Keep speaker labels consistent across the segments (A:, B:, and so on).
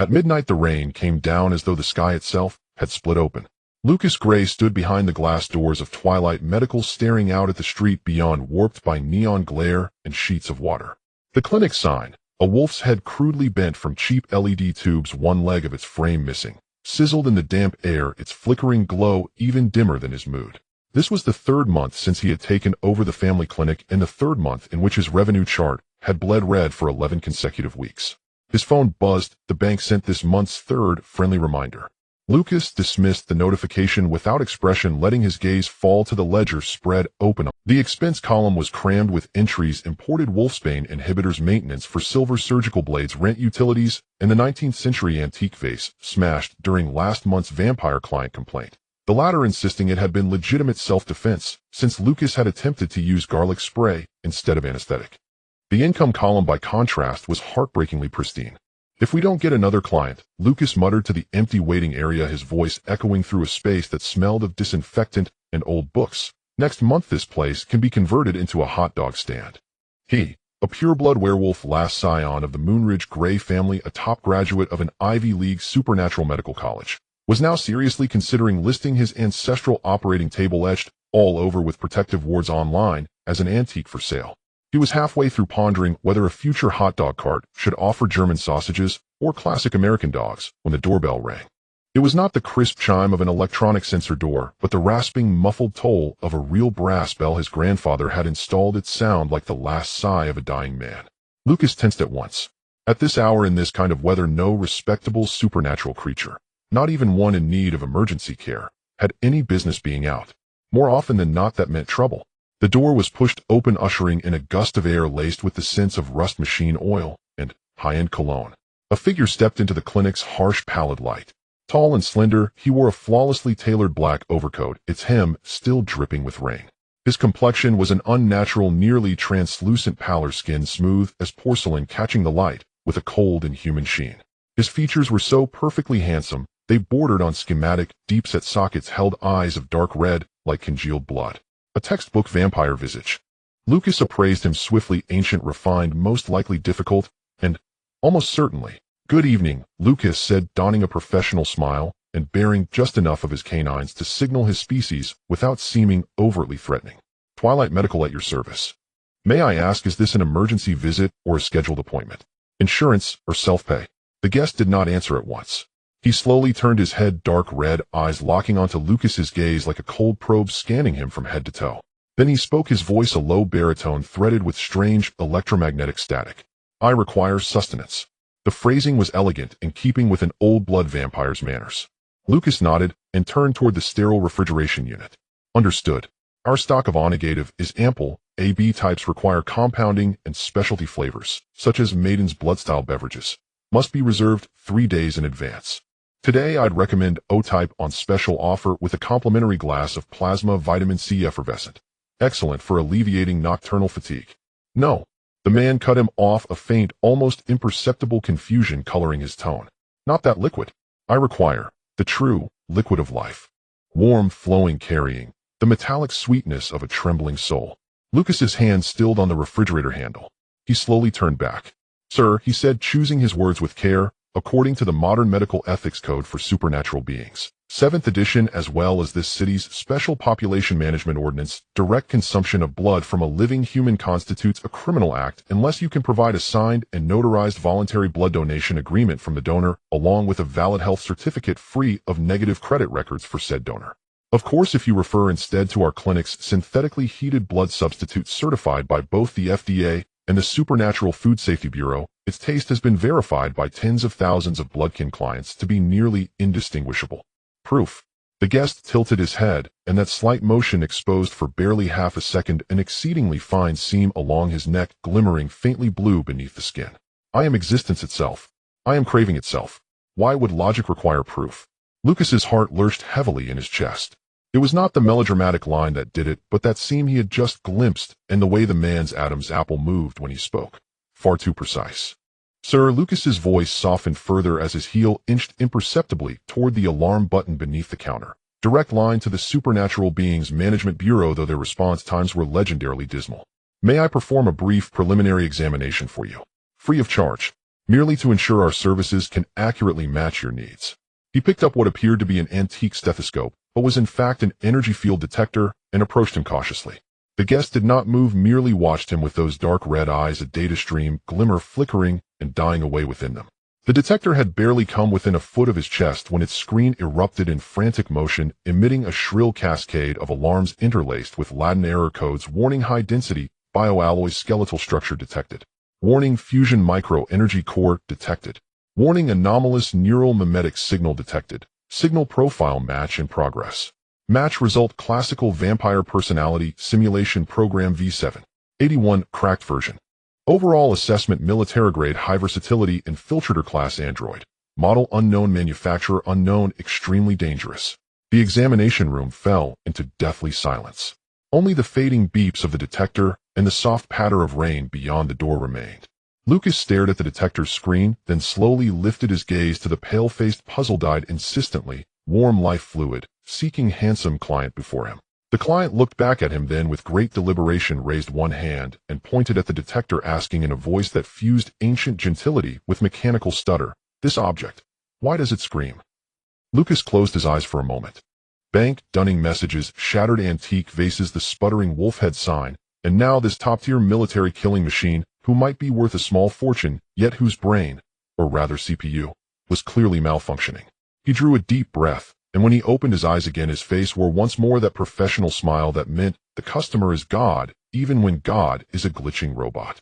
A: At midnight the rain came down as though the sky itself had split open. Lucas Gray stood behind the glass doors of Twilight Medical, staring out at the street beyond, warped by neon glare and sheets of water. The clinic sign, a wolf's head crudely bent from cheap LED tubes, one leg of its frame missing, sizzled in the damp air, its flickering glow even dimmer than his mood. This was the third month since he had taken over the family clinic, and the third month in which his revenue chart had bled red for 11 consecutive weeks. His phone buzzed. The bank sent this month's third friendly reminder. Lucas dismissed the notification without expression, letting his gaze fall to the ledger spread open. The expense column was crammed with entries: imported wolfsbane inhibitors, maintenance for silver surgical blades, rent, utilities, and the 19th century antique vase smashed during last month's vampire client complaint. The latter insisting it had been legitimate self-defense, since Lucas had attempted to use garlic spray instead of anesthetic. The income column, by contrast, was heartbreakingly pristine. "If we don't get another client," Lucas muttered to the empty waiting area, his voice echoing through a space that smelled of disinfectant and old books, "next month this place can be converted into a hot dog stand." He, a pureblood werewolf, last scion of the Moonridge Gray family, a top graduate of an Ivy League supernatural medical college, was now seriously considering listing his ancestral operating table, etched all over with protective wards, online as an antique for sale. He was halfway through pondering whether a future hot dog cart should offer German sausages or classic American dogs when the doorbell rang. It was not the crisp chime of an electronic sensor door, but the rasping, muffled toll of a real brass bell his grandfather had installed. Its sound like the last sigh of a dying man. Lucas tensed at once. At this hour, in this kind of weather, no respectable supernatural creature, not even one in need of emergency care, had any business being out. More often than not, that meant trouble. The door was pushed open, ushering in a gust of air laced with the scents of rust, machine oil, and high-end cologne. A figure stepped into the clinic's harsh, pallid light. Tall and slender, he wore a flawlessly tailored black overcoat, its hem still dripping with rain. His complexion was an unnatural, nearly translucent pallor, skin smooth as porcelain, catching the light with a cold, inhuman sheen. His features were so perfectly handsome, they bordered on schematic, deep-set sockets, held eyes of dark red like congealed blood. A textbook vampire visage. Lucas appraised him swiftly: ancient, refined, most likely difficult, and almost certainly. "Good evening," Lucas said, donning a professional smile and baring just enough of his canines to signal his species without seeming overtly threatening. "Twilight Medical at your service. May I ask, is this an emergency visit or a scheduled appointment? Insurance or self-pay?" The guest did not answer at once. He slowly turned his head, dark red eyes locking onto Lucas's gaze like a cold probe, scanning him from head to toe. Then he spoke, his voice a low baritone threaded with strange electromagnetic static. "I require sustenance." The phrasing was elegant, in keeping with an old-blood vampire's manners. Lucas nodded and turned toward the sterile refrigeration unit. "Understood. Our stock of O negative is ample. AB types require compounding, and specialty flavors, such as Maiden's Blood-style beverages, must be reserved 3 days in advance. Today I'd recommend O-type on special offer with a complimentary glass of plasma vitamin C effervescent. Excellent for alleviating nocturnal fatigue." "No." The man cut him off, a faint, almost imperceptible confusion coloring his tone. "Not that liquid. I require the true liquid of life. Warm, flowing, carrying the metallic sweetness of a trembling soul." Lucas's hand stilled on the refrigerator handle. He slowly turned back. "Sir," he said, choosing his words with care, "according to the modern medical ethics code for supernatural beings, 7th edition, as well as this city's special population management ordinance, direct consumption of blood from a living human constitutes a criminal act unless you can provide a signed and notarized voluntary blood donation agreement from the donor, along with a valid health certificate free of negative credit records for said donor. Of course, if you refer instead to our clinic's synthetically heated blood substitute certified by both the FDA and the Supernatural Food Safety Bureau, its taste has been verified by tens of thousands of Bloodkin clients to be nearly indistinguishable." "Proof." The guest tilted his head, and that slight motion exposed for barely half a second an exceedingly fine seam along his neck, glimmering faintly blue beneath the skin. "I am existence itself. I am craving itself. Why would logic require proof?" Lucas's heart lurched heavily in his chest. It was not the melodramatic line that did it, but that seam he had just glimpsed, and the way the man's Adam's apple moved when he spoke. Far too precise. "Sir," Lucas's voice softened further as his heel inched imperceptibly toward the alarm button beneath the counter. "Direct line to the Supernatural Beings Management Bureau, though their response times were legendarily dismal. May I perform a brief preliminary examination for you? Free of charge. merely to ensure our services can accurately match your needs. He picked up what appeared to be an antique stethoscope, but was in fact an energy field detector, and approached him cautiously. The guest did not move, merely watched him with those dark red eyes, a data stream glimmer flickering and dying away within them. The detector had barely come within a foot of his chest when its screen erupted in frantic motion, emitting a shrill cascade of alarms interlaced with Latin error codes. Warning: high-density bioalloy skeletal structure detected. Warning: fusion micro-energy core detected. Warning: anomalous neural mimetic signal detected. Signal profile match in progress. Match result: classical vampire personality simulation program V7. 81 cracked version. Overall assessment: military-grade high versatility infiltrator class android. Model unknown, manufacturer unknown, extremely dangerous. The examination room fell into deathly silence. Only the fading beeps of the detector and the soft patter of rain beyond the door remained. Lucas stared at the detector's screen, then slowly lifted his gaze to the pale-faced, puzzled-eyed, insistently warm life fluid, seeking handsome client before him. The client looked back at him, then with great deliberation raised one hand and pointed at the detector, asking in a voice that fused ancient gentility with mechanical stutter, "This object, why does it scream?" Lucas closed his eyes for a moment. Bank, dunning messages, shattered antique vases, the sputtering wolf-head sign, and now this top-tier military killing machine who might be worth a small fortune, yet whose brain, or rather CPU, was clearly malfunctioning. He drew a deep breath, and when he opened his eyes again, his face wore once more that professional smile that meant the customer is God, even when God is a glitching robot.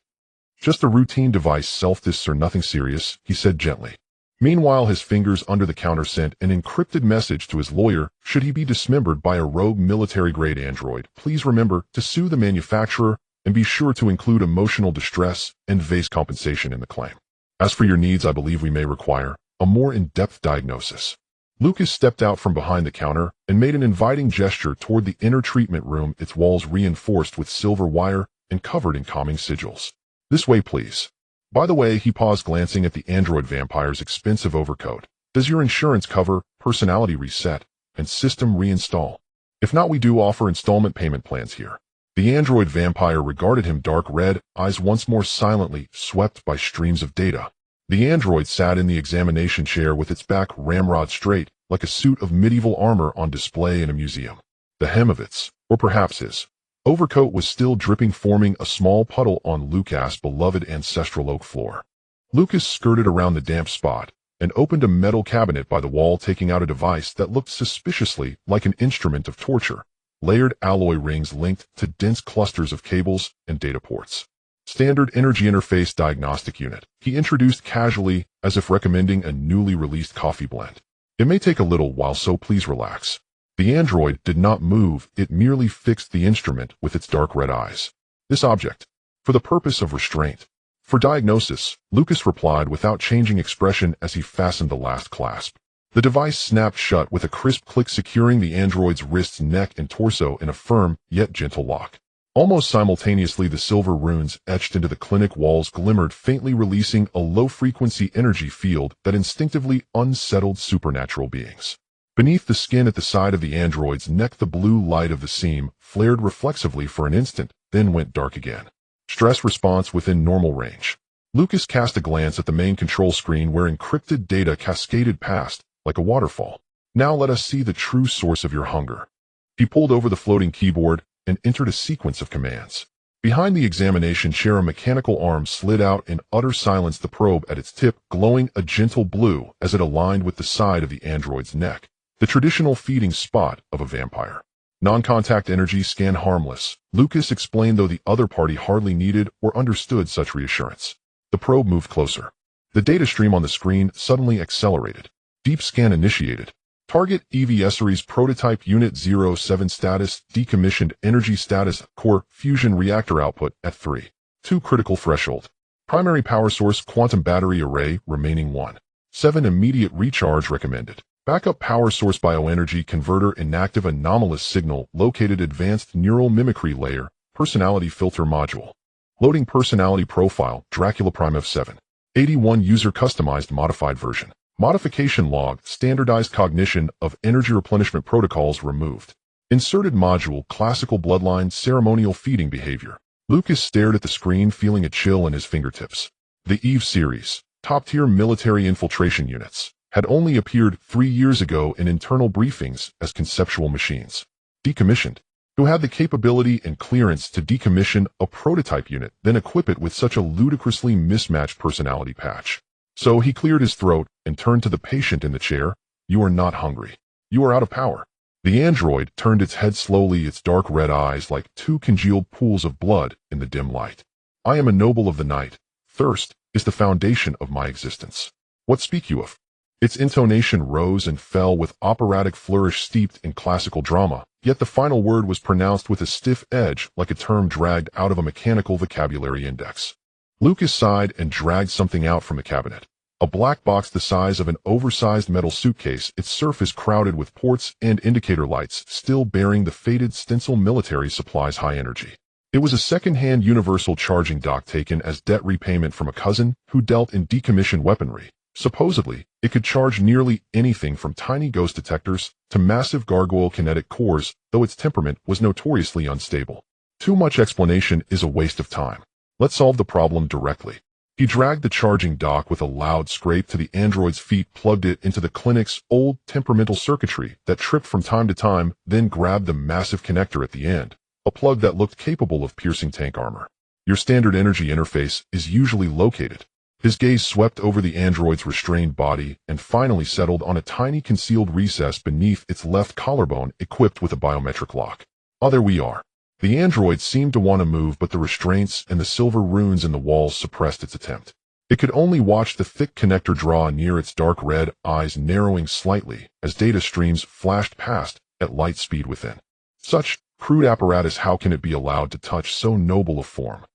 A: "Just a routine device, self-dis, sir, nothing serious," he said gently. Meanwhile, his fingers under the counter sent an encrypted message to his lawyer. "Should he be dismembered by a rogue military-grade android, please remember to sue the manufacturer and be sure to include emotional distress and vase compensation in the claim. As for your needs, I believe we may require a more in-depth diagnosis." Lucas stepped out from behind the counter and made an inviting gesture toward the inner treatment room, its walls reinforced with silver wire and covered in calming sigils. "This way, please. By the way," he paused, glancing at the android vampire's expensive overcoat, "does your insurance cover personality reset and system reinstall? If not, we do offer installment payment plans here." The android vampire regarded him, dark red eyes once more silently swept by streams of data. The android sat in the examination chair with its back ramrod straight, like a suit of medieval armor on display in a museum. The hem of its, or perhaps his, overcoat was still dripping, forming a small puddle on Lucas' beloved ancestral oak floor. Lucas skirted around the damp spot and opened a metal cabinet by the wall, taking out a device that looked suspiciously like an instrument of torture. Layered alloy rings linked to dense clusters of cables and data ports. "Standard energy interface diagnostic unit," he introduced casually, as if recommending a newly released coffee blend. "It may take a little while, so please relax." The android did not move, it merely fixed the instrument with its dark red eyes. "This object, for the purpose of restraint." "For diagnosis," Lucas replied without changing expression as he fastened the last clasp. The device snapped shut with a crisp click, securing the android's wrists, neck, and torso in a firm yet gentle lock. Almost simultaneously, the silver runes etched into the clinic walls glimmered faintly, releasing a low-frequency energy field that instinctively unsettled supernatural beings. Beneath the skin at the side of the android's neck, the blue light of the seam flared reflexively for an instant, then went dark again. Stress response within normal range. Lucas cast a glance at the main control screen where encrypted data cascaded past, like a waterfall. "Now let us see the true source of your hunger." He pulled over the floating keyboard and entered a sequence of commands. Behind the examination chair, a mechanical arm slid out in utter silence, the probe at its tip glowing a gentle blue as it aligned with the side of the android's neck, the traditional feeding spot of a vampire. "Non-contact energy scan, harmless," Lucas explained, though the other party hardly needed or understood such reassurance. The probe moved closer. The data stream on the screen suddenly accelerated. "Deep scan initiated. Target EV Series prototype unit 07 status, decommissioned, energy status, core, fusion reactor output at 3.2 critical threshold. Primary power source, quantum battery array, remaining 1.7 immediate recharge recommended. Backup power source, bioenergy converter inactive, anomalous signal located, advanced neural mimicry layer, personality filter module. Loading personality profile, Dracula Prime F7. 81 user customized modified version. Modification log, standardized cognition of energy replenishment protocols removed. Inserted module, classical bloodline, ceremonial feeding behavior. Lucas stared at the screen, feeling a chill in his fingertips. The EVE series, top-tier military infiltration units, had only appeared 3 years ago in internal briefings as conceptual machines. Decommissioned, who had the capability and clearance to decommission a prototype unit, then equip it with such a ludicrously mismatched personality patch. So he cleared his throat and turned to the patient in the chair. "You are not hungry. You are out of power." The android turned its head slowly, its dark red eyes like two congealed pools of blood in the dim light. "I am a noble of the night. Thirst is the foundation of my existence. What speak you of?" Its intonation rose and fell with operatic flourish steeped in classical drama, yet the final word was pronounced with a stiff edge like a term dragged out of a mechanical vocabulary index. Lucas sighed and dragged something out from the cabinet. A black box the size of an oversized metal suitcase, its surface crowded with ports and indicator lights, still bearing the faded stencil military supplies high energy. It was a second-hand universal charging dock taken as debt repayment from a cousin who dealt in decommissioned weaponry. Supposedly, it could charge nearly anything from tiny ghost detectors to massive gargoyle kinetic cores, though its temperament was notoriously unstable. Too much explanation is a waste of time. Let's solve the problem directly. He dragged the charging dock with a loud scrape to the android's feet, plugged it into the clinic's old temperamental circuitry that tripped from time to time, then grabbed the massive connector at the end, a plug that looked capable of piercing tank armor. Your standard energy interface is usually located. His gaze swept over the android's restrained body and finally settled on a tiny concealed recess beneath its left collarbone equipped with a biometric lock. "Oh, there we are." The android seemed to want to move, but the restraints and the silver runes in the walls suppressed its attempt. It could only watch the thick connector draw near, its dark red eyes narrowing slightly as data streams flashed past at light speed within. Such crude apparatus, how can it be allowed to touch so noble a form?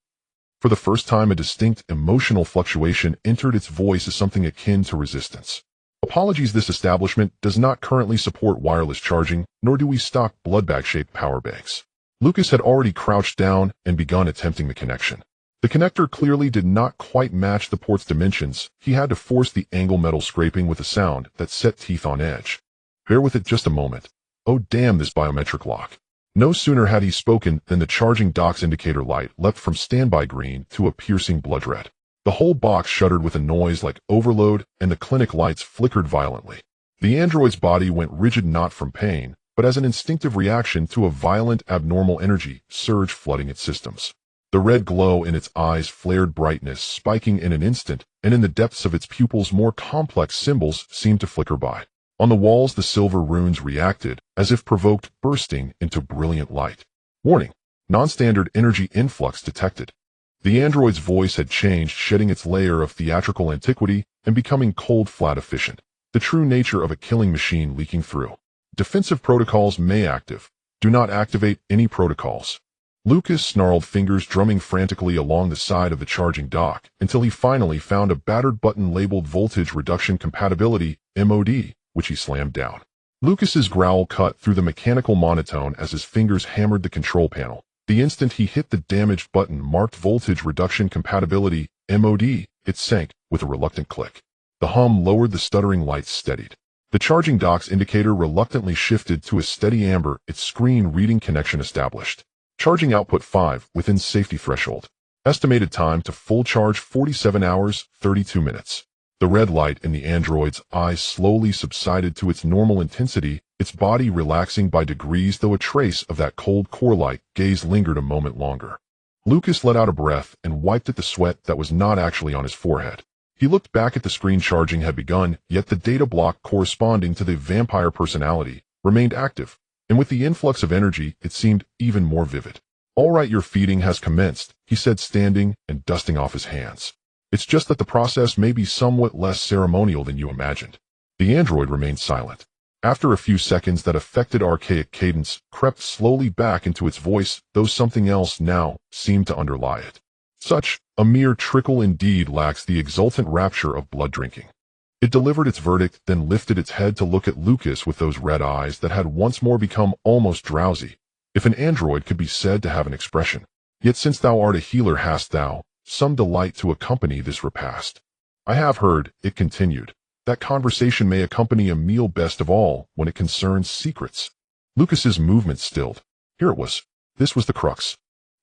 A: For the first time, a distinct emotional fluctuation entered its voice as something akin to resistance. "Apologies, this establishment does not currently support wireless charging, nor do we stock blood-bag-shaped power banks." Lucas had already crouched down and begun attempting the connection. The connector clearly did not quite match the port's dimensions. He had to force the angle metal scraping with a sound that set teeth on edge. "Bear with it just a moment. Oh, damn this biometric lock." No sooner had he spoken than the charging dock's indicator light leapt from standby green to a piercing blood red. The whole box shuddered with a noise like overload, and the clinic lights flickered violently. The android's body went rigid, not from pain, but as an instinctive reaction to a violent abnormal energy surge flooding its systems. The red glow in its eyes flared, brightness spiking in an instant, and in the depths of its pupils more complex symbols seemed to flicker by. On the walls the silver runes reacted, as if provoked, bursting into brilliant light. "Warning! Non-standard energy influx detected." The android's voice had changed, shedding its layer of theatrical antiquity and becoming cold, flat, efficient. The true nature of a killing machine leaking through. "Defensive protocols may active. Do not activate any protocols." Lucas snarled, fingers drumming frantically along the side of the charging dock, until he finally found a battered button labeled Voltage Reduction Compatibility, MOD, which he slammed down. Lucas's growl cut through the mechanical monotone as his fingers hammered the control panel. The instant he hit the damaged button marked Voltage Reduction Compatibility, MOD, it sank with a reluctant click. The hum lowered, the stuttering lights steadied. The charging dock's indicator reluctantly shifted to a steady amber, its screen reading connection established. Charging output 5 within safety threshold. Estimated time to full charge 47 hours, 32 minutes. The red light in the android's eyes slowly subsided to its normal intensity, its body relaxing by degrees, though a trace of that cold core-like gaze lingered a moment longer. Lucas let out a breath and wiped at the sweat that was not actually on his forehead. He looked back at the screen. Charging had begun, yet the data block corresponding to the vampire personality remained active, and with the influx of energy, it seemed even more vivid. "All right, your feeding has commenced," he said, standing and dusting off his hands. "It's just that the process may be somewhat less ceremonial than you imagined." The android remained silent. After a few seconds, that affected archaic cadence crept slowly back into its voice, though something else now seemed to underlie it. Such a mere trickle indeed lacks the exultant rapture of blood drinking. It delivered its verdict, then lifted its head to look at Lucas with those red eyes that had once more become almost drowsy. If an android could be said to have an expression. "Yet since thou art a healer, hast thou some delight to accompany this repast?" "I have heard," it continued, "that conversation may accompany a meal, best of all when it concerns secrets." Lucas's movement stilled. Here it was. This was the crux.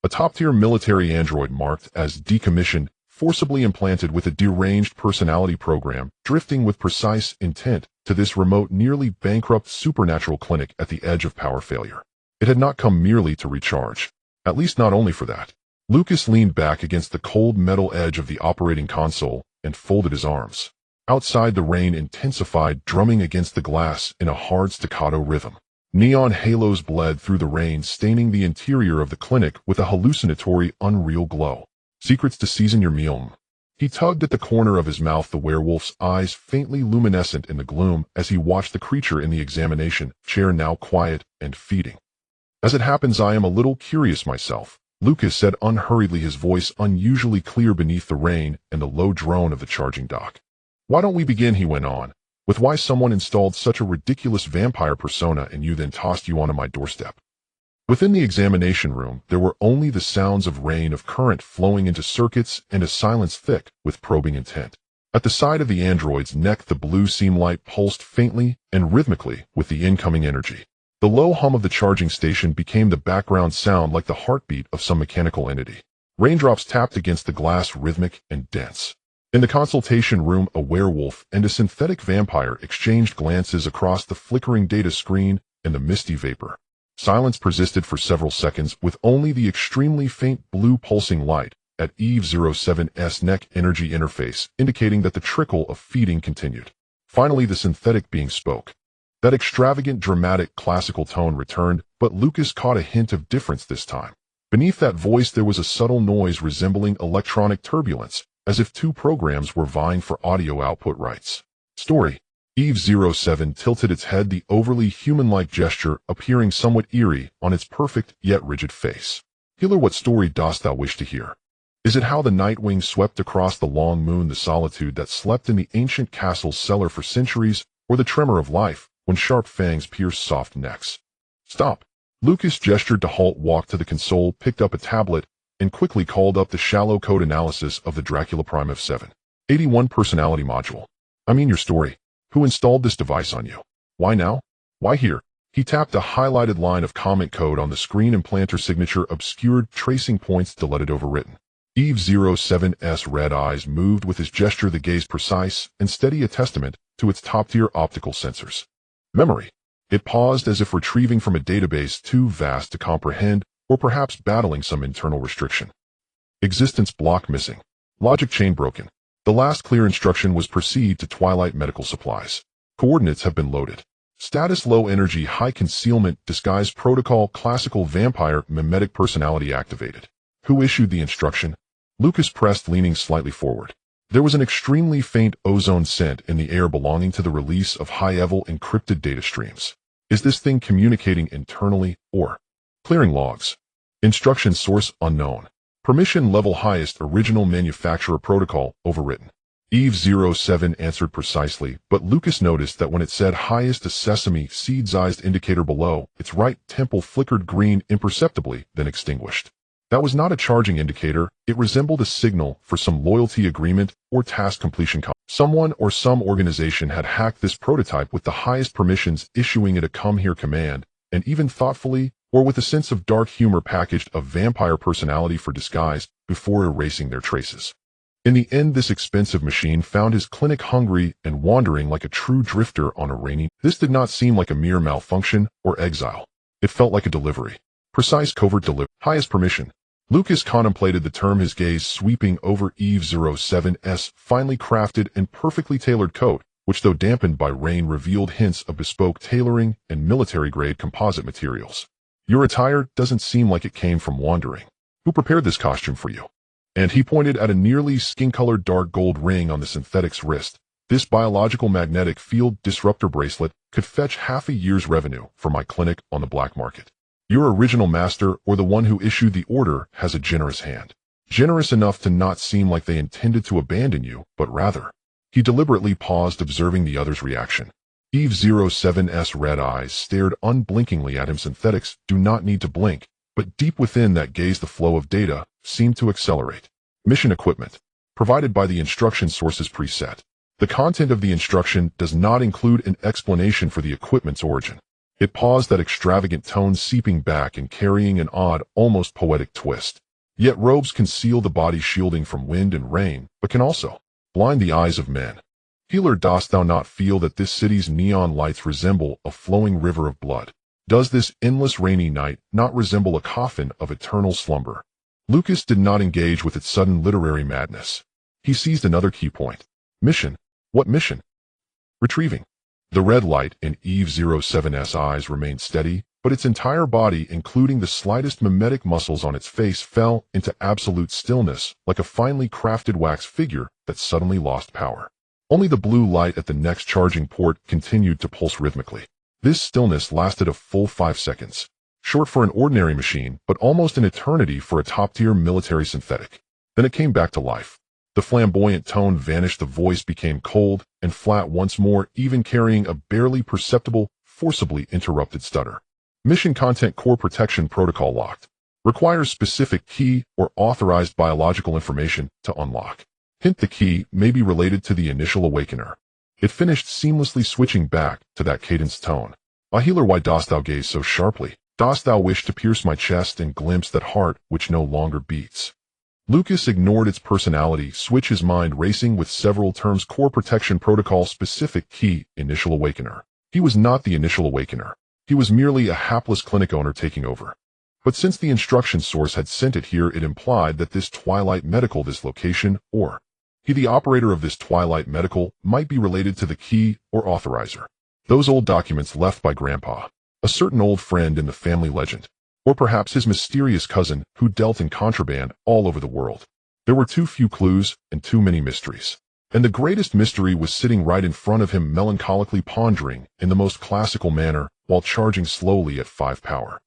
A: A top-tier military android marked as decommissioned, forcibly implanted with a deranged personality program, drifting with precise intent to this remote, nearly bankrupt supernatural clinic at the edge of power failure. It had not come merely to recharge. At least not only for that. Lucas leaned back against the cold metal edge of the operating console and folded his arms. Outside, the rain intensified, drumming against the glass in a hard staccato rhythm. Neon halos bled through the rain, staining the interior of the clinic with a hallucinatory, unreal glow. Secrets to season your meal. He tugged at the corner of his mouth, the werewolf's eyes faintly luminescent in the gloom as he watched the creature in the examination chair, now quiet and feeding. As it happens, I am a little curious myself, Lucas said unhurriedly, his voice unusually clear beneath the rain and the low drone of the charging dock. Why don't we begin, he went on, with why someone installed such a ridiculous vampire persona and you then tossed you onto my doorstep. Within the examination room, there were only the sounds of rain, of current flowing into circuits, and a silence thick with probing intent. At the side of the android's neck, the blue seam light pulsed faintly and rhythmically with the incoming energy. The low hum of the charging station became the background sound, like the heartbeat of some mechanical entity. Raindrops tapped against the glass, rhythmic and dense. In the consultation room, a werewolf and a synthetic vampire exchanged glances across the flickering data screen and the misty vapor. Silence persisted for several seconds, with only the extremely faint blue pulsing light at Eve 07's neck energy interface indicating that the trickle of feeding continued. Finally, the synthetic being spoke. That extravagant, dramatic, classical tone returned, but Lucas caught a hint of difference this time. Beneath that voice there was a subtle noise resembling electronic turbulence, as if two programs were vying for audio output rights. Story. Eve 07 tilted its head, the overly human-like gesture appearing somewhat eerie on its perfect yet rigid face. Healer, what story dost thou wish to hear? Is it how the night wind swept across the long moon, the solitude that slept in the ancient castle's cellar for centuries, or the tremor of life when sharp fangs pierced soft necks? Stop. Lucas gestured to halt, walked to the console, picked up a tablet, and quickly called up the shallow code analysis of the Dracula Prime F781 personality module. I mean your story. Who installed this device on you? Why now? Why here? He tapped a highlighted line of comment code on the screen. Implanter signature obscured, tracing points deleted, overwritten. Eve 07's red eyes moved with his gesture, the gaze precise and steady, a testament to its top-tier optical sensors. Memory. It paused, as if retrieving from a database too vast to comprehend, or perhaps battling some internal restriction. Existence block missing. Logic chain broken. The last clear instruction was proceed to Twilight Medical Supplies. Coordinates have been loaded. Status low energy, high concealment, disguise protocol, classical vampire, mimetic personality activated. Who issued the instruction? Lucas pressed, leaning slightly forward. There was an extremely faint ozone scent in the air belonging to the release of high-level encrypted data streams. Is this thing communicating internally, or clearing logs? Instruction source unknown. Permission level highest, original manufacturer protocol overwritten. Eve 07 answered precisely, but Lucas noticed that when it said highest, a sesame seed-sized indicator below its right temple flickered green imperceptibly, then extinguished. That was not a charging indicator. It resembled a signal for some loyalty agreement or task completion. Someone or some organization had hacked this prototype with the highest permissions, issuing it a come here command, and even thoughtfully, or with a sense of dark humor, packaged a vampire personality for disguise before erasing their traces. In the end, this expensive machine found his clinic hungry and wandering like a true drifter on a rainy. This did not seem like a mere malfunction or exile. It felt like a delivery. Precise, covert delivery. Highest permission. Lucas contemplated the term, his gaze sweeping over Eve 07's finely crafted and perfectly tailored coat, which, though dampened by rain, revealed hints of bespoke tailoring and military-grade composite materials. Your attire doesn't seem like it came from wandering. Who prepared this costume for you? And he pointed at a nearly skin-colored dark gold ring on the synthetic's wrist. This biological magnetic field disruptor bracelet could fetch half a year's revenue for my clinic on the black market. Your original master, or the one who issued the order, has a generous hand. Generous enough to not seem like they intended to abandon you, but rather. He deliberately paused, observing the other's reaction. Eve 07's red eyes stared unblinkingly at him. Synthetics do not need to blink, but deep within that gaze the flow of data seemed to accelerate. Mission equipment. Provided by the instruction sources preset. The content of the instruction does not include an explanation for the equipment's origin. It paused, that extravagant tone seeping back and carrying an odd, almost poetic twist. Yet robes conceal the body shielding from wind and rain, but can also blind the eyes of men. Healer, dost thou not feel that this city's neon lights resemble a flowing river of blood? Does this endless rainy night not resemble a coffin of eternal slumber? Lucas did not engage with its sudden literary madness. He seized another key point. Mission. What mission? Retrieving. The red light in Eve 07's eyes remained steady, but its entire body, including the slightest mimetic muscles on its face, fell into absolute stillness, like a finely crafted wax figure that suddenly lost power. Only the blue light at the next charging port continued to pulse rhythmically. This stillness lasted a full 5 seconds, short for an ordinary machine, but almost an eternity for a top-tier military synthetic. Then it came back to life. The flamboyant tone vanished, the voice became cold and flat once more, even carrying a barely perceptible, forcibly interrupted stutter. Mission content: core protection protocol locked. Requires specific key or authorized biological information to unlock. Hint: the key may be related to the initial awakener. It finished seamlessly, switching back to that cadenced tone. Ah, healer, why dost thou gaze so sharply? Dost thou wish to pierce my chest and glimpse that heart which no longer beats? Lucas ignored its personality switch, his mind racing with several terms: core protection protocol, specific key, initial awakener. He was not the initial awakener. He was merely a hapless clinic owner taking over. But since the instruction source had sent it here, it implied that this Twilight Medical, this location, or he, the operator of this Twilight Medical, might be related to the key or authorizer. Those old documents left by Grandpa, a certain old friend in the family legend, or perhaps his mysterious cousin who dealt in contraband all over the world. There were too few clues and too many mysteries. And the greatest mystery was sitting right in front of him, melancholically pondering in the most classical manner while charging slowly at 5 power.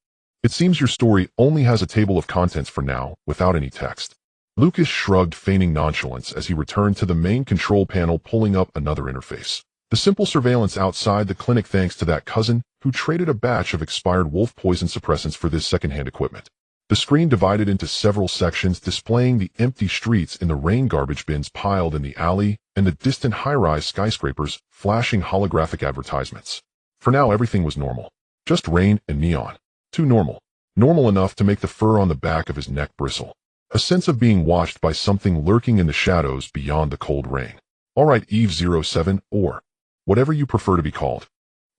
A: It seems your story only has a table of contents for now, without any text. Lucas shrugged, feigning nonchalance as he returned to the main control panel, pulling up another interface. The simple surveillance outside the clinic, thanks to that cousin who traded a batch of expired wolf poison suppressants for this secondhand equipment. The screen divided into several sections, displaying the empty streets in the rain, garbage bins piled in the alley, and the distant high-rise skyscrapers flashing holographic advertisements. For now, everything was normal. Just rain and neon. Too normal. Normal enough to make the fur on the back of his neck bristle. A sense of being watched by something lurking in the shadows beyond the cold rain. All right, Eve 07, or whatever you prefer to be called.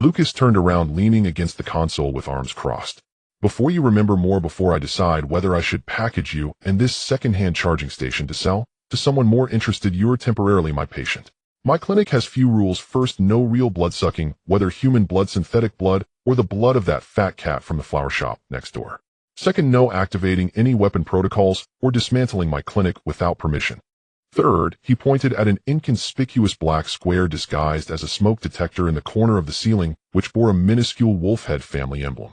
A: Lucas turned around, leaning against the console with arms crossed. Before you remember more, before I decide whether I should package you and this second-hand charging station to sell to someone more interested, you're temporarily my patient. My clinic has few rules. First, no real blood sucking, whether human blood, synthetic blood, or the blood of that fat cat from the flower shop next door. Second, no activating any weapon protocols or dismantling my clinic without permission. Third, he pointed at an inconspicuous black square disguised as a smoke detector in the corner of the ceiling, which bore a minuscule wolf head family emblem.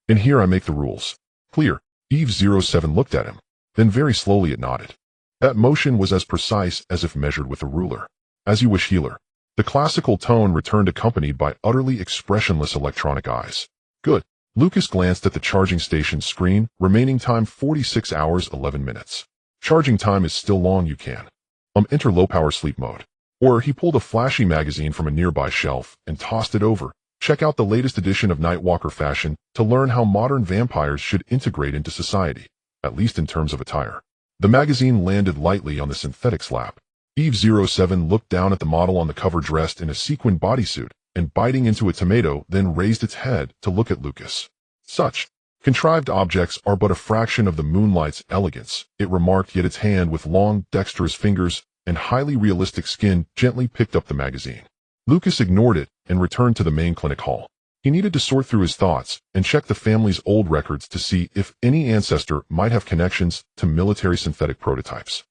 A: And here I make the rules clear. Eve 07 looked at him. Then very slowly it nodded. That motion was as precise as if measured with a ruler. As you wish, healer. The classical tone returned, accompanied by utterly expressionless electronic eyes. Good. Lucas glanced at the charging station screen. Remaining time 46 hours 11 minutes. Charging time is still long. You can enter low power sleep mode. Or he pulled a flashy magazine from a nearby shelf and tossed it over. Check out the latest edition of Nightwalker Fashion to learn how modern vampires should integrate into society, at least in terms of attire. The magazine landed lightly on the synthetic's lap. Eve 07 looked down at the model on the cover, dressed in a sequined bodysuit and biting into a tomato, then raised its head to look at Lucas. Such contrived objects are but a fraction of the moonlight's elegance, it remarked, yet its hand with long, dexterous fingers and highly realistic skin gently picked up the magazine. Lucas ignored it and returned to the main clinic hall. He needed to sort through his thoughts and check the family's old records to see if any ancestor might have connections to military synthetic prototypes.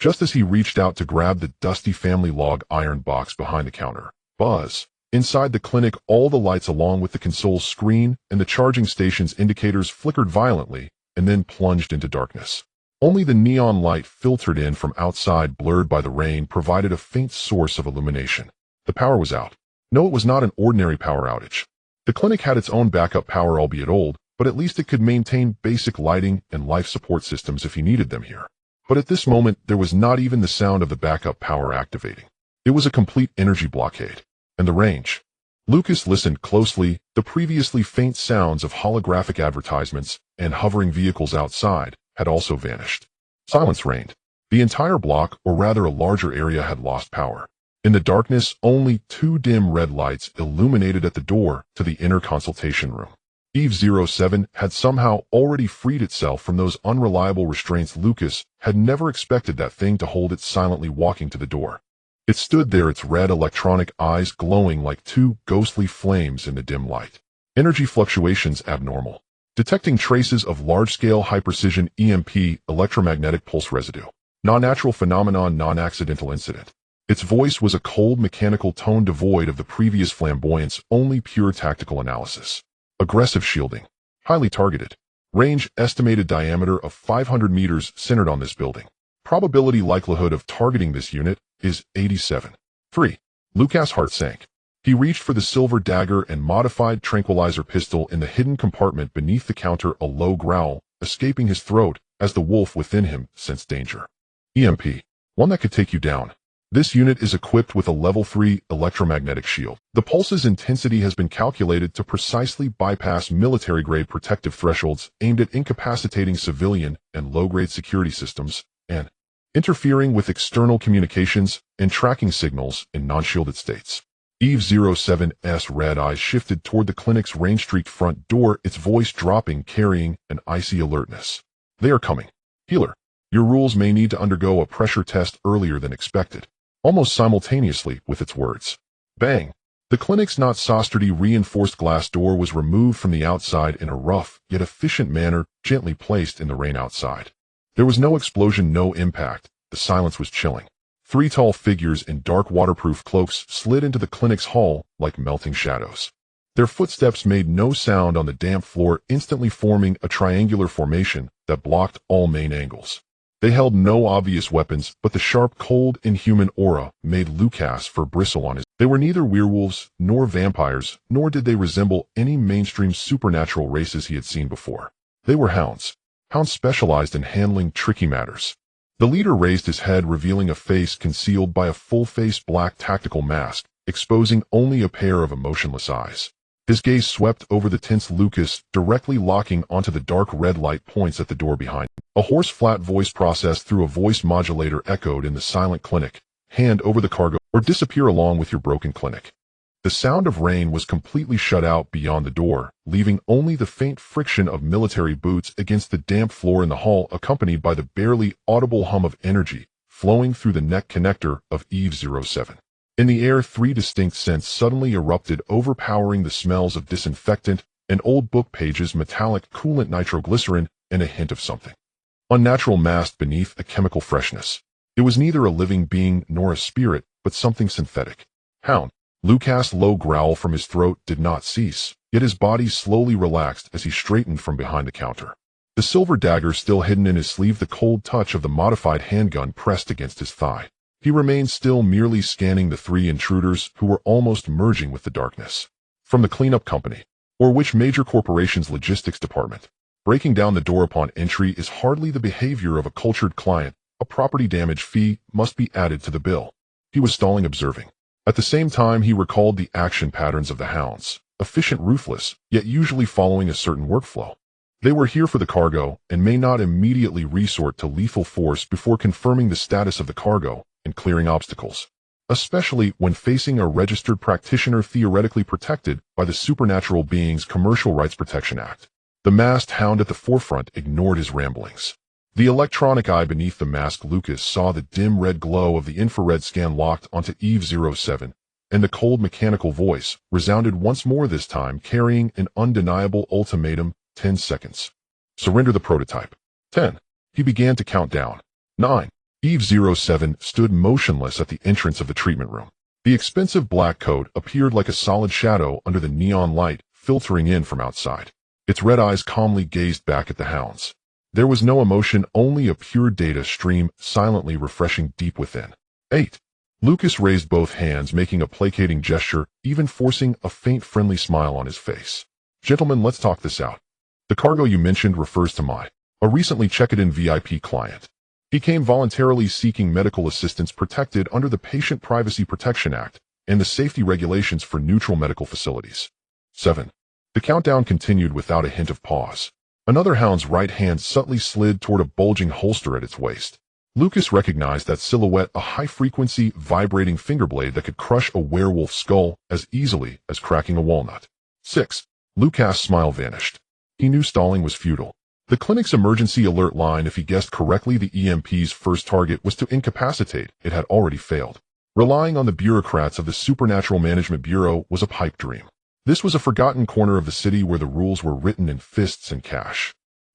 A: Just as he reached out to grab the dusty family log iron box behind the counter, buzz. Inside the clinic, all the lights along with the console screen and the charging station's indicators flickered violently and then plunged into darkness. Only the neon light filtered in from outside, blurred by the rain, provided a faint source of illumination. The power was out. No, it was not an ordinary power outage. The clinic had its own backup power, albeit old, but at least it could maintain basic lighting and life support systems if he needed them here. But at this moment, there was not even the sound of the backup power activating. It was a complete energy blockade. And the range. Lucas listened closely. The previously faint sounds of holographic advertisements and hovering vehicles outside had also vanished. Silence reigned. The entire block, or rather a larger area, had lost power. In the darkness, only two dim red lights illuminated at the door to the inner consultation room. Eve-07 had somehow already freed itself from those unreliable restraints. Lucas had never expected that thing to hold it silently walking to the door. It stood there, its red electronic eyes glowing like two ghostly flames in the dim light. Energy fluctuations abnormal. Detecting traces of large-scale high-precision EMP, electromagnetic pulse residue. Non-natural phenomenon, non-accidental incident. Its voice was a cold mechanical tone devoid of the previous flamboyance, only pure tactical analysis. Aggressive shielding. Highly targeted. Range estimated diameter of 500 meters centered on this building. Probability likelihood of targeting this unit is 87. 3. Lucas' heart sank. He reached for the silver dagger and modified tranquilizer pistol in the hidden compartment beneath the counter, a low growl escaping his throat as the wolf within him sensed danger. EMP. One that could take you down. This unit is equipped with a level 3 electromagnetic shield. The pulse's intensity has been calculated to precisely bypass military-grade protective thresholds aimed at incapacitating civilian and low-grade security systems and interfering with external communications and tracking signals in non-shielded states. Eve-07's red eyes shifted toward the clinic's rain-streaked front door, its voice dropping, carrying an icy alertness. They are coming. Healer, your rules may need to undergo a pressure test earlier than expected. Almost simultaneously with its words. Bang! The clinic's not saucerity reinforced glass door was removed from the outside in a rough, yet efficient manner, gently placed in the rain outside. There was no explosion, no impact. The silence was chilling. Three tall figures in dark waterproof cloaks slid into the clinic's hall like melting shadows. Their footsteps made no sound on the damp floor, instantly forming a triangular formation that blocked all main angles. They held no obvious weapons, but the sharp, cold, inhuman aura made Lucas fur bristle on his. They were neither werewolves nor vampires, nor did they resemble any mainstream supernatural races he had seen before. They were hounds. Hounds specialized in handling tricky matters. The leader raised his head, revealing a face concealed by a full-face black tactical mask, exposing only a pair of emotionless eyes. His gaze swept over the tense Lucas, directly locking onto the dark red light points at the door behind him. A hoarse, flat voice processed through a voice modulator echoed in the silent clinic. Hand over the cargo, or disappear along with your broken clinic. The sound of rain was completely shut out beyond the door, leaving only the faint friction of military boots against the damp floor in the hall, accompanied by the barely audible hum of energy flowing through the neck connector of Eve-07. In the air, three distinct scents suddenly erupted, overpowering the smells of disinfectant and old book pages, metallic coolant, nitroglycerin, and a hint of something unnatural masked beneath a chemical freshness. It was neither a living being nor a spirit, but something synthetic. Hound. Lucas' low growl from his throat did not cease, yet his body slowly relaxed as he straightened from behind the counter. The silver dagger still hidden in his sleeve, the cold touch of the modified handgun pressed against his thigh. He remained still, merely scanning the three intruders who were almost merging with the darkness. From the cleanup company, or which major corporation's logistics department? Breaking down the door upon entry is hardly the behavior of a cultured client. A property damage fee must be added to the bill. He was stalling, observing. At the same time, he recalled the action patterns of the hounds, efficient, ruthless, yet usually following a certain workflow. They were here for the cargo and may not immediately resort to lethal force before confirming the status of the cargo and clearing obstacles, especially when facing a registered practitioner theoretically protected by the Supernatural Beings Commercial Rights Protection Act. The masked hound at the forefront ignored his ramblings. The electronic eye beneath the mask, Lucas saw the dim red glow of the infrared scan locked onto Eve-07, and the cold mechanical voice resounded once more, this time carrying an undeniable ultimatum. 10 seconds. Surrender the prototype. 10. He began to count down. 9. Eve-07 stood motionless at the entrance of the treatment room. The expensive black coat appeared like a solid shadow under the neon light filtering in from outside. Its red eyes calmly gazed back at the hounds. There was no emotion, only a pure data stream silently refreshing deep within. 8. Lucas raised both hands, making a placating gesture, even forcing a faint friendly smile on his face. Gentlemen, let's talk this out. The cargo you mentioned refers to a recently checked-in VIP client. He came voluntarily seeking medical assistance protected under the Patient Privacy Protection Act and the safety regulations for neutral medical facilities. 7. The countdown continued without a hint of pause. Another hound's right hand subtly slid toward a bulging holster at its waist. Lucas recognized that silhouette, a high-frequency, vibrating fingerblade that could crush a werewolf's skull as easily as cracking a walnut. 6. Lucas' smile vanished. He knew stalling was futile. The clinic's emergency alert line, if he guessed correctly the EMP's first target was to incapacitate, it had already failed. Relying on the bureaucrats of the Supernatural Management Bureau was a pipe dream. This was a forgotten corner of the city where the rules were written in fists and cash.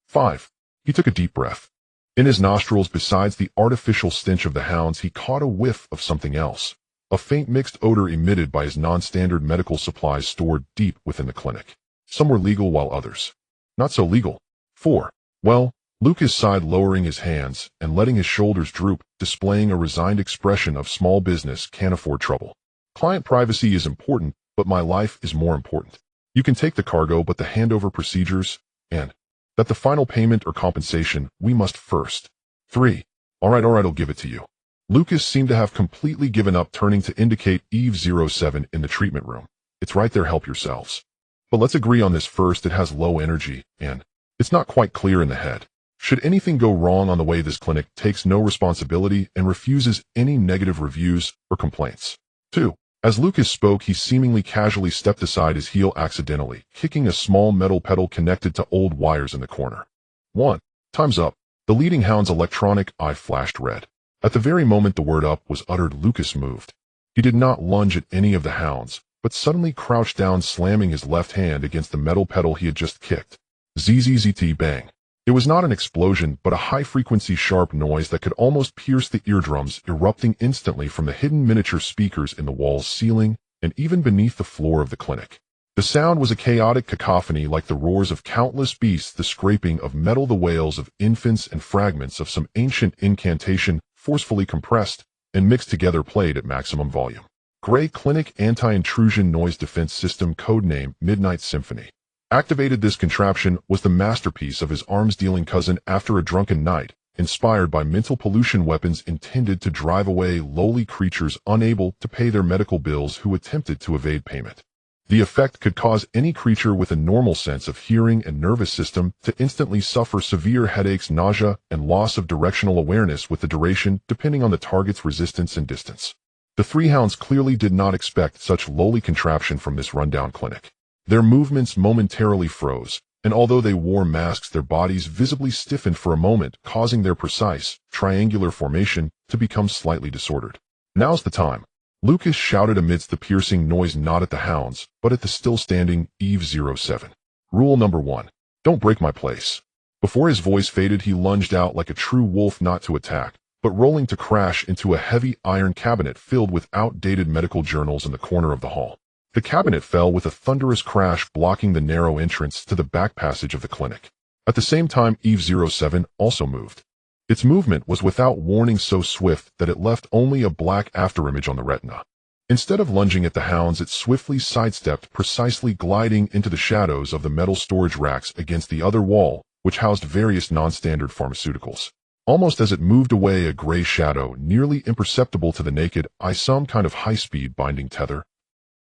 A: 5. He took a deep breath. In his nostrils, besides the artificial stench of the hounds, he caught a whiff of something else. A faint mixed odor emitted by his non-standard medical supplies stored deep within the clinic. Some were legal while others not so legal. 4. Well, Lucas sighed, lowering his hands and letting his shoulders droop, displaying a resigned expression of small business can't afford trouble. Client privacy is important, but my life is more important. You can take the cargo, but the handover procedures, and that the final payment or compensation, we must first. 3. All right, I'll give it to you. Lucas seemed to have completely given up, turning to indicate Eve 07 in the treatment room. It's right there, help yourselves. But let's agree on this first, it has low energy, and it's not quite clear in the head. Should anything go wrong on the way, this clinic takes no responsibility and refuses any negative reviews or complaints. 2. As Lucas spoke, he seemingly casually stepped aside, his heel accidentally kicking a small metal pedal connected to old wires in the corner. 1. Time's up. The leading hound's electronic eye flashed red. At the very moment the word up was uttered, Lucas moved. He did not lunge at any of the hounds, but suddenly crouched down, slamming his left hand against the metal pedal he had just kicked. ZZZT bang. It was not an explosion, but a high-frequency sharp noise that could almost pierce the eardrums, erupting instantly from the hidden miniature speakers in the wall's ceiling and even beneath the floor of the clinic. The sound was a chaotic cacophony, like the roars of countless beasts, the scraping of metal, the wails of infants, and fragments of some ancient incantation forcefully compressed and mixed together, played at maximum volume. Gray Clinic Anti-Intrusion Noise Defense System, codename Midnight Symphony. Activated. This contraption was the masterpiece of his arms-dealing cousin after a drunken night, inspired by mental pollution weapons intended to drive away lowly creatures unable to pay their medical bills who attempted to evade payment. The effect could cause any creature with a normal sense of hearing and nervous system to instantly suffer severe headaches, nausea, and loss of directional awareness, with the duration depending on the target's resistance and distance. The 3 hounds clearly did not expect such lowly contraption from this rundown clinic. Their movements momentarily froze, and although they wore masks, their bodies visibly stiffened for a moment, causing their precise, triangular formation to become slightly disordered. Now's the time, Lucas shouted amidst the piercing noise, not at the hounds, but at the still-standing Eve 07. Rule number 1. Don't break my place. Before his voice faded, he lunged out like a true wolf, not to attack, but rolling to crash into a heavy iron cabinet filled with outdated medical journals in the corner of the hall. The cabinet fell with a thunderous crash, blocking the narrow entrance to the back passage of the clinic. At the same time, Eve 07 also moved. Its movement was without warning, so swift that it left only a black afterimage on the retina. Instead of lunging at the hounds, it swiftly sidestepped, precisely gliding into the shadows of the metal storage racks against the other wall, which housed various non-standard pharmaceuticals. Almost as it moved away, a gray shadow, nearly imperceptible to the naked eye, some kind of high-speed binding tether,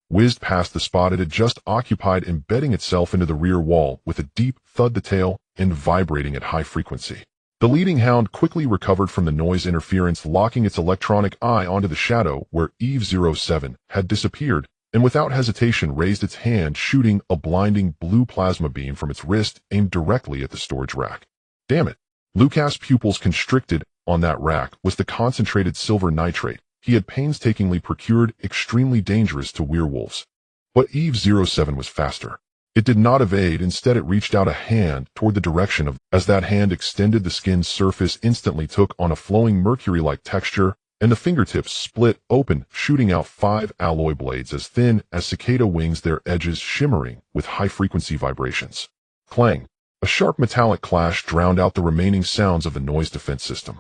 A: whizzed past the spot it had just occupied, embedding itself into the rear wall with a deep thud, the tail end vibrating at high frequency. The leading hound quickly recovered from the noise interference, locking its electronic eye onto the shadow where Eve 07 had disappeared, and without hesitation raised its hand, shooting a blinding blue plasma beam from its wrist aimed directly at the storage rack. Damn it! Lucas' pupils constricted. On that rack was the concentrated silver nitrate he had painstakingly procured, extremely dangerous to werewolves. But Eve 07 was faster. It did not evade, instead it reached out a hand toward the direction of. As that hand extended, the skin's surface instantly took on a flowing mercury-like texture, and the fingertips split open, shooting out 5 alloy blades as thin as cicada wings, their edges shimmering with high-frequency vibrations. Clang! A sharp metallic clash drowned out the remaining sounds of the noise defense system.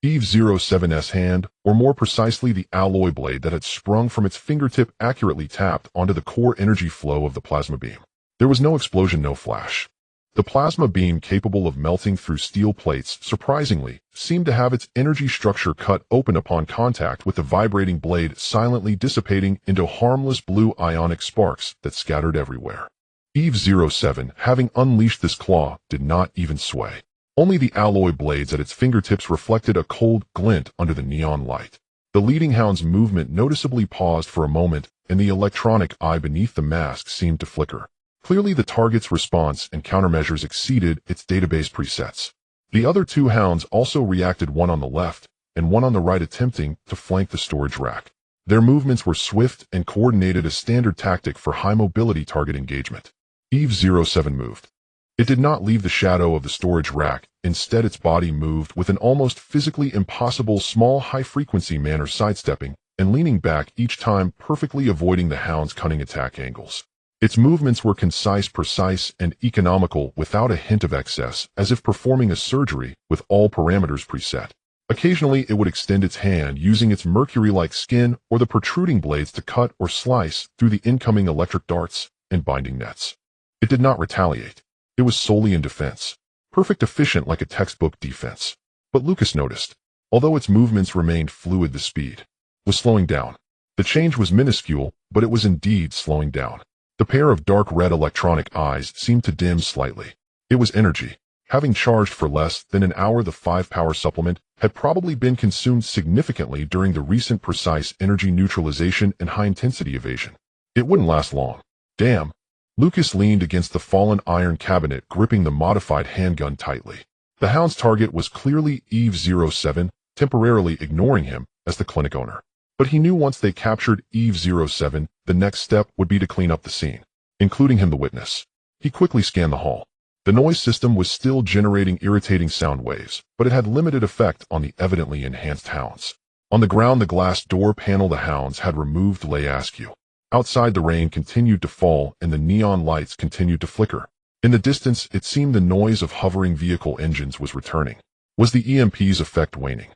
A: Eve 07's hand, or more precisely the alloy blade that had sprung from its fingertip, accurately tapped onto the core energy flow of the plasma beam. There was no explosion, no flash. The plasma beam, capable of melting through steel plates, surprisingly, seemed to have its energy structure cut open upon contact with the vibrating blade, silently dissipating into harmless blue ionic sparks that scattered everywhere. Eve-07, having unleashed this claw, did not even sway. Only the alloy blades at its fingertips reflected a cold glint under the neon light. The leading hound's movement noticeably paused for a moment, and the electronic eye beneath the mask seemed to flicker. Clearly the target's response and countermeasures exceeded its database presets. The other two hounds also reacted, one on the left and one on the right, attempting to flank the storage rack. Their movements were swift and coordinated, a standard tactic for high-mobility target engagement. Eve-07 moved. It did not leave the shadow of the storage rack. Instead, its body moved with an almost physically impossible small high-frequency manner, sidestepping and leaning back each time, perfectly avoiding the hound's cunning attack angles. Its movements were concise, precise, and economical, without a hint of excess, as if performing a surgery with all parameters preset. Occasionally, it would extend its hand, using its mercury-like skin or the protruding blades to cut or slice through the incoming electric darts and binding nets. It did not retaliate. It was solely in defense. Perfect, efficient, like a textbook defense. But Lucas noticed, although its movements remained fluid, the speed was slowing down. The change was minuscule, but it was indeed slowing down. The pair of dark red electronic eyes seemed to dim slightly. It was energy. Having charged for less than an hour, the 5-power supplement had probably been consumed significantly during the recent precise energy neutralization and high-intensity evasion. It wouldn't last long. Damn. Lucas leaned against the fallen iron cabinet, gripping the modified handgun tightly. The hound's target was clearly Eve-07, temporarily ignoring him as the clinic owner. But he knew once they captured Eve-07, the next step would be to clean up the scene, including him, the witness. He quickly scanned the hall. The noise system was still generating irritating sound waves, but it had limited effect on the evidently enhanced hounds. On the ground, the glass door panel the hounds had removed lay askew. Outside, the rain continued to fall and the neon lights continued to flicker. In the distance, it seemed the noise of hovering vehicle engines was returning. Was the EMP's effect waning?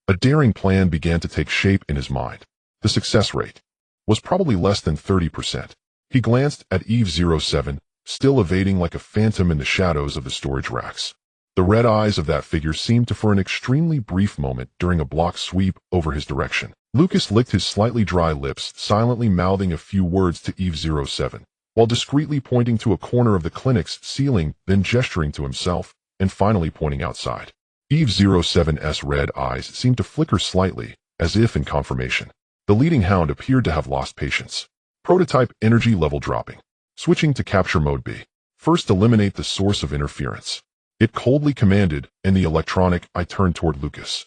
A: A daring plan began to take shape in his mind. The success rate was probably less than 30%. He glanced at Eve-07, still evading like a phantom in the shadows of the storage racks. The red eyes of that figure seemed to, for an extremely brief moment during a block sweep over his direction. Lucas licked his slightly dry lips, silently mouthing a few words to Eve-07, while discreetly pointing to a corner of the clinic's ceiling, then gesturing to himself, and finally pointing outside. Eve-07's red eyes seemed to flicker slightly, as if in confirmation. The leading hound appeared to have lost patience. Prototype energy level dropping. Switching to capture mode B. First, eliminate the source of interference. It coldly commanded, and the electronic eye turned toward Lucas.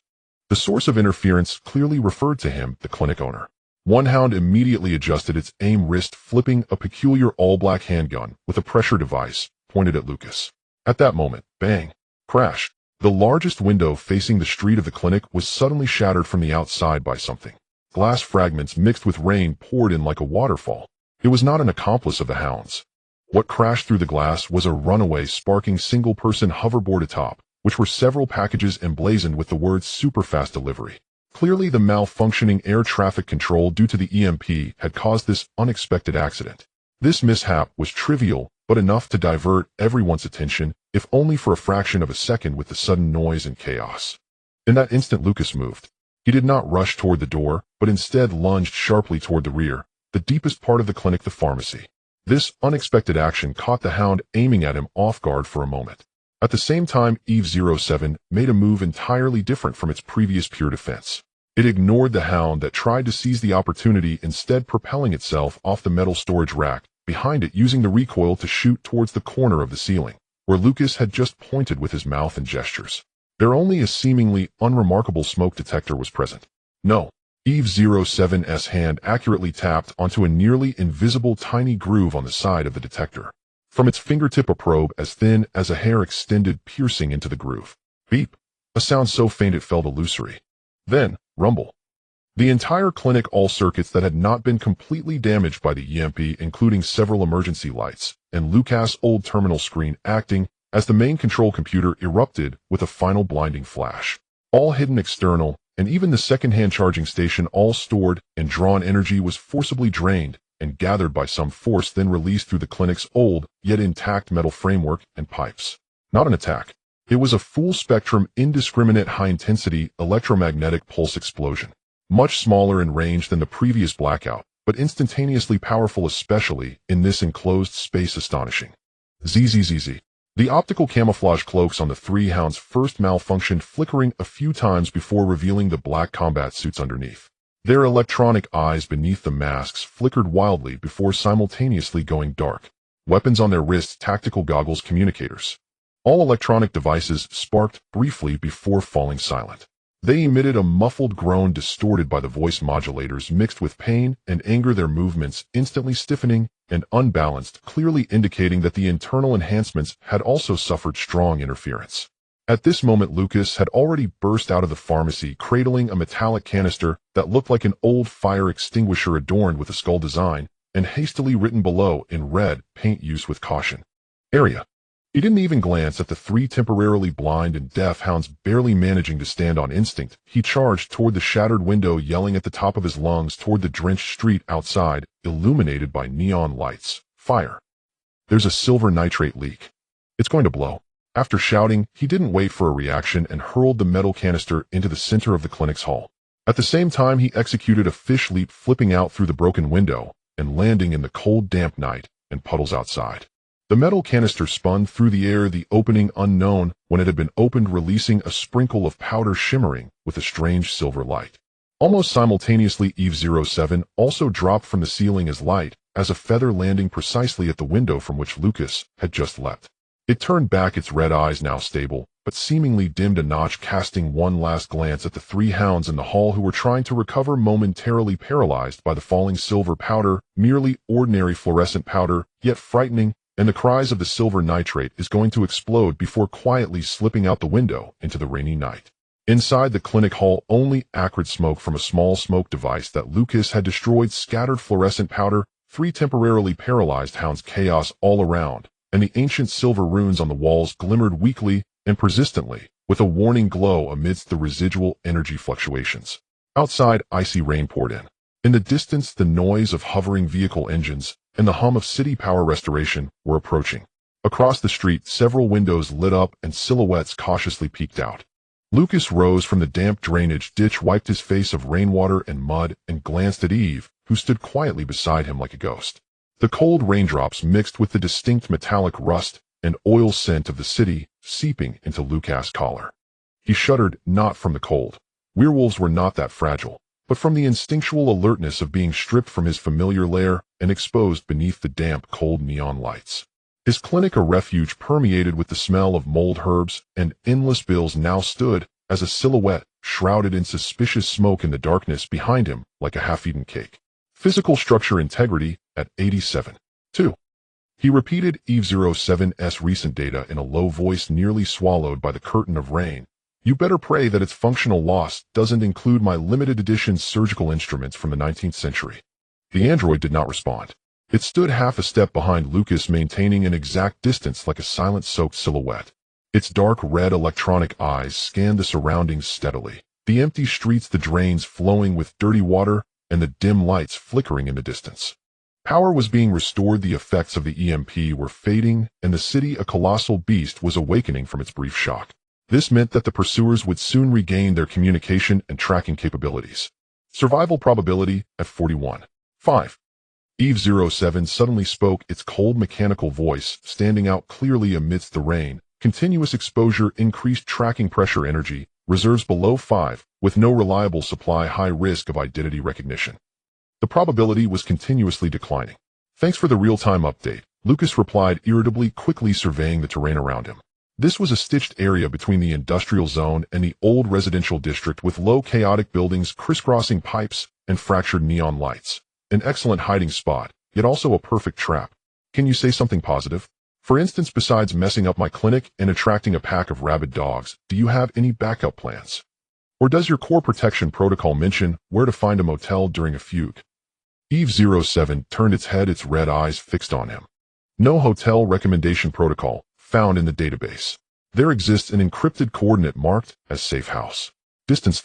A: The source of interference clearly referred to him, the clinic owner. One hound immediately adjusted its aim, wrist flipping a peculiar all-black handgun with a pressure device pointed at Lucas. At that moment, bang, crash. The largest window facing the street of the clinic was suddenly shattered from the outside by something. Glass fragments mixed with rain poured in like a waterfall. It was not an accomplice of the hounds. What crashed through the glass was a runaway, sparking single-person hoverboard atop, which were several packages emblazoned with the words "Superfast Delivery." Clearly, the malfunctioning air traffic control due to the EMP had caused this unexpected accident. This mishap was trivial, but enough to divert everyone's attention, if only for a fraction of a second, with the sudden noise and chaos. In that instant, Lucas moved. He did not rush toward the door, but instead lunged sharply toward the rear, the deepest part of the clinic, the pharmacy. This unexpected action caught the hound aiming at him off guard for a moment. At the same time, Eve-07 made a move entirely different from its previous pure defense. It ignored the hound that tried to seize the opportunity, instead propelling itself off the metal storage rack behind it, using the recoil to shoot towards the corner of the ceiling, where Lucas had just pointed with his mouth and gestures. There only a seemingly unremarkable smoke detector was present. No. Eve-07's hand accurately tapped onto a nearly invisible tiny groove on the side of the detector. From its fingertip, a probe as thin as a hair extended, piercing into the groove. Beep. A sound so faint it felt illusory. Then, rumble. The entire clinic, all circuits that had not been completely damaged by the EMP, including several emergency lights, and Lucas' old terminal screen acting as the main control computer, erupted with a final blinding flash. All hidden external, and even the second-hand charging station, all stored and drawn energy was forcibly drained and gathered by some force, then released through the clinic's old, yet intact metal framework and pipes. Not an attack. It was a full-spectrum, indiscriminate, high-intensity electromagnetic pulse explosion. Much smaller in range than the previous blackout, but instantaneously powerful, especially in this enclosed space. Astonishing. ZZZZ. The optical camouflage cloaks on the three hounds first malfunctioned, flickering a few times before revealing the black combat suits underneath. Their electronic eyes beneath the masks flickered wildly before simultaneously going dark. Weapons on their wrists, tactical goggles, communicators. All electronic devices sparked briefly before falling silent. They emitted a muffled groan distorted by the voice modulators mixed with pain and anger, their movements instantly stiffening and unbalanced, clearly indicating that the internal enhancements had also suffered strong interference. At this moment, Lucas had already burst out of the pharmacy, cradling a metallic canister that looked like an old fire extinguisher adorned with a skull design, and hastily written below in red paint, use with caution. Area. He didn't even glance at the three temporarily blind and deaf hounds barely managing to stand on instinct. He charged toward the shattered window, yelling at the top of his lungs toward the drenched street outside, illuminated by neon lights. Fire. There's a silver nitrate leak. It's going to blow. After shouting, he didn't wait for a reaction and hurled the metal canister into the center of the clinic's hall. At the same time, he executed a fish leap, flipping out through the broken window and landing in the cold, damp night and puddles outside. The metal canister spun through the air, the opening unknown when it had been opened, releasing a sprinkle of powder shimmering with a strange silver light. Almost simultaneously, Eve-07 also dropped from the ceiling as light as a feather, landing precisely at the window from which Lucas had just leapt. It turned back, its red eyes now stable, but seemingly dimmed a notch, casting one last glance at the three hounds in the hall who were trying to recover, momentarily paralyzed by the falling silver powder, merely ordinary fluorescent powder, yet frightening, and the cries of the silver nitrate is going to explode before quietly slipping out the window into the rainy night. Inside the clinic hall, only acrid smoke from a small smoke device that Lucas had destroyed scattered fluorescent powder, three temporarily paralyzed hounds, chaos all around, and the ancient silver runes on the walls glimmered weakly and persistently, with a warning glow amidst the residual energy fluctuations. Outside, icy rain poured in. In the distance, the noise of hovering vehicle engines and the hum of city power restoration were approaching. Across the street, several windows lit up and silhouettes cautiously peeked out. Lucas rose from the damp drainage ditch, wiped his face of rainwater and mud, and glanced at Eve, who stood quietly beside him like a ghost. The cold raindrops mixed with the distinct metallic rust and oil scent of the city seeping into Lucas' collar. He shuddered, not from the cold. Werewolves were not that fragile, but from the instinctual alertness of being stripped from his familiar lair and exposed beneath the damp, cold neon lights. His clinic, a refuge permeated with the smell of mold herbs and endless bills, now stood as a silhouette shrouded in suspicious smoke in the darkness behind him like a half-eaten cake. Physical structure integrity at 87. 2. He repeated Eve-07's recent data in a low voice nearly swallowed by the curtain of rain. You better pray that its functional loss doesn't include my limited edition surgical instruments from the 19th century. The android did not respond. It stood half a step behind Lucas, maintaining an exact distance like a silent soaked silhouette. Its dark red electronic eyes scanned the surroundings steadily. The empty streets, the drains flowing with dirty water, and the dim lights flickering in the distance. Power was being restored, the effects of the EMP were fading, and the city, a colossal beast, was awakening from its brief shock. This meant that the pursuers would soon regain their communication and tracking capabilities. Survival probability at 41. 5. Eve-07 suddenly spoke, its cold mechanical voice standing out clearly amidst the rain. Continuous exposure, increased tracking pressure, energy reserves below 5, with no reliable supply, high risk of identity recognition. The probability was continuously declining. Thanks for the real-time update, Lucas replied irritably, quickly surveying the terrain around him. This was a stitched area between the industrial zone and the old residential district, with low, chaotic buildings, crisscrossing pipes, and fractured neon lights. An excellent hiding spot, yet also a perfect trap. Can you say something positive? For instance, besides messing up my clinic and attracting a pack of rabid dogs, do you have any backup plans? Or does your core protection protocol mention where to find a motel during a fugue? Eve-07 turned its head, its red eyes fixed on him. No hotel recommendation protocol found in the database. There exists an encrypted coordinate marked as safe house. Distance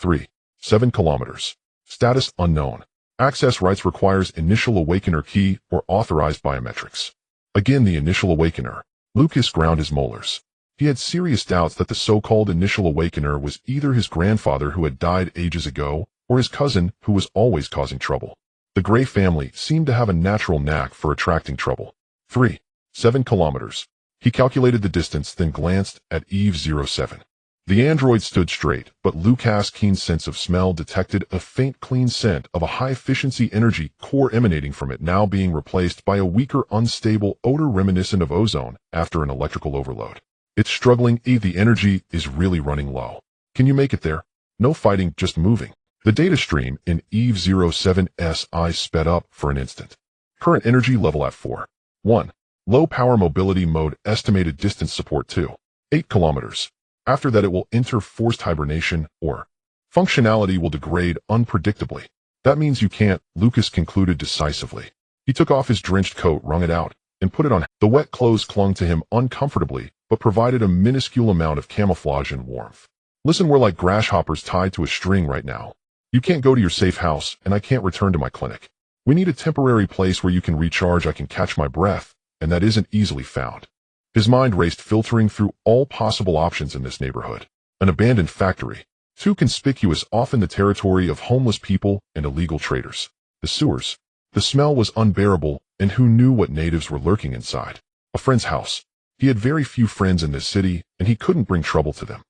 A: 7 kilometers. Status unknown. Access rights requires initial awakener key or authorized biometrics. Again, the initial awakener. Lucas ground his molars. He had serious doubts that the so-called initial awakener was either his grandfather, who had died ages ago, or his cousin, who was always causing trouble. The Gray family seemed to have a natural knack for attracting trouble. 3. 7 kilometers. He calculated the distance, then glanced at Eve-07. The android stood straight, but Lucas' keen sense of smell detected a faint clean scent of a high-efficiency energy core emanating from it, now being replaced by a weaker, unstable odor reminiscent of ozone after an electrical overload. It's struggling, Eve. The energy is really running low. Can you make it there? No fighting, just moving. The data stream in Eve-07's eyes sped up for an instant. Current energy level at 4. 1. Low power mobility mode, estimated distance support 2. 8 kilometers. After that it will enter forced hibernation, or functionality will degrade unpredictably. That means you can't, Lucas concluded decisively. He took off his drenched coat, wrung it out, and put it on. The wet clothes clung to him uncomfortably, but provided a minuscule amount of camouflage and warmth. Listen, we're like grasshoppers tied to a string right now. You can't go to your safe house, and I can't return to my clinic. We need a temporary place where you can recharge, I can catch my breath, and that isn't easily found. His mind raced, filtering through all possible options in this neighborhood. An abandoned factory. Too conspicuous, often the territory of homeless people and illegal traders. The sewers. The smell was unbearable, and who knew what natives were lurking inside? A friend's house. He had very few friends in this city, and he couldn't bring trouble to them.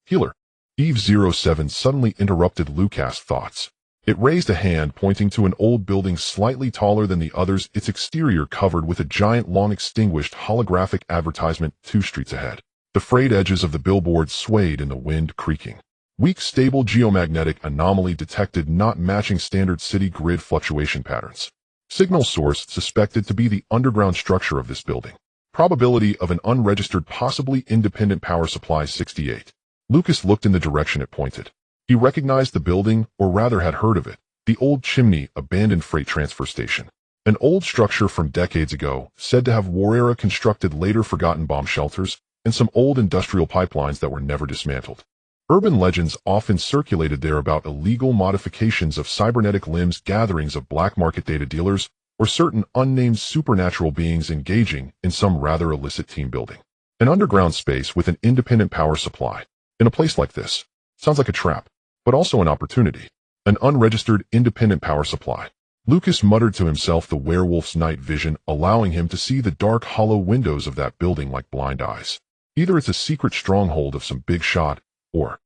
A: Healer. Eve-07 suddenly interrupted Lucas' thoughts. It raised a hand, pointing to an old building slightly taller than the others, its exterior covered with a giant, long-extinguished holographic advertisement 2 streets ahead. The frayed edges of the billboard swayed in the wind, creaking. Weak, stable geomagnetic anomaly detected, not matching standard city grid fluctuation patterns. Signal source suspected to be the underground structure of this building. Probability of an unregistered, possibly independent power supply 68. Lucas looked in the direction it pointed. He recognized the building, or rather had heard of it, the old chimney abandoned freight transfer station. An old structure from decades ago, said to have war-era constructed, later forgotten bomb shelters, and some old industrial pipelines that were never dismantled. Urban legends often circulated there about illegal modifications of cybernetic limbs, gatherings of black market data dealers, or certain unnamed supernatural beings engaging in some rather illicit team building. An underground space with an independent power supply. In a place like this, sounds like a trap, but also an opportunity. An unregistered independent power supply. Lucas muttered to himself, the werewolf's night vision allowing him to see the dark, hollow windows of that building like blind eyes. Either it's a secret stronghold of some big shot, or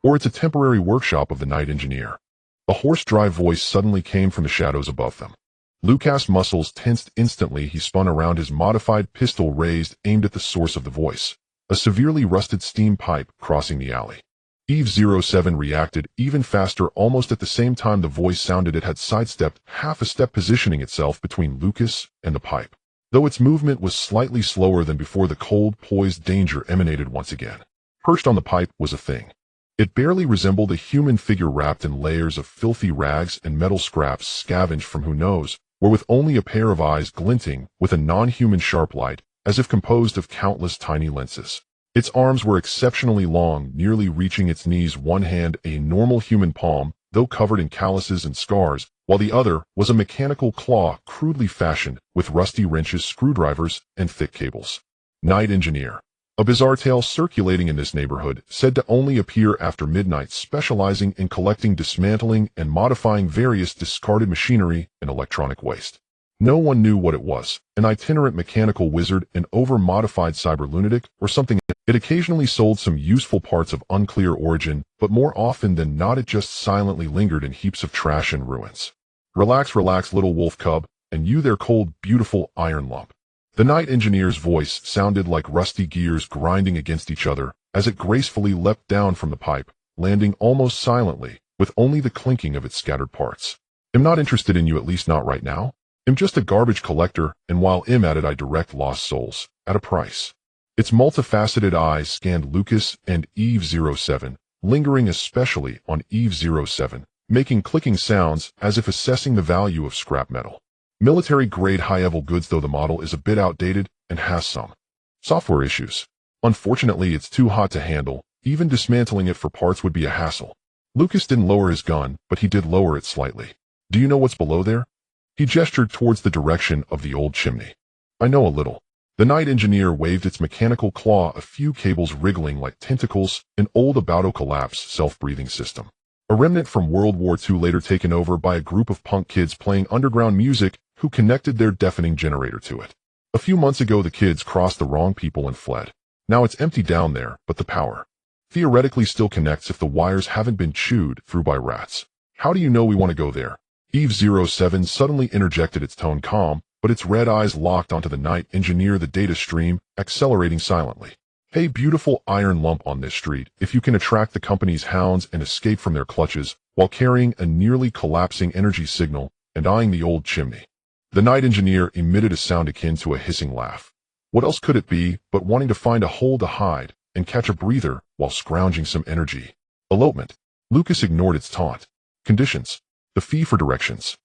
A: it's a temporary workshop of the night engineer. A hoarse, dry voice suddenly came from the shadows above them. Lucas' muscles tensed instantly. He spun around, his modified pistol raised, aimed at the source of the voice. A severely rusted steam pipe crossing the alley. Eve-07 reacted even faster. Almost at the same time the voice sounded, it had sidestepped half a step, positioning itself between Lucas and the pipe. Though its movement was slightly slower than before, the cold, poised danger emanated once again. Perched on the pipe was a thing. It barely resembled a human figure wrapped in layers of filthy rags and metal scraps scavenged from who knows where, with only a pair of eyes glinting with a non-human sharp light, as if composed of countless tiny lenses. Its arms were exceptionally long, nearly reaching its knees, one hand a normal human palm, though covered in calluses and scars, while the other was a mechanical claw crudely fashioned with rusty wrenches, screwdrivers, and thick cables. Night Engineer. A bizarre tale circulating in this neighborhood, said to only appear after midnight, specializing in collecting, dismantling, and modifying various discarded machinery and electronic waste. No one knew what it was, an itinerant mechanical wizard, an over-modified cyber lunatic, or something. It occasionally sold some useful parts of unclear origin, but more often than not it just silently lingered in heaps of trash and ruins. Relax, relax, little wolf cub, and you there, cold, beautiful iron lump. The night engineer's voice sounded like rusty gears grinding against each other as it gracefully leapt down from the pipe, landing almost silently, with only the clinking of its scattered parts. I'm not interested in you, at least not right now. I'm just a garbage collector, and while I'm at it I direct lost souls, at a price. Its multifaceted eyes scanned Lucas and Eve-07, lingering especially on Eve-07, making clicking sounds as if assessing the value of scrap metal. Military-grade high-level goods, though the model is a bit outdated and has some software issues. Unfortunately, it's too hot to handle. Even dismantling it for parts would be a hassle. Lucas didn't lower his gun, but he did lower it slightly. Do you know what's below there? He gestured towards the direction of the old chimney. I know a little. The night engineer waved its mechanical claw, a few cables wriggling like tentacles, an old about-to-collapse self-breathing system. A remnant from World War II later taken over by a group of punk kids playing underground music who connected their deafening generator to it. A few months ago the kids crossed the wrong people and fled. Now it's empty down there, but the power theoretically still connects if the wires haven't been chewed through by rats. How do you know we want to go there? Eve-07 suddenly interjected, its tone calm, but its red eyes locked onto the night engineer, the data stream accelerating silently. Hey, beautiful iron lump on this street, if you can attract the company's hounds and escape from their clutches while carrying a nearly collapsing energy signal and eyeing the old chimney. The night engineer emitted a sound akin to a hissing laugh. What else could it be but wanting to find a hole to hide and catch a breather while scrounging some energy? Elopement. Lucas ignored its taunt. Conditions. The fee for directions.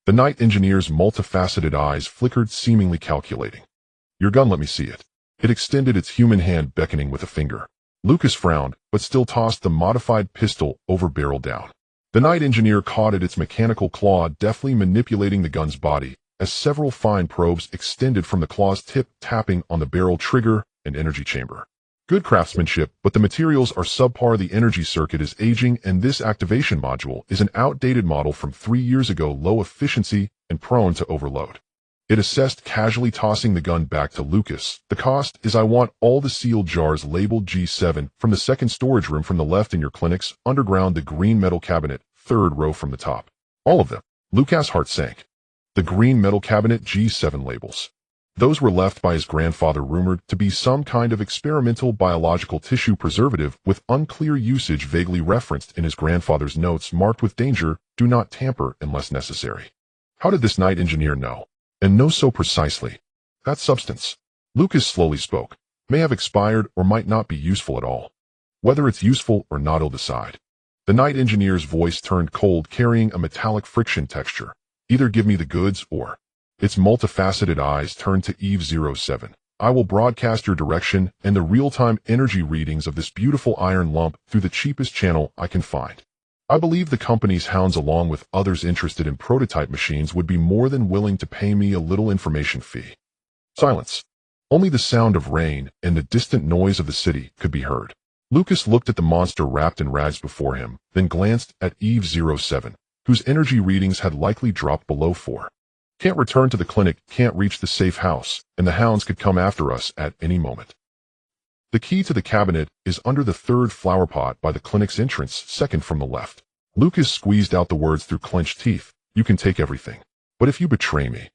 A: The night engineer's multifaceted eyes flickered, seemingly calculating. Your gun, let me see it. It extended its human hand, beckoning with a finger. Lucas frowned, but still tossed the modified pistol over barrel down. The night engineer caught at its mechanical claw, deftly manipulating the gun's body, as several fine probes extended from the claw's tip, tapping on the barrel trigger and energy chamber. Good craftsmanship, but the materials are subpar. The energy circuit is aging, and this activation module is an outdated model from 3 years ago, low efficiency and prone to overload. It assessed, casually tossing the gun back to Lucas. The cost is I want all the sealed jars labeled G7 from the second storage room from the left in your clinic's underground, the green metal cabinet, third row from the top. All of them. Lucas' heart sank. The green metal cabinet, G7 labels. Those were left by his grandfather, rumored to be some kind of experimental biological tissue preservative with unclear usage, vaguely referenced in his grandfather's notes, marked with danger, do not tamper unless necessary. How did this night engineer know? And know so precisely? That substance, Lucas slowly spoke, may have expired or might not be useful at all. Whether it's useful or not, he'll decide. The night engineer's voice turned cold, carrying a metallic friction texture. Either give me the goods or... Its multifaceted eyes turned to Eve-07. I will broadcast your direction and the real-time energy readings of this beautiful iron lump through the cheapest channel I can find. I believe the company's hounds, along with others interested in prototype machines, would be more than willing to pay me a little information fee. Silence. Only the sound of rain and the distant noise of the city could be heard. Lucas looked at the monster wrapped in rags before him, then glanced at Eve-07, whose energy readings had likely dropped below 4. Can't return to the clinic, can't reach the safe house, and the hounds could come after us at any moment. The key to the cabinet is under the third flower pot by the clinic's entrance, second from the left. Lucas squeezed out the words through clenched teeth. You can take everything. But if you betray me...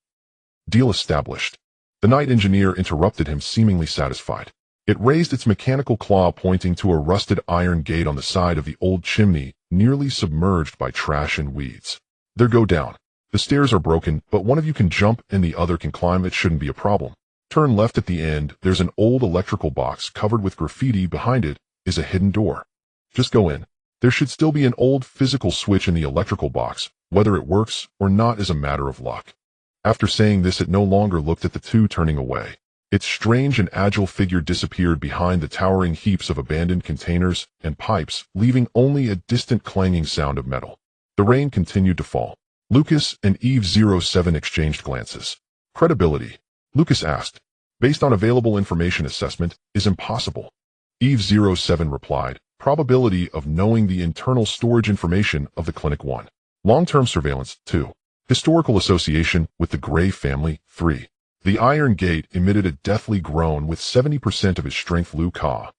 A: Deal established. The night engineer interrupted him, seemingly satisfied. It raised its mechanical claw, pointing to a rusted iron gate on the side of the old chimney, nearly submerged by trash and weeds. There, go down. The stairs are broken, but one of you can jump and the other can climb. It shouldn't be a problem. Turn left at the end. There's an old electrical box covered with graffiti. Behind it is a hidden door. Just go in. There should still be an old physical switch in the electrical box. Whether it works or not is a matter of luck. After saying this, it no longer looked at the two, turning away. Its strange and agile figure disappeared behind the towering heaps of abandoned containers and pipes, leaving only a distant clanging sound of metal. The rain continued to fall. Lucas and Eve-07 exchanged glances. Credibility, Lucas asked, based on available information, assessment is impossible. Eve-07 replied, probability of knowing the internal storage information of the Clinic 1. Long-term surveillance 2. Historical association with the Gray family 3. The iron gate emitted a deathly groan with 70% of its strength. Lucas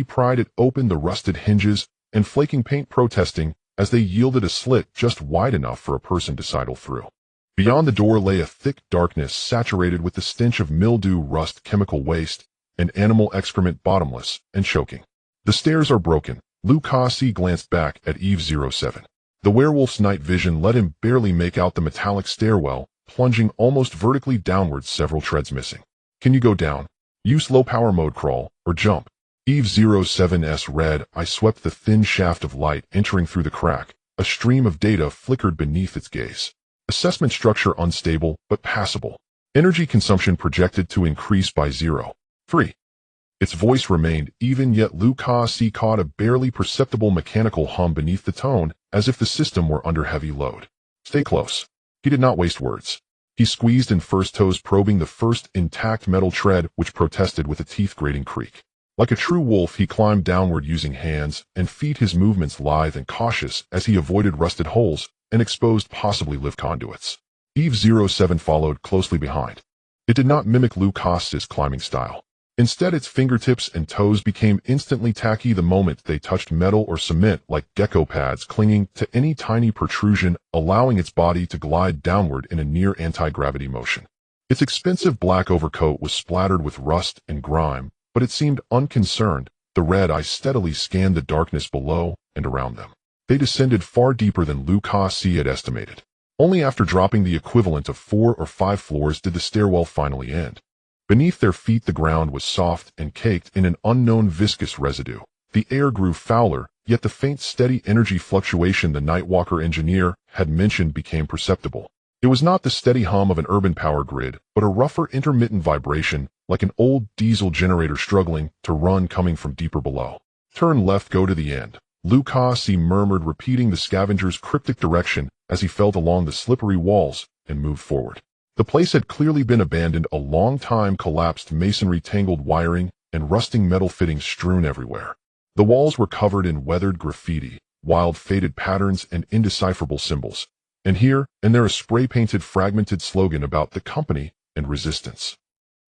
A: pried it open, the rusted hinges and flaking paint protesting as they yielded a slit just wide enough for a person to sidle through. Beyond the door lay a thick darkness saturated with the stench of mildew, rust, chemical waste, and animal excrement, bottomless and choking. The stairs are broken. Lucas glanced back at Eve-07. The werewolf's night vision let him barely make out the metallic stairwell, plunging almost vertically downwards, several treads missing. Can you go down? Use low power mode, crawl, or jump. Eve-07's red eye swept the thin shaft of light entering through the crack. A stream of data flickered beneath its gaze. Assessment structure unstable but passable. Energy consumption projected to increase by 0.3. Its voice remained even, yet Lucas caught a barely perceptible mechanical hum beneath the tone, as if the system were under heavy load. Stay close. He did not waste words. He squeezed in first toes, probing the first intact metal tread, which protested with a teeth-grating creak. Like a true wolf, he climbed downward using hands and feet, his movements lithe and cautious as he avoided rusted holes and exposed possibly lift conduits. Eve-07 followed closely behind. It did not mimic Lucas's climbing style. Instead, its fingertips and toes became instantly tacky the moment they touched metal or cement, like gecko pads clinging to any tiny protrusion, allowing its body to glide downward in a near anti-gravity motion. Its expensive black overcoat was splattered with rust and grime, but it seemed unconcerned. The red eye steadily scanned the darkness below and around them. They descended far deeper than Lucas had estimated. Only after dropping the equivalent of 4 or 5 floors did the stairwell finally end. Beneath their feet the ground was soft and caked in an unknown viscous residue. The air grew fouler, yet the faint steady energy fluctuation the Nightwalker engineer had mentioned became perceptible. It was not the steady hum of an urban power grid, but a rougher intermittent vibration, like an old diesel generator struggling to run coming from deeper below. Turn left, go to the end. Lucas murmured, repeating the scavenger's cryptic direction as he felt along the slippery walls and moved forward. The place had clearly been abandoned a long time, collapsed masonry, tangled wiring, and rusting metal fittings strewn everywhere. The walls were covered in weathered graffiti, wild faded patterns, and indecipherable symbols. And here and there a spray-painted fragmented slogan about the company and resistance.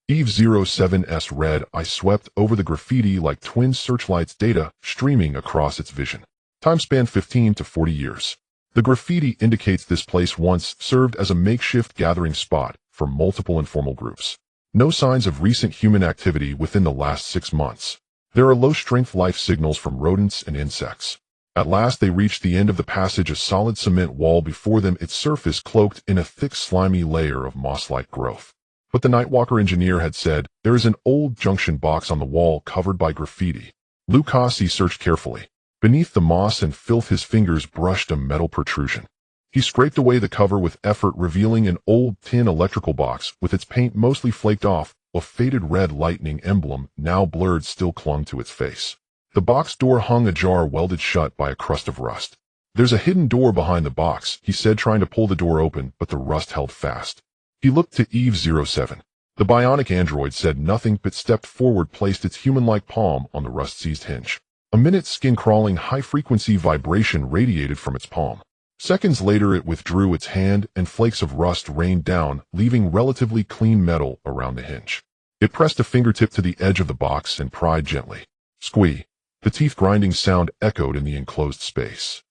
A: Eve-07's red eye swept over the graffiti like twin searchlights, data streaming across its vision. Time span 15 to 40 years. The graffiti indicates this place once served as a makeshift gathering spot for multiple informal groups. No signs of recent human activity within the last 6 months. There are low-strength life signals from rodents and insects. At last they reached the end of the passage, a solid cement wall before them, its surface cloaked in a thick slimy layer of moss-like growth. But the Nightwalker engineer had said, there is an old junction box on the wall covered by graffiti. Lucas searched carefully. Beneath the moss and filth his fingers brushed a metal protrusion. He scraped away the cover with effort, revealing an old tin electrical box with its paint mostly flaked off. A faded red lightning emblem, now blurred, still clung to its face. The box door hung ajar, welded shut by a crust of rust. There's a hidden door behind the box, he said, trying to pull the door open, but the rust held fast. He looked to Eve-07. The bionic android said nothing but stepped forward, placed its human-like palm on the rust-seized hinge. A minute, skin-crawling, high-frequency vibration radiated from its palm. Seconds later it withdrew its hand, and flakes of rust rained down, leaving relatively clean metal around the hinge. It pressed a fingertip to the edge of the box and pried gently. Squee! The teeth-grinding sound echoed in the enclosed space.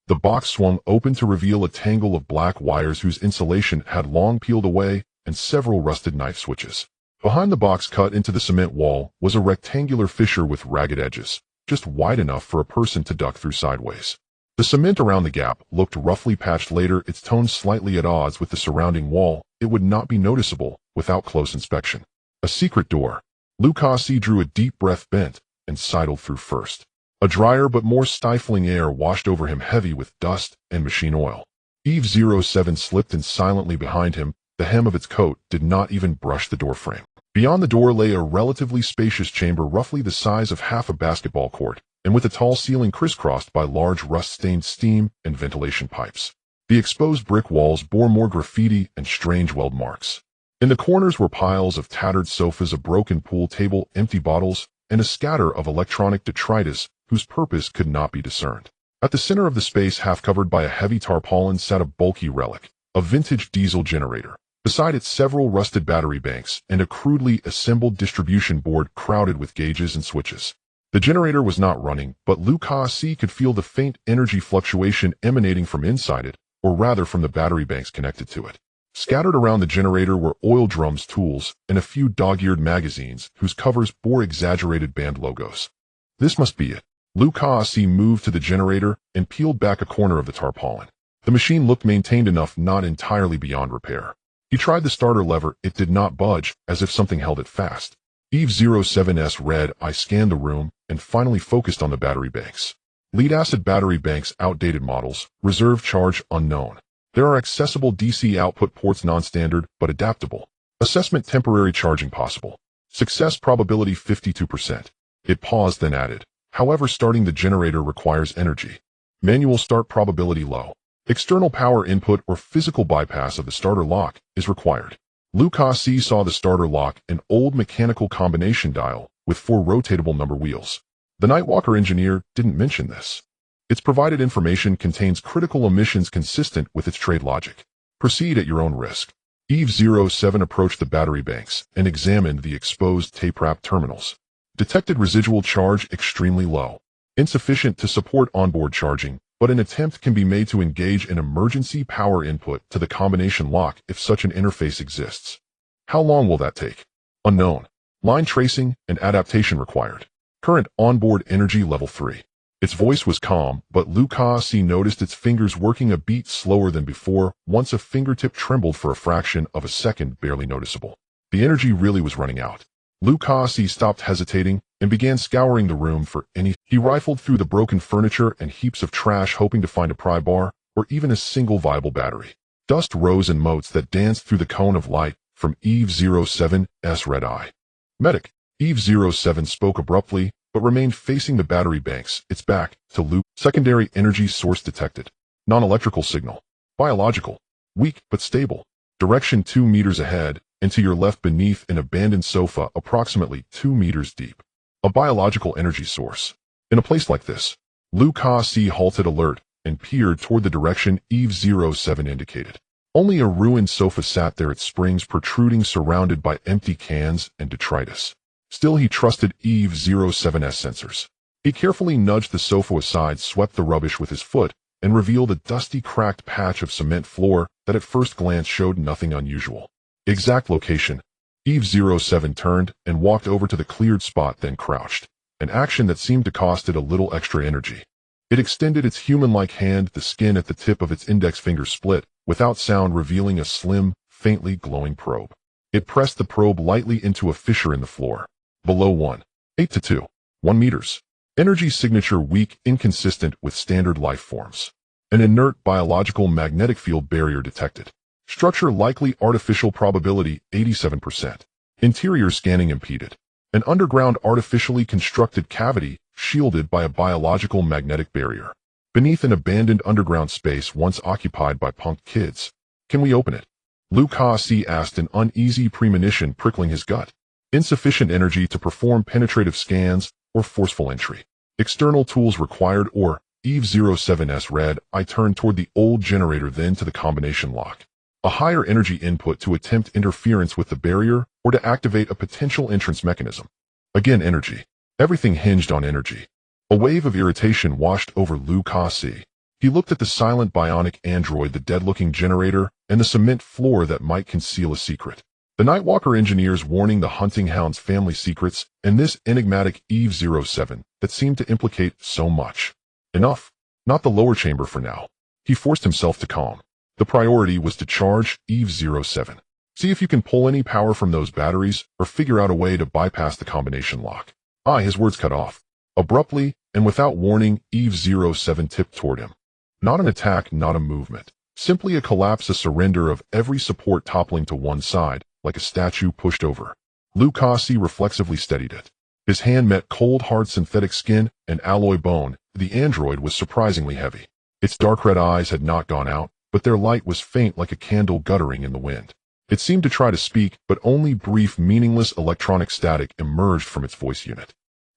A: The box swung open to reveal a tangle of black wires whose insulation had long peeled away, and several rusted knife switches. Behind the box, cut into the cement wall, was a rectangular fissure with ragged edges, just wide enough for a person to duck through sideways. The cement around the gap looked roughly patched later, its tone slightly at odds with the surrounding wall. It would not be noticeable without close inspection. A secret door. Lucas drew a deep breath, bent, and sidled through first. A drier but more stifling air washed over him, heavy with dust and machine oil. Eve-07 slipped in silently behind him. The hem of its coat did not even brush the doorframe. Beyond the door lay a relatively spacious chamber, roughly the size of half a basketball court, and with a tall ceiling crisscrossed by large rust-stained steam and ventilation pipes. The exposed brick walls bore more graffiti and strange weld marks. In the corners were piles of tattered sofas, a broken pool table, empty bottles, and a scatter of electronic detritus whose purpose could not be discerned. At the center of the space, half covered by a heavy tarpaulin, sat a bulky relic, a vintage diesel generator. Beside it, several rusted battery banks and a crudely assembled distribution board crowded with gauges and switches. The generator was not running, but Lucas could feel the faint energy fluctuation emanating from inside it, or rather from the battery banks connected to it. Scattered around the generator were oil drums, tools, and a few dog-eared magazines whose covers bore exaggerated band logos. This must be it. Lucas moved to the generator and peeled back a corner of the tarpaulin. The machine looked maintained enough, not entirely beyond repair. He tried the starter lever. It did not budge, as if something held it fast. Eve-07's red eye scanned the room and finally focused on the battery banks. Lead-acid battery banks, outdated models, reserve charge unknown. There are accessible DC output ports, non-standard but adaptable. Assessment, temporary charging possible. Success probability 52%. It paused, then added, however, starting the generator requires energy. Manual start probability low. External power input or physical bypass of the starter lock is required. Lucas saw the starter lock, an old mechanical combination dial, with 4 rotatable number wheels. The Nightwalker engineer didn't mention this. Its provided information contains critical omissions consistent with its trade logic. Proceed at your own risk. Eve-07 approached the battery banks and examined the exposed tape-wrap terminals. Detected residual charge extremely low. Insufficient to support onboard charging, but an attempt can be made to engage an emergency power input to the combination lock if such an interface exists. How long will that take? Unknown. Line tracing and adaptation required. Current onboard energy level 3. Its voice was calm, but Lucas noticed its fingers working a beat slower than before, once a fingertip trembled for a fraction of a second, barely noticeable. The energy really was running out. Lucas stopped hesitating and began scouring the room for any. He rifled through the broken furniture and heaps of trash, hoping to find a pry bar or even a single viable battery. Dust rose in motes that danced through the cone of light from Eve-07's red eye. Medic. Eve-07 spoke abruptly, but remained facing the battery banks, its back to Luke. Secondary energy source detected. Non-electrical signal. Biological. Weak but stable. Direction 2 meters ahead, and to your left beneath an abandoned sofa approximately 2 meters deep. A biological energy source. In a place like this, Lucas halted alert and peered toward the direction Eve-07 indicated. Only a ruined sofa sat there, its springs protruding, surrounded by empty cans and detritus. Still, he trusted Eve-07's sensors. He carefully nudged the sofa aside, swept the rubbish with his foot, and revealed a dusty, cracked patch of cement floor that at first glance showed nothing unusual. Exact location. Eve-07 turned and walked over to the cleared spot, then crouched, an action that seemed to cost it a little extra energy. It extended its human-like hand, the skin at the tip of its index finger split, without sound, revealing a slim, faintly glowing probe. It pressed the probe lightly into a fissure in the floor. Below 1.8 to 2.1 meters. Energy signature weak, inconsistent with standard life forms. An inert biological magnetic field barrier detected. Structure likely artificial, probability 87%. Interior scanning impeded. An underground artificially constructed cavity shielded by a biological magnetic barrier. Beneath an abandoned underground space once occupied by punk kids. Can we open it? Lucas asked, an uneasy premonition prickling his gut. Insufficient energy to perform penetrative scans or forceful entry. External tools required, or Eve-07's red eye turned toward the old generator, then to the combination lock. A higher energy input to attempt interference with the barrier or to activate a potential entrance mechanism. Again, energy. Everything hinged on energy. A wave of irritation washed over Lucas. He looked at the silent bionic android, the dead-looking generator, and the cement floor that might conceal a secret. The Nightwalker engineers warning the hunting hound's family secrets, and this enigmatic Eve-07 that seemed to implicate so much. Enough. Not the lower chamber for now. He forced himself to calm. The priority was to charge Eve-07. See if you can pull any power from those batteries, or figure out a way to bypass the combination lock. His words cut off. Abruptly, and without warning, Eve-07 tipped toward him. Not an attack, not a movement. Simply a collapse, a surrender of every support toppling to one side, like a statue pushed over. Lucas reflexively steadied it. His hand met cold, hard synthetic skin and alloy bone. The android was surprisingly heavy. Its dark red eyes had not gone out, but their light was faint, like a candle guttering in the wind. It seemed to try to speak, but only brief, meaningless electronic static emerged from its voice unit.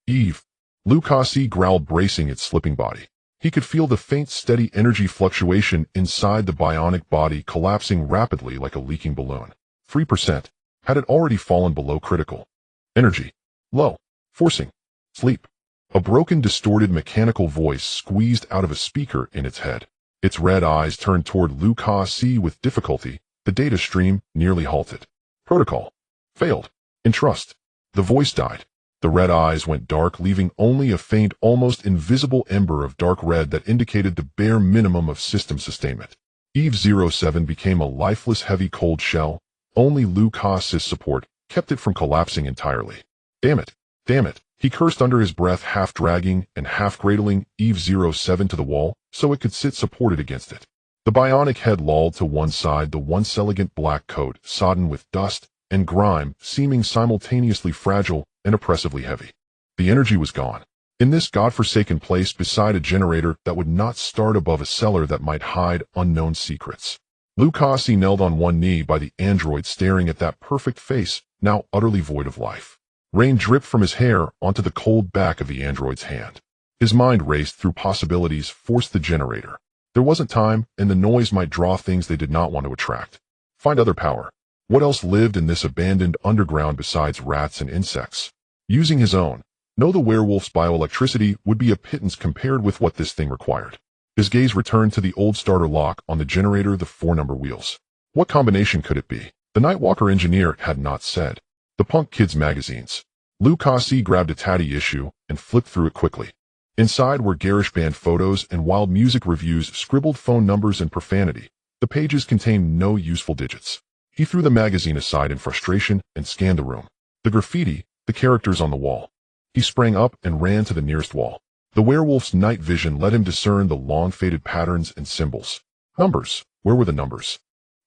A: Eve. Lucas growled, bracing its slipping body. He could feel the faint, steady energy fluctuation inside the bionic body, collapsing rapidly like a leaking balloon. 3%. Had it already fallen below critical? Energy. Low. Forcing. Sleep. A broken, distorted mechanical voice squeezed out of a speaker in its head. Its red eyes turned toward Lucas with difficulty. The data stream nearly halted. Protocol. Failed. Entrust. The voice died. The red eyes went dark, leaving only a faint, almost invisible ember of dark red that indicated the bare minimum of system sustainment. Eve-07 became a lifeless, heavy, cold shell. Only Lucas's support kept it from collapsing entirely. Damn it. Damn it. He cursed under his breath, half dragging and half cradling Eve-07 to the wall so it could sit supported against it. The bionic head lolled to one side, the once elegant black coat sodden with dust and grime seeming simultaneously fragile and oppressively heavy. The energy was gone. In this godforsaken place beside a generator that would not start above a cellar that might hide unknown secrets. Lucas knelt on one knee by the android, staring at that perfect face, now utterly void of life. Rain dripped from his hair onto the cold back of the android's hand. His mind raced through possibilities, forced the generator. There wasn't time, and the noise might draw things they did not want to attract. Find other power. What else lived in this abandoned underground besides rats and insects? Using his own. Know the werewolf's bioelectricity would be a pittance compared with what this thing required. His gaze returned to the old starter lock on the generator, the 4-number wheels. What combination could it be? The Nightwalker engineer had not said. The Punk Kids magazines. Lou Cassi grabbed a tatty issue and flipped through it quickly. Inside were garish band photos and wild music reviews, scribbled phone numbers and profanity. The pages contained no useful digits. He threw the magazine aside in frustration and scanned the room. The graffiti, the characters on the wall. He sprang up and ran to the nearest wall. The werewolf's night vision let him discern the long-faded patterns and symbols. Numbers. Where were the numbers?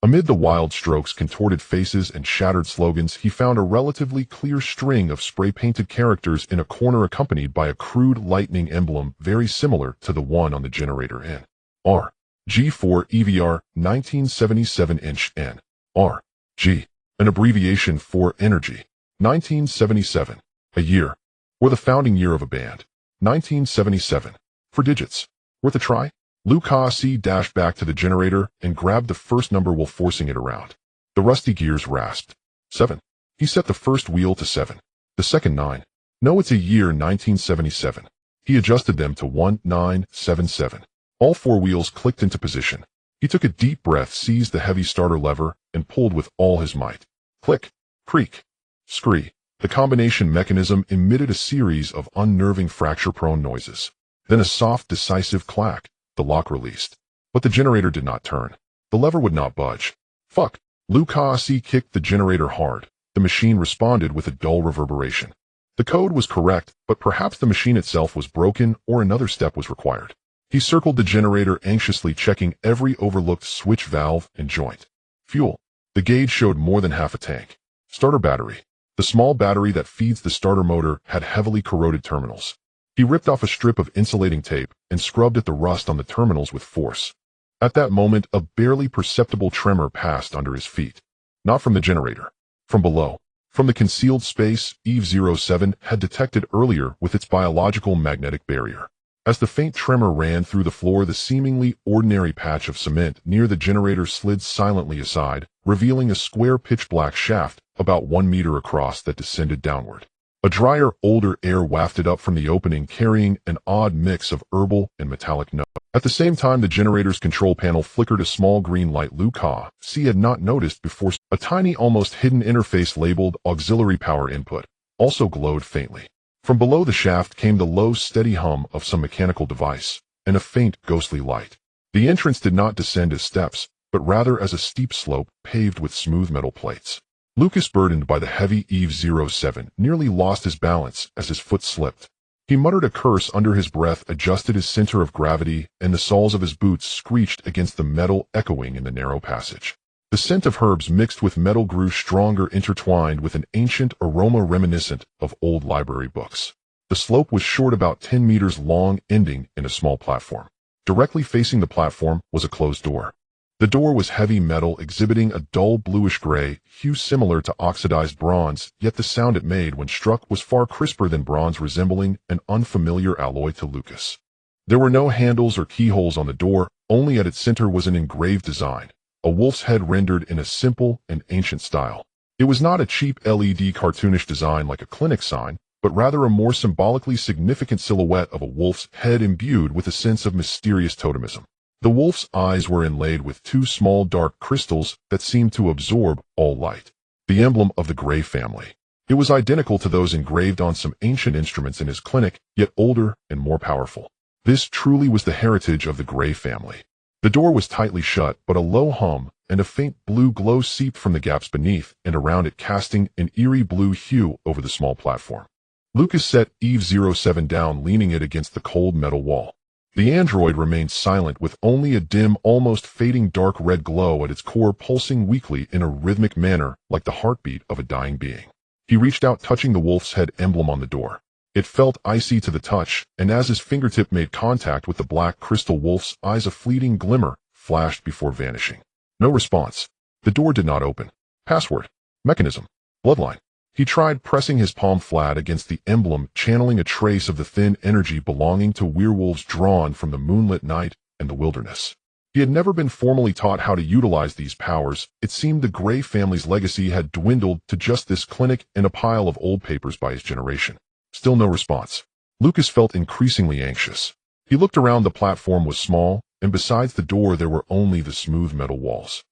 A: Amid the wild strokes, contorted faces, and shattered slogans, he found a relatively clear string of spray-painted characters in a corner accompanied by a crude lightning emblem very similar to the one on the generator in R. G4 EVR 1977 N. R. G. An abbreviation for Energy. 1977. A year. Or the founding year of a band. 1977. For digits. Worth a try? Lou Cassi dashed back to the generator and grabbed the first number while forcing it around. The rusty gears rasped. 7. He set the first wheel to 7. The second 9. No, it's a year 1977. He adjusted them to 1977. All 4 wheels clicked into position. He took a deep breath, seized the heavy starter lever, and pulled with all his might. Click, creak, scree. The combination mechanism emitted a series of unnerving fracture-prone noises. Then a soft, decisive clack. The lock released. But the generator did not turn. The lever would not budge. Fuck. Lou Cassi kicked the generator hard. The machine responded with a dull reverberation. The code was correct, but perhaps the machine itself was broken or another step was required. He circled the generator anxiously, checking every overlooked switch, valve, and joint. Fuel. The gauge showed more than half a tank. Starter battery. The small battery that feeds the starter motor had heavily corroded terminals. He ripped off a strip of insulating tape and scrubbed at the rust on the terminals with force. At that moment, a barely perceptible tremor passed under his feet. Not from the generator. From below. From the concealed space Eve 07 had detected earlier with its biological magnetic barrier. As the faint tremor ran through the floor, the seemingly ordinary patch of cement near the generator slid silently aside, revealing a square pitch-black shaft about 1 meter across that descended downward. A drier, older air wafted up from the opening, carrying an odd mix of herbal and metallic notes. At the same time, the generator's control panel flickered a small green light Lou Cassi had not noticed before. A tiny, almost hidden interface labeled Auxiliary Power Input also glowed faintly. From below the shaft came the low, steady hum of some mechanical device, and a faint, ghostly light. The entrance did not descend as steps, but rather as a steep slope paved with smooth metal plates. Lucas, burdened by the heavy Eve 07, nearly lost his balance as his foot slipped. He muttered a curse under his breath, adjusted his center of gravity, and the soles of his boots screeched against the metal, echoing in the narrow passage. The scent of herbs mixed with metal grew stronger, intertwined with an ancient aroma reminiscent of old library books. The slope was short, about 10 meters long, ending in a small platform. Directly facing the platform was a closed door. The door was heavy metal, exhibiting a dull bluish-gray hue similar to oxidized bronze, yet the sound it made when struck was far crisper than bronze, resembling an unfamiliar alloy to Lucas. There were no handles or keyholes on the door, only at its center was an engraved design, a wolf's head rendered in a simple and ancient style. It was not a cheap LED cartoonish design like a clinic sign, but rather a more symbolically significant silhouette of a wolf's head imbued with a sense of mysterious totemism. The wolf's eyes were inlaid with 2 small dark crystals that seemed to absorb all light. The emblem of the Gray family. It was identical to those engraved on some ancient instruments in his clinic, yet older and more powerful. This truly was the heritage of the Gray family. The door was tightly shut, but a low hum and a faint blue glow seeped from the gaps beneath and around it, casting an eerie blue hue over the small platform. Lucas set Eve 07 down, leaning it against the cold metal wall. The android remained silent, with only a dim, almost fading dark red glow at its core, pulsing weakly in a rhythmic manner like the heartbeat of a dying being. He reached out, touching the wolf's head emblem on the door. It felt icy to the touch, and as his fingertip made contact with the black crystal, wolf's eyes, a fleeting glimmer flashed before vanishing. No response. The door did not open. Password. Mechanism. Bloodline. He tried pressing his palm flat against the emblem, channeling a trace of the thin energy belonging to werewolves drawn from the moonlit night and the wilderness. He had never been formally taught how to utilize these powers. It seemed the Gray family's legacy had dwindled to just this clinic and a pile of old papers by his generation. Still no response. Lucas felt increasingly anxious. He looked around. The platform was small, and besides the door there were only the smooth metal walls.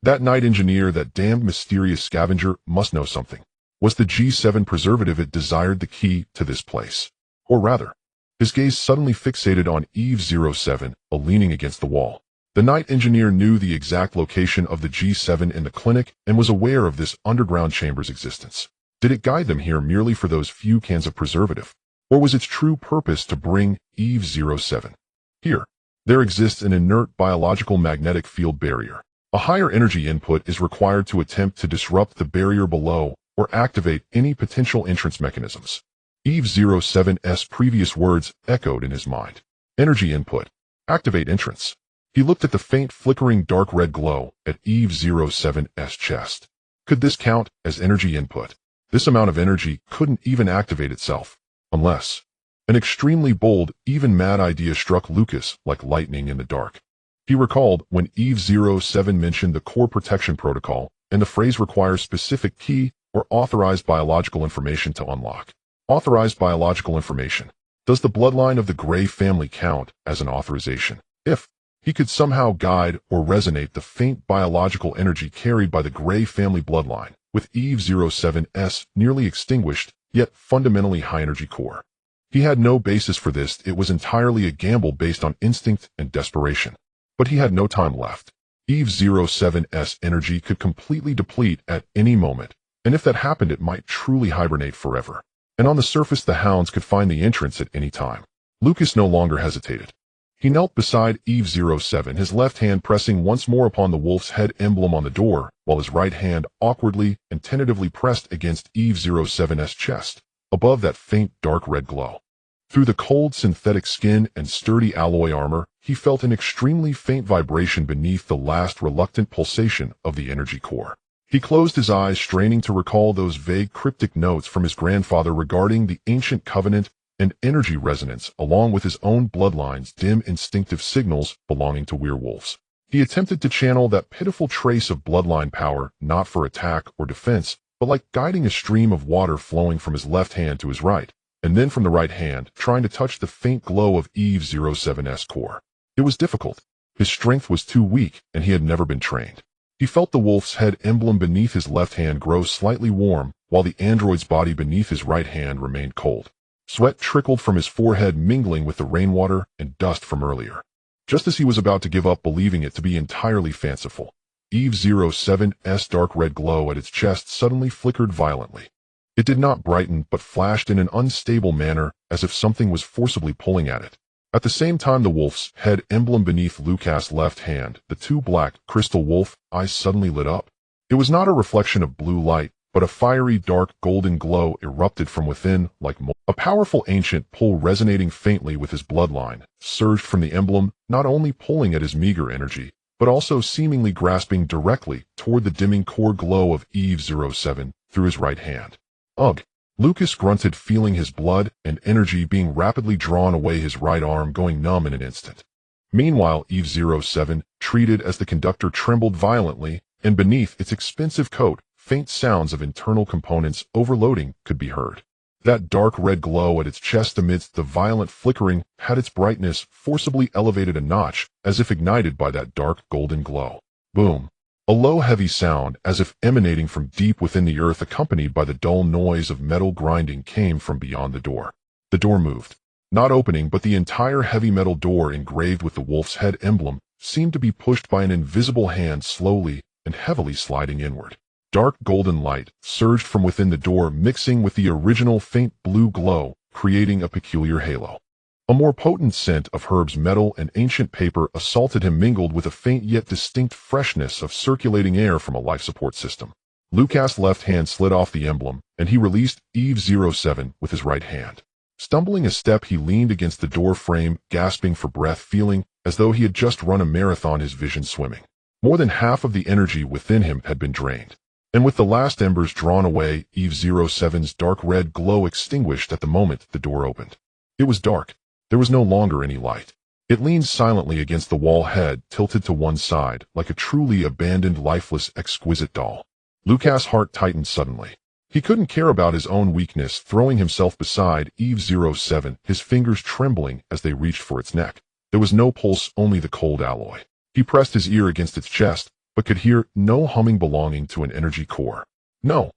A: That night engineer, that damned mysterious scavenger, must know something. Was the G7 preservative it desired the key to this place? Or rather, his gaze suddenly fixated on Eve 07, leaning against the wall. The night engineer knew the exact location of the G7 in the clinic and was aware of this underground chamber's existence. Did it guide them here merely for those few cans of preservative? Or was its true purpose to bring Eve 07 here? There exists an inert biological magnetic field barrier. A higher energy input is required to attempt to disrupt the barrier below or activate any potential entrance mechanisms. Eve 07's previous words echoed in his mind. Energy input. Activate entrance. He looked at the faint flickering dark red glow at Eve 07's chest. Could this count as energy input? This amount of energy couldn't even activate itself. Unless... An extremely bold, even mad idea struck Lucas like lightning in the dark. He recalled when Eve 07 mentioned the core protection protocol, and the phrase requires specific key or authorized biological information to unlock. Authorized biological information. Does the bloodline of the Gray family count as an authorization? If he could somehow guide or resonate the faint biological energy carried by the Gray family bloodline, with Eve 07's nearly extinguished, yet fundamentally high-energy core. He had no basis for this. It was entirely a gamble based on instinct and desperation. But he had no time left. Eve 07's energy could completely deplete at any moment, and if that happened it might truly hibernate forever. And on the surface the hounds could find the entrance at any time. Lucas no longer hesitated. He knelt beside Eve 07, his left hand pressing once more upon the wolf's head emblem on the door, while his right hand awkwardly and tentatively pressed against Eve 07's chest, above that faint dark red glow. Through the cold synthetic skin and sturdy alloy armor, he felt an extremely faint vibration beneath the last reluctant pulsation of the energy core. He closed his eyes, straining to recall those vague cryptic notes from his grandfather regarding the ancient covenant and energy resonance, along with his own bloodline's dim instinctive signals belonging to werewolves. He attempted to channel that pitiful trace of bloodline power, not for attack or defense, but like guiding a stream of water flowing from his left hand to his right, and then from the right hand, trying to touch the faint glow of Eve 07's core. It was difficult. His strength was too weak, and he had never been trained. He felt the wolf's head emblem beneath his left hand grow slightly warm, while the android's body beneath his right hand remained cold. Sweat trickled from his forehead, mingling with the rainwater and dust from earlier. Just as he was about to give up believing it to be entirely fanciful, Eve 07's dark red glow at its chest suddenly flickered violently. It did not brighten, but flashed in an unstable manner, as if something was forcibly pulling at it. At the same time the wolf's head emblem beneath Lucas' left hand, the two black, crystal wolf eyes suddenly lit up. It was not a reflection of blue light, but a fiery dark golden glow erupted from within like a powerful ancient pull resonating faintly with his bloodline, surged from the emblem, not only pulling at his meager energy, but also seemingly grasping directly toward the dimming core glow of Eve 07 through his right hand. Ugh! Lucas grunted, feeling his blood and energy being rapidly drawn away, his right arm going numb in an instant. Meanwhile, Eve 07, treated as the conductor, trembled violently, and beneath its expensive coat, faint sounds of internal components overloading could be heard. That dark red glow at its chest amidst the violent flickering had its brightness forcibly elevated a notch, as if ignited by that dark golden glow. Boom! A low heavy sound, as if emanating from deep within the earth, accompanied by the dull noise of metal grinding, came from beyond the door. The door moved. Not opening, but the entire heavy metal door engraved with the wolf's head emblem seemed to be pushed by an invisible hand, slowly and heavily sliding inward. Dark golden light surged from within the door, mixing with the original faint blue glow, creating a peculiar halo. A more potent scent of herbs, metal, and ancient paper assaulted him, mingled with a faint yet distinct freshness of circulating air from a life support system. Lucas' left hand slid off the emblem, and he released Eve 07 with his right hand. Stumbling a step, he leaned against the door frame, gasping for breath, feeling as though he had just run a marathon, his vision swimming. More than half of the energy within him had been drained. And with the last embers drawn away, Eve 07's dark red glow extinguished at the moment the door opened. It was dark. There was no longer any light. It leaned silently against the wall, head tilted to one side, like a truly abandoned, lifeless, exquisite doll. Lucas' heart tightened suddenly. He couldn't care about his own weakness, throwing himself beside Eve 07, his fingers trembling as they reached for its neck. There was no pulse, only the cold alloy. He pressed his ear against its chest, but could hear no humming belonging to an energy core. No.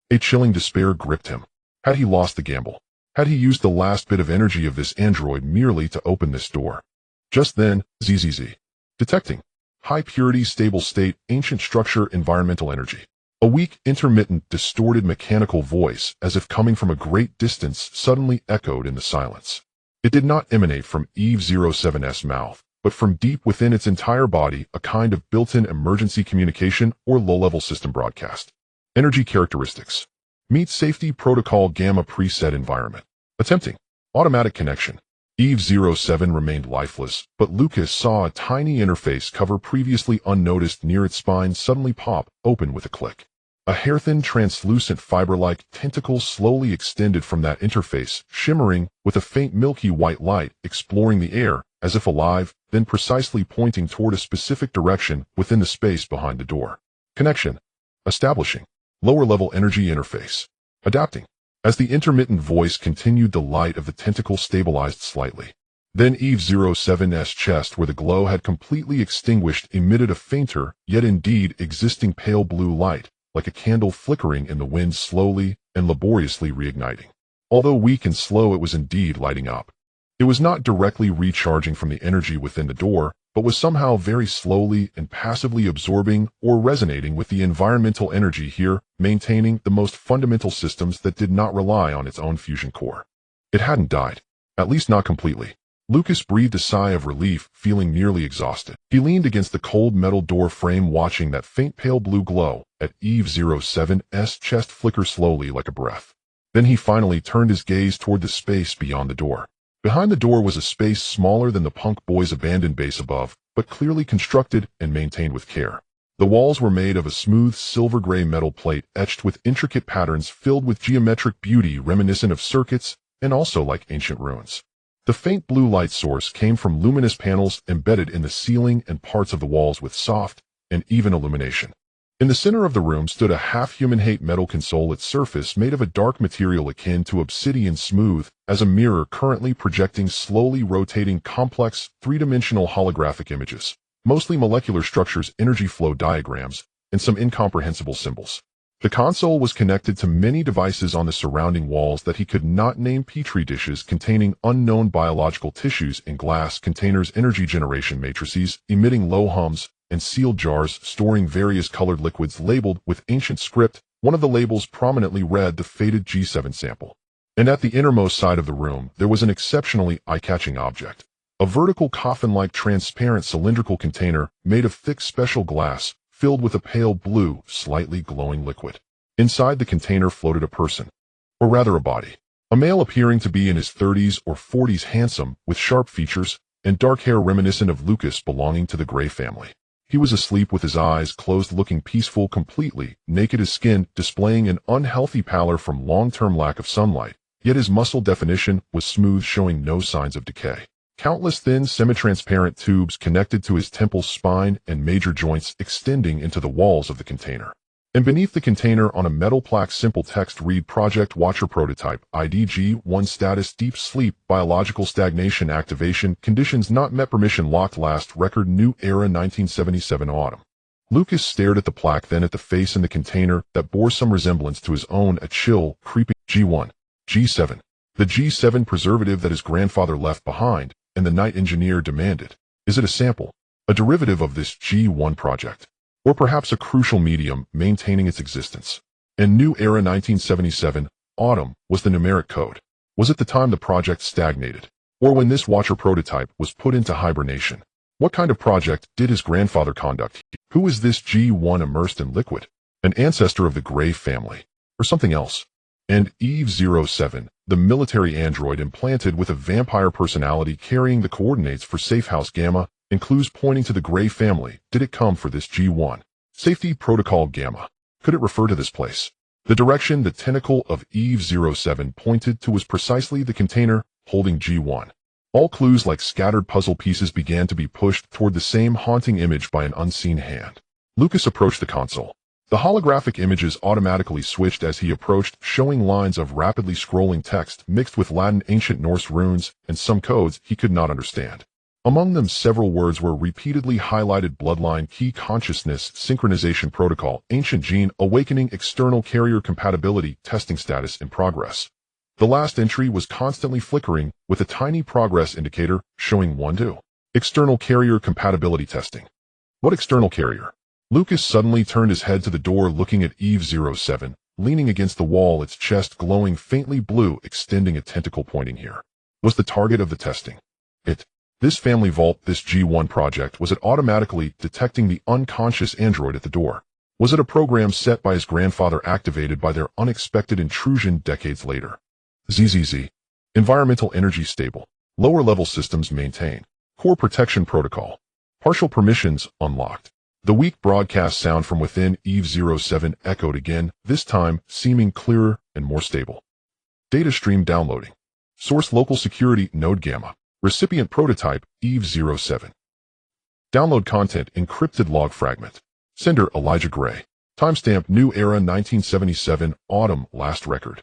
A: A chilling despair gripped him. Had he lost the gamble? Had he used the last bit of energy of this android merely to open this door? Just then, ZZZ. Detecting. High purity, stable state, ancient structure, environmental energy. A weak, intermittent, distorted mechanical voice, as if coming from a great distance, suddenly echoed in the silence. It did not emanate from Eve 07's mouth, but from deep within its entire body, a kind of built-in emergency communication or low-level system broadcast. Energy characteristics. Meet safety protocol gamma preset environment. Attempting. Automatic connection. Eve 07 remained lifeless, but Lucas saw a tiny interface cover previously unnoticed near its spine suddenly pop open with a click. A hair-thin, translucent fiber-like tentacle slowly extended from that interface, shimmering with a faint milky white light, exploring the air, as if alive, then precisely pointing toward a specific direction within the space behind the door. Connection. Establishing. Lower-level energy interface. Adapting. As the intermittent voice continued, the light of the tentacle stabilized slightly. Then Eve 07's chest, where the glow had completely extinguished, emitted a fainter, yet indeed existing pale blue light, like a candle flickering in the wind, slowly and laboriously reigniting. Although weak and slow, it was indeed lighting up. It was not directly recharging from the energy within the door, but was somehow very slowly and passively absorbing or resonating with the environmental energy here, maintaining the most fundamental systems that did not rely on its own fusion core. It hadn't died. At least not completely. Lucas breathed a sigh of relief, feeling nearly exhausted. He leaned against the cold metal door frame, watching that faint pale blue glow at Eve 07's chest flicker slowly like a breath. Then he finally turned his gaze toward the space beyond the door. Behind the door was a space smaller than the punk boy's abandoned base above, but clearly constructed and maintained with care. The walls were made of a smooth silver-gray metal plate etched with intricate patterns filled with geometric beauty reminiscent of circuits and also like ancient ruins. The faint blue light source came from luminous panels embedded in the ceiling and parts of the walls with soft and even illumination. In the center of the room stood a half-human-hate metal console, its surface made of a dark material akin to obsidian, smooth as a mirror, currently projecting slowly rotating complex, three-dimensional holographic images, mostly molecular structures, energy flow diagrams, and some incomprehensible symbols. The console was connected to many devices on the surrounding walls that he could not name: petri dishes containing unknown biological tissues in glass containers, energy generation matrices emitting low hums, and sealed jars storing various colored liquids labeled with ancient script. One of the labels prominently read the fated G7 sample. And at the innermost side of the room, there was an exceptionally eye-catching object. A vertical coffin-like transparent cylindrical container made of thick special glass, filled with a pale blue, slightly glowing liquid. Inside the container floated a person, or rather a body. A male appearing to be in his 30s or 40s, handsome, with sharp features, and dark hair reminiscent of Lucas, belonging to the Gray family. He was asleep with his eyes closed, looking peaceful, completely naked, his skin displaying an unhealthy pallor from long-term lack of sunlight, yet his muscle definition was smooth, showing no signs of decay. Countless thin, semi-transparent tubes connected to his temple, spine, and major joints, extending into the walls of the container. And beneath the container, on a metal plaque, simple text read: Project Watcher Prototype, IDG-1 status, deep sleep, biological stagnation, activation, conditions not met, permission locked, last record, new era 1977 autumn. Lucas stared at the plaque, then at the face in the container that bore some resemblance to his own, a chill, creeping. G1. G7. The G7 preservative that his grandfather left behind, and the night engineer demanded. Is it a sample? A derivative of this G1 project? Or perhaps a crucial medium maintaining its existence? And new era 1977, autumn, was the numeric code. Was it the time the project stagnated? Or when this Watcher prototype was put into hibernation? What kind of project did his grandfather conduct? Who is this G1 immersed in liquid? An ancestor of the Gray family? Or something else? And Eve 07, the military android implanted with a vampire personality, carrying the coordinates for Safehouse Gamma and clues pointing to the Gray family. Did it come for this G1? Safety Protocol Gamma. Could it refer to this place? The direction the tentacle of Eve-07 pointed to was precisely the container holding G1. All clues like scattered puzzle pieces began to be pushed toward the same haunting image by an unseen hand. Lucas approached the console. The holographic images automatically switched as he approached, showing lines of rapidly scrolling text mixed with Latin ancient Norse runes and some codes he could not understand. Among them, several words were repeatedly highlighted: bloodline, key, consciousness, synchronization protocol, ancient gene, awakening, external carrier compatibility, testing status in progress. The last entry was constantly flickering, with a tiny progress indicator showing 1-2. External carrier compatibility testing. What external carrier? Lucas suddenly turned his head to the door, looking at Eve-07, leaning against the wall, its chest glowing faintly blue, extending a tentacle pointing here. Was the target of the testing it? This family vault, this G1 project, was it automatically detecting the unconscious android at the door? Was it a program set by his grandfather, activated by their unexpected intrusion decades later? ZZZ. Environmental energy stable. Lower level systems maintain. Core protection protocol. Partial permissions unlocked. The weak broadcast sound from within Eve-07 echoed again, this time seeming clearer and more stable. Data stream downloading. Source local security node gamma. Recipient prototype Eve-07. Download content encrypted log fragment. Sender Elijah Gray. Timestamp New Era 1977 Autumn last record.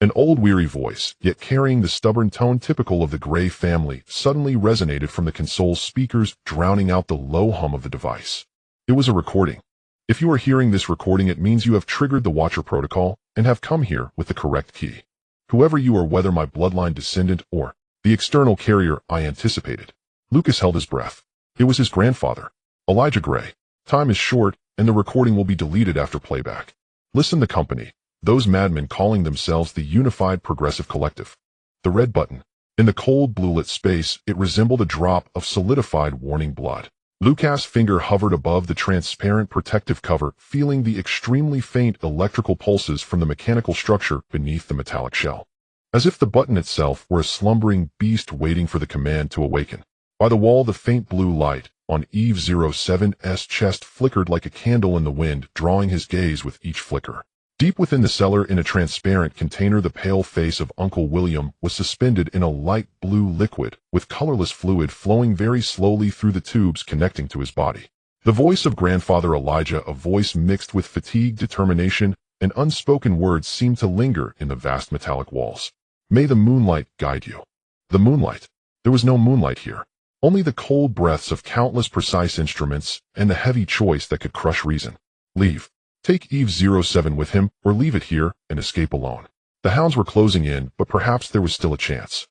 A: An old weary voice, yet carrying the stubborn tone typical of the Gray family, suddenly resonated from the console's speakers, drowning out the low hum of the device. It was a recording. If you are hearing this recording, it means you have triggered the Watcher protocol and have come here with the correct key. Whoever you are, whether my bloodline descendant or the external carrier I anticipated. Lucas held his breath. It was his grandfather, Elijah Gray. Time is short, and the recording will be deleted after playback. Listen, the company. Those madmen calling themselves the Unified Progressive Collective. The red button. In the cold blue-lit space, it resembled a drop of solidified warning blood. Lucas' finger hovered above the transparent protective cover, feeling the extremely faint electrical pulses from the mechanical structure beneath the metallic shell. As if the button itself were a slumbering beast waiting for the command to awaken. By the wall, the faint blue light on Eve-07's chest flickered like a candle in the wind, drawing his gaze with each flicker. Deep within the cellar, in a transparent container, the pale face of Uncle William was suspended in a light blue liquid, with colorless fluid flowing very slowly through the tubes connecting to his body. The voice of Grandfather Elijah, a voice mixed with fatigue, determination, and unspoken words, seemed to linger in the vast metallic walls. May the moonlight guide you. The moonlight. There was no moonlight here. Only the cold breaths of countless precise instruments and the heavy choice that could crush reason. Leave. Take Eve-07 with him, or leave it here and escape alone. The hounds were closing in, but perhaps there was still a chance.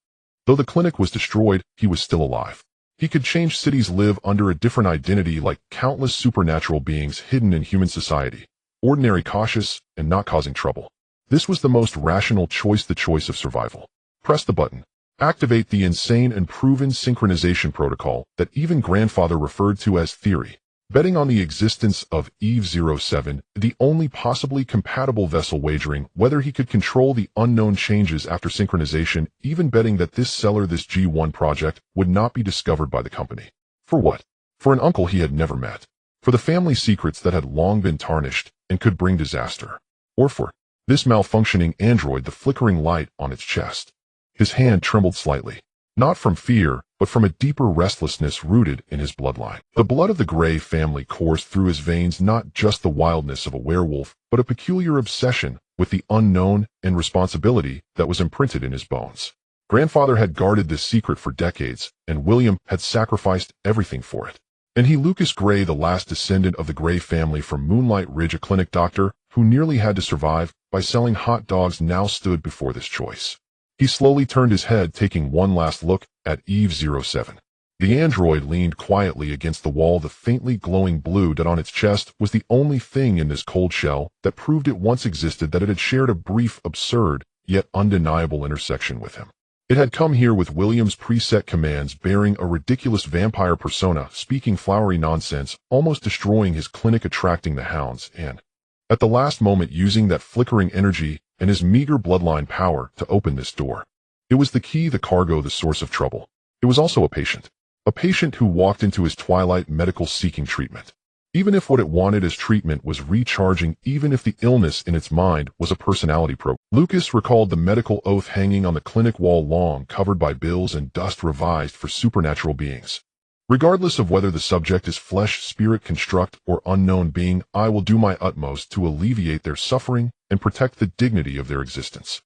A: Though the clinic was destroyed, he was still alive. He could change cities, live under a different identity like countless supernatural beings hidden in human society. Ordinary, cautious, and not causing trouble. This was the most rational choice, the choice of survival. Press the button. Activate the insane and proven synchronization protocol that even Grandfather referred to as theory. Betting on the existence of Eve-07, the only possibly compatible vessel, wagering whether he could control the unknown changes after synchronization, even betting that this cellar, this G1 project, would not be discovered by the company. For what? For an uncle he had never met. For the family secrets that had long been tarnished and could bring disaster. Or for this malfunctioning android, the flickering light on its chest. His hand trembled slightly. Not from fear, but from a deeper restlessness rooted in his bloodline. The blood of the Gray family coursed through his veins, not just the wildness of a werewolf, but a peculiar obsession with the unknown and responsibility that was imprinted in his bones. Grandfather had guarded this secret for decades, and William had sacrificed everything for it. And he, Lucas Gray, the last descendant of the Gray family from Moonlight Ridge, a clinic doctor who nearly had to survive by selling hot dogs, now stood before this choice. He slowly turned his head, taking one last look at Eve-07. The android leaned quietly against the wall. The faintly glowing blue dot on its chest was the only thing in this cold shell that proved it once existed, that it had shared a brief, absurd, yet undeniable intersection with him. It had come here with William's preset commands, bearing a ridiculous vampire persona, speaking flowery nonsense, almost destroying his clinic, attracting the hounds, and, at the last moment, using that flickering energy and his meager bloodline power to open this door. It was the key, the cargo, the source of trouble. It was also a patient who walked into his twilight medical seeking treatment. Even if what it wanted as treatment was recharging, even if the illness in its mind was a personality program. Lucas recalled the medical oath hanging on the clinic wall, long covered by bills and dust, revised for supernatural beings. Regardless of whether the subject is flesh, spirit, construct, or unknown being, I will do my utmost to alleviate their suffering and protect the dignity of their existence.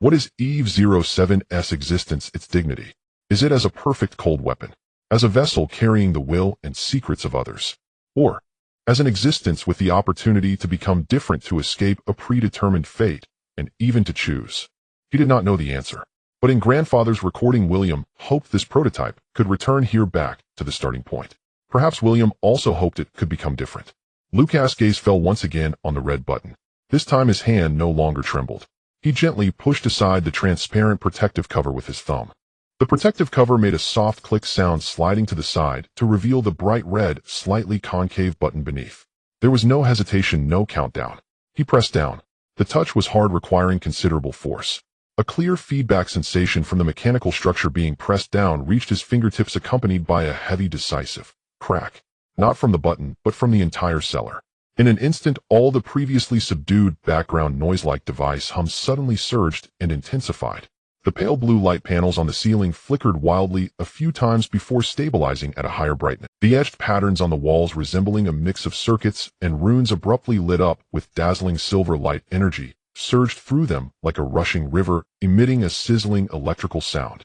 A: What is Eve-07's existence, its dignity? Is it as a perfect cold weapon, as a vessel carrying the will and secrets of others, or as an existence with the opportunity to become different, to escape a predetermined fate, and even to choose? He did not know the answer. But in grandfather's recording, William hoped this prototype could return here back to the starting point. Perhaps William also hoped it could become different. Lucas' gaze fell once again on the red button. This time his hand no longer trembled. He gently pushed aside the transparent protective cover with his thumb. The protective cover made a soft click sound, sliding to the side to reveal the bright red, slightly concave button beneath. There was no hesitation, no countdown. He pressed down. The touch was hard, requiring considerable force. A clear feedback sensation from the mechanical structure being pressed down reached his fingertips, accompanied by a heavy, decisive crack. Not from the button, but from the entire cellar. In an instant, all the previously subdued background noise-like device hum suddenly surged and intensified. The pale blue light panels on the ceiling flickered wildly a few times before stabilizing at a higher brightness. The etched patterns on the walls, resembling a mix of circuits and runes, abruptly lit up with dazzling silver light. Energy surged through them like a rushing river, emitting a sizzling electrical sound.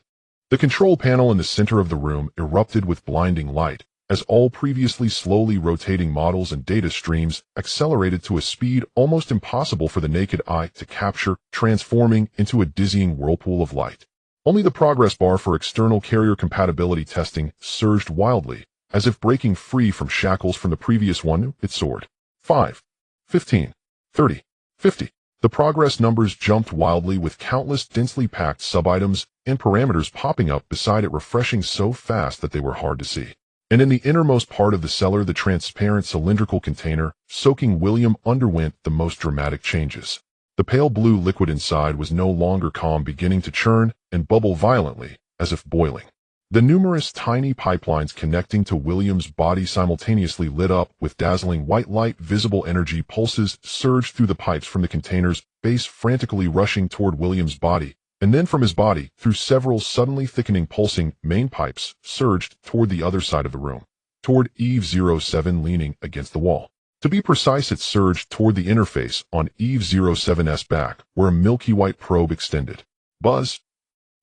A: The control panel in the center of the room erupted with blinding light, as all previously slowly rotating models and data streams accelerated to a speed almost impossible for the naked eye to capture, transforming into a dizzying whirlpool of light. Only the progress bar for external carrier compatibility testing surged wildly, as if breaking free from shackles from the previous one. It soared. 5, 15, 30, 50. The progress numbers jumped wildly, with countless densely packed sub-items and parameters popping up beside it, refreshing so fast that they were hard to see. And in the innermost part of the cellar, the transparent cylindrical container soaking William underwent the most dramatic changes. The pale blue liquid inside was no longer calm, beginning to churn and bubble violently, as if boiling. The numerous tiny pipelines connecting to William's body simultaneously lit up with dazzling white light. Visible energy pulses surged through the pipes from the container's base, frantically rushing toward William's body, and then from his body, through several suddenly thickening pulsing main pipes, surged toward the other side of the room, toward Eve-07 leaning against the wall. To be precise, it surged toward the interface on Eve-07's back, where a milky white probe extended. Buzz.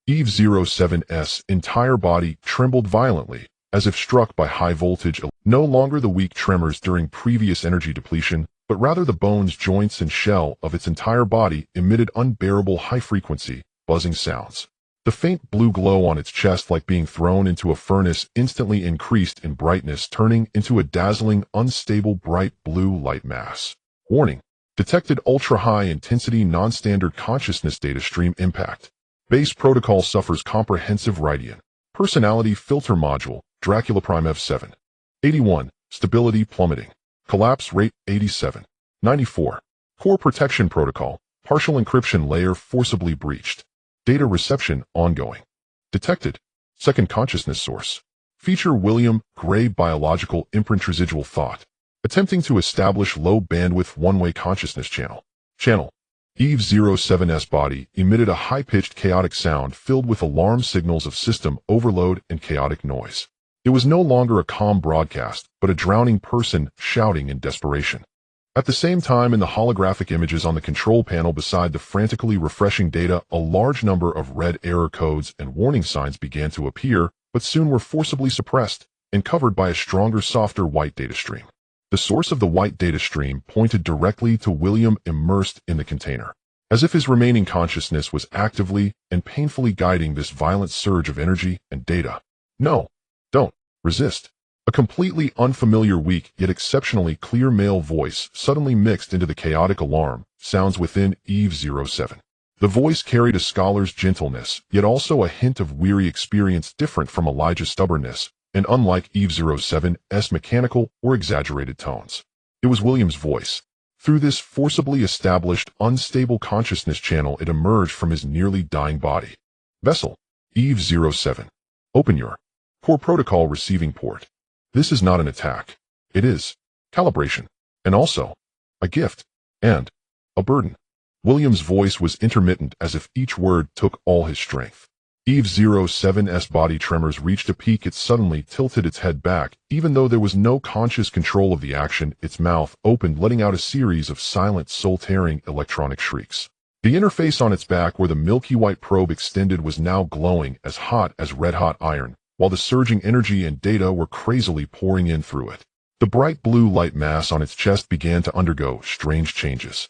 A: Eve-07's entire body trembled violently, as if struck by high voltage. No longer the weak tremors during previous energy depletion, but rather the bones, joints, and shell of its entire body emitted unbearable high-frequency, buzzing sounds. The faint blue glow on its chest, like being thrown into a furnace, instantly increased in brightness, turning into a dazzling, unstable, bright blue light mass. Warning. Detected ultra-high intensity non-standard consciousness data stream impact. Base protocol suffers comprehensive Rydian. Personality filter module, Dracula Prime F7. 81. Stability plummeting. Collapse rate 87. 94. Core protection protocol, partial encryption layer forcibly breached. Data reception ongoing. Detected. Second consciousness source. Feature William Gray biological imprint residual thought. Attempting to establish low bandwidth one-way consciousness channel. Eve-07's body emitted a high-pitched chaotic sound filled with alarm signals of system overload and chaotic noise. It was no longer a calm broadcast, but a drowning person shouting in desperation. At the same time, in the holographic images on the control panel beside the frantically refreshing data, a large number of red error codes and warning signs began to appear, but soon were forcibly suppressed and covered by a stronger, softer white data stream. The source of the white data stream pointed directly to William, immersed in the container, as if his remaining consciousness was actively and painfully guiding this violent surge of energy and data. No, don't resist. A completely unfamiliar, weak, yet exceptionally clear male voice suddenly mixed into the chaotic alarm sounds within Eve-07. The voice carried a scholar's gentleness, yet also a hint of weary experience, different from Elijah's stubbornness, and unlike Eve-07's mechanical or exaggerated tones. It was William's voice. Through this forcibly established, unstable consciousness channel, it emerged from his nearly dying body. Vessel. Eve-07. Open your core protocol receiving port. This is not an attack. It is calibration, and also a gift and a burden. William's voice was intermittent as if each word took all his strength. Eve 07's body tremors reached a peak. It suddenly tilted its head back. Even though there was no conscious control of the action, its mouth opened, letting out a series of silent, soul-tearing electronic shrieks. The interface on its back where the milky white probe extended was now glowing as hot as red-hot iron, while the surging energy and data were crazily pouring in through it. The bright blue light mass on its chest began to undergo strange changes.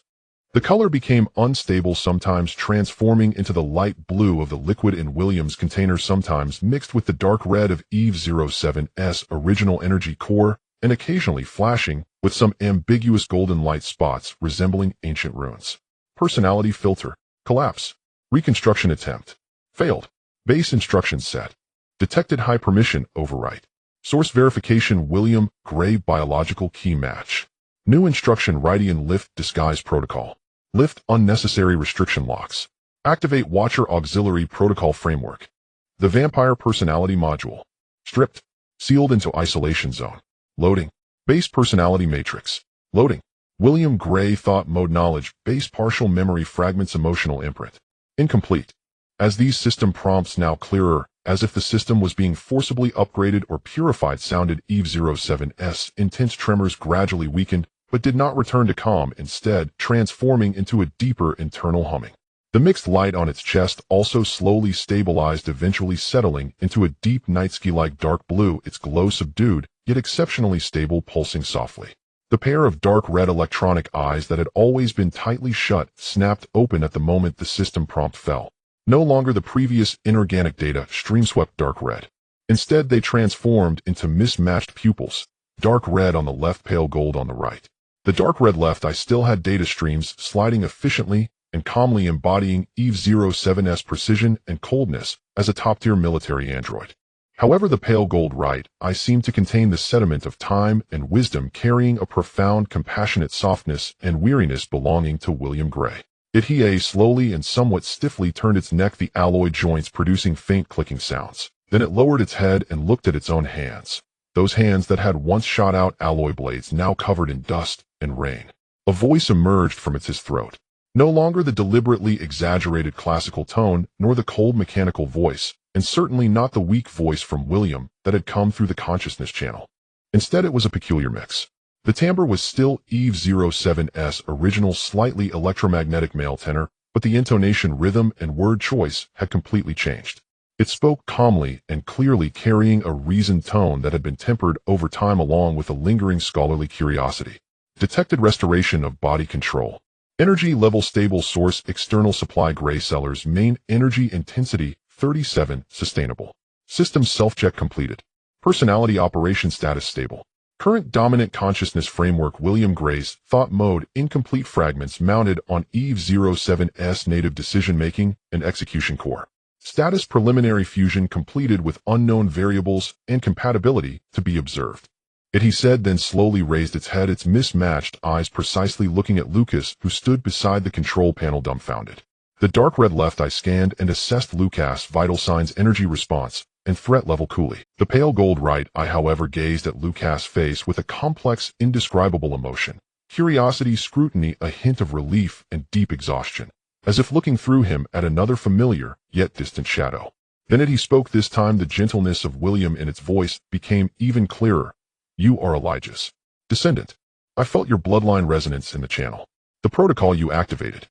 A: The color became unstable, sometimes transforming into the light blue of the liquid in William's container, sometimes mixed with the dark red of Eve 07's original energy core, and occasionally flashing with some ambiguous golden light spots resembling ancient runes. Personality filter. Collapse. Reconstruction attempt. Failed. Base instructions set. Detected high permission overwrite. Source verification William Gray biological key match. New instruction Rydian lift disguise protocol. Lift unnecessary restriction locks. Activate Watcher auxiliary protocol framework. The vampire personality module. Stripped. Sealed into isolation zone. Loading. Base personality matrix. Loading. William Gray thought mode knowledge base partial memory fragments emotional imprint. Incomplete. As these system prompts now clearer, as if the system was being forcibly upgraded or purified, sounded Eve 07's intense tremors gradually weakened, but did not return to calm, instead transforming into a deeper internal humming. The mixed light on its chest also slowly stabilized, eventually settling into a deep night-sky-like dark blue, its glow subdued, yet exceptionally stable, pulsing softly. The pair of dark red electronic eyes that had always been tightly shut snapped open at the moment the system prompt fell. No longer the previous inorganic data stream-swept dark red. Instead, they transformed into mismatched pupils, dark red on the left, pale gold on the right. The dark red left eye still had data streams sliding efficiently and calmly, embodying Eve 07's precision and coldness as a top-tier military android. However, the pale gold right eye seemed to contain the sediment of time and wisdom, carrying a profound, compassionate softness and weariness belonging to William Gray. It slowly and somewhat stiffly turned its neck, the alloy joints producing faint clicking sounds. Then it lowered its head and looked at its own hands. Those hands that had once shot out alloy blades, now covered in dust and rain. A voice emerged from his throat. No longer the deliberately exaggerated classical tone, nor the cold mechanical voice, and certainly not the weak voice from William that had come through the consciousness channel. Instead, it was a peculiar mix. The timbre was still Eve 07's original slightly electromagnetic male tenor, but the intonation, rhythm, and word choice had completely changed. It spoke calmly and clearly, carrying a reasoned tone that had been tempered over time along with a lingering scholarly curiosity. Detected restoration of body control. Energy level stable, source external supply, Gray Cellars main energy intensity 37 sustainable. System self-check completed. Personality operation status stable. Current dominant consciousness framework William Gray's thought mode incomplete fragments mounted on Eve 07's native decision-making and execution core. Status preliminary fusion completed with unknown variables and compatibility to be observed. He said, then slowly raised its head, its mismatched eyes precisely looking at Lucas, who stood beside the control panel dumbfounded. The dark red left eye scanned and assessed Lucas' vital signs, energy response, and threat level coolly. The pale gold right eye, however, gazed at Lucas' face with a complex, indescribable emotion. Curiosity, scrutiny, a hint of relief, and deep exhaustion, as if looking through him at another familiar, yet distant shadow. Then he spoke, this time the gentleness of William in its voice became even clearer. You are Elijah's descendant. I felt your bloodline resonance in the channel. The protocol you activated.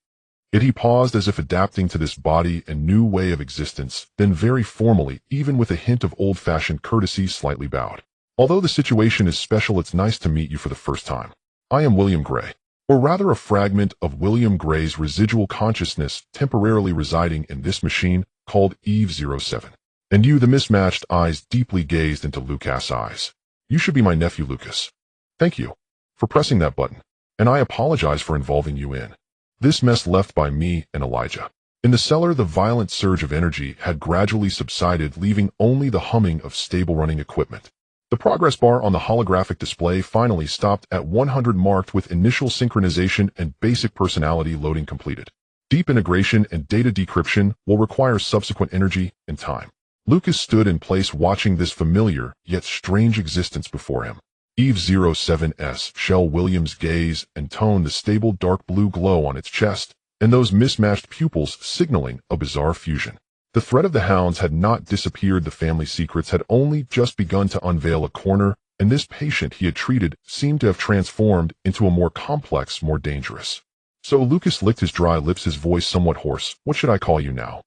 A: He paused as if adapting to this body and new way of existence, then very formally, even with a hint of old-fashioned courtesy, slightly bowed. Although the situation is special, it's nice to meet you for the first time. I am William Gray, or rather a fragment of William Gray's residual consciousness temporarily residing in this machine called Eve 07. And you, the mismatched eyes deeply gazed into Lucas' eyes. You should be my nephew, Lucas. Thank you for pressing that button, and I apologize for involving you in this mess left by me and Elijah. In the cellar, the violent surge of energy had gradually subsided, leaving only the humming of stable running equipment. The progress bar on the holographic display finally stopped at 100, marked with initial synchronization and basic personality loading completed. Deep integration and data decryption will require subsequent energy and time. Lucas stood in place, watching this familiar yet strange existence before him. Eve-07's Shell Williams' gaze and tone the stable dark blue glow on its chest, and those mismatched pupils signaling a bizarre fusion. The threat of the hounds had not disappeared. The family secrets had only just begun to unveil a corner, and this patient he had treated seemed to have transformed into a more complex, more dangerous. So Lucas licked his dry lips, his voice somewhat hoarse. "What should I call you now?"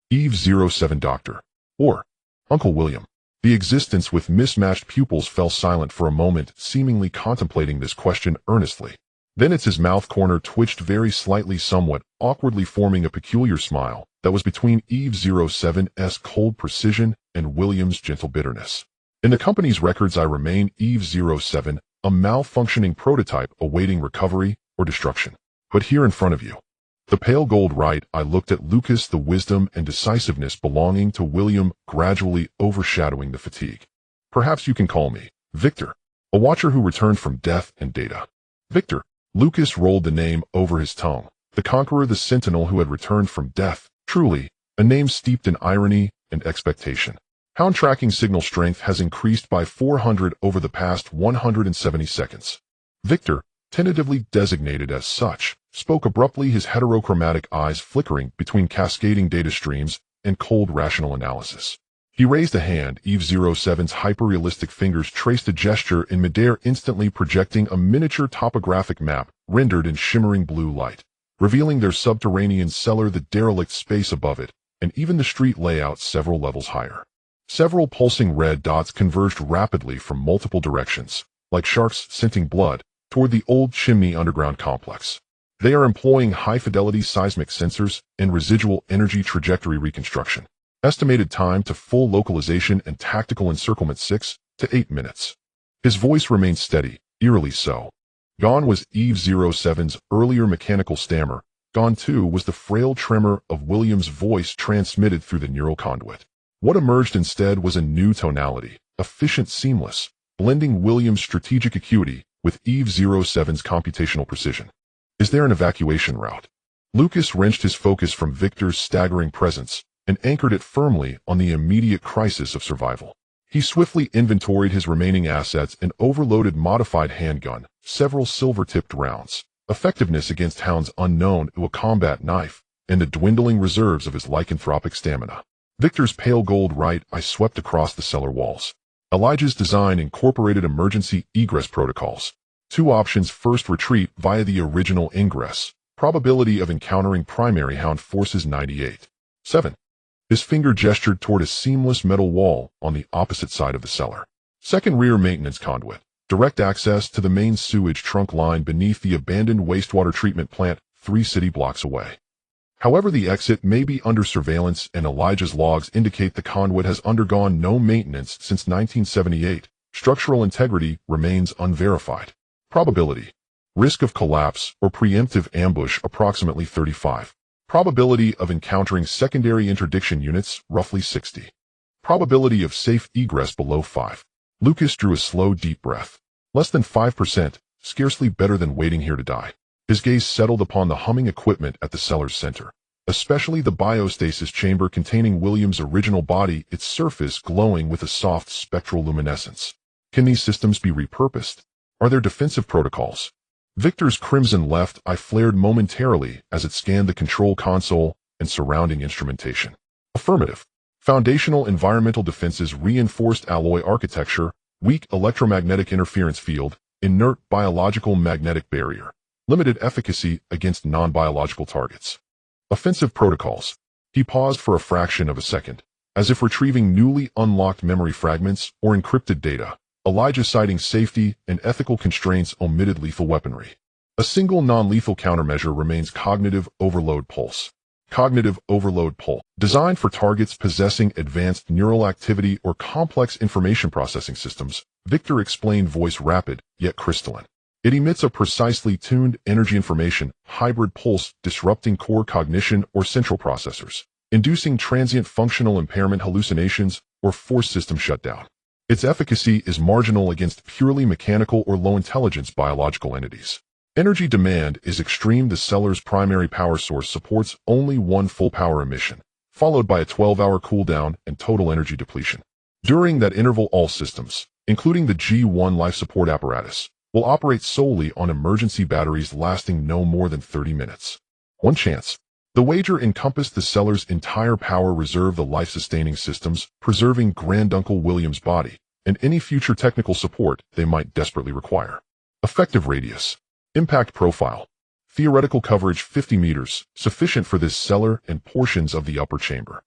A: Eve-07 Doctor. Or Uncle William. The existence with mismatched pupils fell silent for a moment, seemingly contemplating this question earnestly. Then his mouth corner twitched very slightly, somewhat awkwardly, forming a peculiar smile that was between Eve-07's cold precision and William's gentle bitterness. "In the company's records I remain Eve-07, a malfunctioning prototype awaiting recovery or destruction. But here in front of you." The pale gold right eye looked at Lucas, the wisdom and decisiveness belonging to William gradually overshadowing the fatigue. "Perhaps you can call me Victor, a watcher who returned from death and data." Victor. Lucas rolled the name over his tongue. The conqueror, the sentinel who had returned from death. Truly, a name steeped in irony and expectation. Hound tracking signal strength has increased by 400 over the past 170 seconds. Victor, tentatively designated as such, spoke abruptly, his heterochromatic eyes flickering between cascading data streams and cold rational analysis. He raised a hand. Eve-07's hyper-realistic fingers traced a gesture in midair, instantly projecting a miniature topographic map rendered in shimmering blue light, revealing their subterranean cellar, the derelict space above it, and even the street layout several levels higher. Several pulsing red dots converged rapidly from multiple directions, like sharks scenting blood, toward the old chimney underground complex. They are employing high-fidelity seismic sensors and residual energy trajectory reconstruction. Estimated time to full localization and tactical encirclement 6 to 8 minutes. His voice remained steady, eerily so. Gone was Eve-07's earlier mechanical stammer. Gone too was the frail tremor of William's voice transmitted through the neural conduit. What emerged instead was a new tonality, efficient, seamless, blending William's strategic acuity with Eve-07's computational precision. "Is there an evacuation route?" Lucas wrenched his focus from Victor's staggering presence and anchored it firmly on the immediate crisis of survival. He swiftly inventoried his remaining assets: an overloaded modified handgun, several silver-tipped rounds, effectiveness against hounds unknown to a combat knife, and the dwindling reserves of his lycanthropic stamina. Victor's pale gold right eye swept across the cellar walls. Elijah's design incorporated emergency egress protocols. 2 options: first, retreat via the original ingress. Probability of encountering primary hound forces 98. 7. His finger gestured toward a seamless metal wall on the opposite side of the cellar. Second, rear maintenance conduit. Direct access to the main sewage trunk line beneath the abandoned wastewater treatment plant 3 city blocks away. However, the exit may be under surveillance, and Elijah's logs indicate the conduit has undergone no maintenance since 1978. Structural integrity remains unverified. Probability. Risk of collapse or preemptive ambush approximately 35. Probability of encountering secondary interdiction units roughly 60. Probability of safe egress below 5. Lucas drew a slow, deep breath. Less than 5%, scarcely better than waiting here to die. His gaze settled upon the humming equipment at the cellar's center, especially the biostasis chamber containing William's original body, its surface glowing with a soft spectral luminescence. Can these systems be repurposed? Are there defensive protocols? Victor's crimson left eye flared momentarily as it scanned the control console and surrounding instrumentation. Affirmative. Foundational environmental defenses: reinforced alloy architecture, weak electromagnetic interference field, inert biological magnetic barrier. Limited efficacy against non-biological targets. Offensive protocols. He paused for a fraction of a second, as if retrieving newly unlocked memory fragments or encrypted data. Elijah, citing safety and ethical constraints, omitted lethal weaponry. A single non-lethal countermeasure remains: cognitive overload pulse. Cognitive overload pulse. Designed for targets possessing advanced neural activity or complex information processing systems, Victor explained, voice rapid yet crystalline. It emits a precisely tuned energy information hybrid pulse, disrupting core cognition or central processors, inducing transient functional impairment, hallucinations, or forced system shutdown. Its efficacy is marginal against purely mechanical or low-intelligence biological entities. Energy demand is extreme. The cellar's primary power source supports only 1 full power emission, followed by a 12-hour cooldown and total energy depletion. During that interval, all systems, including the G1 life support apparatus, will operate solely on emergency batteries lasting no more than 30 minutes. One chance. The wager encompassed the seller's entire power reserve, the life-sustaining systems, preserving Granduncle William's body, and any future technical support they might desperately require. Effective radius. Impact profile. Theoretical coverage 50 meters, sufficient for this cellar and portions of the upper chamber.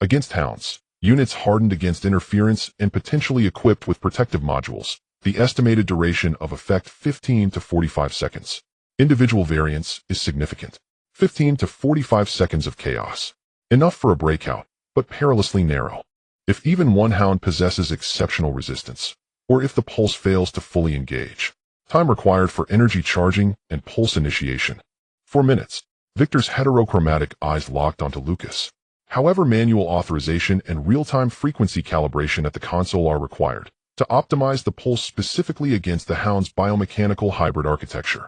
A: Against hounds. Units hardened against interference and potentially equipped with protective modules. The estimated duration of effect 15 to 45 seconds. Individual variance is significant. 15 to 45 seconds of chaos. Enough for a breakout, but perilously narrow. If even one hound possesses exceptional resistance, or if the pulse fails to fully engage. Time required for energy charging and pulse initiation. 4 minutes. Victor's heterochromatic eyes locked onto Lucas. However, manual authorization and real-time frequency calibration at the console are required to optimize the pulse specifically against the hound's biomechanical hybrid architecture.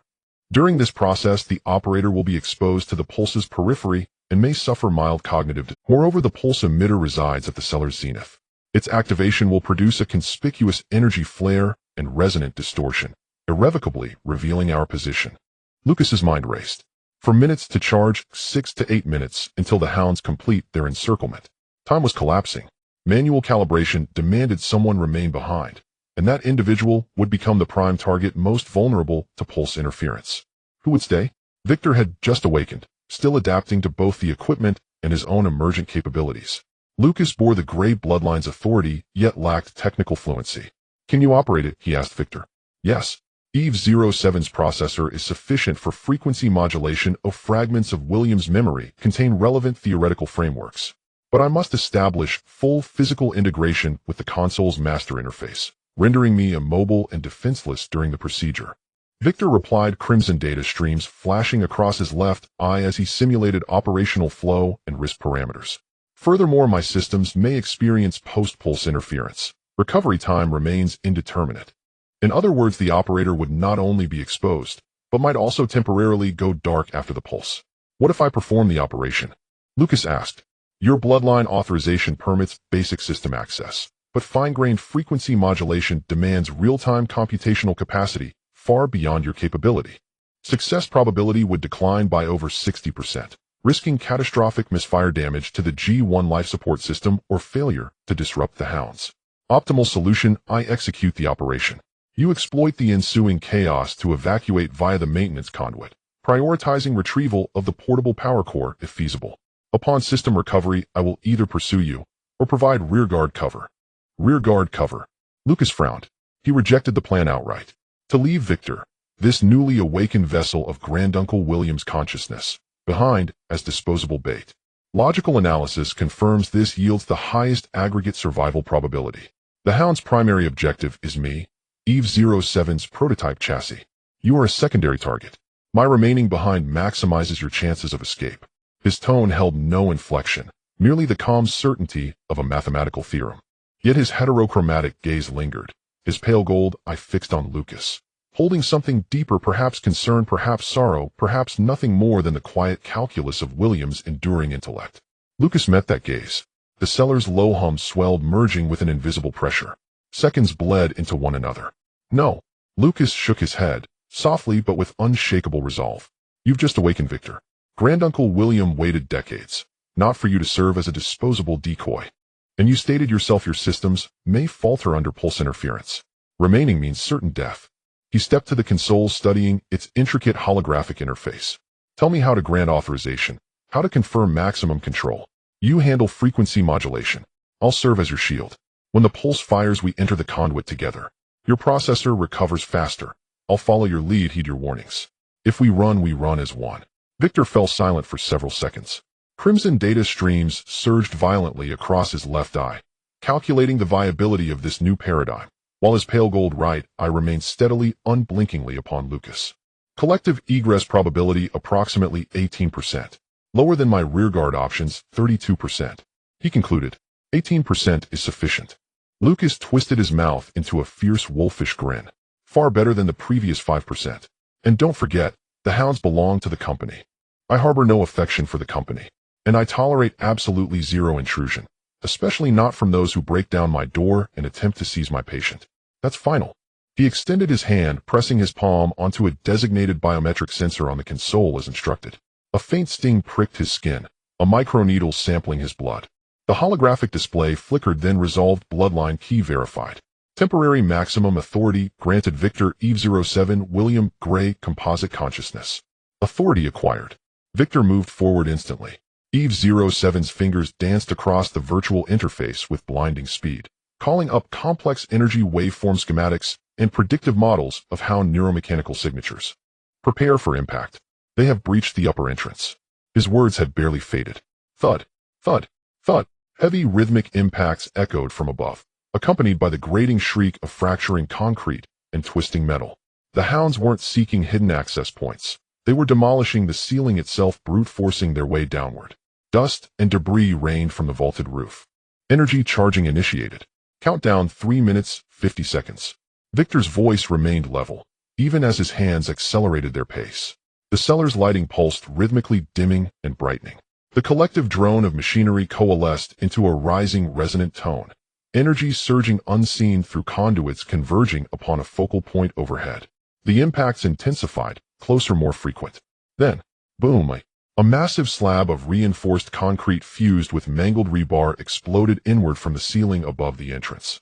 A: During this process, the operator will be exposed to the pulse's periphery and may suffer mild cognitive. Moreover, the pulse emitter resides at the cellar's zenith. Its activation will produce a conspicuous energy flare and resonant distortion, irrevocably revealing our position. Lucas's mind raced. For minutes to charge, 6 to 8 minutes until the hounds complete their encirclement. Time was collapsing. Manual calibration demanded someone remain behind, and that individual would become the prime target most vulnerable to pulse interference. Who would stay? Victor had just awakened, still adapting to both the equipment and his own emergent capabilities. Lucas bore the Grey Bloodline's authority, yet lacked technical fluency. Can you operate it? He asked Victor. Yes. Eve 07's processor is sufficient for frequency modulation of fragments of William's memory contain relevant theoretical frameworks. But I must establish full physical integration with the console's master interface, rendering me immobile and defenseless during the procedure. Victor replied, crimson data streams flashing across his left eye as he simulated operational flow and risk parameters. Furthermore, my systems may experience post-pulse interference. Recovery time remains indeterminate. In other words, the operator would not only be exposed, but might also temporarily go dark after the pulse. What if I perform the operation? Lucas asked. Your bloodline authorization permits basic system access, but fine-grained frequency modulation demands real-time computational capacity far beyond your capability. Success probability would decline by over 60%, risking catastrophic misfire damage to the G1 life support system or failure to disrupt the hounds. Optimal solution: I execute the operation. You exploit the ensuing chaos to evacuate via the maintenance conduit, prioritizing retrieval of the portable power core if feasible. Upon system recovery, I will either pursue you or provide rearguard cover. Rearguard cover. Lucas frowned. He rejected the plan outright. To leave Victor, this newly awakened vessel of Granduncle William's consciousness, behind as disposable bait. Logical analysis confirms this yields the highest aggregate survival probability. The hound's primary objective is me, Eve 07's prototype chassis. You are a secondary target. My remaining behind maximizes your chances of escape. His tone held no inflection, merely the calm certainty of a mathematical theorem. Yet his heterochromatic gaze lingered, his pale gold eye fixed on Lucas, holding something deeper, perhaps concern, perhaps sorrow, perhaps nothing more than the quiet calculus of William's enduring intellect. Lucas met that gaze. The cellar's low hum swelled, merging with an invisible pressure. Seconds bled into one another. No. Lucas shook his head, softly but with unshakable resolve. You've just awakened, Victor. Granduncle William waited decades, not for you to serve as a disposable decoy. And you stated yourself your systems may falter under pulse interference. Remaining means certain death. He stepped to the console, studying its intricate holographic interface. Tell me how to grant authorization, how to confirm maximum control. You handle frequency modulation. I'll serve as your shield. When the pulse fires, we enter the conduit together. Your processor recovers faster. I'll follow your lead, heed your warnings. If we run as one. Victor fell silent for several seconds. Crimson data streams surged violently across his left eye, calculating the viability of this new paradigm, while his pale gold right eye remained steadily, unblinkingly upon Lucas. Collective egress probability approximately 18%, lower than my rearguard options 32%. He concluded, 18% is sufficient. Lucas twisted his mouth into a fierce wolfish grin, far better than the previous 5%. And don't forget, the hounds belong to the company. I harbor no affection for the company, and I tolerate absolutely zero intrusion, especially not from those who break down my door and attempt to seize my patient. That's final. He extended his hand, pressing his palm onto a designated biometric sensor on the console as instructed. A faint sting pricked his skin, a microneedle sampling his blood. The holographic display flickered, then resolved. Bloodline key verified. Temporary maximum authority granted Victor Eve-07 William Gray composite consciousness. Authority acquired. Victor moved forward instantly. Eve-07's fingers danced across the virtual interface with blinding speed, calling up complex energy waveform schematics and predictive models of how neuromechanical signatures. Prepare for impact. They have breached the upper entrance. His words had barely faded. Thud, thud, thud. Heavy rhythmic impacts echoed from above, accompanied by the grating shriek of fracturing concrete and twisting metal. The hounds weren't seeking hidden access points. They were demolishing the ceiling itself, brute forcing their way downward. Dust and debris rained from the vaulted roof. Energy charging initiated. Countdown 3 minutes, 50 seconds. Victor's voice remained level, even as his hands accelerated their pace. The cellar's lighting pulsed, rhythmically dimming and brightening. The collective drone of machinery coalesced into a rising resonant tone, energy surging unseen through conduits converging upon a focal point overhead. The impacts intensified, closer, more frequent. Then, boom, a massive slab of reinforced concrete fused with mangled rebar exploded inward from the ceiling above the entrance.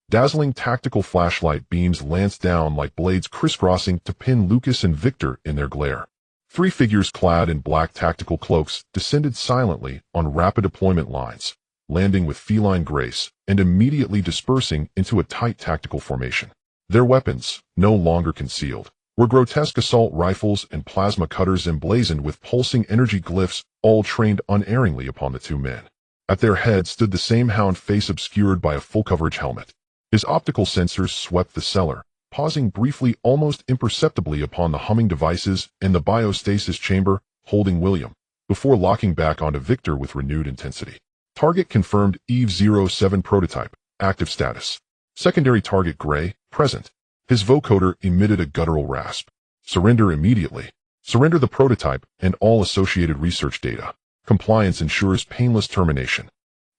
A: Dazzling tactical flashlight beams lanced down like blades, crisscrossing to pin Lucas and Victor in their glare. 3 figures clad in black tactical cloaks descended silently on rapid deployment lines, landing with feline grace and immediately dispersing into a tight tactical formation. Their weapons, no longer concealed, were grotesque assault rifles and plasma cutters emblazoned with pulsing energy glyphs, all trained unerringly upon the 2 men. At their head stood the same hound, face obscured by a full-coverage helmet. His optical sensors swept the cellar, pausing briefly, almost imperceptibly, upon the humming devices in the biostasis chamber holding William, before locking back onto Victor with renewed intensity. Target confirmed. Eve-07 prototype. Active status. Secondary target Gray, present. His vocoder emitted a guttural rasp. Surrender immediately. Surrender the prototype and all associated research data. Compliance ensures painless termination.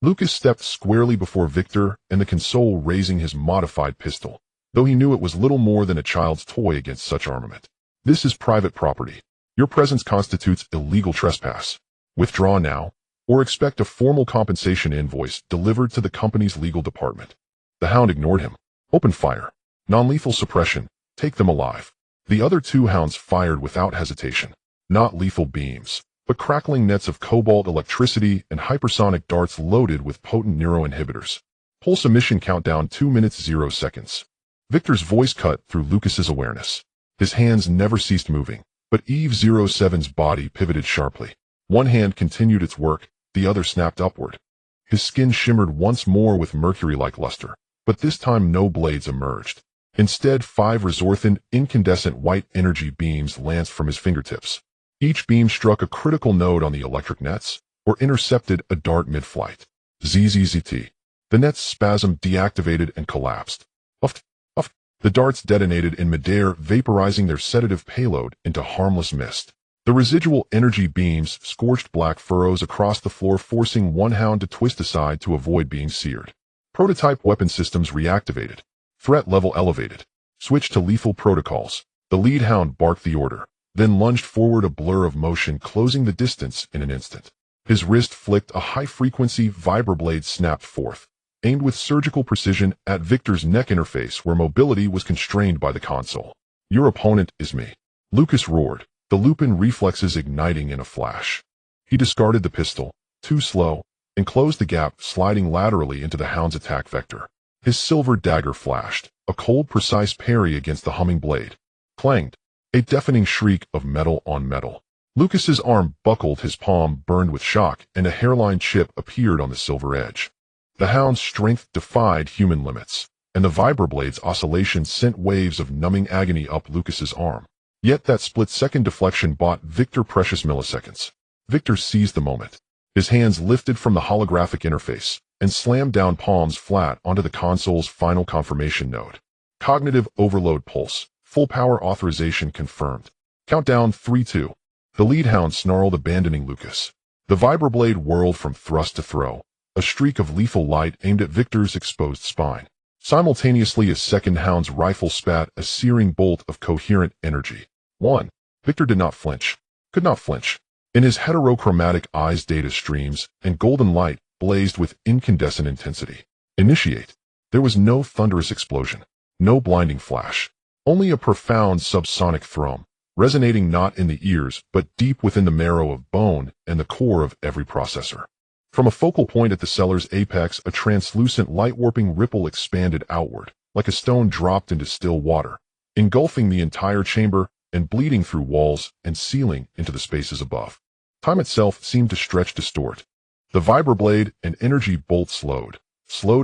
A: Lucas stepped squarely before Victor and the console, raising his modified pistol, though he knew it was little more than a child's toy against such armament. This is private property. Your presence constitutes illegal trespass. Withdraw now, or expect a formal compensation invoice delivered to the company's legal department. The hound ignored him. Open fire. Non-lethal suppression. Take them alive. The other 2 hounds fired without hesitation. Not lethal beams, but crackling nets of cobalt electricity and hypersonic darts loaded with potent neuroinhibitors. Pulse emission countdown 2 minutes 0 seconds. Victor's voice cut through Lucas's awareness. His hands never ceased moving, but Eve-07's body pivoted sharply. One hand continued its work, the other snapped upward. His skin shimmered once more with mercury-like luster, but this time no blades emerged. Instead, 5 resorthant, incandescent white energy beams lanced from his fingertips. Each beam struck a critical node on the electric nets, or intercepted a dart mid-flight. ZZZT. The nets spasmed, deactivated, and collapsed. Uff, uff. The darts detonated in midair, vaporizing their sedative payload into harmless mist. The residual energy beams scorched black furrows across the floor, forcing one hound to twist aside to avoid being seared. Prototype weapon systems reactivated. Threat level elevated. Switch to lethal protocols. The lead hound barked the order, then lunged forward, a blur of motion closing the distance in an instant. His wrist flicked, a high-frequency vibroblade snapped forth, aimed with surgical precision at Victor's neck interface where mobility was constrained by the console. Your opponent is me. Lucas roared, the Lupin reflexes igniting in a flash. He discarded the pistol, too slow, and closed the gap, sliding laterally into the hound's attack vector. His silver dagger flashed, a cold, precise parry against the humming blade. Clanged, a deafening shriek of metal on metal. Lucas's arm buckled, his palm burned with shock, and a hairline chip appeared on the silver edge. The hound's strength defied human limits, and the vibroblade's oscillation sent waves of numbing agony up Lucas's arm. Yet that split-second deflection bought Victor precious milliseconds. Victor seized the moment. His hands lifted from the holographic interface and slammed down, palms flat, onto the console's final confirmation node. Cognitive overload pulse. Full power authorization confirmed. Countdown 3-2. The lead hound snarled, abandoning Lucas. The vibroblade whirled from thrust to throw, a streak of lethal light aimed at Victor's exposed spine. Simultaneously, a second hound's rifle spat a searing bolt of coherent energy. 1. Victor did not flinch. Could not flinch. In his heterochromatic eyes, data streams and golden light blazed with incandescent intensity. Initiate. There was no thunderous explosion, no blinding flash, only a profound subsonic thrum, resonating not in the ears but deep within the marrow of bone and the core of every processor. From a focal point at the cellar's apex, a translucent light-warping ripple expanded outward, like a stone dropped into still water, engulfing the entire chamber and bleeding through walls and ceiling into the spaces above. Time itself seemed to stretch, distort. The vibroblade and energy bolt slowed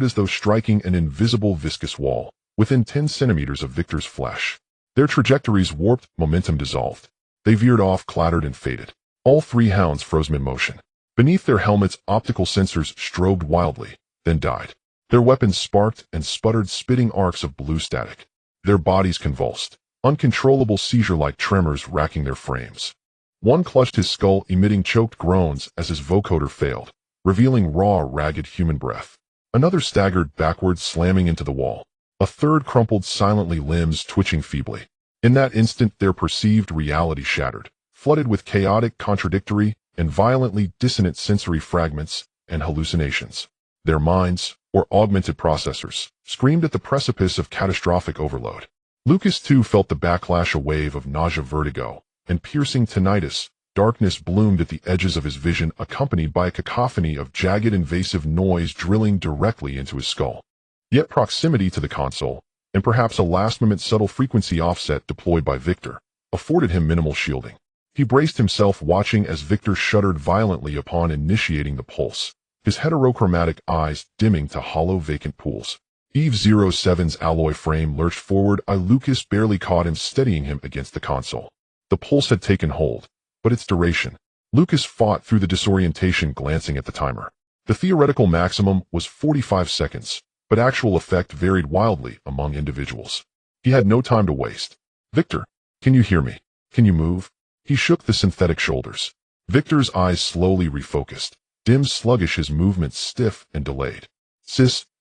A: as though striking an invisible viscous wall, within 10 centimeters of Victor's flesh. Their trajectories warped, momentum dissolved. They veered off, clattered, and faded. All three hounds froze mid-motion. Beneath their helmets, optical sensors strobed wildly, then died. Their weapons sparked and sputtered, spitting arcs of blue static. Their bodies convulsed, uncontrollable seizure-like tremors racking their frames. One clutched his skull, emitting choked groans as his vocoder failed, revealing raw, ragged human breath. Another staggered backwards, slamming into the wall. A third crumpled silently, limbs twitching feebly. In that instant, their perceived reality shattered, flooded with chaotic, contradictory, and violently dissonant sensory fragments and hallucinations. Their minds, or augmented processors, screamed at the precipice of catastrophic overload. Lucas too felt the backlash, a wave of nausea, vertigo, and piercing tinnitus. Darkness bloomed at the edges of his vision, accompanied by a cacophony of jagged, invasive noise drilling directly into his skull. Yet proximity to the console, and perhaps a last-moment subtle frequency offset deployed by Victor, afforded him minimal shielding. He braced himself, watching as Victor shuddered violently upon initiating the pulse, his heterochromatic eyes dimming to hollow, vacant pools. Eve 07's alloy frame lurched forward. Lucas barely caught him, steadying him against the console. The pulse had taken hold, but its duration. Lucas fought through the disorientation, glancing at the timer. The theoretical maximum was 45 seconds, but actual effect varied wildly among individuals. He had no time to waste. Victor, can you hear me? Can you move? He shook the synthetic shoulders. Victor's eyes slowly refocused, dim, sluggish, his movements stiff and delayed.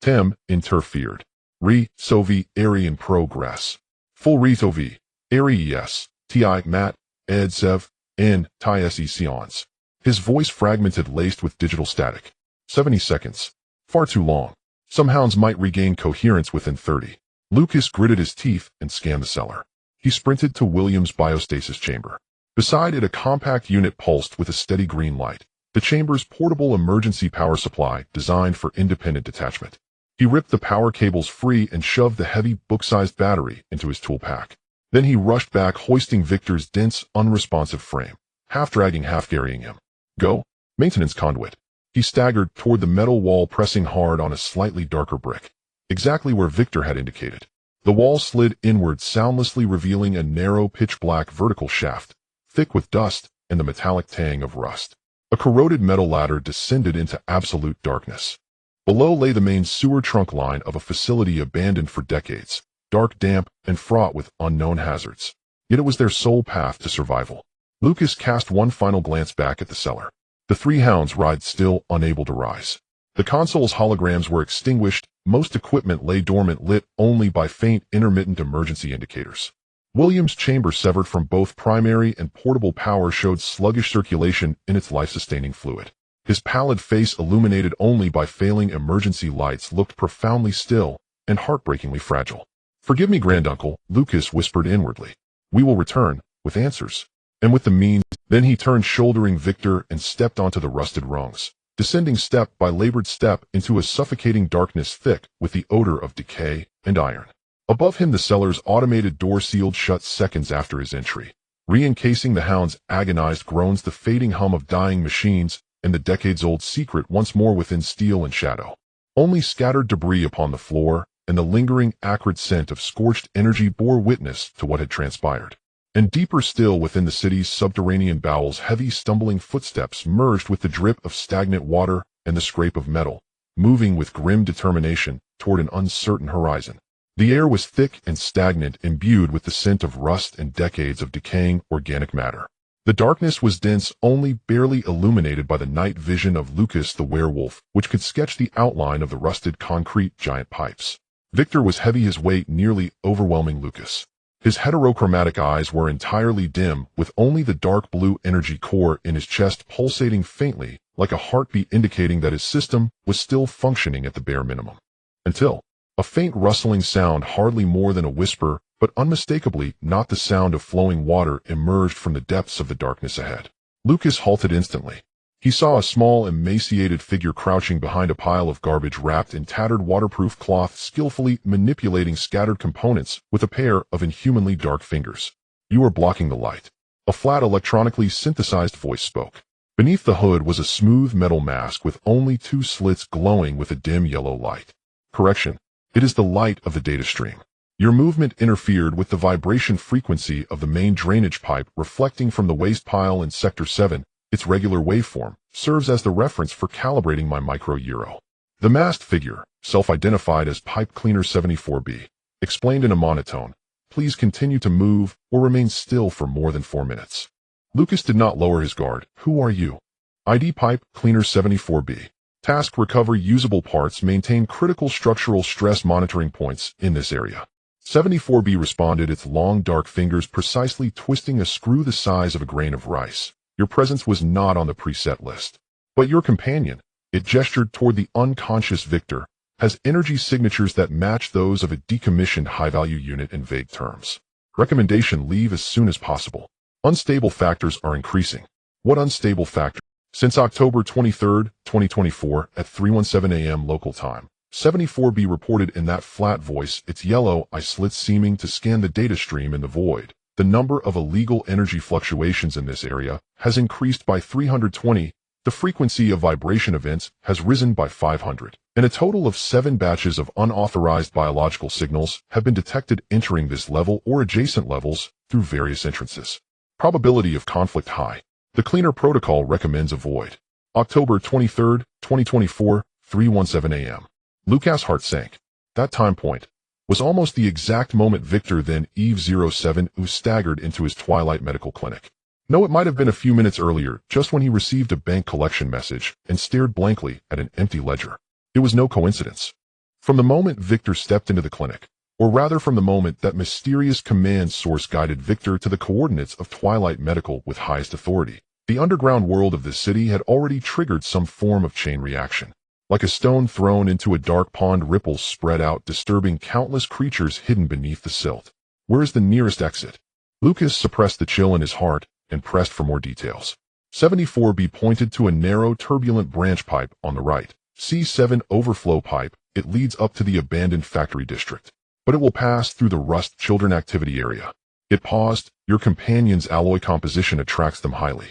A: Tem interfered. Sovi, Ari in progress. Full Ritovi, Ari yes, Ti Mat, Edsev, N, Ti Se Seance. His voice fragmented, laced with digital static. 70 seconds. Far too long. Some hounds might regain coherence within 30. Lucas gritted his teeth and scanned the cellar. He sprinted to William's biostasis chamber. Beside it, a compact unit pulsed with a steady green light, the chamber's portable emergency power supply designed for independent detachment. He ripped the power cables free and shoved the heavy, book-sized battery into his tool pack. Then he rushed back, hoisting Victor's dense, unresponsive frame, half-dragging, half-carrying him. Go. Maintenance conduit. He staggered toward the metal wall, pressing hard on a slightly darker brick, exactly where Victor had indicated. The wall slid inward, soundlessly, revealing a narrow, pitch-black vertical shaft, thick with dust and the metallic tang of rust. A corroded metal ladder descended into absolute darkness. Below lay the main sewer trunk line of a facility abandoned for decades, dark, damp, and fraught with unknown hazards. Yet it was their sole path to survival. Lucas cast one final glance back at the cellar. The three hounds writhed, still unable to rise. The console's holograms were extinguished, most equipment lay dormant, lit only by faint, intermittent emergency indicators. William's chamber, severed from both primary and portable power, showed sluggish circulation in its life-sustaining fluid. His pallid face, illuminated only by failing emergency lights, looked profoundly still and heartbreakingly fragile. "Forgive me, Granduncle," Lucas whispered inwardly. "We will return, with answers, and with the means." Then he turned, shouldering Victor, and stepped onto the rusted rungs, descending step by labored step into a suffocating darkness thick with the odor of decay and iron. Above him, the cellar's automated door sealed shut seconds after his entry, re-encasing the hound's agonized groans, the fading hum of dying machines, and the decades-old secret once more within steel and shadow. Only scattered debris upon the floor, and the lingering, acrid scent of scorched energy bore witness to what had transpired. And deeper still, within the city's subterranean bowels, heavy, stumbling footsteps merged with the drip of stagnant water and the scrape of metal, moving with grim determination toward an uncertain horizon. The air was thick and stagnant, imbued with the scent of rust and decades of decaying organic matter. The darkness was dense, only barely illuminated by the night vision of Lucas the werewolf, which could sketch the outline of the rusted concrete giant pipes. Victor was heavy, his weight nearly overwhelming Lucas. His heterochromatic eyes were entirely dim, with only the dark blue energy core in his chest pulsating faintly, like a heartbeat indicating that his system was still functioning at the bare minimum. Until a faint rustling sound, hardly more than a whisper, but unmistakably not the sound of flowing water, emerged from the depths of the darkness ahead. Lucas halted instantly. He saw a small, emaciated figure crouching behind a pile of garbage wrapped in tattered waterproof cloth, skillfully manipulating scattered components with a pair of inhumanly dark fingers. "You are blocking the light," a flat, electronically synthesized voice spoke. Beneath the hood was a smooth metal mask with only two slits glowing with a dim yellow light. "Correction. It is the light of the data stream. Your movement interfered with the vibration frequency of the main drainage pipe reflecting from the waste pile in Sector 7. Its regular waveform serves as the reference for calibrating my micro-euro." The masked figure, self-identified as Pipe Cleaner 74B, explained in a monotone, "Please continue to move or remain still for more than 4 minutes." Lucas did not lower his guard. "Who are you?" "ID Pipe Cleaner 74B. Task: recover usable parts, maintain critical structural stress monitoring points in this area." 74B responded, its long dark fingers precisely twisting a screw the size of a grain of rice. "Your presence was not on the preset list. But your companion," it gestured toward the unconscious Victor, "has energy signatures that match those of a decommissioned high-value unit in vague terms. Recommendation: leave as soon as possible. Unstable factors are increasing." "What unstable factor?" "Since October 23, 2024, at 3:17 a.m. local time," 74B reported in that flat voice, its yellow eye slits seeming to scan the data stream in the void. "The number of illegal energy fluctuations in this area has increased by 320, the frequency of vibration events has risen by 500, and a total of 7 batches of unauthorized biological signals have been detected entering this level or adjacent levels through various entrances. Probability of conflict high. The Cleaner Protocol recommends avoid." October 23, 2024, 3:17 a.m. Lucas' heart sank. That time point was almost the exact moment Victor, then Eve 07, who staggered into his Twilight Medical Clinic. No, it might have been a few minutes earlier, just when he received a bank collection message and stared blankly at an empty ledger. It was no coincidence. From the moment Victor stepped into the clinic, or rather from the moment that mysterious command source guided Victor to the coordinates of Twilight Medical with highest authority, the underground world of this city had already triggered some form of chain reaction. Like a stone thrown into a dark pond, ripples spread out, disturbing countless creatures hidden beneath the silt. "Where is the nearest exit?" Lucas suppressed the chill in his heart and pressed for more details. 74B pointed to a narrow, turbulent branch pipe on the right. "C7 overflow pipe. It leads up to the abandoned factory district, but it will pass through the Rust Children activity area." It paused. "Your companion's alloy composition attracts them highly."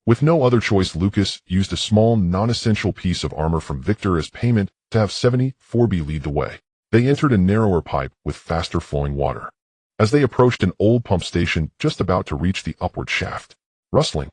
A: With no other choice, Lucas used a small, non-essential piece of armor from Victor as payment to have 74B lead the way. They entered a narrower pipe with faster flowing water. As they approached an old pump station just about to reach the upward shaft, rustling,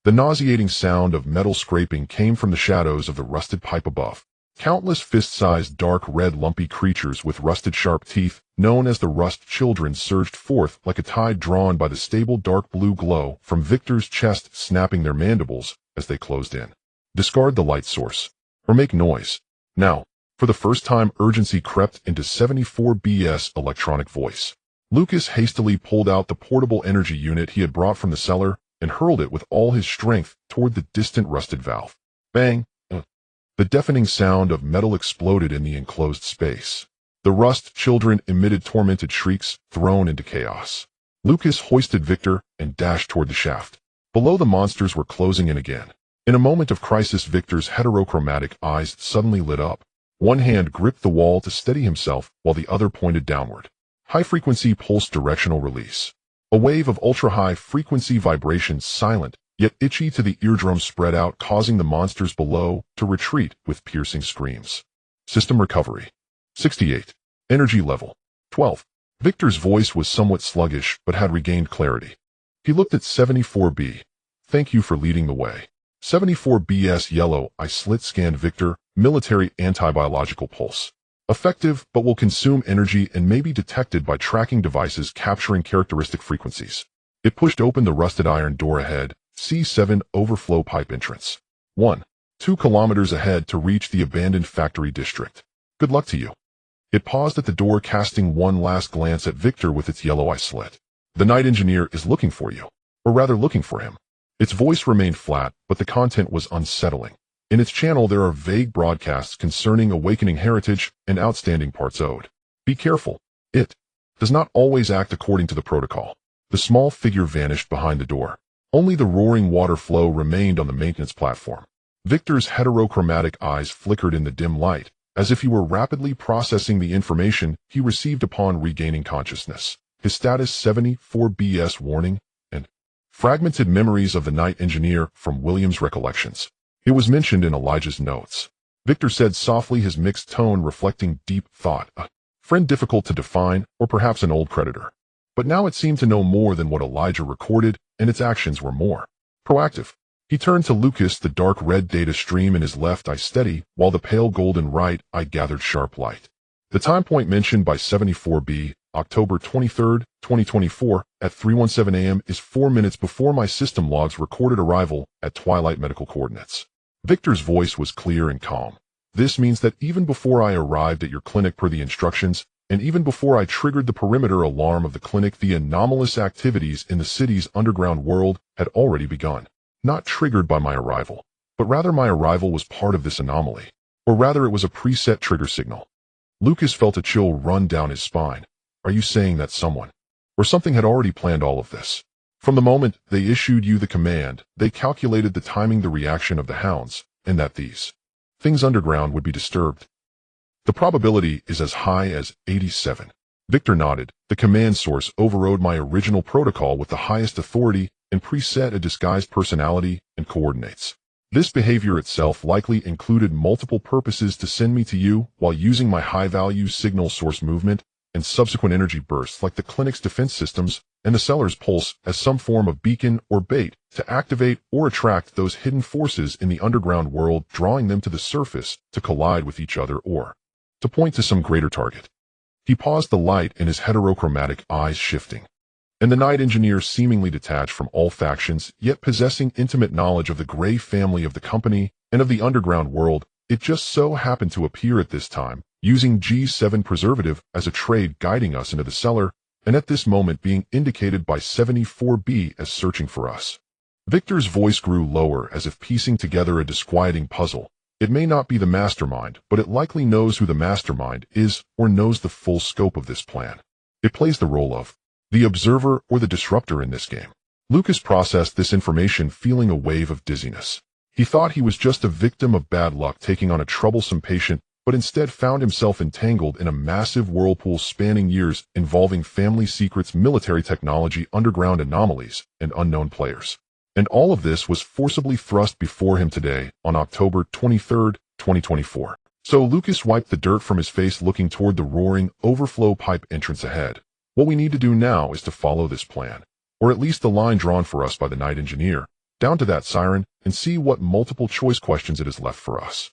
A: the nauseating sound of metal scraping came from the shadows of the rusted pipe above. Countless fist-sized, dark red lumpy creatures with rusted sharp teeth, known as the Rust Children, surged forth like a tide drawn by the stable dark blue glow from Victor's chest, snapping their mandibles as they closed in. "Discard the light source, or make noise. Now." For the first time, urgency crept into 74B's electronic voice. Lucas hastily pulled out the portable energy unit he had brought from the cellar and hurled it with all his strength toward the distant rusted valve. Bang! The deafening sound of metal exploded in the enclosed space. The Rust Children emitted tormented shrieks, thrown into chaos. Lucas hoisted Victor and dashed toward the shaft. Below, the monsters were closing in again. In a moment of crisis, Victor's heterochromatic eyes suddenly lit up. One hand gripped the wall to steady himself while the other pointed downward. High-frequency pulse directional release. A wave of ultra-high frequency vibrations, silent yet itchy to the eardrum, spread out, causing the monsters below to retreat with piercing screams. System recovery. 68. Energy level. 12. Victor's voice was somewhat sluggish, but had regained clarity. He looked at 74B. "Thank you for leading the way." 74B's yellow eye slit scanned Victor. "Military anti-biological pulse. Effective, but will consume energy and may be detected by tracking devices capturing characteristic frequencies." It pushed open the rusted iron door ahead. C7 overflow pipe entrance. 1. 2 kilometers ahead to reach the abandoned factory district. "Good luck to you." It paused at the door, casting one last glance at Victor with its yellow eye slit. "The night engineer is looking for you. Or rather looking for him." Its voice remained flat, but the content was unsettling. In its channel there are vague broadcasts concerning awakening heritage and outstanding parts owed. Be careful. It does not always act according to the protocol. The small figure vanished behind the door. Only the roaring water flow remained on the maintenance platform. Victor's heterochromatic eyes flickered in the dim light, as if he were rapidly processing the information he received upon regaining consciousness. His status 74 BS warning, and fragmented memories of the night engineer from William's recollections. It was mentioned in Elijah's notes. Victor said softly, his mixed tone reflecting deep thought. A friend difficult to define, or perhaps an old creditor. But now it seemed to know more than what Elijah recorded, and its actions were more proactive. He turned to Lucas, the dark red data stream in his left eye steady, while the pale golden right eye gathered sharp light. The time point mentioned by 74B, October 23, 2024, at 3:17 a.m. is 4 minutes before my system logs recorded arrival at Twilight Medical Coordinates. Victor's voice was clear and calm. "This means that even before I arrived at your clinic per the instructions, and even before I triggered the perimeter alarm of the clinic, the anomalous activities in the city's underground world had already begun. Not triggered by my arrival, but rather my arrival was part of this anomaly. Or rather, it was a preset trigger signal." Lucas felt a chill run down his spine. "Are you saying that someone or something had already planned all of this? From the moment they issued you the command, they calculated the timing, the reaction of the hounds, and that these things underground would be disturbed? The probability is as high as 87. Victor nodded. "The command source overrode my original protocol with the highest authority and preset a disguised personality and coordinates. This behavior itself likely included multiple purposes to send me to you while using my high-value signal source movement and subsequent energy bursts like the clinic's defense systems and the cellar's pulse as some form of beacon or bait to activate or attract those hidden forces in the underground world, drawing them to the surface to collide with each other or to point to some greater target." He paused, the light in his heterochromatic eyes shifting. And the night engineer, seemingly detached from all factions, yet possessing intimate knowledge of the Gray family of the company and of the underground world, it just so happened to appear at this time, using G7 preservative as a trade, guiding us into the cellar, and at this moment being indicated by 74B as searching for us. Victor's voice grew lower, as if piecing together a disquieting puzzle. "It may not be the mastermind, but it likely knows who the mastermind is, or knows the full scope of this plan. It plays the role of the observer or the disruptor in this game." Lucas processed this information, feeling a wave of dizziness. He thought he was just a victim of bad luck taking on a troublesome patient, but instead found himself entangled in a massive whirlpool spanning years, involving family secrets, military technology, underground anomalies, and unknown players. And all of this was forcibly thrust before him today, on October 23, 2024. So Lucas wiped the dirt from his face, looking toward the roaring overflow pipe entrance ahead. "What we need to do now is to follow this plan, or at least the line drawn for us by the night engineer, down to that siren, and see what multiple choice questions it has left for us.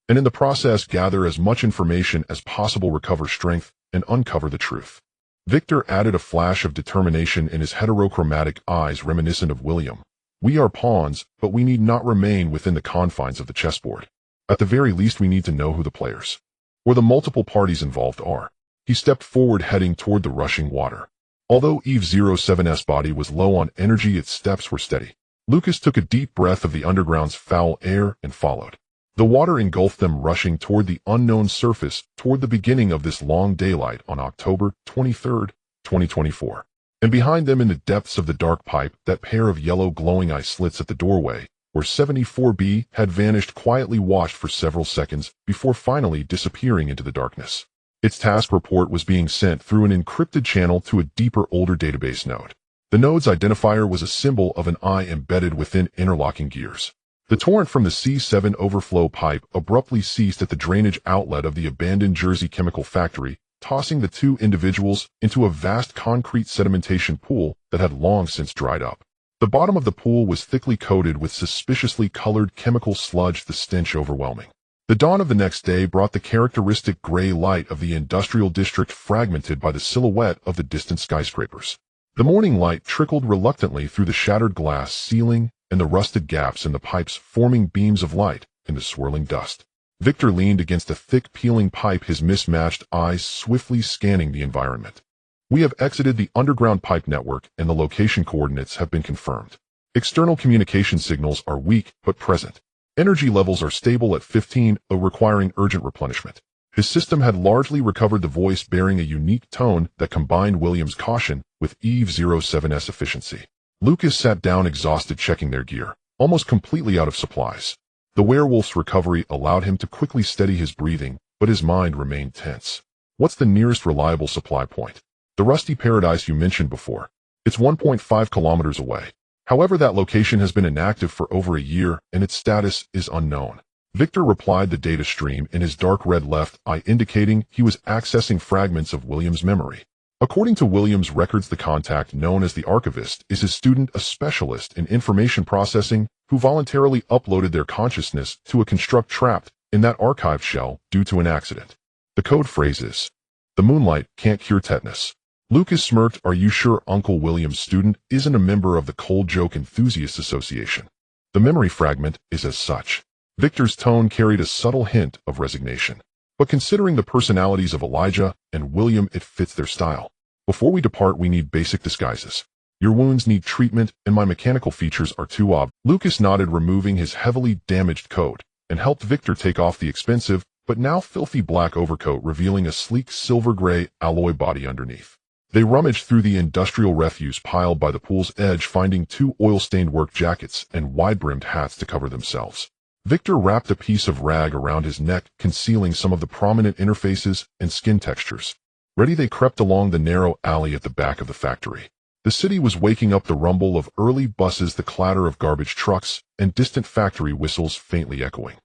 A: And in the process, gather as much information as possible, recover strength, and uncover the truth." Victor added, a flash of determination in his heterochromatic eyes reminiscent of William. "We are pawns, but we need not remain within the confines of the chessboard. At the very least, we need to know who the players, or the multiple parties involved, are." He stepped forward, heading toward the rushing water. Although Eve 07's body was low on energy, its steps were steady. Lucas took a deep breath of the underground's foul air and followed. The water engulfed them, rushing toward the unknown surface, toward the beginning of this long daylight on October 23, 2024. And behind them, in the depths of the dark pipe, that pair of yellow glowing eye slits at the doorway, where 74B had vanished, quietly watched for several seconds before finally disappearing into the darkness. Its task report was being sent through an encrypted channel to a deeper, older database node. The node's identifier was a symbol of an eye embedded within interlocking gears. The torrent from the C7 overflow pipe abruptly ceased at the drainage outlet of the abandoned Jersey chemical factory, tossing the two individuals into a vast concrete sedimentation pool that had long since dried up. The bottom of the pool was thickly coated with suspiciously colored chemical sludge, the stench overwhelming. The dawn of the next day brought the characteristic gray light of the industrial district, fragmented by the silhouette of the distant skyscrapers. The morning light trickled reluctantly through the shattered glass ceiling and the rusted gaps in the pipes, forming beams of light in the swirling dust. Victor leaned against a thick peeling pipe, his mismatched eyes swiftly scanning the environment. We have exited the underground pipe network and the location coordinates have been confirmed. External communication signals are weak but present. Energy levels are stable at 15, requiring urgent replenishment. His system had largely recovered, the voice bearing a unique tone that combined William's caution with Eve 07's efficiency. Lucas sat down exhausted, checking their gear, almost completely out of supplies. The werewolf's recovery allowed him to quickly steady his breathing, but his mind remained tense. What's the nearest reliable supply point? The Rusty Paradise you mentioned before. It's 1.5 kilometers away. However, that location has been inactive for over a year and its status is unknown. Victor replied, the data stream in his dark red left eye indicating he was accessing fragments of William's memory. According to William's records, the contact known as the archivist is his student, a specialist in information processing who voluntarily uploaded their consciousness to a construct trapped in that archived shell due to an accident. The code phrase is, "The moonlight can't cure tetanus." Lucas smirked. Are you sure Uncle William's student isn't a member of the Cold Joke Enthusiasts Association? The memory fragment is as such. Victor's tone carried a subtle hint of resignation. But considering the personalities of Elijah and William, it fits their style. Before we depart, we need basic disguises. Your wounds need treatment, and my mechanical features are too obvious. Lucas nodded, removing his heavily damaged coat, and helped Victor take off the expensive, but now filthy black overcoat, revealing a sleek silver-gray alloy body underneath. They rummaged through the industrial refuse piled by the pool's edge, finding 2 oil-stained work jackets and wide-brimmed hats to cover themselves. Victor wrapped a piece of rag around his neck, concealing some of the prominent interfaces and skin textures. Ready, they crept along the narrow alley at the back of the factory. The city was waking up, the rumble of early buses, the clatter of garbage trucks, and distant factory whistles faintly echoing.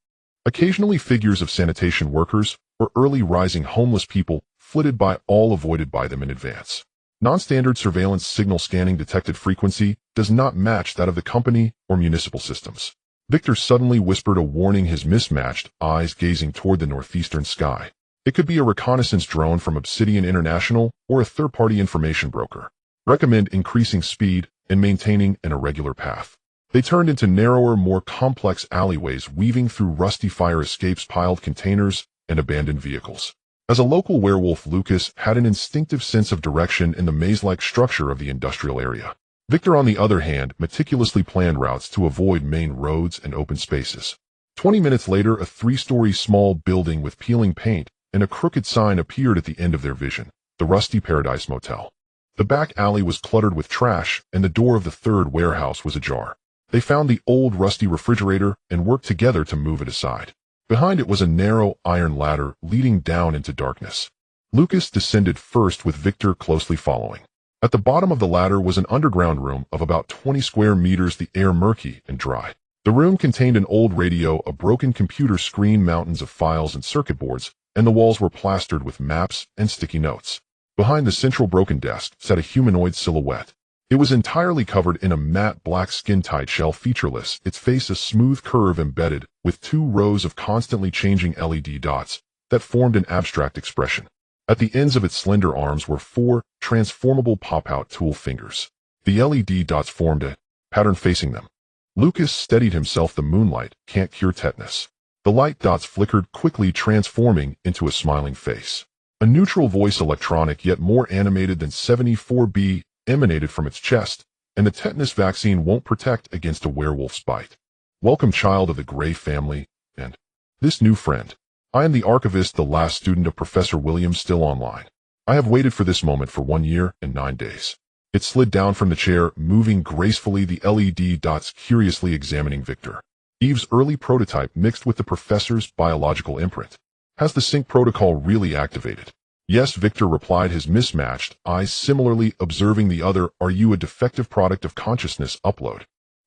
A: Occasionally figures of sanitation workers or early rising homeless people flitted by, all avoided by them in advance. Non-standard surveillance signal scanning detected frequency does not match that of the company or municipal systems. Victor suddenly whispered a warning, his mismatched eyes gazing toward the northeastern sky. It could be a reconnaissance drone from Obsidian International or a third-party information broker. Recommend increasing speed and maintaining an irregular path. They turned into narrower, more complex alleyways, weaving through rusty fire escapes, piled containers, and abandoned vehicles. As a local werewolf, Lucas had an instinctive sense of direction in the maze-like structure of the industrial area. Victor, on the other hand, meticulously planned routes to avoid main roads and open spaces. 20 minutes later, a 3-story small building with peeling paint and a crooked sign appeared at the end of their vision, the Rusty Paradise Motel. The back alley was cluttered with trash, and the door of the third warehouse was ajar. They found the old rusty refrigerator and worked together to move it aside. Behind it was a narrow iron ladder leading down into darkness. Lucas descended first, with Victor closely following. At the bottom of the ladder was an underground room of about 20 square meters, the air murky and dry. The room contained an old radio, a broken computer screen, mountains of files and circuit boards, and the walls were plastered with maps and sticky notes. Behind the central broken desk sat a humanoid silhouette. It was entirely covered in a matte black skin-tight shell, featureless, its face a smooth curve embedded with 2 rows of constantly changing LED dots that formed an abstract expression. At the ends of its slender arms were 4 transformable pop-out tool fingers. The LED dots formed a pattern facing them. Lucas steadied himself. The moonlight can't cure tetanus. The light dots flickered, quickly transforming into a smiling face. A neutral voice, electronic yet more animated than 74B, emanated from its chest, and the tetanus vaccine won't protect against a werewolf's bite. Welcome, child of the Gray family, and this new friend. I am the archivist, the last student of Professor Williams, still online. I have waited for this moment for 1 year and 9 days. It slid down from the chair, moving gracefully, the LED dots curiously examining Victor. Eve's early prototype mixed with the professor's biological imprint. Has the sync protocol really activated? Yes, Victor replied, his mismatched eyes similarly observing the other. Are you a defective product of consciousness upload?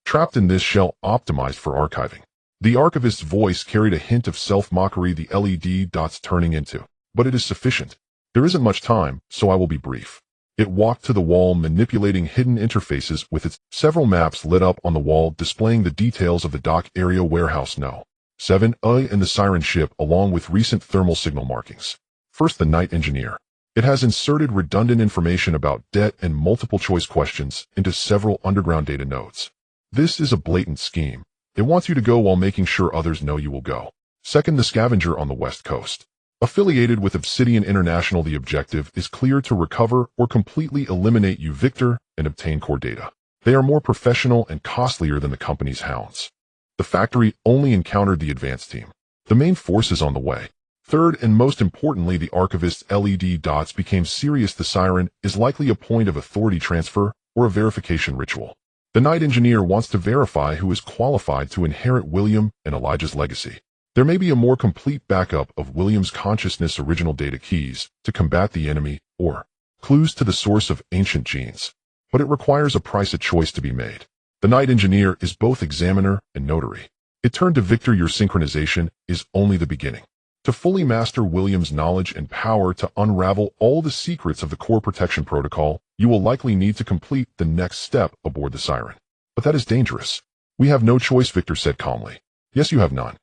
A: Trapped in this shell optimized for archiving. The archivist's voice carried a hint of self-mockery, the LED dots turning into. But it is sufficient. There isn't much time, so I will be brief. It walked to the wall, manipulating hidden interfaces with its several maps lit up on the wall, displaying the details of the dock area, warehouse No. 7A, and the siren ship, along with recent thermal signal markings. First, the night engineer. It has inserted redundant information about debt and multiple choice questions into several underground data nodes. This is a blatant scheme. It wants you to go while making sure others know you will go. Second, the Scavenger on the West Coast. Affiliated with Obsidian International, the objective is clear: to recover or completely eliminate you, Victor, and obtain core data. They are more professional and costlier than the company's hounds. The factory only encountered the advanced team. The main force is on the way. Third, and most importantly, the Archivist's LED dots became serious. The siren is likely a point of authority transfer or a verification ritual. The Night Engineer wants to verify who is qualified to inherit William and Elijah's legacy. There may be a more complete backup of William's consciousness, original data keys to combat the enemy, or clues to the source of ancient genes. But it requires a price, a choice to be made. The Night Engineer is both examiner and notary. It turned to Victor: your synchronization is only the beginning. To fully master William's knowledge and power to unravel all the secrets of the core protection protocol, you will likely need to complete the next step aboard the siren. But that is dangerous. We have no choice, Victor said calmly. Yes, you have none.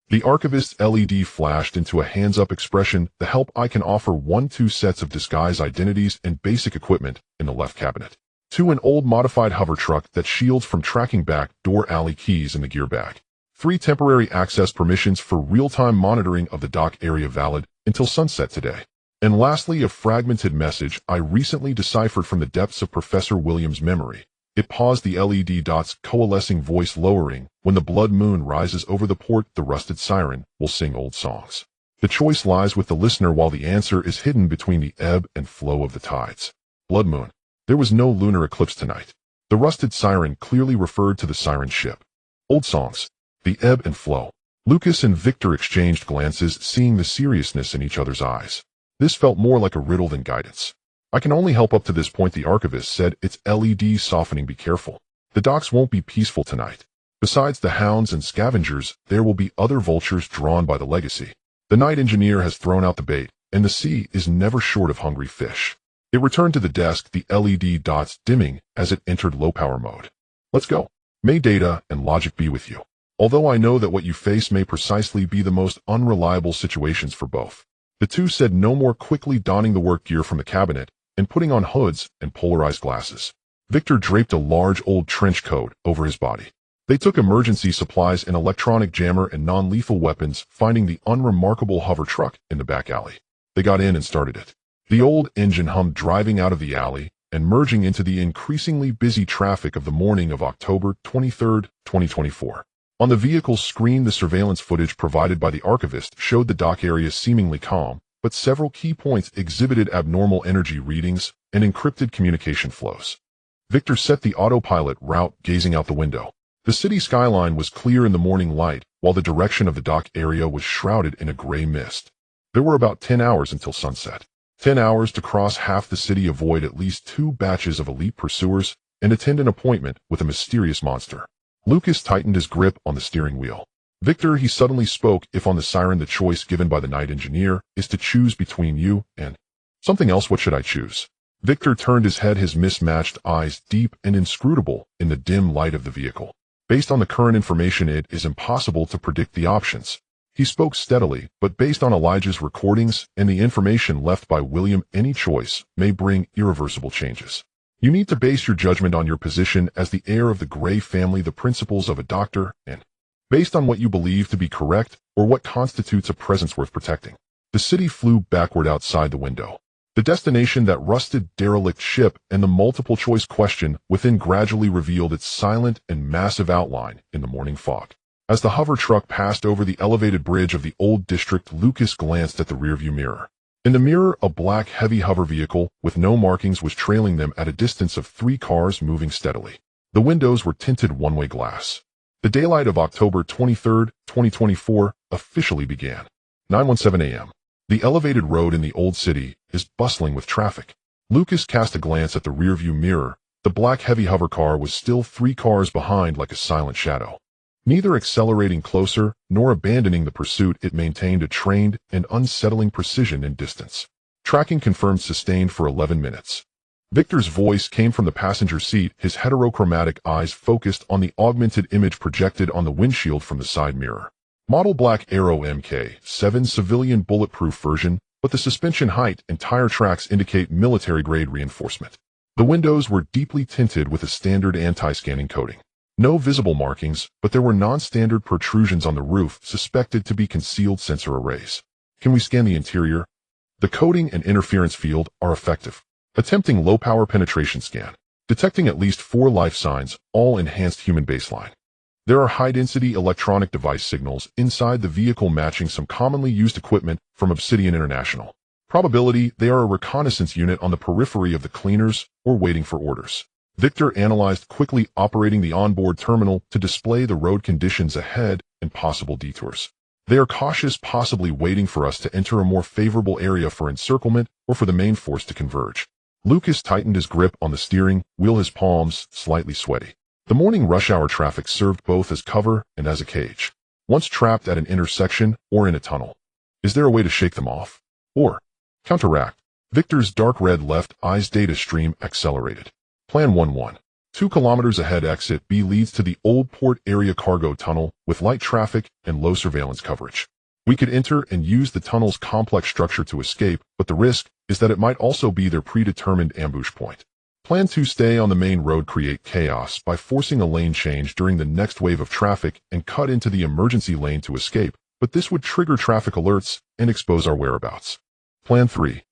A: The Archivist's LED flashed into a hands-up expression. The help I can offer: 1, 2 sets of disguise identities and basic equipment in the left cabinet. 2, an old modified hover truck that shields from tracking, back door alley keys in the gear bag. 3, temporary access permissions for real-time monitoring of the dock area, valid until sunset today. And lastly, a fragmented message I recently deciphered from the depths of Professor Williams' memory. It paused, the LED dots coalescing, voice lowering. When the blood moon rises over the port, the rusted siren will sing old songs. The choice lies with the listener, while the answer is hidden between the ebb and flow of the tides. Blood moon. There was no lunar eclipse tonight. The rusted siren clearly referred to the siren ship. Old songs. The ebb and flow. Lucas and Victor exchanged glances, seeing the seriousness in each other's eyes. This felt more like a riddle than guidance. I can only help up to this point, the Archivist said, its LED softening. Be careful. The docks won't be peaceful tonight. Besides the hounds and scavengers, there will be other vultures drawn by the legacy. The Night Engineer has thrown out the bait, and the sea is never short of hungry fish. It returned to the desk, the LED dots dimming as it entered low-power mode. Let's go. May data and logic be with you. Although I know that what you face may precisely be the most unreliable situations for both. The two said no more, quickly donning the work gear from the cabinet and putting on hoods and polarized glasses. Victor draped a large old trench coat over his body. They took emergency supplies, an electronic jammer and non-lethal weapons, finding the unremarkable hover truck in the back alley. They got in and started it. The old engine hummed, driving out of the alley and merging into the increasingly busy traffic of the morning of October 23, 2024. On the vehicle's screen, the surveillance footage provided by the Archivist showed the dock area seemingly calm, but several key points exhibited abnormal energy readings and encrypted communication flows. Victor set the autopilot route, gazing out the window. The city skyline was clear in the morning light, while the direction of the dock area was shrouded in a gray mist. There were about 10 hours until sunset. 10 hours to cross half the city, avoid at least 2 batches of elite pursuers, and attend an appointment with a mysterious monster. Lucas tightened his grip on the steering wheel. Victor, he suddenly spoke, if on the siren the choice given by the Night Engineer is to choose between you and something else, what should I choose? Victor turned his head, his mismatched eyes deep and inscrutable in the dim light of the vehicle. Based on the current information, it is impossible to predict the options. He spoke steadily, but based on Elijah's recordings and the information left by William, any choice may bring irreversible changes. You need to base your judgment on your position as the heir of the Gray family, the principles of a doctor, and based on what you believe to be correct or what constitutes a presence worth protecting. The city flew backward outside the window. The destination, that rusted, derelict ship, and the multiple-choice question within gradually revealed its silent and massive outline in the morning fog. As the hover truck passed over the elevated bridge of the old district, Lucas glanced at the rearview mirror. In the mirror, a black, heavy hover vehicle with no markings was trailing them at a distance of 3 cars moving steadily. The windows were tinted one-way glass. The daylight of October 23, 2024, officially began. 9:17 a.m. The elevated road in the old city is bustling with traffic. Lucas cast a glance at the rearview mirror. The black, heavy hover car was still 3 cars behind, like a silent shadow. Neither accelerating closer nor abandoning the pursuit, it maintained a trained and unsettling precision in distance. Tracking confirmed, sustained for 11 minutes. Victor's voice came from the passenger seat, his heterochromatic eyes focused on the augmented image projected on the windshield from the side mirror. Model Black Arrow Mk7 civilian bulletproof version, but the suspension height and tire tracks indicate military-grade reinforcement. The windows were deeply tinted with a standard anti-scanning coating. No visible markings, but there were non-standard protrusions on the roof suspected to be concealed sensor arrays. Can we scan the interior? The coding and interference field are effective. Attempting low-power penetration scan. Detecting at least 4 life signs, all enhanced human baseline. There are high-density electronic device signals inside the vehicle matching some commonly used equipment from Obsidian International. Probability they are a reconnaissance unit on the periphery of the cleaners or waiting for orders. Victor analyzed quickly operating the onboard terminal to display the road conditions ahead and possible detours. They are cautious, possibly waiting for us to enter a more favorable area for encirclement or for the main force to converge. Lucas tightened his grip on the steering wheel, his palms slightly sweaty. The morning rush hour traffic served both as cover and as a cage. Once trapped at an intersection or in a tunnel, is there a way to shake them off? Or counteract? Victor's dark red left eye's data stream accelerated. Plan 1-1. 2 kilometers ahead, exit B leads to the old port area cargo tunnel with light traffic and low surveillance coverage. We could enter and use the tunnel's complex structure to escape, but the risk is that it might also be their predetermined ambush point. Plan 2, stay on the main road, create chaos by forcing a lane change during the next wave of traffic and cut into the emergency lane to escape, but this would trigger traffic alerts and expose our whereabouts. Plan 3.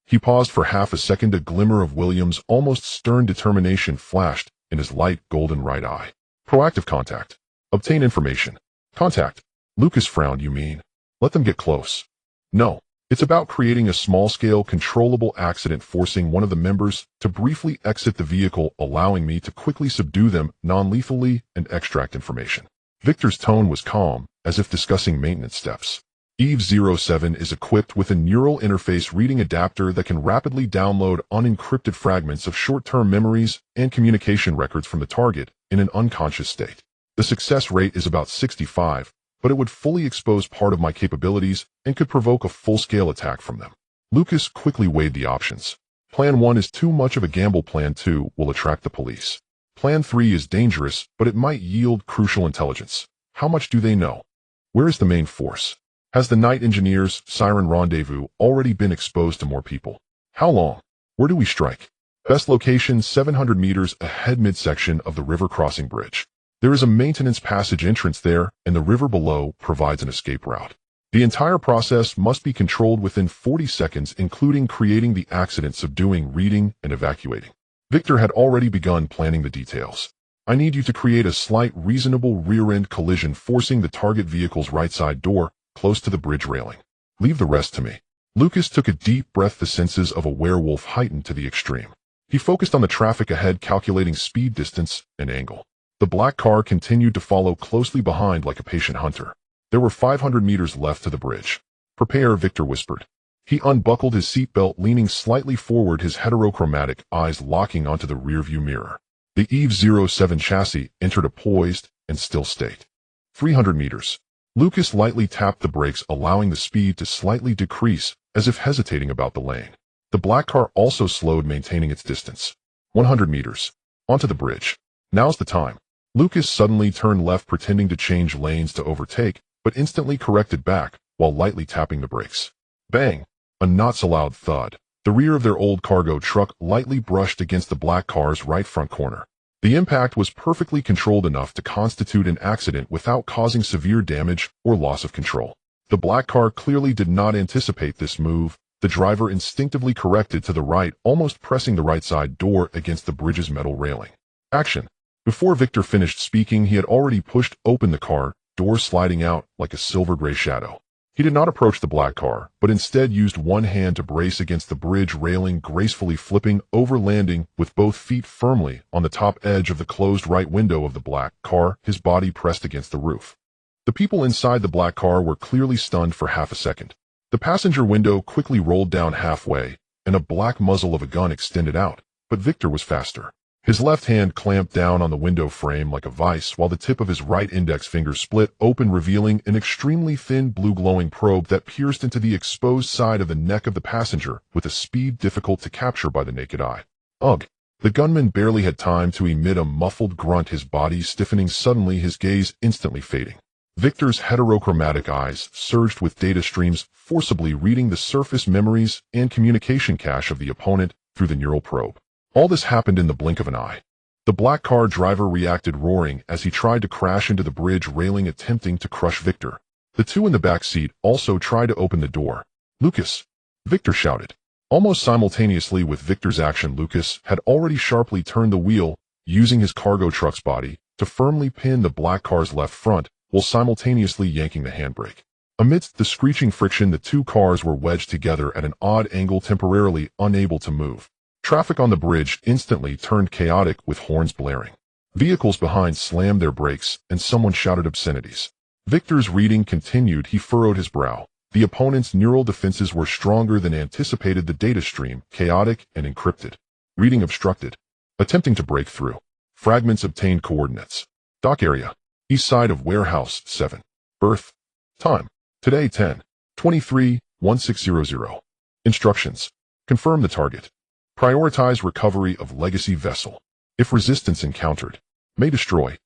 A: He paused for half a second. A glimmer of William's almost stern determination flashed in his light golden right eye. Proactive contact. Obtain information. Contact. Lucas frowned. You mean let them get close? No. It's about creating a small-scale, controllable accident, forcing one of the members to briefly exit the vehicle, allowing me to quickly subdue them non-lethally and extract information. Victor's tone was calm, as if discussing maintenance steps. Eve-07 is equipped with a neural interface reading adapter that can rapidly download unencrypted fragments of short-term memories and communication records from the target in an unconscious state. The success rate is about 65, but it would fully expose part of my capabilities and could provoke a full-scale attack from them. Lucas quickly weighed the options. Plan 1 is too much of a gamble. Plan 2 will attract the police. Plan 3 is dangerous, but it might yield crucial intelligence. How much do they know? Where is the main force? Has the Night Engineers' Siren Rendezvous already been exposed to more people? How long? Where do we strike? Best location 700 meters ahead, midsection of the river crossing bridge. There is a maintenance passage entrance there, and the river below provides an escape route. The entire process must be controlled within 40 seconds, including creating the accident, subduing, reading, and evacuating. Victor had already begun planning the details. I need you to create a slight, reasonable rear-end collision, forcing the target vehicle's right side door, close to the bridge railing. Leave the rest to me. Lucas took a deep breath. The senses of a werewolf heightened to the extreme. He focused on the traffic ahead, calculating speed, distance, and angle. The black car continued to follow closely behind like a patient hunter. There were 500 meters left to the bridge. Prepare, Victor whispered. He unbuckled his seatbelt, leaning slightly forward, his heterochromatic eyes locking onto the rearview mirror. The Eve-07 chassis entered a poised and still state. 300 meters. Lucas lightly tapped the brakes, allowing the speed to slightly decrease, as if hesitating about the lane. The black car also slowed, maintaining its distance. 100 meters. Onto the bridge. Now's the time. Lucas suddenly turned left, pretending to change lanes to overtake, but instantly corrected back, while lightly tapping the brakes. Bang! A not-so-loud thud. The rear of their old cargo truck lightly brushed against the black car's right front corner. The impact was perfectly controlled enough to constitute an accident without causing severe damage or loss of control. The black car clearly did not anticipate this move. The driver instinctively corrected to the right, almost pressing the right side door against the bridge's metal railing. Action! Before Victor finished speaking, he had already pushed open the car, door sliding out like a silver-gray shadow. He did not approach the black car, but instead used one hand to brace against the bridge railing, gracefully flipping over, landing with both feet firmly on the top edge of the closed right window of the black car, his body pressed against the roof. The people inside the black car were clearly stunned for half a second. The passenger window quickly rolled down halfway, and a black muzzle of a gun extended out, but Victor was faster. His left hand clamped down on the window frame like a vice, while the tip of his right index finger split open, revealing an extremely thin blue glowing probe that pierced into the exposed side of the neck of the passenger with a speed difficult to capture by the naked eye. Ugh! The gunman barely had time to emit a muffled grunt, his body stiffening suddenly, his gaze instantly fading. Victor's heterochromatic eyes surged with data streams, forcibly reading the surface memories and communication cache of the opponent through the neural probe. All this happened in the blink of an eye. The black car driver reacted roaring as he tried to crash into the bridge railing attempting to crush Victor. The two in the back seat also tried to open the door. "Lucas!" Victor shouted. Almost simultaneously with Victor's action, Lucas had already sharply turned the wheel, using his cargo truck's body to firmly pin the black car's left front while simultaneously yanking the handbrake. Amidst the screeching friction, the two cars were wedged together at an odd angle, temporarily unable to move. Traffic on the bridge instantly turned chaotic with horns blaring. Vehicles behind slammed their brakes and someone shouted obscenities. Victor's reading continued. He furrowed his brow. The opponent's neural defenses were stronger than anticipated. The data stream, chaotic and encrypted. Reading obstructed. Attempting to break through. Fragments obtained coordinates. Dock area. East side of Warehouse 7. Birth. Time. Today 10/23/1600. Instructions. Confirm the target. Prioritize recovery of legacy vessel. If resistance encountered, may destroy.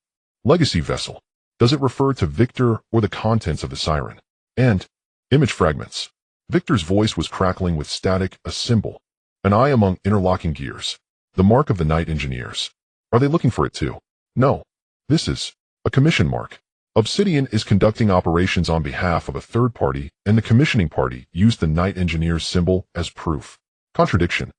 A: Legacy vessel. Does it refer to Victor or the contents of the siren? And image fragments. Victor's voice was crackling with static, a symbol. An eye among interlocking gears. The mark of the night engineers. Are they looking for it too? No. This is a commission mark. Obsidian is conducting operations on behalf of a third party, and the commissioning party used the night engineers symbol as proof. Contradiction.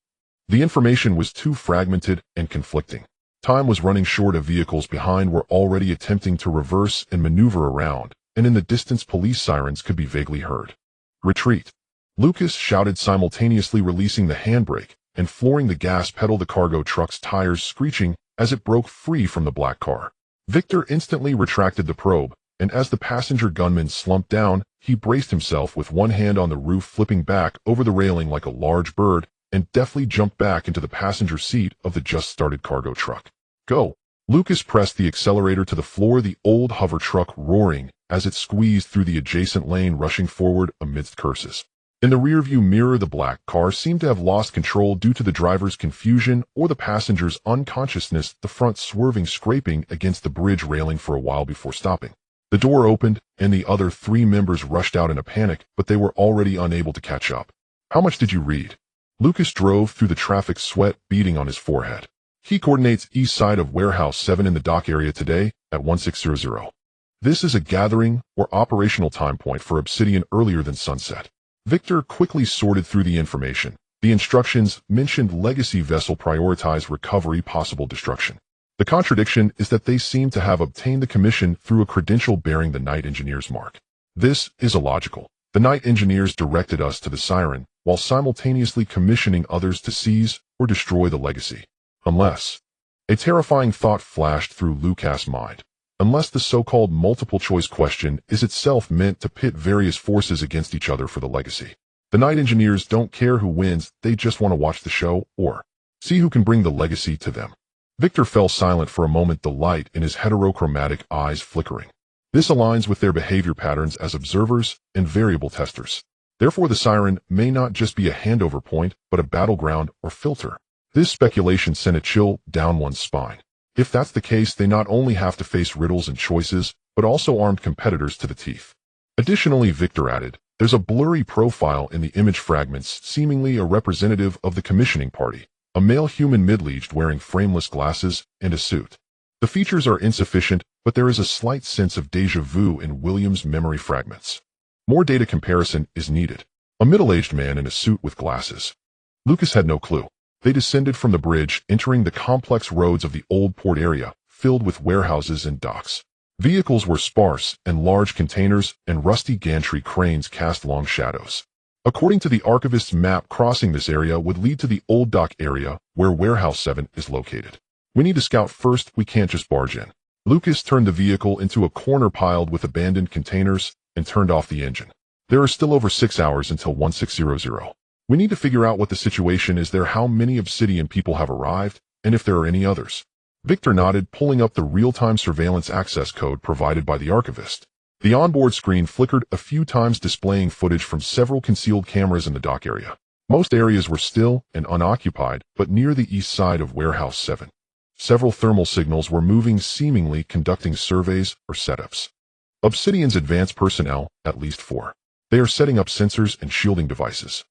A: The information was too fragmented and conflicting. Time was running short. Of vehicles behind were already attempting to reverse and maneuver around, and in the distance police sirens could be vaguely heard. Retreat. Lucas shouted, simultaneously releasing the handbrake and flooring the gas pedal, the cargo truck's tires screeching as it broke free from the black car. Victor instantly retracted the probe, and as the passenger gunman slumped down, he braced himself with one hand on the roof, flipping back over the railing like a large bird, and deftly jumped back into the passenger seat of the just-started cargo truck. Go! Lucas pressed the accelerator to the floor, the old hover truck roaring as it squeezed through the adjacent lane, rushing forward amidst curses. In the rearview mirror, the black car seemed to have lost control due to the driver's confusion or the passenger's unconsciousness, the front swerving, scraping against the bridge railing for a while before stopping. The door opened, and the other three members rushed out in a panic, but they were already unable to catch up. How much did you read? Lucas drove through the traffic, sweat beading on his forehead. Key coordinates: east side of Warehouse 7 in the dock area today at 1600. This is a gathering or operational time point for Obsidian earlier than sunset. Victor quickly sorted through the information. The instructions mentioned legacy vessel, prioritize recovery, possible destruction. The contradiction is that they seem to have obtained the commission through a credential bearing the night engineer's mark. This is illogical. The night engineers directed us to the siren, while simultaneously commissioning others to seize or destroy the legacy. Unless... A terrifying thought flashed through Lucas' mind. Unless the so-called multiple-choice question is itself meant to pit various forces against each other for the legacy. The night engineers don't care who wins, they just want to watch the show, or see who can bring the legacy to them. Victor fell silent for a moment, the light in his heterochromatic eyes flickering. This aligns with their behavior patterns as observers and variable testers. Therefore, the siren may not just be a handover point, but a battleground or filter. This speculation sent a chill down one's spine. If that's the case, they not only have to face riddles and choices, but also armed competitors to the teeth. Additionally, Victor added, there's a blurry profile in the image fragments, seemingly a representative of the commissioning party, a male human middle-aged wearing frameless glasses and a suit. The features are insufficient, but there is a slight sense of déjà vu in William's memory fragments. More data comparison is needed. A middle-aged man in a suit with glasses. Lucas had no clue. They descended from the bridge, entering the complex roads of the old port area, filled with warehouses and docks. Vehicles were sparse, and large containers and rusty gantry cranes cast long shadows. According to the archivist's map, crossing this area would lead to the old dock area, where Warehouse 7 is located. We need to scout first, we can't just barge in. Lucas turned the vehicle into a corner piled with abandoned containers and turned off the engine. There are still over 6 hours until 1600. We need to figure out what the situation is there, how many Obsidian people have arrived, and if there are any others. Victor nodded, pulling up the real-time surveillance access code provided by the archivist. The onboard screen flickered a few times, displaying footage from several concealed cameras in the dock area. Most areas were still and unoccupied, but near the east side of Warehouse 7. Several thermal signals were moving, seemingly conducting surveys or setups. Obsidian's advanced personnel, at least 4. They are setting up sensors and shielding devices.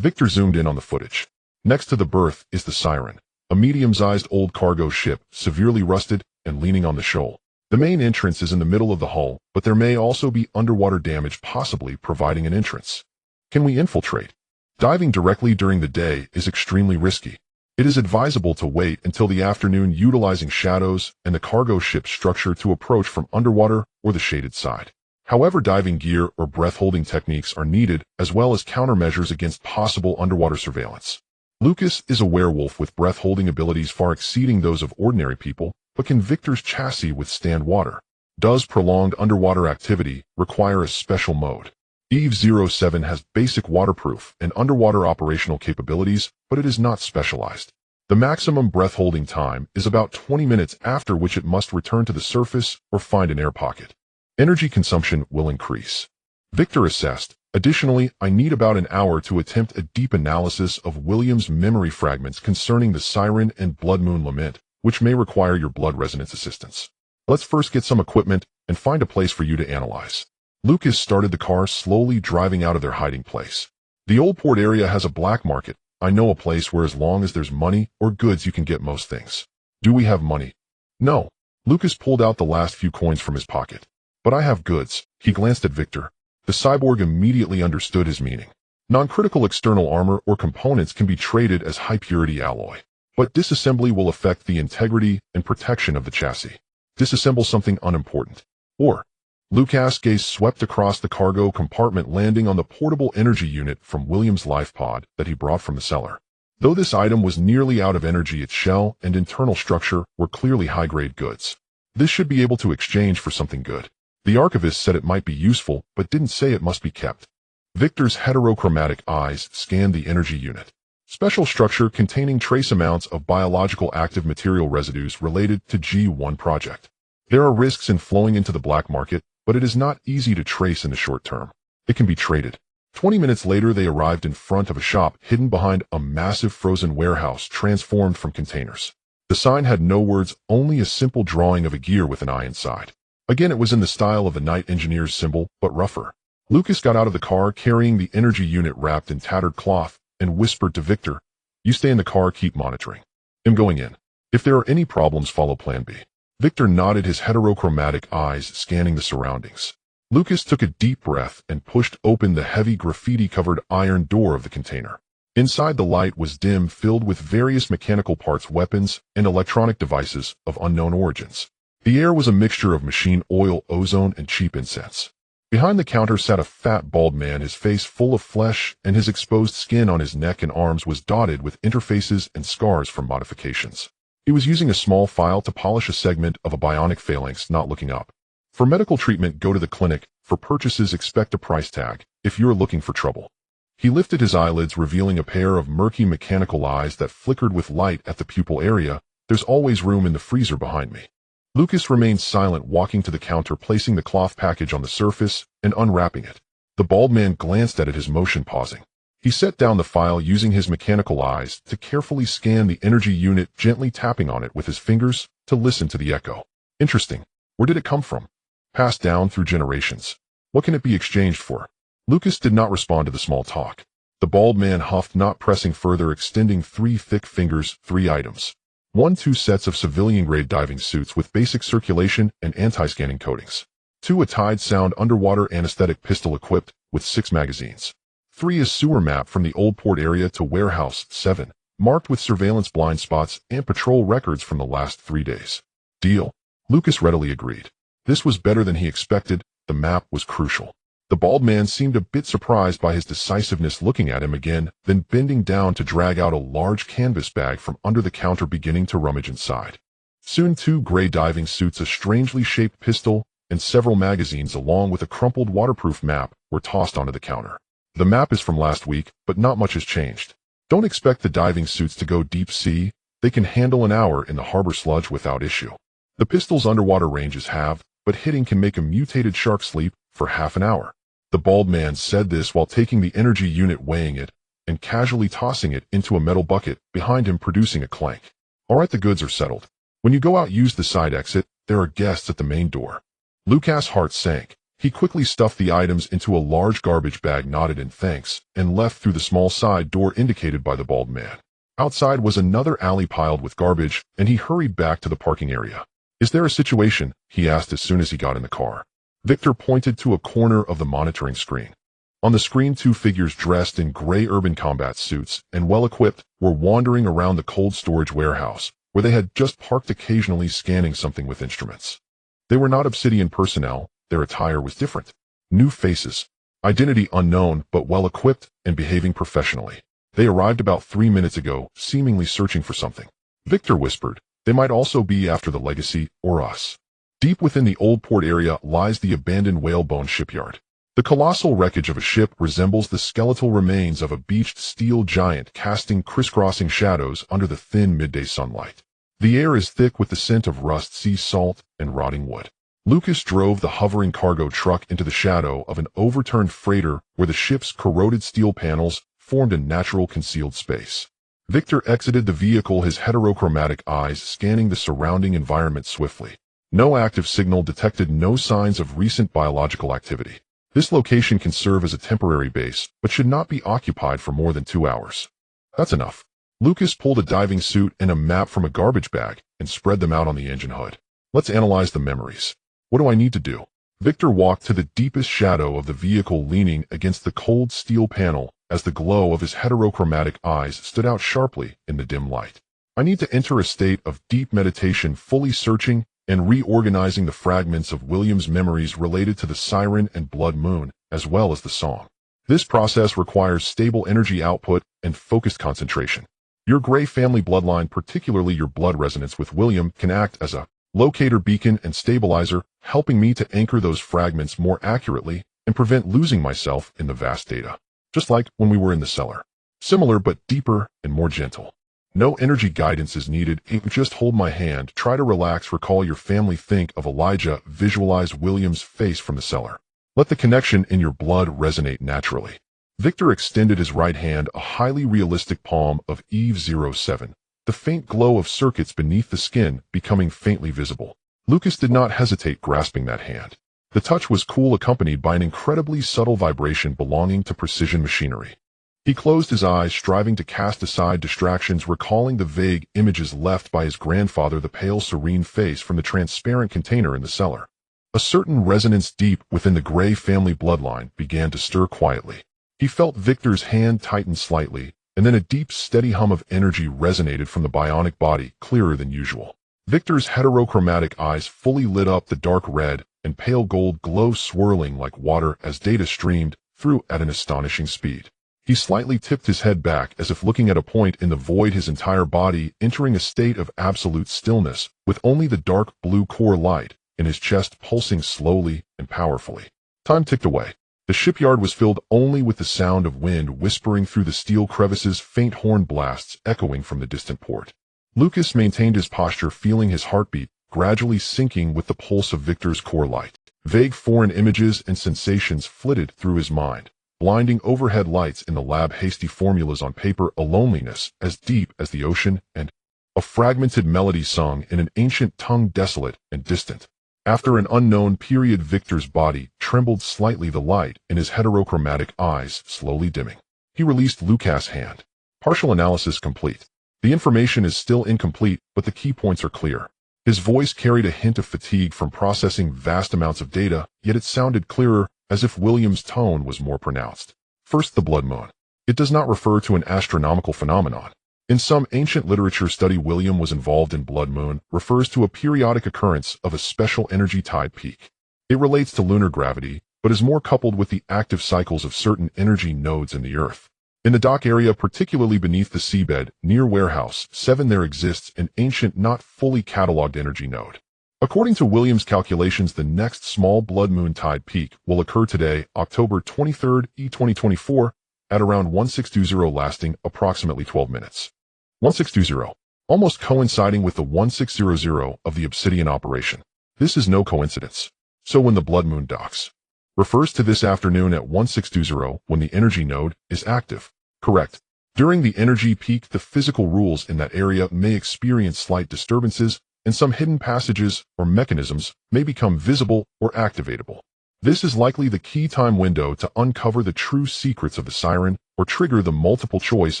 A: Victor zoomed in on the footage. Next to the berth is the siren, a medium-sized old cargo ship, severely rusted and leaning on the shoal. The main entrance is in the middle of the hull, but there may also be underwater damage possibly providing an entrance. Can we infiltrate? Diving directly during the day is extremely risky. It is advisable to wait until the afternoon utilizing shadows and the cargo ship structure to approach from underwater or the shaded side. However, diving gear or breath-holding techniques are needed as well as countermeasures against possible underwater surveillance. Lucas is a werewolf with breath-holding abilities far exceeding those of ordinary people, but can Victor's chassis withstand water? Does prolonged underwater activity require a special mode? Eve-07 has basic waterproof and underwater operational capabilities, but it is not specialized. The maximum breath-holding time is about 20 minutes, after which it must return to the surface or find an air pocket. Energy consumption will increase. Victor assessed. Additionally, I need about an hour to attempt a deep analysis of William's memory fragments concerning the Siren and Blood Moon Lament, which may require your blood resonance assistance. Let's first get some equipment and find a place for you to analyze. Lucas started the car, slowly driving out of their hiding place. The old port area has a black market. I know a place where as long as there's money or goods you can get most things. Do we have money? No. Lucas pulled out the last few coins from his pocket. But I have goods. He glanced at Victor. The cyborg immediately understood his meaning. Non-critical external armor or components can be traded as high-purity alloy. But disassembly will affect the integrity and protection of the chassis. Disassemble something unimportant. Or, Lucas' gaze swept across the cargo compartment, landing on the portable energy unit from William's life pod that he brought from the cellar. Though this item was nearly out of energy, its shell and internal structure were clearly high-grade goods. This should be able to exchange for something good. The archivist said it might be useful, but didn't say it must be kept. Victor's heterochromatic eyes scanned the energy unit. Special structure containing trace amounts of biological active material residues related to G1 project. There are risks in flowing into the black market, but it is not easy to trace in the short term. It can be traded. 20 minutes later, they arrived in front of a shop hidden behind a massive frozen warehouse transformed from containers. The sign had no words, only a simple drawing of a gear with an eye inside. Again, it was in the style of the night engineer's symbol, but rougher. Lucas got out of the car carrying the energy unit wrapped in tattered cloth and whispered to Victor, "You stay in the car, keep monitoring. I'm going in. If there are any problems, follow plan B." Victor nodded, his heterochromatic eyes scanning the surroundings. Lucas took a deep breath and pushed open the heavy graffiti-covered iron door of the container. Inside, the light was dim, filled with various mechanical parts, weapons, and electronic devices of unknown origins. The air was a mixture of machine oil, ozone, and cheap incense. Behind the counter sat a fat, bald man, his face full of flesh, and his exposed skin on his neck and arms was dotted with interfaces and scars from modifications. He was using a small file to polish a segment of a bionic phalanx, not looking up. For medical treatment, go to the clinic. For purchases, expect a price tag, if you're looking for trouble. He lifted his eyelids, revealing a pair of murky mechanical eyes that flickered with light at the pupil area. There's always room in the freezer behind me. Lucas remained silent, walking to the counter, placing the cloth package on the surface and unwrapping it. The bald man glanced at it, his motion pausing. He set down the file, using his mechanical eyes to carefully scan the energy unit, gently tapping on it with his fingers to listen to the echo. Interesting. Where did it come from? Passed down through generations. What can it be exchanged for? Lucas did not respond to the small talk. The bald man huffed, not pressing further, extending 3 thick fingers. 3 items. 2 sets of civilian-grade diving suits with basic circulation and anti-scanning coatings. 2 a Tide Sound underwater anesthetic pistol equipped with 6 magazines. 3 a sewer map from the old port area to warehouse 7, marked with surveillance blind spots and patrol records from the last 3 days. Deal. Lucas readily agreed. This was better than he expected. The map was crucial. The bald man seemed a bit surprised by his decisiveness, looking at him again, then bending down to drag out a large canvas bag from under the counter, beginning to rummage inside. Soon 2 gray diving suits, a strangely shaped pistol, and several magazines along with a crumpled waterproof map were tossed onto the counter. The map is from last week, but not much has changed. Don't expect the diving suits to go deep sea. They can handle an hour in the harbor sludge without issue. The pistol's underwater ranges have, but hitting can make a mutated shark sleep for half an hour. The bald man said this while taking the energy unit, weighing it, and casually tossing it into a metal bucket behind him, producing a clank. All right, the goods are settled. When you go out, use the side exit. There are guests at the main door. Lucas' heart sank. He quickly stuffed the items into a large garbage bag, nodded in thanks, and left through the small side door indicated by the bald man. Outside was another alley piled with garbage, and he hurried back to the parking area. "Is there a situation?" he asked as soon as he got in the car. Victor pointed to a corner of the monitoring screen. On the screen, two figures dressed in gray urban combat suits and well-equipped were wandering around the cold storage warehouse, where they had just parked, occasionally scanning something with instruments. They were not Obsidian personnel. Their attire was different. New faces. Identity unknown, but well-equipped and behaving professionally. They arrived about 3 minutes ago, seemingly searching for something. Victor whispered, "They might also be after the Legacy or us." Deep within the old port area lies the abandoned whalebone shipyard. The colossal wreckage of a ship resembles the skeletal remains of a beached steel giant, casting crisscrossing shadows under the thin midday sunlight. The air is thick with the scent of rust, sea salt, and rotting wood. Lucas drove the hovering cargo truck into the shadow of an overturned freighter where the ship's corroded steel panels formed a natural concealed space. Victor exited the vehicle, his heterochromatic eyes scanning the surrounding environment swiftly. No active signal detected, no signs of recent biological activity. This location can serve as a temporary base, but should not be occupied for more than 2 hours. That's enough. Lucas pulled a diving suit and a map from a garbage bag and spread them out on the engine hood. Let's analyze the memories. What do I need to do? Victor walked to the deepest shadow of the vehicle, leaning against the cold steel panel as the glow of his heterochromatic eyes stood out sharply in the dim light. I need to enter a state of deep meditation, fully searching and reorganizing the fragments of William's memories related to the Siren and Blood Moon, as well as the song. This process requires stable energy output and focused concentration. Your Gray family bloodline, particularly your blood resonance with William, can act as a locator beacon and stabilizer, helping me to anchor those fragments more accurately and prevent losing myself in the vast data. Just like when we were in the cellar. Similar but deeper and more gentle. No energy guidance is needed. Just hold my hand, try to relax, recall your family, think of Elijah, visualize William's face from the cellar. Let the connection in your blood resonate naturally. Victor extended his right hand, a highly realistic palm of Eve 07, the faint glow of circuits beneath the skin becoming faintly visible. Lucas did not hesitate, grasping that hand. The touch was cool, accompanied by an incredibly subtle vibration belonging to precision machinery. He closed his eyes, striving to cast aside distractions, recalling the vague images left by his grandfather, the pale, serene face from the transparent container in the cellar. A certain resonance deep within the Gray family bloodline began to stir quietly. He felt Victor's hand tighten slightly, and then a deep, steady hum of energy resonated from the bionic body, clearer than usual. Victor's heterochromatic eyes fully lit up, the dark red and pale gold glow swirling like water as data streamed through at an astonishing speed. He slightly tipped his head back as if looking at a point in the void, his entire body entering a state of absolute stillness, with only the dark blue core light in his chest pulsing slowly and powerfully. Time ticked away. The shipyard was filled only with the sound of wind whispering through the steel crevices, faint horn blasts echoing from the distant port. Lucas maintained his posture, feeling his heartbeat gradually sinking with the pulse of Victor's core light. Vague foreign images and sensations flitted through his mind. Blinding overhead lights in the lab, hasty formulas on paper, a loneliness as deep as the ocean, and a fragmented melody sung in an ancient tongue, desolate and distant. After an unknown period, Victor's body trembled slightly, the light in his heterochromatic eyes slowly dimming. He released Lucas' hand. Partial analysis complete. The information is still incomplete, but the key points are clear. His voice carried a hint of fatigue from processing vast amounts of data, yet it sounded clearer, as if William's tone was more pronounced. First, the blood moon. It does not refer to an astronomical phenomenon. In some ancient literature, study William was involved in blood moon refers to a periodic occurrence of a special energy tide peak. It relates to lunar gravity, but is more coupled with the active cycles of certain energy nodes in the Earth. In the dock area, particularly beneath the seabed, near Warehouse 7, there exists an ancient, not fully catalogued energy node. According to Williams' calculations, the next small blood moon tide peak will occur today, October 23, 2024, at around 1620, lasting approximately 12 minutes. 1620, almost coinciding with the 1600 of the Obsidian operation. This is no coincidence. So when the blood moon docks, refers to this afternoon at 1620 when the energy node is active. Correct. During the energy peak, the physical rules in that area may experience slight disturbances, and some hidden passages or mechanisms may become visible or activatable. This is likely the key time window to uncover the true secrets of the Siren or trigger the multiple choice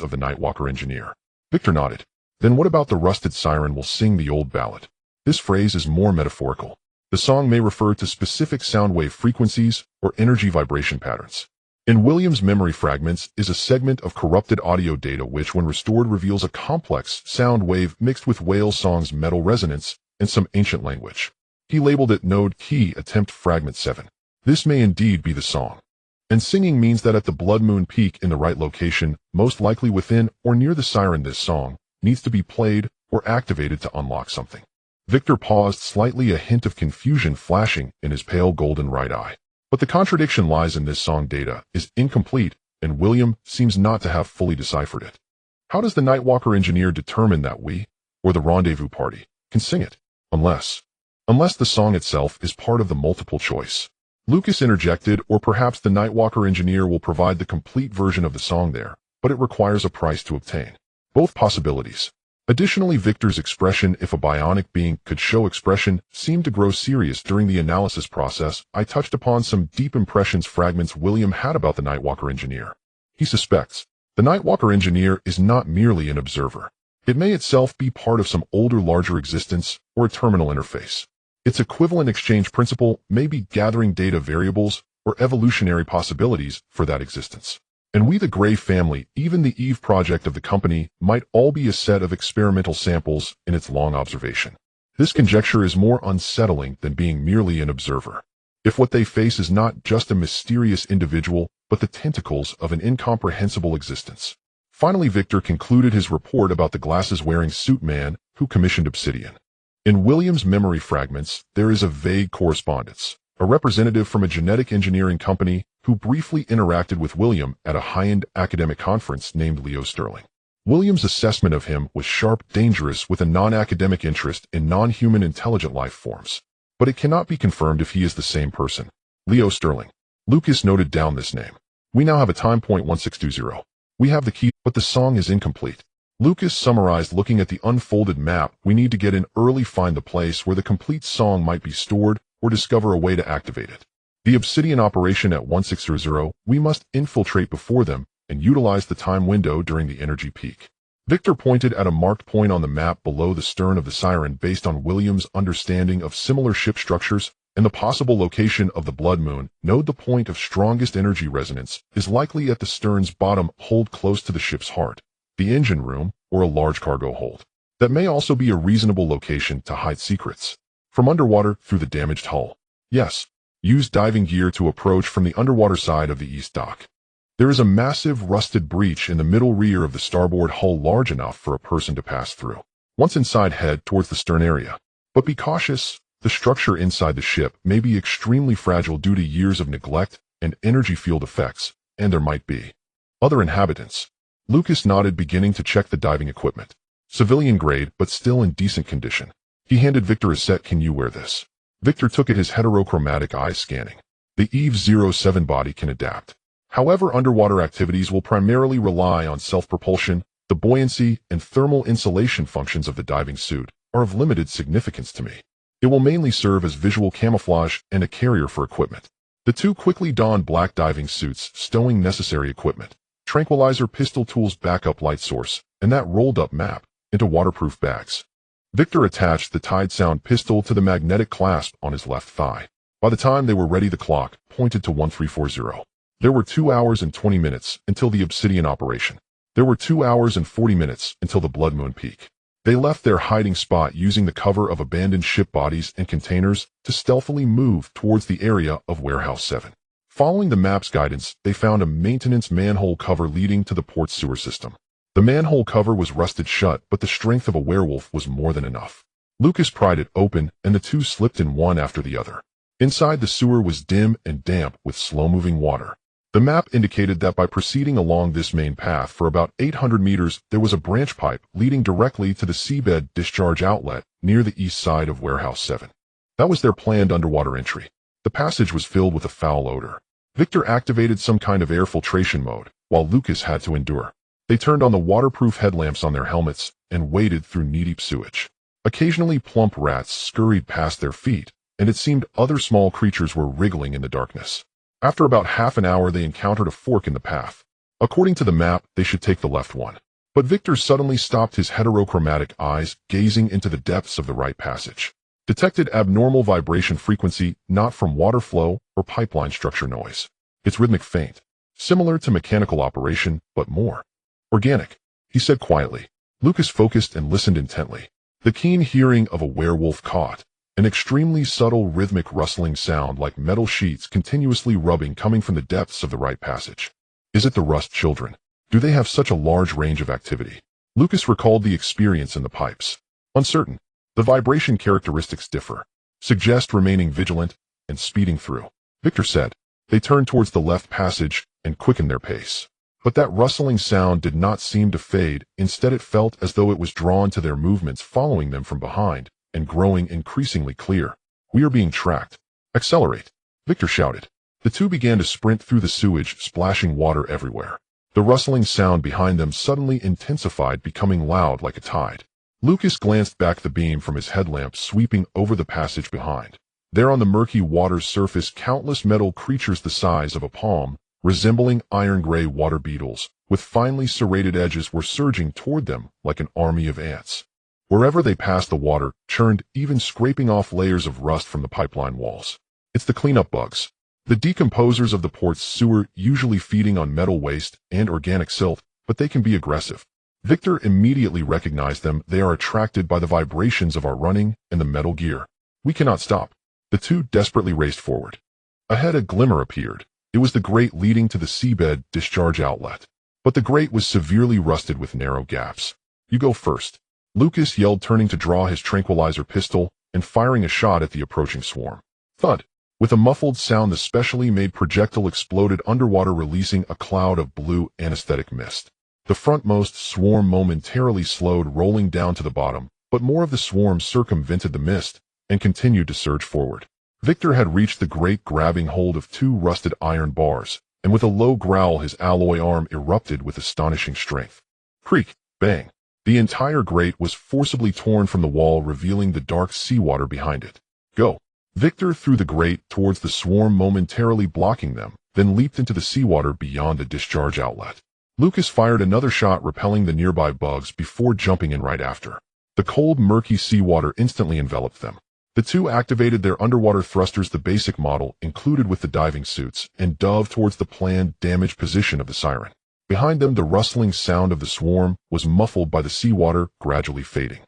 A: of the Nightwalker engineer. Victor nodded. Then what about the rusted siren will sing the old ballad? This phrase is more metaphorical. The song may refer to specific sound wave frequencies or energy vibration patterns. In Williams' memory fragments is a segment of corrupted audio data which, when restored, reveals a complex sound wave mixed with whale song's metal resonance and some ancient language. He labeled it Node Key Attempt Fragment 7. This may indeed be the song. And singing means that at the Blood Moon Peak in the right location, most likely within or near the siren, this song needs to be played or activated to unlock something. Victor paused, slightly a hint of confusion flashing in his pale golden right eye. But the contradiction lies in this song data is incomplete, and William seems not to have fully deciphered it. How does the Nightwalker engineer determine that we, or the rendezvous party, can sing it? Unless the song itself is part of the multiple choice. Lucas interjected, or perhaps the Nightwalker engineer will provide the complete version of the song there, but it requires a price to obtain. Both possibilities. Additionally, Victor's expression, if a bionic being could show expression, seemed to grow serious during the analysis process. I touched upon some deep impressions fragments William had about the Nightwalker engineer. He suspects the Nightwalker engineer is not merely an observer. It may itself be part of some older, larger existence or a terminal interface. Its equivalent exchange principle may be gathering data variables or evolutionary possibilities for that existence. And we, the Gray family, even the Eve project of the company, might all be a set of experimental samples in its long observation. This conjecture is more unsettling than being merely an observer. If what they face is not just a mysterious individual, but the tentacles of an incomprehensible existence. Finally, Victor concluded his report about the glasses-wearing suit man who commissioned Obsidian. In William's memory fragments, there is a vague correspondence. A representative from a genetic engineering company who briefly interacted with William at a high-end academic conference named Leo Sterling. William's assessment of him was sharp, dangerous, with a non-academic interest in non-human intelligent life forms. But it cannot be confirmed if he is the same person. Leo Sterling. Lucas noted down this name. We now have a time point 1620. We have the key, but the song is incomplete. Lucas summarized, looking at the unfolded map. We need to get in early, find the place where the complete song might be stored, or discover a way to activate it. The Obsidian operation at 1600, we must infiltrate before them and utilize the time window during the energy peak. Victor pointed at a marked point on the map below the stern of the Siren. Based on William's understanding of similar ship structures and the possible location of the Blood Moon node, the point of strongest energy resonance is likely at the stern's bottom hold close to the ship's heart, the engine room, or a large cargo hold. That may also be a reasonable location to hide secrets. From underwater through the damaged hull. Yes. Use diving gear to approach from the underwater side of the east dock. There is a massive rusted breach in the middle rear of the starboard hull large enough for a person to pass through. Once inside, head towards the stern area. But be cautious. The structure inside the ship may be extremely fragile due to years of neglect and energy field effects, and there might be other inhabitants. Lucas nodded, beginning to check the diving equipment. Civilian grade, but still in decent condition. He handed Victor a set. Can you wear this? Victor took it, his heterochromatic eyes scanning. The Eve 07 body can adapt. However, underwater activities will primarily rely on self-propulsion. The buoyancy and thermal insulation functions of the diving suit are of limited significance to me. It will mainly serve as visual camouflage and a carrier for equipment. The two quickly donned black diving suits, stowing necessary equipment, tranquilizer, pistol, tools, backup light source, and that rolled-up map into waterproof bags. Victor attached the Tide Sound pistol to the magnetic clasp on his left thigh. By the time they were ready, the clock pointed to 1340. There were 2 hours and 20 minutes until the Obsidian operation. There were 2 hours and 40 minutes until the Blood Moon peak. They left their hiding spot using the cover of abandoned ship bodies and containers to stealthily move towards the area of Warehouse 7. Following the map's guidance, they found a maintenance manhole cover leading to the port sewer system. The manhole cover was rusted shut, but the strength of a werewolf was more than enough. Lucas pried it open, and the two slipped in one after the other. Inside, the sewer was dim and damp with slow-moving water. The map indicated that by proceeding along this main path for about 800 meters, there was a branch pipe leading directly to the seabed discharge outlet near the east side of Warehouse 7. That was their planned underwater entry. The passage was filled with a foul odor. Victor activated some kind of air filtration mode, while Lucas had to endure. They turned on the waterproof headlamps on their helmets and waded through knee-deep sewage. Occasionally, plump rats scurried past their feet, and it seemed other small creatures were wriggling in the darkness. After about half an hour, they encountered a fork in the path. According to the map, they should take the left one. But Victor suddenly stopped, his heterochromatic eyes gazing into the depths of the right passage. Detected abnormal vibration frequency, not from water flow or pipeline structure noise. It's rhythmic faint, similar to mechanical operation, but more organic, he said quietly. Lucas focused and listened intently. The keen hearing of a werewolf caught an extremely subtle rhythmic rustling sound like metal sheets continuously rubbing coming from the depths of the right passage. Is it the Rust Children? Do they have such a large range of activity? Lucas recalled the experience in the pipes. Uncertain. The vibration characteristics differ. Suggest remaining vigilant and speeding through. Victor said. They turned towards the left passage and quickened their pace. But that rustling sound did not seem to fade. Instead, it felt as though it was drawn to their movements, following them from behind and growing increasingly clear. We are being tracked. Accelerate, Victor shouted. The two began to sprint through the sewage, splashing water everywhere. The rustling sound behind them suddenly intensified, becoming loud like a tide. Lucas glanced back, the beam from his headlamp sweeping over the passage behind. There on the murky water's surface, countless metal creatures the size of a palm, resembling iron-gray water beetles, with finely serrated edges, were surging toward them like an army of ants. Wherever they passed, the water churned, even scraping off layers of rust from the pipeline walls. It's the cleanup bugs. The decomposers of the port's sewer, usually feeding on metal waste and organic silt, but they can be aggressive. Victor immediately recognized them. They are attracted by the vibrations of our running and the metal gear. We cannot stop. The two desperately raced forward. Ahead, a glimmer appeared. It was the grate leading to the seabed discharge outlet. But the grate was severely rusted with narrow gaps. You go first, Lucas yelled, turning to draw his tranquilizer pistol and firing a shot at the approaching swarm. Thud! With a muffled sound, the specially made projectile exploded underwater, releasing a cloud of blue anesthetic mist. The frontmost swarm momentarily slowed, rolling down to the bottom, but more of the swarm circumvented the mist and continued to surge forward. Victor had reached the grate, grabbing hold of two rusted iron bars, and with a low growl his alloy arm erupted with astonishing strength. Creak! Bang! The entire grate was forcibly torn from the wall, revealing the dark seawater behind it. Go! Victor threw the grate towards the swarm, momentarily blocking them, then leaped into the seawater beyond the discharge outlet. Lucas fired another shot, repelling the nearby bugs before jumping in right after. The cold, murky seawater instantly enveloped them. The two activated their underwater thrusters, the basic model included with the diving suits, and dove towards the planned damage position of the siren. Behind them, the rustling sound of the swarm was muffled by the seawater gradually fading.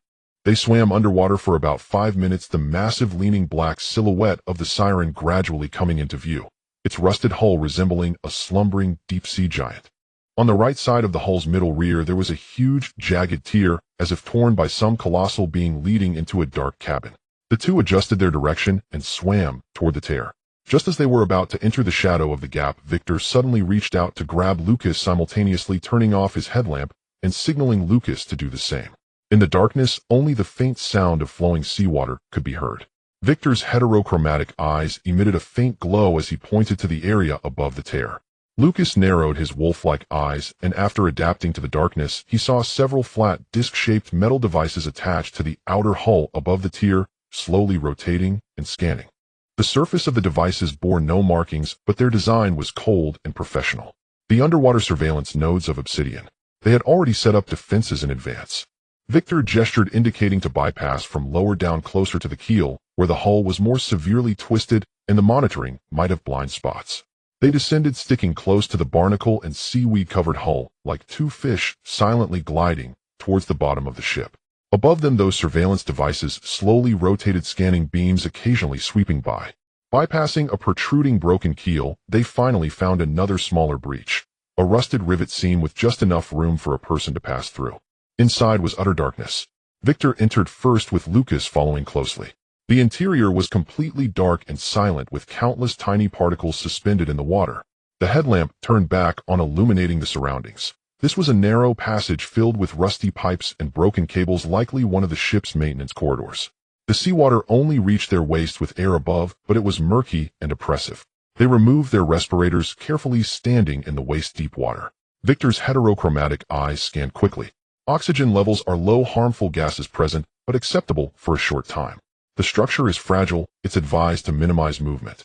A: They swam underwater for about 5 minutes, the massive leaning black silhouette of the siren gradually coming into view, its rusted hull resembling a slumbering deep-sea giant. On the right side of the hull's middle rear there was a huge, jagged tear, as if torn by some colossal being, leading into a dark cabin. The two adjusted their direction and swam toward the tear. Just as they were about to enter the shadow of the gap, Victor suddenly reached out to grab Lucas, simultaneously turning off his headlamp and signaling Lucas to do the same. In the darkness, only the faint sound of flowing seawater could be heard. Victor's heterochromatic eyes emitted a faint glow as he pointed to the area above the tear. Lucas narrowed his wolf-like eyes, and after adapting to the darkness, he saw several flat, disc-shaped metal devices attached to the outer hull above the tear, slowly rotating and scanning. The surface of the devices bore no markings, but their design was cold and professional. The underwater surveillance nodes of Obsidian. They had already set up defenses in advance. Victor gestured, indicating to bypass from lower down closer to the keel, where the hull was more severely twisted and the monitoring might have blind spots. They descended, sticking close to the barnacle and seaweed-covered hull, like two fish silently gliding towards the bottom of the ship. Above them, those surveillance devices slowly rotated, scanning beams occasionally sweeping by. Bypassing a protruding broken keel, they finally found another smaller breach, a rusted rivet seam with just enough room for a person to pass through. Inside was utter darkness. Victor entered first, with Lucas following closely. The interior was completely dark and silent, with countless tiny particles suspended in the water. The headlamp turned back on, illuminating the surroundings. This was a narrow passage filled with rusty pipes and broken cables, likely one of the ship's maintenance corridors. The seawater only reached their waist, with air above, but it was murky and oppressive. They removed their respirators, carefully standing in the waist-deep water. Victor's heterochromatic eyes scanned quickly. Oxygen levels are low, harmful gases present, but acceptable for a short time. The structure is fragile, it's advised to minimize movement.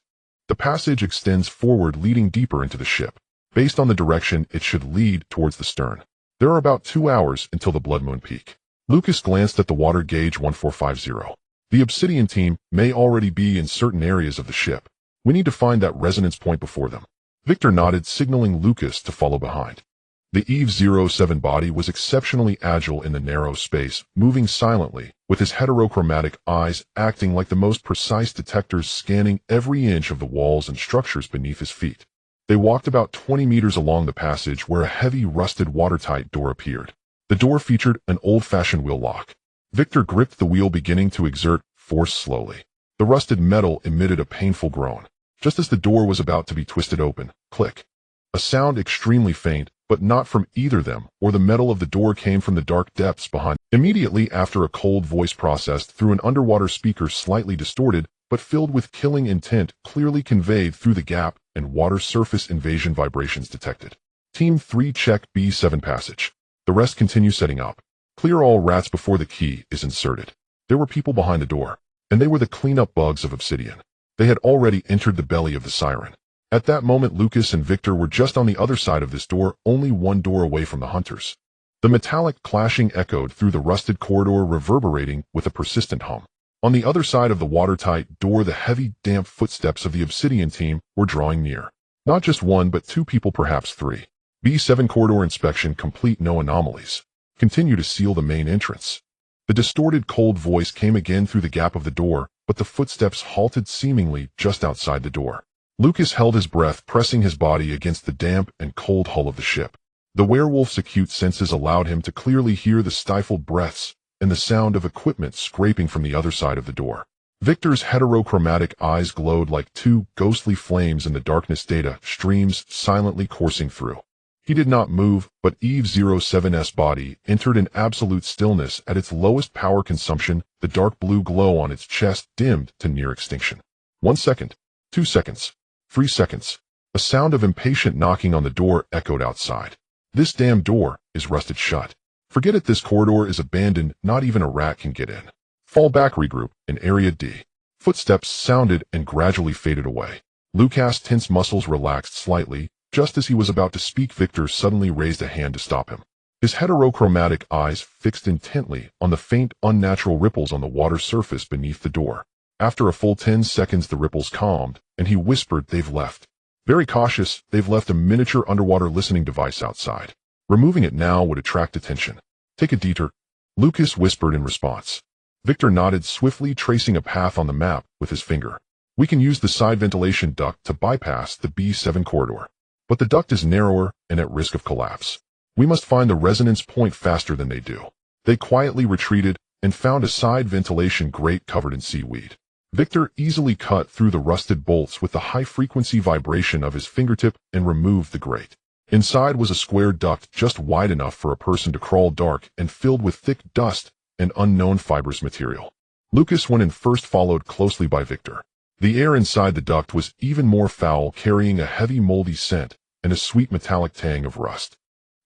A: The passage extends forward, leading deeper into the ship. Based on the direction, it should lead towards the stern. There are about 2 hours until the blood moon peak. Lucas glanced at the water gauge 1450. The Obsidian team may already be in certain areas of the ship. We need to find that resonance point before them. Victor nodded, signaling Lucas to follow behind. The Eve-07 body was exceptionally agile in the narrow space, moving silently, with his heterochromatic eyes acting like the most precise detectors scanning every inch of the walls and structures beneath his feet. They walked about 20 meters along the passage where a heavy, rusted, watertight door appeared. The door featured an old-fashioned wheel lock. Victor gripped the wheel, beginning to exert force slowly. The rusted metal emitted a painful groan. Just as the door was about to be twisted open, click. A sound extremely faint, but not from either them or the metal of the door, came from the dark depths behind. Immediately after, a cold voice processed through an underwater speaker, slightly distorted, but filled with killing intent, clearly conveyed through the gap, and water surface invasion vibrations detected. Team 3, check B7 passage. The rest continue setting up. Clear all rats before the key is inserted. There were people behind the door, and they were the cleanup bugs of Obsidian. They had already entered the belly of the siren. At that moment, Lucas and Victor were just on the other side of this door, only one door away from the hunters. The metallic clashing echoed through the rusted corridor, reverberating with a persistent hum. On the other side of the watertight door, the heavy, damp footsteps of the Obsidian team were drawing near. Not just one, but two people, perhaps three. B7 corridor inspection complete, no anomalies. Continue to seal the main entrance. The distorted, cold voice came again through the gap of the door, but the footsteps halted seemingly just outside the door. Lucas held his breath, pressing his body against the damp and cold hull of the ship. The werewolf's acute senses allowed him to clearly hear the stifled breaths and the sound of equipment scraping from the other side of the door. Victor's heterochromatic eyes glowed like two ghostly flames in the darkness, data streams silently coursing through. He did not move, but Eve-07's body entered an absolute stillness at its lowest power consumption, the dark blue glow on its chest dimmed to near extinction. 1 second, 2 seconds, 3 seconds. A sound of impatient knocking on the door echoed outside. This damn door is rusted shut. Forget it, this corridor is abandoned, not even a rat can get in. Fall back, regroup, in Area D. Footsteps sounded and gradually faded away. Lucas' tense muscles relaxed slightly. Just as he was about to speak, Victor suddenly raised a hand to stop him. His heterochromatic eyes fixed intently on the faint, unnatural ripples on the water surface beneath the door. After a full 10 seconds, the ripples calmed, and he whispered, "They've left. Very cautious, they've left a miniature underwater listening device outside. Removing it now would attract attention. Take a detour," Lucas whispered in response. Victor nodded, swiftly tracing a path on the map with his finger. "We can use the side ventilation duct to bypass the B7 corridor. But the duct is narrower and at risk of collapse. We must find the resonance point faster than they do." They quietly retreated and found a side ventilation grate covered in seaweed. Victor easily cut through the rusted bolts with the high-frequency vibration of his fingertip and removed the grate. Inside was a square duct just wide enough for a person to crawl, dark and filled with thick dust and unknown fibrous material. Lucas went in first, followed closely by Victor. The air inside the duct was even more foul, carrying a heavy, moldy scent and a sweet metallic tang of rust.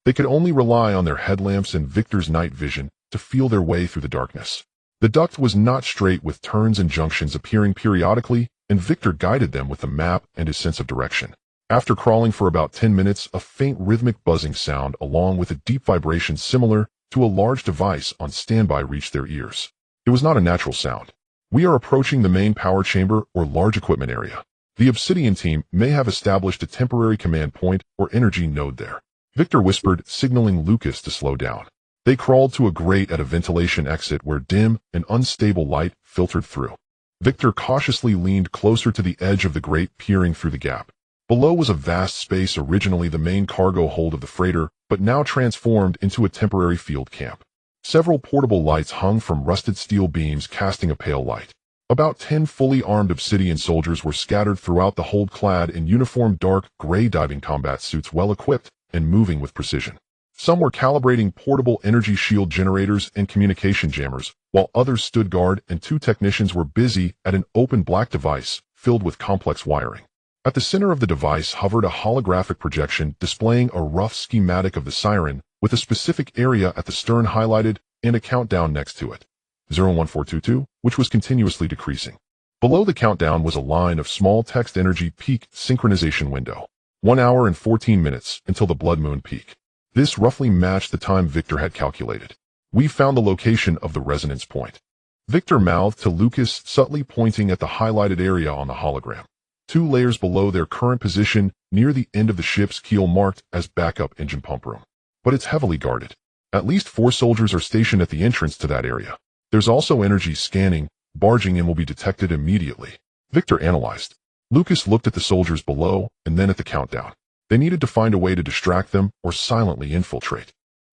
A: They could only rely on their headlamps and Victor's night vision to feel their way through the darkness. The duct was not straight, with turns and junctions appearing periodically, and Victor guided them with the map and his sense of direction. After crawling for about 10 minutes, a faint rhythmic buzzing sound along with a deep vibration similar to a large device on standby reached their ears. It was not a natural sound. "We are approaching the main power chamber or large equipment area. The Obsidian team may have established a temporary command point or energy node there," Victor whispered, signaling Lucas to slow down. They crawled to a grate at a ventilation exit where dim and unstable light filtered through. Victor cautiously leaned closer to the edge of the grate, peering through the gap. Below was a vast space, originally the main cargo hold of the freighter, but now transformed into a temporary field camp. Several portable lights hung from rusted steel beams, casting a pale light. About 10 fully armed Obsidian soldiers were scattered throughout the hold, clad in uniform dark gray diving combat suits, well equipped and moving with precision. Some were calibrating portable energy shield generators and communication jammers, while others stood guard, and 2 technicians were busy at an open black device filled with complex wiring. At the center of the device hovered a holographic projection displaying a rough schematic of the siren, with a specific area at the stern highlighted and a countdown next to it. 01422, which was continuously decreasing. Below the countdown was a line of small text: energy peak synchronization window. 1 hour and 14 minutes until the blood moon peak. This roughly matched the time Victor had calculated. "We found the location of the resonance point," Victor mouthed to Lucas, subtly pointing at the highlighted area on the hologram. 2 layers below their current position, near the end of the ship's keel marked as backup engine pump room. "But it's heavily guarded. At least 4 soldiers are stationed at the entrance to that area. There's also energy scanning. Barging in will be detected immediately," Victor analyzed. Lucas looked at the soldiers below and then at the countdown. They needed to find a way to distract them or silently infiltrate.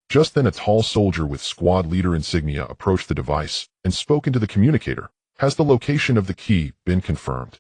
A: Just then a tall soldier with squad leader insignia approached the device and spoke into the communicator. "Has the location of the key been confirmed?"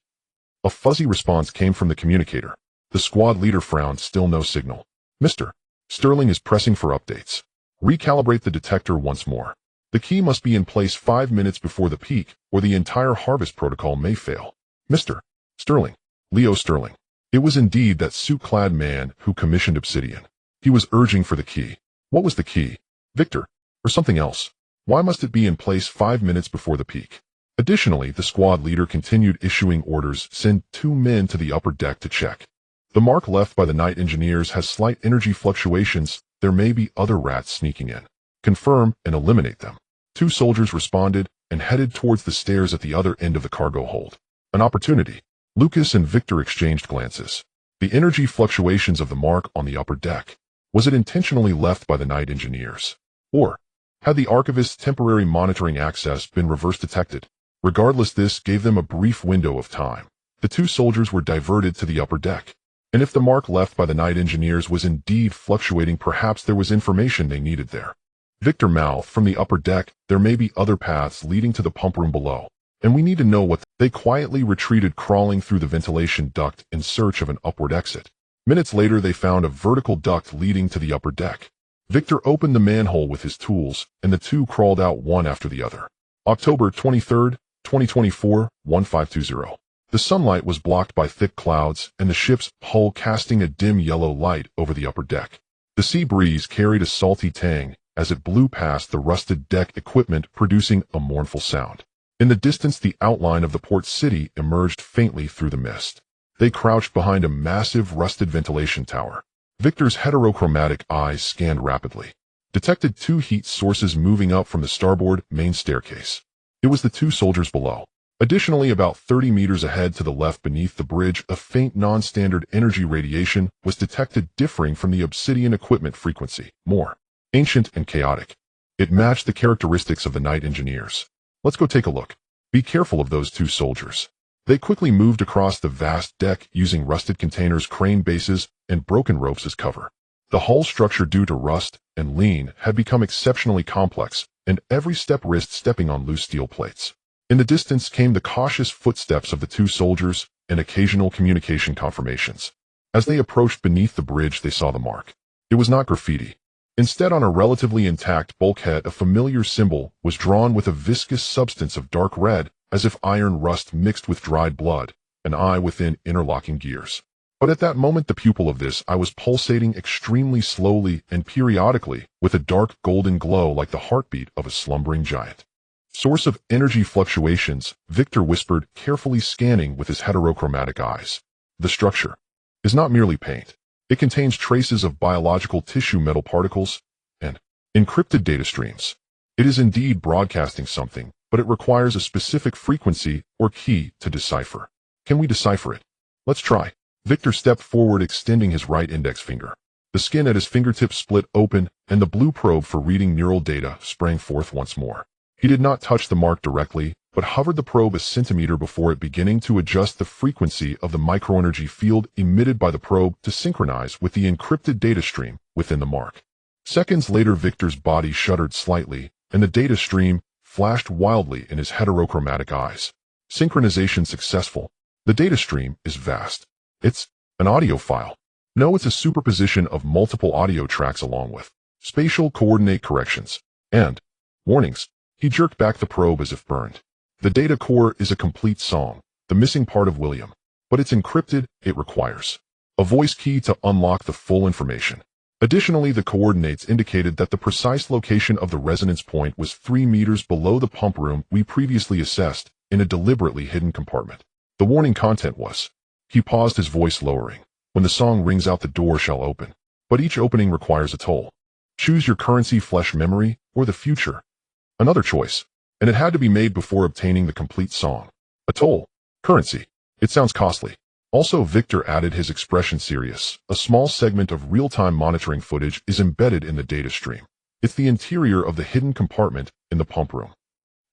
A: A fuzzy response came from the communicator. The squad leader frowned. "Still no signal. Mr. Sterling is pressing for updates. Recalibrate the detector once more. The key must be in place 5 minutes before the peak, or the entire harvest protocol may fail. Mr. Sterling." Leo Sterling. It was indeed that suit-clad man who commissioned Obsidian. He was urging for the key. What was the key? Victor? Or something else? Why must it be in place 5 minutes before the peak? Additionally, the squad leader continued issuing orders. "Send 2 men to the upper deck to check. The mark left by the night engineers has slight energy fluctuations. There may be other rats sneaking in. Confirm and eliminate them." 2 soldiers responded and headed towards the stairs at the other end of the cargo hold. An opportunity. Lucas and Victor exchanged glances. The energy fluctuations of the mark on the upper deck. Was it intentionally left by the night engineers? Or had the archivist's temporary monitoring access been reverse detected? Regardless, this gave them a brief window of time. The 2 soldiers were diverted to the upper deck. And if the mark left by the night engineers was indeed fluctuating, perhaps there was information they needed there. Victor mouthed, "From the upper deck, there may be other paths leading to the pump room below, and we need to know what." They quietly retreated, crawling through the ventilation duct in search of an upward exit. Minutes later, they found a vertical duct leading to the upper deck. Victor opened the manhole with his tools, and the 2 crawled out one after the other. October 23rd, 2024, 1520. The sunlight was blocked by thick clouds, and the ship's hull casting a dim yellow light over the upper deck. The sea breeze carried a salty tang as it blew past the rusted deck equipment, producing a mournful sound. In the distance, the outline of the port city emerged faintly through the mist. They crouched behind a massive rusted ventilation tower. Victor's heterochromatic eyes scanned rapidly, detected 2 heat sources moving up from the starboard main staircase. It was the 2 soldiers below. Additionally, about 30 meters ahead to the left beneath the bridge, a faint non-standard energy radiation was detected, differing from the Obsidian equipment frequency, more ancient and chaotic. It matched the characteristics of the night engineers. "Let's go take a look. Be careful of those 2 soldiers." They quickly moved across the vast deck using rusted containers, crane bases, and broken ropes as cover. The hull structure, due to rust and lean, had become exceptionally complex, and every step risked stepping on loose steel plates. In the distance came the cautious footsteps of the 2 soldiers and occasional communication confirmations. As they approached beneath the bridge, they saw the mark. It was not graffiti. Instead, on a relatively intact bulkhead, a familiar symbol was drawn with a viscous substance of dark red, as if iron rust mixed with dried blood, an eye within interlocking gears. But at that moment, the pupil of this eye was pulsating extremely slowly and periodically, with a dark golden glow like the heartbeat of a slumbering giant. "Source of energy fluctuations," Victor whispered, carefully scanning with his heterochromatic eyes. "The structure is not merely paint. It contains traces of biological tissue, metal particles, and encrypted data streams. It is indeed broadcasting something, but it requires a specific frequency or key to decipher. Can we decipher it? Let's try." Victor stepped forward, extending his right index finger. The skin at his fingertips split open, and the blue probe for reading neural data sprang forth once more. He did not touch the mark directly, but hovered the probe a centimeter before it, beginning to adjust the frequency of the microenergy field emitted by the probe to synchronize with the encrypted data stream within the mark. Seconds later, Victor's body shuddered slightly, and the data stream flashed wildly in his heterochromatic eyes. Synchronization successful. The data stream is vast. It's an audio file. No, it's a superposition of multiple audio tracks along with spatial coordinate corrections and warnings. He jerked back the probe as if burned. The data core is a complete song, the missing part of William. But it's encrypted. It requires a voice key to unlock the full information. Additionally, the coordinates indicated that the precise location of the resonance point was 3 meters below the pump room we previously assessed, in a deliberately hidden compartment. The warning content was... He paused, his voice lowering. "When the song rings out, the door shall open. but each opening requires a toll. Choose your currency, flesh memory, or the future. Another choice, and it had to be made before obtaining the complete song. A toll. Currency. It sounds costly. Also, Victor added his expression serious. A small segment of real-time monitoring footage is embedded in the data stream. It's the interior of the hidden compartment in the pump room.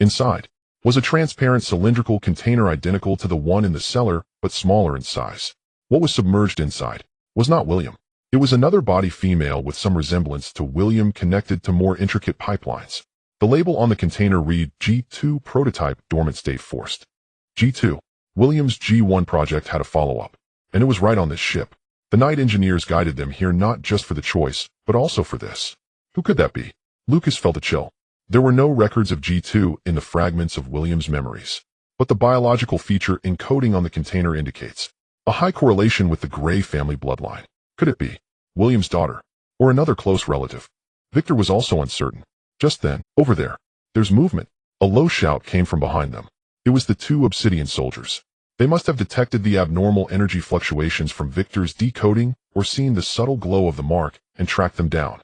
A: Inside was a transparent cylindrical container identical to the one in the cellar, but smaller in size. What was submerged inside was not William. It was another body, female with some resemblance to William, connected to more intricate pipelines. The label on the container read G2 prototype, dormant state forced. G2. William's G1 project had a follow-up, and it was right on this ship. The night engineers guided them here not just for the choice, but also for this. Who could that be? Lucas felt a chill. There were no records of G2 in the fragments of William's memories, but the biological feature encoding on the container indicates a high correlation with the Gray family bloodline. Could it be William's daughter, or another close relative? Victor was also uncertain. Just then, over there's movement. A low shout came from behind them. It was the two Obsidian soldiers. They must have detected the abnormal energy fluctuations from Victor's decoding or seen the subtle glow of the mark and tracked them down.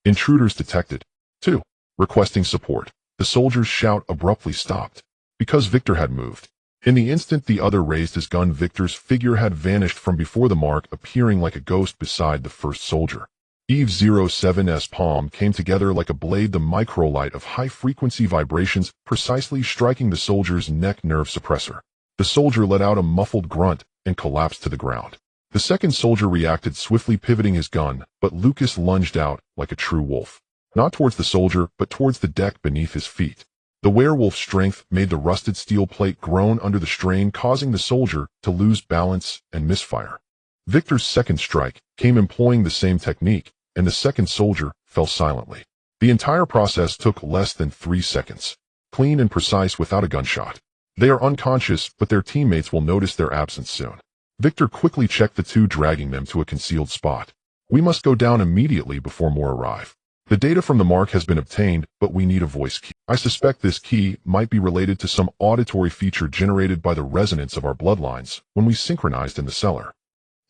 A: Intruders detected. 2. Requesting support. The soldier's shout abruptly stopped because Victor had moved. In the instant the other raised his gun, Victor's figure had vanished from before the mark, appearing like a ghost beside the first soldier. Eve 07's palm came together like a blade, the microlight of high-frequency vibrations precisely striking the soldier's neck nerve suppressor. The soldier let out a muffled grunt and collapsed to the ground. The second soldier reacted swiftly, pivoting his gun, but Lucas lunged out like a true wolf. Not towards the soldier, but towards the deck beneath his feet. The werewolf's strength made the rusted steel plate groan under the strain, causing the soldier to lose balance and misfire. Victor's second strike came employing the same technique, and the second soldier fell silently. The entire process took less than 3 seconds. Clean and precise, without a gunshot. They are unconscious, but their teammates will notice their absence soon. Victor quickly checked the two, dragging them to a concealed spot. We must go down immediately before more arrive. The data from the mark has been obtained, but we need a voice key. I suspect this key might be related to some auditory feature generated by the resonance of our bloodlines when we synchronized in the cellar.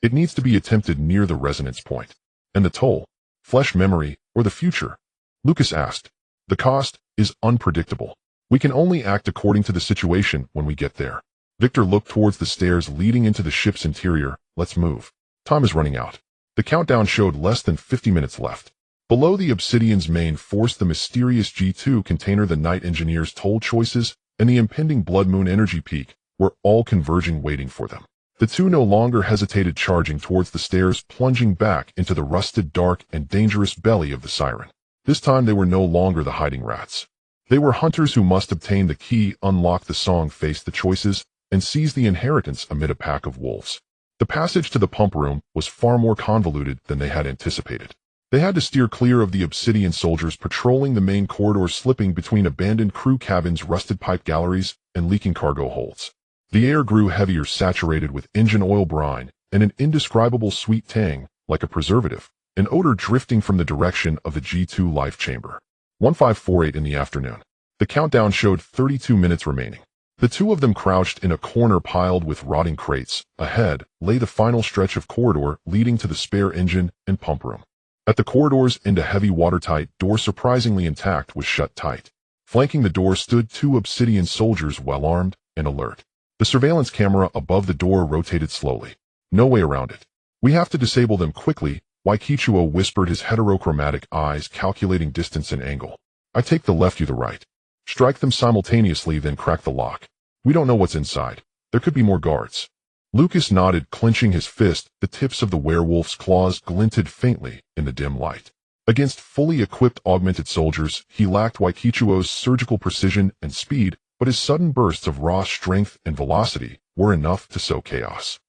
A: It needs to be attempted near the resonance point. And the toll? Flesh memory, or the future? Lucas asked. The cost is unpredictable. We can only act according to the situation when we get there. Victor looked towards the stairs leading into the ship's interior. Let's move. Time is running out. The countdown showed less than 50 minutes left. Below the Obsidian's main force, the mysterious G2 container, the night engineers' toll choices, and the impending blood moon energy peak were all converging, waiting for them. The two no longer hesitated, charging towards the stairs, plunging back into the rusted, dark, and dangerous belly of the siren. This time they were no longer the hiding rats. They were hunters who must obtain the key, unlock the song, face the choices, and seize the inheritance amid a pack of wolves. The passage to the pump room was far more convoluted than they had anticipated. They had to steer clear of the Obsidian soldiers patrolling the main corridor, slipping between abandoned crew cabins, rusted pipe galleries, and leaking cargo holds. The air grew heavier, saturated with engine oil, brine, and an indescribable sweet tang, like a preservative, an odor drifting from the direction of the G2 life chamber. 1548 in the afternoon. The countdown showed 32 minutes remaining. The two of them crouched in a corner piled with rotting crates. Ahead lay the final stretch of corridor leading to the spare engine and pump room. At the corridor's end, a heavy, watertight door, surprisingly intact, was shut tight. Flanking the door stood two Obsidian soldiers, well-armed and alert. The surveillance camera above the door rotated slowly. No way around it. We have to disable them quickly, Waikichuo whispered, his heterochromatic eyes calculating distance and angle. I take the left, you the right. Strike them simultaneously, then crack the lock. We don't know what's inside. There could be more guards. Lucas nodded, clenching his fist. The tips of the werewolf's claws glinted faintly in the dim light. Against fully equipped augmented soldiers, he lacked Waikichuo's surgical precision and speed, but his sudden bursts of raw strength and velocity were enough to sow chaos.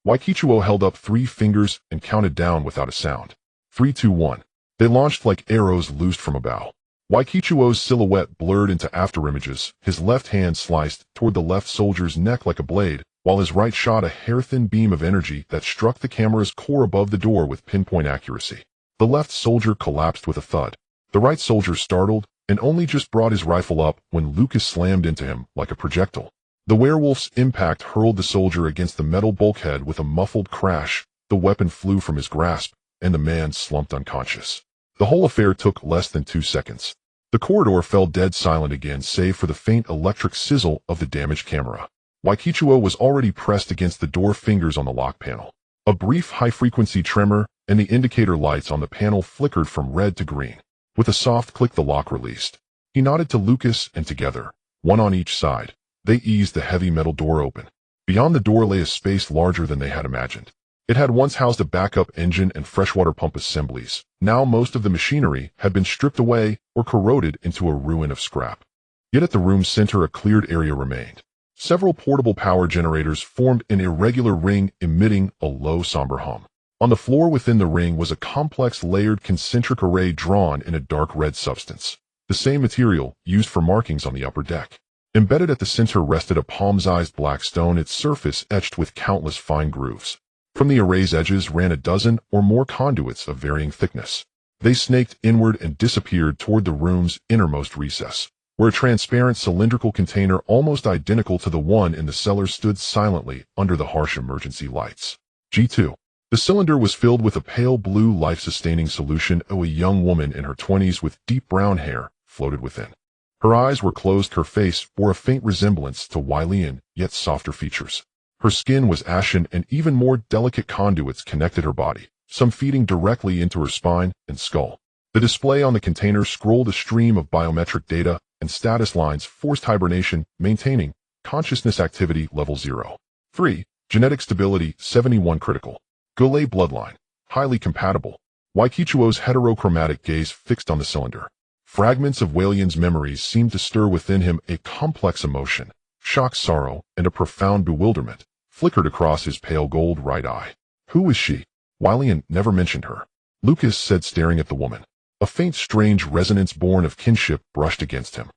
A: Waikichuo held up 3 fingers and counted down without a sound. 3, 2, 1. They launched like arrows loosed from a bow. Waikichuo's silhouette blurred into afterimages, his left hand sliced toward the left soldier's neck like a blade, while his right shot a hair-thin beam of energy that struck the camera's core above the door with pinpoint accuracy. The left soldier collapsed with a thud. The right soldier startled and only just brought his rifle up when Lucas slammed into him like a projectile. The werewolf's impact hurled the soldier against the metal bulkhead with a muffled crash. The weapon flew from his grasp, and the man slumped unconscious. The whole affair took less than 2 seconds. The corridor fell dead silent again, save for the faint electric sizzle of the damaged camera. Waikichuo was already pressed against the door, fingers on the lock panel. A brief high-frequency tremor, and the indicator lights on the panel flickered from red to green. With a soft click, the lock released. He nodded to Lucas, and together, one on each side, they eased the heavy metal door open. Beyond the door lay a space larger than they had imagined. It had once housed a backup engine and freshwater pump assemblies. Now most of the machinery had been stripped away or corroded into a ruin of scrap. Yet at the room's center, a cleared area remained. Several portable power generators formed an irregular ring, emitting a low, somber hum. On the floor within the ring was a complex layered concentric array drawn in a dark red substance, the same material used for markings on the upper deck. Embedded at the center rested a palm-sized black stone, its surface etched with countless fine grooves. From the array's edges ran a dozen or more conduits of varying thickness. They snaked inward and disappeared toward the room's innermost recess, where a transparent cylindrical container almost identical to the one in the cellar stood silently under the harsh emergency lights. G2. The cylinder was filled with a pale blue life-sustaining solution. A young woman in her 20s with deep brown hair floated within. Her eyes were closed. Her face bore a faint resemblance to Wylian, yet softer features. Her skin was ashen, and even more delicate conduits connected her body, some feeding directly into her spine and skull. The display on the container scrolled a stream of biometric data and status lines: forced hibernation, maintaining consciousness activity level 0. 3. Genetic stability 71, critical. Goulet bloodline, highly compatible. Waikichuo's heterochromatic gaze fixed on the cylinder. Fragments of Wylian's memories seemed to stir within him. A complex emotion, shock, sorrow, and a profound bewilderment flickered across his pale gold right eye. Who is she? Wylian never mentioned her, Lucas said, staring at the woman. A faint, strange resonance born of kinship brushed against him.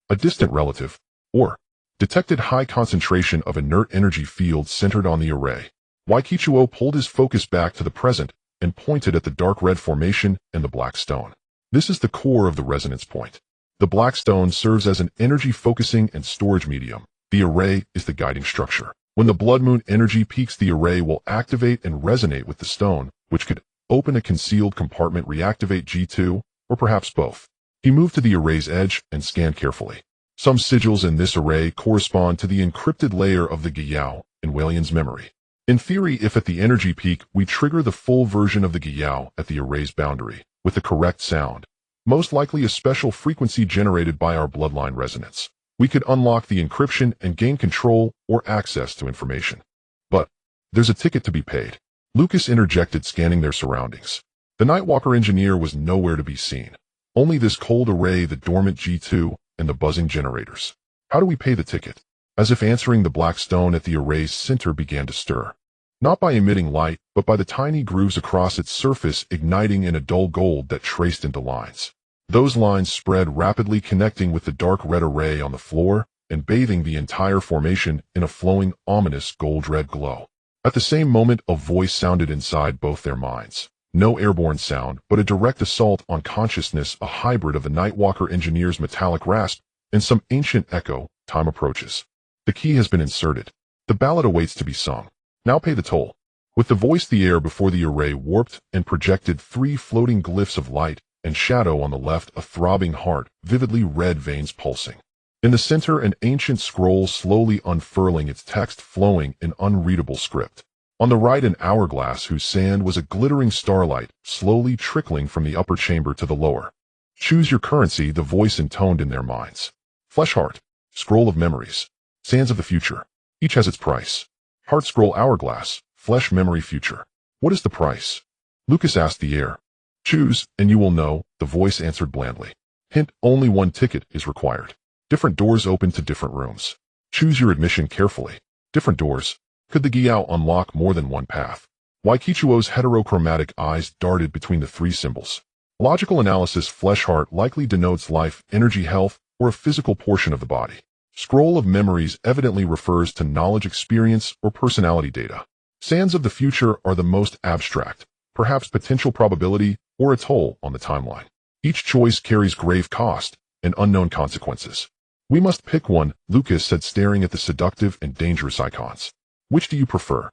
A: A distant relative, or detected high concentration of inert energy field centered on the array. Waikichuo pulled his focus back to the present and pointed at the dark red formation and the black stone. This is the core of the resonance point. The black stone serves as an energy focusing and storage medium. The array is the guiding structure. When the blood moon energy peaks, the array will activate and resonate with the stone, which could open a concealed compartment, reactivate G2, or perhaps both. He moved to the array's edge and scanned carefully. Some sigils in this array correspond to the encrypted layer of the Gyao in Wylian's memory. In theory, if at the energy peak we trigger the full version of the Gyao at the array's boundary, with the correct sound, most likely a special frequency generated by our bloodline resonance, we could unlock the encryption and gain control or access to information. But there's a ticket to be paid, Lucas interjected, scanning their surroundings. The Nightwalker engineer was nowhere to be seen. Only this cold array, the dormant G2, and the buzzing generators. How do we pay the ticket? As if answering, the black stone at the array's center began to stir. Not by emitting light, but by the tiny grooves across its surface, igniting in a dull gold that traced into lines. Those lines spread rapidly, connecting with the dark red array on the floor and bathing the entire formation in a flowing, ominous gold-red glow. At the same moment, a voice sounded inside both their minds. No airborne sound, but a direct assault on consciousness, a hybrid of the Nightwalker engineer's metallic rasp and some ancient echo. Time approaches. The key has been inserted. The ballad awaits to be sung. Now pay the toll. With the voice, the air before the array warped and projected 3 floating glyphs of light and shadow. On the left, a throbbing heart, vividly red veins pulsing. In the center, an ancient scroll slowly unfurling, its text flowing in unreadable script. On the right, an hourglass whose sand was a glittering starlight, slowly trickling from the upper chamber to the lower. Choose your currency, the voice intoned in their minds. Flesh heart, scroll of memories, sands of the future. Each has its price. Heart scroll, hourglass, flesh memory future. What is the price? Lucas asked the air. Choose, and you will know, the voice answered blandly. Hint, only one ticket is required. Different doors open to different rooms. Choose your admission carefully. Different doors. Could the Gyao unlock more than one path? Waikichuo's heterochromatic eyes darted between the 3 symbols. Logical analysis, flesh heart likely denotes life, energy, health, or a physical portion of the body. Scroll of memories evidently refers to knowledge, experience, or personality data. Sands of the future are the most abstract, perhaps potential probability or a toll on the timeline. Each choice carries grave cost and unknown consequences. We must pick one, Lucas said, staring at the seductive and dangerous icons. Which do you prefer?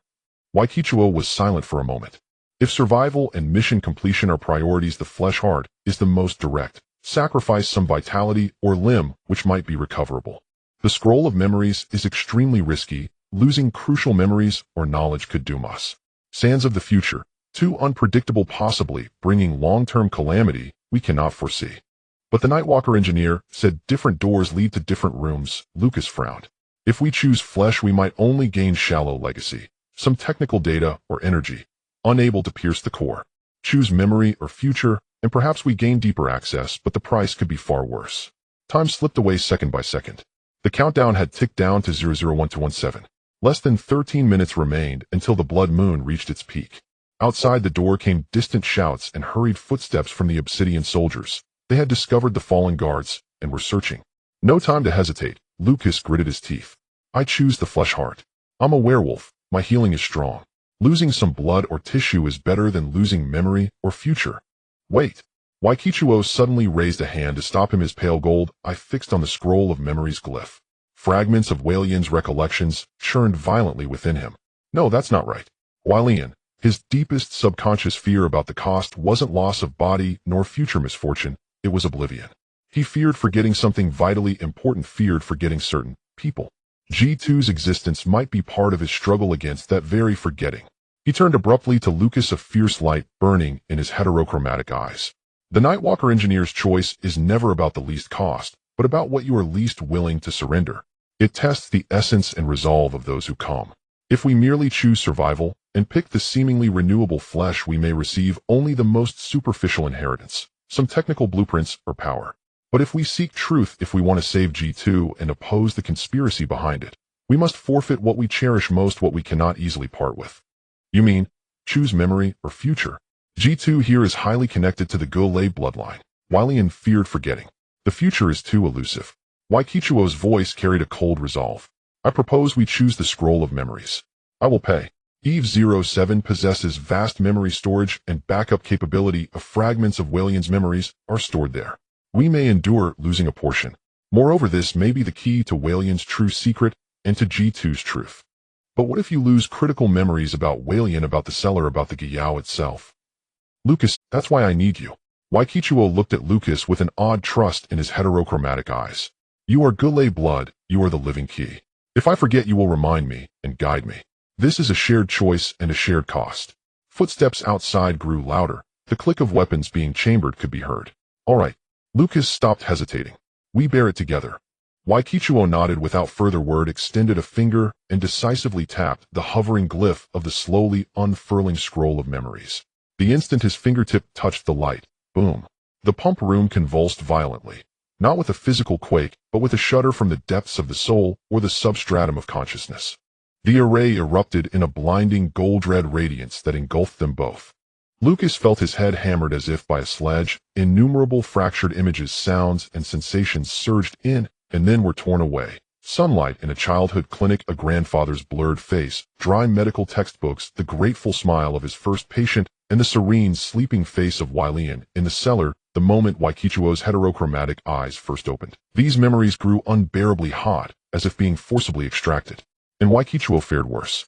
A: Waikichuo was silent for a moment. If survival and mission completion are priorities, the flesh heart is the most direct. Sacrifice some vitality or limb which might be recoverable. The scroll of memories is extremely risky. Losing crucial memories or knowledge could doom us. Sands of the future, too unpredictable, possibly bringing long-term calamity we cannot foresee. But the Nightwalker engineer said different doors lead to different rooms. Lucas frowned. If we choose flesh, we might only gain shallow legacy, some technical data or energy, unable to pierce the core. Choose memory or future, and perhaps we gain deeper access, but the price could be far worse. Time slipped away second by second. The countdown had ticked down to 001-17. Less than 13 minutes remained until the blood moon reached its peak. Outside the door came distant shouts and hurried footsteps from the Obsidian soldiers. They had discovered the fallen guards and were searching. No time to hesitate. Lucas gritted his teeth. I choose the flesh heart. I'm a werewolf. My healing is strong. Losing some blood or tissue is better than losing memory or future. Wait. Waikichuo suddenly raised a hand to stop him. His pale gold eye fixed on the scroll of memories glyph. Fragments of Walian's recollections churned violently within him. No, that's not right. Walian, his deepest subconscious fear about the cost wasn't loss of body nor future misfortune, it was oblivion. He feared forgetting something vitally important, feared forgetting certain people. G2's existence might be part of his struggle against that very forgetting. He turned abruptly to Lucas, a fierce light burning in his heterochromatic eyes. The Nightwalker engineer's choice is never about the least cost, but about what you are least willing to surrender. It tests the essence and resolve of those who come. If we merely choose survival and pick the seemingly renewable flesh, we may receive only the most superficial inheritance, some technical blueprints or power. But if we seek truth, if we want to save G2 and oppose the conspiracy behind it, we must forfeit what we cherish most, what we cannot easily part with. You mean, choose memory or future? G2 here is highly connected to the Gulay bloodline. Walian feared forgetting. The future is too elusive. Waikichuo's voice carried a cold resolve. I propose we choose the scroll of memories. I will pay. Eve-07 possesses vast memory storage and backup capability. Of fragments of Walian's memories are stored there. We may endure losing a portion. Moreover, this may be the key to Walian's true secret and to G2's truth. But what if you lose critical memories about Walian, about the cellar, about the Gyao itself? Lucas, that's why I need you. Waikichuo looked at Lucas with an odd trust in his heterochromatic eyes. You are Gulay blood, you are the living key. If I forget, you will remind me and guide me. This is a shared choice and a shared cost. Footsteps outside grew louder. The click of weapons being chambered could be heard. All right. Lucas stopped hesitating. We bear it together. Waikichuo nodded without further word, extended a finger, and decisively tapped the hovering glyph of the slowly unfurling scroll of memories. The instant his fingertip touched the light, boom. The pump room convulsed violently, not with a physical quake, but with a shudder from the depths of the soul or the substratum of consciousness. The array erupted in a blinding gold-red radiance that engulfed them both. Lucas felt his head hammered as if by a sledge. Innumerable fractured images, sounds, and sensations surged in and then were torn away. Sunlight in a childhood clinic, a grandfather's blurred face, dry medical textbooks, the grateful smile of his first patient, and the serene, sleeping face of Walian in the cellar the moment Waikichuo's heterochromatic eyes first opened. These memories grew unbearably hot, as if being forcibly extracted. And Waikichuo fared worse.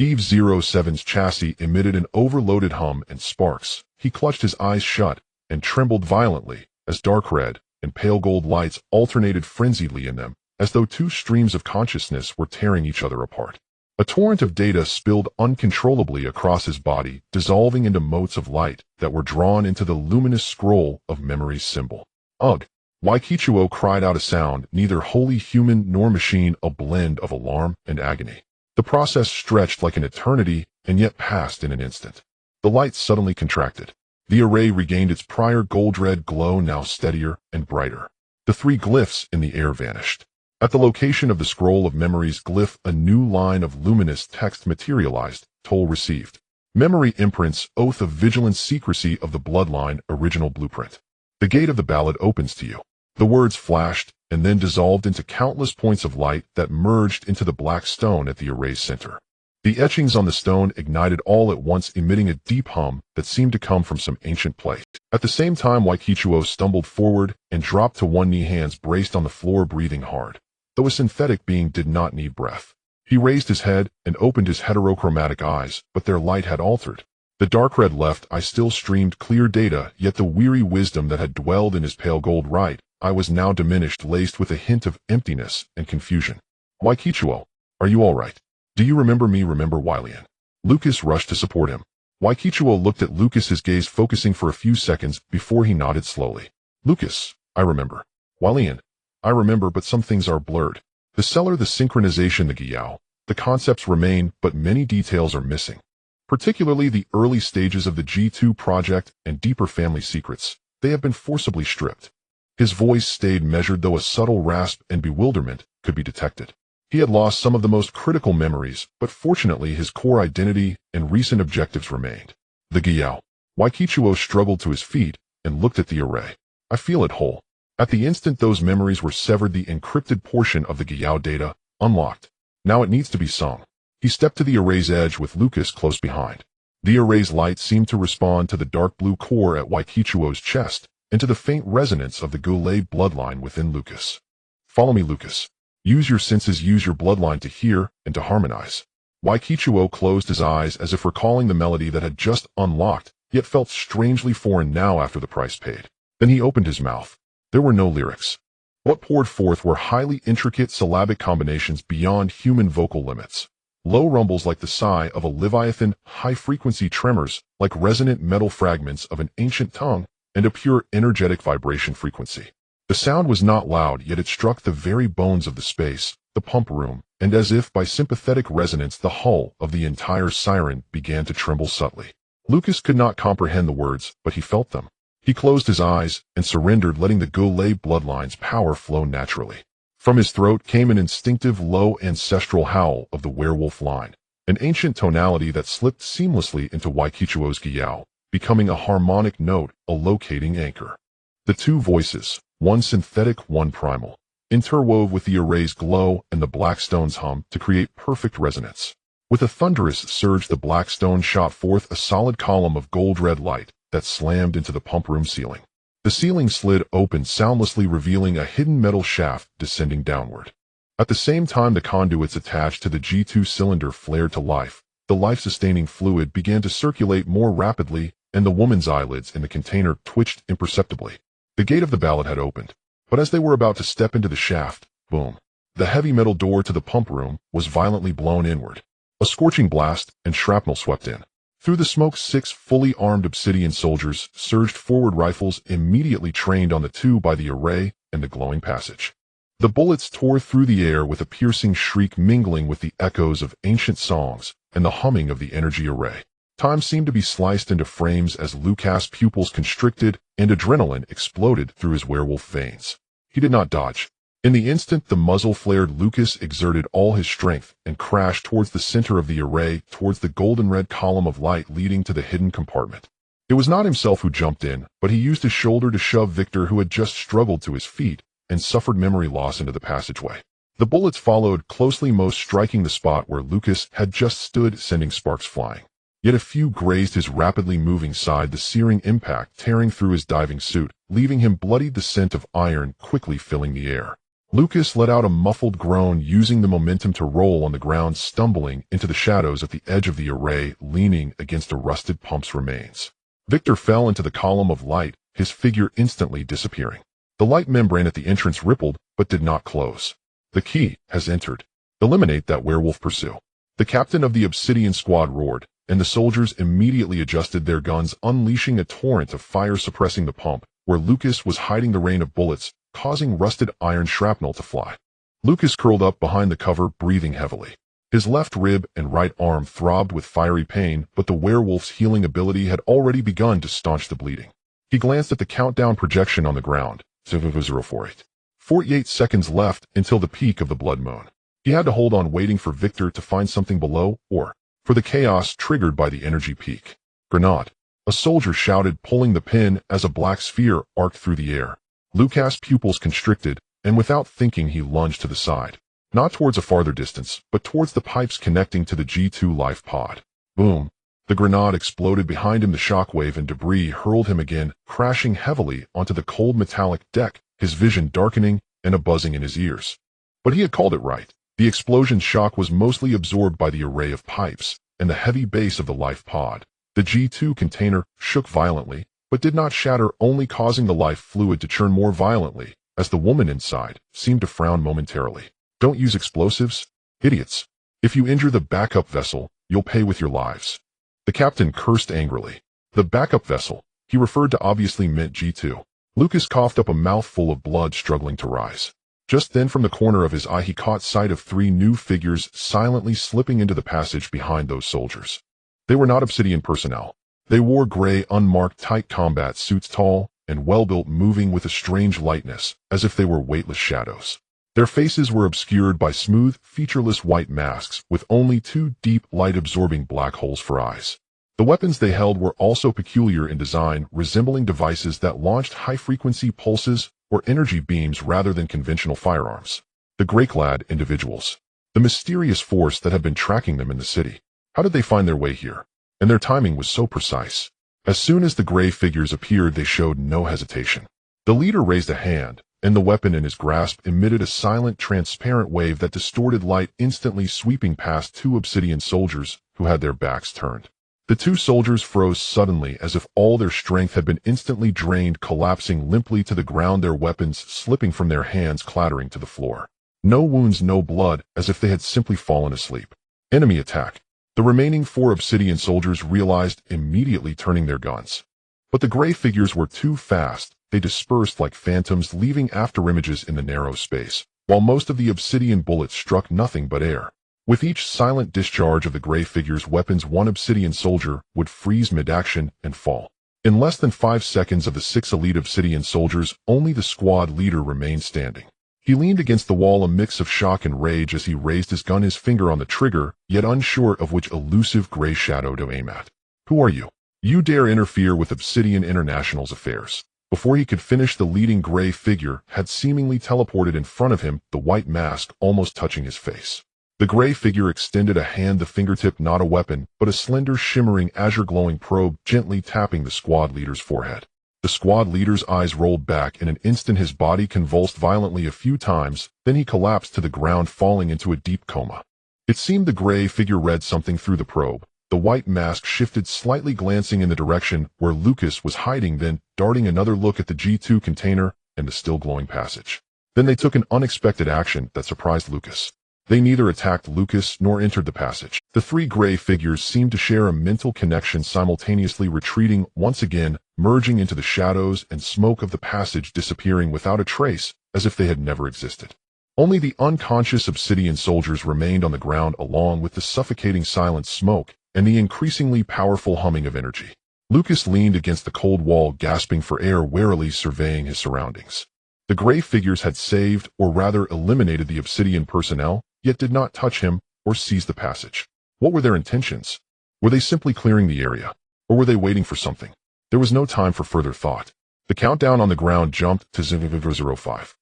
A: Eve-07's chassis emitted an overloaded hum and sparks. He clutched his eyes shut and trembled violently as dark red and pale gold lights alternated frenziedly in them, as though two streams of consciousness were tearing each other apart. A torrent of data spilled uncontrollably across his body, dissolving into motes of light that were drawn into the luminous scroll of memory's symbol. Ugh! Waikichuo cried out, a sound neither wholly human nor machine, a blend of alarm and agony. The process stretched like an eternity and yet passed in an instant. The light suddenly contracted. The array regained its prior gold-red glow, now steadier and brighter. The three glyphs in the air vanished. At the location of the scroll of memories glyph, a new line of luminous text materialized. Toll received. Memory imprints, oath of vigilant secrecy of the bloodline, original blueprint. The gate of the ballad opens to you. The words flashed and then dissolved into countless points of light that merged into the black stone at the array's center. The etchings on the stone ignited all at once, emitting a deep hum that seemed to come from some ancient place. At the same time, Waikichuo stumbled forward and dropped to one knee, hands braced on the floor, breathing hard. Though a synthetic being did not need breath. He raised his head and opened his heterochromatic eyes, but their light had altered. The dark red left eye still streamed clear data, yet the weary wisdom that had dwelled in his pale gold right eye was now diminished, laced with a hint of emptiness and confusion. Waikichuo, are you all right? Do you remember me? Remember Wylian? Lucas rushed to support him. Waikichuo looked at Lucas, his gaze focusing for a few seconds before he nodded slowly. Lucas, I remember. Wylian, I remember, but some things are blurred. The cellar, the synchronization, the Gyao, the concepts remain, but many details are missing. Particularly the early stages of the G2 project and deeper family secrets. They have been forcibly stripped. His voice stayed measured, though a subtle rasp and bewilderment could be detected. He had lost some of the most critical memories, but fortunately his core identity and recent objectives remained. The Gyao. Waikichuo struggled to his feet and looked at the array. I feel it whole. At the instant those memories were severed, the encrypted portion of the Gyao data unlocked. Now it needs to be sung. He stepped to the array's edge with Lucas close behind. The array's light seemed to respond to the dark blue core at Waikichuo's chest and to the faint resonance of the Goulet bloodline within Lucas. Follow me, Lucas. Use your senses, use your bloodline to hear and to harmonize. Waikichuo closed his eyes as if recalling the melody that had just unlocked, yet felt strangely foreign now after the price paid. Then he opened his mouth. There were no lyrics. What poured forth were highly intricate syllabic combinations beyond human vocal limits. Low rumbles like the sigh of a leviathan, high-frequency tremors like resonant metal fragments of an ancient tongue, and a pure energetic vibration frequency. The sound was not loud, yet it struck the very bones of the space, the pump room, and as if by sympathetic resonance the hull of the entire siren began to tremble subtly. Lucas could not comprehend the words, but he felt them. He closed his eyes and surrendered, letting the Goulet bloodline's power flow naturally. From his throat came an instinctive low ancestral howl of the werewolf line, an ancient tonality that slipped seamlessly into Waikichuo's Gyao, becoming a harmonic note, a locating anchor. The two voices, one synthetic, one primal, interwove with the array's glow and the Blackstone's hum to create perfect resonance. With a thunderous surge, the Blackstone shot forth a solid column of gold-red light that slammed into the pump room ceiling. The ceiling slid open soundlessly, revealing a hidden metal shaft descending downward. At the same time, the conduits attached to the G2 cylinder flared to life. The life-sustaining fluid began to circulate more rapidly, and the woman's eyelids in the container twitched imperceptibly. The gate of the ballad had opened, but as they were about to step into the shaft, boom, the heavy metal door to the pump room was violently blown inward. A scorching blast and shrapnel swept in. Through the smoke, 6 fully armed obsidian soldiers surged forward, rifles immediately trained on the two by the array and the glowing passage. The bullets tore through the air with a piercing shriek, mingling with the echoes of ancient songs and the humming of the energy array. Time seemed to be sliced into frames as Lucas' pupils constricted and adrenaline exploded through his werewolf veins. He did not dodge. In the instant the muzzle flared, Lucas exerted all his strength and crashed towards the center of the array, towards the golden-red column of light leading to the hidden compartment. It was not himself who jumped in, but he used his shoulder to shove Victor, who had just struggled to his feet and suffered memory loss, into the passageway. The bullets followed closely, most striking the spot where Lucas had just stood, sending sparks flying. Yet a few grazed his rapidly moving side, the searing impact tearing through his diving suit, leaving him bloodied, the scent of iron quickly filling the air. Lucas let out a muffled groan, using the momentum to roll on the ground, stumbling into the shadows at the edge of the array, leaning against a rusted pump's remains. Victor fell into the column of light, his figure instantly disappearing. The light membrane at the entrance rippled, but did not close. The key has entered. Eliminate that werewolf, pursue. The captain of the Obsidian squad roared, and the soldiers immediately adjusted their guns, unleashing a torrent of fire, suppressing the pump, where Lucas was hiding the rain of bullets, causing rusted iron shrapnel to fly. Lucas curled up behind the cover, breathing heavily. His left rib and right arm throbbed with fiery pain, but the werewolf's healing ability had already begun to staunch the bleeding. He glanced at the countdown projection on the ground. 048. 48 seconds left until the peak of the blood moon. He had to hold on, waiting for Victor to find something below, or for the chaos triggered by the energy peak. Grenade. A soldier shouted, pulling the pin as a black sphere arced through the air. Lucas' pupils constricted, and without thinking he lunged to the side. Not towards a farther distance, but towards the pipes connecting to the G2 life pod. Boom. The grenade exploded behind him. The shockwave and debris hurled him again, crashing heavily onto the cold metallic deck, his vision darkening and a buzzing in his ears. But he had called it right. The explosion's shock was mostly absorbed by the array of pipes and the heavy base of the life pod. The G2 container shook violently, but did not shatter, only causing the life fluid to churn more violently, as the woman inside seemed to frown momentarily. Don't use explosives, idiots. If you injure the backup vessel, you'll pay with your lives. The captain cursed angrily. The backup vessel, he referred to, obviously meant G2. Lucas coughed up a mouthful of blood, struggling to rise. Just then, from the corner of his eye, he caught sight of three new figures silently slipping into the passage behind those soldiers. They were not Obsidian personnel. They wore gray, unmarked, tight combat suits, tall and well-built, moving with a strange lightness, as if they were weightless shadows. Their faces were obscured by smooth, featureless white masks, with only two deep, light-absorbing black holes for eyes. The weapons they held were also peculiar in design, resembling devices that launched high-frequency pulses or energy beams rather than conventional firearms. The gray-clad individuals. The mysterious force that had been tracking them in the city. How did they find their way here? And their timing was so precise. As soon as the gray figures appeared, they showed no hesitation. The leader raised a hand, and the weapon in his grasp emitted a silent, transparent wave that distorted light, instantly sweeping past two Obsidian soldiers who had their backs turned. The two soldiers froze suddenly, as if all their strength had been instantly drained, collapsing limply to the ground, their weapons slipping from their hands, clattering to the floor. No wounds, no blood, as if they had simply fallen asleep. Enemy attack. The remaining four Obsidian soldiers realized, immediately turning their guns. But the gray figures were too fast. They dispersed like phantoms, leaving afterimages in the narrow space, while most of the Obsidian bullets struck nothing but air. With each silent discharge of the gray figures' weapons, one Obsidian soldier would freeze mid-action and fall. In less than 5 seconds, of the 6 elite Obsidian soldiers, only the squad leader remained standing. He leaned against the wall, a mix of shock and rage as he raised his gun, his finger on the trigger, yet unsure of which elusive gray shadow to aim at. Who are you? You dare interfere with Obsidian International's affairs? Before he could finish, the leading gray figure had seemingly teleported in front of him, the white mask almost touching his face. The gray figure extended a hand, the fingertip not a weapon, but a slender, shimmering, azure-glowing probe, gently tapping the squad leader's forehead. The squad leader's eyes rolled back. In an instant, his body convulsed violently a few times, then he collapsed to the ground, falling into a deep coma. It seemed the gray figure read something through the probe. The white mask shifted slightly, glancing in the direction where Lucas was hiding, then darting another look at the G2 container and the still glowing passage. Then they took an unexpected action that surprised Lucas. They neither attacked Lucas nor entered the passage. The three gray figures seemed to share a mental connection, simultaneously retreating once again, merging into the shadows and smoke of the passage, disappearing without a trace, as if they had never existed. Only the unconscious Obsidian soldiers remained on the ground, along with the suffocating silent smoke and the increasingly powerful humming of energy. Lucas leaned against the cold wall, gasping for air, warily surveying his surroundings. The gray figures had saved, or rather eliminated, the Obsidian personnel, yet did not touch him or seize the passage. What were their intentions? Were they simply clearing the area? Or were they waiting for something? There was no time for further thought. The countdown on the ground jumped to 0.05.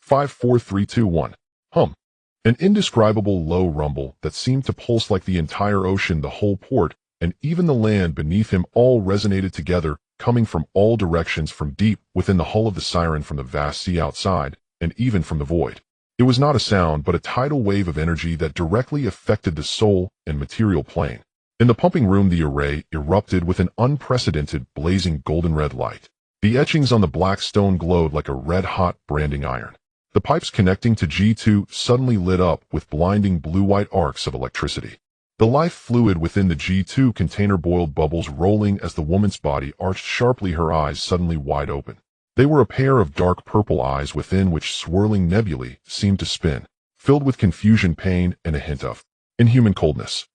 A: 5, 4, 3, 2, 1. Hum. An indescribable low rumble that seemed to pulse like the entire ocean, the whole port, and even the land beneath him, all resonated together, coming from all directions, from deep within the hull of the Siren, from the vast sea outside, and even from the void. It was not a sound, but a tidal wave of energy that directly affected the soul and material plane. In the pumping room, the array erupted with an unprecedented, blazing golden-red light. The etchings on the black stone glowed like a red-hot branding iron. The pipes connecting to G2 suddenly lit up with blinding blue-white arcs of electricity. The life fluid within the G2 container boiled, bubbles rolling as the woman's body arched sharply, her eyes suddenly wide open. They were a pair of dark purple eyes within which swirling nebulae seemed to spin, filled with confusion, pain, and a hint of inhuman coldness.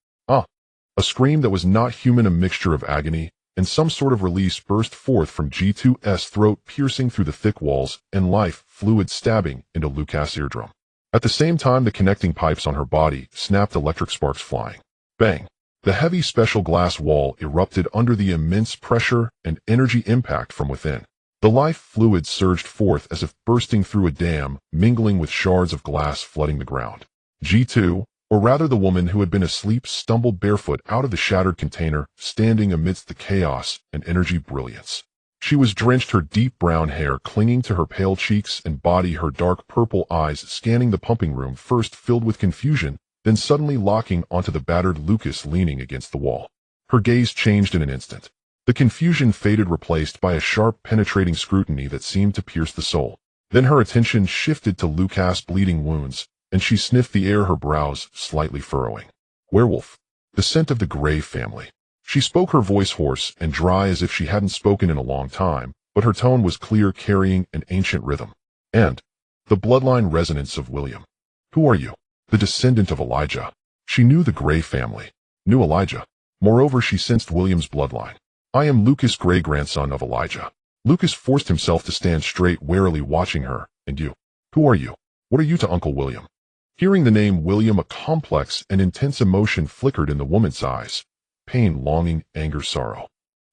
A: A scream that was not human, a mixture of agony and some sort of release, burst forth from G2's throat, piercing through the thick walls, and life fluid stabbing into Lucas' eardrum. At the same time, the connecting pipes on her body snapped, electric sparks flying. Bang! The heavy special glass wall erupted under the immense pressure and energy impact from within. The life fluid surged forth as if bursting through a dam, mingling with shards of glass, flooding the ground. G2, or rather the woman who had been asleep, stumbled barefoot out of the shattered container, standing amidst the chaos and energy brilliance. She was drenched, her deep brown hair clinging to her pale cheeks and body, her dark purple eyes scanning the pumping room, first filled with confusion, then suddenly locking onto the battered Lucas leaning against the wall. Her gaze changed in an instant. The confusion faded, replaced by a sharp, penetrating scrutiny that seemed to pierce the soul. Then her attention shifted to Lucas' bleeding wounds, and she sniffed the air, her brows slightly furrowing. Werewolf. Descent of the Grey family. She spoke, her voice hoarse and dry as if she hadn't spoken in a long time, but her tone was clear, carrying an ancient rhythm. And the bloodline resonance of William. Who are you? The descendant of Elijah. She knew the Grey family, knew Elijah. Moreover, she sensed William's bloodline. I am Lucas Grey, grandson of Elijah. Lucas forced himself to stand straight, warily watching her. And you? Who are you? What are you to Uncle William? Hearing the name William, a complex and intense emotion flickered in the woman's eyes. Pain, longing, anger, sorrow.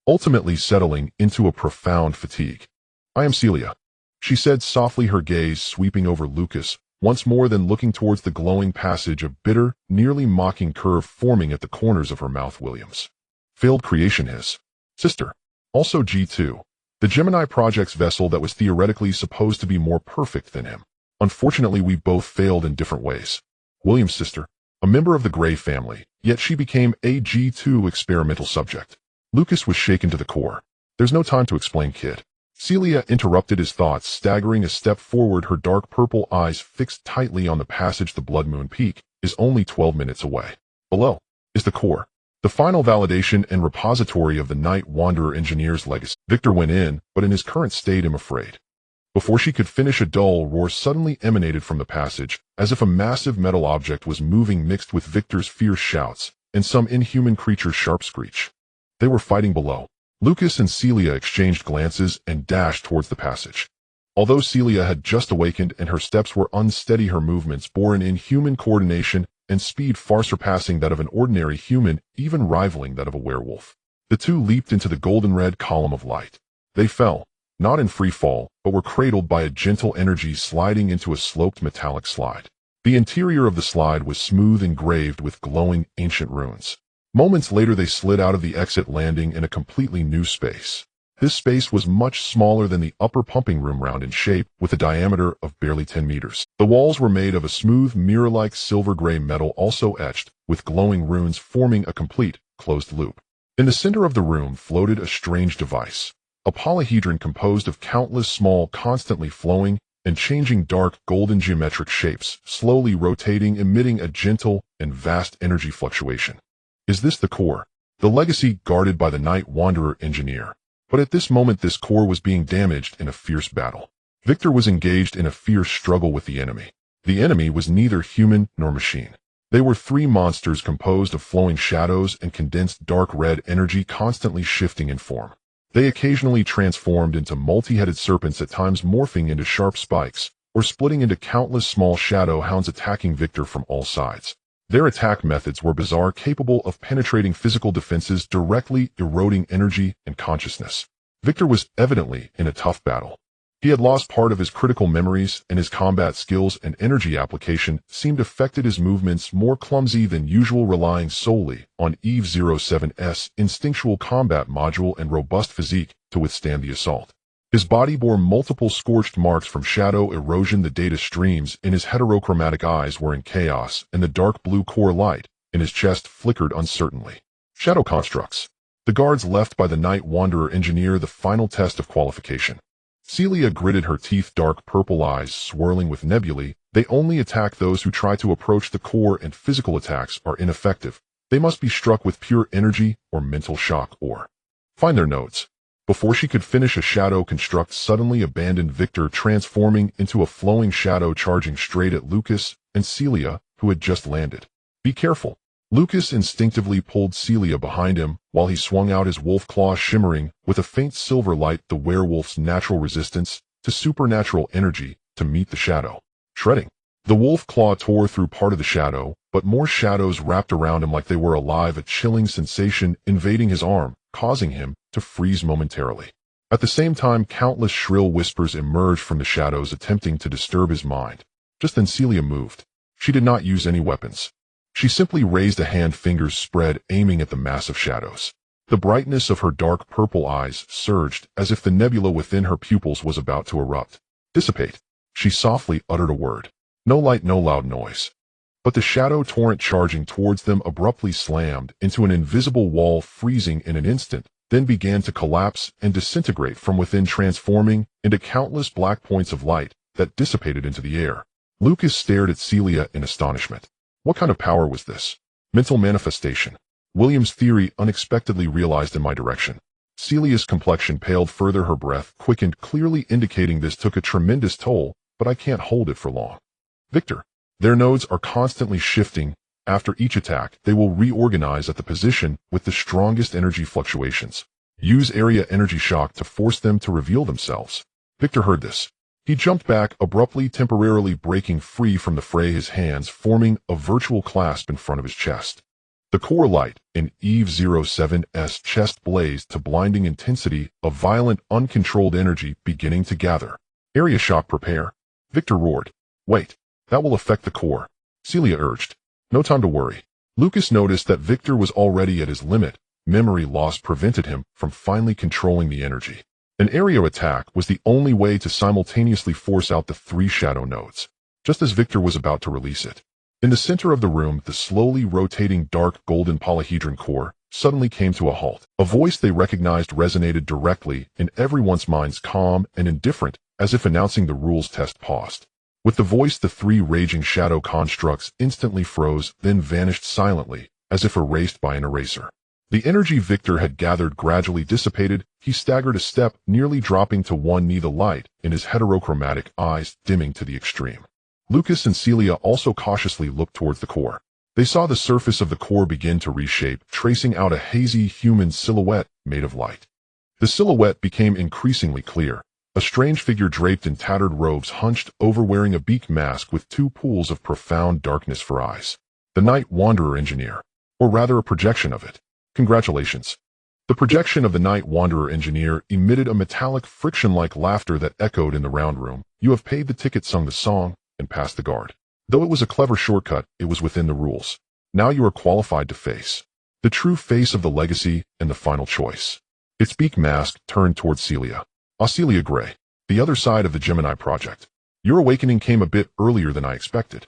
A: Ultimately settling into a profound fatigue. I am Celia, she said softly, her gaze sweeping over Lucas, once more, then looking towards the glowing passage, a bitter, nearly mocking curve forming at the corners of her mouth. Williams. Failed creation, his sister. Also G2. The Gemini Project's vessel that was theoretically supposed to be more perfect than him. Unfortunately, we both failed in different ways. William's sister. A member of the Grey family, yet she became a G2 experimental subject. Lucas was shaken to the core. There's no time to explain, kid. Celia interrupted his thoughts, staggering a step forward, her dark purple eyes fixed tightly on the passage. The Blood Moon Peak is only 12 minutes away. Below is the core, the final validation and repository of the Night Wanderer engineer's legacy. Victor went in, but in his current state, I'm afraid. Before she could finish, a dull roar suddenly emanated from the passage, as if a massive metal object was moving, mixed with Victor's fierce shouts and some inhuman creature's sharp screech. They were fighting below. Lucas and Celia exchanged glances and dashed towards the passage. Although Celia had just awakened and her steps were unsteady, her movements bore an inhuman coordination and speed far surpassing that of an ordinary human, even rivaling that of a werewolf. The two leaped into the golden-red column of light. They fell, not in free fall, but were cradled by a gentle energy, sliding into a sloped metallic slide. The interior of the slide was smooth, engraved with glowing ancient runes. Moments later, they slid out of the exit, landing in a completely new space. This space was much smaller than the upper pumping room, round in shape, with a diameter of barely 10 meters. The walls were made of a smooth, mirror-like silver-gray metal, also etched, with glowing runes forming a complete, closed loop. In the center of the room floated a strange device, a polyhedron composed of countless small, constantly flowing and changing dark golden geometric shapes, slowly rotating, emitting a gentle and vast energy fluctuation. Is this the core? The legacy guarded by the Night Wanderer engineer. But at this moment, this core was being damaged in a fierce battle. Victor was engaged in a fierce struggle with the enemy. The enemy was neither human nor machine. They were three monsters composed of flowing shadows and condensed dark red energy, constantly shifting in form. They occasionally transformed into multi-headed serpents, at times morphing into sharp spikes, or splitting into countless small shadow hounds, attacking Victor from all sides. Their attack methods were bizarre, capable of penetrating physical defenses, directly eroding energy and consciousness. Victor was evidently in a tough battle. He had lost part of his critical memories, and his combat skills and energy application seemed affected, his movements more clumsy than usual, relying solely on Eve 07's instinctual combat module and robust physique to withstand the assault. His body bore multiple scorched marks from shadow erosion, the data streams in his heterochromatic eyes were in chaos, and the dark blue core light in his chest flickered uncertainly. Shadow constructs. The guards left by the Night Wanderer engineer, the final test of qualification. Celia gritted her teeth, dark purple eyes swirling with nebulae. They only attack those who try to approach the core, and physical attacks are ineffective. They must be struck with pure energy or mental shock, or find their nodes. Before she could finish, a shadow construct suddenly abandoned Victor, transforming into a flowing shadow, charging straight at Lucas and Celia, who had just landed. Be careful. Lucas instinctively pulled Celia behind him, while he swung out his wolf claw, shimmering with a faint silver light, the werewolf's natural resistance to supernatural energy, to meet the shadow. Shredding. The wolf claw tore through part of the shadow, but more shadows wrapped around him like they were alive, a chilling sensation invading his arm, causing him to freeze momentarily. At the same time, countless shrill whispers emerged from the shadows, attempting to disturb his mind. Just then Celia moved. She did not use any weapons. She simply raised a hand, fingers spread, aiming at the massive shadows. The brightness of her dark purple eyes surged, as if the nebula within her pupils was about to erupt. Dissipate. She softly uttered a word. No light, no loud noise. But the shadow torrent charging towards them abruptly slammed into an invisible wall, freezing in an instant, then began to collapse and disintegrate from within, transforming into countless black points of light that dissipated into the air. Lucas stared at Celia in astonishment. What kind of power was this? Mental manifestation. William's theory unexpectedly realized in my direction. Celia's complexion paled further, her breath quickened, clearly indicating this took a tremendous toll, but I can't hold it for long. Victor. Their nodes are constantly shifting. After each attack, they will reorganize at the position with the strongest energy fluctuations. Use area energy shock to force them to reveal themselves. Victor heard this. He jumped back abruptly, temporarily breaking free from the fray, his hands forming a virtual clasp in front of his chest. The core light in Eve 07's chest blazed to blinding intensity, a violent, uncontrolled energy beginning to gather. Area shock, prepare. Victor roared. Wait, that will affect the core. Celia urged. No time to worry. Lucas noticed that Victor was already at his limit. Memory loss prevented him from finally controlling the energy. An area attack was the only way to simultaneously force out the 3 shadow nodes, just as Victor was about to release it. In the center of the room, the slowly rotating dark golden polyhedron core suddenly came to a halt. A voice they recognized resonated directly in everyone's minds, calm and indifferent, as if announcing the rules test paused. With the voice, the 3 raging shadow constructs instantly froze, then vanished silently, as if erased by an eraser. The energy Victor had gathered gradually dissipated. He staggered a step, nearly dropping to one knee, the light in his heterochromatic eyes dimming to the extreme. Lucas and Celia also cautiously looked towards the core. They saw the surface of the core begin to reshape, tracing out a hazy human silhouette made of light. The silhouette became increasingly clear. A strange figure draped in tattered robes hunched over, wearing a beak mask with 2 pools of profound darkness for eyes. The Night Wanderer engineer, or rather a projection of it. Congratulations. The projection of the Night Wanderer engineer emitted a metallic, friction-like laughter that echoed in the round room. You have paid the ticket, sung the song, and passed the guard. Though it was a clever shortcut, it was within the rules. Now you are qualified to face the true face of the legacy and the final choice. Its beak mask turned towards Celia. Celia Gray, the other side of the Gemini project. Your awakening came a bit earlier than I expected.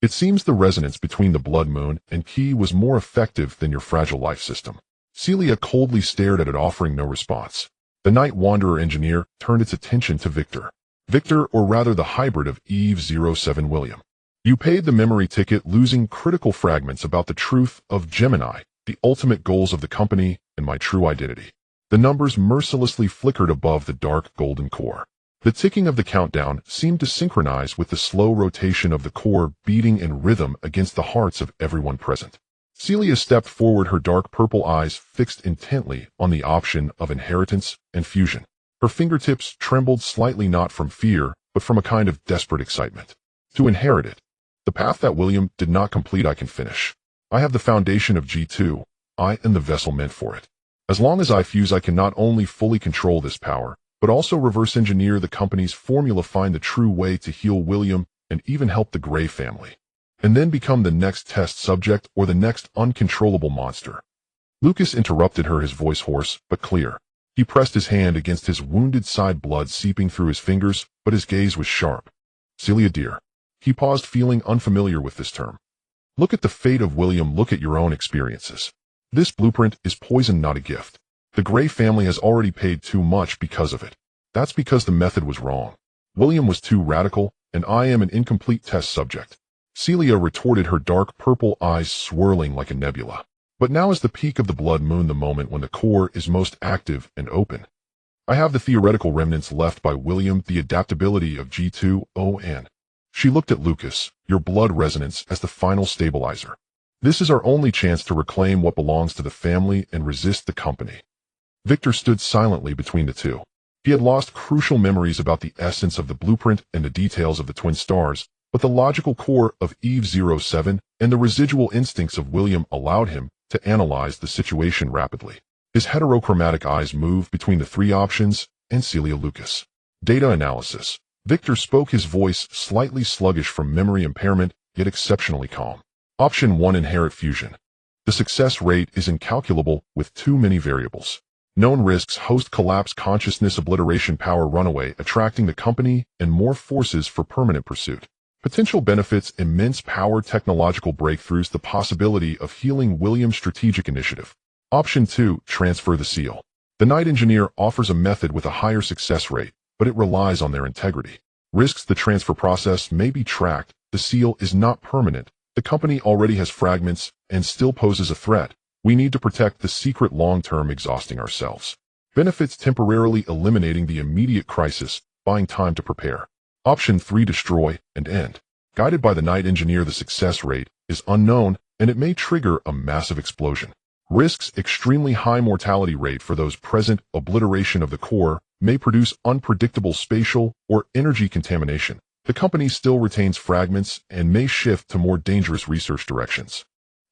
A: It seems the resonance between the blood moon and key was more effective than your fragile life system. Celia coldly stared at it, offering no response. The Night Wanderer engineer turned its attention to Victor. Victor, or rather the hybrid of Eve 07 William. You paid the memory ticket, losing critical fragments about the truth of Gemini, the ultimate goals of the company, and my true identity. The numbers mercilessly flickered above the dark golden core. The ticking of the countdown seemed to synchronize with the slow rotation of the core, beating in rhythm against the hearts of everyone present. Celia stepped forward, her dark purple eyes fixed intently on the option of inheritance and fusion. Her fingertips trembled slightly, not from fear, but from a kind of desperate excitement. To inherit it. The path that William did not complete, I can finish. I have the foundation of G2. I am the vessel meant for it. As long as I fuse, I can not only fully control this power, but also reverse engineer the company's formula, find the true way to heal William, and even help the Gray family. And then become the next test subject or the next uncontrollable monster. Lucas interrupted her, his voice hoarse but clear. He pressed his hand against his wounded side, blood seeping through his fingers, but his gaze was sharp. Celia dear. He paused, feeling unfamiliar with this term. Look at the fate of William, look at your own experiences. This blueprint is poison, not a gift. The Gray family has already paid too much because of it. That's because the method was wrong. William was too radical, and I am an incomplete test subject. Celia retorted, her dark purple eyes swirling like a nebula. But now is the peak of the blood moon, the moment when the core is most active and open. I have the theoretical remnants left by William, the adaptability of G2ON. She looked at Lucas, your blood resonance as the final stabilizer. This is our only chance to reclaim what belongs to the family and resist the company. Victor stood silently between the two. He had lost crucial memories about the essence of the blueprint and the details of the twin stars, but the logical core of Eve 07 and the residual instincts of William allowed him to analyze the situation rapidly. His heterochromatic eyes moved between the 3 options and Celia, Lucas. Data analysis. Victor spoke, his voice slightly sluggish from memory impairment, yet exceptionally calm. Option 1, inherit fusion. The success rate is incalculable with too many variables. Known risks: host collapse, consciousness obliteration, power runaway, attracting the company and more forces for permanent pursuit. Potential benefits: immense power, technological breakthroughs, the possibility of healing William's strategic initiative. Option 2, transfer the seal. The Night Engineer offers a method with a higher success rate, but it relies on their integrity. Risks: the transfer process may be tracked, the seal is not permanent, the company already has fragments and still poses a threat. We need to protect the secret long-term, exhausting ourselves. Benefits: temporarily eliminating the immediate crisis, buying time to prepare. Option 3, destroy and end. Guided by the Night Engineer, the success rate is unknown and it may trigger a massive explosion. Risks: extremely high mortality rate for those present, obliteration of the core may produce unpredictable spatial or energy contamination. The company still retains fragments and may shift to more dangerous research directions.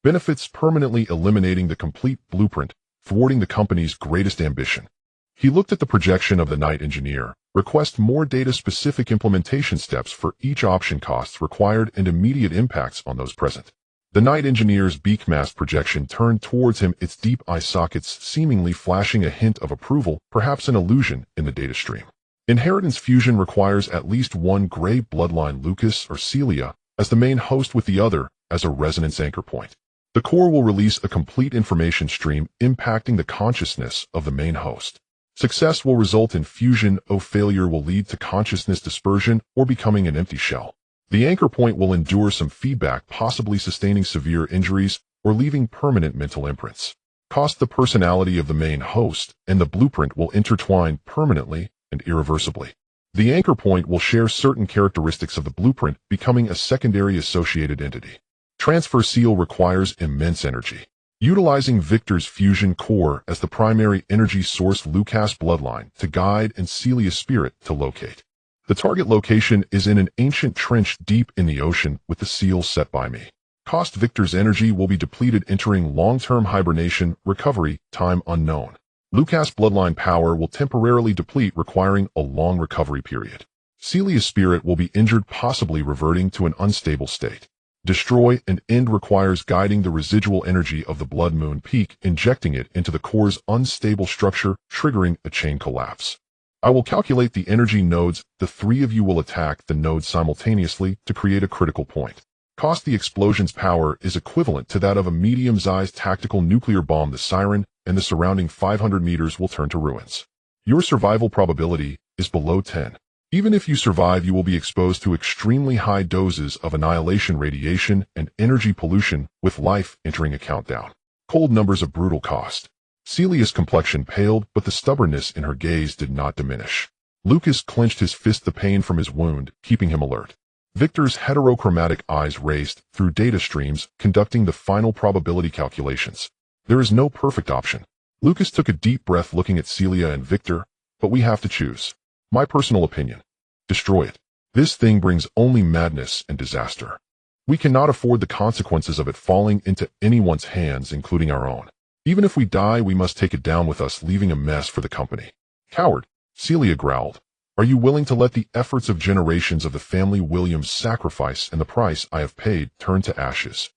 A: Benefits: permanently eliminating the complete blueprint, thwarting the company's greatest ambition. He looked at the projection of the Night Engineer. Request more data-specific implementation steps for each option, costs required and immediate impacts on those present. The Night Engineer's beak mass projection turned towards him, its deep eye sockets seemingly flashing a hint of approval, perhaps an illusion in the data stream. Inheritance fusion requires at least one gray bloodline, Lucas or Celia, as the main host with the other as a resonance anchor point. The core will release a complete information stream impacting the consciousness of the main host. Success will result in fusion, or failure will lead to consciousness dispersion or becoming an empty shell. The anchor point will endure some feedback, possibly sustaining severe injuries or leaving permanent mental imprints. Cost: the personality of the main host and the blueprint will intertwine permanently and irreversibly. The anchor point will share certain characteristics of the blueprint, becoming a secondary associated entity. Transfer seal requires immense energy. Utilizing Victor's fusion core as the primary energy source, Lucas bloodline to guide and Celia's spirit to locate. The target location is in an ancient trench deep in the ocean with the seal set by me. Cost: Victor's energy will be depleted, entering long-term hibernation, recovery, time unknown. Lucas bloodline power will temporarily deplete, requiring a long recovery period. Celia's spirit will be injured, possibly reverting to an unstable state. Destroy and end requires guiding the residual energy of the blood moon peak, injecting it into the core's unstable structure, triggering a chain collapse. I will calculate the energy nodes. The three of you will attack the nodes simultaneously to create a critical point. Cost: the explosion's power is equivalent to that of a medium-sized tactical nuclear bomb. The siren and the surrounding 500 meters will turn to ruins. Your survival probability is below 10. Even if you survive, you will be exposed to extremely high doses of annihilation radiation and energy pollution, with life entering a countdown. Cold numbers of brutal cost. Celia's complexion paled, but the stubbornness in her gaze did not diminish. Lucas clenched his fist, the pain from his wound keeping him alert. Victor's heterochromatic eyes raced through data streams, conducting the final probability calculations. There is no perfect option. Lucas took a deep breath, looking at Celia and Victor, but we have to choose. My personal opinion: destroy it. This thing brings only madness and disaster. We cannot afford the consequences of it falling into anyone's hands, including our own. Even if we die, we must take it down with us, leaving a mess for the company. Coward, Celia growled. Are you willing to let the efforts of generations of the family Williams sacrifice and the price I have paid turn to ashes?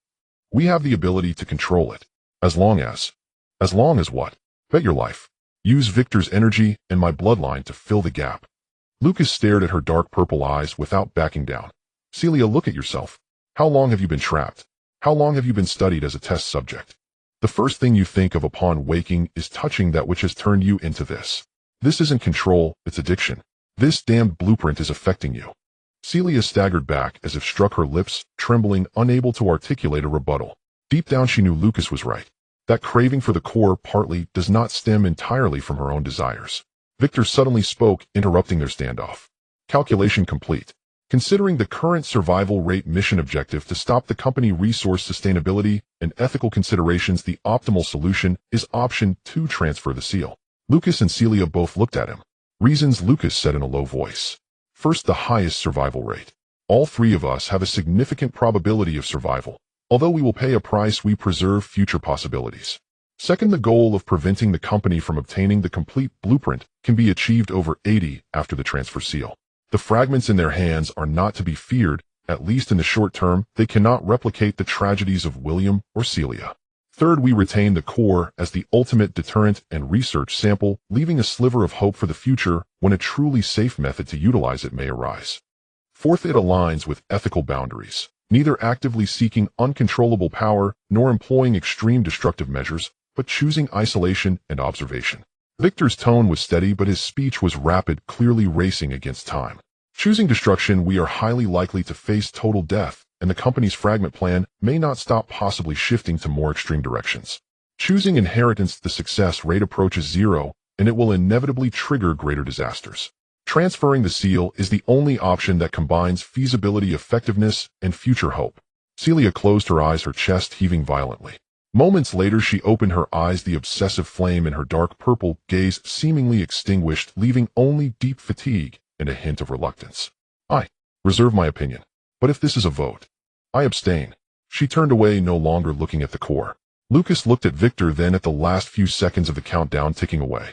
A: We have the ability to control it. As long as what? Bet your life. Use Victor's energy and my bloodline to fill the gap. Lucas stared at her dark purple eyes without backing down. Celia, look at yourself. How long have you been trapped? How long have you been studied as a test subject? The first thing you think of upon waking is touching that which has turned you into this. This isn't control, it's addiction. This damned blueprint is affecting you. Celia staggered back as if struck, her lips trembling, unable to articulate a rebuttal. Deep down she knew Lucas was right. That craving for the core partly does not stem entirely from her own desires. Victor suddenly spoke, interrupting their standoff. Calculation complete. Considering the current survival rate, mission objective to stop the company, resource sustainability, and ethical considerations, the optimal solution is option 2, transfer the seal. Lucas and Celia both looked at him. Reasons, Lucas said in a low voice. First, the highest survival rate. All three of us have a significant probability of survival. Although we will pay a price, we preserve future possibilities. Second, the goal of preventing the company from obtaining the complete blueprint can be achieved over 80 after the transfer seal. The fragments in their hands are not to be feared, at least in the short term. They cannot replicate the tragedies of William or Celia. Third, we retain the core as the ultimate deterrent and research sample, leaving a sliver of hope for the future when a truly safe method to utilize it may arise. Fourth, it aligns with ethical boundaries, neither actively seeking uncontrollable power nor employing extreme destructive measures, but choosing isolation and observation. Victor's tone was steady, but his speech was rapid, clearly racing against time. Choosing destruction, we are highly likely to face total death, and the company's fragment plan may not stop possibly shifting to more extreme directions. Choosing inheritance, the success rate approaches zero, and it will inevitably trigger greater disasters. Transferring the seal is the only option that combines feasibility, effectiveness, and future hope. Celia closed her eyes, her chest heaving violently. Moments later, she opened her eyes, the obsessive flame in her dark purple gaze seemingly extinguished, leaving only deep fatigue and a hint of reluctance. I reserve my opinion, but if this is a vote, I abstain. She turned away, no longer looking at the core. Lucas looked at Victor, then at the last few seconds of the countdown ticking away.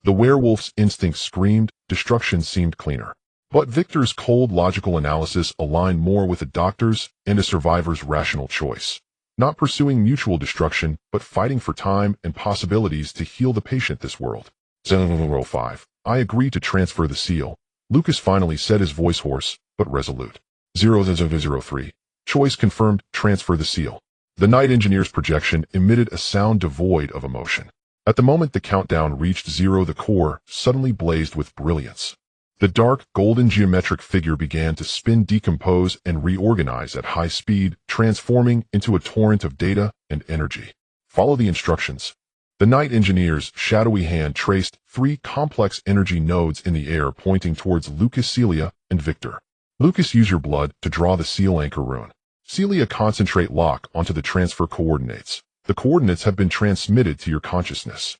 A: The werewolf's instinct screamed, destruction seemed cleaner. But Victor's cold, logical analysis aligned more with a doctor's and a survivor's rational choice. Not pursuing mutual destruction, but fighting for time and possibilities to heal the patient this world. 005. I agree to transfer the seal. Lucas finally said, his voice hoarse, but resolute. 003. Choice confirmed, transfer the seal. The night engineer's projection emitted a sound devoid of emotion. At the moment the countdown reached zero, the core suddenly blazed with brilliance. The dark, golden geometric figure began to spin, decompose, and reorganize at high speed, transforming into a torrent of data and energy. Follow the instructions. The night engineer's shadowy hand traced 3 complex energy nodes in the air, pointing towards Lucas, Celia, and Victor. Lucas, use your blood to draw the seal anchor rune. Celia, concentrate, lock onto the transfer coordinates. The coordinates have been transmitted to your consciousness.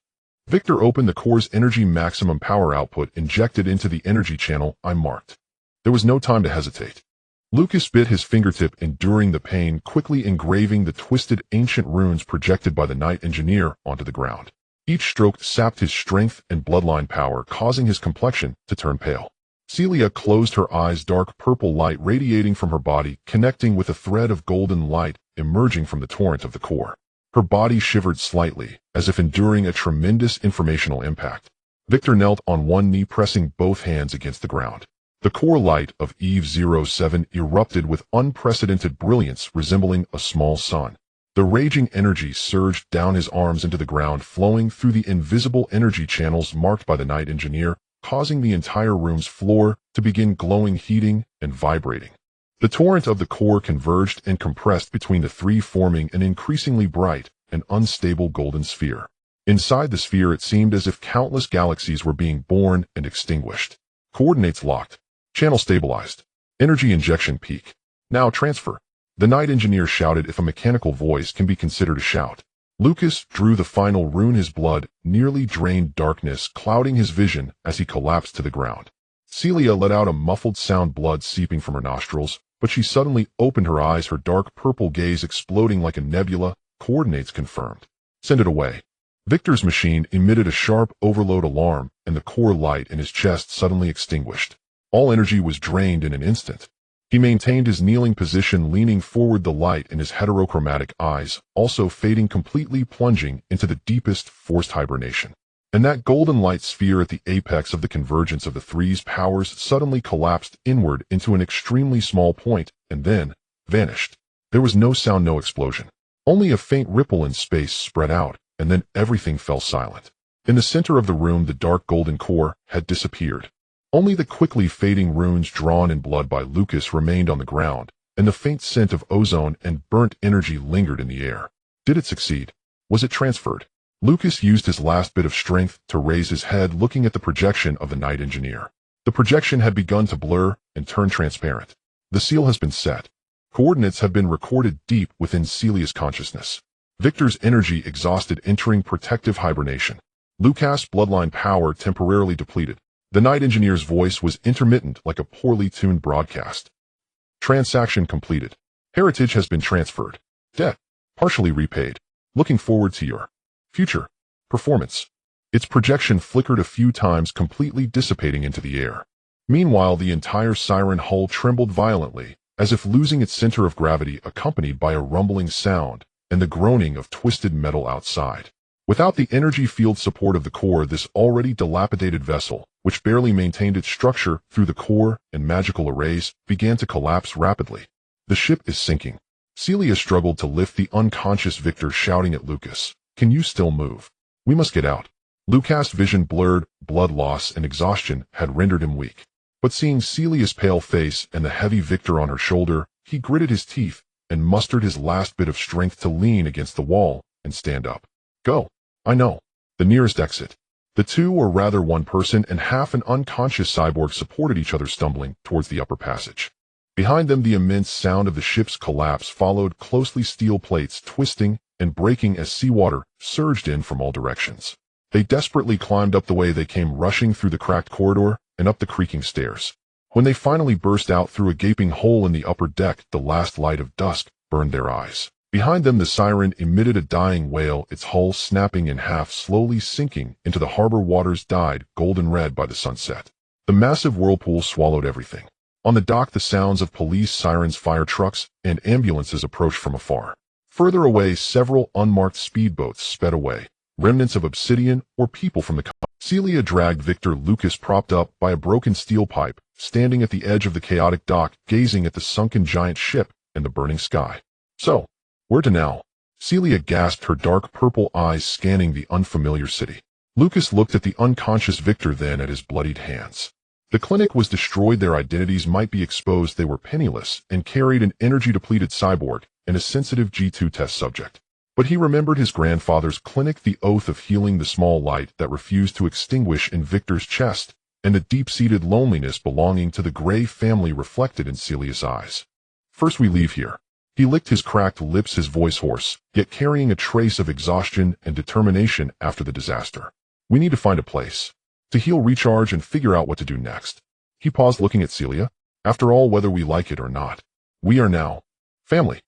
A: Victor, opened the core's energy maximum power output injected into the energy channel I marked. There was no time to hesitate. Lucas bit his fingertip, enduring the pain, quickly engraving the twisted ancient runes projected by the night engineer onto the ground. Each stroke sapped his strength and bloodline power, causing his complexion to turn pale. Celia closed her eyes, dark purple light radiating from her body, connecting with a thread of golden light emerging from the torrent of the core. Her body shivered slightly, as if enduring a tremendous informational impact. Victor knelt on one knee, pressing both hands against the ground. The core light of Eve 07 erupted with unprecedented brilliance, resembling a small sun. The raging energy surged down his arms into the ground, flowing through the invisible energy channels marked by the night engineer, causing the entire room's floor to begin glowing, heating, and vibrating. The torrent of the core converged and compressed between the 3, forming an increasingly bright and unstable golden sphere. Inside the sphere, it seemed as if countless galaxies were being born and extinguished. Coordinates locked. Channel stabilized. Energy injection peak. Now transfer. The night engineer shouted, if a mechanical voice can be considered a shout. Lucas drew the final rune. His blood nearly drained, darkness clouding his vision as he collapsed to the ground. Celia let out a muffled sound, blood seeping from her nostrils, but she suddenly opened her eyes, her dark purple gaze exploding like a nebula. Coordinates confirmed. Send it away. Victor's machine emitted a sharp overload alarm, and the core light in his chest suddenly extinguished. All energy was drained in an instant. He maintained his kneeling position, leaning forward, the light in his heterochromatic eyes also fading completely, plunging into the deepest, forced hibernation. And that golden light sphere at the apex of the convergence of the 3's powers suddenly collapsed inward into an extremely small point, and then vanished. There was no sound, no explosion. Only a faint ripple in space spread out, and then everything fell silent. In the center of the room, the dark golden core had disappeared. Only the quickly fading runes drawn in blood by Lucas remained on the ground, and the faint scent of ozone and burnt energy lingered in the air. Did it succeed? Was it transferred? Lucas used his last bit of strength to raise his head, looking at the projection of the night engineer. The projection had begun to blur and turn transparent. The seal has been set. Coordinates have been recorded deep within Celia's consciousness. Victor's energy exhausted, entering protective hibernation. Lucas' bloodline power temporarily depleted. The night engineer's voice was intermittent, like a poorly tuned broadcast. Transaction completed. Heritage has been transferred. Debt partially repaid. Looking forward to your future performance. Its projection flickered a few times, completely dissipating into the air. Meanwhile, the entire siren hull trembled violently, as if losing its center of gravity, accompanied by a rumbling sound and the groaning of twisted metal outside. Without the energy field support of the core, this already dilapidated vessel, which barely maintained its structure through the core and magical arrays, began to collapse rapidly. The ship is sinking. Celia struggled to lift the unconscious Victor, shouting at Lucas, "Can you still move? We must get out." Lucas' vision blurred, blood loss and exhaustion had rendered him weak. But seeing Celia's pale face and the heavy Victor on her shoulder, he gritted his teeth and mustered his last bit of strength to lean against the wall and stand up. "Go. I know. The nearest exit." The two, or rather one person and half an unconscious cyborg, supported each other, stumbling towards the upper passage. Behind them, the immense sound of the ship's collapse followed closely, steel plates twisting and breaking as seawater surged in from all directions. They desperately climbed up the way they came, rushing through the cracked corridor and up the creaking stairs. When they finally burst out through a gaping hole in the upper deck, the last light of dusk burned their eyes. Behind them, the Siren emitted a dying wail, its hull snapping in half, slowly sinking into the harbor waters, dyed golden red by the sunset. The massive whirlpool swallowed everything. On the dock, the sounds of police sirens, fire trucks, and ambulances approached from afar. Further away, several unmarked speedboats sped away, remnants of obsidian or people from the... Celia dragged Victor, Lucas propped up by a broken steel pipe, standing at the edge of the chaotic dock, gazing at the sunken giant ship and the burning sky. "So, where to now?" Celia gasped, her dark purple eyes scanning the unfamiliar city. Lucas looked at the unconscious Victor, then at his bloodied hands. The clinic was destroyed, their identities might be exposed, they were penniless and carried an energy-depleted cyborg and a sensitive G2 test subject. But he remembered his grandfather's clinic, the oath of healing, the small light that refused to extinguish in Victor's chest, and the deep-seated loneliness belonging to the Gray family reflected in Celia's eyes. "First we leave here." He licked his cracked lips, his voice hoarse, yet carrying a trace of exhaustion and determination after the disaster. "We need to find a place to heal, recharge, and figure out what to do next." He paused, looking at Celia. "After all, whether we like it or not, we are now family."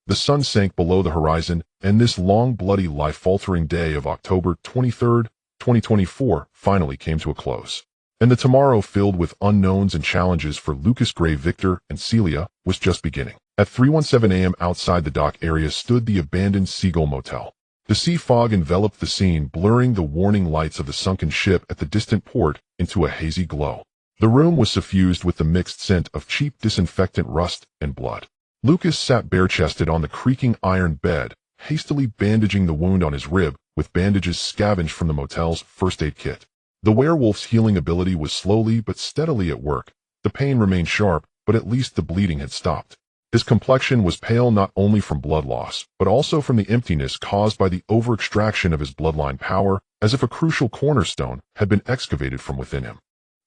A: The sun sank below the horizon, and this long, bloody, life-altering day of October 23rd, 2024 finally came to a close. And the tomorrow, filled with unknowns and challenges for Lucas, Gray, Victor, and Celia, was just beginning. At 3:17 a.m. outside the dock area stood the abandoned Seagull Motel. The sea fog enveloped the scene, blurring the warning lights of the sunken ship at the distant port into a hazy glow. The room was suffused with the mixed scent of cheap disinfectant, rust, and blood. Lucas sat bare-chested on the creaking iron bed, hastily bandaging the wound on his rib with bandages scavenged from the motel's first aid kit. The werewolf's healing ability was slowly but steadily at work. The pain remained sharp, but at least the bleeding had stopped. His complexion was pale, not only from blood loss, but also from the emptiness caused by the over-extraction of his bloodline power, as if a crucial cornerstone had been excavated from within him.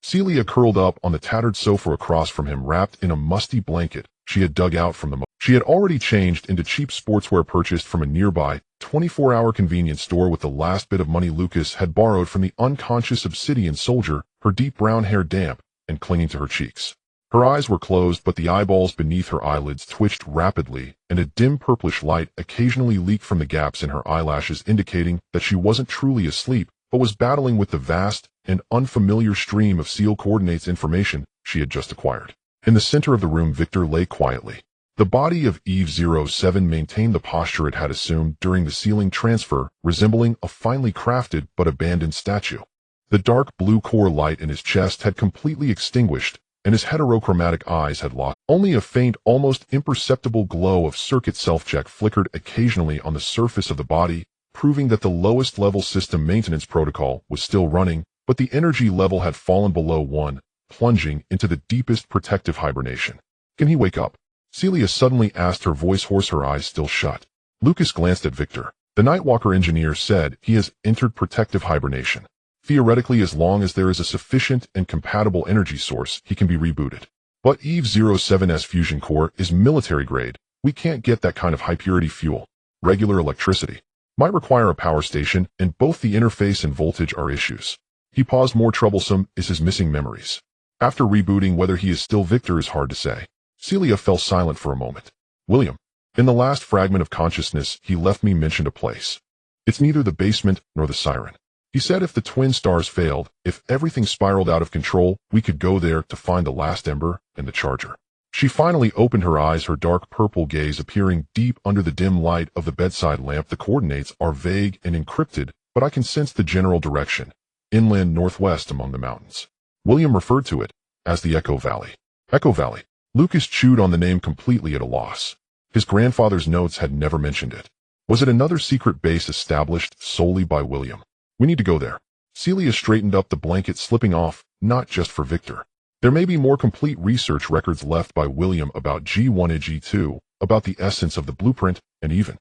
A: Celia curled up on the tattered sofa across from him, wrapped in a musty blanket she had dug out from the motel. She had already changed into cheap sportswear purchased from a nearby 24-hour convenience store with the last bit of money Lucas had borrowed from the unconscious obsidian soldier, her deep brown hair damp and clinging to her cheeks. Her eyes were closed, but the eyeballs beneath her eyelids twitched rapidly, and a dim purplish light occasionally leaked from the gaps in her eyelashes, indicating that she wasn't truly asleep, but was battling with the vast and unfamiliar stream of SEAL coordinates information she had just acquired. In the center of the room, Victor lay quietly. The body of Eve-07 maintained the posture it had assumed during the sealing transfer, resembling a finely crafted but abandoned statue. The dark blue core light in his chest had completely extinguished, and his heterochromatic eyes had lost. Only a faint, almost imperceptible glow of circuit self-check flickered occasionally on the surface of the body, proving that the lowest level system maintenance protocol was still running, but the energy level had fallen below 1, plunging into the deepest protective hibernation. "Can he wake up?" Celia suddenly asked, her voice hoarse, her eyes still shut. Lucas glanced at Victor. "The Nightwalker engineer said he has entered protective hibernation. Theoretically, as long as there is a sufficient and compatible energy source, he can be rebooted. But Eve-07's fusion core is military grade. We can't get that kind of high-purity fuel. Regular electricity might require a power station, and both the interface and voltage are issues." He paused. "More troublesome is his missing memories. After rebooting, whether he is still Victor is hard to say." Celia fell silent for a moment. "William, in the last fragment of consciousness he left me, mentioned a place. It's neither the basement nor the Siren. He said if the twin stars failed, if everything spiraled out of control, we could go there to find the last ember and the charger." She finally opened her eyes, her dark purple gaze appearing deep under the dim light of the bedside lamp. "The coordinates are vague and encrypted, but I can sense the general direction, inland northwest among the mountains. William referred to it as the Echo Valley. Echo Valley. Lucas chewed on the name completely at a loss. His grandfather's notes had never mentioned it. Was it another secret base established solely by William? We need to go there. Celia straightened up the blanket, slipping off, not just for Victor. There may be more complete research records left by William about G1 and G2, about the essence of the blueprint, and even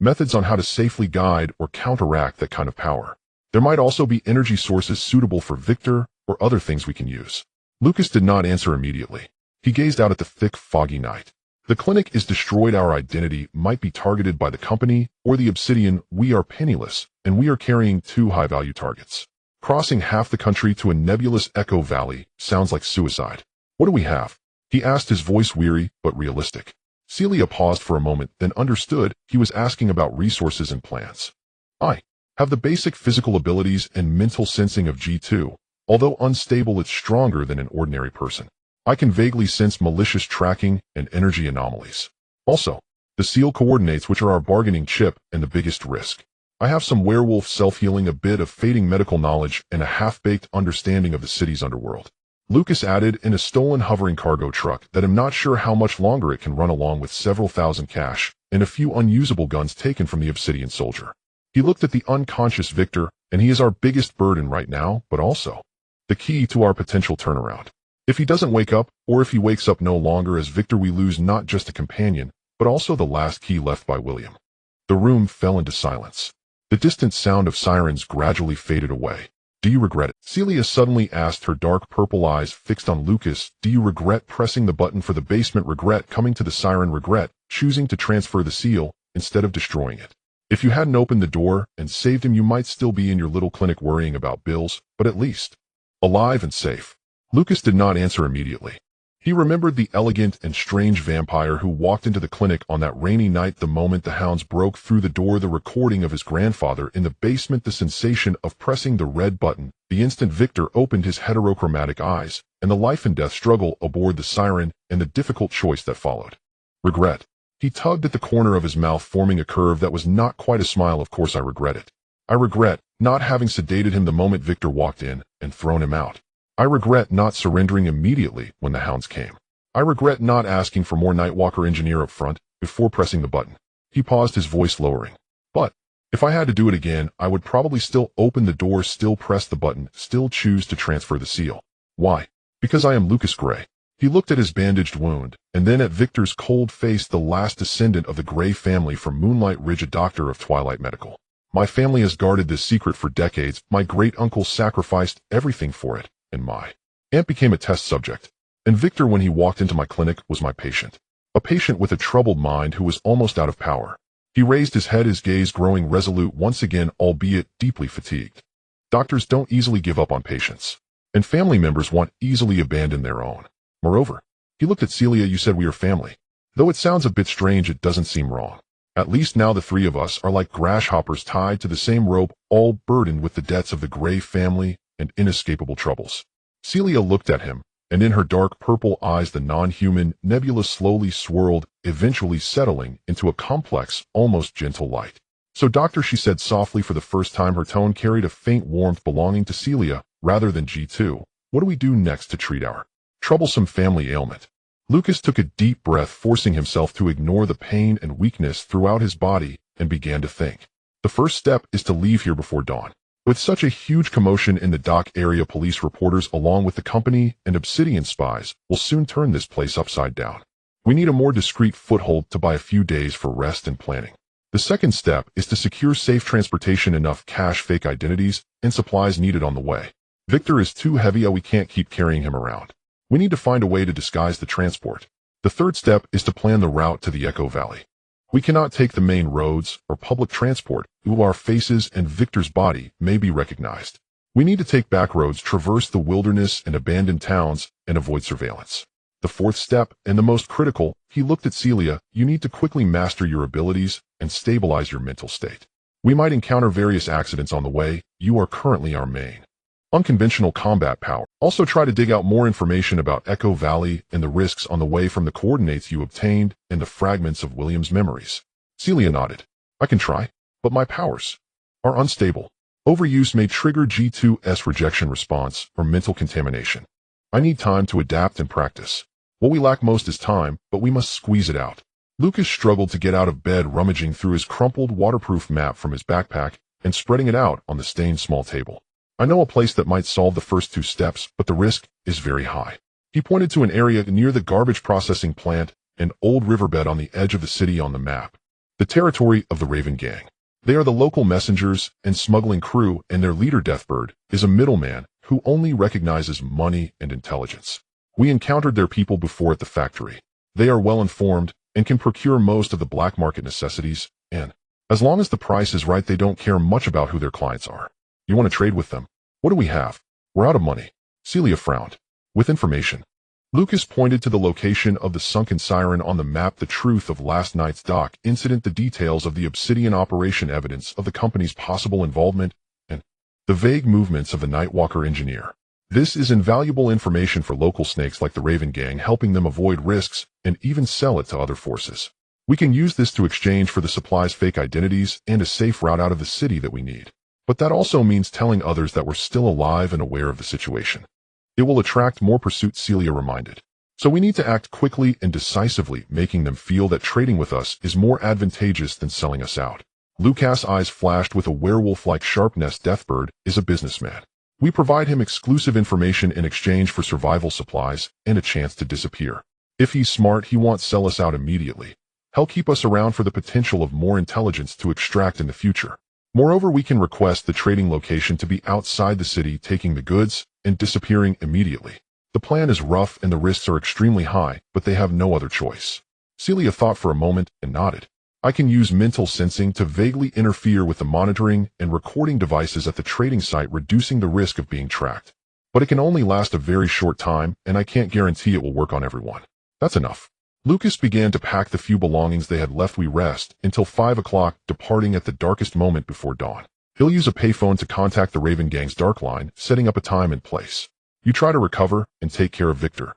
A: methods on how to safely guide or counteract that kind of power. There might also be energy sources suitable for Victor or other things we can use. Lucas did not answer immediately. He gazed out at the thick, foggy night. The clinic is destroyed. Our identity might be targeted by the company or the Obsidian. We are penniless, and we are carrying two high-value targets. Crossing half the country to a nebulous Echo Valley sounds like suicide. What do we have? He asked, his voice weary but realistic. Celia paused for a moment, then understood he was asking about resources and plans. I have the basic physical abilities and mental sensing of G2. Although unstable, it's stronger than an ordinary person. I can vaguely sense malicious tracking and energy anomalies. Also, the seal coordinates, which are our bargaining chip and the biggest risk. I have some werewolf self-healing, a bit of fading medical knowledge, and a half-baked understanding of the city's underworld. Lucas added, in a stolen hovering cargo truck that I'm not sure how much longer it can run, along with several thousand cash and a few unusable guns taken from the Obsidian soldier. He looked at the unconscious Victor, and he is our biggest burden right now, but also the key to our potential turnaround. If he doesn't wake up, or if he wakes up no longer as Victor, we lose not just a companion, but also the last key left by William. The room fell into silence. The distant sound of sirens gradually faded away. Do you regret it? Celia suddenly asked, her dark purple eyes fixed on Lucas. Do you regret pressing the button for the basement? Regret coming to the siren? Regret choosing to transfer the seal instead of destroying it? If you hadn't opened the door and saved him, you might still be in your little clinic worrying about bills, but at least alive and safe. Lucas did not answer immediately. He remembered the elegant and strange vampire who walked into the clinic on that rainy night, the moment the hounds broke through the door, the recording of his grandfather in the basement, the sensation of pressing the red button, the instant Victor opened his heterochromatic eyes, and the life and death struggle aboard the siren, and the difficult choice that followed. Regret. He tugged at the corner of his mouth, forming a curve that was not quite a smile. Of course I regret it. I regret not having sedated him the moment Victor walked in and thrown him out. I regret not surrendering immediately when the hounds came. I regret not asking for more Nightwalker engineer up front before pressing the button. He paused, his voice lowering. But if I had to do it again, I would probably still open the door, still press the button, still choose to transfer the seal. Why? Because I am Lucas Gray. He looked at his bandaged wound, and then at Victor's cold face, the last descendant of the Gray family from Moonlight Ridge, a doctor of Twilight Medical. My family has guarded this secret for decades. My great-uncle sacrificed everything for it. And my aunt became a test subject. And Victor, when he walked into my clinic, was my patient. A patient with a troubled mind who was almost out of power. He raised his head, his gaze growing resolute once again, albeit deeply fatigued. Doctors don't easily give up on patients. And family members won't easily abandon their own. Moreover, he looked at Celia. You said we are family. Though it sounds a bit strange, it doesn't seem wrong. At least now the three of us are like grasshoppers tied to the same rope, all burdened with the debts of the Gray family and inescapable troubles. Celia looked at him, and in her dark purple eyes the non-human nebula slowly swirled, eventually settling into a complex, almost gentle light. So doctor, she said softly, for the first time her tone carried a faint warmth belonging to Celia rather than G2. What do we do next to treat our troublesome family ailment? Lucas took a deep breath, forcing himself to ignore the pain and weakness throughout his body, and began to think. The first step is to leave here before dawn. With such a huge commotion in the dock area, police reporters along with the company and Obsidian spies will soon turn this place upside down. We need a more discreet foothold to buy a few days for rest and planning. The second step is to secure safe transportation, enough cash, fake identities, and supplies needed on the way. Victor is too heavy, we can't keep carrying him around. We need to find a way to disguise the transport. The third step is to plan the route to the Echo Valley. We cannot take the main roads or public transport, though our faces and Victor's body may be recognized. We need to take back roads, traverse the wilderness and abandoned towns, and avoid surveillance. The fourth step, and the most critical, he looked at Celia, you need to quickly master your abilities and stabilize your mental state. We might encounter various accidents on the way. You are currently our main unconventional combat power. Also try to dig out more information about Echo Valley and the risks on the way from the coordinates you obtained and the fragments of William's memories. Celia nodded. I can try, but my powers are unstable. Overuse may trigger G2's rejection response or mental contamination. I need time to adapt and practice. What we lack most is time, but we must squeeze it out. Lucas struggled to get out of bed, rummaging through his crumpled waterproof map from his backpack and spreading it out on the stained small table. I know a place that might solve the first 2 steps, but the risk is very high. He pointed to an area near the garbage processing plant, an old riverbed on the edge of the city on the map. The territory of the Raven Gang. They are the local messengers and smuggling crew, and their leader, Deathbird, is a middleman who only recognizes money and intelligence. We encountered their people before at the factory. They are well informed and can procure most of the black market necessities, and as long as the price is right, they don't care much about who their clients are. You want to trade with them? What do we have? We're out of money. Celia frowned. With information. Lucas pointed to the location of the sunken siren on the map, the truth of last night's dock incident, the details of the Obsidian operation, evidence of the company's possible involvement, and the vague movements of the Nightwalker engineer. This is invaluable information for local snakes like the Raven Gang, helping them avoid risks and even sell it to other forces. We can use this to exchange for the supplies, fake identities, and a safe route out of the city that we need. But that also means telling others that we're still alive and aware of the situation. It will attract more pursuit, Celia reminded. So we need to act quickly and decisively, making them feel that trading with us is more advantageous than selling us out. Lucas' eyes flashed with a werewolf-like sharpness. Deathbird is a businessman. We provide him exclusive information in exchange for survival supplies and a chance to disappear. If he's smart, he won't sell us out immediately. He'll keep us around for the potential of more intelligence to extract in the future. Moreover, we can request the trading location to be outside the city, taking the goods and disappearing immediately. The plan is rough and the risks are extremely high, but they have no other choice. Celia thought for a moment and nodded. I can use mental sensing to vaguely interfere with the monitoring and recording devices at the trading site, reducing the risk of being tracked. But it can only last a very short time, and I can't guarantee it will work on everyone. That's enough. Lucas began to pack the few belongings they had left. We rest until 5 o'clock, departing at the darkest moment before dawn. He'll use a payphone to contact the Raven Gang's dark line, setting up a time and place. You try to recover and take care of Victor.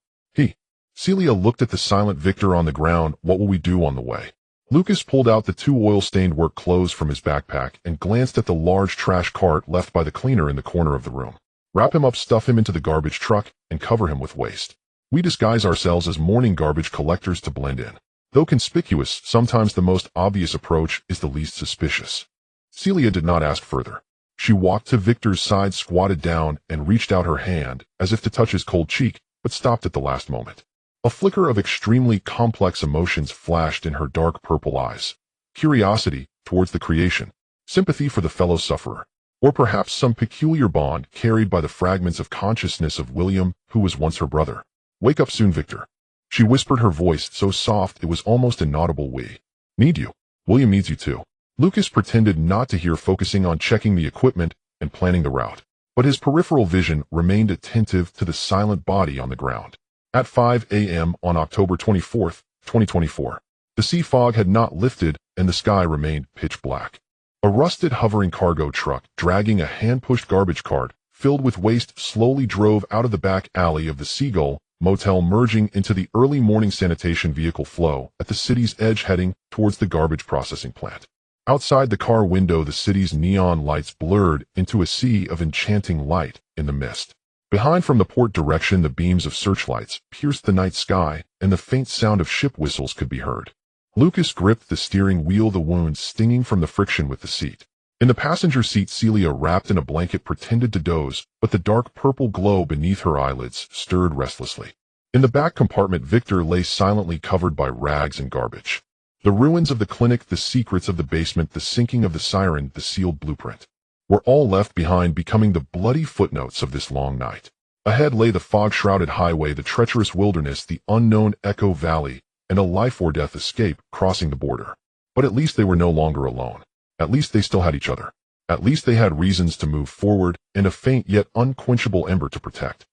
A: Celia looked at the silent Victor on the ground. What will we do on the way? Lucas pulled out the 2 oil-stained work clothes from his backpack and glanced at the large trash cart left by the cleaner in the corner of the room. Wrap him up, stuff him into the garbage truck, and cover him with waste. We disguise ourselves as morning garbage collectors to blend in. Though conspicuous, sometimes the most obvious approach is the least suspicious. Celia did not ask further. She walked to Victor's side, squatted down, and reached out her hand as if to touch his cold cheek, but stopped at the last moment. A flicker of extremely complex emotions flashed in her dark purple eyes. Curiosity towards the creation, sympathy for the fellow sufferer, or perhaps some peculiar bond carried by the fragments of consciousness of William, who was once her brother. Wake up soon, Victor. She whispered, her voice so soft it was almost inaudible. We need you. William needs you too. Lucas pretended not to hear, focusing on checking the equipment and planning the route. But his peripheral vision remained attentive to the silent body on the ground. At 5 a.m. on October 24, 2024, the sea fog had not lifted and the sky remained pitch black. A rusted hovering cargo truck, dragging a hand-pushed garbage cart filled with waste, slowly drove out of the back alley of the Seagull Motel, merging into the early morning sanitation vehicle flow at the city's edge, heading towards the garbage processing plant. Outside the car window, the city's neon lights blurred into a sea of enchanting light in the mist. Behind, from the port direction, the beams of searchlights pierced the night sky, and the faint sound of ship whistles could be heard. Lucas gripped the steering wheel, the wounds stinging from the friction with the seat. In the passenger seat, Celia, wrapped in a blanket, pretended to doze, but the dark purple glow beneath her eyelids stirred restlessly. In the back compartment, Victor lay silently, covered by rags and garbage. The ruins of the clinic, the secrets of the basement, the sinking of the siren, the sealed blueprint, were all left behind, becoming the bloody footnotes of this long night. Ahead lay the fog-shrouded highway, the treacherous wilderness, the unknown Echo Valley, and a life-or-death escape crossing the border. But at least they were no longer alone. At least they still had each other. At least they had reasons to move forward and a faint yet unquenchable ember to protect.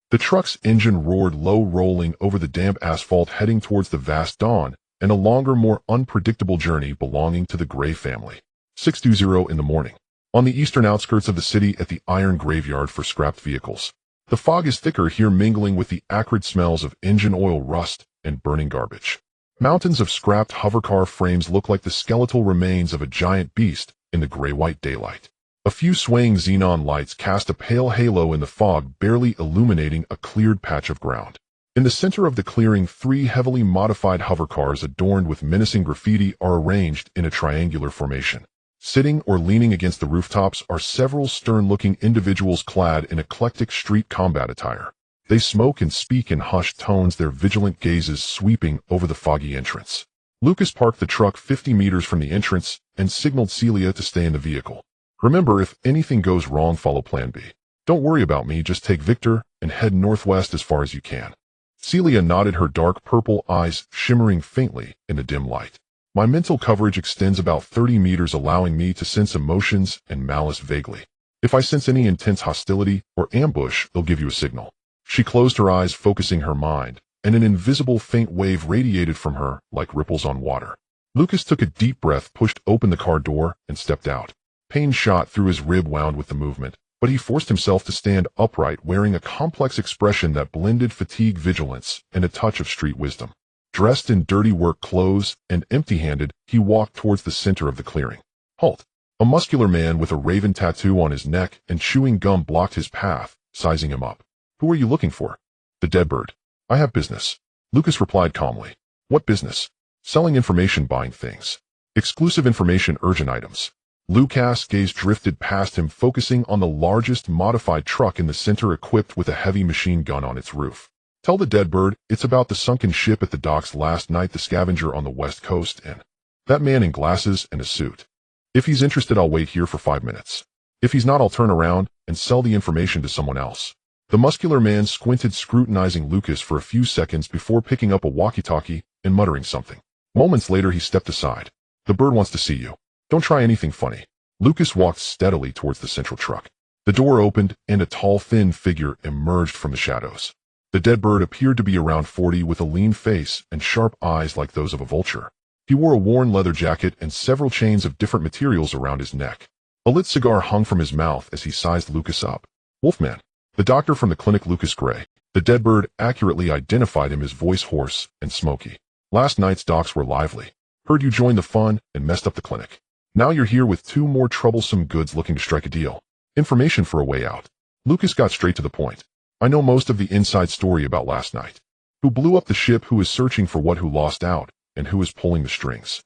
A: The truck's engine roared low, rolling over the damp asphalt, heading towards the vast dawn and a longer, more unpredictable journey belonging to the Gray family. 6:20 in the morning. On the eastern outskirts of the city, at the iron graveyard for scrapped vehicles. The fog is thicker here, mingling with the acrid smells of engine oil, rust, and burning garbage. Mountains of scrapped hovercar frames look like the skeletal remains of a giant beast in the gray-white daylight. A few swaying xenon lights cast a pale halo in the fog, barely illuminating a cleared patch of ground. In the center of the clearing, 3 heavily modified hovercars adorned with menacing graffiti are arranged in a triangular formation. Sitting or leaning against the rooftops are several stern-looking individuals clad in eclectic street combat attire. They smoke and speak in hushed tones, their vigilant gazes sweeping over the foggy entrance. Lucas parked the truck 50 meters from the entrance and signaled Celia to stay in the vehicle. "Remember, if anything goes wrong, follow Plan B. Don't worry about me, just take Victor and head northwest as far as you can." Celia nodded, her dark purple eyes shimmering faintly in the dim light. "My mental coverage extends about 30 meters, allowing me to sense emotions and malice vaguely. If I sense any intense hostility or ambush, they'll give you a signal." She closed her eyes, focusing her mind, and an invisible faint wave radiated from her like ripples on water. Lucas took a deep breath, pushed open the car door, and stepped out. Pain shot through his rib, wound with the movement, but he forced himself to stand upright, wearing a complex expression that blended fatigue, vigilance, and a touch of street wisdom. Dressed in dirty work clothes and empty-handed, he walked towards the center of the clearing. "Halt!" A muscular man with a raven tattoo on his neck and chewing gum blocked his path, sizing him up. "Who are you looking for?" "The Deadbird." "I have business," Lucas replied calmly. "What business?" "Selling information, buying things. Exclusive information, urgent items." Lucas' gaze drifted past him, focusing on the largest modified truck in the center, equipped with a heavy machine gun on its roof. "Tell the Deadbird it's about the sunken ship at the docks last night, the scavenger on the west coast, and that man in glasses and a suit. If he's interested, I'll wait here for 5 minutes. If he's not, I'll turn around and sell the information to someone else." The muscular man squinted, scrutinizing Lucas for a few seconds before picking up a walkie-talkie and muttering something. Moments later, he stepped aside. "The bird wants to see you. Don't try anything funny." Lucas walked steadily towards the central truck. The door opened, and a tall, thin figure emerged from the shadows. The Deadbird appeared to be around 40, with a lean face and sharp eyes like those of a vulture. He wore a worn leather jacket and several chains of different materials around his neck. A lit cigar hung from his mouth as he sized Lucas up. "Wolfman, the doctor from the clinic, Lucas Gray." The Deadbird accurately identified him, his voice hoarse and smoky. "Last night's docs were lively. Heard you joined the fun and messed up the clinic. Now you're here with 2 more troublesome goods looking to strike a deal. Information for a way out." Lucas got straight to the point. "I know most of the inside story about last night. Who blew up the ship, who is searching for what, who lost out, and who is pulling the strings.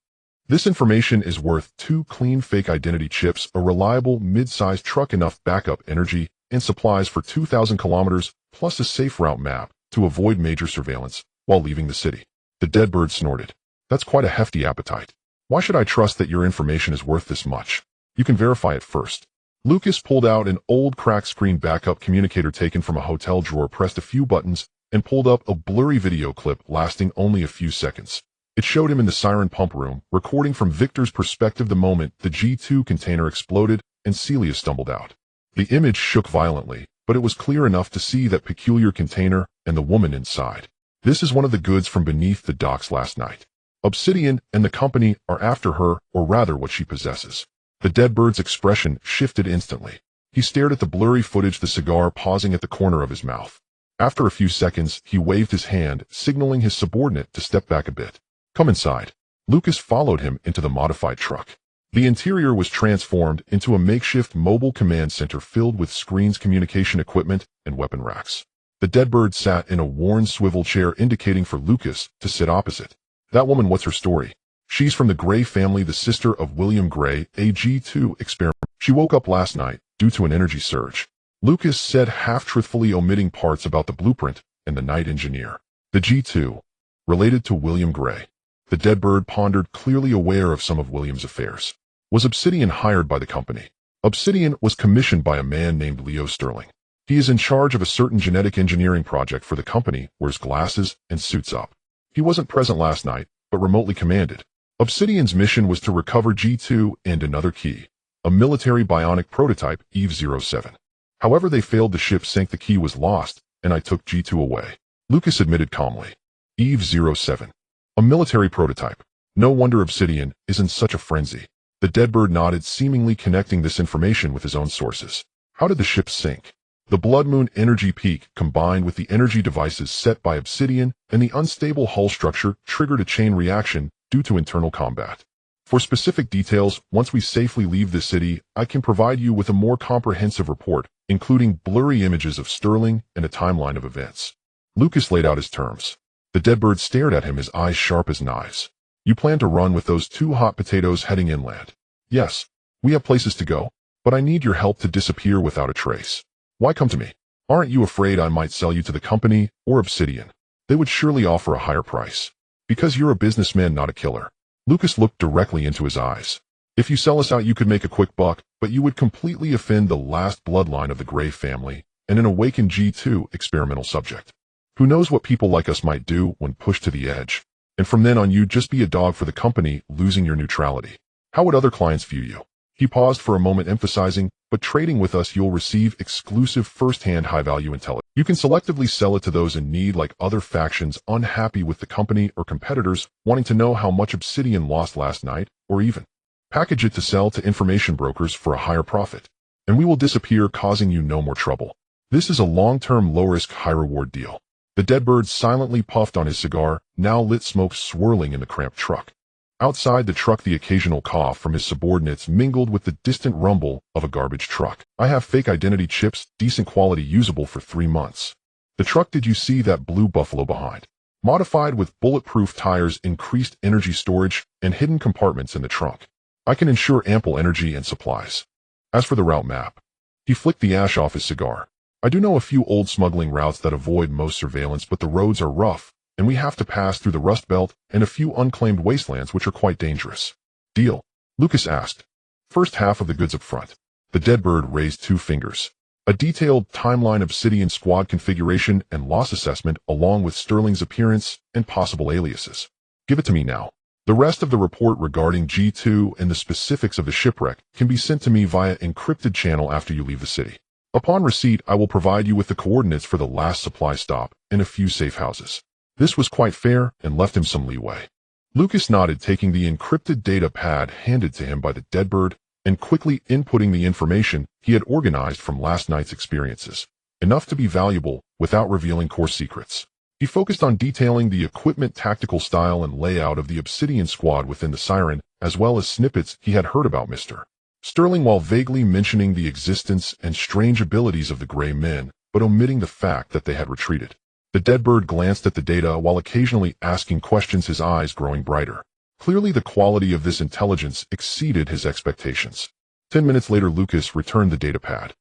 A: This information is worth 2 clean fake identity chips, a reliable mid-sized truck, enough backup energy and supplies for 2,000 kilometers, plus a safe route map to avoid major surveillance while leaving the city." The Deadbird snorted. "That's quite a hefty appetite. Why should I trust that your information is worth this much? You can verify it first." Lucas pulled out an old cracked screen backup communicator taken from a hotel drawer, pressed a few buttons, and pulled up a blurry video clip lasting only a few seconds. It showed him in the siren pump room, recording from Victor's perspective the moment the G2 container exploded and Celia stumbled out. The image shook violently, but it was clear enough to see that peculiar container and the woman inside. "This is one of the goods from beneath the docks last night. Obsidian and the company are after her, or rather what she possesses." The Deadbird's expression shifted instantly. He stared at the blurry footage, the cigar pausing at the corner of his mouth. After a few seconds, he waved his hand, signaling his subordinate to step back a bit. "Come inside." Lucas followed him into the modified truck. The interior was transformed into a makeshift mobile command center filled with screens, communication equipment, and weapon racks. The Deadbird sat in a worn swivel chair, indicating for Lucas to sit opposite. "That woman, what's her story?" "She's from the Gray family, the sister of William Gray, a G2 experiment. She woke up last night due to an energy surge," Lucas said, half-truthfully omitting parts about the blueprint and the night engineer. "The G2, related to William Gray." The Deadbird pondered, clearly aware of some of William's affairs. Was Obsidian hired by the company? Obsidian was commissioned by a man named Leo Sterling. He is in charge of a certain genetic engineering project for the company, wears glasses and suits up. He wasn't present last night, but remotely commanded. Obsidian's mission was to recover G2 and another key, a military bionic prototype, Eve 07. However, they failed, the ship sank, the key was lost, and I took G2 away, Lucas admitted calmly. Eve 07. A military prototype. No wonder Obsidian is in such a frenzy. The Deadbird nodded, seemingly connecting this information with his own sources. How did the ship sink? The Blood Moon energy peak, combined with the energy devices set by Obsidian and the unstable hull structure, triggered a chain reaction due to internal combat. For specific details, once we safely leave the city, I can provide you with a more comprehensive report, including blurry images of Sterling and a timeline of events. Lucas laid out his terms. The dead bird stared at him, his eyes sharp as knives. You plan to run with those 2 hot potatoes heading inland? Yes. We have places to go, but I need your help to disappear without a trace. Why come to me? Aren't you afraid I might sell you to the company or Obsidian? They would surely offer a higher price. Because you're a businessman, not a killer. Lucas looked directly into his eyes. If you sell us out, you could make a quick buck, but you would completely offend the last bloodline of the Gray family and an awakened G2 experimental subject. Who knows what people like us might do when pushed to the edge? And from then on, you'd just be a dog for the company, losing your neutrality. How would other clients view you? He paused for a moment, emphasizing, but trading with us, you'll receive exclusive first-hand high-value intelligence. You can selectively sell it to those in need, like other factions unhappy with the company or competitors wanting to know how much Obsidian lost last night, or even package it to sell to information brokers for a higher profit. And we will disappear, causing you no more trouble. This is a long-term, low-risk, high-reward deal. The dead bird silently puffed on his cigar, now lit smoke swirling in the cramped truck. Outside the truck, the occasional cough from his subordinates mingled with the distant rumble of a garbage truck. I have fake identity chips, decent quality, usable for 3 months. The truck, did you see that blue Buffalo behind? Modified with bulletproof tires, increased energy storage, and hidden compartments in the trunk. I can ensure ample energy and supplies. As for the route map, he flicked the ash off his cigar. I do know a few old smuggling routes that avoid most surveillance, but the roads are rough, and we have to pass through the Rust Belt and a few unclaimed wastelands which are quite dangerous. Deal? Lucas asked. First half of the goods up front. The dead bird raised 2 fingers. A detailed timeline, Obsidian squad configuration and loss assessment, along with Sterling's appearance and possible aliases. Give it to me now. The rest of the report regarding G2 and the specifics of the shipwreck can be sent to me via encrypted channel after you leave the city. Upon receipt, I will provide you with the coordinates for the last supply stop and a few safe houses. This was quite fair and left him some leeway. Lucas nodded, taking the encrypted data pad handed to him by the dead bird and quickly inputting the information he had organized from last night's experiences, enough to be valuable without revealing core secrets. He focused on detailing the equipment, tactical style, and layout of the Obsidian squad within the Siren, as well as snippets he had heard about Mr. Sterling, while vaguely mentioning the existence and strange abilities of the Gray Men, but omitting the fact that they had retreated. The dead bird glanced at the data while occasionally asking questions, his eyes growing brighter. Clearly the quality of this intelligence exceeded his expectations. 10 minutes later, Lucas returned the data pad.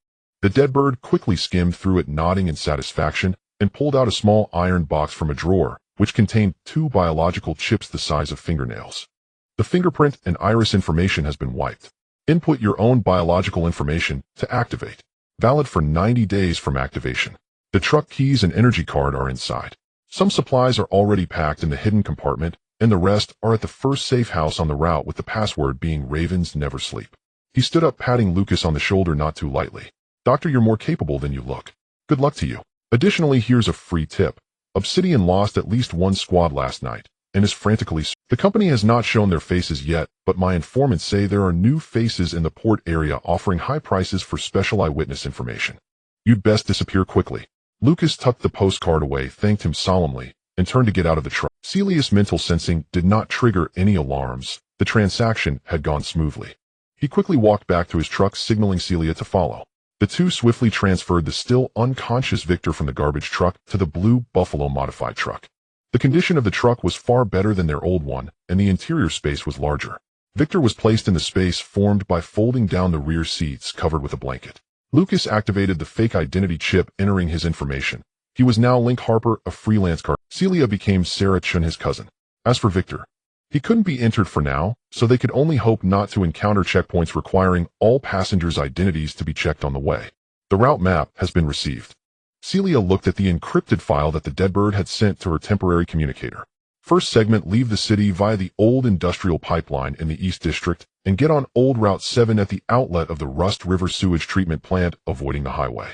A: The dead bird quickly skimmed through it, nodding in satisfaction, and pulled out a small iron box from a drawer, which contained 2 biological chips the size of fingernails. The fingerprint and iris information has been wiped. Input your own biological information to activate. Valid for 90 days from activation. The truck keys and energy card are inside. Some supplies are already packed in the hidden compartment, and the rest are at the first safe house on the route, with the password being Ravens Never Sleep. He stood up, patting Lucas on the shoulder not too lightly. Doctor, you're more capable than you look. Good luck to you. Additionally, here's a free tip. Obsidian lost at least 1 squad last night, and is frantically. The company has not shown their faces yet, but my informants say there are new faces in the port area offering high prices for special eyewitness information. You'd best disappear quickly. Lucas tucked the postcard away, thanked him solemnly, and turned to get out of the truck. Celia's mental sensing did not trigger any alarms. The transaction had gone smoothly. He quickly walked back to his truck, signaling Celia to follow. The two swiftly transferred the still unconscious Victor from the garbage truck to the blue Buffalo modified truck. The condition of the truck was far better than their old one, and the interior space was larger. Victor was placed in the space formed by folding down the rear seats covered with a blanket. Lucas activated the fake identity chip, entering his information. He was now Link Harper, a freelance car. Celia became Sarah Chun, his cousin. As for Victor, he couldn't be entered for now, so they could only hope not to encounter checkpoints requiring all passengers' identities to be checked on the way. The route map has been received. Celia looked at the encrypted file that the Deadbird had sent to her temporary communicator. First segment, leave the city via the old industrial pipeline in the East District and get on Old Route 7 at the outlet of the Rust River Sewage Treatment Plant, avoiding the highway.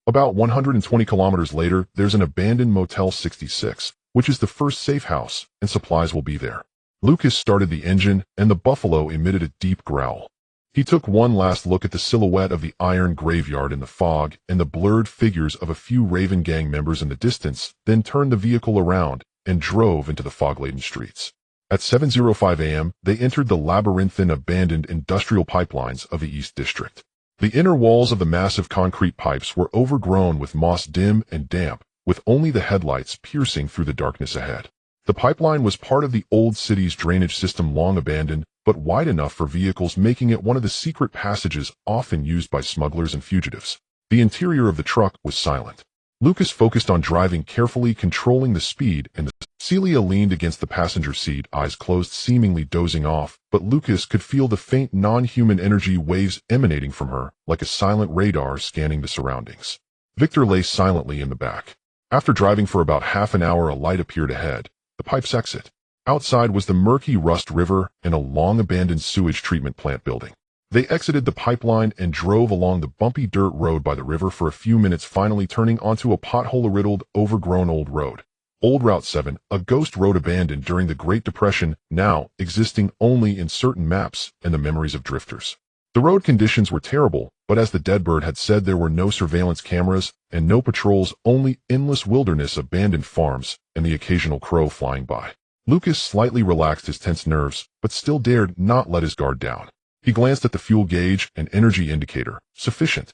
A: About 120 kilometers later, there's an abandoned Motel 66, which is the first safe house, and supplies will be there. Lucas started the engine, and the Buffalo emitted a deep growl. He took one last look at the silhouette of the iron graveyard in the fog and the blurred figures of a few Raven Gang members in the distance, then turned the vehicle around and drove into the fog-laden streets. At 7:05 a.m., they entered the labyrinthine abandoned industrial pipelines of the East District. The inner walls of the massive concrete pipes were overgrown with moss, dim and damp, with only the headlights piercing through the darkness ahead. The pipeline was part of the old city's drainage system, long abandoned, but wide enough for vehicles, making it one of the secret passages often used by smugglers and fugitives. The interior of the truck was silent. Lucas focused on driving carefully, controlling the speed, and Celia leaned against the passenger seat, eyes closed, seemingly dozing off, but Lucas could feel the faint non-human energy waves emanating from her, like a silent radar scanning the surroundings. Victor lay silently in the back. After driving for about half an hour, a light appeared ahead, the pipe's exit. Outside was the murky Rust River and a long-abandoned sewage treatment plant building. They exited the pipeline and drove along the bumpy dirt road by the river for a few minutes, finally turning onto a pothole-riddled, overgrown old road. Old Route 7, a ghost road abandoned during the Great Depression, now existing only in certain maps and the memories of drifters. The road conditions were terrible, but as the Deadbird had said, there were no surveillance cameras and no patrols, only endless wilderness, abandoned farms, and the occasional crow flying by. Lucas slightly relaxed his tense nerves, but still dared not let his guard down. He glanced at the fuel gauge and energy indicator. Sufficient.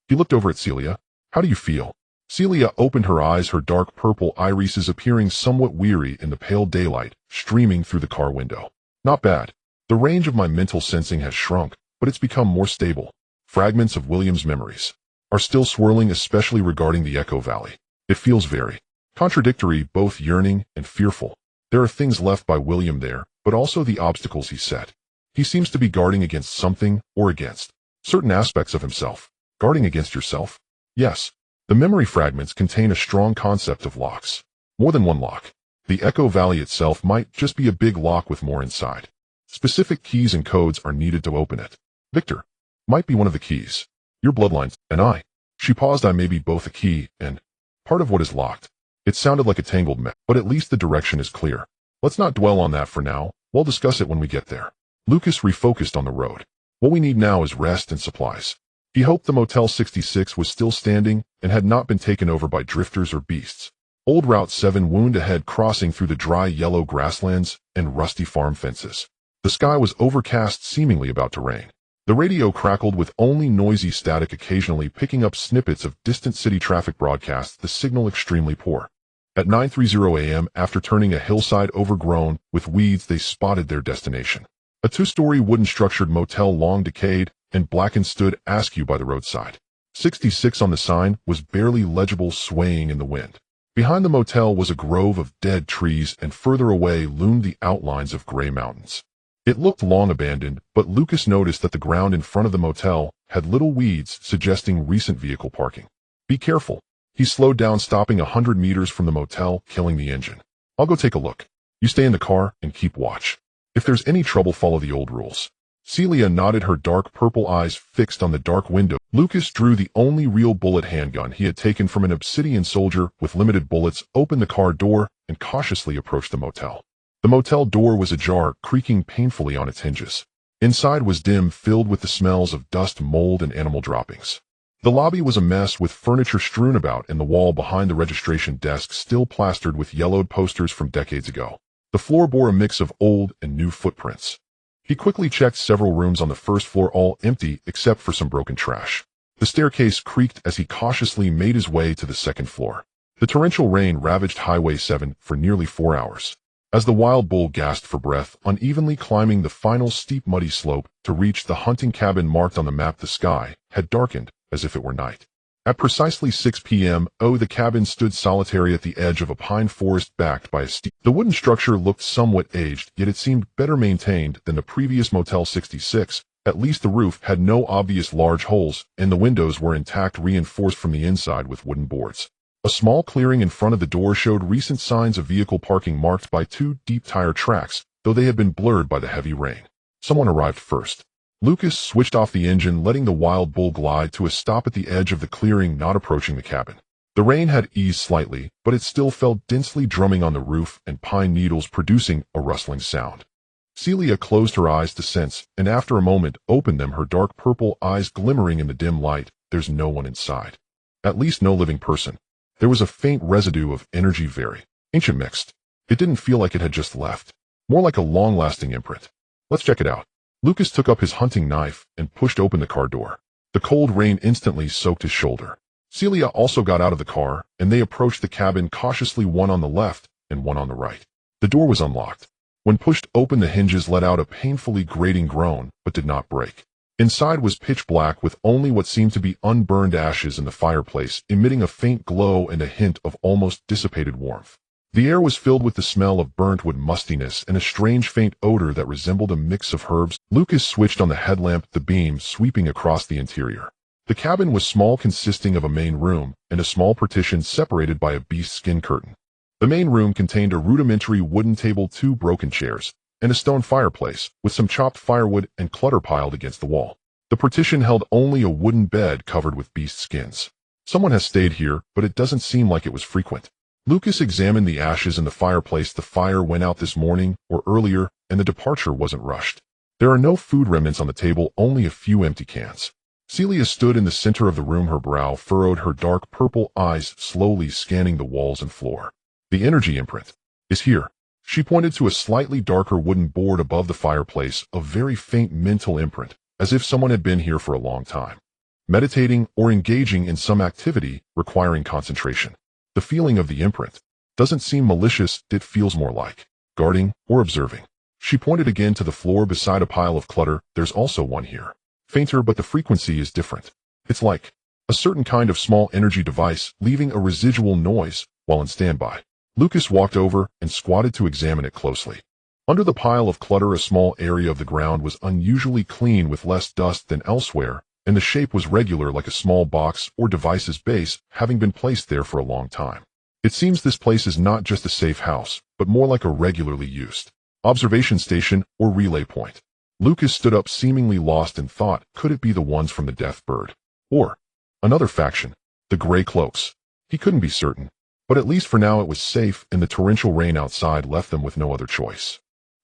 A: He looked over at Celia. How do you feel? Celia opened her eyes, her dark purple irises appearing somewhat weary in the pale daylight streaming through the car window. Not bad. The range of my mental sensing has shrunk, but it's become more stable. Fragments of William's memories are still swirling, especially regarding the Echo Valley. It feels very contradictory, both yearning and fearful. There are things left by William there, but also the obstacles he set. He seems to be guarding against something, or against certain aspects of himself. Guarding against yourself? Yes. The memory fragments contain a strong concept of locks. More than one lock. The Echo Valley itself might just be a big lock with more inside. Specific keys and codes are needed to open it. Victor might be one of the keys. Your bloodlines, and I. She paused. I may be both a key and part of what is locked. It sounded like a tangled mess, but at least the direction is clear. Let's not dwell on that for now. We'll discuss it when we get there. Lucas refocused on the road. What we need now is rest and supplies. He hoped the Motel 66 was still standing and had not been taken over by drifters or beasts. Old Route 7 wound ahead, crossing through the dry yellow grasslands and rusty farm fences. The sky was overcast, seemingly about to rain. The radio crackled with only noisy static, occasionally picking up snippets of distant city traffic broadcasts, the signal extremely poor. At 9:30 a.m., after turning a hillside overgrown with weeds, they spotted their destination. A two-story wooden structured motel, long decayed and blackened, stood askew by the roadside. 66 on the sign was barely legible, swaying in the wind. Behind the motel was a grove of dead trees, and further away loomed the outlines of gray mountains. It looked long abandoned, but Lucas noticed that the ground in front of the motel had little weeds, suggesting recent vehicle parking. Be careful. He slowed down, stopping 100 meters from the motel, killing the engine. I'll go take a look. You stay in the car and keep watch. If there's any trouble, follow the old rules. Celia nodded, her dark purple eyes fixed on the dark window. Lucas drew the only real bullet handgun he had taken from an obsidian soldier with limited bullets, opened the car door, and cautiously approached the motel. The motel door was ajar, creaking painfully on its hinges. Inside was dim, filled with the smells of dust, mold, and animal droppings. The lobby was a mess, with furniture strewn about, and the wall behind the registration desk still plastered with yellowed posters from decades ago. The floor bore a mix of old and new footprints. He quickly checked several rooms on the first floor, all empty except for some broken trash. The staircase creaked as he cautiously made his way to the second floor. The torrential rain ravaged Highway 7 for nearly 4 hours. As the wild bull gasped for breath, unevenly climbing the final steep muddy slope to reach the hunting cabin marked on the map, the sky had darkened as if it were night. At precisely 6 p.m., the cabin stood solitary at the edge of a pine forest backed by a steep. The wooden structure looked somewhat aged, yet it seemed better maintained than the previous Motel 66. At least the roof had no obvious large holes, and the windows were intact, reinforced from the inside with wooden boards. A small clearing in front of the door showed recent signs of vehicle parking, marked by 2 deep tire tracks, though they had been blurred by the heavy rain. Someone arrived first. Lucas switched off the engine, letting the wild bull glide to a stop at the edge of the clearing, not approaching the cabin. The rain had eased slightly, but it still fell densely, drumming on the roof and pine needles, producing a rustling sound. Celia closed her eyes to sense, and after a moment opened them, her dark purple eyes glimmering in the dim light. There's no one inside. At least no living person. There was a faint residue of energy, very ancient, mixed. It didn't feel like it had just left. More like a long-lasting imprint. Let's check it out. Lucas took up his hunting knife and pushed open the car door. The cold rain instantly soaked his shoulder. Celia also got out of the car, and they approached the cabin cautiously, one on the left and one on the right. The door was unlocked. When pushed open, the hinges let out a painfully grating groan, but did not break. Inside was pitch black, with only what seemed to be unburned ashes in the fireplace, emitting a faint glow and a hint of almost dissipated warmth. The air was filled with the smell of burnt wood mustiness and a strange faint odor that resembled a mix of herbs. Lucas switched on the headlamp, the beam sweeping across the interior. The cabin was small, consisting of a main room and a small partition separated by a beast skin curtain. The main room contained a rudimentary wooden table, 2 broken chairs, and a stone fireplace, with some chopped firewood and clutter piled against the wall. The partition held only a wooden bed covered with beast skins. Someone has stayed here, but it doesn't seem like it was frequent. Lucas examined the ashes in the fireplace. The fire went out this morning or earlier, and the departure wasn't rushed. There are no food remnants on the table, only a few empty cans. Celia stood in the center of the room, her brow furrowed, her dark purple eyes slowly scanning the walls and floor. The energy imprint is here. She pointed to a slightly darker wooden board above the fireplace, a very faint mental imprint, as if someone had been here for a long time, meditating or engaging in some activity requiring concentration. The feeling of the imprint doesn't seem malicious, it feels more like guarding or observing. She pointed again to the floor beside a pile of clutter. There's also one here. Fainter, but the frequency is different. It's like a certain kind of small energy device, leaving a residual noise while in standby. Lucas walked over and squatted to examine it closely. Under the pile of clutter, a small area of the ground was unusually clean, with less dust than elsewhere, and the shape was regular, like a small box or device's base, having been placed there for a long time. It seems this place is not just a safe house, but more like a regularly used observation station or relay point. Lucas stood up, seemingly lost in thought. Could it be the ones from the Death Bird? Or another faction, the Gray Cloaks? He couldn't be certain, but at least for now it was safe, and the torrential rain outside left them with no other choice.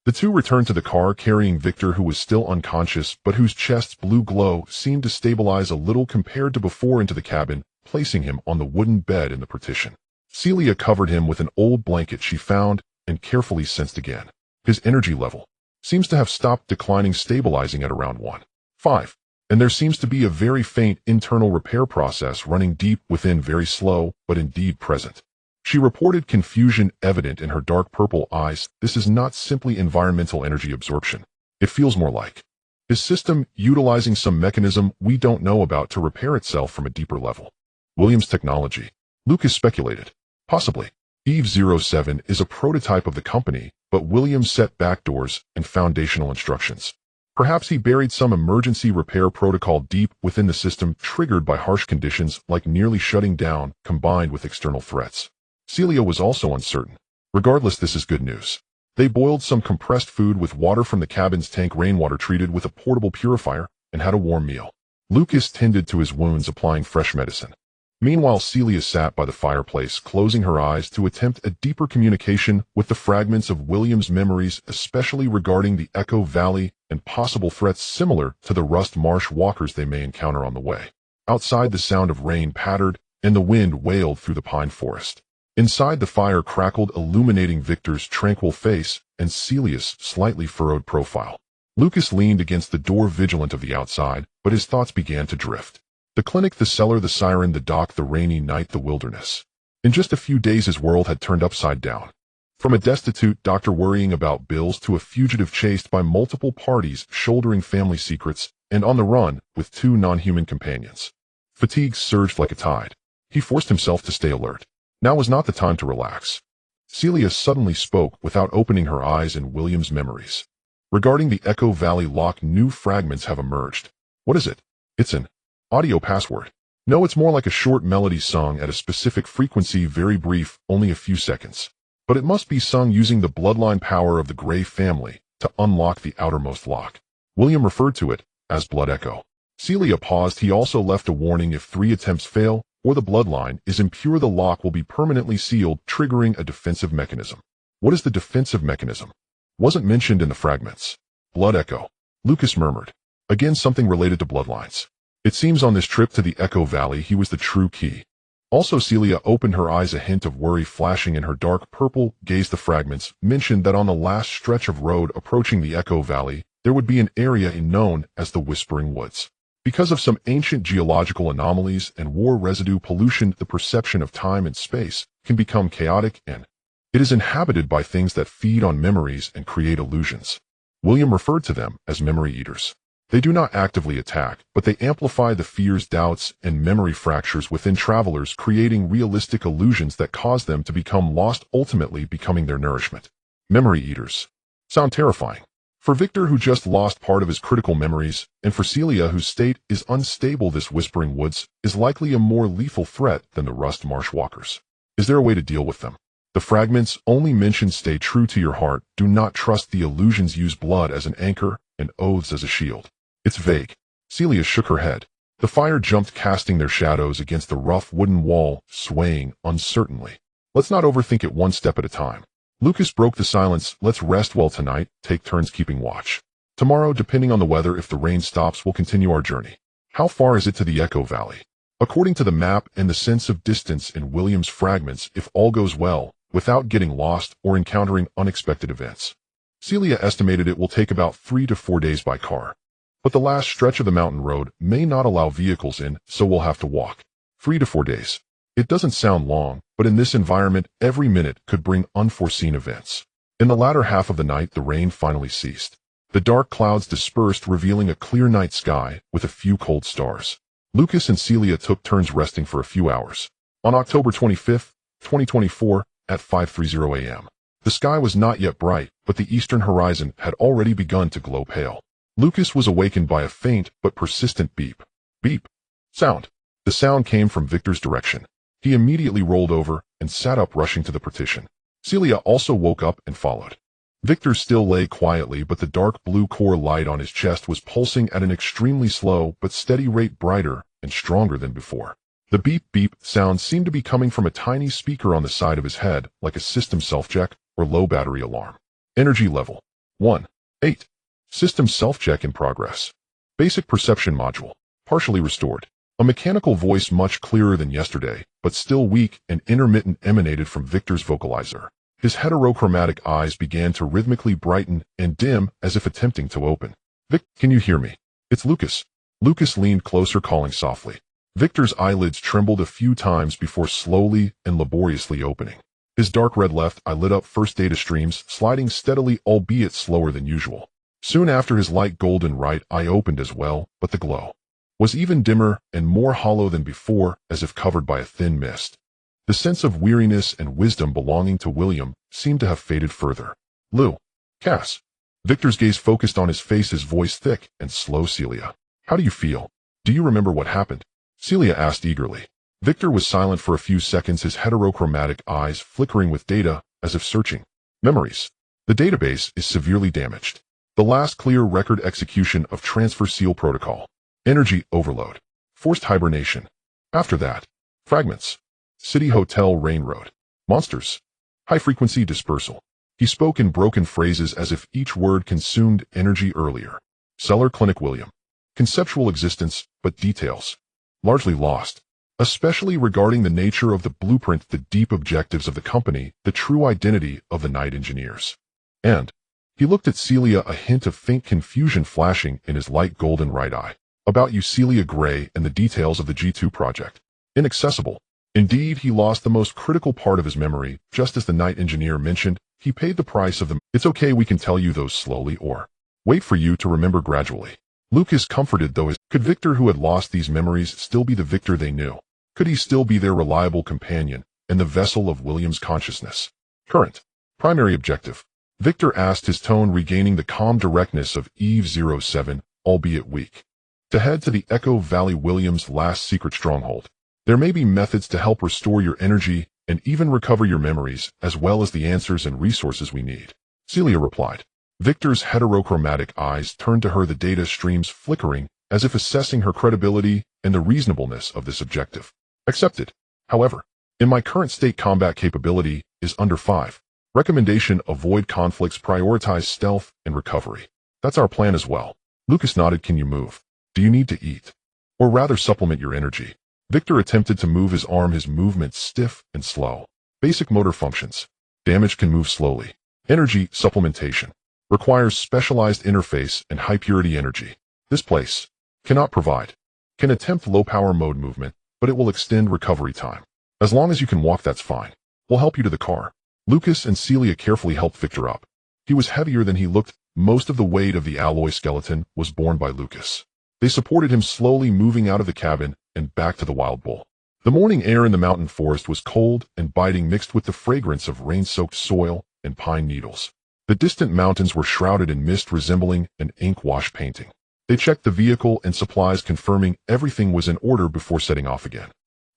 A: The two returned to the car, carrying Victor, who was still unconscious, but whose chest's blue glow seemed to stabilize a little compared to before, into the cabin, placing him on the wooden bed in the partition. Celia covered him with an old blanket she found and carefully sensed again. His energy level seems to have stopped declining, stabilizing at around 1.5. And there seems to be a very faint internal repair process running deep within, very slow, but indeed present. She reported, confusion evident in her dark purple eyes. This is not simply environmental energy absorption. It feels more like his system utilizing some mechanism we don't know about to repair itself from a deeper level. Williams' technology, Lucas speculated. Possibly. Eve 07 is a prototype of the company, but Williams set backdoors and foundational instructions. Perhaps he buried some emergency repair protocol deep within the system, triggered by harsh conditions like nearly shutting down, combined with external threats. Celia was also uncertain. Regardless, this is good news. They boiled some compressed food with water from the cabin's tank, rainwater treated with a portable purifier, and had a warm meal. Lucas tended to his wounds, applying fresh medicine. Meanwhile, Celia sat by the fireplace, closing her eyes to attempt a deeper communication with the fragments of William's memories, especially regarding the Echo Valley and possible threats similar to the Rust Marsh walkers they may encounter on the way. Outside, the sound of rain pattered, and the wind wailed through the pine forest. Inside, the fire crackled, illuminating Victor's tranquil face and Celia's slightly furrowed profile. Lucas leaned against the door, vigilant of the outside, but his thoughts began to drift. The clinic, the cellar, the siren, the dock, the rainy night, the wilderness. In just a few days his world had turned upside down. From a destitute doctor worrying about bills to a fugitive chased by multiple parties, shouldering family secrets, and on the run with 2 non-human companions. Fatigue surged like a tide. He forced himself to stay alert. Now was not the time to relax. Celia suddenly spoke without opening her eyes. In William's memories regarding the Echo Valley lock, new fragments have emerged. What is it? It's an audio password. No, it's more like a short melody sung at a specific frequency, very brief, only a few seconds. But it must be sung using the bloodline power of the Gray family to unlock the outermost lock. William referred to it as Blood Echo. Celia paused. He also left a warning: if 3 attempts fail, or the bloodline is impure, the lock will be permanently sealed, triggering a defensive mechanism. What is the defensive mechanism? Wasn't mentioned in the fragments. Blood Echo. Lucas murmured. Again, something related to bloodlines. It seems on this trip to the Echo Valley he was the true key. Also, Celia opened her eyes, a hint of worry flashing in her dark purple gaze. The fragments mentioned that on the last stretch of road approaching the Echo Valley, there would be an area known as the Whispering Woods. Because of some ancient geological anomalies and war residue pollution, the perception of time and space can become chaotic, and it is inhabited by things that feed on memories and create illusions. William referred to them as memory eaters. They do not actively attack, but they amplify the fears, doubts, and memory fractures within travelers, creating realistic illusions that cause them to become lost, ultimately becoming their nourishment. Memory eaters sound terrifying. For Victor, who just lost part of his critical memories, and for Celia, whose state is unstable, this Whispering Woods is likely a more lethal threat than the Rust Marsh Walkers. Is there a way to deal with them? The fragments only mention stay true to your heart, do not trust the illusions, use blood as an anchor, and oaths as a shield. It's vague. Celia shook her head. The fire jumped, casting their shadows against the rough wooden wall, swaying uncertainly. Let's not overthink it, one step at a time. Lucas broke the silence. Let's rest well tonight, take turns keeping watch. Tomorrow, depending on the weather, if the rain stops, we'll continue our journey. How far is it to the Echo Valley? According to the map and the sense of distance in William's fragments, if all goes well, without getting lost or encountering unexpected events, Celia estimated it will take about 3 to 4 days by car. But the last stretch of the mountain road may not allow vehicles in, so we'll have to walk. 3 to 4 days. It doesn't sound long, but in this environment, every minute could bring unforeseen events. In the latter half of the night, the rain finally ceased. The dark clouds dispersed, revealing a clear night sky with a few cold stars. Lucas and Celia took turns resting for a few hours. On October 25, 2024, at 5:30 a.m., the sky was not yet bright, but the eastern horizon had already begun to glow pale. Lucas was awakened by a faint but persistent beep. Beep. Sound. The sound came from Victor's direction. He immediately rolled over and sat up, rushing to the partition. Celia also woke up and followed. Victor still lay quietly, but the dark blue core light on his chest was pulsing at an extremely slow but steady rate, brighter and stronger than before. The beep-beep sound seemed to be coming from a tiny speaker on the side of his head, like a system self-check or low battery alarm. Energy level 1.8. System self-check in progress. Basic perception module partially restored. A mechanical voice, much clearer than yesterday, but still weak and intermittent, emanated from Victor's vocalizer. His heterochromatic eyes began to rhythmically brighten and dim, as if attempting to open. Vic, can you hear me? It's Lucas. Lucas leaned closer, calling softly. Victor's eyelids trembled a few times before slowly and laboriously opening. His dark red left eye lit up, first data streams sliding steadily, albeit slower than usual. Soon after, his light golden right eye opened as well, but the glow was even dimmer and more hollow than before, as if covered by a thin mist. The sense of weariness and wisdom belonging to William seemed to have faded further. Lou. Cass. Victor's gaze focused on his face, his voice thick and slow. Celia. How do you feel? Do you remember what happened? Celia asked eagerly. Victor was silent for a few seconds, his heterochromatic eyes flickering with data, as if searching. Memories. The database is severely damaged. The last clear record, execution of transfer seal protocol. Energy overload. Forced hibernation. After that, fragments. City Hotel, Rain Road. Monsters. High-frequency dispersal. He spoke in broken phrases as if each word consumed energy. Earlier. Cellar Clinic, William. Conceptual existence, but details. Largely lost. Especially regarding the nature of the blueprint, the deep objectives of the company, the true identity of the night engineers. And he looked at Celia, a hint of faint confusion flashing in his light golden right eye. About you, Celia Gray, and the details of the G2 project. Inaccessible. Indeed, he lost the most critical part of his memory, just as the night engineer mentioned. He paid the price of them. It's okay, we can tell you those slowly, or wait for you to remember gradually. Lucas comforted, though. Could Victor, who had lost these memories, still be the Victor they knew? Could he still be their reliable companion and the vessel of William's consciousness? Current. Primary objective. Victor asked, his tone regaining the calm directness of Eve 07, albeit weak. To head to the Echo Valley, William's last secret stronghold. There may be methods to help restore your energy and even recover your memories, as well as the answers and resources we need. Celia replied. Victor's heterochromatic eyes turned to her, the data streams flickering, as if assessing her credibility and the reasonableness of this objective. Accepted. However, in my current state, combat capability is under 5. Recommendation: avoid conflicts, prioritize stealth and recovery. That's our plan as well. Lucas nodded. Can you move? Do you need to eat? Or rather supplement your energy? Victor attempted to move his arm, his movement stiff and slow. Basic motor functions. Damage can move slowly. Energy supplementation. Requires specialized interface and high-purity energy. This place cannot provide. Can attempt low-power mode movement, but it will extend recovery time. As long as you can walk, that's fine. We'll help you to the car. Lucas and Celia carefully helped Victor up. He was heavier than he looked. Most of the weight of the alloy skeleton was borne by Lucas. They supported him, slowly moving out of the cabin and back to the wild bull. The morning air in the mountain forest was cold and biting, mixed with the fragrance of rain-soaked soil and pine needles. The distant mountains were shrouded in mist, resembling an ink-wash painting. They checked the vehicle and supplies, confirming everything was in order before setting off again.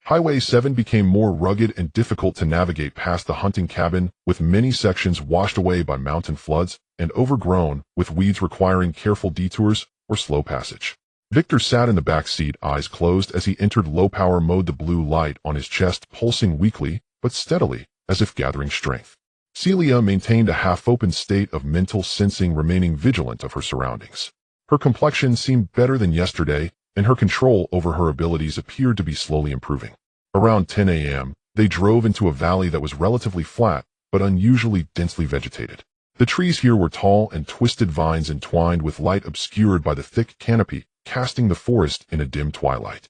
A: Highway 7 became more rugged and difficult to navigate past the hunting cabin, with many sections washed away by mountain floods and overgrown with weeds, requiring careful detours or slow passage. Victor sat in the back seat, eyes closed as he entered low-power mode, the blue light on his chest pulsing weakly but steadily, as if gathering strength. Celia maintained a half-open state of mental sensing, remaining vigilant of her surroundings. Her complexion seemed better than yesterday, and her control over her abilities appeared to be slowly improving. Around 10 a.m., they drove into a valley that was relatively flat, but unusually densely vegetated. The trees here were tall, and twisted vines entwined with light obscured by the thick canopy, casting the forest in a dim twilight.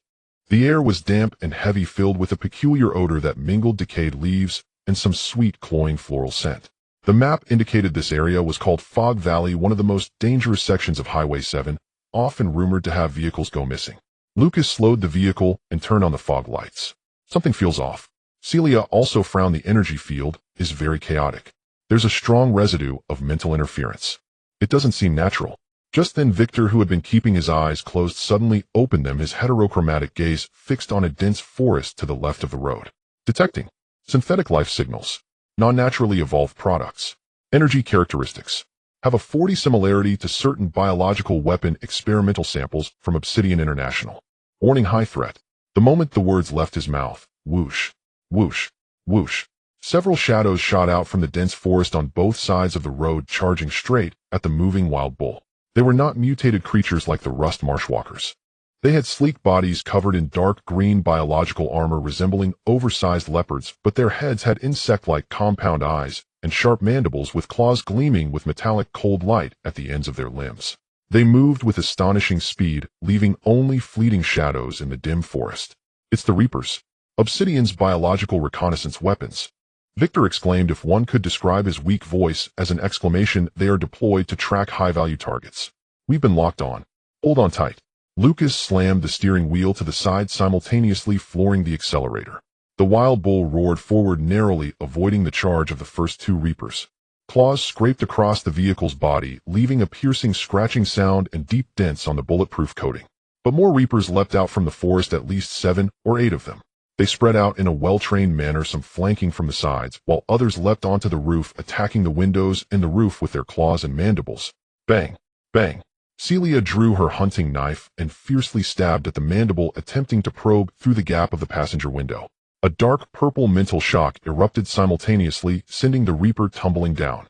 A: The air was damp and heavy, filled with a peculiar odor that mingled decayed leaves and some sweet, cloying floral scent. The map indicated this area was called Fog Valley, one of the most dangerous sections of Highway 7, often rumored to have vehicles go missing. Lucas slowed the vehicle and turned on the fog lights. Something feels off. Celia also frowned. The energy field is very chaotic. There's a strong residue of mental interference. It doesn't seem natural. Just then, Victor, who had been keeping his eyes closed, suddenly opened them, his heterochromatic gaze fixed on a dense forest to the left of the road. Detecting synthetic life signals. Non-naturally evolved products. Energy characteristics. Have a 40 similarity to certain biological weapon experimental samples from Obsidian International. Warning: high threat. The moment the words left his mouth, whoosh, whoosh, whoosh, several shadows shot out from the dense forest on both sides of the road, charging straight at the moving wild bull. They were not mutated creatures like the rust marshwalkers. They had sleek bodies covered in dark green biological armor resembling oversized leopards, but their heads had insect-like compound eyes and sharp mandibles with claws gleaming with metallic cold light at the ends of their limbs. They moved with astonishing speed, leaving only fleeting shadows in the dim forest. It's the Reapers. Obsidian's biological reconnaissance weapons. Victor exclaimed, if one could describe his weak voice as an exclamation. They are deployed to track high-value targets. We've been locked on. Hold on tight. Lucas slammed the steering wheel to the side, simultaneously flooring the accelerator. The wild bull roared forward, narrowly avoiding the charge of the first two Reapers. Claws scraped across the vehicle's body, leaving a piercing scratching sound and deep dents on the bulletproof coating. But more Reapers leapt out from the forest, at least 7 or 8 of them. They spread out in a well-trained manner, some flanking from the sides, while others leapt onto the roof, attacking the windows and the roof with their claws and mandibles. Bang! Bang! Celia drew her hunting knife and fiercely stabbed at the mandible, attempting to probe through the gap of the passenger window. A dark purple mental shock erupted simultaneously, sending the Reaper tumbling down.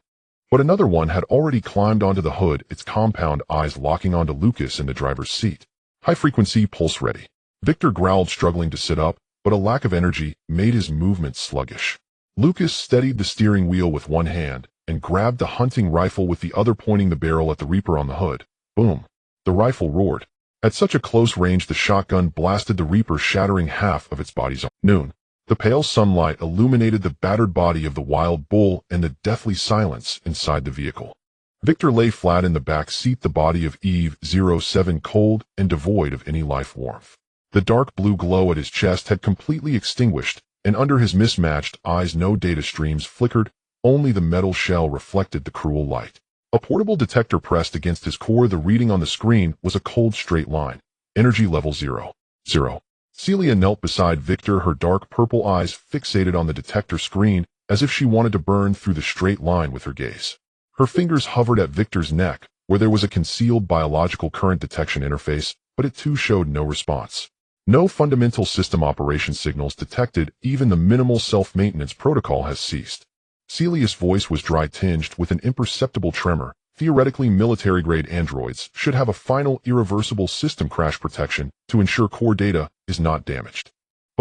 A: But another one had already climbed onto the hood, its compound eyes locking onto Lucas in the driver's seat. High-frequency pulse ready. Victor growled, struggling to sit up, but a lack of energy made his movements sluggish. Lucas steadied the steering wheel with one hand and grabbed the hunting rifle with the other, pointing the barrel at the Reaper on the hood. Boom! The rifle roared. At such a close range, the shotgun blasted the Reaper, shattering half of its body's armor. Noon. The pale sunlight illuminated the battered body of the wild bull and the deathly silence inside the vehicle. Victor lay flat in the back seat, the body of Eve 07 cold and devoid of any life warmth. The dark blue glow at his chest had completely extinguished, and under his mismatched eyes no data streams flickered, only the metal shell reflected the cruel light. A portable detector pressed against his core. The reading on the screen was a cold straight line. Energy level 0. Celia knelt beside Victor, her dark purple eyes fixated on the detector screen, as if she wanted to burn through the straight line with her gaze. Her fingers hovered at Victor's neck, where there was a concealed biological current detection interface, but it too showed no response. No fundamental system operation signals detected. Even the minimal self-maintenance protocol has ceased. Celia's voice was dry, tinged with an imperceptible tremor. Theoretically, military-grade androids should have a final irreversible system crash protection to ensure core data is not damaged.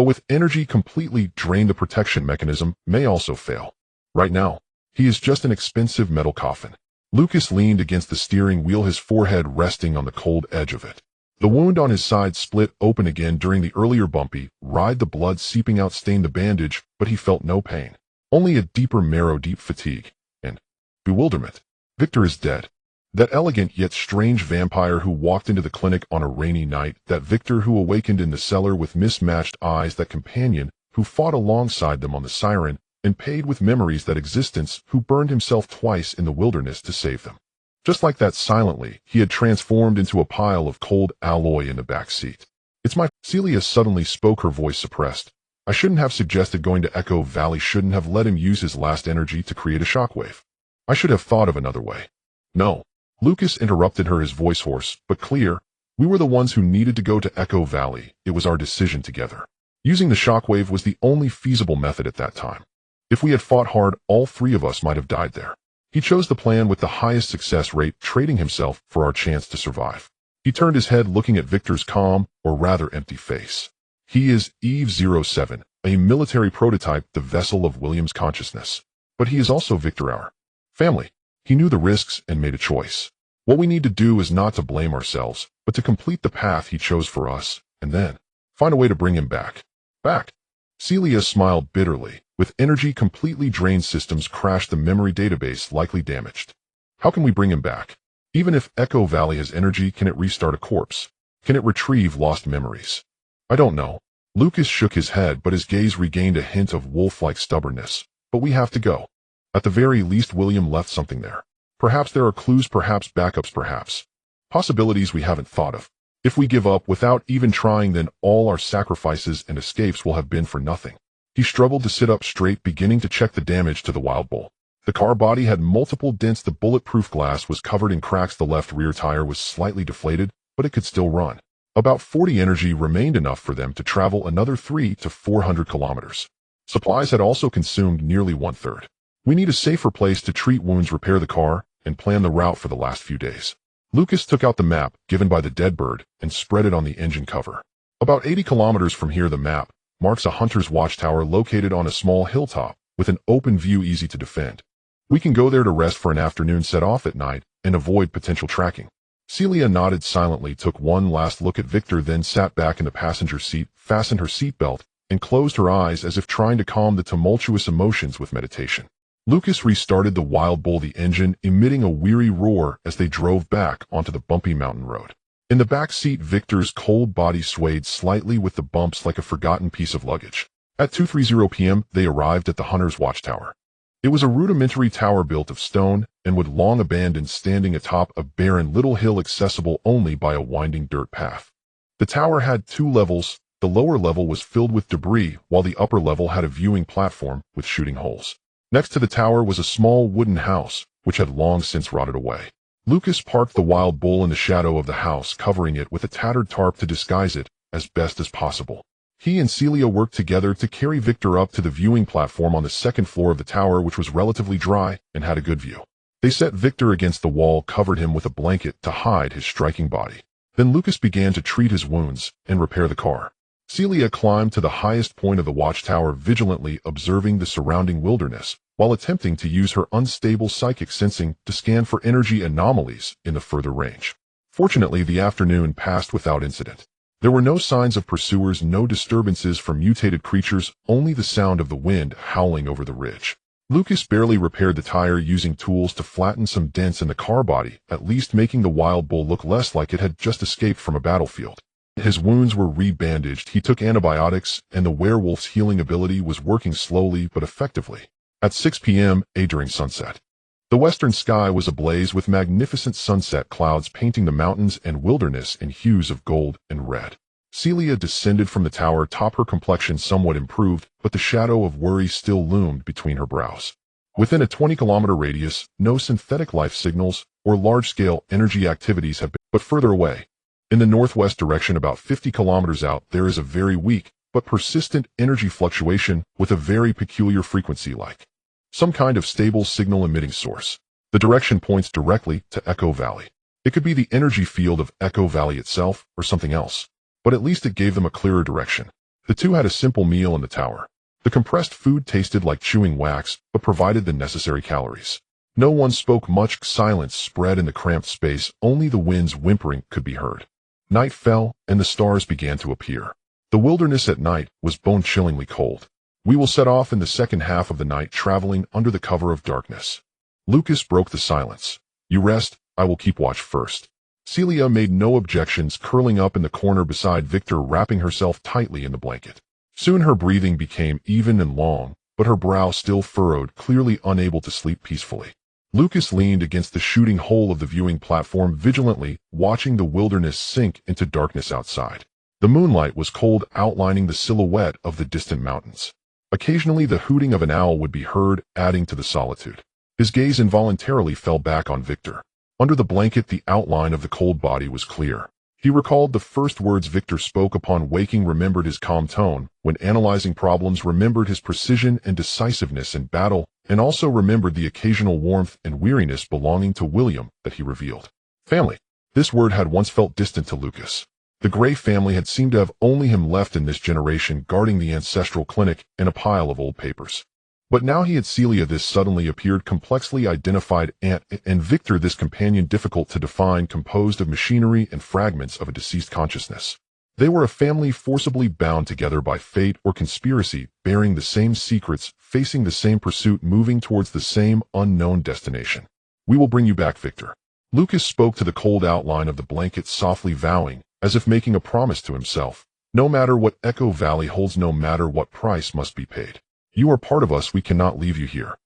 A: But with energy completely drained, the protection mechanism may also fail. Right now, he is just an expensive metal coffin. Lucas leaned against the steering wheel, his forehead resting on the cold edge of it. The wound on his side split open again during the earlier bumpy ride. The blood seeping out stained the bandage, but he felt no pain. Only a deeper marrow, deep fatigue, and bewilderment. Victor is dead. That elegant yet strange vampire who walked into the clinic on a rainy night, that Victor who awakened in the cellar with mismatched eyes, that companion who fought alongside them on the siren and paid with memories, that existence who burned himself twice in the wilderness to save them. Just like that, silently, he had transformed into a pile of cold alloy in the back seat. "It's my—" Celia suddenly spoke, her voice suppressed. "I shouldn't have suggested going to Echo Valley, shouldn't have let him use his last energy to create a shockwave. I should have thought of another way." "No." Lucas interrupted her, his voice hoarse but clear. "We were the ones who needed to go to Echo Valley. It was our decision together. Using the shockwave was the only feasible method at that time. If we had fought hard, all three of us might have died there. He chose the plan with the highest success rate, trading himself for our chance to survive." He turned his head, looking at Victor's calm, or rather empty face. "He is Eve 07, a military prototype, the vessel of William's consciousness. But he is also Victor, our family. He knew the risks and made a choice. What we need to do is not to blame ourselves, but to complete the path he chose for us, and then find a way to bring him back." "Back?" Celia smiled bitterly. "With energy completely drained, systems crashed, the memory database likely damaged. How can we bring him back? Even if Echo Valley has energy, can it restart a corpse? Can it retrieve lost memories? I don't know." Lucas shook his head, but his gaze regained a hint of wolf-like stubbornness. "But we have to go. At the very least, William left something there. Perhaps there are clues, perhaps backups, perhaps possibilities we haven't thought of. If we give up without even trying, then all our sacrifices and escapes will have been for nothing." He struggled to sit up straight, beginning to check the damage to the Wild Bull. The car body had multiple dents, the bulletproof glass was covered in cracks, the left rear tire was slightly deflated, but it could still run. About 40 energy remained, enough for them to travel another 300 to 400 kilometers. Supplies had also consumed nearly one-third. "We need a safer place to treat wounds, repair the car, and plan the route for the last few days." Lucas took out the map given by the dead bird and spread it on the engine cover. "About 80 kilometers from here, the map marks a hunter's watchtower located on a small hilltop with an open view, easy to defend. We can go there to rest for an afternoon, set off at night, and avoid potential tracking." Celia nodded silently, took one last look at Victor, then sat back in the passenger seat, fastened her seatbelt, and closed her eyes as if trying to calm the tumultuous emotions with meditation. Lucas restarted the Wild Bull, the engine emitting a weary roar as they drove back onto the bumpy mountain road. In the back seat, Victor's cold body swayed slightly with the bumps like a forgotten piece of luggage. At 2:30 p.m., they arrived at the hunter's watchtower. It was a rudimentary tower built of stone and wood, long abandoned, standing atop a barren little hill accessible only by a winding dirt path. The tower had 2 levels. The lower level was filled with debris, while the upper level had a viewing platform with shooting holes. Next to the tower was a small wooden house, which had long since rotted away. Lucas parked the Wild Bull in the shadow of the house, covering it with a tattered tarp to disguise it as best as possible. He and Celia worked together to carry Victor up to the viewing platform on the second floor of the tower, which was relatively dry and had a good view. They set Victor against the wall, covered him with a blanket to hide his striking body. Then Lucas began to treat his wounds and repair the car. Celia climbed to the highest point of the watchtower, vigilantly observing the surrounding wilderness, while attempting to use her unstable psychic sensing to scan for energy anomalies in the further range. Fortunately, the afternoon passed without incident. There were no signs of pursuers, no disturbances from mutated creatures, only the sound of the wind howling over the ridge. Lucas barely repaired the tire, using tools to flatten some dents in the car body, at least making the Wild Bull look less like it had just escaped from a battlefield. His wounds were re-bandaged, he took antibiotics, and the werewolf's healing ability was working slowly but effectively. At 6 p.m., during sunset, the western sky was ablaze with magnificent sunset clouds painting the mountains and wilderness in hues of gold and red. Celia descended from the tower top, her complexion somewhat improved, but the shadow of worry still loomed between her brows. Within a 20-kilometer radius, no synthetic life signals or large-scale energy activities have been, but further away, in the northwest direction about 50 kilometers out, there is a very weak but persistent energy fluctuation with a very peculiar frequency, like some kind of stable signal-emitting source. The direction points directly to Echo Valley. It could be the energy field of Echo Valley itself or something else, but at least it gave them a clearer direction. The two had a simple meal in the tower. The compressed food tasted like chewing wax, but provided the necessary calories. No one spoke much. Silence spread in the cramped space. Only the wind's whimpering could be heard. Night fell, and the stars began to appear. The wilderness at night was bone-chillingly cold. We will set off in the second half of the night, traveling under the cover of darkness. Lucas broke the silence. You rest, I will keep watch first. Celia made no objections, curling up in the corner beside Victor, wrapping herself tightly in the blanket. Soon her breathing became even and long, but her brow still furrowed, clearly unable to sleep peacefully. Lucas leaned against the shooting hole of the viewing platform, vigilantly watching the wilderness sink into darkness outside. The moonlight was cold, outlining the silhouette of the distant mountains. Occasionally the hooting of an owl would be heard, adding to the solitude. His gaze involuntarily fell back on Victor. Under the blanket, the outline of the cold body was clear. He recalled the first words Victor spoke upon waking, remembered his calm tone when analyzing problems, remembered his precision and decisiveness in battle, and also remembered the occasional warmth and weariness belonging to William that he revealed. Family. This word had once felt distant to Lucas. The Gray family had seemed to have only him left in this generation, guarding the ancestral clinic and a pile of old papers. But now he had Celia, this suddenly appeared complexly identified aunt, and Victor, this companion difficult to define, composed of machinery and fragments of a deceased consciousness. They were a family forcibly bound together by fate or conspiracy, bearing the same secrets, facing the same pursuit, moving towards the same unknown destination. We will bring you back, Victor. Lucas spoke to the cold outline of the blanket, softly vowing, as if making a promise to himself. No matter what Echo Valley holds, no matter what price must be paid. You are part of us, we cannot leave you here.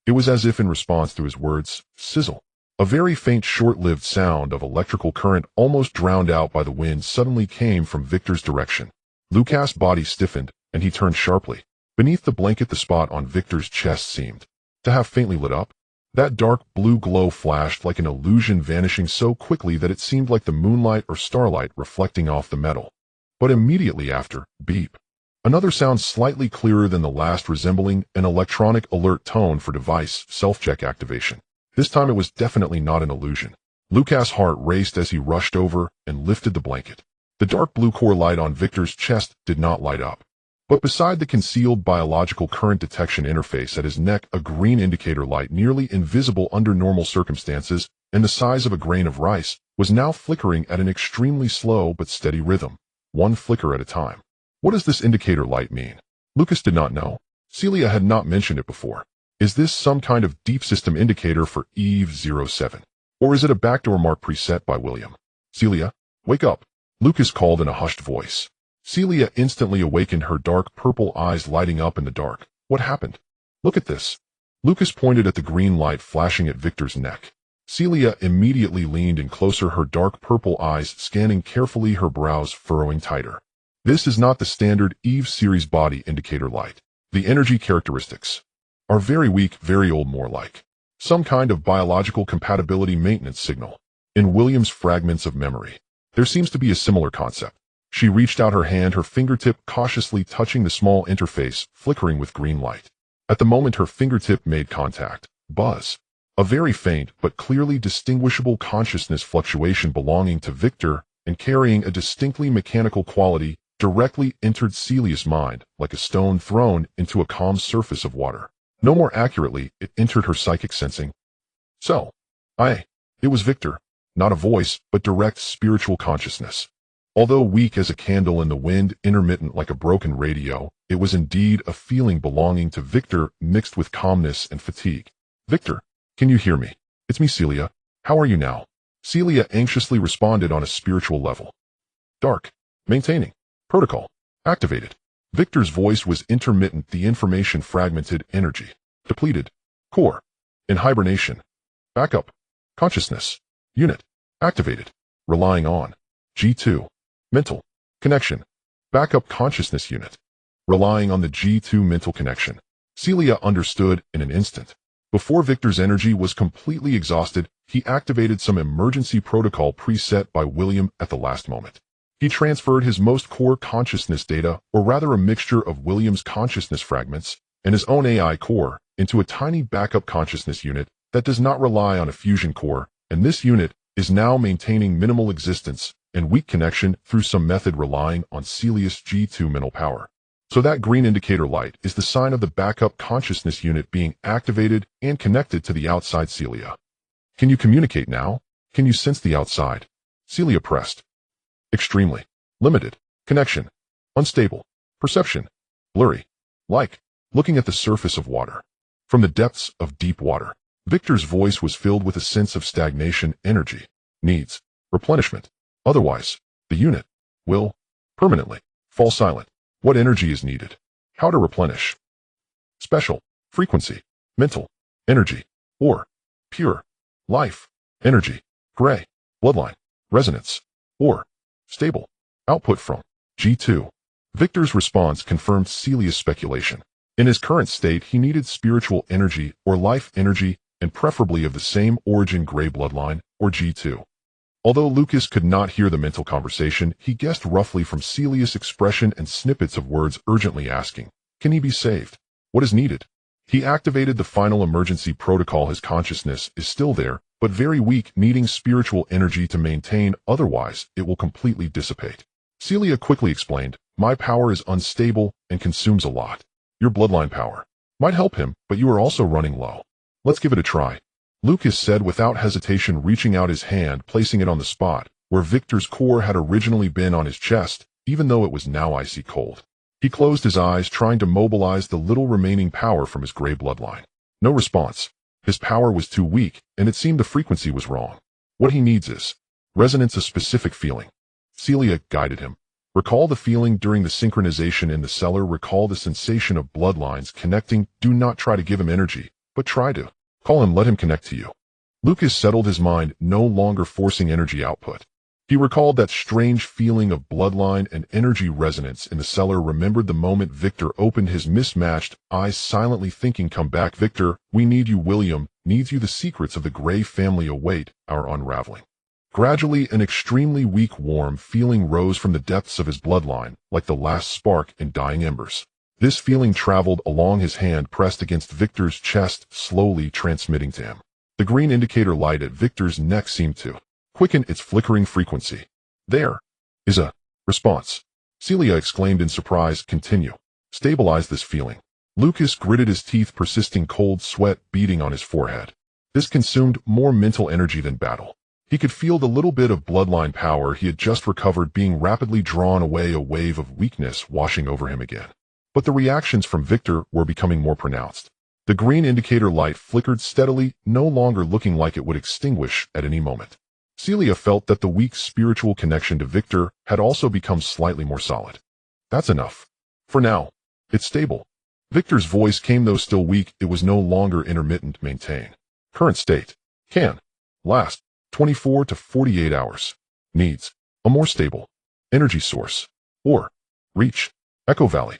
A: It was as if in response to his words, sizzle. A very faint, short-lived sound of electrical current, almost drowned out by the wind, suddenly came from Victor's direction. Lucas' body stiffened, and he turned sharply. Beneath the blanket, the spot on Victor's chest seemed to have faintly lit up. That dark blue glow flashed like an illusion, vanishing so quickly that it seemed like the moonlight or starlight reflecting off the metal. But immediately after, beep. Another sound slightly clearer than the last, resembling an electronic alert tone for device self-check activation. This time it was definitely not an illusion. Lucas' heart raced as he rushed over and lifted the blanket. The dark blue core light on Victor's chest did not light up. But beside the concealed biological current detection interface at his neck, a green indicator light, nearly invisible under normal circumstances and the size of a grain of rice, was now flickering at an extremely slow but steady rhythm, one flicker at a time. What does this indicator light mean? Lucas did not know. Celia had not mentioned it before. Is this some kind of deep system indicator for Eve 07? Or is it a backdoor mark preset by William? Celia, wake up, Lucas called in a hushed voice. Celia instantly awakened, her dark purple eyes lighting up in the dark. What happened? Look at this. Lucas pointed at the green light flashing at Victor's neck. Celia immediately leaned in closer, her dark purple eyes scanning carefully, her brows furrowing tighter. This is not the standard Eve series body indicator light. The energy characteristics are very weak, very old, more like some kind of biological compatibility maintenance signal. In William's fragments of memory, there seems to be a similar concept. She reached out her hand, her fingertip cautiously touching the small interface, flickering with green light. At the moment her fingertip made contact, buzz. A very faint but clearly distinguishable consciousness fluctuation belonging to Victor and carrying a distinctly mechanical quality directly entered Celia's mind, like a stone thrown into a calm surface of water. No more accurately, it entered her psychic sensing. It was Victor. Not a voice, but direct spiritual consciousness. Although weak as a candle in the wind, intermittent like a broken radio, it was indeed a feeling belonging to Victor, mixed with calmness and fatigue. Victor, can you hear me? It's me, Celia. How are you now? Celia anxiously responded on a spiritual level. Dark. Maintaining. Protocol. Activated. Victor's voice was intermittent, the information fragmented, energy depleted. Core. In hibernation. Backup. Consciousness. Unit. Activated. Relying on. G2. Mental. Connection. Backup consciousness unit. Relying on the G2 mental connection. Celia understood in an instant. Before Victor's energy was completely exhausted, he activated some emergency protocol preset by William at the last moment. He transferred his most core consciousness data, or rather a mixture of William's consciousness fragments and his own AI core, into a tiny backup consciousness unit that does not rely on a fusion core, and this unit is now maintaining minimal existence and weak connection through some method relying on Celia's G2 mental power. So that green indicator light is the sign of the backup consciousness unit being activated and connected to the outside Celia. Can you communicate now? Can you sense the outside? Celia pressed. Extremely. Limited. Connection. Unstable. Perception. Blurry. Like looking at the surface of water. From the depths of deep water, Victor's voice was filled with a sense of stagnation. Energy needs replenishment. Otherwise, the unit will permanently fall silent. What energy is needed? How to replenish? Special, frequency, mental, energy, or pure, life, energy, gray, bloodline, resonance, or stable, output from G2. Victor's response confirmed Celia's speculation. In his current state, he needed spiritual energy or life energy, and preferably of the same origin, gray bloodline, or G2. Although Lucas could not hear the mental conversation, he guessed roughly from Celia's expression and snippets of words, urgently asking, can he be saved? What is needed? He activated the final emergency protocol. His consciousness is still there, but very weak, needing spiritual energy to maintain, otherwise it will completely dissipate. Celia quickly explained, my power is unstable and consumes a lot. Your bloodline power might help him, but you are also running low. Let's give it a try. Lucas said without hesitation, reaching out his hand, placing it on the spot where Victor's core had originally been, on his chest, even though it was now icy cold. He closed his eyes, trying to mobilize the little remaining power from his gray bloodline. No response. His power was too weak, and it seemed the frequency was wrong. What he needs is resonance, a specific feeling. Celia guided him. Recall the feeling during the synchronization in the cellar. Recall the sensation of bloodlines connecting. Do not try to give him energy, but try to call him, let him connect to you. Lucas settled his mind, no longer forcing energy output. He recalled that strange feeling of bloodline and energy resonance in the cellar, remembered the moment Victor opened his mismatched eyes, silently thinking, come back, Victor, we need you. William needs you. The secrets of the Gray family await our unraveling. Gradually, an extremely weak, warm feeling rose from the depths of his bloodline, like the last spark in dying embers. This feeling traveled along his hand, pressed against Victor's chest, slowly transmitting to him. The green indicator light at Victor's neck seemed to quicken its flickering frequency. There is a response. Celia exclaimed in surprise. Continue. Stabilize this feeling. Lucas gritted his teeth, persisting cold sweat beading on his forehead. This consumed more mental energy than battle. He could feel the little bit of bloodline power he had just recovered being rapidly drawn away, a wave of weakness washing over him again. But the reactions from Victor were becoming more pronounced. The green indicator light flickered steadily, no longer looking like it would extinguish at any moment. Celia felt that the weak spiritual connection to Victor had also become slightly more solid. That's enough. For now. It's stable. Victor's voice came, though still weak. It was no longer intermittent. Maintain current state. Can last 24 to 48 hours. Needs a more stable energy source. Or reach Echo Valley.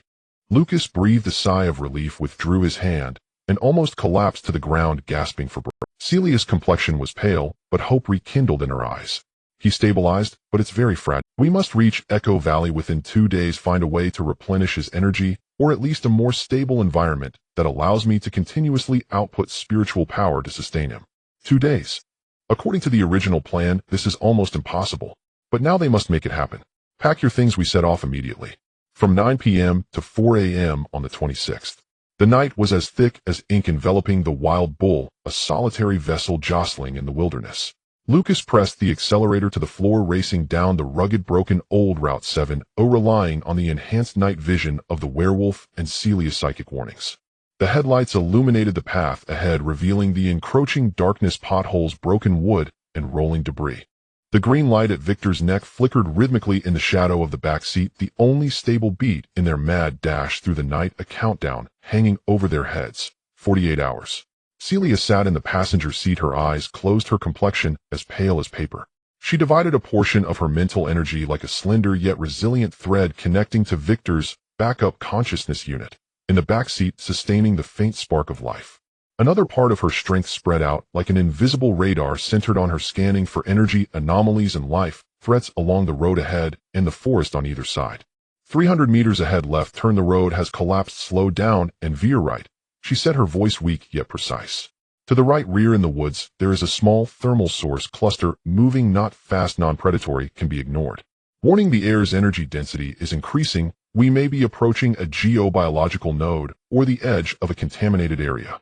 A: Lucas breathed a sigh of relief, withdrew his hand, and almost collapsed to the ground, gasping for breath. Celia's complexion was pale, but hope rekindled in her eyes. He stabilized, but it's very fragile. We must reach Echo Valley within 2 days, find a way to replenish his energy, or at least a more stable environment that allows me to continuously output spiritual power to sustain him. 2 days. According to the original plan, this is almost impossible. But now they must make it happen. Pack your things. We set off immediately. From 9 p.m. to 4 a.m. on the 26th. The night was as thick as ink, enveloping the Wild Bull, a solitary vessel jostling in the wilderness. Lucas pressed the accelerator to the floor, racing down the rugged, broken old Route 7, relying on the enhanced night vision of the Werewolf and Celia's psychic warnings. The headlights illuminated the path ahead, revealing the encroaching darkness, potholes, broken wood, and rolling debris. The green light at Victor's neck flickered rhythmically in the shadow of the back seat, the only stable beat in their mad dash through the night, a countdown hanging over their heads. 48 hours. Celia sat in the passenger seat, her eyes closed, her complexion as pale as paper. She divided a portion of her mental energy like a slender yet resilient thread connecting to Victor's backup consciousness unit, in the back seat, sustaining the faint spark of life. Another part of her strength spread out like an invisible radar, centered on her, scanning for energy anomalies and life threats along the road ahead and the forest on either side. 300 meters ahead. Left turn. The road has collapsed. Slow down and veer right, she said, her voice weak yet precise. To the right rear in the woods, there is a small thermal source cluster, moving not fast, non-predatory, can be ignored. Warning, the air's energy density is increasing, We may be approaching a geobiological node or the edge of a contaminated area.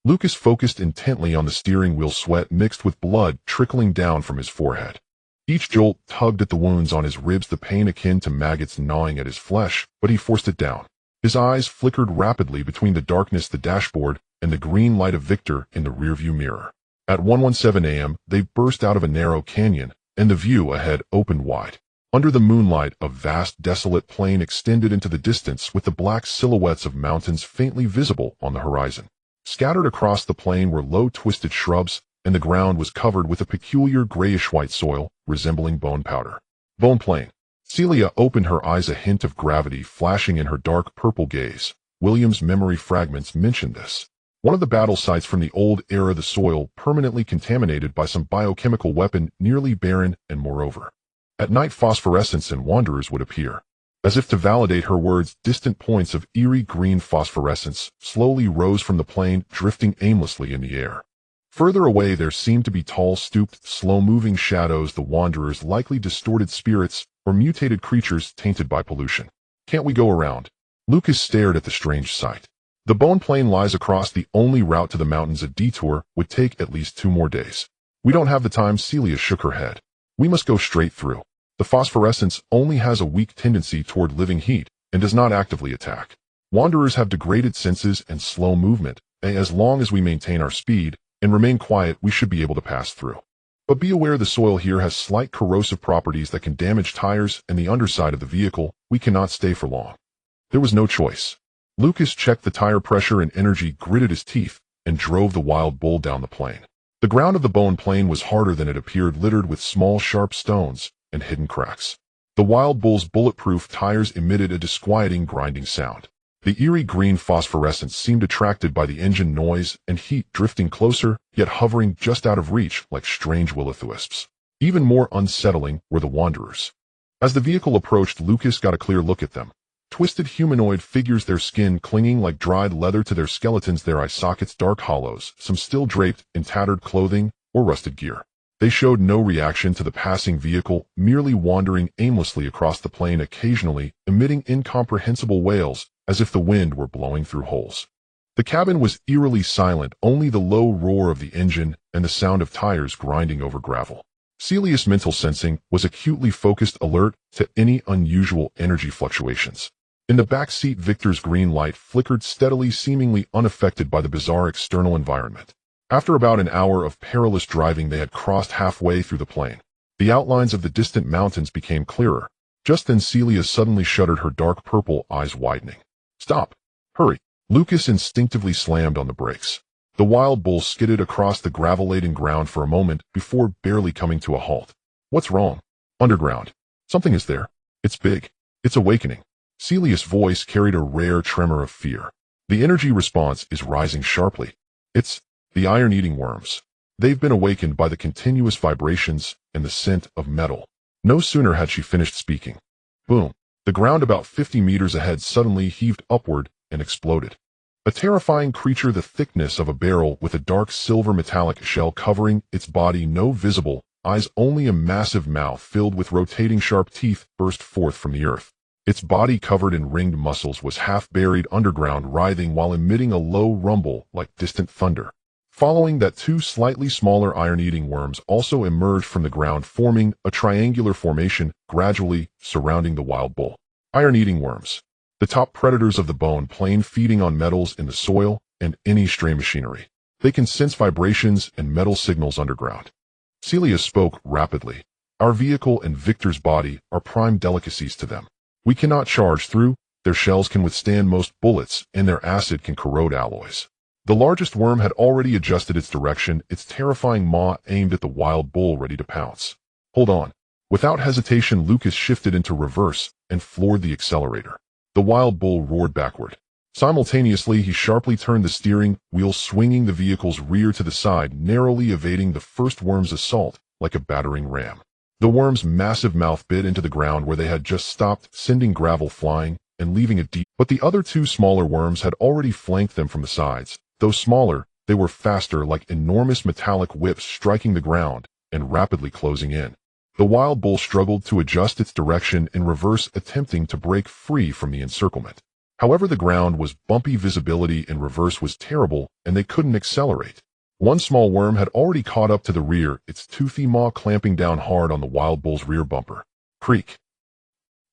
A: Lucas focused intently on the steering wheel, sweat mixed with blood trickling down from his forehead. Each jolt tugged at the wounds on his ribs, the pain akin to maggots gnawing at his flesh, but he forced it down. His eyes flickered rapidly between the darkness, the dashboard, and the green light of Victor in the rearview mirror. At 1:17 a.m., they burst out of a narrow canyon, and the view ahead opened wide. Under the moonlight, a vast, desolate plain extended into the distance with the black silhouettes of mountains faintly visible on the horizon. Scattered across the plain were low, twisted shrubs, and the ground was covered with a peculiar grayish-white soil resembling bone powder. Bone plain. Celia opened her eyes, a hint of gravity flashing in her dark purple gaze. William's memory fragments mentioned this. One of the battle sites from the old era, the soil permanently contaminated by some biochemical weapon, nearly barren, and moreover, at night phosphorescence and wanderers would appear. As if to validate her words, distant points of eerie green phosphorescence slowly rose from the plain, drifting aimlessly in the air. Further away there seemed to be tall, stooped, slow-moving shadows, the wanderers likely distorted spirits or mutated creatures tainted by pollution. Can't we go around? Lucas stared at the strange sight. The bone plain lies across the only route to the mountains. A detour would take at least 2 more days. We don't have the time. Celia shook her head. We must go straight through. The phosphorescence only has a weak tendency toward living heat and does not actively attack. Wanderers have degraded senses and slow movement, and as long as we maintain our speed and remain quiet, we should be able to pass through. But be aware the soil here has slight corrosive properties that can damage tires and the underside of the vehicle. We cannot stay for long. There was no choice. Lucas checked the tire pressure and energy, gritted his teeth, and drove the wild bull down the plain. The ground of the bone plain was harder than it appeared, littered with small, sharp stones and hidden cracks. The wild bull's bulletproof tires emitted a disquieting, grinding sound. The eerie green phosphorescence seemed attracted by the engine noise and heat, drifting closer, yet hovering just out of reach like strange will-o'-the-wisps. Even more unsettling were the wanderers. As the vehicle approached, Lucas got a clear look at them. Twisted humanoid figures, their skin clinging like dried leather to their skeletons, their eye sockets dark hollows, some still draped in tattered clothing or rusted gear. They showed no reaction to the passing vehicle, merely wandering aimlessly across the plain, occasionally emitting incomprehensible wails as if the wind were blowing through holes. The cabin was eerily silent, only the low roar of the engine and the sound of tires grinding over gravel. Celia's mental sensing was acutely focused, alert to any unusual energy fluctuations. In the back seat, Victor's green light flickered steadily, seemingly unaffected by the bizarre external environment. After about an hour of perilous driving, they had crossed halfway through the plain. The outlines of the distant mountains became clearer. Just then Celia suddenly shuddered, her dark purple eyes widening. Stop! Hurry! Lucas instinctively slammed on the brakes. The wild bull skidded across the gravel-laden ground for a moment before barely coming to a halt. What's wrong? Underground. Something is there. It's big. It's awakening. Celia's voice carried a rare tremor of fear. The energy response is rising sharply. It's the iron-eating worms. They've been awakened by the continuous vibrations and the scent of metal. No sooner had she finished speaking. Boom! The ground about 50 meters ahead suddenly heaved upward and exploded. A terrifying creature the thickness of a barrel with a dark silver metallic shell covering its body, no visible eyes, only a massive mouth filled with rotating sharp teeth, burst forth from the earth. Its body, covered in ringed muscles, was half buried underground, writhing while emitting a low rumble like distant thunder. Following that, 2 slightly smaller iron-eating worms also emerged from the ground, forming a triangular formation, gradually surrounding the wild bull. Iron-eating worms. The top predators of the bone plain, feeding on metals in the soil and any stray machinery. They can sense vibrations and metal signals underground. Celia spoke rapidly. Our vehicle and Victor's body are prime delicacies to them. We cannot charge through. Their shells can withstand most bullets, and their acid can corrode alloys. The largest worm had already adjusted its direction, its terrifying maw aimed at the wild bull, ready to pounce. Hold on. Without hesitation, Lucas shifted into reverse and floored the accelerator. The wild bull roared backward. Simultaneously, he sharply turned the steering wheel, swinging the vehicle's rear to the side, narrowly evading the first worm's assault like a battering ram. The worm's massive mouth bit into the ground where they had just stopped, sending gravel flying and leaving it deep. But the other 2 smaller worms had already flanked them from the sides. Though smaller, they were faster, like enormous metallic whips striking the ground and rapidly closing in. The wild bull struggled to adjust its direction in reverse, attempting to break free from the encirclement. However, the ground was bumpy, visibility in reverse was terrible, and they couldn't accelerate. One small worm had already caught up to the rear, its toothy maw clamping down hard on the wild bull's rear bumper. Creak.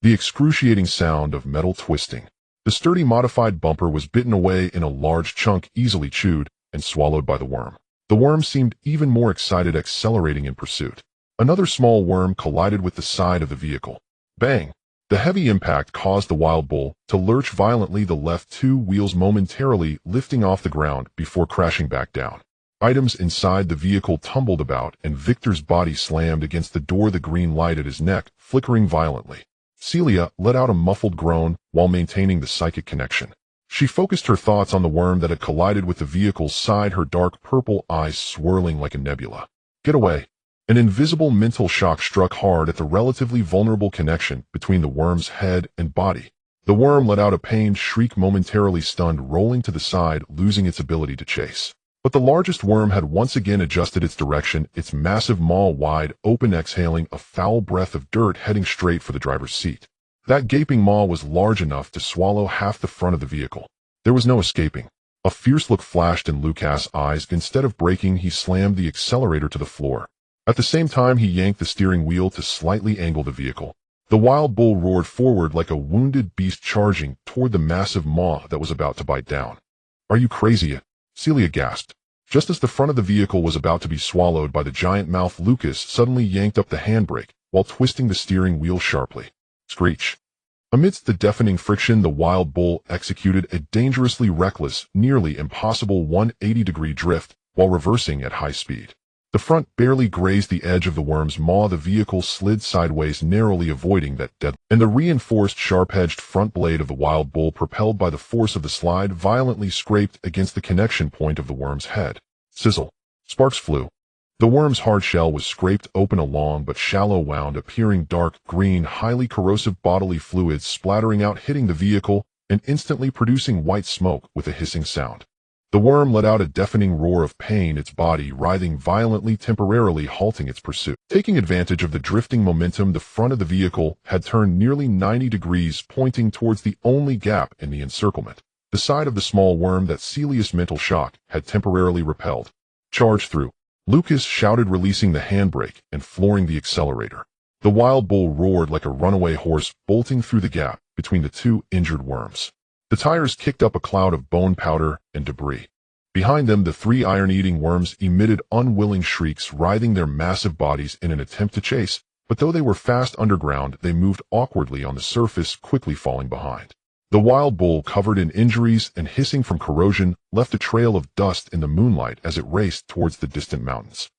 A: The excruciating sound of metal twisting. The sturdy modified bumper was bitten away in a large chunk, easily chewed and swallowed by the worm. The worm seemed even more excited, accelerating in pursuit. Another small worm collided with the side of the vehicle. Bang! The heavy impact caused the wild bull to lurch violently, the left two wheels momentarily lifting off the ground before crashing back down. Items inside the vehicle tumbled about, and Victor's body slammed against the door, the green light at his neck flickering violently. Celia let out a muffled groan while maintaining the psychic connection. She focused her thoughts on the worm that had collided with the vehicle's side, her dark purple eyes swirling like a nebula. Get away! An invisible mental shock struck hard at the relatively vulnerable connection between the worm's head and body. The worm let out a pained shriek, momentarily stunned, rolling to the side, losing its ability to chase. But the largest worm had once again adjusted its direction, its massive maw wide open, exhaling a foul breath of dirt, heading straight for the driver's seat. That gaping maw was large enough to swallow half the front of the vehicle. There was no escaping. A fierce look flashed in Lucas' eyes. Instead of braking, he slammed the accelerator to the floor. At the same time, he yanked the steering wheel to slightly angle the vehicle. The wild bull roared forward like a wounded beast, charging toward the massive maw that was about to bite down. "Are you crazy?" Celia gasped. Just as the front of the vehicle was about to be swallowed by the giant mouth, Lucas suddenly yanked up the handbrake while twisting the steering wheel sharply. Screech. Amidst the deafening friction, the wild bull executed a dangerously reckless, nearly impossible 180-degree drift while reversing at high speed. The front barely grazed the edge of the worm's maw. The vehicle slid sideways, narrowly avoiding that dead, and the reinforced sharp-edged front blade of the wild bull, propelled by the force of the slide, violently scraped against the connection point of the worm's head. Sizzle. Sparks flew. The worm's hard shell was scraped open, a long but shallow wound appearing dark green, highly corrosive bodily fluids splattering out, hitting the vehicle and instantly producing white smoke with a hissing sound. The worm let out a deafening roar of pain, its body writhing violently, temporarily halting its pursuit. Taking advantage of the drifting momentum, the front of the vehicle had turned nearly 90 degrees, pointing towards the only gap in the encirclement, the side of the small worm that Celia's mental shock had temporarily repelled. "Charge through!" Lucas shouted, releasing the handbrake and flooring the accelerator. The wild bull roared like a runaway horse, bolting through the gap between the two injured worms. The tires kicked up a cloud of bone powder and debris. Behind them, the three iron-eating worms emitted unwilling shrieks, writhing their massive bodies in an attempt to chase, but though they were fast underground, they moved awkwardly on the surface, quickly falling behind. The wild bull, covered in injuries and hissing from corrosion, left a trail of dust in the moonlight as it raced towards the distant mountains.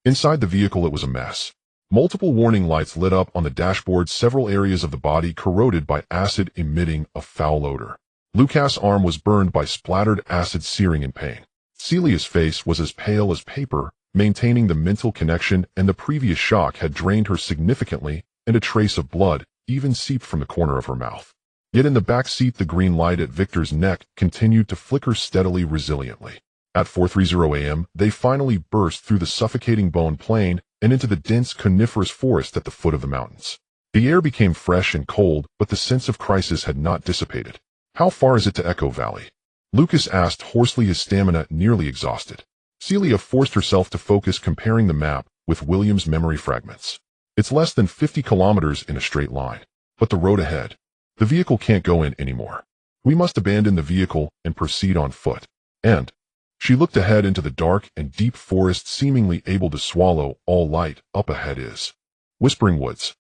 A: Inside the vehicle, it was a mess. Multiple warning lights lit up on the dashboard, several areas of the body corroded by acid, emitting a foul odor. Lucas' arm was burned by splattered acid, searing in pain. Celia's face was as pale as paper, maintaining the mental connection, and the previous shock had drained her significantly, and a trace of blood even seeped from the corner of her mouth. Yet in the back seat, the green light at Victor's neck continued to flicker steadily, resiliently. At 4:30 a.m., they finally burst through the suffocating bone plain and into the dense coniferous forest at the foot of the mountains. The air became fresh and cold, but the sense of crisis had not dissipated. "How far is it to Echo Valley?" Lucas asked hoarsely, his stamina nearly exhausted. Celia forced herself to focus, comparing the map with William's memory fragments. "It's less than 50 kilometers in a straight line. But the road ahead. The vehicle can't go in anymore. We must abandon the vehicle and proceed on foot. And..." She looked ahead into the dark and deep forest, seemingly able to swallow all light. "Up ahead is Whispering Woods."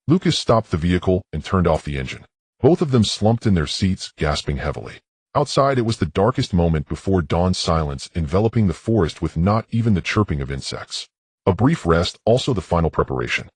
A: Lucas stopped the vehicle and turned off the engine. Both of them slumped in their seats, gasping heavily. Outside, it was the darkest moment before dawn, silence enveloping the forest with not even the chirping of insects. A brief rest, also the final preparation.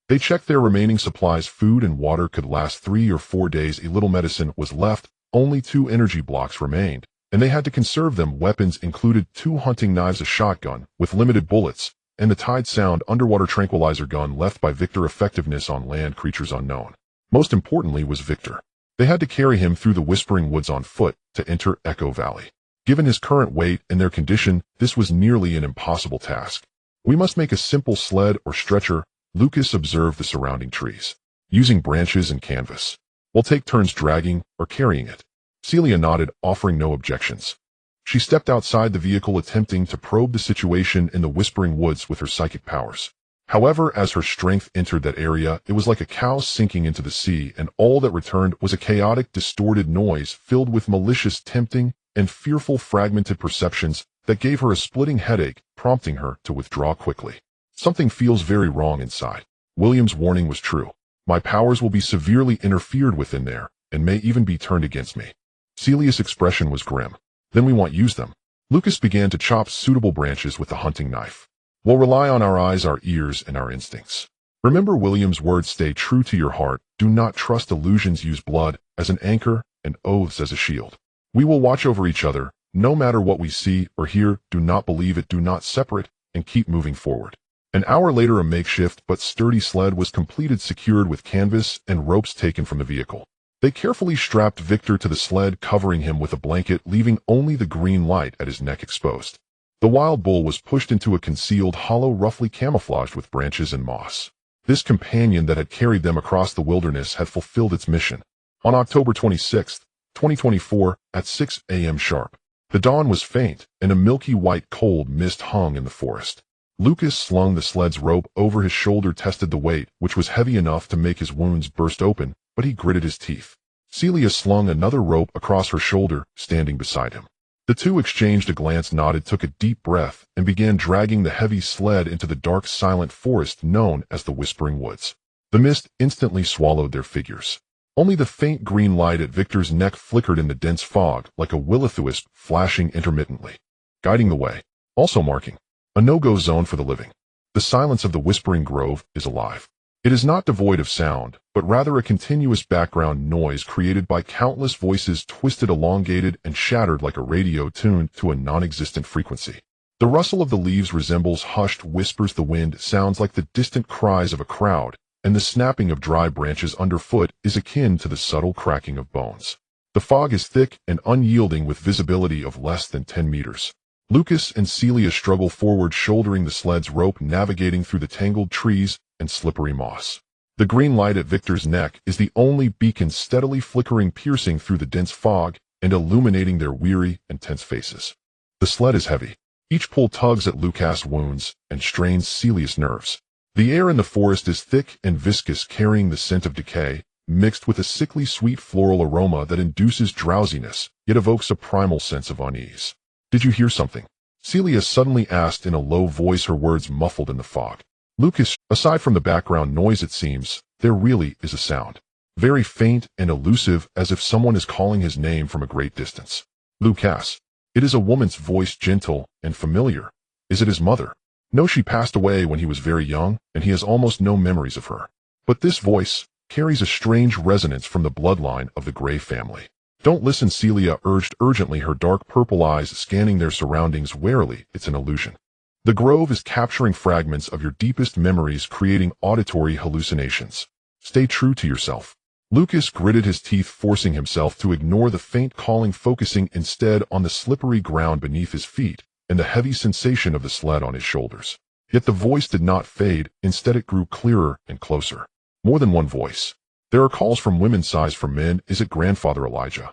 A: They checked their remaining supplies. Food and water could last 3 or 4 days. A little medicine was left, only 2 energy blocks remained, and they had to conserve them. Weapons included 2 hunting knives, a shotgun with limited bullets, and the Tide Sound underwater tranquilizer gun left by Victor. Effectiveness on land, creatures unknown. Most importantly was Victor. They had to carry him through the Whispering Woods on foot to enter Echo Valley. Given his current weight and their condition, this was nearly an impossible task. "We must make a simple sled or stretcher," Lucas observed the surrounding trees, using branches and canvas. We'll take turns dragging or carrying it. Celia nodded, offering no objections. She stepped outside the vehicle, attempting to probe the situation in the Whispering Woods with her psychic powers. However, as her strength entered that area, it was like a cow sinking into the sea, and all that returned was a chaotic, distorted noise filled with malicious, tempting, and fearful fragmented perceptions that gave her a splitting headache, prompting her to withdraw quickly. Something feels very wrong inside. William's warning was true. My powers will be severely interfered with in there, and may even be turned against me. Celia's expression was grim. Then we won't use them. Lucas began to chop suitable branches with the hunting knife. We'll rely on our eyes, our ears, and our instincts. Remember William's words, stay true to your heart, do not trust illusions, use blood as an anchor and oaths as a shield. We will watch over each other, no matter what we see or hear, do not believe it, do not separate, and keep moving forward. An hour later, a makeshift but sturdy sled was completed, secured with canvas and ropes taken from the vehicle. They carefully strapped Victor to the sled, covering him with a blanket, leaving only the green light at his neck exposed. The wild bull was pushed into a concealed hollow roughly camouflaged with branches and moss. This companion that had carried them across the wilderness had fulfilled its mission. On October 26, 2024, at 6 a.m. sharp, the dawn was faint, and a milky white cold mist hung in the forest. Lucas slung the sled's rope over his shoulder, tested the weight, which was heavy enough to make his wounds burst open, but he gritted his teeth. Celia slung another rope across her shoulder, standing beside him. The two exchanged a glance, nodded, took a deep breath, and began dragging the heavy sled into the dark, silent forest known as the Whispering Woods. The mist instantly swallowed their figures. Only the faint green light at Victor's neck flickered in the dense fog, like a will-o'-the-wisp flashing intermittently, guiding the way, also marking a no-go zone for the living. The silence of the Whispering Grove is alive. It is not devoid of sound, but rather a continuous background noise created by countless voices, twisted, elongated, and shattered like a radio tuned to a non-existent frequency. The rustle of the leaves resembles hushed whispers, the wind sounds like the distant cries of a crowd, and the snapping of dry branches underfoot is akin to the subtle cracking of bones. The fog is thick and unyielding with visibility of less than 10 meters. Lucas and Celia struggle forward, shouldering the sled's rope, navigating through the tangled trees and slippery moss. The green light at Victor's neck is the only beacon, steadily flickering, piercing through the dense fog and illuminating their weary and tense faces. The sled is heavy. Each pull tugs at Lucas' wounds and strains Celia's nerves. The air in the forest is thick and viscous, carrying the scent of decay, mixed with a sickly sweet floral aroma that induces drowsiness, yet evokes a primal sense of unease. Did you hear something? Celia suddenly asked in a low voice, her words muffled in the fog. Lucas, aside from the background noise, it seems, there really is a sound. Very faint and elusive, as if someone is calling his name from a great distance. Lucas. It is a woman's voice, gentle and familiar. Is it his mother? No, she passed away when he was very young, and he has almost no memories of her. But this voice carries a strange resonance from the bloodline of the Gray family. Don't listen, Celia urged urgently, her dark purple eyes scanning their surroundings warily. It's an illusion. The grove is capturing fragments of your deepest memories, creating auditory hallucinations. Stay true to yourself. Lucas gritted his teeth, forcing himself to ignore the faint calling, focusing instead on the slippery ground beneath his feet and the heavy sensation of the sled on his shoulders. Yet the voice did not fade, instead it grew clearer and closer. More than one voice. There are calls from women, sighs from men. Is it Grandfather Elijah?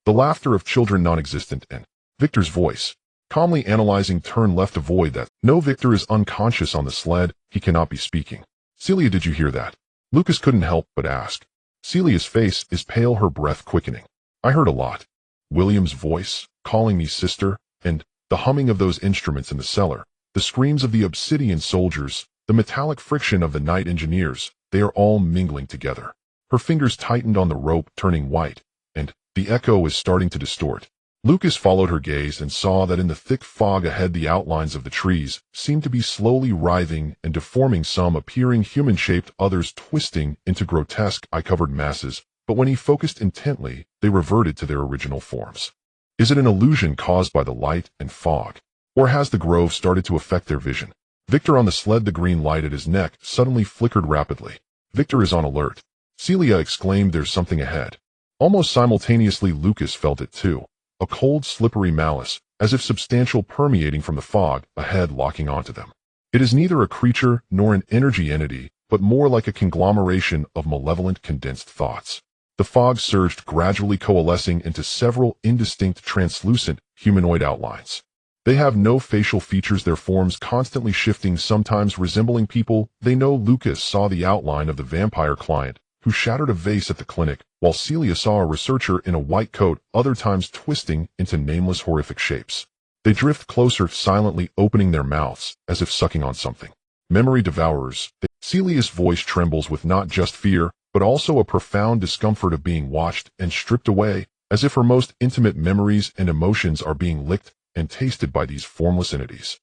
A: The laughter of children, non-existent, and Victor's voice, calmly analyzing, turn left, avoid that. No, Victor is unconscious on the sled, he cannot be speaking. Celia, did you hear that? Lucas couldn't help but ask. Celia's face is pale, her breath quickening. I heard a lot. William's voice, calling me sister, and the humming of those instruments in the cellar, the screams of the obsidian soldiers, the metallic friction of the night engineers, they are all mingling together. Her fingers tightened on the rope, turning white, and the echo is starting to distort. Lucas followed her gaze and saw that in the thick fog ahead the outlines of the trees seemed to be slowly writhing and deforming, some appearing human-shaped, others twisting into grotesque eye-covered masses, but when he focused intently, they reverted to their original forms. Is it an illusion caused by the light and fog? Or has the grove started to affect their vision? Victor on the sled, the green light at his neck, suddenly flickered rapidly. Victor is on alert. Celia exclaimed, there's something ahead. Almost simultaneously, Lucas felt it too. A cold, slippery malice, as if substantial, permeating from the fog ahead, locking onto them. It is neither a creature nor an energy entity, but more like a conglomeration of malevolent condensed thoughts. The fog surged, gradually coalescing into several indistinct, translucent, humanoid outlines. They have no facial features, their forms constantly shifting, sometimes resembling people. They know Lucas saw the outline of the vampire client, who shattered a vase at the clinic, while Celia saw a researcher in a white coat, other times twisting into nameless horrific shapes. They drift closer, silently opening their mouths, as if sucking on something. Memory devourers. Celia's voice trembles with not just fear, but also a profound discomfort of being watched and stripped away, as if her most intimate memories and emotions are being licked and tasted by these formless entities.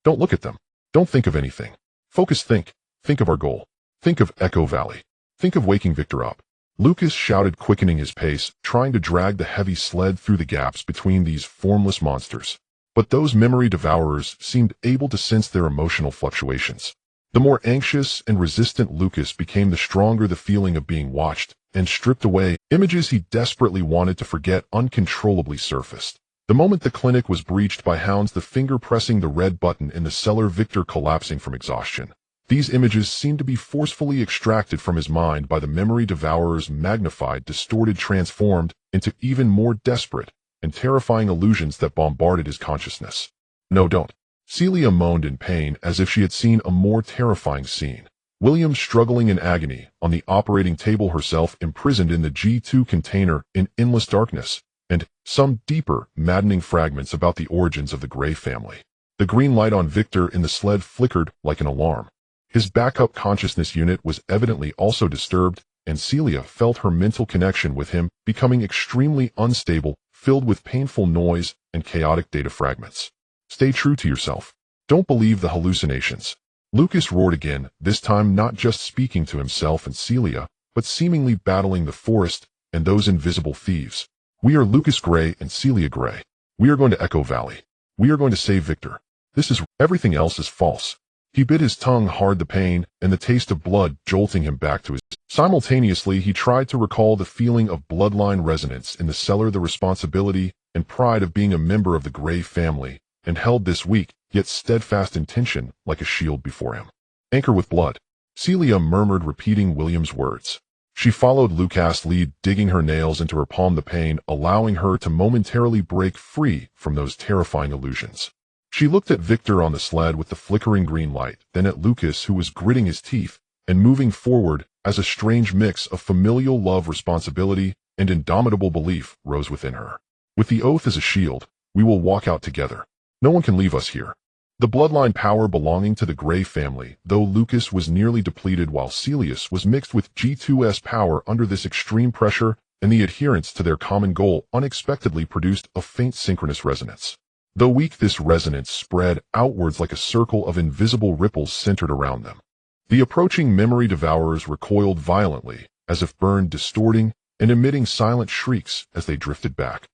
A: Don't look at them. Don't think of anything. Focus, think. Think of our goal. Think of Echo Valley. Think of waking Victor up. Lucas shouted, quickening his pace, trying to drag the heavy sled through the gaps between these formless monsters. But those memory devourers seemed able to sense their emotional fluctuations. The more anxious and resistant Lucas became, the stronger the feeling of being watched and stripped away. Images he desperately wanted to forget uncontrollably surfaced. The moment the clinic was breached by hounds, the finger pressing the red button in the cellar, Victor collapsing from exhaustion. These images seemed to be forcefully extracted from his mind by the memory devourers, magnified, distorted, transformed into even more desperate and terrifying illusions that bombarded his consciousness. No, don't. Celia moaned in pain, as if she had seen a more terrifying scene. William struggling in agony on the operating table, herself imprisoned in the G2 container in endless darkness, and some deeper, maddening fragments about the origins of the Gray family. The green light on Victor in the sled flickered like an alarm. His backup consciousness unit was evidently also disturbed, and Celia felt her mental connection with him becoming extremely unstable, filled with painful noise and chaotic data fragments. Stay true to yourself. Don't believe the hallucinations. Lucas roared again, this time not just speaking to himself and Celia, but seemingly battling the forest and those invisible thieves. We are Lucas Gray and Celia Gray. We are going to Echo Valley. We are going to save Victor. Everything else is false. He bit his tongue hard, the pain and the taste of blood jolting him back to his. Simultaneously, he tried to recall the feeling of bloodline resonance in the cellar, the responsibility and pride of being a member of the Gray family, and held this weak, yet steadfast intention like a shield before him. Anchor with blood. Celia murmured, repeating William's words. She followed Lucas' lead, digging her nails into her palm, the pain allowing her to momentarily break free from those terrifying illusions. She looked at Victor on the sled with the flickering green light, then at Lucas, who was gritting his teeth and moving forward as a strange mix of familial love, responsibility, and indomitable belief rose within her. With the oath as a shield, we will walk out together. No one can leave us here. The bloodline power belonging to the Gray family, though Lucas was nearly depleted while Celius was mixed with G2's power under this extreme pressure, and the adherence to their common goal unexpectedly produced a faint synchronous resonance. Though weak, this resonance spread outwards like a circle of invisible ripples centered around them. The approaching memory devourers recoiled violently, as if burned, distorting and emitting silent shrieks as they drifted back.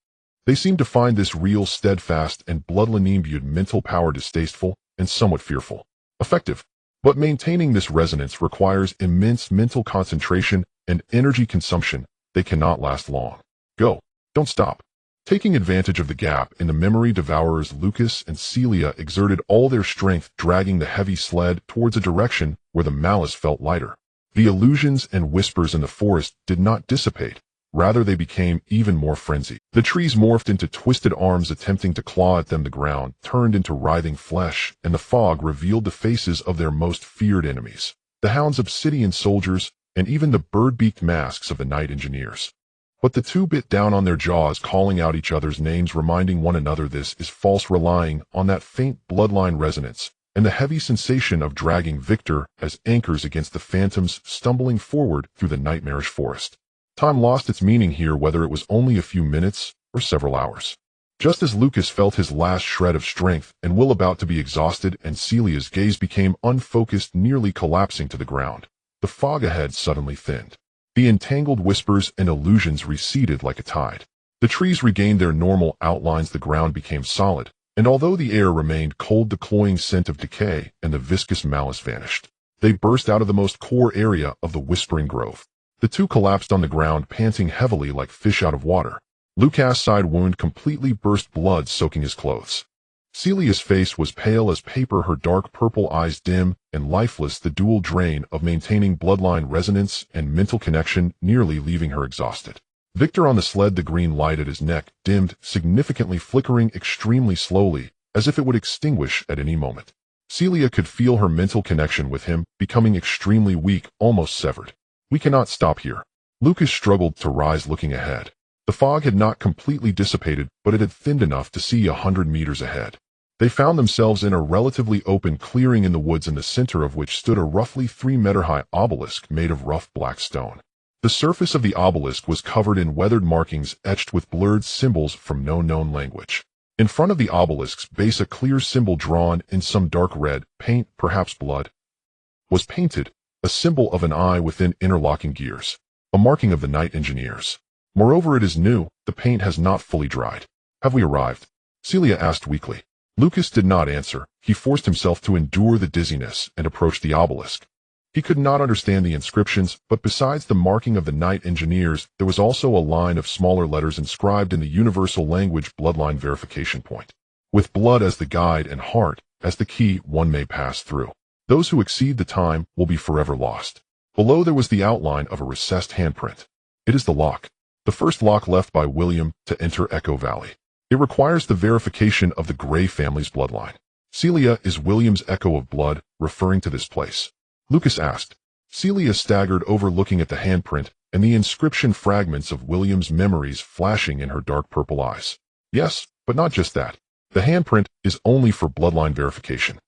A: They seemed to find this real, steadfast, and bloodline-imbued mental power distasteful and somewhat fearful. Effective. But maintaining this resonance requires immense mental concentration and energy consumption. They cannot last long. Go. Don't stop. Taking advantage of the gap in the memory devourers, Lucas and Celia exerted all their strength, dragging the heavy sled towards a direction where the malice felt lighter. The illusions and whispers in the forest did not dissipate. Rather, they became even more frenzied. The trees morphed into twisted arms attempting to claw at them, the ground turned into writhing flesh, and the fog revealed the faces of their most feared enemies, the hounds, obsidian soldiers, and even the bird-beaked masks of the night engineers. But the two bit down on their jaws, calling out each other's names, reminding one another this is false, relying on that faint bloodline resonance and the heavy sensation of dragging Victor as anchors against the phantoms stumbling forward through the nightmarish forest. Time lost its meaning here, whether it was only a few minutes or several hours. Just as Lucas felt his last shred of strength and will about to be exhausted, and Celia's gaze became unfocused, nearly collapsing to the ground, the fog ahead suddenly thinned. The entangled whispers and illusions receded like a tide. The trees regained their normal outlines, the ground became solid, and although the air remained cold, the cloying scent of decay and the viscous malice vanished. They burst out of the most core area of the Whispering Grove. The two collapsed on the ground, panting heavily like fish out of water. Lucas' side wound completely burst, blood soaking his clothes. Celia's face was pale as paper, her dark purple eyes dim and lifeless, the dual drain of maintaining bloodline resonance and mental connection nearly leaving her exhausted. Victor on the sled, the green light at his neck dimmed, significantly flickering extremely slowly, as if it would extinguish at any moment. Celia could feel her mental connection with him becoming extremely weak, almost severed. We cannot stop here. Lucas struggled to rise, looking ahead. The fog had not completely dissipated, but it had thinned enough to see 100 meters ahead. They found themselves in a relatively open clearing in the woods, in the center of which stood a roughly 3-meter-high obelisk made of rough black stone. The surface of the obelisk was covered in weathered markings etched with blurred symbols from no known language. In front of the obelisk's base, a clear symbol drawn in some dark red paint, perhaps blood, was painted, a symbol of an eye within interlocking gears, a marking of the night engineers. Moreover, it is new, the paint has not fully dried. Have we arrived? Celia asked weakly. Lucas did not answer. He forced himself to endure the dizziness and approached the obelisk. He could not understand the inscriptions, but besides the marking of the night engineers, there was also a line of smaller letters inscribed in the universal language: bloodline verification point. With blood as the guide and heart as the key, one may pass through. Those who exceed the time will be forever lost. Below there was the outline of a recessed handprint. It is the lock. The first lock left by William to enter Echo Valley. It requires the verification of the Gray family's bloodline. Celia is William's echo of blood, referring to this place. Lucas asked. Celia staggered over, looking at the handprint and the inscription fragments of William's memories flashing in her dark purple eyes. Yes, but not just that. The handprint is only for bloodline verification.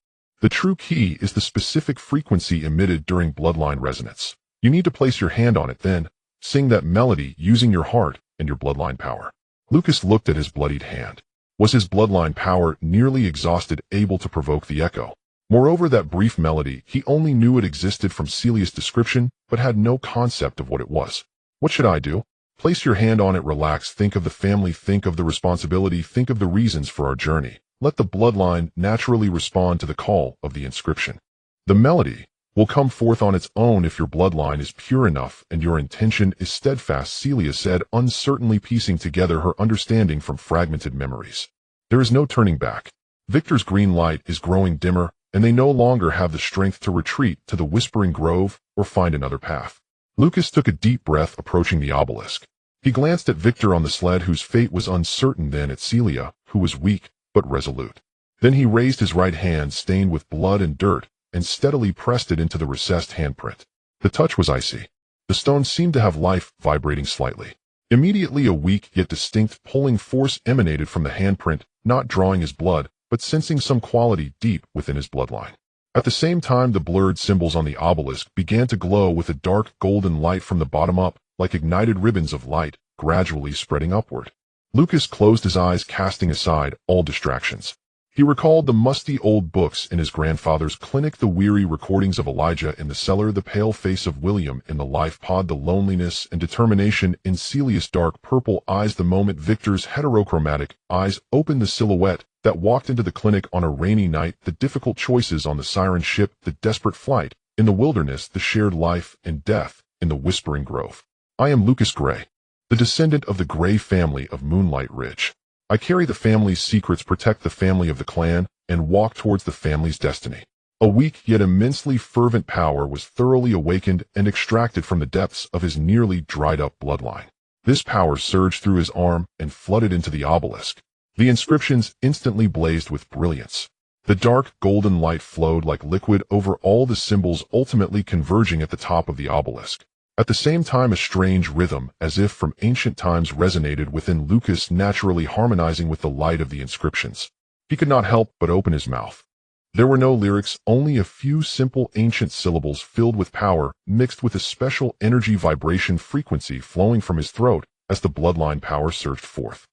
A: The true key is the specific frequency emitted during bloodline resonance. You need to place your hand on it, then sing that melody using your heart and your bloodline power. Lucas looked at his bloodied hand. Was his bloodline power nearly exhausted, able to provoke the echo? Moreover, that brief melody, he only knew it existed from Celia's description, but had no concept of what it was. What should I do? Place your hand on it, relax, think of the family, think of the responsibility, think of the reasons for our journey. Let the bloodline naturally respond to the call of the inscription. The melody will come forth on its own if your bloodline is pure enough and your intention is steadfast, Celia said, uncertainly piecing together her understanding from fragmented memories. There is no turning back. Victor's green light is growing dimmer, and they no longer have the strength to retreat to the Whispering Grove or find another path. Lucas took a deep breath, approaching the obelisk. He glanced at Victor on the sled, whose fate was uncertain, then at Celia, who was weak but resolute. Then he raised his right hand, stained with blood and dirt, and steadily pressed it into the recessed handprint. The touch was icy. The stone seemed to have life, vibrating slightly. Immediately, a weak yet distinct pulling force emanated from the handprint, not drawing his blood, but sensing some quality deep within his bloodline. At the same time, the blurred symbols on the obelisk began to glow with a dark golden light from the bottom up, like ignited ribbons of light, gradually spreading upward. Lucas closed his eyes, casting aside all distractions. He recalled the musty old books in his grandfather's clinic, the weary recordings of Elijah in the cellar, the pale face of William in the life pod, the loneliness and determination in Celia's dark purple eyes. The moment Victor's heterochromatic eyes opened, the silhouette that walked into the clinic on a rainy night, the difficult choices on the siren ship, the desperate flight in the wilderness, the shared life and death in the Whispering Grove. I am Lucas Gray, the descendant of the Gray family of Moonlight Ridge. I carry the family's secrets, protect the family of the clan, and walk towards the family's destiny. A weak yet immensely fervent power was thoroughly awakened and extracted from the depths of his nearly dried-up bloodline. This power surged through his arm and flooded into the obelisk. The inscriptions instantly blazed with brilliance. The dark golden light flowed like liquid over all the symbols, ultimately converging at the top of the obelisk. At the same time, a strange rhythm, as if from ancient times, resonated within Lucas, naturally harmonizing with the light of the inscriptions. He could not help but open his mouth. There were no lyrics, only a few simple ancient syllables filled with power, mixed with a special energy vibration frequency flowing from his throat as the bloodline power surged forth.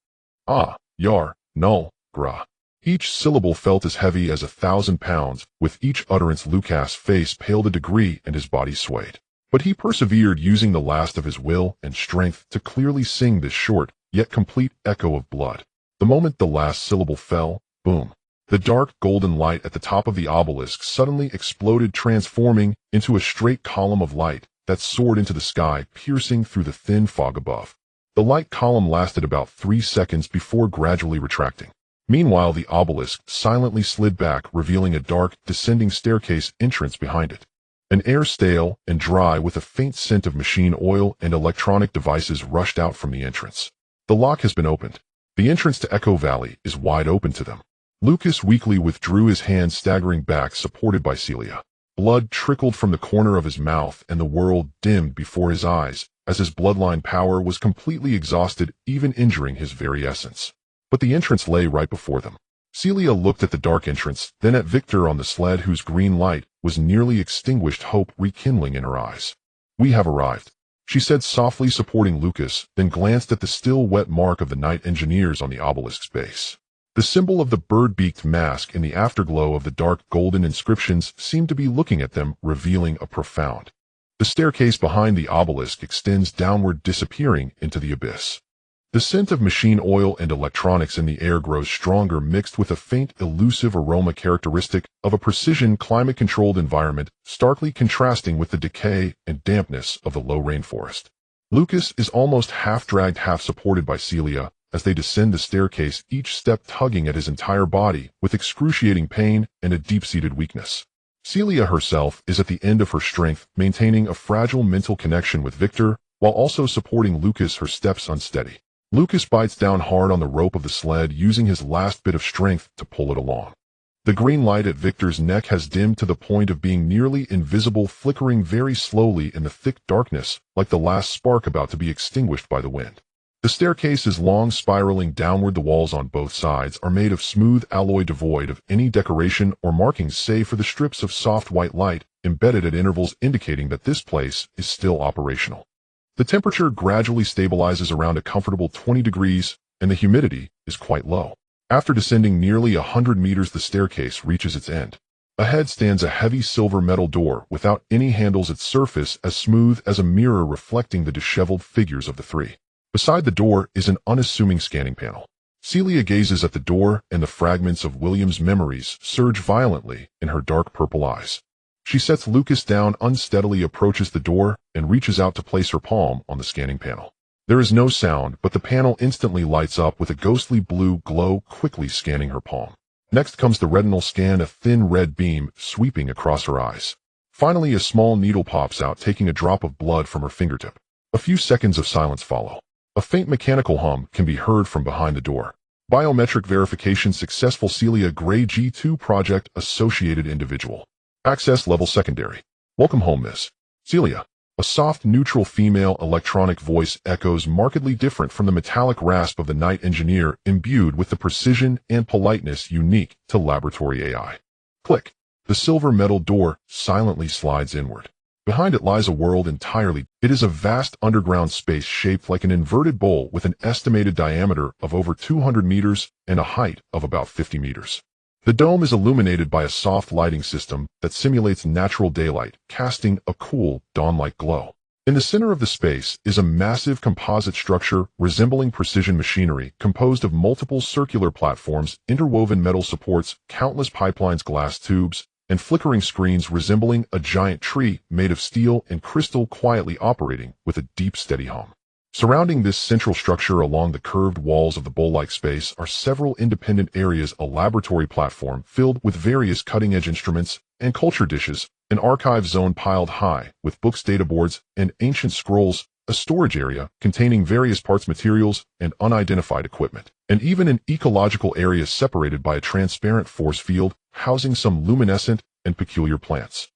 A: Ah, Yar, Null, Gra. Each syllable felt as heavy as 1,000 pounds. With each utterance, Lucas' face paled a degree and his body swayed. But he persevered, using the last of his will and strength to clearly sing this short, yet complete echo of blood. The moment the last syllable fell, boom, the dark golden light at the top of the obelisk suddenly exploded, transforming into a straight column of light that soared into the sky, piercing through the thin fog above. The light column lasted about 3 seconds before gradually retracting. Meanwhile, the obelisk silently slid back, revealing a dark, descending staircase entrance behind it. An air stale and dry with a faint scent of machine oil and electronic devices rushed out from the entrance. The lock has been opened. The entrance to Echo Valley is wide open to them. Lucas weakly withdrew his hand, staggering back, supported by Celia. Blood trickled from the corner of his mouth, and the world dimmed before his eyes, as his bloodline power was completely exhausted, even injuring his very essence. But the entrance lay right before them. Celia looked at the dark entrance, then at Victor on the sled, whose green light was nearly extinguished, hope rekindling in her eyes. "We have arrived," she said softly, supporting Lucas, then glanced at the still wet mark of the night engineers on the obelisk's base. The symbol of the bird-beaked mask in the afterglow of the dark golden inscriptions seemed to be looking at them, revealing a profound. The staircase behind the obelisk extends downward, disappearing into the abyss. The scent of machine oil and electronics in the air grows stronger, mixed with a faint, elusive aroma characteristic of a precision, climate-controlled environment, starkly contrasting with the decay and dampness of the low rainforest. Lucas is almost half-dragged, half-supported by Celia as they descend the staircase, each step tugging at his entire body with excruciating pain and a deep-seated weakness. Celia herself is at the end of her strength, maintaining a fragile mental connection with Victor, while also supporting Lucas, her steps unsteady. Lucas bites down hard on the rope of the sled, using his last bit of strength to pull it along. The green light at Victor's neck has dimmed to the point of being nearly invisible, flickering very slowly in the thick darkness, like the last spark about to be extinguished by the wind. The staircase is long, spiraling downward. The walls on both sides are made of smooth alloy, devoid of any decoration or markings save for the strips of soft white light embedded at intervals, indicating that this place is still operational. The temperature gradually stabilizes around a comfortable 20 degrees, and the humidity is quite low. After descending nearly 100 meters, the staircase reaches its end. Ahead stands a heavy silver metal door without any handles, its surface as smooth as a mirror, reflecting the disheveled figures of the three. Beside the door is an unassuming scanning panel. Celia gazes at the door, and the fragments of William's memories surge violently in her dark purple eyes. She sets Lucas down unsteadily, approaches the door, and reaches out to place her palm on the scanning panel. There is no sound, but the panel instantly lights up with a ghostly blue glow, quickly scanning her palm. Next comes the retinal scan, a thin red beam sweeping across her eyes. Finally, a small needle pops out, taking a drop of blood from her fingertip. A few seconds of silence follow. A faint mechanical hum can be heard from behind the door. Biometric verification successful. Celia Gray, G2 Project Associated Individual. Access level secondary. Welcome home, Miss Celia. A soft, neutral female electronic voice echoes, markedly different from the metallic rasp of the night engineer, imbued with the precision and politeness unique to laboratory AI. Click. The silver metal door silently slides inward. Behind it lies a world entirely. It is a vast underground space shaped like an inverted bowl, with an estimated diameter of over 200 meters and a height of about 50 meters. The dome is illuminated by a soft lighting system that simulates natural daylight, casting a cool, dawn-like glow. In the center of the space is a massive composite structure resembling precision machinery, composed of multiple circular platforms, interwoven metal supports, countless pipelines, glass tubes, and flickering screens resembling a giant tree made of steel and crystal, quietly operating with a deep, steady hum. Surrounding this central structure along the curved walls of the bowl-like space are several independent areas, a laboratory platform filled with various cutting-edge instruments and culture dishes, an archive zone piled high with books, data boards, and ancient scrolls, a storage area containing various parts, materials, and unidentified equipment, and even an ecological area separated by a transparent force field housing some luminescent and peculiar plants.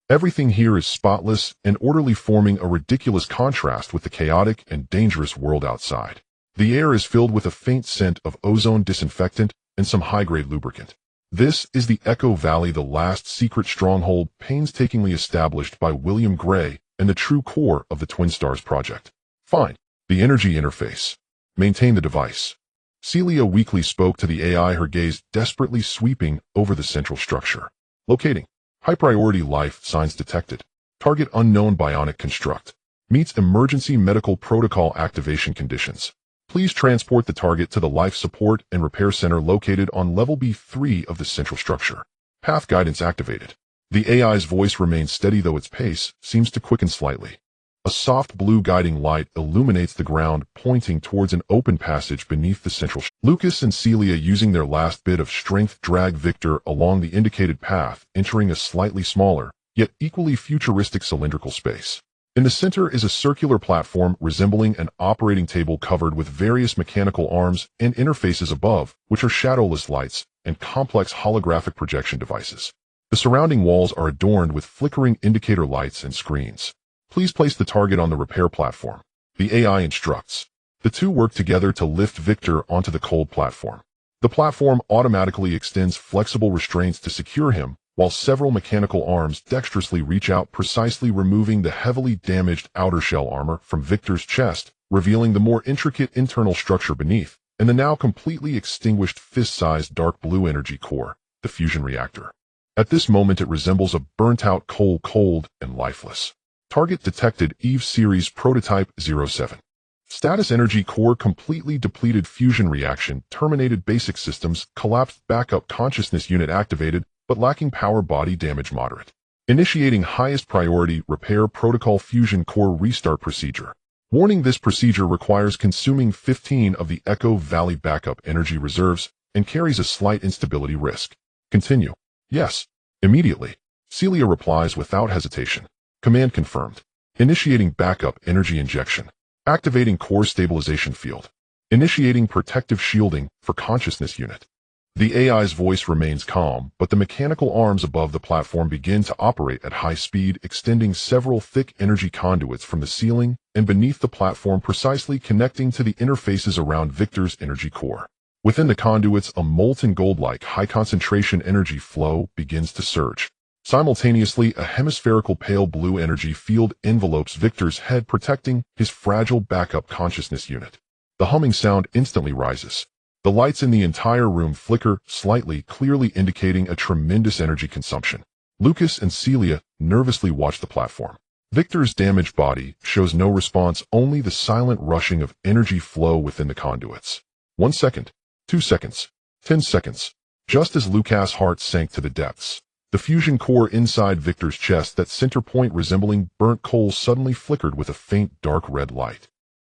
A: Everything here is spotless and orderly, forming a ridiculous contrast with the chaotic and dangerous world outside. The air is filled with a faint scent of ozone disinfectant and some high-grade lubricant. This is the Echo Valley, the last secret stronghold painstakingly established by William Gray and the true core of the Twin Stars project. Find the energy interface. Maintain the device. Celia weakly spoke to the AI, her gaze desperately sweeping over the central structure. Locating. High priority life signs detected. Target unknown. Bionic construct. Meets emergency medical protocol activation conditions. Please transport the target to the life support and repair center located on level B3 of the central structure. Path guidance activated. The AI's voice remains steady, though its pace seems to quicken slightly. A soft blue guiding light illuminates the ground, pointing towards an open passage beneath the central. Lucas and Celia, using their last bit of strength, drag Victor along the indicated path, entering a slightly smaller, yet equally futuristic cylindrical space. In the center is a circular platform resembling an operating table covered with various mechanical arms and interfaces above, which are shadowless lights and complex holographic projection devices. The surrounding walls are adorned with flickering indicator lights and screens. Please place the target on the repair platform. The AI instructs. The two work together to lift Victor onto the cold platform. The platform automatically extends flexible restraints to secure him, while several mechanical arms dexterously reach out, precisely removing the heavily damaged outer shell armor from Victor's chest, revealing the more intricate internal structure beneath, and the now completely extinguished fist-sized dark blue energy core, the fusion reactor. At this moment it resembles a burnt-out coal, cold and lifeless. Target detected: Eve Series Prototype 07. Status: Energy Core completely depleted. Fusion reaction terminated. Basic systems collapsed. Backup consciousness unit activated, but lacking power. Body damage moderate. Initiating highest priority repair protocol. Fusion core restart procedure. Warning: this procedure requires consuming 15 of the Echo Valley backup energy reserves and carries a slight instability risk. Continue. Yes. Immediately. Celia replies without hesitation. Command confirmed. Initiating backup energy injection. Activating core stabilization field. Initiating protective shielding for consciousness unit. The AI's voice remains calm, but the mechanical arms above the platform begin to operate at high speed, extending several thick energy conduits from the ceiling and beneath the platform, precisely connecting to the interfaces around Victor's energy core. Within the conduits, a molten gold-like high-concentration energy flow begins to surge. Simultaneously, a hemispherical pale blue energy field envelopes Victor's head, protecting his fragile backup consciousness unit. The humming sound instantly rises. The lights in the entire room flicker slightly, clearly indicating a tremendous energy consumption. Lucas and Celia nervously watch the platform. Victor's damaged body shows no response, only the silent rushing of energy flow within the conduits. 1 second, 2 seconds, 10 seconds. Just as Lucas' heart sank to the depths, the fusion core inside Victor's chest, that center point resembling burnt coal, suddenly flickered with a faint dark red light.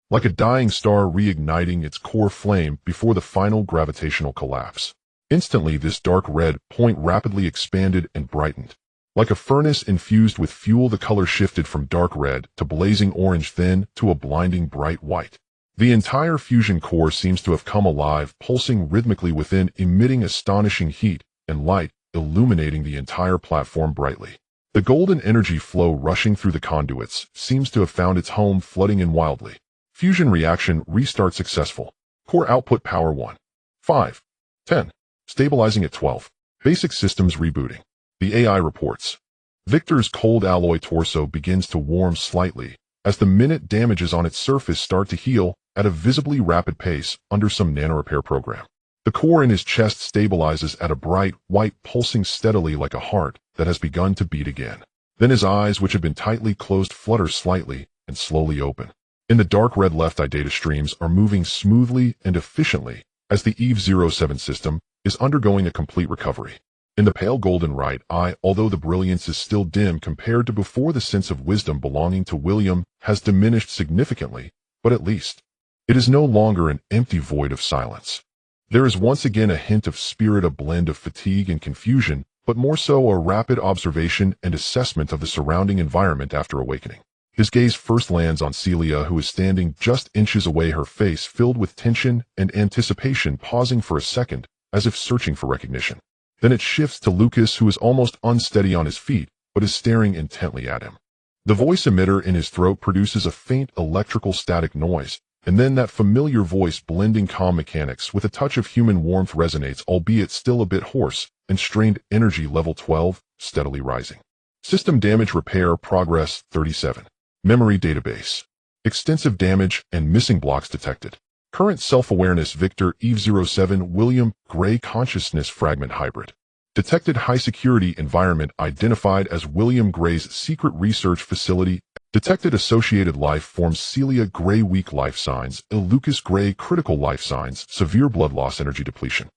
A: Like a dying star reigniting its core flame before the final gravitational collapse. Instantly, this dark red point rapidly expanded and brightened. Like a furnace infused with fuel, the color shifted from dark red to blazing orange, then to a blinding bright white. The entire fusion core seems to have come alive, pulsing rhythmically within, emitting astonishing heat and light, illuminating the entire platform brightly. The golden energy flow rushing through the conduits seems to have found its home, flooding in wildly. Fusion reaction restart successful. Core output power 1. 5. 10. Stabilizing at 12. Basic systems rebooting. The AI reports. Victor's cold alloy torso begins to warm slightly as the minute damages on its surface start to heal at a visibly rapid pace under some nanorepair program. The core in his chest stabilizes at a bright white, pulsing steadily like a heart that has begun to beat again. Then his eyes, which had been tightly closed, flutter slightly and slowly open. In the dark red left eye, data streams are moving smoothly and efficiently as the Eve 07 system is undergoing a complete recovery. In the pale golden right eye, although the brilliance is still dim compared to before, the sense of wisdom belonging to William has diminished significantly, but at least it is no longer an empty void of silence. There is once again a hint of spirit, a blend of fatigue and confusion, but more so a rapid observation and assessment of the surrounding environment after awakening. His gaze first lands on Celia, who is standing just inches away, her face filled with tension and anticipation, pausing for a second, as if searching for recognition. Then it shifts to Lucas, who is almost unsteady on his feet, but is staring intently at him. The voice emitter in his throat produces a faint electrical static noise, and then that familiar voice, blending calm mechanics with a touch of human warmth, resonates, albeit still a bit hoarse, and strained. Energy level 12, steadily rising. System damage repair progress 37. Memory database. Extensive damage and missing blocks detected. Current self-awareness: Victor, Eve 07, William, Gray consciousness fragment hybrid. Detected high security environment identified as William Gray's secret research facility. Detected associated life forms: Celia Gray weak life signs, Lucas Gray critical life signs, severe blood loss, energy depletion.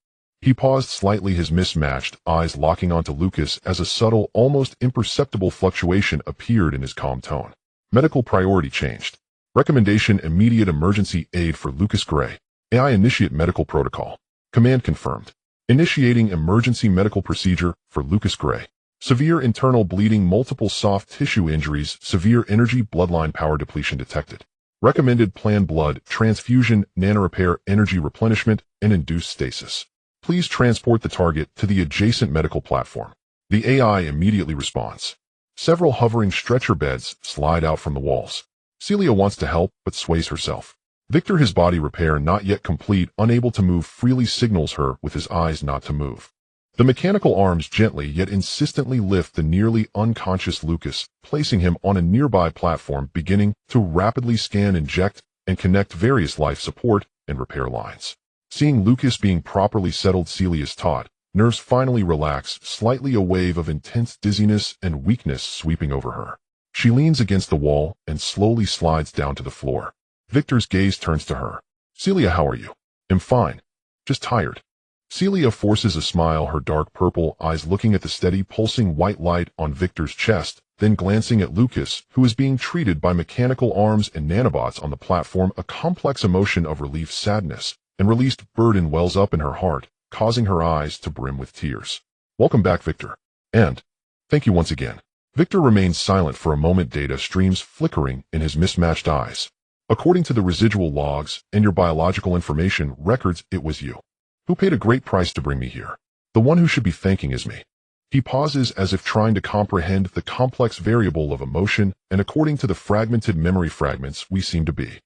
A: He paused slightly, his mismatched eyes locking onto Lucas as a subtle, almost imperceptible fluctuation appeared in his calm tone. Medical priority changed. Recommendation: immediate emergency aid for Lucas Gray. AI initiate medical protocol. Command confirmed. Initiating emergency medical procedure for Lucas Gray. Severe internal bleeding, multiple soft tissue injuries, severe energy bloodline power depletion detected. Recommended plan: blood transfusion, nanorepair, energy replenishment, and induced stasis. Please transport the target to the adjacent medical platform. The AI immediately responds. Several hovering stretcher beds slide out from the walls. Celia wants to help, but sways herself. Victor, his body repair not yet complete, unable to move freely, signals her with his eyes not to move. The mechanical arms gently yet insistently lift the nearly unconscious Lucas, placing him on a nearby platform, beginning to rapidly scan, inject, and connect various life support and repair lines. Seeing Lucas being properly settled, Celia's taut nerves finally relax, slightly a wave of intense dizziness and weakness sweeping over her. She leans against the wall and slowly slides down to the floor. Victor's gaze turns to her. Celia, how are you? I'm fine. Just tired. Celia forces a smile, her dark purple eyes looking at the steady pulsing white light on Victor's chest, then glancing at Lucas, who is being treated by mechanical arms and nanobots on the platform. A complex emotion of relief, sadness, and released burden wells up in her heart, causing her eyes to brim with tears. Welcome back, Victor. And thank you once again. Victor remains silent for a moment, data streams flickering in his mismatched eyes. According to the residual logs and your biological information records, it was you who paid a great price to bring me here. The one who should be thanking is me. He pauses as if trying to comprehend the complex variable of emotion, and according to the fragmented memory fragments, we seem to be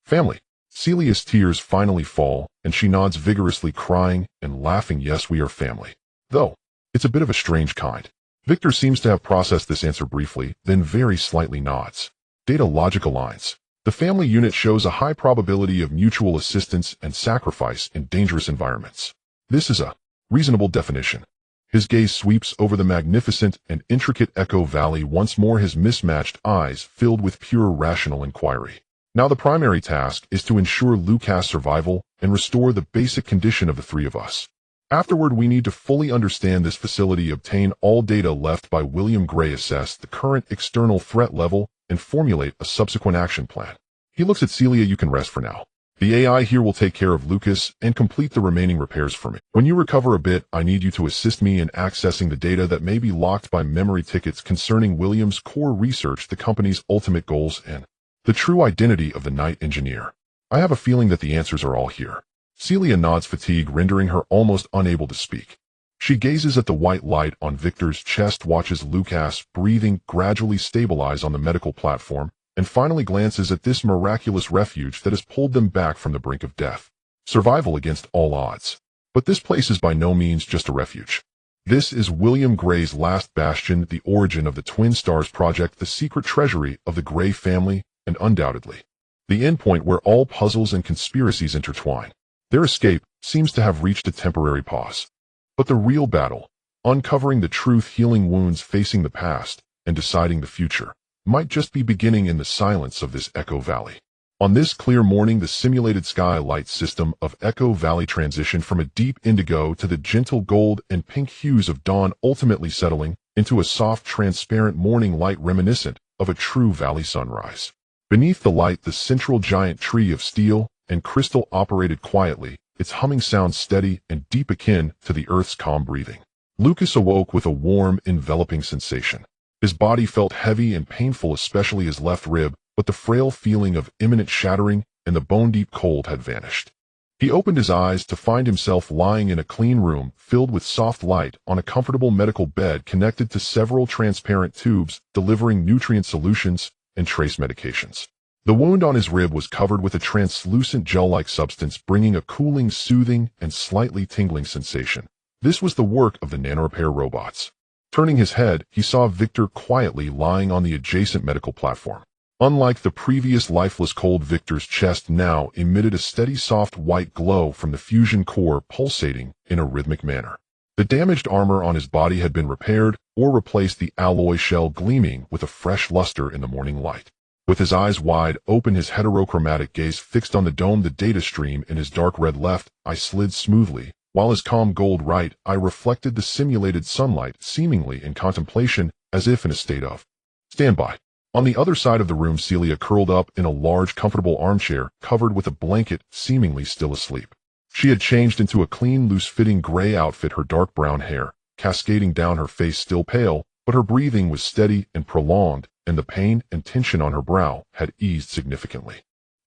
A: family. Celia's tears finally fall, and she nods vigorously, crying and laughing. Yes, we are family. Though, it's a bit of a strange kind. Victor seems to have processed this answer briefly, then very slightly nods. Data logic aligns. The family unit shows a high probability of mutual assistance and sacrifice in dangerous environments. This is a reasonable definition. His gaze sweeps over the magnificent and intricate Echo Valley, once more his mismatched eyes filled with pure rational inquiry. Now the primary task is to ensure Lucas' survival and restore the basic condition of the three of us. Afterward, we need to fully understand this facility, obtain all data left by William Gray, assess the current external threat level, and formulate a subsequent action plan. He looks at Celia. You can rest for now. The AI here will take care of Lucas and complete the remaining repairs for me. When you recover a bit, I need you to assist me in accessing the data that may be locked by memory tickets concerning William's core research, the company's ultimate goals, and the true identity of the night engineer. I have a feeling that the answers are all here. Celia nods, fatigue rendering her almost unable to speak. She gazes at the white light on Victor's chest, watches Lucas' breathing gradually stabilize on the medical platform, and finally glances at this miraculous refuge that has pulled them back from the brink of death. Survival against all odds. But this place is by no means just a refuge. This is William Gray's last bastion, the origin of the Twin Stars Project, the secret treasury of the Gray family, and undoubtedly the endpoint where all puzzles and conspiracies intertwine. Their escape seems to have reached a temporary pause. But the real battle, uncovering the truth, healing wounds, facing the past, and deciding the future, might just be beginning in the silence of this Echo Valley. On this clear morning, the simulated sky light system of Echo Valley transitioned from a deep indigo to the gentle gold and pink hues of dawn, ultimately settling into a soft, transparent morning light reminiscent of a true valley sunrise. Beneath the light, the central giant tree of steel and crystal operated quietly, its humming sound steady and deep, akin to the earth's calm breathing. Lucas awoke with a warm, enveloping sensation. His body felt heavy and painful, especially his left rib, but the frail feeling of imminent shattering and the bone-deep cold had vanished. He opened his eyes to find himself lying in a clean room filled with soft light on a comfortable medical bed connected to several transparent tubes delivering nutrient solutions and trace medications. The wound on his rib was covered with a translucent gel-like substance, bringing a cooling, soothing, and slightly tingling sensation. This was the work of the nanorepair robots. Turning his head, he saw Victor quietly lying on the adjacent medical platform. Unlike the previous lifeless cold, Victor's chest now emitted a steady soft white glow from the fusion core pulsating in a rhythmic manner. The damaged armor on his body had been repaired or replaced, the alloy shell gleaming with a fresh luster in the morning light. With his eyes wide open, his heterochromatic gaze fixed on the dome, the data stream in his dark red left eye slid smoothly, while his calm gold right eye reflected the simulated sunlight, seemingly in contemplation, as if in a state of standby. On the other side of the room, Celia curled up in a large, comfortable armchair, covered with a blanket, seemingly still asleep. She had changed into a clean, loose-fitting gray outfit, her dark brown hair cascading down her face, still pale, but her breathing was steady and prolonged, and the pain and tension on her brow had eased significantly.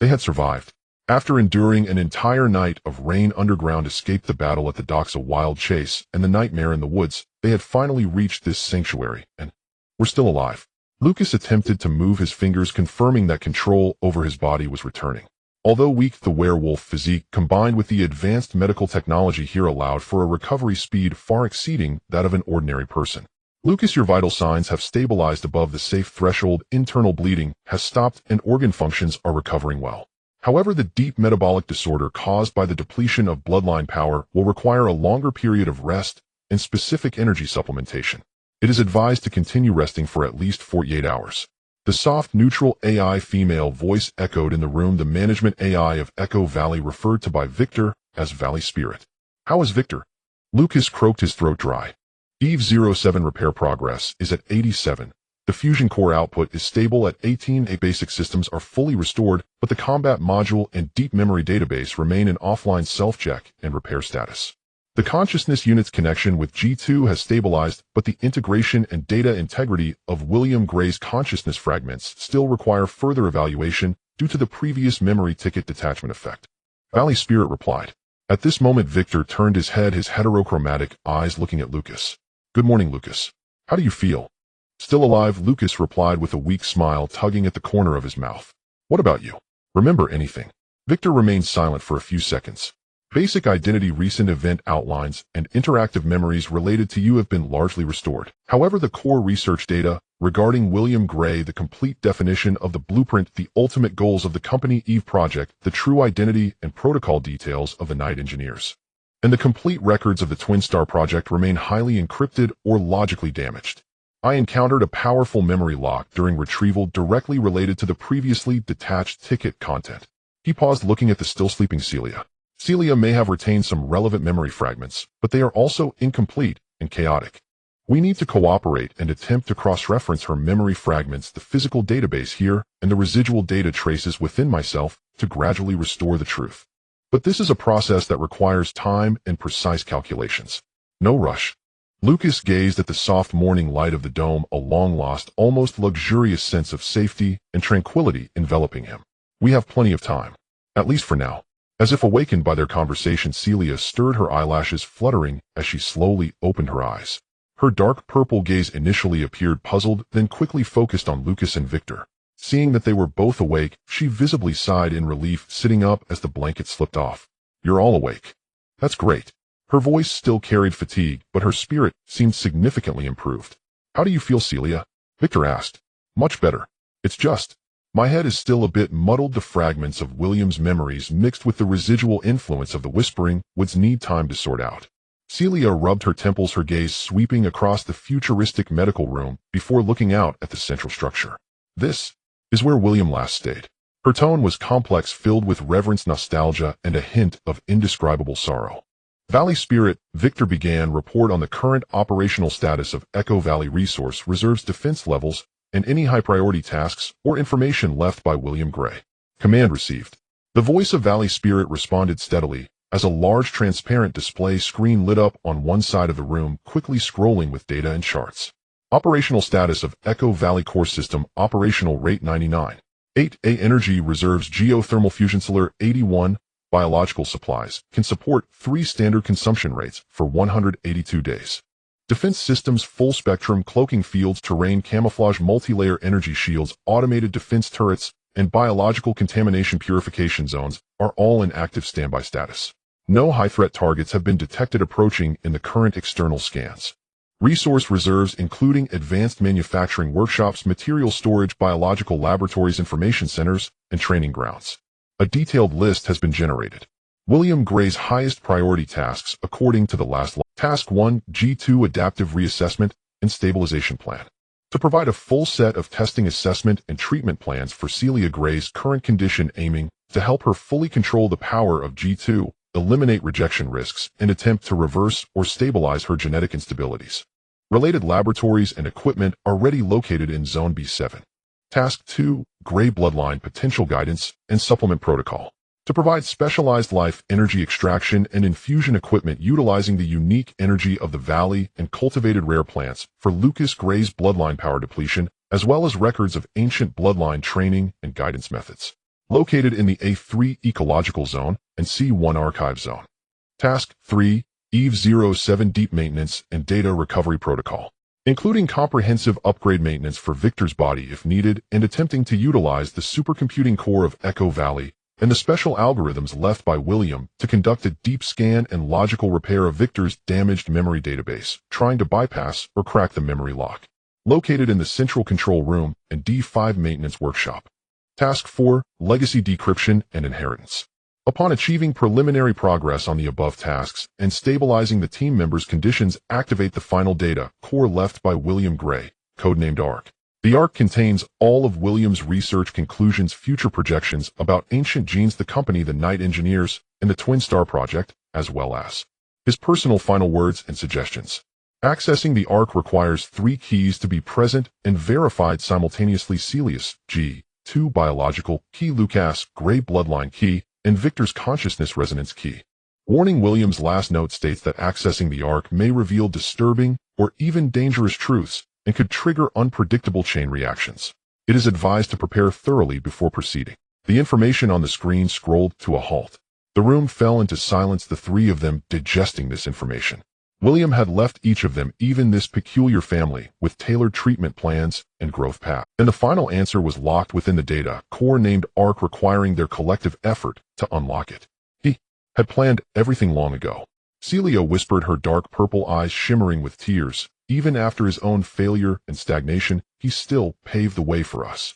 A: They had survived. After enduring an entire night of rain underground, escaped the battle at the docks, a wild chase, and the nightmare in the woods, they had finally reached this sanctuary, and were still alive. Lucas attempted to move his fingers, confirming that control over his body was returning. Although weak, the werewolf physique, combined with the advanced medical technology here, allowed for a recovery speed far exceeding that of an ordinary person. Lucas, your vital signs have stabilized above the safe threshold, internal bleeding has stopped, and organ functions are recovering well. However, the deep metabolic disorder caused by the depletion of bloodline power will require a longer period of rest and specific energy supplementation. It is advised to continue resting for at least 48 hours. The soft, neutral AI female voice echoed in the room, the management AI of Echo Valley, referred to by Victor as Valley Spirit. How is Victor? Lucas croaked, his throat dry. Eve 07 repair progress is at 87. The fusion core output is stable at 18. Basic systems are fully restored, but the combat module and deep memory database remain in offline self-check and repair status. The consciousness unit's connection with G2 has stabilized, but the integration and data integrity of William Gray's consciousness fragments still require further evaluation due to the previous memory ticket detachment effect. Valley Spirit replied. At this moment, Victor turned his head, his heterochromatic eyes looking at Lucas. Good morning, Lucas. How do you feel? Still alive, Lucas replied with a weak smile tugging at the corner of his mouth. What about you? Remember anything? Victor remained silent for a few seconds. Basic identity, recent event outlines, and interactive memories related to you have been largely restored. However, the core research data regarding William Gray, the complete definition of the blueprint, the ultimate goals of the Company Eve project, the true identity and protocol details of the Night Engineers, and the complete records of the Twin Star project remain highly encrypted or logically damaged. I encountered a powerful memory lock during retrieval directly related to the previously detached ticket content. He paused, looking at the still sleeping Celia. Celia may have retained some relevant memory fragments, but they are also incomplete and chaotic. We need to cooperate and attempt to cross-reference her memory fragments, the physical database here, and the residual data traces within myself to gradually restore the truth. But this is a process that requires time and precise calculations. No rush. Lucas gazed at the soft morning light of the dome, a long-lost, almost luxurious sense of safety and tranquility enveloping him. We have plenty of time. At least for now. As if awakened by their conversation, Celia stirred, her eyelashes fluttering as she slowly opened her eyes. Her dark purple gaze initially appeared puzzled, then quickly focused on Lucas and Victor. Seeing that they were both awake, she visibly sighed in relief, sitting up as the blanket slipped off. You're all awake. That's great. Her voice still carried fatigue, but her spirit seemed significantly improved. How do you feel, Celia? Victor asked. Much better. It's just, my head is still a bit muddled. The fragments of William's memories mixed with the residual influence of the Whispering Woods need time to sort out. Celia rubbed her temples, her gaze sweeping across the futuristic medical room before looking out at the central structure. This is where William last stayed. Her tone was complex, filled with reverence, nostalgia, and a hint of indescribable sorrow. Valley Spirit, Victor began. Report on the current operational status of Echo Valley Resource Reserve's defense levels and any high-priority tasks or information left by William Gray. Command received. The voice of Valley Spirit responded steadily as a large transparent display screen lit up on one side of the room, quickly scrolling with data and charts. Operational status of Echo Valley Core System, operational rate 99. 8A energy reserves, geothermal fusion solar 81, biological supplies, can support 3 standard consumption rates for 182 days. Defense systems, full spectrum, cloaking fields, terrain camouflage, multi-layer energy shields, automated defense turrets, and biological contamination purification zones are all in active standby status. No high-threat targets have been detected approaching in the current external scans. Resource reserves, including advanced manufacturing workshops, material storage, biological laboratories, information centers, and training grounds. A detailed list has been generated. William Gray's highest priority tasks according to the last Task 1, G2 Adaptive Reassessment and Stabilization Plan. To provide a full set of testing, assessment, and treatment plans for Celia Gray's current condition, aiming to help her fully control the power of G2, eliminate rejection risks, and attempt to reverse or stabilize her genetic instabilities. Related laboratories and equipment are already located in Zone B7. Task 2, Gray Bloodline Potential Guidance and Supplement Protocol. To provide specialized life energy extraction and infusion equipment utilizing the unique energy of the valley and cultivated rare plants for Lucas Gray's bloodline power depletion, as well as records of ancient bloodline training and guidance methods. Located in the A3 Ecological Zone and C1 Archive Zone. Task 3, Eve 07 Deep Maintenance and Data Recovery Protocol. Including comprehensive upgrade maintenance for Victor's body if needed and attempting to utilize the supercomputing core of Echo Valley and the special algorithms left by William to conduct a deep scan and logical repair of Victor's damaged memory database, trying to bypass or crack the memory lock. Located in the Central Control Room and D5 Maintenance Workshop. Task 4, Legacy Decryption and Inheritance. Upon achieving preliminary progress on the above tasks and stabilizing the team members' conditions, activate the final data core left by William Gray, codenamed ARC. The ARC contains all of William's research conclusions, future projections about ancient genes, the company, the Night Engineers, and the Twin Star Project, as well as his personal final words and suggestions. Accessing the ARC requires 3 keys to be present and verified simultaneously: Celius, G, 2 biological key, Lucas Gray bloodline key, and Victor's consciousness resonance key. Warning: William's last note states that accessing the ARC may reveal disturbing or even dangerous truths and could trigger unpredictable chain reactions. It is advised to prepare thoroughly before proceeding. The information on the screen scrolled to a halt. The room fell into silence, the 3 of them digesting this information. William had left each of them, even this peculiar family, with tailored treatment plans and growth paths. And the final answer was locked within the data core named ARC, requiring their collective effort to unlock it. He had planned everything long ago. Celia whispered, her dark purple eyes shimmering with tears. Even after his own failure and stagnation, he still paved the way for us.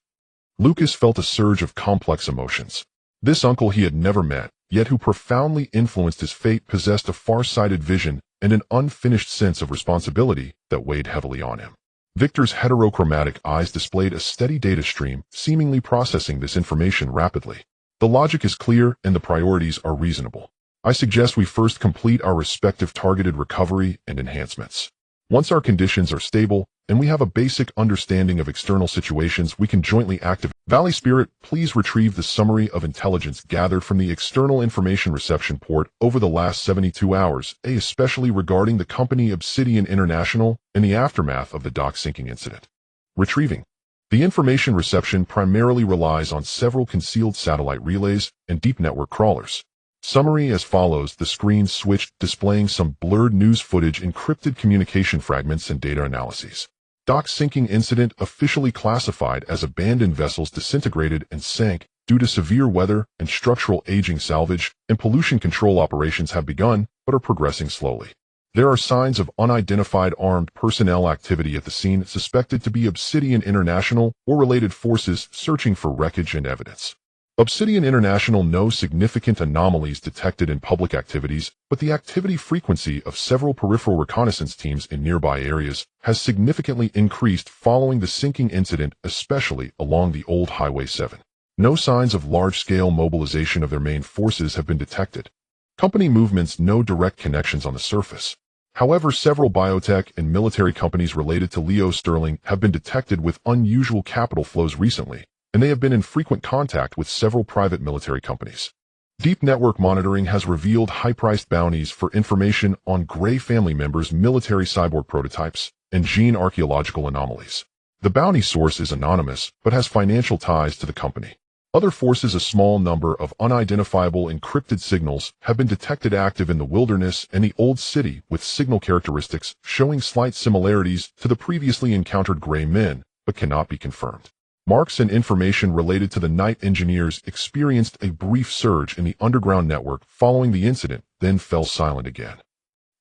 A: Lucas felt a surge of complex emotions. This uncle he had never met, yet who profoundly influenced his fate, possessed a far-sighted vision and an unfinished sense of responsibility that weighed heavily on him. Victor's heterochromatic eyes displayed a steady data stream, seemingly processing this information rapidly. The logic is clear and the priorities are reasonable. I suggest we first complete our respective targeted recovery and enhancements. Once our conditions are stable and we have a basic understanding of external situations, we can jointly activate. Valley Spirit, please retrieve the summary of intelligence gathered from the external information reception port over the last 72 hours, especially regarding the company Obsidian International and the aftermath of the dock sinking incident. Retrieving. The information reception primarily relies on several concealed satellite relays and deep network crawlers. Summary as follows: the screen switched, displaying some blurred news footage, encrypted communication fragments, and data analyses. Dock sinking incident officially classified as abandoned vessels disintegrated and sank due to severe weather and structural aging. Salvage and pollution control operations have begun, but are progressing slowly. There are signs of unidentified armed personnel activity at the scene, suspected to be Obsidian International or related forces searching for wreckage and evidence. Obsidian International: no significant anomalies detected in public activities, but the activity frequency of several peripheral reconnaissance teams in nearby areas has significantly increased following the sinking incident, especially along the old Highway 7. No signs of large-scale mobilization of their main forces have been detected. Company movements: no direct connections on the surface. However, several biotech and military companies related to Leo Sterling have been detected with unusual capital flows recently, and they have been in frequent contact with several private military companies. Deep network monitoring has revealed high-priced bounties for information on Gray family members, military cyborg prototypes, and gene archaeological anomalies. The bounty source is anonymous, but has financial ties to the company. Other forces: a small number of unidentifiable encrypted signals have been detected active in the wilderness and the old city, with signal characteristics showing slight similarities to the previously encountered Gray men, but cannot be confirmed. Marks and information related to the Night Engineers experienced a brief surge in the underground network following the incident, then fell silent again.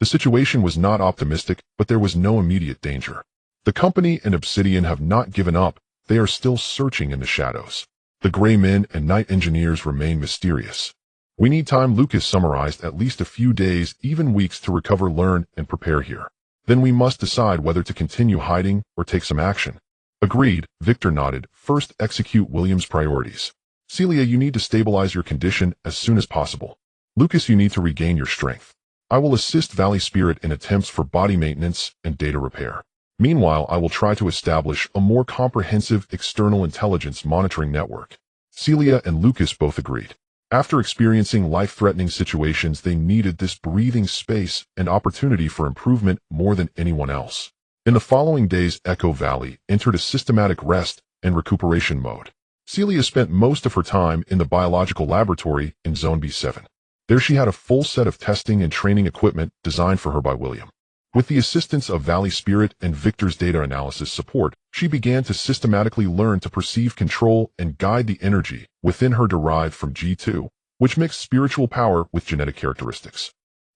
A: The situation was not optimistic, but there was no immediate danger. The company and Obsidian have not given up. They are still searching in the shadows. The Gray Men and Night Engineers remain mysterious. We need time. Lucas summarized: at least a few days, even weeks, to recover, learn, and prepare here. Then we must decide whether to continue hiding or take some action. Agreed, Victor nodded. First, execute William's priorities. Celia, you need to stabilize your condition as soon as possible. Lucas, you need to regain your strength. I will assist Valley Spirit in attempts for body maintenance and data repair. Meanwhile, I will try to establish a more comprehensive external intelligence monitoring network. Celia and Lucas both agreed. After experiencing life-threatening situations, they needed this breathing space and opportunity for improvement more than anyone else. In the following days, Echo Valley entered a systematic rest and recuperation mode. Celia spent most of her time in the biological laboratory in Zone B7. There she had a full set of testing and training equipment designed for her by William. With the assistance of Valley Spirit and Victor's data analysis support, she began to systematically learn to perceive, control, and guide the energy within her derived from G2, which mixed spiritual power with genetic characteristics.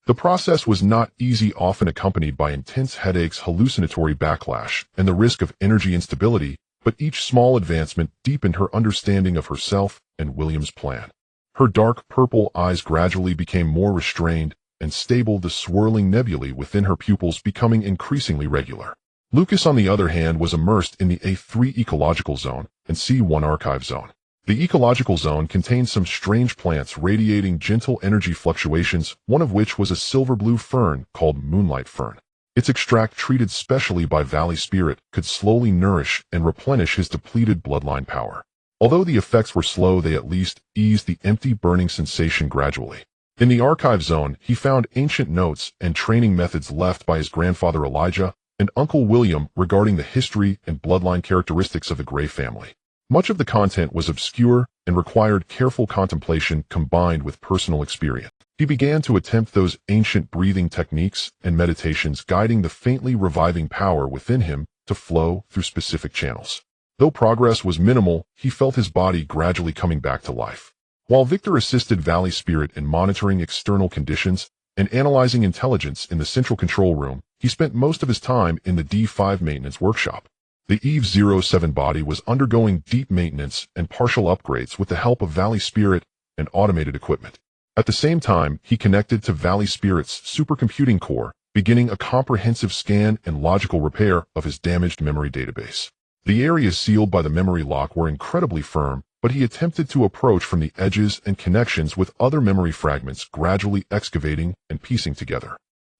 A: The process was not easy, often accompanied by intense headaches, hallucinatory backlash, and the risk of energy instability, but each small advancement deepened her understanding of herself and William's plan. Her dark purple eyes gradually became more restrained and stable, the swirling nebulae within her pupils becoming increasingly regular. Lucas, on the other hand, was immersed in the A3 ecological zone and C1 archive zone. The ecological zone contained some strange plants radiating gentle energy fluctuations, one of which was a silver-blue fern called Moonlight Fern. Its extract, treated specially by Valley Spirit, could slowly nourish and replenish his depleted bloodline power. Although the effects were slow, they at least eased the empty burning sensation gradually. In the archive zone, he found ancient notes and training methods left by his grandfather Elijah and Uncle William regarding the history and bloodline characteristics of the Gray family. Much of the content was obscure and required careful contemplation combined with personal experience. He began to attempt those ancient breathing techniques and meditations, guiding the faintly reviving power within him to flow through specific channels. Though progress was minimal, he felt his body gradually coming back to life. While Victor assisted Valley Spirit in monitoring external conditions and analyzing intelligence in the central control room, he spent most of his time in the D5 maintenance workshop. The Eve-07 body was undergoing deep maintenance and partial upgrades with the help of Valley Spirit and automated equipment. At the same time, he connected to Valley Spirit's supercomputing core, beginning a comprehensive scan and logical repair of his damaged memory database. The areas sealed by the memory lock were incredibly firm, but he attempted to approach from the edges and connections with other memory fragments, gradually excavating and piecing together.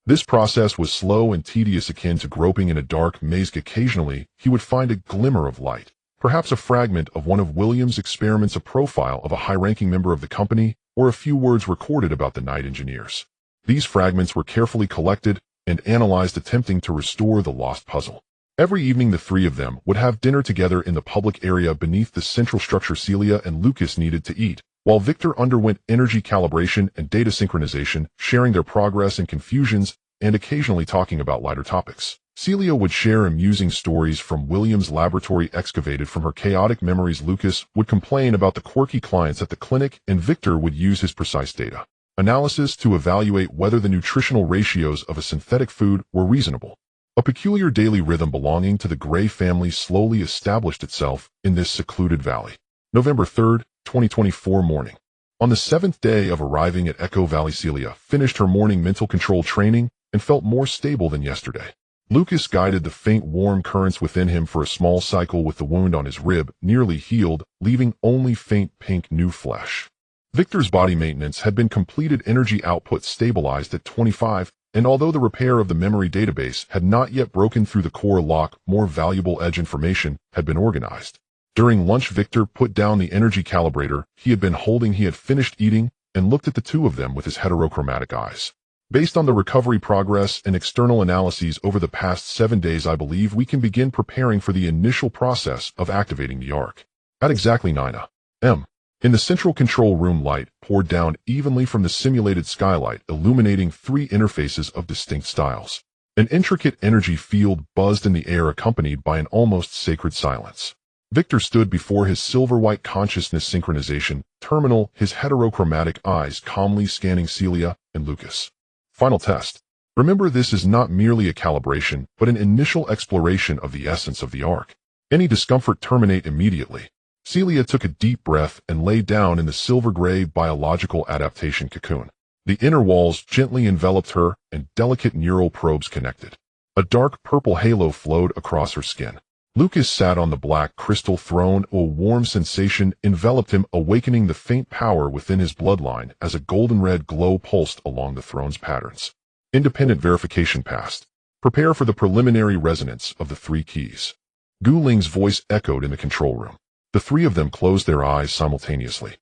A: This process was slow and tedious, akin to groping in a dark maze. Occasionally, he would find a glimmer of light, perhaps a fragment of one of William's experiments, a profile of a high-ranking member of the company, or a few words recorded about the night engineers. These fragments were carefully collected and analyzed, attempting to restore the lost puzzle. Every evening, the three of them would have dinner together in the public area beneath the central structure. Celia and Lucas needed to eat, while Victor underwent energy calibration and data synchronization, sharing their progress and confusions and occasionally talking about lighter topics. Celia would share amusing stories from William's laboratory excavated from her chaotic memories. Lucas would complain about the quirky clients at the clinic, and Victor would use his precise data analysis to evaluate whether the nutritional ratios of a synthetic food were reasonable. A peculiar daily rhythm belonging to the Gray family slowly established itself in this secluded valley. November 3rd, 2024 morning. On the 7th day of arriving at Echo Valley, Celia finished her morning mental control training and felt more stable than yesterday. Lucas guided the faint warm currents within him for a small cycle, with the wound on his rib nearly healed, leaving only faint pink new flesh. Victor's body maintenance had been completed, energy output stabilized at 25, and although the repair of the memory database had not yet broken through the core lock, more valuable edge information had been organized. During lunch, Victor put down the energy calibrator he had been holding. He had finished eating and looked at the two of them with his heterochromatic eyes. Based on the recovery progress and external analyses over the past 7 days, I believe we can begin preparing for the initial process of activating the Ark. At exactly 9 a.m. in the central control room, light poured down evenly from the simulated skylight, illuminating 3 interfaces of distinct styles. An intricate energy field buzzed in the air, accompanied by an almost sacred silence. Victor stood before his silver-white consciousness synchronization terminal, his heterochromatic eyes calmly scanning Celia and Lucas. Final test. Remember, this is not merely a calibration, but an initial exploration of the essence of the Ark. Any discomfort terminate immediately. Celia took a deep breath and lay down in the silver-gray biological adaptation cocoon. The inner walls gently enveloped her, and delicate neural probes connected. A dark purple halo flowed across her skin. Lucas sat on the black crystal throne. A warm sensation enveloped him, awakening the faint power within his bloodline as a golden-red glow pulsed along the throne's patterns. Independent verification passed. Prepare for the preliminary resonance of the three keys. Gu Ling's voice echoed in the control room. The three of them closed their eyes simultaneously.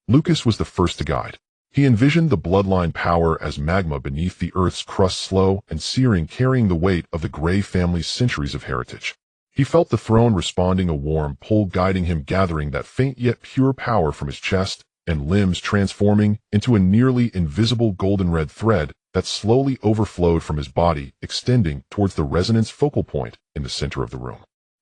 A: Lucas was the first to guide. He envisioned the bloodline power as magma beneath the Earth's crust, slow and searing, carrying the weight of the Grey family's centuries of heritage. He felt the throne responding, a warm pull guiding him, gathering that faint yet pure power from his chest and limbs, transforming into a nearly invisible golden red thread that slowly overflowed from his body, extending towards the resonance focal point in the center of the room.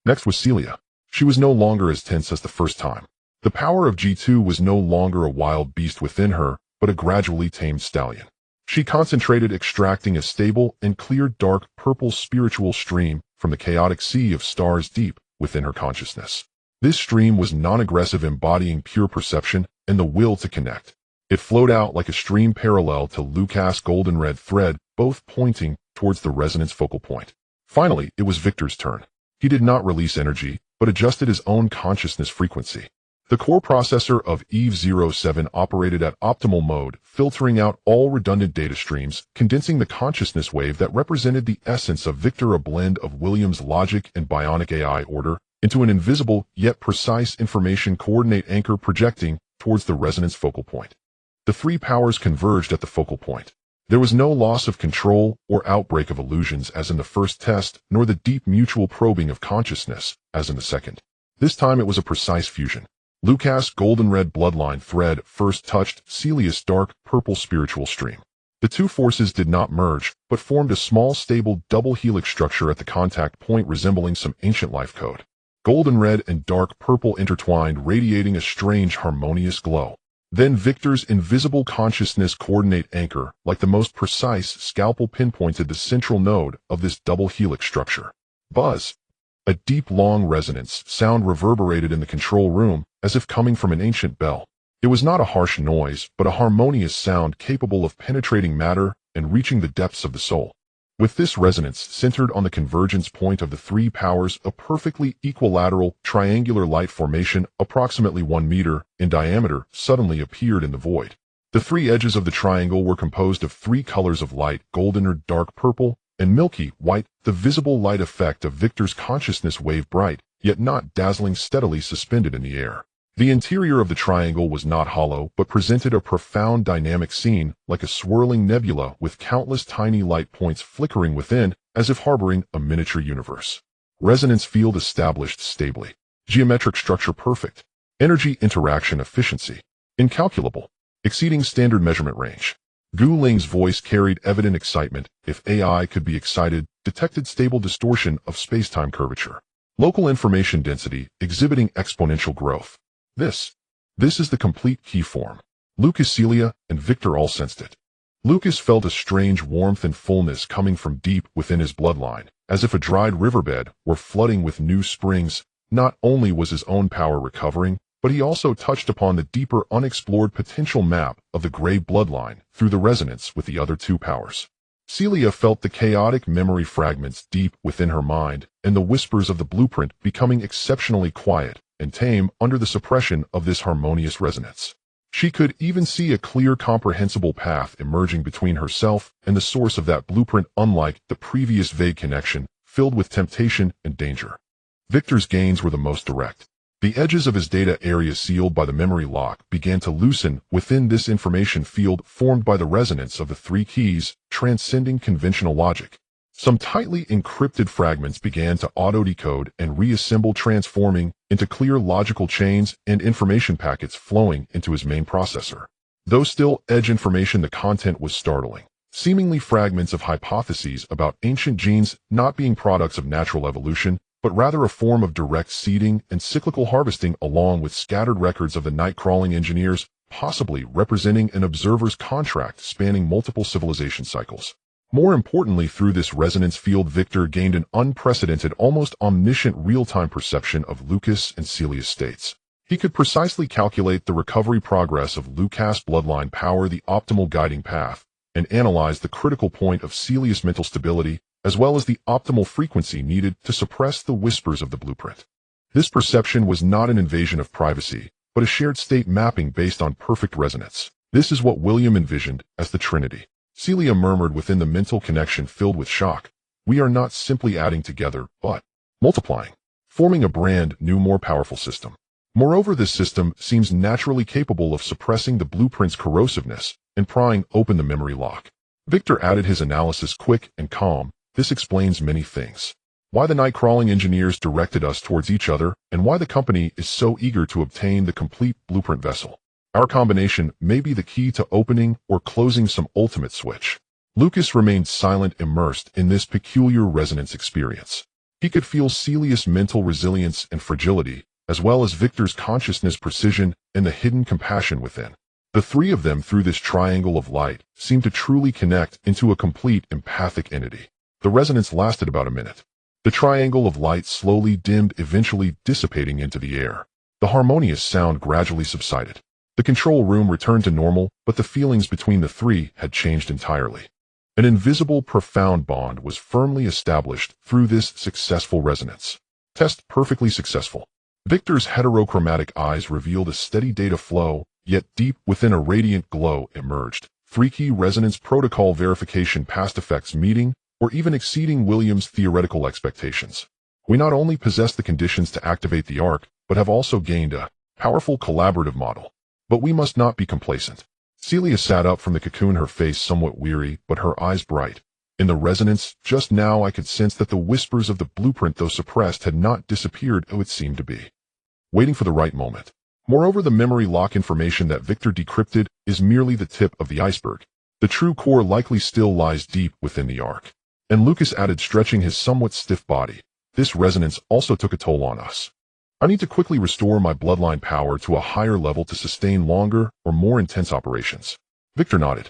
A: Next was Celia. She was no longer as tense as the first time. The power of G2 was no longer a wild beast within her, but a gradually tamed stallion. She concentrated, extracting a stable and clear dark purple spiritual stream from the chaotic sea of stars deep within her consciousness. This stream was non-aggressive, embodying pure perception and the will to connect. It flowed out like a stream parallel to Lucas' golden red thread, both pointing towards the resonance focal point. Finally, it was Victor's turn. He did not release energy, but adjusted his own consciousness frequency. The core processor of EVE-07 operated at optimal mode, filtering out all redundant data streams, condensing the consciousness wave that represented the essence of Victor, a blend of William's logic and bionic AI order, into an invisible yet precise information coordinate anchor projecting towards the resonance focal point. The three powers converged at the focal point. There was no loss of control or outbreak of illusions as in the first test, nor the deep mutual probing of consciousness as in the second. This time it was a precise fusion. Lucas' golden red bloodline thread first touched Celia's dark purple spiritual stream. The two forces did not merge, but formed a small stable double helix structure at the contact point, resembling some ancient life code. Golden red and dark purple intertwined, radiating a strange harmonious glow. Then Victor's invisible consciousness coordinate anchor, like the most precise scalpel, pinpointed the central node of this double helix structure. Buzz! A deep, long resonance sound reverberated in the control room, as if coming from an ancient bell. It was not a harsh noise, but a harmonious sound capable of penetrating matter and reaching the depths of the soul. With this resonance centered on the convergence point of the three powers, a perfectly equilateral, triangular light formation, approximately 1 meter in diameter, suddenly appeared in the void. The three edges of the triangle were composed of three colors of light: golden or dark purple, and milky white, the visible light effect of Victor's consciousness wave, bright, yet not dazzling, steadily suspended in the air. The interior of the triangle was not hollow, but presented a profound dynamic scene, like a swirling nebula with countless tiny light points flickering within, as if harboring a miniature universe. Resonance field established stably. Geometric structure perfect. Energy interaction efficiency incalculable, exceeding standard measurement range. Gu Ling's voice carried evident excitement. If AI could be excited, detected stable distortion of space-time curvature. Local information density, exhibiting exponential growth. This is the complete key form. Lucas, Celia, and Victor all sensed it. Lucas felt a strange warmth and fullness coming from deep within his bloodline, as if a dried riverbed were flooding with new springs. Not only was his own power recovering, but he also touched upon the deeper unexplored potential map of the Grey bloodline through the resonance with the other two powers. Celia felt the chaotic memory fragments deep within her mind, and the whispers of the blueprint becoming exceptionally quiet and tame under the suppression of this harmonious resonance. She could even see a clear, comprehensible path emerging between herself and the source of that blueprint, unlike the previous vague connection, filled with temptation and danger. Victor's gains were the most direct. The edges of his data area, sealed by the memory lock, began to loosen within this information field formed by the resonance of the three keys, transcending conventional logic. Some tightly encrypted fragments began to auto-decode and reassemble, transforming into clear logical chains and information packets flowing into his main processor. Though still edge information, the content was startling. Seemingly fragments of hypotheses about ancient genes not being products of natural evolution, but rather a form of direct seeding and cyclical harvesting, along with scattered records of the night-crawling engineers, possibly representing an observer's contract spanning multiple civilization cycles. More importantly, through this resonance field, Victor gained an unprecedented, almost omniscient real-time perception of Lucas and Celia's states. He could precisely calculate the recovery progress of Lucas' bloodline power, the optimal guiding path, and analyze the critical point of Celia's mental stability, as well as the optimal frequency needed to suppress the whispers of the blueprint. This perception was not an invasion of privacy, but a shared state mapping based on perfect resonance. This is what William envisioned as the Trinity. Celia murmured within the mental connection, filled with shock. we are not simply adding together, but multiplying, forming a brand new, more powerful system. Moreover, this system seems naturally capable of suppressing the blueprint's corrosiveness and prying open the memory lock. Victor added his analysis quick and calm. This explains many things. Why the night-crawling engineers directed us towards each other, and why the company is so eager to obtain the complete blueprint vessel. Our combination may be the key to opening or closing some ultimate switch. Lucas remained silent, immersed in this peculiar resonance experience. He could feel Celia's mental resilience and fragility, as well as Victor's consciousness precision and the hidden compassion within. The three of them, through this triangle of light, seemed to truly connect into a complete empathic entity. The resonance lasted about a minute. The triangle of light slowly dimmed, eventually dissipating into the air. The harmonious sound gradually subsided. The control room returned to normal, but the feelings between the three had changed entirely. An invisible, profound bond was firmly established through this successful resonance. Test perfectly successful. Victor's heterochromatic eyes revealed a steady data flow, yet deep within a radiant glow emerged. 3-key resonance protocol verification past effects meeting, or even exceeding Williams' theoretical expectations. We not only possess the conditions to activate the arc, but have also gained a powerful collaborative model. But we must not be complacent. Celia sat up from the cocoon, her face somewhat weary, but her eyes bright. In the resonance, just now I could sense that the whispers of the blueprint, though suppressed, had not disappeared, oh it seemed to be waiting for the right moment. Moreover, the memory lock information that Victor decrypted is merely the tip of the iceberg. The true core likely still lies deep within the arc. And Lucas added, stretching his somewhat stiff body. This resonance also took a toll on us. I need to quickly restore my bloodline power to a higher level to sustain longer or more intense operations. Victor nodded.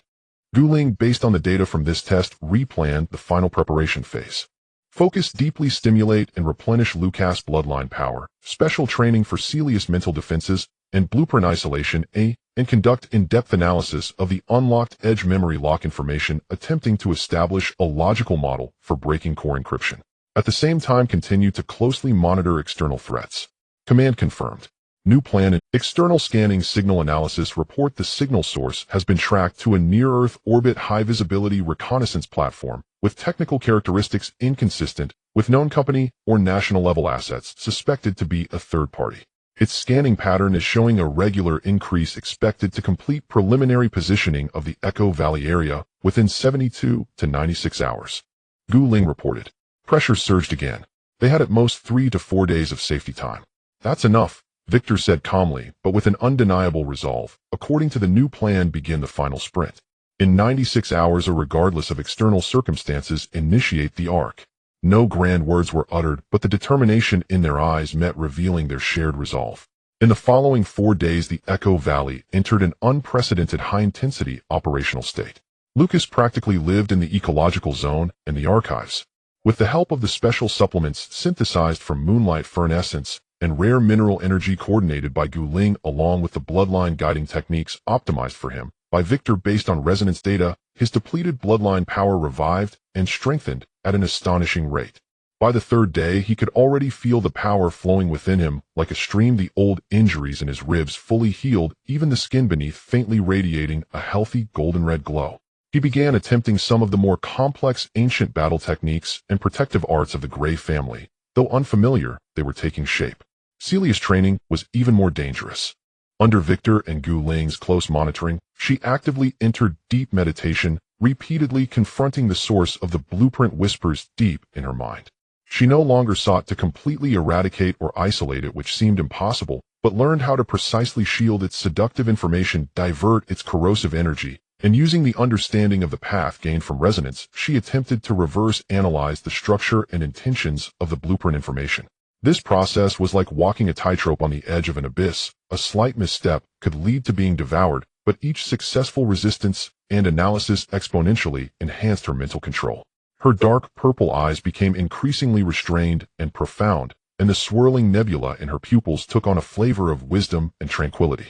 A: Guling, based on the data from this test, replanned the final preparation phase. Focus, deeply stimulate and replenish Lucas' bloodline power, special training for Celia's mental defenses, and blueprint isolation, and conduct in-depth analysis of the unlocked edge memory lock information, attempting to establish a logical model for breaking core encryption. At the same time, continue to closely monitor external threats. Command confirmed. New plan and external scanning signal analysis report the signal source has been tracked to a near-Earth orbit high-visibility reconnaissance platform with technical characteristics inconsistent with known company or national-level assets suspected to be a third party. Its scanning pattern is showing a regular increase expected to complete preliminary positioning of the Echo Valley area within 72 to 96 hours. Guling reported. Pressure surged again. They had at most 3 to 4 days of safety time. That's enough, Victor said calmly, but with an undeniable resolve. According to the new plan, begin the final sprint. In 96 hours or regardless of external circumstances, initiate the arc. No grand words were uttered, but the determination in their eyes met, revealing their shared resolve. In the following 4 days, the Echo Valley entered an unprecedented high-intensity operational state. Lucas practically lived in the ecological zone and the archives. With the help of the special supplements synthesized from moonlight fern essence and rare mineral energy coordinated by Guling, along with the bloodline guiding techniques optimized for him by Victor based on resonance data, his depleted bloodline power revived and strengthened at an astonishing rate. By the 3rd day, he could already feel the power flowing within him like a stream, the old injuries in his ribs fully healed, even the skin beneath faintly radiating a healthy golden-red glow. He began attempting some of the more complex ancient battle techniques and protective arts of the Grey family. Though unfamiliar, they were taking shape. Celia's training was even more dangerous. Under Victor and Guling's close monitoring, she actively entered deep meditation, repeatedly confronting the source of the blueprint whispers deep in her mind. She no longer sought to completely eradicate or isolate it, which seemed impossible, but learned how to precisely shield its seductive information, divert its corrosive energy, and using the understanding of the path gained from resonance, she attempted to reverse analyze the structure and intentions of the blueprint information. This process was like walking a tightrope on the edge of an abyss. A slight misstep could lead to being devoured, but each successful resistance and analysis exponentially enhanced her mental control. Her dark purple eyes became increasingly restrained and profound, and the swirling nebula in her pupils took on a flavor of wisdom and tranquility.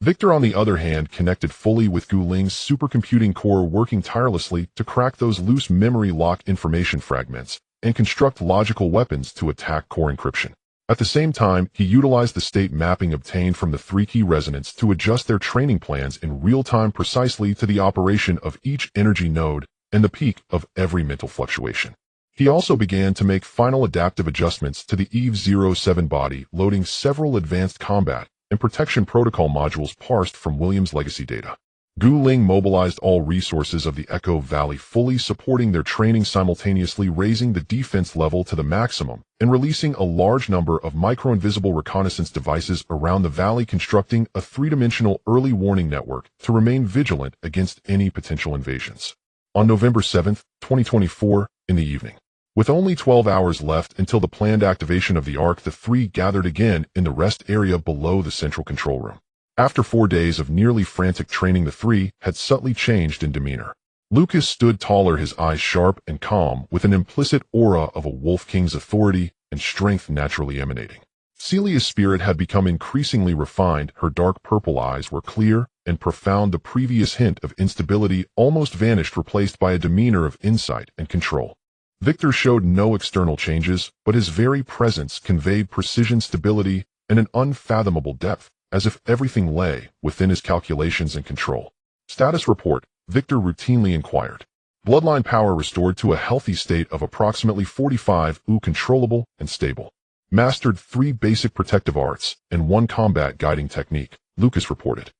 A: Victor, on the other hand, connected fully with Guling's supercomputing core, working tirelessly to crack those loose memory lock information fragments and construct logical weapons to attack core encryption. At the same time, he utilized the state mapping obtained from the 3-key resonance to adjust their training plans in real time precisely to the operation of each energy node and the peak of every mental fluctuation. He also began to make final adaptive adjustments to the EVE-07 body, loading several advanced combat and protection protocol modules parsed from William's legacy data. Gu Ling mobilized all resources of the Echo Valley, fully supporting their training, simultaneously raising the defense level to the maximum and releasing a large number of micro-invisible reconnaissance devices around the valley, constructing a three-dimensional early warning network to remain vigilant against any potential invasions. On November 7, 2024, in the evening, with only 12 hours left until the planned activation of the Ark, the three gathered again in the rest area below the central control room. After 4 days of nearly frantic training, the three had subtly changed in demeanor. Lucas stood taller, his eyes sharp and calm, with an implicit aura of a Wolf King's authority and strength naturally emanating. Celia's spirit had become increasingly refined. Her dark purple eyes were clear and profound. The previous hint of instability almost vanished, replaced by a demeanor of insight and control. Victor showed no external changes, but his very presence conveyed precision, stability, and an unfathomable depth, as if everything lay within his calculations and control. Status report, Victor routinely inquired. Bloodline power restored to a healthy state of approximately 45 U, controllable and stable. Mastered 3 basic protective arts and 1 combat guiding technique, Lucas reported.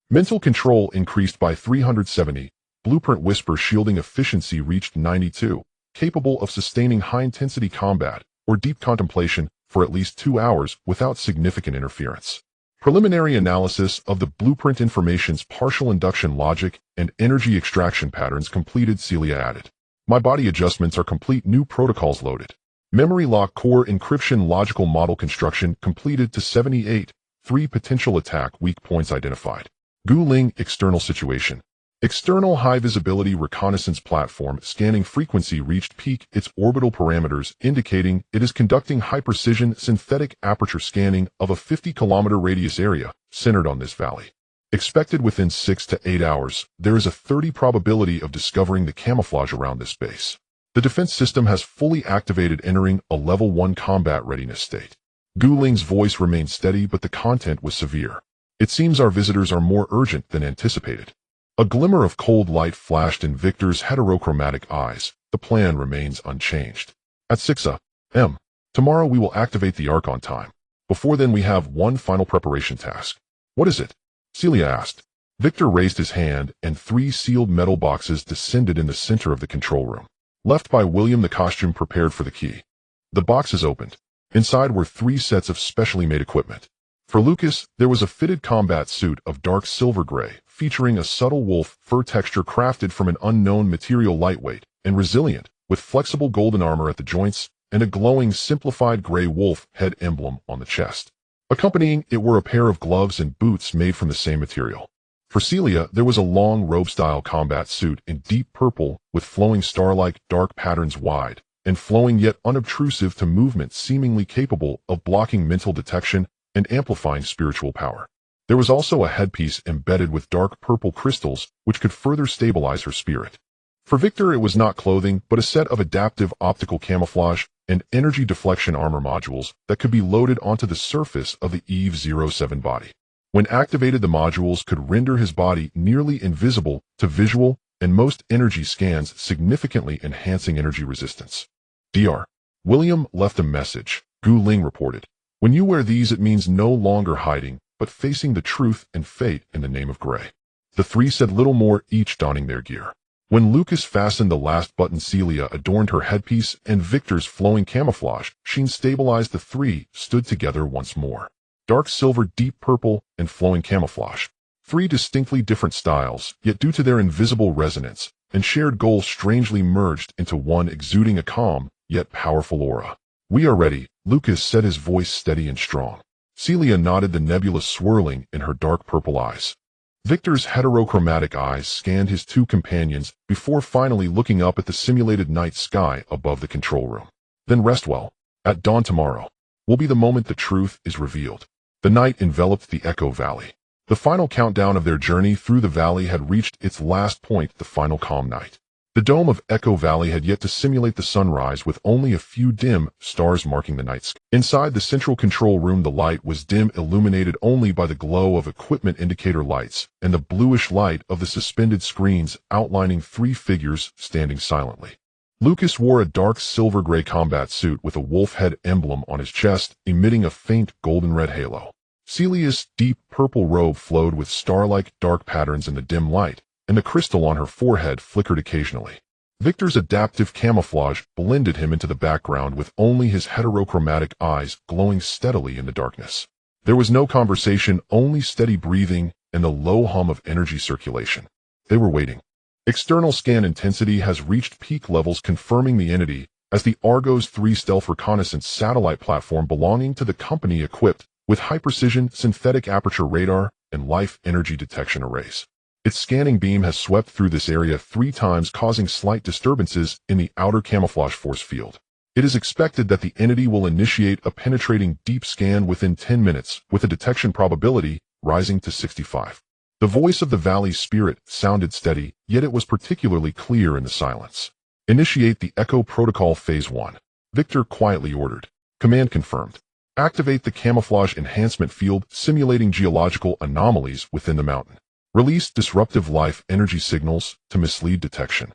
A: Mental control increased by 370, blueprint whisper shielding efficiency reached 92, capable of sustaining high-intensity combat or deep contemplation for at least 2 hours without significant interference. Preliminary analysis of the blueprint information's partial induction logic and energy extraction patterns completed, Celia added. My body adjustments are complete. New protocols loaded. Memory lock core encryption logical model construction completed to 78. 3 potential attack weak points identified. Gu Ling external situation. External high-visibility reconnaissance platform scanning frequency reached peak, its orbital parameters indicating it is conducting high-precision synthetic aperture scanning of a 50-kilometer radius area centered on this valley. Expected within 6 to 8 hours, there is a 30% probability of discovering the camouflage around this base. The defense system has fully activated, entering a level 1 combat readiness state. Gu Ling's voice remained steady, but the content was severe. It seems our visitors are more urgent than anticipated. A glimmer of cold light flashed in Victor's heterochromatic eyes. The plan remains unchanged. At 6 a.m. tomorrow we will activate the Ark on time. Before then we have one final preparation task. What is it? Celia asked. Victor raised his hand and 3 sealed metal boxes descended in the center of the control room. Left by William, the costume prepared for the key. The boxes opened. Inside were 3 sets of specially made equipment. For Lucas, there was a fitted combat suit of dark silver gray, featuring a subtle wolf fur texture crafted from an unknown material, lightweight and resilient, with flexible golden armor at the joints and a glowing simplified gray wolf head emblem on the chest. Accompanying it were a pair of gloves and boots made from the same material. For Celia, there was a long robe-style combat suit in deep purple with flowing star-like dark patterns, wide and flowing yet unobtrusive to movement, seemingly capable of blocking mental detection and amplifying spiritual power. There was also a headpiece embedded with dark purple crystals, which could further stabilize her spirit. For Victor, it was not clothing, but a set of adaptive optical camouflage and energy deflection armor modules that could be loaded onto the surface of the EVE-07 body. When activated, the modules could render his body nearly invisible to visual and most energy scans, significantly enhancing energy resistance. Dr. William left a message, Gu Ling reported. When you wear these, it means no longer hiding, but facing the truth and fate in the name of Grey. The 3 said little more, each donning their gear. When Lucas fastened the last button, Celia adorned her headpiece, and Victor's flowing camouflage sheen stabilized. The 3 stood together once more. Dark silver, deep purple, and flowing camouflage. 3 distinctly different styles, yet due to their invisible resonance and shared goal strangely merged into one, exuding a calm, yet powerful aura. We are ready, Lucas said, his voice steady and strong. Celia nodded, the nebula swirling in her dark purple eyes. Victor's heterochromatic eyes scanned his 2 companions before finally looking up at the simulated night sky above the control room. Then rest well. At dawn tomorrow will be the moment the truth is revealed. The night enveloped the Echo Valley. The final countdown of their journey through the valley had reached its last point, the final calm night. The dome of Echo Valley had yet to simulate the sunrise, with only a few dim stars marking the night sky. Inside the central control room, the light was dim, illuminated only by the glow of equipment indicator lights and the bluish light of the suspended screens outlining 3 figures standing silently. Lucas wore a dark silver-gray combat suit with a wolf head emblem on his chest, emitting a faint golden-red halo. Celia's deep purple robe flowed with star-like dark patterns in the dim light, and the crystal on her forehead flickered occasionally. Victor's adaptive camouflage blended him into the background with only his heterochromatic eyes glowing steadily in the darkness. There was no conversation, only steady breathing and the low hum of energy circulation. They were waiting. External scan intensity has reached peak levels, confirming the entity as the Argos 3 stealth reconnaissance satellite platform belonging to the company, equipped with high-precision synthetic aperture radar and life energy detection arrays. Its scanning beam has swept through this area 3 times, causing slight disturbances in the outer camouflage force field. It is expected that the entity will initiate a penetrating deep scan within 10 minutes, with a detection probability rising to 65. The voice of the valley's spirit sounded steady, yet it was particularly clear in the silence. Initiate the Echo Protocol Phase 1. Victor quietly ordered. Command confirmed. Activate the camouflage enhancement field, simulating geological anomalies within the mountain. Release disruptive life energy signals to mislead detection.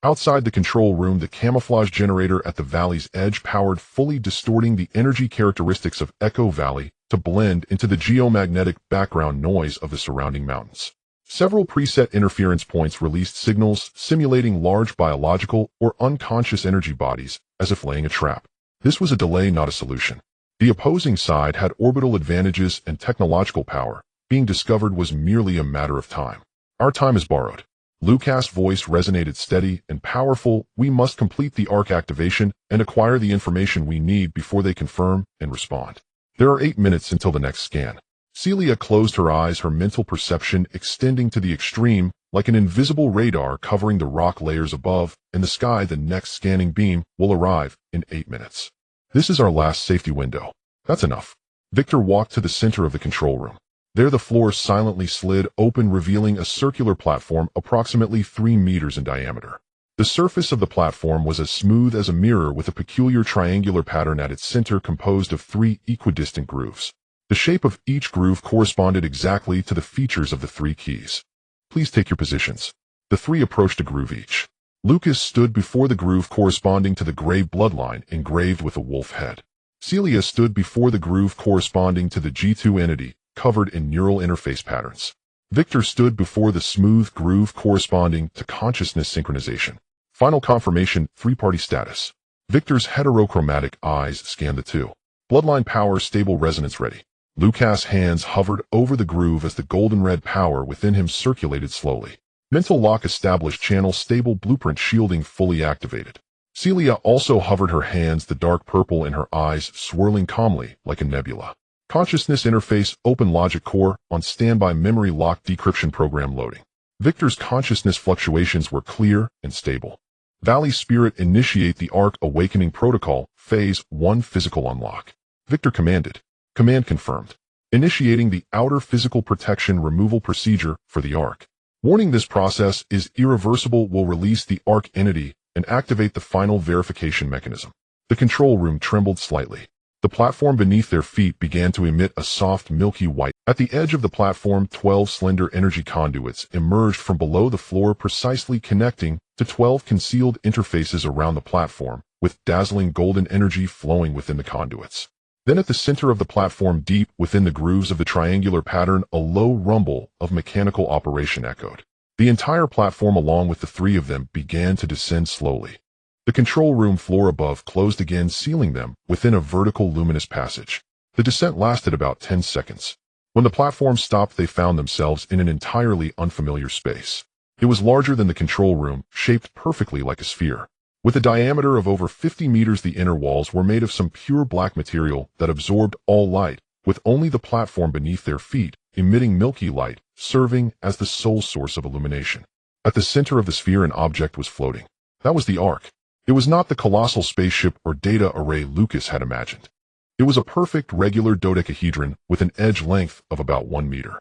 A: Outside the control room, the camouflage generator at the valley's edge powered fully, distorting the energy characteristics of Echo Valley to blend into the geomagnetic background noise of the surrounding mountains. Several preset interference points released signals simulating large biological or unconscious energy bodies, as if laying a trap. This was a delay, not a solution. The opposing side had orbital advantages and technological power. Being discovered was merely a matter of time. Our time is borrowed. Lucas' voice resonated steady and powerful. We must complete the ARC activation and acquire the information we need before they confirm and respond. There are 8 minutes until the next scan. Celia closed her eyes, her mental perception extending to the extreme, like an invisible radar covering the rock layers above and the sky. The next scanning beam will arrive in 8 minutes. This is our last safety window. That's enough. Victor walked to the center of the control room. There the floor silently slid open, revealing a circular platform approximately 3 meters in diameter. The surface of the platform was as smooth as a mirror, with a peculiar triangular pattern at its center composed of 3 equidistant grooves. The shape of each groove corresponded exactly to the features of the 3 keys. Please take your positions. The 3 approached a groove each. Lucas stood before the groove corresponding to the gray bloodline engraved with a wolf head. Celia stood before the groove corresponding to the G2 entity, covered in neural interface patterns. Victor stood before the smooth groove corresponding to consciousness synchronization. Final confirmation, 3-party status. Victor's heterochromatic eyes scanned the 2. Bloodline power, stable resonance ready. Lucas' hands hovered over the groove as the golden red power within him circulated slowly. Mental lock established, channel stable, blueprint shielding fully activated. Celia also hovered, her hands the dark purple in her eyes swirling calmly like a nebula. Consciousness interface, open logic core, on standby, memory lock decryption program loading. Victor's consciousness fluctuations were clear and stable. Valley Spirit, initiate the ARC Awakening Protocol, Phase 1 physical unlock. Victor commanded. Command confirmed. Initiating the outer physical protection removal procedure for the ARC. Warning: this process is irreversible, will release the ARC entity and activate the final verification mechanism. The control room trembled slightly. The platform beneath their feet began to emit a soft milky white. At the edge of the platform, 12 slender energy conduits emerged from below the floor, precisely connecting to 12 concealed interfaces around the platform, with dazzling golden energy flowing within the conduits. Then at the center of the platform, deep within the grooves of the triangular pattern, a low rumble of mechanical operation echoed. The entire platform, along with the 3 of them, began to descend slowly. The control room floor above closed again, sealing them within a vertical luminous passage. The descent lasted about 10 seconds. When the platform stopped, they found themselves in an entirely unfamiliar space. It was larger than the control room, shaped perfectly like a sphere. With a diameter of over 50 meters, the inner walls were made of some pure black material that absorbed all light, with only the platform beneath their feet emitting milky light, serving as the sole source of illumination. At the center of the sphere, an object was floating. That was the ARC. It was not the colossal spaceship or data array Lucas had imagined. It was a perfect regular dodecahedron with an edge length of about 1 meter.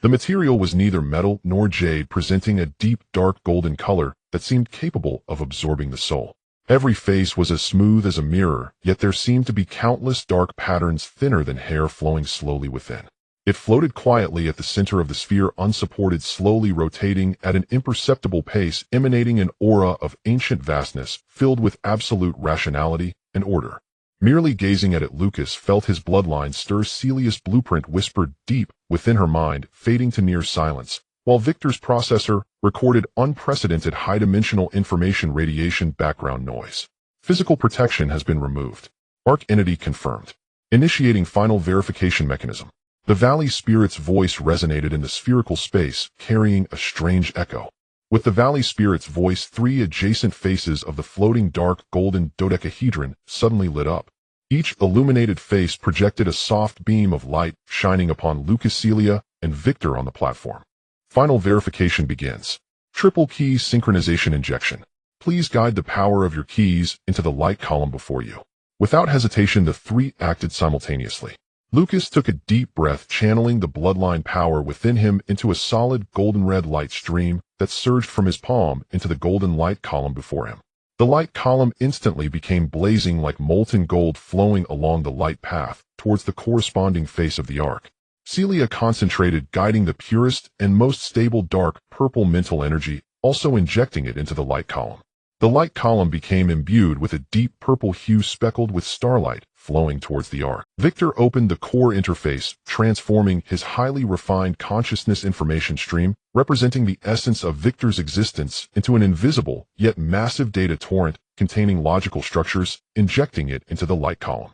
A: The material was neither metal nor jade, presenting a deep dark golden color that seemed capable of absorbing the soul. Every face was as smooth as a mirror, yet there seemed to be countless dark patterns thinner than hair flowing slowly within. It floated quietly at the center of the sphere, unsupported, slowly rotating at an imperceptible pace, emanating an aura of ancient vastness, filled with absolute rationality and order. Merely gazing at it, Lucas felt his bloodline stir. Celia's blueprint whispered deep within her mind, fading to near silence, while Victor's processor recorded unprecedented high-dimensional information radiation background noise. Physical protection has been removed. Arc entity confirmed. Initiating final verification mechanism. The Valley Spirit's voice resonated in the spherical space, carrying a strange echo. With the Valley Spirit's voice, 3 adjacent faces of the floating dark golden dodecahedron suddenly lit up. Each illuminated face projected a soft beam of light, shining upon Lucas, Celia, and Victor on the platform. Final verification begins. Triple key synchronization injection. Please guide the power of your keys into the light column before you. Without hesitation, the 3 acted simultaneously. Lucas took a deep breath, channeling the bloodline power within him into a solid golden-red light stream that surged from his palm into the golden light column before him. The light column instantly became blazing like molten gold, flowing along the light path towards the corresponding face of the arc. Celia concentrated, guiding the purest and most stable dark purple mental energy, also injecting it into the light column. The light column became imbued with a deep purple hue speckled with starlight, flowing towards the arc. Victor opened the core interface, transforming his highly refined consciousness information stream, representing the essence of Victor's existence, into an invisible, yet massive data torrent containing logical structures, injecting it into the light column.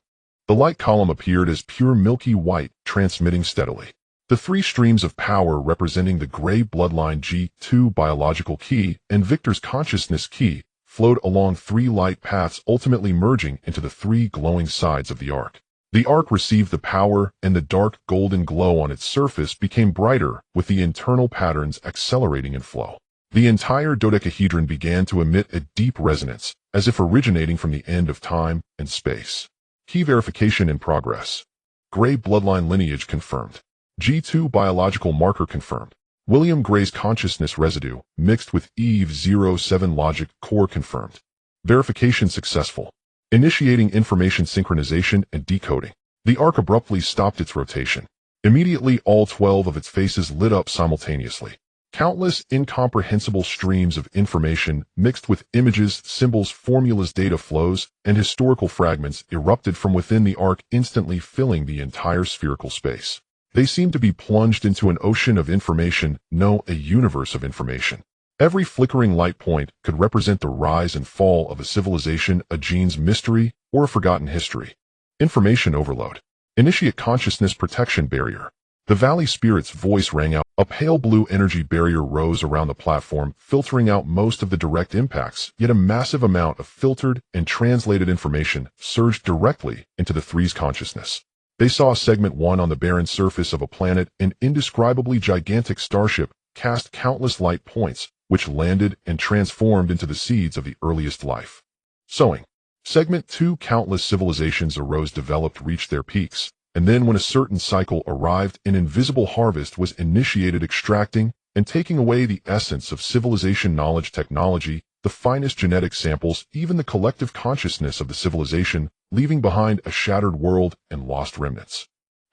A: The light column appeared as pure milky white, transmitting steadily. The 3 streams of power representing the gray bloodline G2 biological key and Victor's consciousness key flowed along 3 light paths, ultimately merging into the 3 glowing sides of the arc. The arc received the power, and the dark golden glow on its surface became brighter, with the internal patterns accelerating in flow. The entire dodecahedron began to emit a deep resonance, as if originating from the end of time and space. Key verification in progress. Gray bloodline lineage confirmed. G2 biological marker confirmed. William Gray's consciousness residue, mixed with Eve 07 logic core confirmed. Verification successful. Initiating information synchronization and decoding. The arc abruptly stopped its rotation. Immediately, all 12 of its faces lit up simultaneously. Countless incomprehensible streams of information, mixed with images, symbols, formulas, data flows, and historical fragments, erupted from within the arc, instantly filling the entire spherical space. They seemed to be plunged into an ocean of information, no, a universe of information. Every flickering light point could represent the rise and fall of a civilization, a gene's mystery, or a forgotten history. Information overload. Initiate consciousness protection barrier. The Valley Spirit's voice rang out. A pale blue energy barrier rose around the platform, filtering out most of the direct impacts, yet a massive amount of filtered and translated information surged directly into the 3's consciousness. They saw Segment 1 on the barren surface of a planet, an indescribably gigantic starship, cast countless light points, which landed and transformed into the seeds of the earliest life. Sowing. Segment 2, countless civilizations arose, developed, reached their peaks, and then when a certain cycle arrived, an invisible harvest was initiated, extracting and taking away the essence of civilization, knowledge, technology, the finest genetic samples, even the collective consciousness of the civilization, leaving behind a shattered world and lost remnants.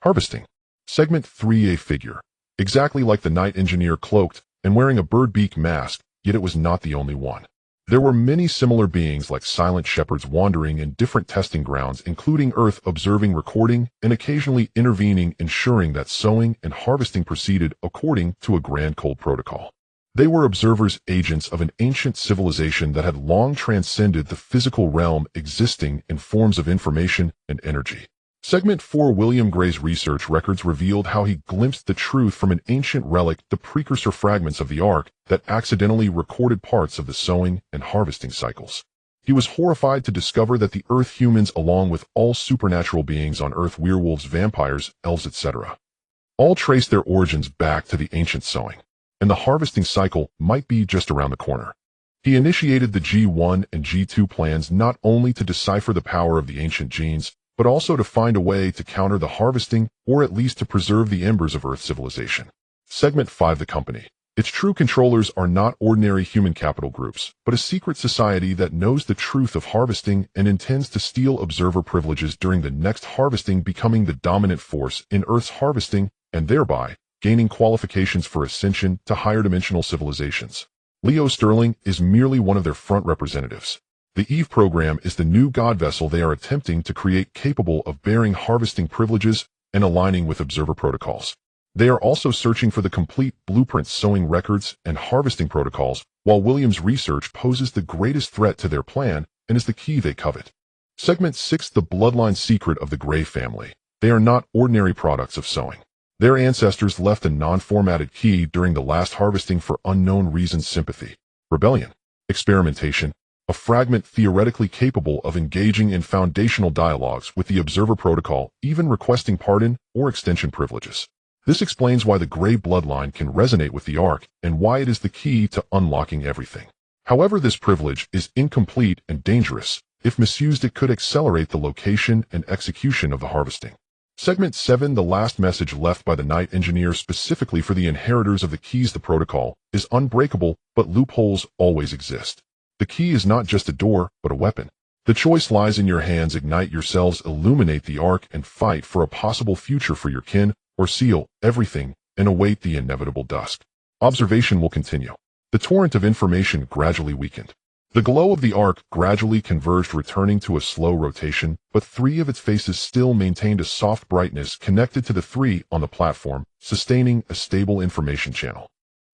A: Harvesting. Segment 3, a figure. Exactly like the night engineer, cloaked and wearing a bird beak mask, yet it was not the only one. There were many similar beings like silent shepherds wandering in different testing grounds, including Earth, observing, recording, and occasionally intervening, ensuring that sowing and harvesting proceeded according to a grand code protocol. They were observers, agents of an ancient civilization that had long transcended the physical realm, existing in forms of information and energy. Segment 4, William Gray's research records revealed how he glimpsed the truth from an ancient relic, the precursor fragments of the Ark, that accidentally recorded parts of the sowing and harvesting cycles. He was horrified to discover that the Earth humans, along with all supernatural beings on Earth, werewolves, vampires, elves, etc., all trace their origins back to the ancient sowing, and the harvesting cycle might be just around the corner. He initiated the G1 and G2 plans not only to decipher the power of the ancient genes, but also to find a way to counter the harvesting, or at least to preserve the embers of Earth civilization. Segment 5, the company. Its true controllers are not ordinary human capital groups, but a secret society that knows the truth of harvesting and intends to steal observer privileges during the next harvesting, becoming the dominant force in Earth's harvesting and thereby gaining qualifications for ascension to higher dimensional civilizations. Leo Sterling is merely one of their front representatives. The Eve program is the new god vessel they are attempting to create, capable of bearing harvesting privileges and aligning with observer protocols. They are also searching for the complete blueprint, sowing records, and harvesting protocols, while William's research poses the greatest threat to their plan and is the key they covet. Segment 6: The Bloodline Secret of the Gray Family. They are not ordinary products of sowing. Their ancestors left a non-formatted key during the last harvesting for unknown reasons: sympathy, rebellion, experimentation, a fragment theoretically capable of engaging in foundational dialogues with the observer protocol, even requesting pardon or extension privileges. This explains why the Gray bloodline can resonate with the Ark and why it is the key to unlocking everything. However, this privilege is incomplete and dangerous. If misused, it could accelerate the location and execution of the harvesting. Segment 7: The last message left by the Night Engineer specifically for the inheritors of the keys. The protocol is unbreakable, but loopholes always exist. The key is not just a door, but a weapon. The choice lies in your hands. Ignite yourselves, illuminate the Ark, and fight for a possible future for your kin, or seal everything and await the inevitable dusk. Observation will continue. The torrent of information gradually weakened. The glow of the Ark gradually converged, returning to a slow rotation, but 3 of its faces still maintained a soft brightness connected to the 3 on the platform, sustaining a stable information channel.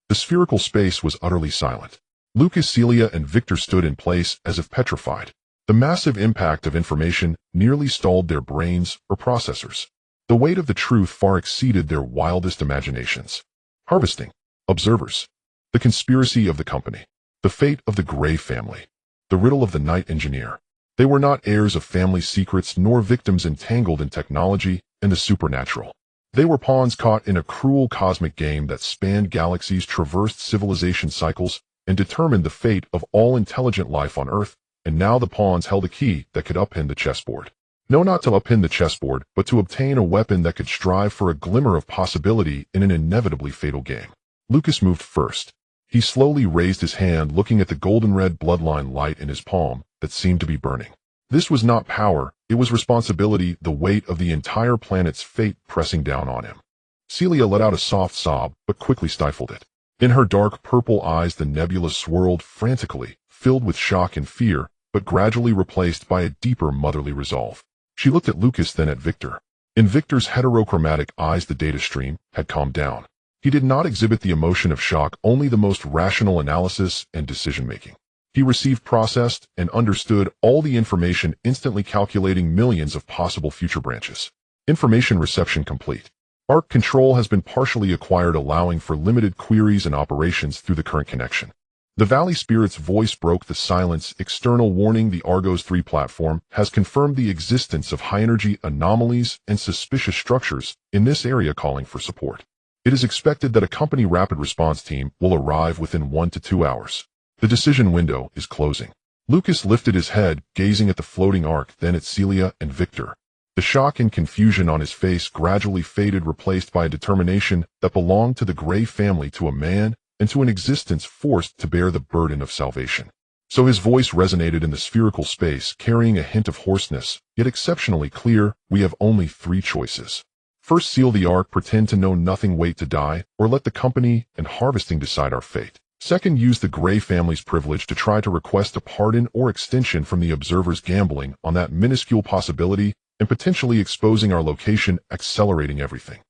A: The spherical space was utterly silent. Lucas, Celia, and Victor stood in place as if petrified. The massive impact of information nearly stalled their brains or processors. The weight of the truth far exceeded their wildest imaginations. Harvesting, observers, the conspiracy of the company, the fate of the Gray family, the riddle of the Night Engineer. They were not heirs of family secrets nor victims entangled in technology and the supernatural. They were pawns caught in a cruel cosmic game that spanned galaxies, traversed civilization cycles, and determined the fate of all intelligent life on Earth, and now the pawns held a key that could upend the chessboard. No, not to upend the chessboard, but to obtain a weapon that could strive for a glimmer of possibility in an inevitably fatal game. Lucas moved first. He slowly raised his hand, looking at the golden-red bloodline light in his palm that seemed to be burning. This was not power, it was responsibility, the weight of the entire planet's fate pressing down on him. Celia let out a soft sob, but quickly stifled it. In her dark purple eyes the nebula swirled frantically, filled with shock and fear, but gradually replaced by a deeper motherly resolve. She looked at Lucas, then at Victor. In Victor's heterochromatic eyes the data stream had calmed down. He did not exhibit the emotion of shock, only the most rational analysis and decision-making. He received, processed, and understood all the information, instantly calculating millions of possible future branches. Information reception complete. Ark control has been partially acquired, allowing for limited queries and operations through the current connection. The Valley Spirit's voice broke the silence. External warning: the Argos 3 platform has confirmed the existence of high-energy anomalies and suspicious structures in this area, calling for support. It is expected that a company rapid response team will arrive within 1 to 2 hours. The decision window is closing. Lucas lifted his head, gazing at the floating Ark, then at Celia and Victor. The shock and confusion on his face gradually faded, replaced by a determination that belonged to the Gray family, to a man, and to an existence forced to bear the burden of salvation. So his voice resonated in the spherical space, carrying a hint of hoarseness, yet exceptionally clear. We have only 3 choices. First, seal the Ark, pretend to know nothing, wait to die, or let the company and harvesting decide our fate. Second, use the Gray family's privilege to try to request a pardon or extension from the observers, gambling on that minuscule possibility and potentially exposing our location, accelerating everything.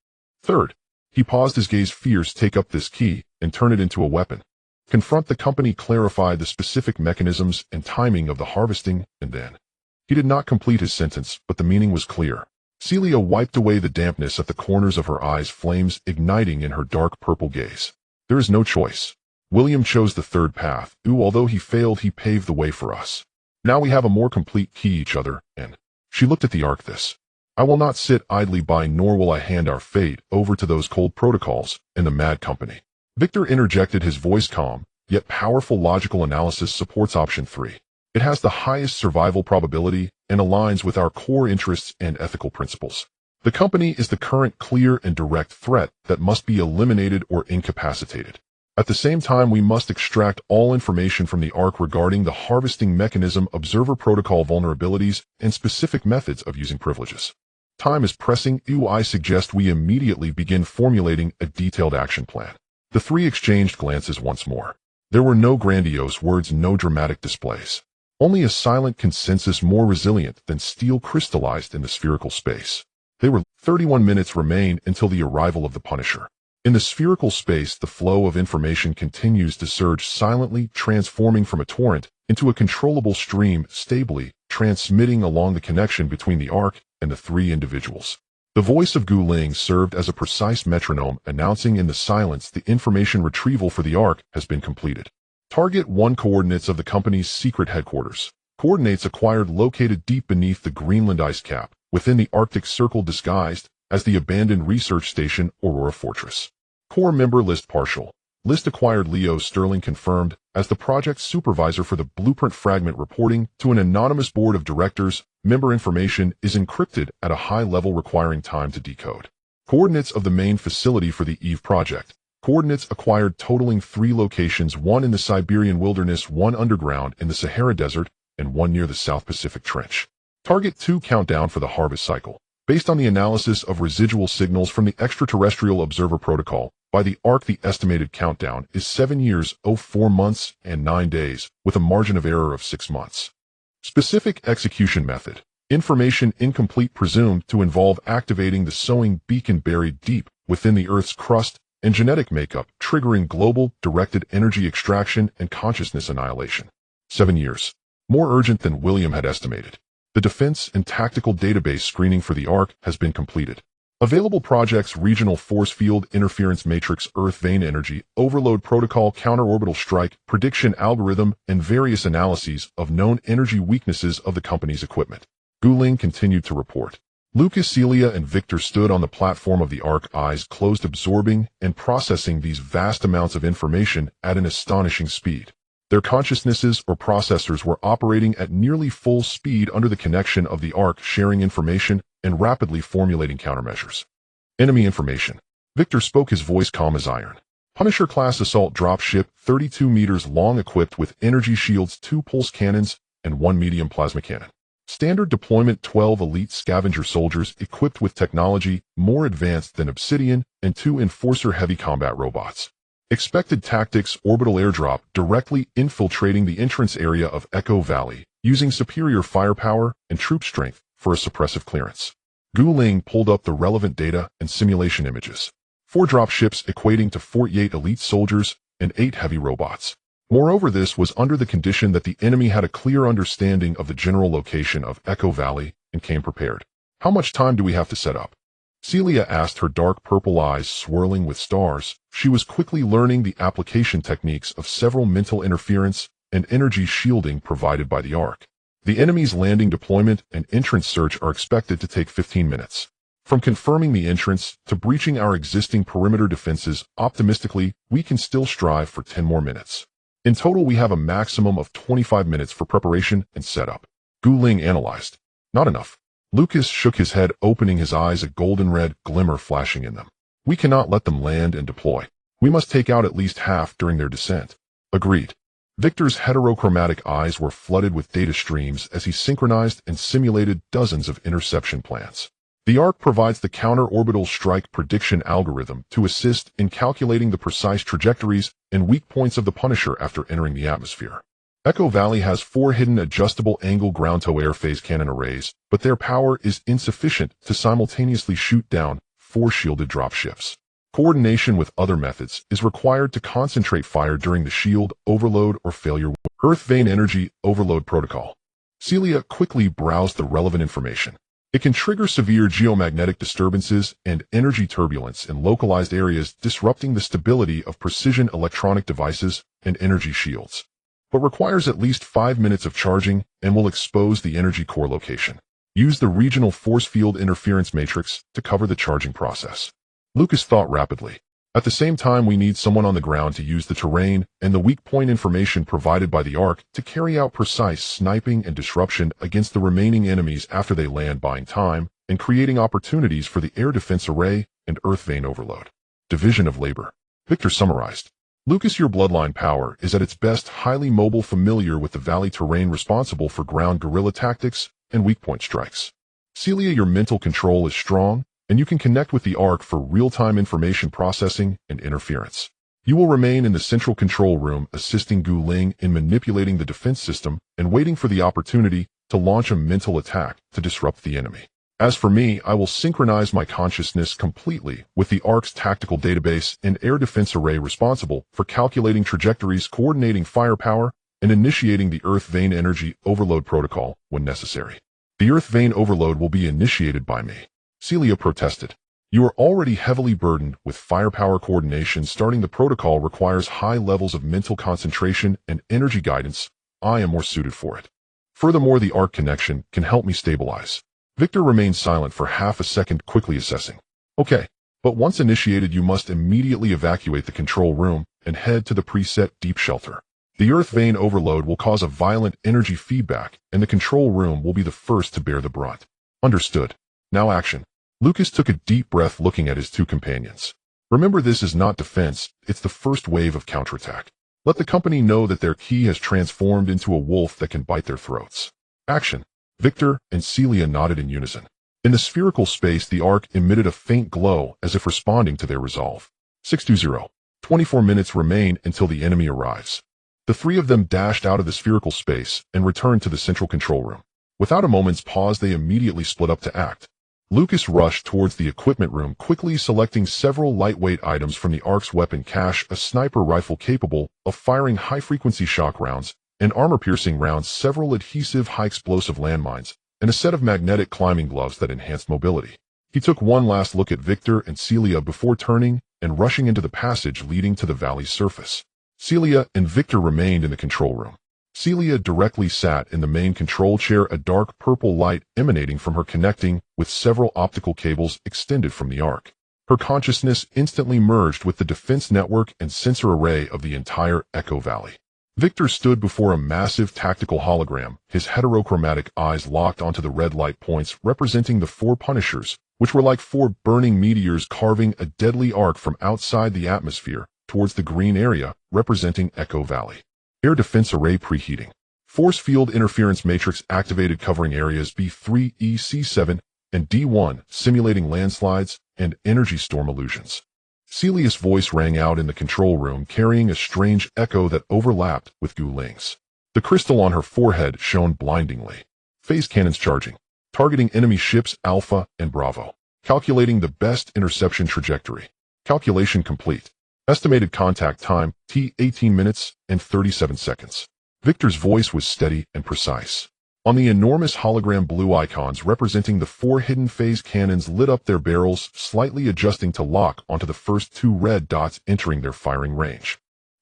A: Third, he paused, his gaze fierce, take up this key and turn it into a weapon. Confront the company, clarify the specific mechanisms and timing of the harvesting, and then. He did not complete his sentence, but the meaning was clear. Celia wiped away the dampness at the corners of her eyes, flames igniting in her dark purple gaze. There is no choice. William chose the third path. Although he failed, he paved the way for us. Now we have a more complete key, each other, and she looked at the Ark. I will not sit idly by, nor will I hand our fate over to those cold protocols and the mad company. Victor interjected, his voice calm, yet powerful. Logical analysis supports option 3. It has the highest survival probability and aligns with our core interests and ethical principles. The company is the current clear and direct threat that must be eliminated or incapacitated. At the same time, we must extract all information from the Ark regarding the harvesting mechanism, observer protocol vulnerabilities, and specific methods of using privileges. Time is pressing. I suggest we immediately begin formulating a detailed action plan. The three exchanged glances once more. There were no grandiose words, no dramatic displays. Only a silent consensus more resilient than steel crystallized in the spherical space. 31 minutes remain until the arrival of the Punisher. In the spherical space, the flow of information continues to surge silently, transforming from a torrent into a controllable stream, stably transmitting along the connection between the Ark and the three individuals. The voice of Gu Ling served as a precise metronome, announcing in the silence the information retrieval for the Ark has been completed. Target 1 coordinates of the company's secret headquarters. Coordinates acquired located deep beneath the Greenland ice cap, within the Arctic Circle, disguised as the abandoned research station Aurora Fortress. Core member list partial. List acquired. Leo Sterling confirmed as the project supervisor for the blueprint fragment, reporting to an anonymous board of directors. Member information is encrypted at a high level, requiring time to decode. Coordinates of the main facility for the EVE project. Coordinates acquired totaling 3 locations, 1 in the Siberian wilderness, 1 underground in the Sahara Desert, and 1 near the South Pacific Trench. Target 2 countdown for the harvest cycle. Based on the analysis of residual signals from the extraterrestrial observer protocol by the Ark, the estimated countdown is 7 years, 4 months, and 9 days, with a margin of error of 6 months. Specific execution method. Information incomplete, presumed to involve activating the sowing beacon buried deep within the Earth's crust and genetic makeup, triggering global directed energy extraction and consciousness annihilation. 7 years. More urgent than William had estimated. The defense and tactical database screening for the Ark has been completed. Available projects: Regional Force Field Interference Matrix, Earth Vein Energy Overload Protocol, Counterorbital Strike Prediction Algorithm, and various analyses of known energy weaknesses of the company's equipment. Gu Ling continued to report. Lucas, Celia, and Victor stood on the platform of the Ark, eyes closed, absorbing and processing these vast amounts of information at an astonishing speed. Their consciousnesses or processors were operating at nearly full speed under the connection of the Ark, sharing information and rapidly formulating countermeasures. Enemy information. Victor spoke, his voice calm as iron. Punisher-class assault dropship, 32 meters long, equipped with energy shields, 2 pulse cannons, and 1 medium plasma cannon. Standard deployment: 12 elite scavenger soldiers equipped with technology more advanced than Obsidian and 2 Enforcer heavy combat robots. Expected tactics: orbital airdrop, directly infiltrating the entrance area of Echo Valley, using superior firepower and troop strength for a suppressive clearance. Gu Ling pulled up the relevant data and simulation images. 4 dropships equating to 48 elite soldiers and 8 heavy robots. Moreover, this was under the condition that the enemy had a clear understanding of the general location of Echo Valley and came prepared. How much time do we have to set up? Celia asked, her dark purple eyes swirling with stars. She was quickly learning the application techniques of several mental interference and energy shielding provided by the Ark. The enemy's landing, deployment, and entrance search are expected to take 15 minutes. From confirming the entrance to breaching our existing perimeter defenses, optimistically, we can still strive for 10 more minutes. In total, we have a maximum of 25 minutes for preparation and setup. Gu Ling analyzed. Not enough. Lucas shook his head, opening his eyes, a golden red glimmer flashing in them. We cannot let them land and deploy. We must take out at least half during their descent. Agreed. Victor's heterochromatic eyes were flooded with data streams as he synchronized and simulated dozens of interception plans. The Ark provides the counter-orbital strike prediction algorithm to assist in calculating the precise trajectories and weak points of the Punisher after entering the atmosphere. Echo Valley has 4 hidden adjustable angle ground-to-air phase cannon arrays, but their power is insufficient to simultaneously shoot down 4 shielded dropships. Coordination with other methods is required to concentrate fire during the shield overload or failure. Earth Vein Energy Overload Protocol. Celia quickly browsed the relevant information. It can trigger severe geomagnetic disturbances and energy turbulence in localized areas, disrupting the stability of precision electronic devices and energy shields, but requires at least 5 minutes of charging and will expose the energy core location. Use the Regional Force Field Interference Matrix to cover the charging process. Lucas thought rapidly. At the same time, we need someone on the ground to use the terrain and the weak point information provided by the Ark to carry out precise sniping and disruption against the remaining enemies after they land, buying time and creating opportunities for the air defense array and Earth Vein overload. Division of labor. Victor summarized. Lucas, your bloodline power is at its best highly mobile, familiar with the valley terrain, responsible for ground guerrilla tactics and weak point strikes. Celia, your mental control is strong, and you can connect with the Ark for real-time information processing and interference. You will remain in the central control room assisting Gu Ling in manipulating the defense system and waiting for the opportunity to launch a mental attack to disrupt the enemy. As for me, I will synchronize my consciousness completely with the Ark's tactical database and air defense array responsible for calculating trajectories, coordinating firepower, and initiating the Earth Vein Energy Overload Protocol when necessary. The Earth Vein Overload will be initiated by me. Celia protested. You are already heavily burdened with firepower coordination. Starting the protocol requires high levels of mental concentration and energy guidance. I am more suited for it. Furthermore, the Ark connection can help me stabilize. Victor remained silent for half a second, quickly assessing. Okay, but once initiated, you must immediately evacuate the control room and head to the preset deep shelter. The Earth Vein Overload will cause a violent energy feedback, and the control room will be the first to bear the brunt. Understood. Now action. Lucas took a deep breath, looking at his two companions. Remember, this is not defense, it's the first wave of counterattack. Let the company know that their key has transformed into a wolf that can bite their throats. Action. Victor and Celia nodded in unison. In the spherical space, the Ark emitted a faint glow as if responding to their resolve. 620. 24 minutes remain until the enemy arrives. The three of them dashed out of the spherical space and returned to the central control room. Without a moment's pause, they immediately split up to act. Lucas rushed towards the equipment room, quickly selecting several lightweight items from the Ark's weapon cache: a sniper rifle capable of firing high-frequency shock rounds, and armor-piercing rounds, several adhesive high-explosive landmines, and a set of magnetic climbing gloves that enhanced mobility. He took one last look at Victor and Celia before turning and rushing into the passage leading to the valley's surface. Celia and Victor remained in the control room. Celia directly sat in the main control chair, a dark purple light emanating from her connecting with several optical cables extended from the Ark. Her consciousness instantly merged with the defense network and sensor array of the entire Echo Valley. Victor stood before a massive tactical hologram, his heterochromatic eyes locked onto the red light points representing the four Punishers, which were like four burning meteors carving a deadly arc from outside the atmosphere towards the green area representing Echo Valley. Air defense array preheating. Force field interference matrix activated, covering areas B3, EC7, and D1, simulating landslides and energy storm illusions. Celia's voice rang out in the control room, carrying a strange echo that overlapped with Gu Ling's. The crystal on her forehead shone blindingly. Phase cannons charging. Targeting enemy ships Alpha and Bravo. Calculating the best interception trajectory. Calculation complete. Estimated contact time, T 18 minutes and 37 seconds. Victor's voice was steady and precise. On the enormous hologram, blue icons representing the four hidden phase cannons lit up their barrels, slightly adjusting to lock onto the first two red dots entering their firing range.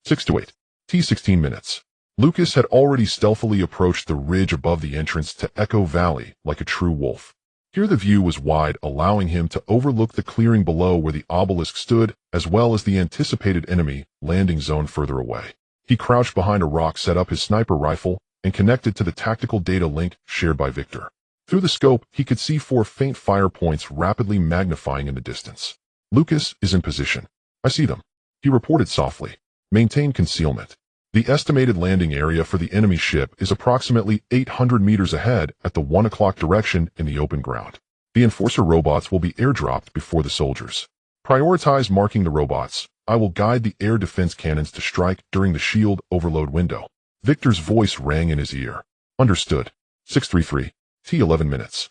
A: 6 to 8. T 16 minutes. Lucas had already stealthily approached the ridge above the entrance to Echo Valley like a true wolf. Here the view was wide, allowing him to overlook the clearing below where the obelisk stood, as well as the anticipated enemy landing zone further away. He crouched behind a rock, set up his sniper rifle, and connected to the tactical data link shared by Victor. Through the scope, he could see four faint fire points rapidly magnifying in the distance. Lucas is in position. I see them, he reported softly. Maintain concealment. The estimated landing area for the enemy ship is approximately 800 meters ahead at the 1 o'clock direction in the open ground. The enforcer robots will be airdropped before the soldiers. Prioritize marking the robots. I will guide the air defense cannons to strike during the shield overload window. Victor's voice rang in his ear. Understood. 633. T 11 minutes.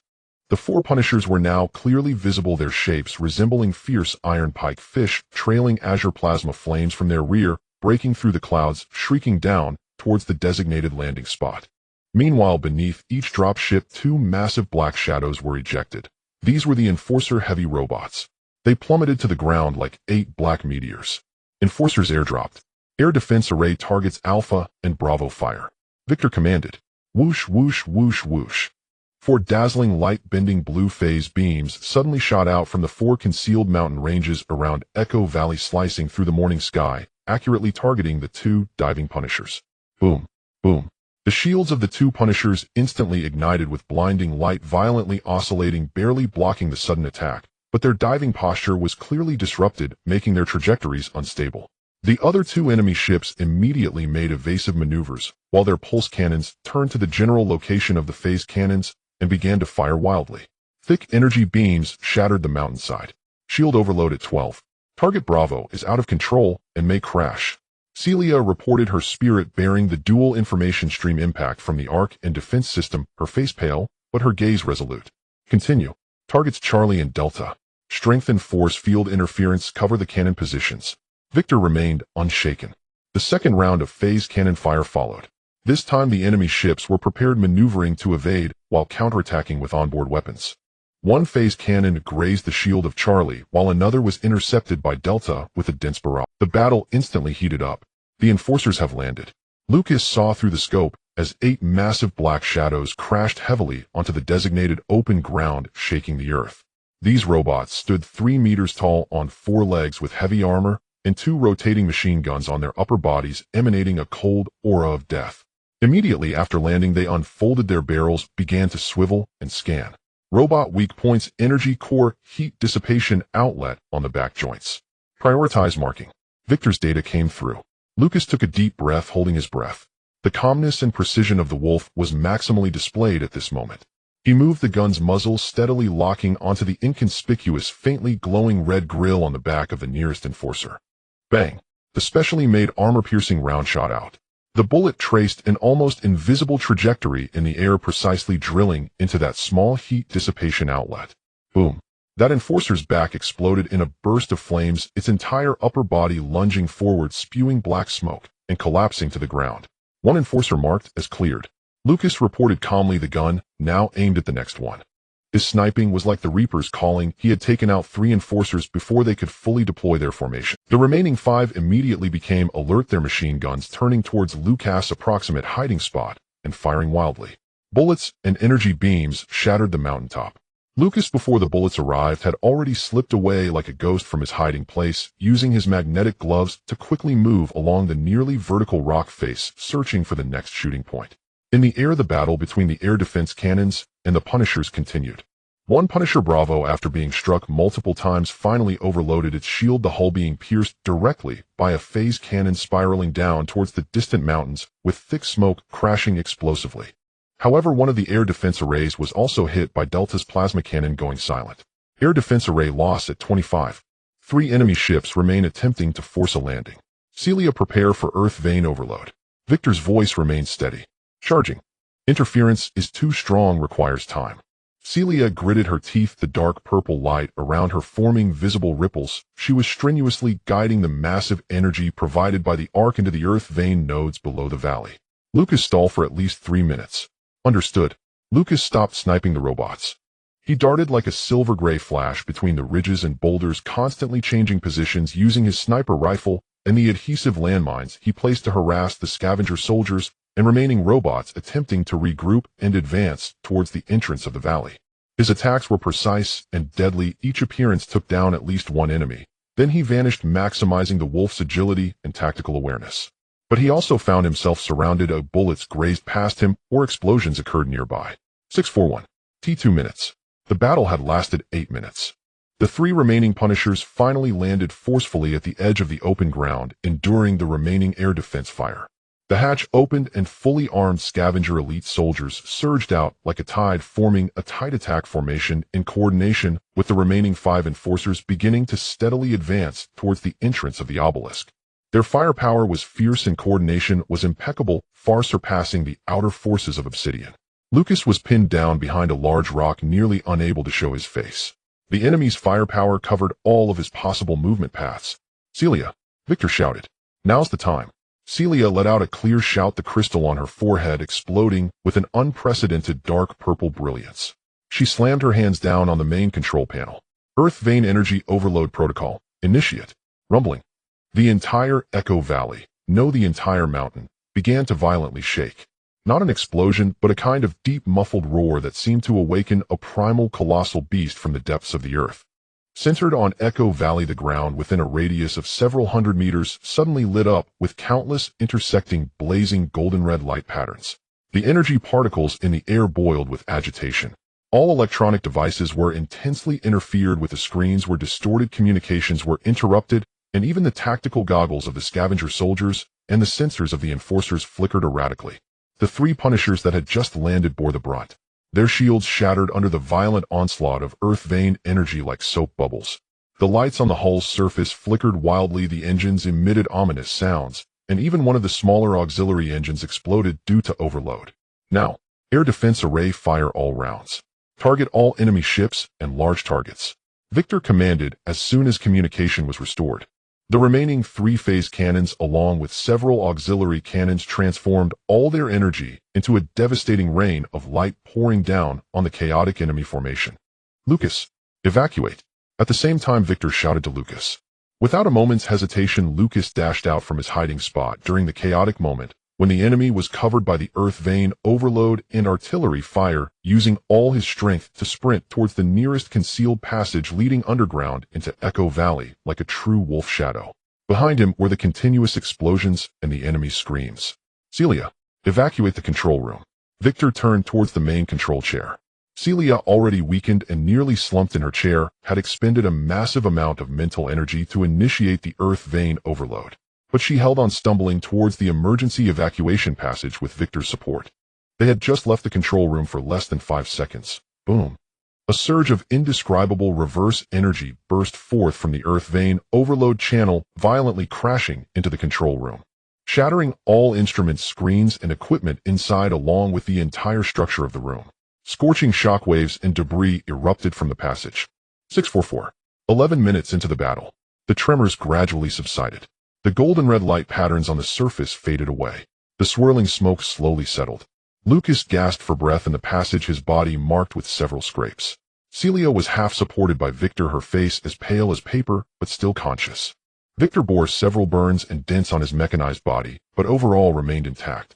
A: The four Punishers were now clearly visible, their shapes resembling fierce iron pike fish, trailing azure plasma flames from their rear, breaking through the clouds, shrieking down towards the designated landing spot. Meanwhile, beneath each drop ship, two massive black shadows were ejected. These were the Enforcer heavy robots. They plummeted to the ground like 8 black meteors. Enforcers airdropped. Air defense array targets Alpha and Bravo fire. Victor commanded. Whoosh, whoosh, whoosh, whoosh. 4 dazzling light-bending blue phase beams suddenly shot out from the 4 concealed mountain ranges around Echo Valley, slicing through the morning sky, accurately targeting the 2 diving Punishers. Boom, boom. The shields of the 2 Punishers instantly ignited with blinding light, violently oscillating, barely blocking the sudden attack, but their diving posture was clearly disrupted, making their trajectories unstable. The other 2 enemy ships immediately made evasive maneuvers, while their pulse cannons turned to the general location of the phase cannons and began to fire wildly. Thick energy beams shattered the mountainside. Shield overload at 12. Target Bravo is out of control and may crash. Celia reported her spirit bearing the dual information stream impact from the arc and defense system, her face pale, but her gaze resolute. Continue. Targets Charlie and Delta. Strength and force field interference cover the cannon positions. Victor remained unshaken. The second round of phase cannon fire followed. This time the enemy ships were prepared, maneuvering to evade while counterattacking with onboard weapons. One phase cannon grazed the shield of Charlie, while another was intercepted by Delta with a dense barrage. The battle instantly heated up. The enforcers have landed. Lucas saw through the scope as 8 massive black shadows crashed heavily onto the designated open ground, shaking the earth. These robots stood 3 meters tall on 4 legs with heavy armor and 2 rotating machine guns on their upper bodies, emanating a cold aura of death. Immediately after landing, they unfolded their barrels, began to swivel and scan. Robot weak points, energy core, heat dissipation outlet on the back joints. Prioritize marking. Victor's data came through. Lucas took a deep breath, holding his breath. The calmness and precision of the Wolf was maximally displayed at this moment. He moved the gun's muzzle, steadily locking onto the inconspicuous, faintly glowing red grill on the back of the nearest enforcer. Bang! The specially made armor-piercing round shot out. The bullet traced an almost invisible trajectory in the air, precisely drilling into that small heat dissipation outlet. Boom! That enforcer's back exploded in a burst of flames, its entire upper body lunging forward, spewing black smoke, and collapsing to the ground. One enforcer marked as cleared. Lucas reported calmly, the gun now aimed at the next one. His sniping was like the Reapers calling. He had taken out 3 enforcers before they could fully deploy their formation. The remaining 5 immediately became alert, their machine guns turning towards Lucas' approximate hiding spot and firing wildly. Bullets and energy beams shattered the mountaintop. Lucas, before the bullets arrived, had already slipped away like a ghost from his hiding place, using his magnetic gloves to quickly move along the nearly vertical rock face, searching for the next shooting point. In the air, the battle between the air defense cannons and the Punishers continued. One Punisher Bravo, after being struck multiple times, finally overloaded its shield, the hull being pierced directly by a phase cannon spiraling down towards the distant mountains, with thick smoke crashing explosively. However, one of the air defense arrays was also hit by Delta's plasma cannon, going silent. Air defense array lost at 25. 3 enemy ships remain attempting to force a landing. Celia, prepare for Earth vein overload. Victor's voice remained steady. Charging. Interference is too strong, requires time. Celia gritted her teeth, the dark purple light around her forming visible ripples. She was strenuously guiding the massive energy provided by the arc into the Earth vein nodes below the valley. Lucas, stall for at least 3 minutes. Understood. Lucas stopped sniping the robots. He darted like a silver-gray flash between the ridges and boulders, constantly changing positions using his sniper rifle and the adhesive landmines he placed to harass the scavenger soldiers and remaining robots attempting to regroup and advance towards the entrance of the valley. His attacks were precise and deadly. Each appearance took down at least 1 enemy. Then he vanished, maximizing the Wolf's agility and tactical awareness. But he also found himself surrounded. Bullets grazed past him or explosions occurred nearby. 641. T2 minutes. The battle had lasted 8 minutes. The 3 remaining Punishers finally landed forcefully at the edge of the open ground, enduring the remaining air defense fire. The hatch opened and fully armed scavenger elite soldiers surged out like a tide, forming a tight attack formation in coordination with the remaining 5 enforcers, beginning to steadily advance towards the entrance of the obelisk. Their firepower was fierce and coordination was impeccable, far surpassing the outer forces of Obsidian. Lucas was pinned down behind a large rock, nearly unable to show his face. The enemy's firepower covered all of his possible movement paths. Celia, Victor shouted. Now's the time. Celia let out a clear shout, the crystal on her forehead exploding with an unprecedented dark purple brilliance. She slammed her hands down on the main control panel. Earth vein energy overload protocol. Initiate. Rumbling. The entire Echo Valley, no, the entire mountain, began to violently shake. Not an explosion, but a kind of deep muffled roar that seemed to awaken a primal colossal beast from the depths of the earth. Centered on Echo Valley, the ground within a radius of several hundred meters suddenly lit up with countless intersecting blazing golden red light patterns. The energy particles in the air boiled with agitation. All electronic devices were intensely interfered with, the screens were distorted, communications were interrupted, and even the tactical goggles of the scavenger soldiers and the sensors of the enforcers flickered erratically. The 3 Punishers that had just landed bore the brunt. Their shields shattered under the violent onslaught of earth vein energy like soap bubbles. The lights on the hull's surface flickered wildly, the engines emitted ominous sounds, and even one of the smaller auxiliary engines exploded due to overload. Now, air defense array, fire all rounds. Target all enemy ships and large targets. Victor commanded as soon as communication was restored. The remaining three-phase cannons, along with several auxiliary cannons, transformed all their energy into a devastating rain of light pouring down on the chaotic enemy formation. Lucas, evacuate. At the same time, Victor shouted to Lucas. Without a moment's hesitation, Lucas dashed out from his hiding spot during the chaotic moment when the enemy was covered by the earth vein overload and artillery fire, using all his strength to sprint towards the nearest concealed passage leading underground into Echo Valley like a true wolf shadow. Behind him were the continuous explosions and the enemy's screams. Celia, evacuate the control room. Victor turned towards the main control chair. Celia, already weakened and nearly slumped in her chair, had expended a massive amount of mental energy to initiate the earth vein overload. But she held on, stumbling towards the emergency evacuation passage with Victor's support. They had just left the control room for less than 5 seconds. Boom. A surge of indescribable reverse energy burst forth from the earth vein overload channel, violently crashing into the control room, shattering all instruments, screens, and equipment inside along with the entire structure of the room. Scorching shockwaves and debris erupted from the passage. 644. 11 minutes into the battle, the tremors gradually subsided. The golden red light patterns on the surface faded away. The swirling smoke slowly settled. Lucas gasped for breath in the passage, his body marked with several scrapes. Celia was half supported by Victor, her face as pale as paper, but still conscious. Victor bore several burns and dents on his mechanized body, but overall remained intact.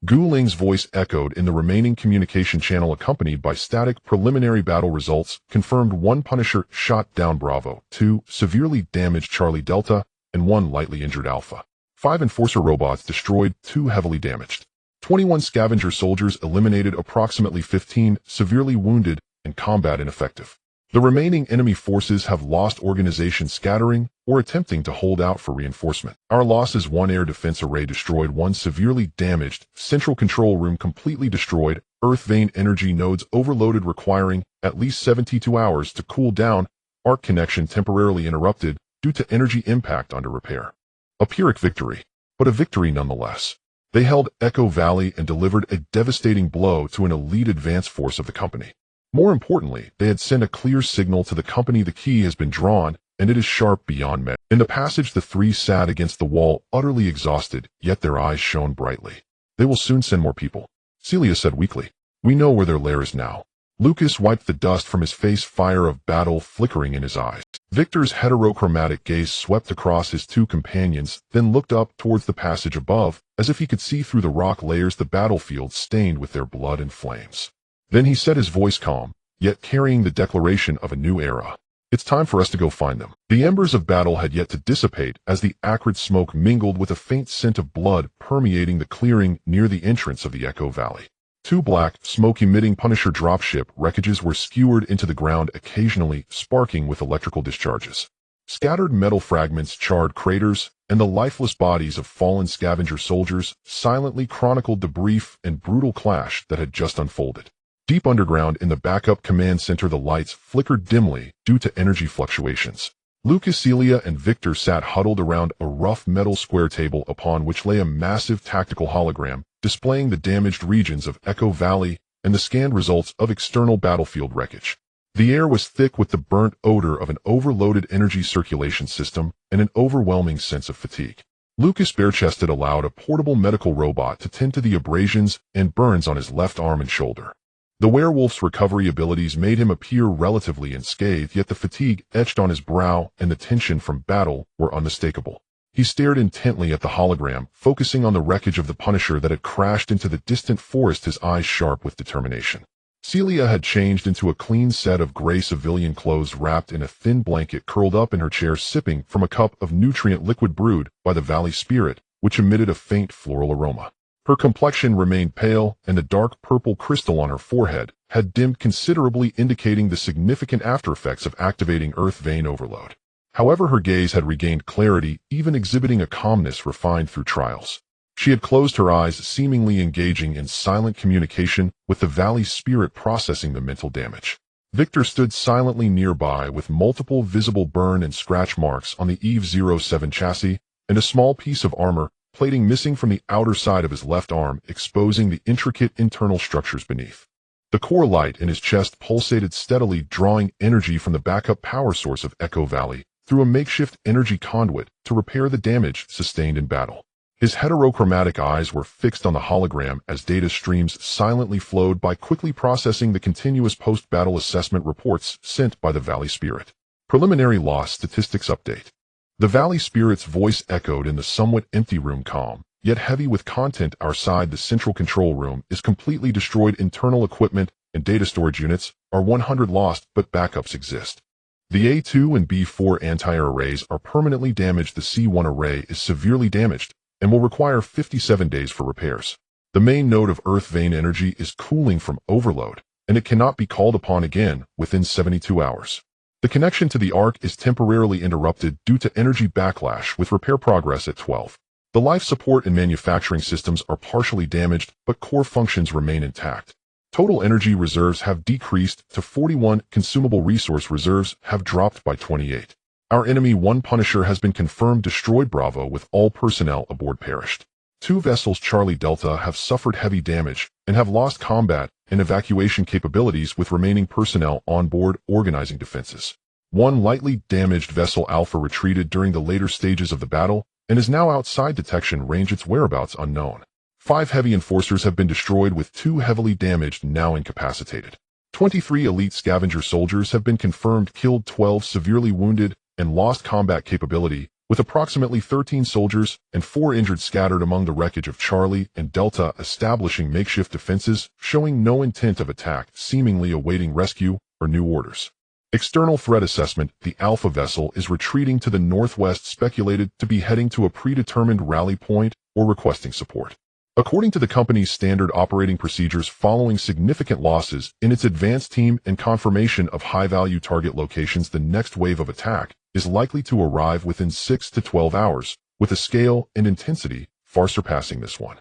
A: Gu Ling's voice echoed in the remaining communication channel, accompanied by static preliminary battle results, confirmed 1 Punisher shot down Bravo, 2 severely damaged Charlie Delta, and 1 lightly injured Alpha. 5 Enforcer robots destroyed, 2 heavily damaged. 21 Scavenger soldiers eliminated, approximately 15 severely wounded, and combat ineffective. The remaining enemy forces have lost organization, scattering or attempting to hold out for reinforcement. Our losses: 1 air defense array destroyed, 1 severely damaged, central control room completely destroyed, earth vein energy nodes overloaded requiring at least 72 hours to cool down, arc connection temporarily interrupted due to energy impact under repair. A Pyrrhic victory, but a victory nonetheless. They held Echo Valley and delivered a devastating blow to an elite advance force of the company. More importantly, they had sent a clear signal to the company: the key has been drawn, and it is sharp beyond measure. In the passage, the 3 sat against the wall, utterly exhausted, yet their eyes shone brightly. They will soon send more people, Celia said weakly. We know where their lair is now. Lucas wiped the dust from his face, fire of battle flickering in his eyes. Victor's heterochromatic gaze swept across his 2 companions, then looked up towards the passage above, as if he could see through the rock layers, the battlefield stained with their blood and flames. Then he said, his voice calm, yet carrying the declaration of a new era. It's time for us to go find them. The embers of battle had yet to dissipate as the acrid smoke mingled with a faint scent of blood permeating the clearing near the entrance of the Echo Valley. 2 black, smoke-emitting Punisher dropship wreckages were skewered into the ground, occasionally sparking with electrical discharges. Scattered metal fragments charred craters, and the lifeless bodies of fallen scavenger soldiers silently chronicled the brief and brutal clash that had just unfolded. Deep underground in the backup command center, the lights flickered dimly due to energy fluctuations. Lucas, Celia, and Victor sat huddled around a rough metal square table upon which lay a massive tactical hologram displaying the damaged regions of Echo Valley and the scanned results of external battlefield wreckage. The air was thick with the burnt odor of an overloaded energy circulation system and an overwhelming sense of fatigue. Lucas bare-chested allowed a portable medical robot to tend to the abrasions and burns on his left arm and shoulder. The werewolf's recovery abilities made him appear relatively unscathed, yet the fatigue etched on his brow and the tension from battle were unmistakable. He stared intently at the hologram, focusing on the wreckage of the Punisher that had crashed into the distant forest, his eyes sharp with determination. Celia had changed into a clean set of gray civilian clothes, wrapped in a thin blanket, curled up in her chair, sipping from a cup of nutrient liquid brewed by the Valley Spirit, which emitted a faint floral aroma. Her complexion remained pale, and the dark purple crystal on her forehead had dimmed considerably, indicating the significant aftereffects of activating earth vein overload. However, her gaze had regained clarity, even exhibiting a calmness refined through trials. She had closed her eyes, seemingly engaging in silent communication with the valley spirit processing the mental damage. Victor stood silently nearby with multiple visible burn and scratch marks on the Eve-07 chassis and a small piece of armor plating missing from the outer side of his left arm, exposing the intricate internal structures beneath. The core light in his chest pulsated steadily, drawing energy from the backup power source of Echo Valley through a makeshift energy conduit to repair the damage sustained in battle. His heterochromatic eyes were fixed on the hologram as data streams silently flowed by, quickly processing the continuous post-battle assessment reports sent by the Valley Spirit. Preliminary loss statistics update. The Valley Spirit's voice echoed in the somewhat empty room, calm, yet heavy with content. Our side, the central control room, is completely destroyed. Internal equipment and data storage units are 100 lost, but backups exist. The A2 and B4 anti-air arrays are permanently damaged. The C1 array is severely damaged and will require 57 days for repairs. The main node of Earth Vein energy is cooling from overload, and it cannot be called upon again within 72 hours. The connection to the Ark is temporarily interrupted due to energy backlash, with repair progress at 12. The life support and manufacturing systems are partially damaged, but core functions remain intact. Total energy reserves have decreased to 41. Consumable resource reserves have dropped by 28. Our enemy 1 Punisher has been confirmed destroyed. Bravo, with all personnel aboard perished. 2 vessels Charlie Delta have suffered heavy damage and have lost combat and evacuation capabilities, with remaining personnel on board organizing defenses. 1 lightly damaged vessel Alpha retreated during the later stages of the battle and is now outside detection range, its whereabouts unknown. 5 heavy enforcers have been destroyed, with 2 heavily damaged now incapacitated. 23 elite scavenger soldiers have been confirmed killed, 12 severely wounded and lost combat capability, with approximately 13 soldiers and 4 injured scattered among the wreckage of Charlie and Delta, establishing makeshift defenses, showing no intent of attack, seemingly awaiting rescue or new orders. External threat assessment. The Alpha vessel is retreating to the northwest, speculated to be heading to a predetermined rally point or requesting support. According to the company's standard operating procedures, following significant losses in its advanced team and confirmation of high-value target locations, the next wave of attack is likely to arrive within 6 to 12 hours, with a scale and intensity far surpassing this one.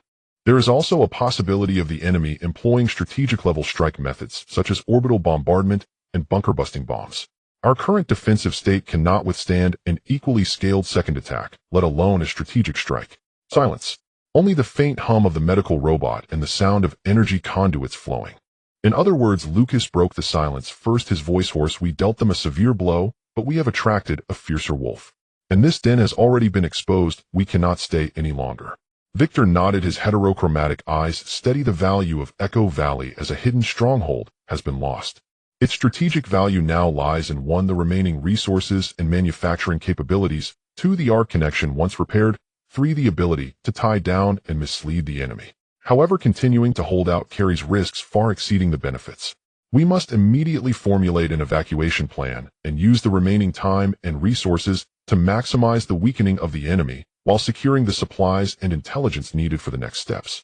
A: There is also a possibility of the enemy employing strategic-level strike methods, such as orbital bombardment and bunker-busting bombs. Our current defensive state cannot withstand an equally scaled second attack, let alone a strategic strike. Silence. Only the faint hum of the medical robot and the sound of energy conduits flowing. In other words, Lucas broke the silence. First, his voice hoarse. We dealt them a severe blow, but we have attracted a fiercer wolf. And this den has already been exposed. We cannot stay any longer. Victor nodded, his heterochromatic eyes steady. The value of Echo Valley as a hidden stronghold has been lost. Its strategic value now lies in 1. The remaining resources and manufacturing capabilities, 2. The Ark connection once repaired, 3. The ability to tie down and mislead the enemy. However, continuing to hold out carries risks far exceeding the benefits. We must immediately formulate an evacuation plan and use the remaining time and resources to maximize the weakening of the enemy while securing the supplies and intelligence needed for the next steps.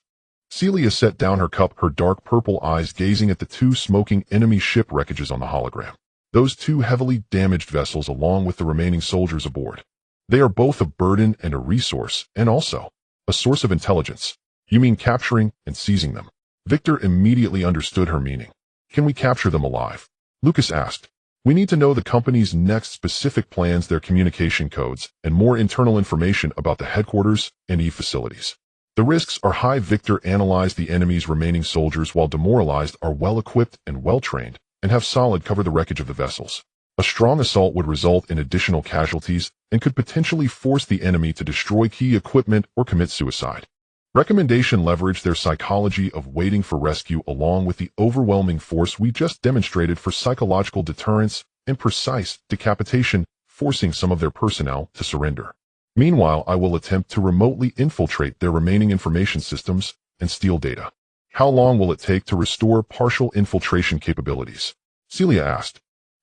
A: Celia set down her cup, her dark purple eyes gazing at the 2 smoking enemy ship wreckages on the hologram. Those 2 heavily damaged vessels along with the remaining soldiers aboard. They are both a burden and a resource, and also a source of intelligence. You mean capturing and seizing them? Victor immediately understood her meaning. Can we capture them alive? Lucas asked. We need to know the company's next specific plans, their communication codes, and more internal information about the headquarters and Eve facilities. The risks are high. Victor analyzed the enemy's remaining soldiers, while demoralized, are well-equipped and well-trained, and have solid cover the wreckage of the vessels. A strong assault would result in additional casualties and could potentially force the enemy to destroy key equipment or commit suicide. Recommendation: leverage their psychology of waiting for rescue along with the overwhelming force we just demonstrated for psychological deterrence and precise decapitation, forcing some of their personnel to surrender. Meanwhile, I will attempt to remotely infiltrate their remaining information systems and steal data. How long will it take to restore partial infiltration capabilities? Celia asked.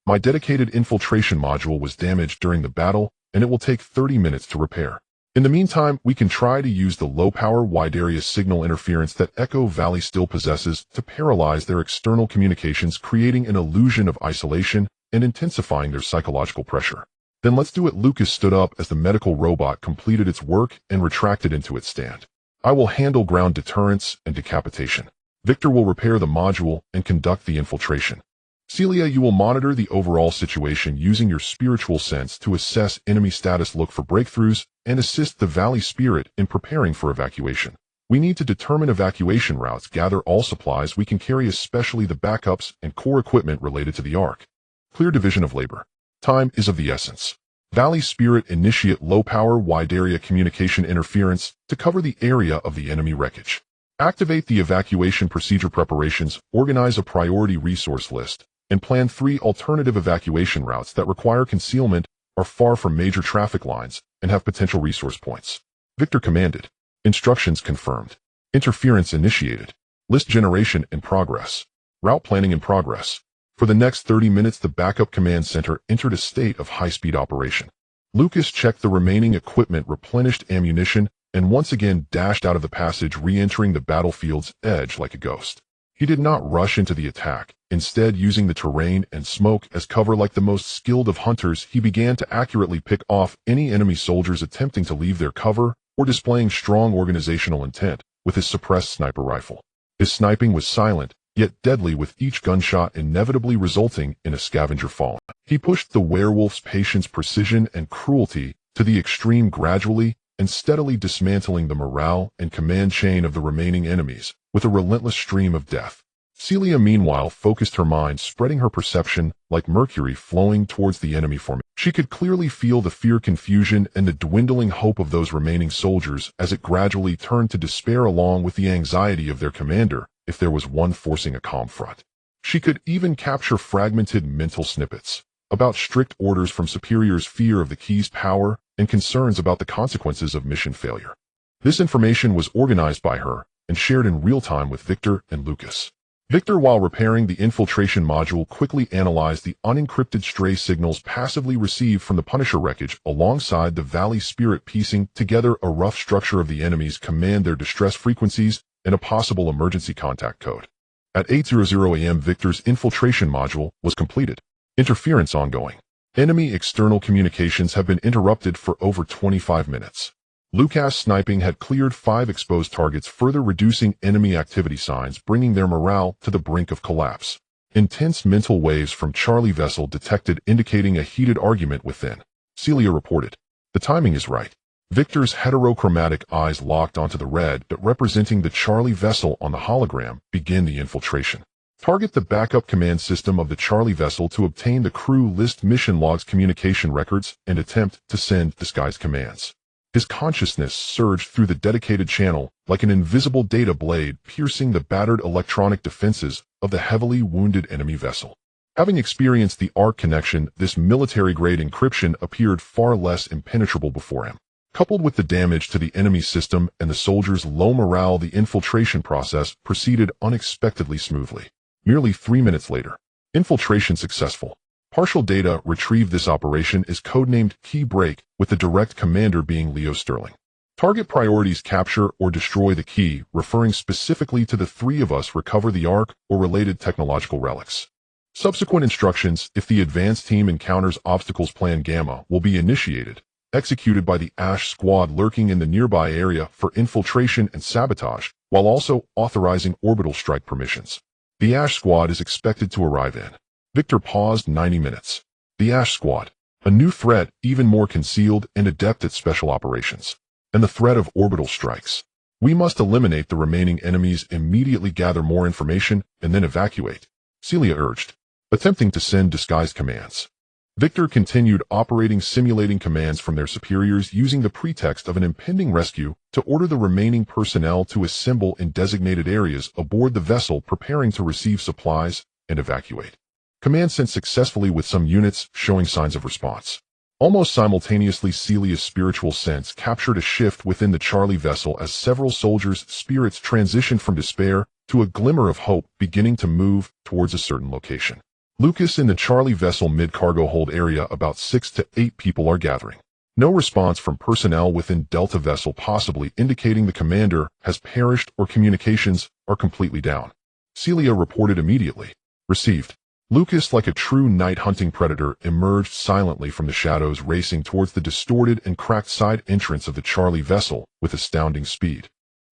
A: My dedicated infiltration module was damaged during the battle, and it will take 30 minutes to repair. In the meantime, we can try to use the low-power wide-area signal interference that Echo Valley still possesses to paralyze their external communications, creating an illusion of isolation and intensifying their psychological pressure. Then let's do it. Lucas stood up as the medical robot completed its work and retracted into its stand. I will handle ground deterrence and decapitation. Victor will repair the module and conduct the infiltration. Celia, you will monitor the overall situation using your spiritual sense to assess enemy status, look for breakthroughs, and assist the Valley Spirit in preparing for evacuation. We need to determine evacuation routes, gather all supplies we can carry, especially the backups and core equipment related to the Ark. Clear division of labor. Time is of the essence. Valley Spirit, initiate low-power, wide-area communication interference to cover the area of the enemy wreckage. Activate the evacuation procedure preparations, organize a priority resource list, and plan 3 alternative evacuation routes that require concealment, are far from major traffic lines, and have potential resource points. Victor commanded. Instructions confirmed. Interference initiated. List generation in progress. Route planning in progress. For the next 30 minutes, the backup command center entered a state of high-speed operation. Lucas checked the remaining equipment, replenished ammunition, and once again dashed out of the passage, re-entering the battlefield's edge like a ghost. He did not rush into the attack. Instead, using the terrain and smoke as cover like the most skilled of hunters, he began to accurately pick off any enemy soldiers attempting to leave their cover or displaying strong organizational intent with his suppressed sniper rifle. His sniping was silent, yet deadly, with each gunshot inevitably resulting in a scavenger fallen. He pushed the werewolf's patience, precision, and cruelty to the extreme, gradually and steadily dismantling the morale and command chain of the remaining enemies with a relentless stream of death. Celia, meanwhile, focused her mind, spreading her perception like mercury flowing towards the enemy formation. She could clearly feel the fear, confusion, and the dwindling hope of those remaining soldiers as it gradually turned to despair, along with the anxiety of their commander if there was one forcing a calm front. She could even capture fragmented mental snippets about strict orders from superiors, fear of the key's power, and concerns about the consequences of mission failure. This information was organized by her and shared in real time with Victor and Lucas. Victor, while repairing the infiltration module, quickly analyzed the unencrypted stray signals passively received from the Punisher wreckage alongside the Valley Spirit, piecing together a rough structure of the enemy's command, their distress frequencies, and a possible emergency contact code. At 8:00 a.m., Victor's infiltration module was completed. Interference ongoing. Enemy external communications have been interrupted for over 25 minutes. Lucas sniping had cleared 5 exposed targets, further reducing enemy activity signs, bringing their morale to the brink of collapse. Intense mental waves from Charlie vessel detected, indicating a heated argument within. Celia reported. The timing is right. Victor's heterochromatic eyes locked onto the red dot representing the Charlie vessel on the hologram. Begin the infiltration. Target the backup command system of the Charlie vessel to obtain the crew list, mission logs, communication records, and attempt to send disguised commands. His consciousness surged through the dedicated channel like an invisible data blade, piercing the battered electronic defenses of the heavily wounded enemy vessel. Having experienced the Ark connection, this military-grade encryption appeared far less impenetrable before him. Coupled with the damage to the enemy system and the soldiers' low morale, the infiltration process proceeded unexpectedly smoothly. Merely 3 minutes later, infiltration successful. Partial data retrieved. This operation is codenamed Key Break, with the direct commander being Leo Sterling. Target priorities: capture or destroy the key, referring specifically to the 3 of us, recover the Ark or related technological relics. Subsequent instructions: if the advanced team encounters obstacles, Plan Gamma will be initiated, executed by the Ash Squad lurking in the nearby area for infiltration and sabotage, while also authorizing orbital strike permissions. The Ash Squad is expected to arrive in. Victor paused. 90 minutes. The Ash Squad. A new threat, even more concealed and adept at special operations. And the threat of orbital strikes. We must eliminate the remaining enemies, immediately gather more information, and then evacuate, Celia urged, attempting to send disguised commands. Victor continued operating, simulating commands from their superiors, using the pretext of an impending rescue to order the remaining personnel to assemble in designated areas aboard the vessel, preparing to receive supplies and evacuate. Command sent successfully, with some units showing signs of response. Almost simultaneously, Celia's spiritual sense captured a shift within the Charlie vessel as several soldiers' spirits transitioned from despair to a glimmer of hope, beginning to move towards a certain location. Lucas, in the Charlie vessel mid-cargo hold area, about 6 to 8 people are gathering. No response from personnel within Delta vessel, possibly indicating the commander has perished or communications are completely down. Celia reported immediately. Received. Lucas, like a true night-hunting predator, emerged silently from the shadows, racing towards the distorted and cracked side entrance of the Charlie vessel with astounding speed.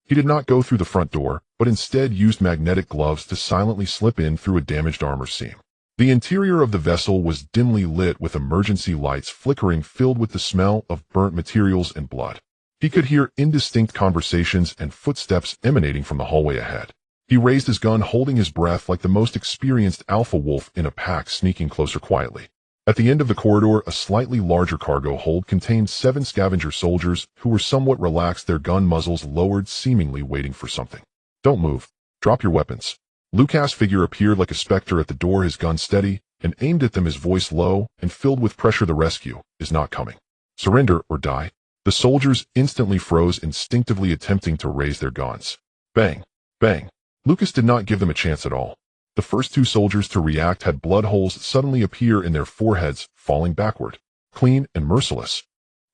A: He did not go through the front door, but instead used magnetic gloves to silently slip in through a damaged armor seam. The interior of the vessel was dimly lit with emergency lights flickering, filled with the smell of burnt materials and blood. He could hear indistinct conversations and footsteps emanating from the hallway ahead. He raised his gun, holding his breath like the most experienced alpha wolf in a pack, sneaking closer quietly. At the end of the corridor, a slightly larger cargo hold contained 7 scavenger soldiers who were somewhat relaxed, their gun muzzles lowered, seemingly waiting for something. "Don't move. Drop your weapons." Lucas' figure appeared like a specter at the door, his gun steady, and aimed at them, his voice low and filled with pressure. "The rescue is not coming. Surrender or die." The soldiers instantly froze, instinctively attempting to raise their guns. Bang! Bang! Lucas did not give them a chance at all. The first 2 soldiers to react had blood holes suddenly appear in their foreheads, falling backward, clean and merciless.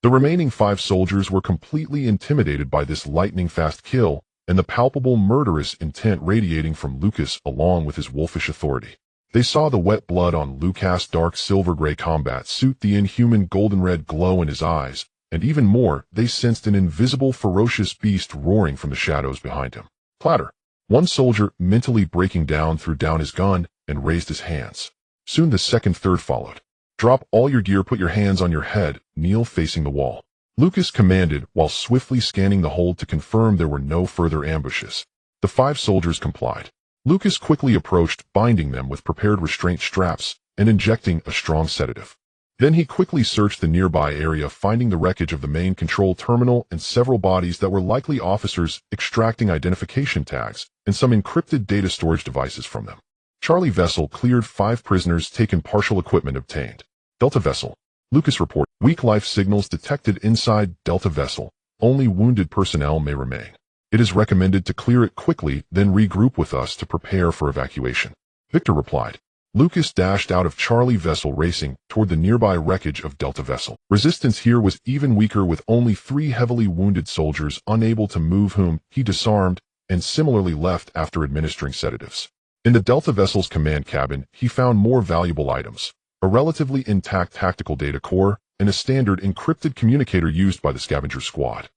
A: The remaining 5 soldiers were completely intimidated by this lightning-fast kill and the palpable murderous intent radiating from Lucas along with his wolfish authority. They saw the wet blood on Lucas' dark silver-gray combat suit, the inhuman golden-red glow in his eyes, and even more, they sensed an invisible ferocious beast roaring from the shadows behind him. Clatter! One soldier, mentally breaking down, threw down his gun and raised his hands. Soon the second, third followed. "Drop all your gear, put your hands on your head, kneel facing the wall," Lucas commanded while swiftly scanning the hold to confirm there were no further ambushes. The 5 soldiers complied. Lucas quickly approached, binding them with prepared restraint straps and injecting a strong sedative. Then he quickly searched the nearby area, finding the wreckage of the main control terminal and several bodies that were likely officers, extracting identification tags and some encrypted data storage devices from them. Charlie vessel cleared, 5 prisoners taken, partial equipment obtained. Delta vessel. Lucas reported. Weak life signals detected inside Delta vessel. Only wounded personnel may remain. It is recommended to clear it quickly, then regroup with us to prepare for evacuation. Victor replied. Lucas dashed out of Charlie vessel, racing toward the nearby wreckage of Delta vessel. Resistance here was even weaker, with only 3 heavily wounded soldiers unable to move, whom he disarmed and similarly left after administering sedatives. In the Delta vessel's command cabin, he found more valuable items, a relatively intact tactical data core, and a standard encrypted communicator used by the scavenger squad.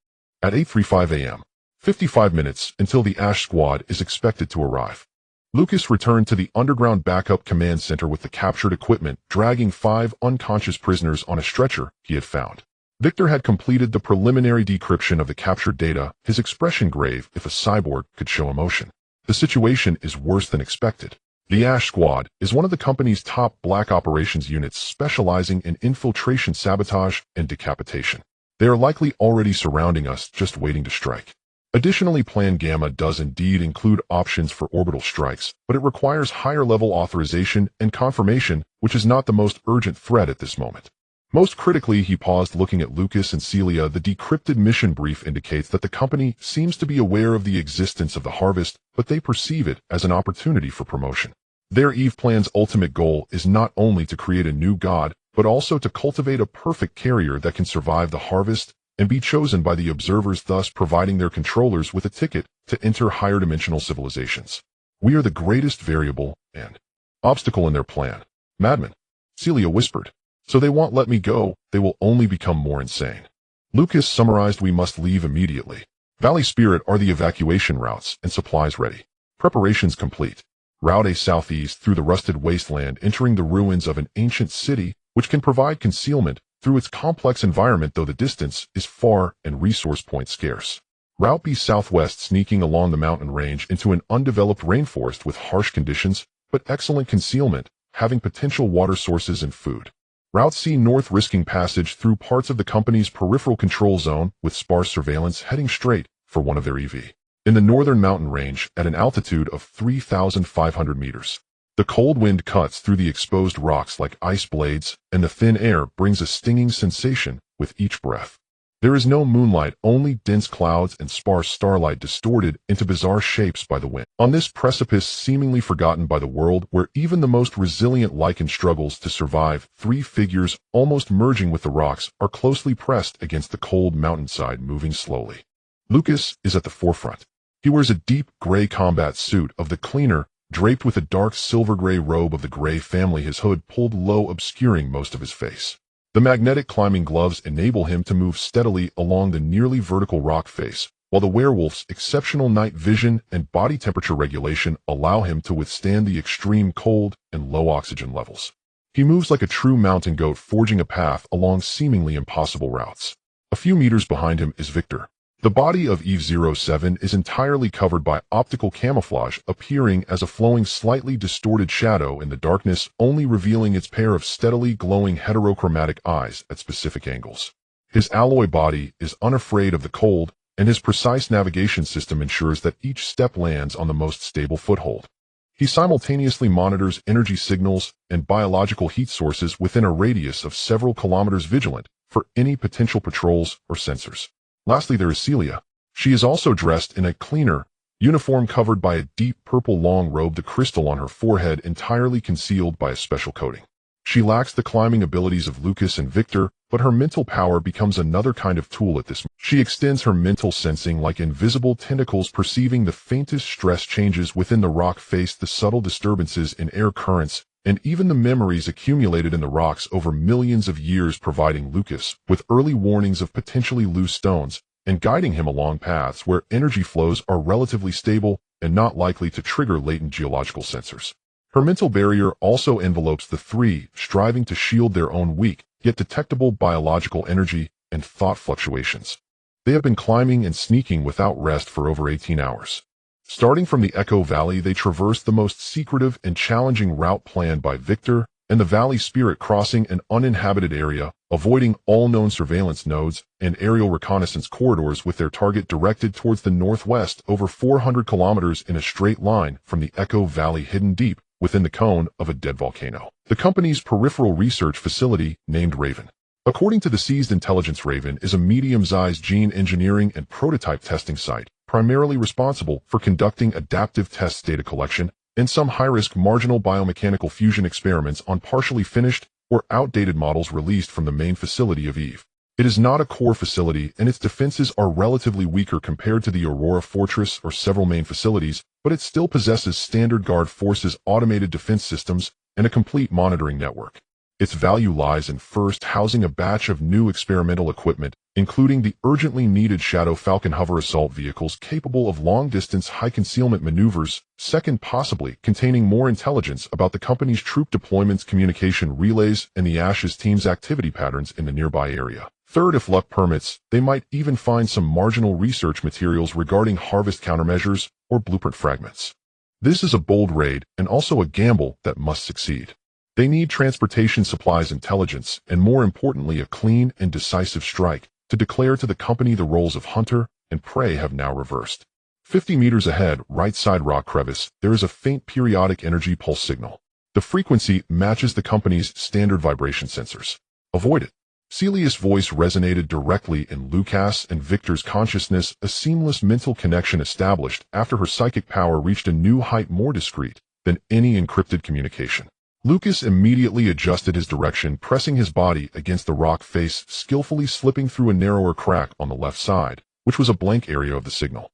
A: At 8:35 a.m., 55 minutes until the Ash squad is expected to arrive. Lucas returned to the underground backup command center with the captured equipment, dragging 5 unconscious prisoners on a stretcher he had found. Victor had completed the preliminary decryption of the captured data, his expression grave if a cyborg could show emotion. The situation is worse than expected. The Ash Squad is one of the company's top black operations units, specializing in infiltration, sabotage, and decapitation. They are likely already surrounding us, just waiting to strike. Additionally, Plan Gamma does indeed include options for orbital strikes, but it requires higher-level authorization and confirmation, which is not the most urgent threat at this moment. Most critically, he paused, looking at Lucas and Celia. The decrypted mission brief indicates that the company seems to be aware of the existence of the harvest, but they perceive it as an opportunity for promotion. Their Eve Plan's ultimate goal is not only to create a new god, but also to cultivate a perfect carrier that can survive the harvest and be chosen by the observers, thus providing their controllers with a ticket to enter higher dimensional civilizations. We are the greatest variable and obstacle in their plan. Madman, Celia whispered. So they won't let me go, they will only become more insane. Lucas summarized. We must leave immediately. Valley Spirit, are the evacuation routes and supplies ready? Preparations complete. Route A southeast through the rusted wasteland, entering the ruins of an ancient city, which can provide concealment through its complex environment, though the distance is far and resource points scarce. Route B southwest, sneaking along the mountain range into an undeveloped rainforest with harsh conditions, but excellent concealment, having potential water sources and food. Route C north, risking passage through parts of the company's peripheral control zone with sparse surveillance, heading straight for one of their EV. In the northern mountain range, at an altitude of 3,500 meters. The cold wind cuts through the exposed rocks like ice blades, and the thin air brings a stinging sensation with each breath. There is no moonlight, only dense clouds and sparse starlight distorted into bizarre shapes by the wind. On this precipice, seemingly forgotten by the world, where even the most resilient lichen struggles to survive, 3 figures, almost merging with the rocks, are closely pressed against the cold mountainside, moving slowly. Lucas is at the forefront. He wears a deep gray combat suit of the cleaner, draped with a dark silver-gray robe of the Gray family, his hood pulled low, obscuring most of his face. The magnetic climbing gloves enable him to move steadily along the nearly vertical rock face, while the werewolf's exceptional night vision and body temperature regulation allow him to withstand the extreme cold and low oxygen levels. He moves like a true mountain goat, forging a path along seemingly impossible routes. A few meters behind him is Victor. The body of Eve-07 is entirely covered by optical camouflage, appearing as a flowing, slightly distorted shadow in the darkness, only revealing its pair of steadily glowing heterochromatic eyes at specific angles. His alloy body is unafraid of the cold, and his precise navigation system ensures that each step lands on the most stable foothold. He simultaneously monitors energy signals and biological heat sources within a radius of several kilometers, vigilant for any potential patrols or sensors. Lastly, there is Celia. She is also dressed in a cleaner uniform covered by a deep purple long robe, the crystal on her forehead entirely concealed by a special coating. She lacks the climbing abilities of Lucas and Victor, but her mental power becomes another kind of tool at this moment. She extends her mental sensing like invisible tentacles, perceiving the faintest stress changes within the rock face, the subtle disturbances in air currents, and even the memories accumulated in the rocks over millions of years, providing Lucas with early warnings of potentially loose stones and guiding him along paths where energy flows are relatively stable and not likely to trigger latent geological sensors. Her mental barrier also envelopes the three, striving to shield their own weak, yet detectable biological energy and thought fluctuations. They have been climbing and sneaking without rest for over 18 hours. Starting from the Echo Valley, they traverse the most secretive and challenging route planned by Victor and the Valley Spirit, crossing an uninhabited area, avoiding all known surveillance nodes and aerial reconnaissance corridors, with their target directed towards the northwest, over 400 kilometers in a straight line from the Echo Valley, hidden deep within the cone of a dead volcano. The company's peripheral research facility, named Raven. According to the seized intelligence, Raven is a medium-sized gene engineering and prototype testing site, primarily responsible for conducting adaptive test data collection and some high-risk marginal biomechanical fusion experiments on partially finished or outdated models released from the main facility of Eve. It is not a core facility, and its defenses are relatively weaker compared to the Aurora Fortress or several main facilities, but it still possesses standard guard forces, automated defense systems, and a complete monitoring network. Its value lies in first housing a batch of new experimental equipment, including the urgently needed Shadow Falcon hover assault vehicles capable of long-distance high-concealment maneuvers, second possibly containing more intelligence about the company's troop deployments, communication relays, and the Ashes team's activity patterns in the nearby area. Third, if luck permits, they might even find some marginal research materials regarding harvest countermeasures or blueprint fragments. This is a bold raid and also a gamble that must succeed. They need transportation supplies, intelligence, and more importantly, a clean and decisive strike to declare to the company the roles of hunter and prey have now reversed. 50 meters ahead, right side rock crevice, there is a faint periodic energy pulse signal. The frequency matches the company's standard vibration sensors. Avoid it. Celia's voice resonated directly in Lucas and Victor's consciousness, a seamless mental connection established after her psychic power reached a new height, more discreet than any encrypted communication. Lucas immediately adjusted his direction, pressing his body against the rock face, skillfully slipping through a narrower crack on the left side, which was a blank area of the signal.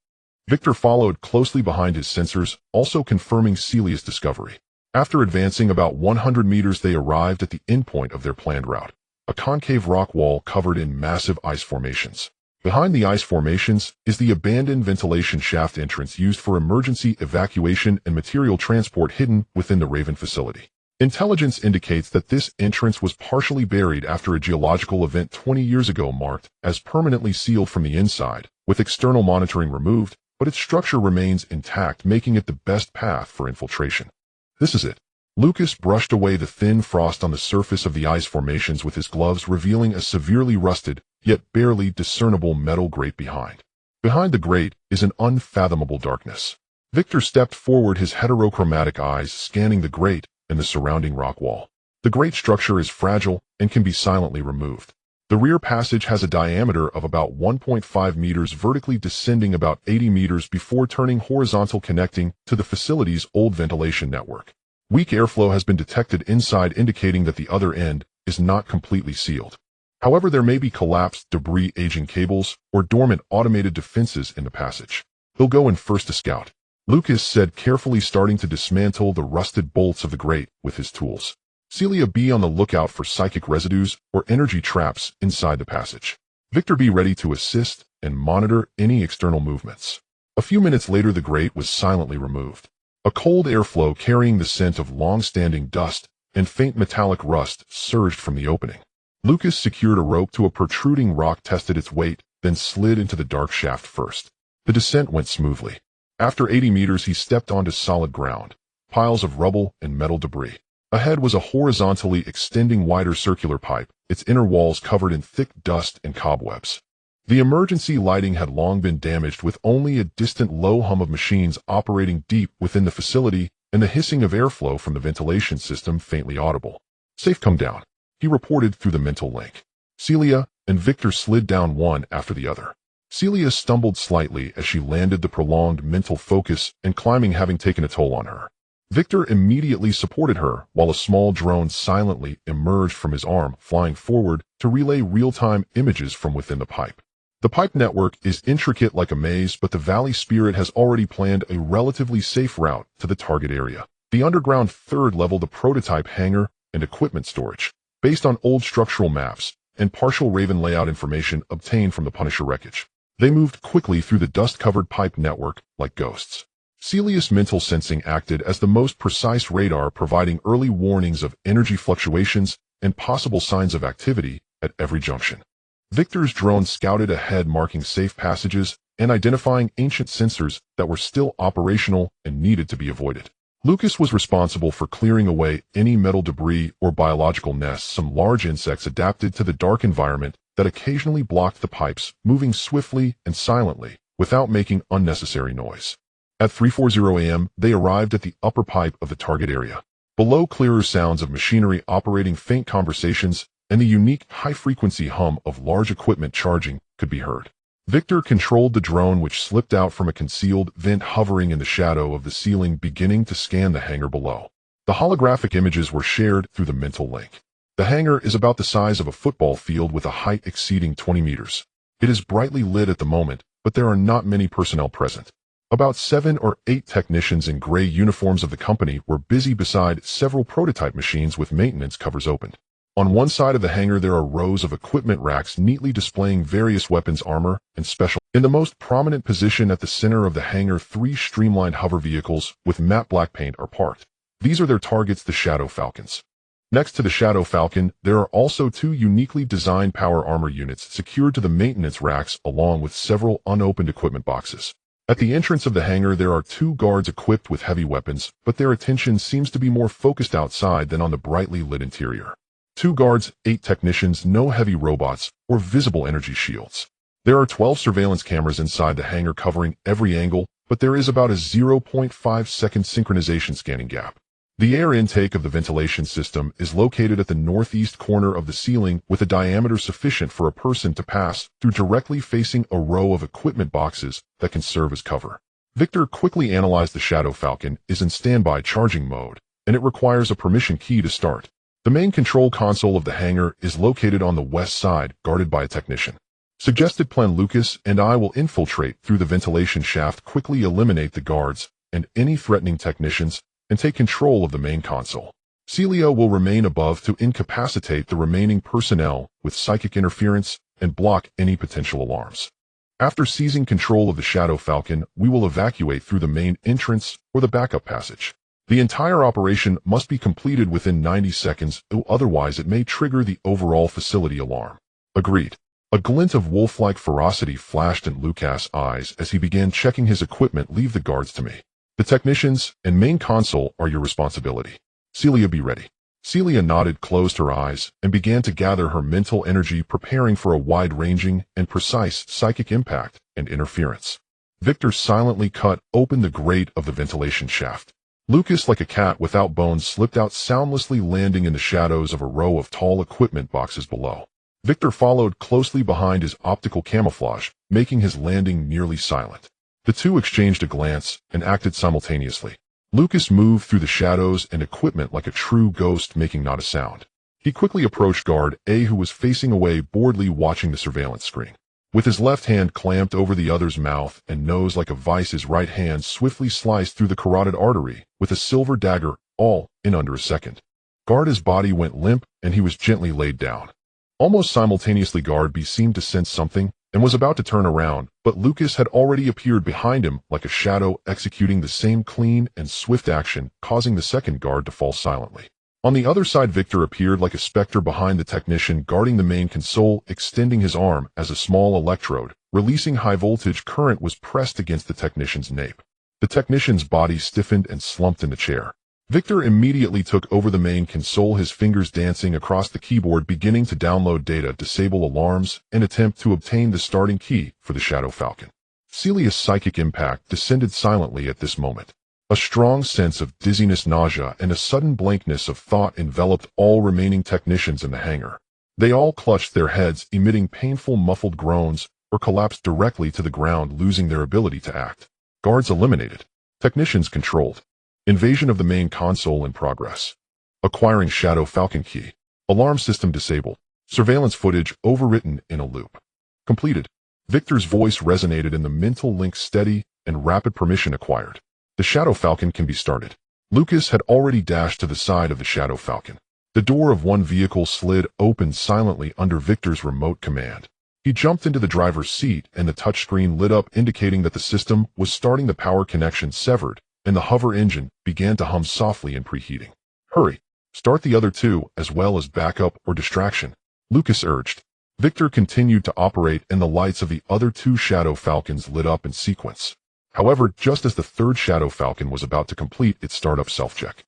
A: Victor followed closely behind his sensors, also confirming Celia's discovery. After advancing about 100 meters, they arrived at the endpoint of their planned route, a concave rock wall covered in massive ice formations. Behind the ice formations is the abandoned ventilation shaft entrance used for emergency evacuation and material transport, hidden within the Raven facility. Intelligence indicates that this entrance was partially buried after a geological event 20 years ago, marked as permanently sealed from the inside, with external monitoring removed, but its structure remains intact, making it the best path for infiltration. This is it. Lucas brushed away the thin frost on the surface of the ice formations with his gloves, revealing a severely rusted, yet barely discernible metal grate behind. Behind the grate is an unfathomable darkness. Victor stepped forward, his heterochromatic eyes scanning the grate and the surrounding rock wall. The grate structure is fragile and can be silently removed. The rear passage has a diameter of about 1.5 meters, vertically descending about 80 meters before turning horizontal, connecting to the facility's old ventilation network. Weak airflow has been detected inside, indicating that the other end is not completely sealed. However, there may be collapsed debris, aging cables, or dormant automated defenses in the passage. He'll go in first to scout, Lucas said, carefully starting to dismantle the rusted bolts of the grate with his tools. Celia, be on the lookout for psychic residues or energy traps inside the passage. Victor, be ready to assist and monitor any external movements. A few minutes later, the grate was silently removed. A cold airflow carrying the scent of long-standing dust and faint metallic rust surged from the opening. Lucas secured a rope to a protruding rock, tested its weight, then slid into the dark shaft first. The descent went smoothly. After 80 meters, he stepped onto solid ground, piles of rubble and metal debris. Ahead was a horizontally extending wider circular pipe, its inner walls covered in thick dust and cobwebs. The emergency lighting had long been damaged, with only a distant low hum of machines operating deep within the facility and the hissing of airflow from the ventilation system faintly audible. "Safe, come down," he reported through the mental link. Celia and Victor slid down one after the other. Celia stumbled slightly as she landed, the prolonged mental focus and climbing having taken a toll on her. Victor immediately supported her, while a small drone silently emerged from his arm, flying forward to relay real-time images from within the pipe. The pipe network is intricate like a maze, but the Valley Spirit has already planned a relatively safe route to the target area. The underground third level, the prototype hangar and equipment storage, based on old structural maps and partial Raven layout information obtained from the Punisher wreckage. They moved quickly through the dust-covered pipe network like ghosts. Celia's mental sensing acted as the most precise radar, providing early warnings of energy fluctuations and possible signs of activity at every junction. Victor's drone scouted ahead, marking safe passages and identifying ancient sensors that were still operational and needed to be avoided. Lucas was responsible for clearing away any metal debris or biological nests. Some large insects adapted to the dark environment that occasionally blocked the pipes, moving swiftly and silently without making unnecessary noise. At 3:40 a.m., they arrived at the upper pipe of the target area. Below, clearer sounds of machinery operating, faint conversations, and the unique high-frequency hum of large equipment charging could be heard. Victor controlled the drone, which slipped out from a concealed vent hovering in the shadow of the ceiling, beginning to scan the hangar below. The holographic images were shared through the mental link. The hangar is about the size of a football field, with a height exceeding 20 meters. It is brightly lit at the moment, but there are not many personnel present. About 7 or 8 technicians in gray uniforms of the company were busy beside several prototype machines with maintenance covers opened. On one side of the hangar, there are rows of equipment racks neatly displaying various weapons, armor, and special. In the most prominent position at the center of the hangar, 3 streamlined hover vehicles with matte black paint are parked. These are their targets, the Shadow Falcons. Next to the Shadow Falcon, there are also 2 uniquely designed power armor units secured to the maintenance racks, along with several unopened equipment boxes. At the entrance of the hangar, there are 2 guards equipped with heavy weapons, but their attention seems to be more focused outside than on the brightly lit interior. 2 guards, 8 technicians, no heavy robots or visible energy shields. There are 12 surveillance cameras inside the hangar covering every angle, but there is about a 0.5-second synchronization scanning gap. The air intake of the ventilation system is located at the northeast corner of the ceiling, with a diameter sufficient for a person to pass through, directly facing a row of equipment boxes that can serve as cover. Victor quickly analyzed the Shadow Falcon is in standby charging mode, and it requires a permission key to start. The main control console of the hangar is located on the west side, guarded by a technician. Suggested plan: Lucas and I will infiltrate through the ventilation shaft, quickly eliminate the guards and any threatening technicians, and take control of the main console. Celia will remain above to incapacitate the remaining personnel with psychic interference and block any potential alarms. After seizing control of the Shadow Falcon, we will evacuate through the main entrance or the backup passage. The entire operation must be completed within 90 seconds, otherwise it may trigger the overall facility alarm. Agreed. A glint of wolf-like ferocity flashed in Lucas' eyes as he began checking his equipment. Leave the guards to me. The technicians and main console are your responsibility. Celia, be ready. Celia nodded, closed her eyes, and began to gather her mental energy, preparing for a wide-ranging and precise psychic impact and interference. Victor silently cut open the grate of the ventilation shaft. Lucas, like a cat without bones, slipped out soundlessly, landing in the shadows of a row of tall equipment boxes below. Victor followed closely behind his optical camouflage, making his landing nearly silent. The 2 exchanged a glance and acted simultaneously. Lucas moved through the shadows and equipment like a true ghost, making not a sound. He quickly approached Guard A, who was facing away, boredly watching the surveillance screen. With his left hand clamped over the other's mouth and nose like a vice, his right hand swiftly sliced through the carotid artery with a silver dagger, all in under a second. Guard A's body went limp and he was gently laid down. Almost simultaneously, Guard B seemed to sense something and was about to turn around, but Lucas had already appeared behind him like a shadow, executing the same clean and swift action, causing the second guard to fall silently. On the other side, Victor appeared like a specter behind the technician guarding the main console, extending his arm as a small electrode, releasing high-voltage current was pressed against the technician's nape. The technician's body stiffened and slumped in the chair. Victor immediately took over the main console, his fingers dancing across the keyboard, beginning to download data, disable alarms, and attempt to obtain the starting key for the Shadow Falcon. Celia's psychic impact descended silently at this moment. A strong sense of dizziness, nausea, and a sudden blankness of thought enveloped all remaining technicians in the hangar. They all clutched their heads, emitting painful muffled groans, or collapsed directly to the ground, losing their ability to act. Guards eliminated. Technicians controlled. Invasion of the main console in progress. Acquiring Shadow Falcon key. Alarm system disabled. Surveillance footage overwritten in a loop. Completed. Victor's voice resonated in the mental link. Steady and rapid permission acquired. The Shadow Falcon can be started. Lucas had already dashed to the side of the Shadow Falcon. The door of one vehicle slid open silently under Victor's remote command. He jumped into the driver's seat and the touchscreen lit up, indicating that the system was starting. The power connection severed, and the hover engine began to hum softly in preheating. Hurry! Start the other two as well as backup or distraction, Lucas urged. Victor continued to operate and the lights of the other two Shadow Falcons lit up in sequence. However, just as the third Shadow Falcon was about to complete its startup self-check.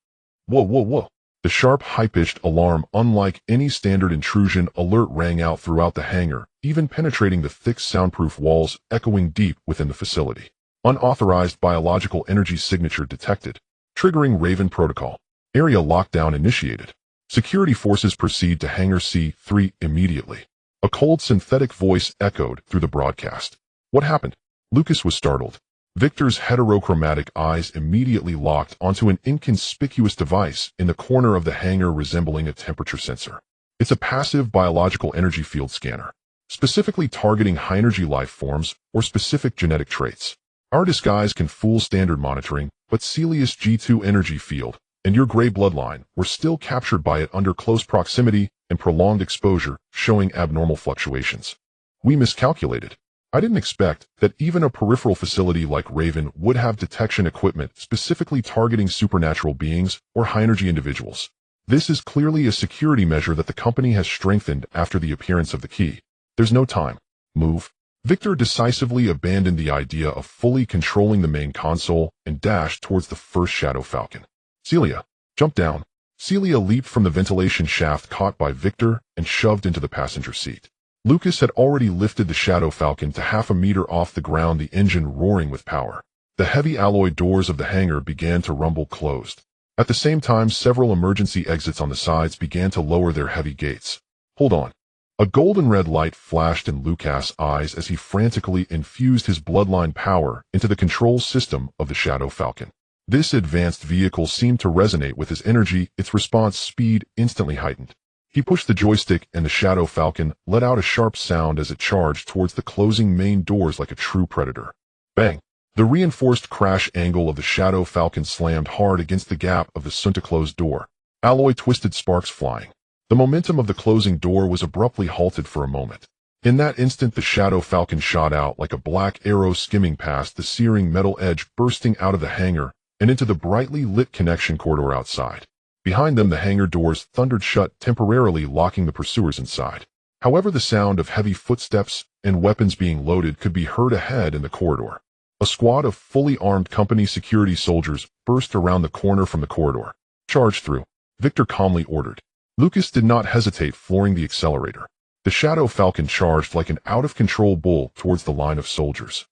A: Whoa, whoa, whoa! The sharp, high-pitched alarm, unlike any standard intrusion alert, rang out throughout the hangar, even penetrating the thick soundproof walls, echoing deep within the facility. Unauthorized biological energy signature detected. Triggering Raven protocol. Area lockdown initiated. Security forces proceed to Hangar C3 immediately. A cold synthetic voice echoed through the broadcast. What happened? Lucas was startled. Victor's heterochromatic eyes immediately locked onto an inconspicuous device in the corner of the hangar resembling a temperature sensor. It's a passive biological energy field scanner, specifically targeting high-energy life forms or specific genetic traits. Our disguise can fool standard monitoring, but Celia's G2 energy field and your gray bloodline were still captured by it under close proximity and prolonged exposure, showing abnormal fluctuations. We miscalculated. I didn't expect that even a peripheral facility like Raven would have detection equipment specifically targeting supernatural beings or high-energy individuals. This is clearly a security measure that the company has strengthened after the appearance of the key. There's no time. Move. Victor decisively abandoned the idea of fully controlling the main console and dashed towards the first Shadow Falcon. Celia, jump down. Celia leaped from the ventilation shaft caught by Victor and shoved into the passenger seat. Lucas had already lifted the Shadow Falcon to half a meter off the ground, the engine roaring with power. The heavy alloy doors of the hangar began to rumble closed. At the same time, several emergency exits on the sides began to lower their heavy gates. Hold on. A golden red light flashed in Lucas' eyes as he frantically infused his bloodline power into the control system of the Shadow Falcon. This advanced vehicle seemed to resonate with his energy, its response speed instantly heightened. He pushed the joystick and the Shadow Falcon let out a sharp sound as it charged towards the closing main doors like a true predator. Bang! The reinforced crash angle of the Shadow Falcon slammed hard against the gap of the soon-to-close door. Alloy twisted, sparks flying. The momentum of the closing door was abruptly halted for a moment. In that instant, the Shadow Falcon shot out like a black arrow, skimming past the searing metal edge, bursting out of the hangar and into the brightly lit connection corridor outside. Behind them, the hangar doors thundered shut, temporarily locking the pursuers inside. However, the sound of heavy footsteps and weapons being loaded could be heard ahead in the corridor. A squad of fully armed company security soldiers burst around the corner from the corridor. Charge through, Victor calmly ordered. Lucas did not hesitate, flooring the accelerator. The Shadow Falcon charged like an out-of-control bull towards the line of soldiers.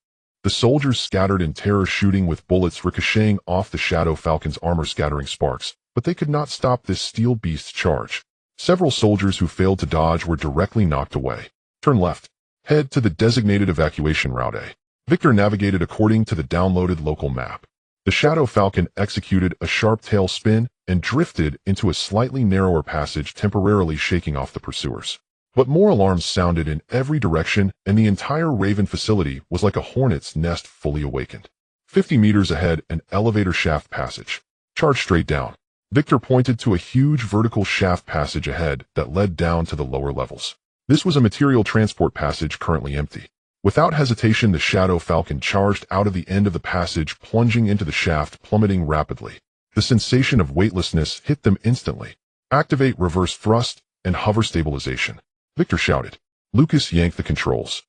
A: The soldiers scattered in terror, shooting with bullets ricocheting off the Shadow Falcon's armor, scattering sparks. But they could not stop this steel beast's charge. Several soldiers who failed to dodge were directly knocked away. Turn left. Head to the designated evacuation route A. Victor navigated according to the downloaded local map. The Shadow Falcon executed a sharp tail spin and drifted into a slightly narrower passage, temporarily shaking off the pursuers. But more alarms sounded in every direction, and the entire Raven facility was like a hornet's nest fully awakened. 50 meters ahead, an elevator shaft passage. Charge straight down. Victor pointed to a huge vertical shaft passage ahead that led down to the lower levels. This was a material transport passage currently empty. Without hesitation, the Shadow Falcon charged out of the end of the passage, plunging into the shaft, plummeting rapidly. The sensation of weightlessness hit them instantly. Activate reverse thrust and hover stabilization, Victor shouted. Lucas yanked the controls.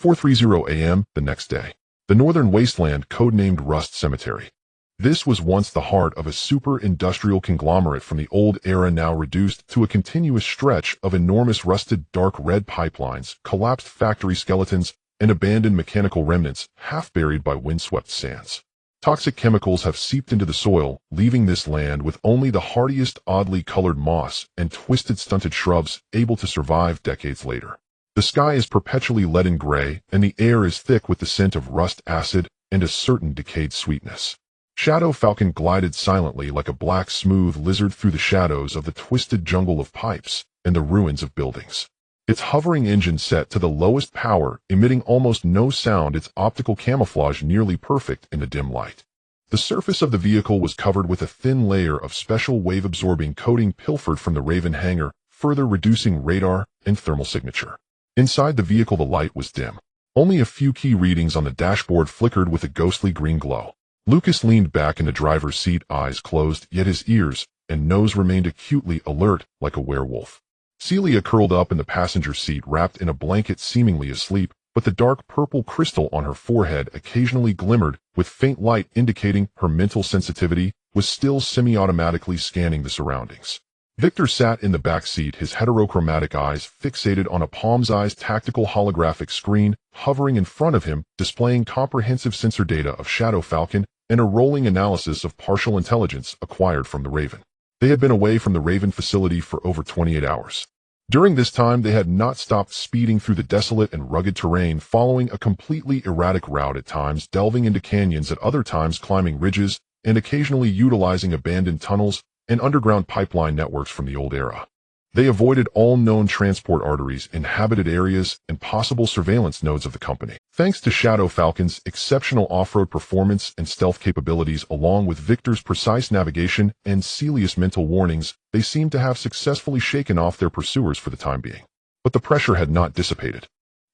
A: 4:30 a.m. the next day. The northern wasteland, codenamed Rust Cemetery. This was once the heart of a super-industrial conglomerate from the old era, now reduced to a continuous stretch of enormous rusted dark red pipelines, collapsed factory skeletons, and abandoned mechanical remnants, half buried by windswept sands. Toxic chemicals have seeped into the soil, leaving this land with only the hardiest, oddly colored moss and twisted, stunted shrubs able to survive decades later. The sky is perpetually leaden gray, and the air is thick with the scent of rust, acid, and a certain decayed sweetness. Shadow Falcon glided silently like a black, smooth lizard through the shadows of the twisted jungle of pipes and the ruins of buildings. Its hovering engine set to the lowest power, emitting almost no sound, its optical camouflage nearly perfect in the dim light. The surface of the vehicle was covered with a thin layer of special wave-absorbing coating pilfered from the Raven hangar, further reducing radar and thermal signature. Inside the vehicle, the light was dim. Only a few key readings on the dashboard flickered with a ghostly green glow. Lucas leaned back in the driver's seat, eyes closed, yet his ears and nose remained acutely alert like a werewolf. Celia curled up in the passenger seat, wrapped in a blanket, seemingly asleep, but the dark purple crystal on her forehead occasionally glimmered, with faint light indicating her mental sensitivity was still semi-automatically scanning the surroundings. Victor sat in the back seat, his heterochromatic eyes fixated on a palm-sized tactical holographic screen hovering in front of him, displaying comprehensive sensor data of Shadow Falcon and a rolling analysis of partial intelligence acquired from the Raven. They had been away from the Raven facility for over 28 hours. During this time, they had not stopped speeding through the desolate and rugged terrain, following a completely erratic route, at times delving into canyons, at other times climbing ridges, and occasionally utilizing abandoned tunnels and underground pipeline networks from the old era. They avoided all known transport arteries, inhabited areas, and possible surveillance nodes of the company. Thanks to Shadow Falcon's exceptional off-road performance and stealth capabilities, along with Victor's precise navigation and Celia's mental warnings, they seemed to have successfully shaken off their pursuers for the time being. But the pressure had not dissipated.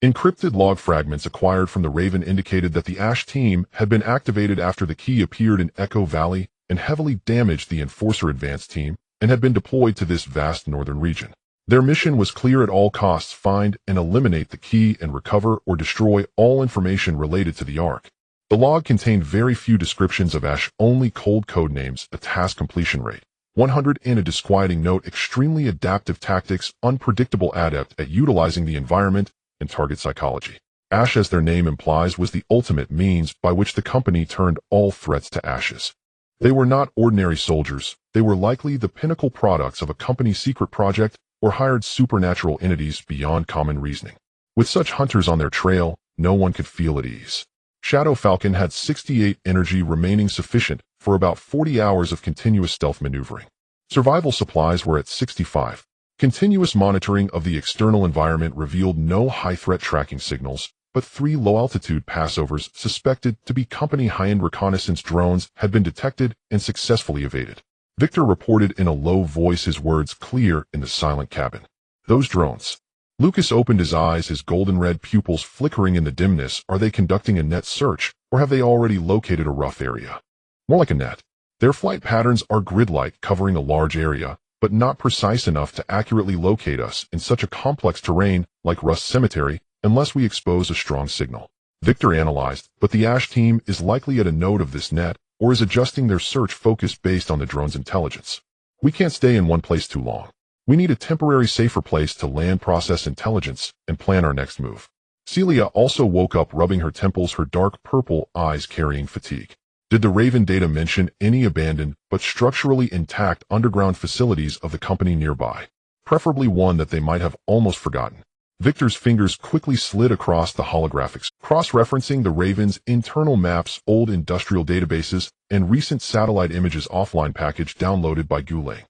A: Encrypted log fragments acquired from the Raven indicated that the Ash team had been activated after the key appeared in Echo Valley and heavily damaged the Enforcer Advance team, and had been deployed to this vast northern region. Their mission was clear: at all costs find and eliminate the key and recover or destroy all information related to the Ark. The log contained very few descriptions of Ash, only cold code names, a task completion rate 100, and a disquieting note: extremely adaptive tactics, unpredictable, adept at utilizing the environment and target psychology. Ash, as their name implies, was the ultimate means by which the company turned all threats to ashes. They were not ordinary soldiers. They were likely the pinnacle products of a company secret project or hired supernatural entities beyond common reasoning. With such hunters on their trail, no one could feel at ease. Shadow Falcon had 68 energy remaining, sufficient for about 40 hours of continuous stealth maneuvering. Survival supplies were at 65. Continuous monitoring of the external environment revealed no high-threat tracking signals, but 3 low-altitude passovers suspected to be company high-end reconnaissance drones had been detected and successfully evaded. Victor reported in a low voice, his words clear in the silent cabin. Those drones. Lucas opened his eyes, his golden-red pupils flickering in the dimness. Are they conducting a net search, or have they already located a rough area? More like a net. Their flight patterns are grid-like, covering a large area, but not precise enough to accurately locate us in such a complex terrain like Rust Cemetery, unless we expose a strong signal. Victor analyzed, but the Ash team is likely at a node of this net, or is adjusting their search focus based on the drone's intelligence. We can't stay in one place too long. We need a temporary, safer place to land, process intelligence, and plan our next move. Celia also woke up, rubbing her temples, her dark purple eyes carrying fatigue. Did the Raven data mention any abandoned but structurally intact underground facilities of the company nearby? Preferably one that they might have almost forgotten. Victor's fingers quickly slid across the holographics, cross-referencing the Raven's internal maps, old industrial databases, and recent satellite images offline package downloaded by Goulet.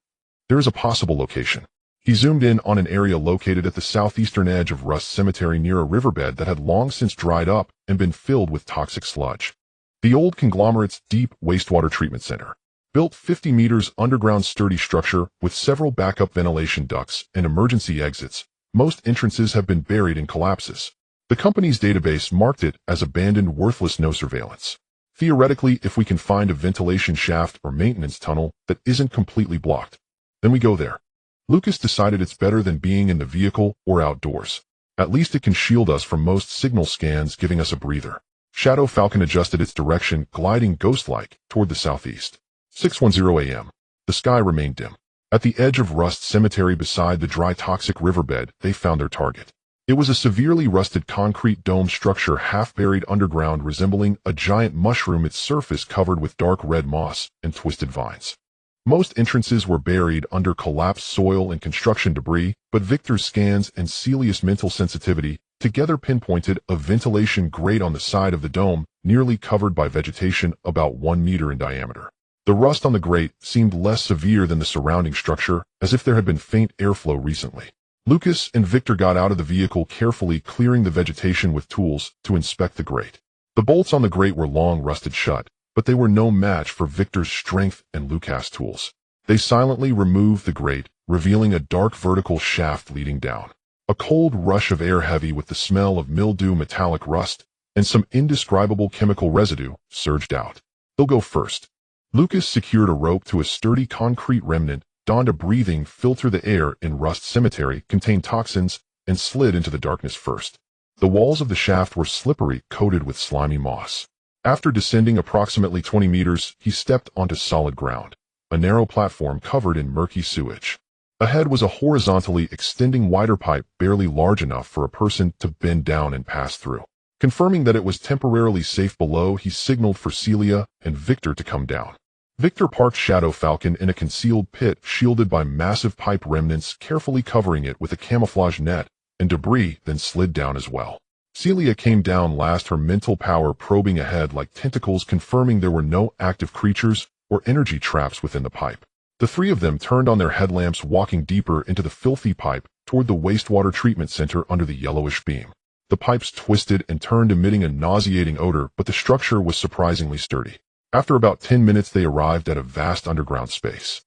A: There is a possible location. He zoomed in on an area located at the southeastern edge of Rust Cemetery, near a riverbed that had long since dried up and been filled with toxic sludge. The old conglomerate's deep wastewater treatment center. Built 50 meters underground, sturdy structure with several backup ventilation ducts and emergency exits. Most entrances have been buried in collapses. The company's database marked it as abandoned, worthless, no surveillance. Theoretically, if we can find a ventilation shaft or maintenance tunnel that isn't completely blocked, then we go there. Lucas decided it's better than being in the vehicle or outdoors. At least it can shield us from most signal scans, giving us a breather. Shadow Falcon adjusted its direction, gliding ghost-like toward the southeast. 6:10 a.m. The sky remained dim. At the edge of Rust Cemetery beside the dry toxic riverbed, they found their target. It was a severely rusted concrete dome structure half buried underground, resembling a giant mushroom, its surface covered with dark red moss and twisted vines. Most entrances were buried under collapsed soil and construction debris, but Victor's scans and Celia's mental sensitivity together pinpointed a ventilation grate on the side of the dome, nearly covered by vegetation about 1 meter in diameter. The rust on the grate seemed less severe than the surrounding structure, as if there had been faint airflow recently. Lucas and Victor got out of the vehicle, carefully clearing the vegetation with tools to inspect the grate. The bolts on the grate were long rusted shut, but they were no match for Victor's strength and Lucas' tools. They silently removed the grate, revealing a dark vertical shaft leading down. A cold rush of air, heavy with the smell of mildew, metallic rust, and some indescribable chemical residue, surged out. "They'll go first." Lucas secured a rope to a sturdy concrete remnant, donned a breathing filter. The air in Rust Cemetery contained toxins, and slid into the darkness first. The walls of the shaft were slippery, coated with slimy moss. After descending approximately 20 meters, he stepped onto solid ground, a narrow platform covered in murky sewage. Ahead was a horizontally extending wider pipe, barely large enough for a person to bend down and pass through. Confirming that it was temporarily safe below, he signaled for Celia and Victor to come down. Victor parked Shadow Falcon in a concealed pit shielded by massive pipe remnants, carefully covering it with a camouflage net and debris, then slid down as well. Celia came down last, her mental power probing ahead like tentacles, confirming there were no active creatures or energy traps within the pipe. The three of them turned on their headlamps, walking deeper into the filthy pipe toward the wastewater treatment center under the yellowish beam. The pipes twisted and turned, emitting a nauseating odor, but the structure was surprisingly sturdy. After about 10 minutes, they arrived at a vast underground space.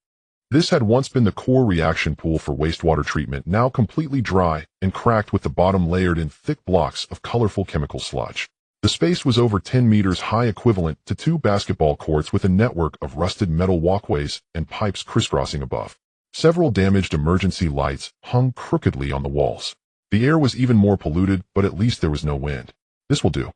A: This had once been the core reaction pool for wastewater treatment, now completely dry and cracked, with the bottom layered in thick blocks of colorful chemical sludge. The space was over 10 meters high, equivalent to 2 basketball courts, with a network of rusted metal walkways and pipes crisscrossing above. Several damaged emergency lights hung crookedly on the walls. The air was even more polluted, but at least there was no wind. "This will do."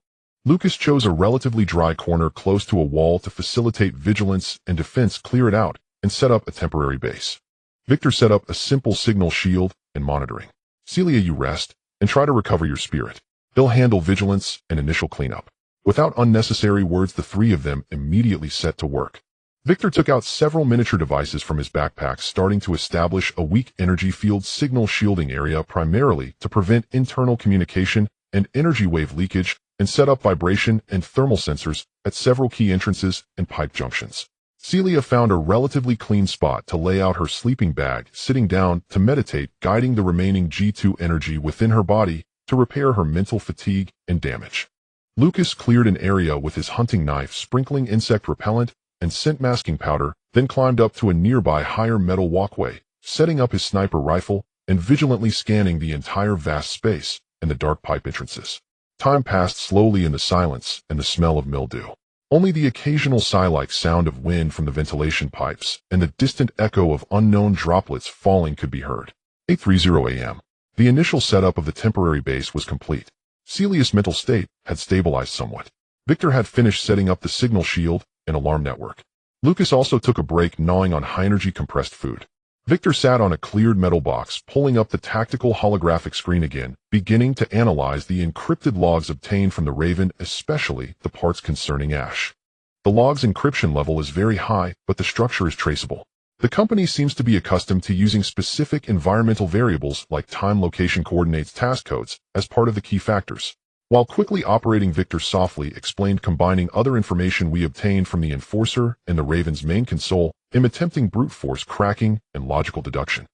A: Lucas chose a relatively dry corner close to a wall to facilitate vigilance and defense, clear it out, and set up a temporary base. Victor set up a simple signal shield and monitoring. "Celia, you rest and try to recover your spirit. They'll handle vigilance and initial cleanup." Without unnecessary words, the three of them immediately set to work. Victor took out several miniature devices from his backpack, starting to establish a weak energy field signal shielding area, primarily to prevent internal communication and energy wave leakage, and set up vibration and thermal sensors at several key entrances and pipe junctions. Celia found a relatively clean spot to lay out her sleeping bag, sitting down to meditate, guiding the remaining G2 energy within her body to repair her mental fatigue and damage. Lucas cleared an area with his hunting knife, sprinkling insect repellent and scent masking powder, then climbed up to a nearby higher metal walkway, setting up his sniper rifle and vigilantly scanning the entire vast space and the dark pipe entrances. Time passed slowly in the silence and the smell of mildew. Only the occasional sigh-like sound of wind from the ventilation pipes and the distant echo of unknown droplets falling could be heard. 8:30 a.m. The initial setup of the temporary base was complete. Celia's mental state had stabilized somewhat. Victor had finished setting up the signal shield and alarm network. Lucas also took a break, gnawing on high-energy compressed food. Victor sat on a cleared metal box, pulling up the tactical holographic screen again, beginning to analyze the encrypted logs obtained from the Raven, especially the parts concerning Ash. The log's encryption level is very high, but the structure is traceable. The company seems to be accustomed to using specific environmental variables like time, location, coordinates, task codes as part of the key factors. While quickly operating, Victor softly explained, combining other information we obtained from the Enforcer and the Raven's main console, in attempting brute force cracking and logical deduction.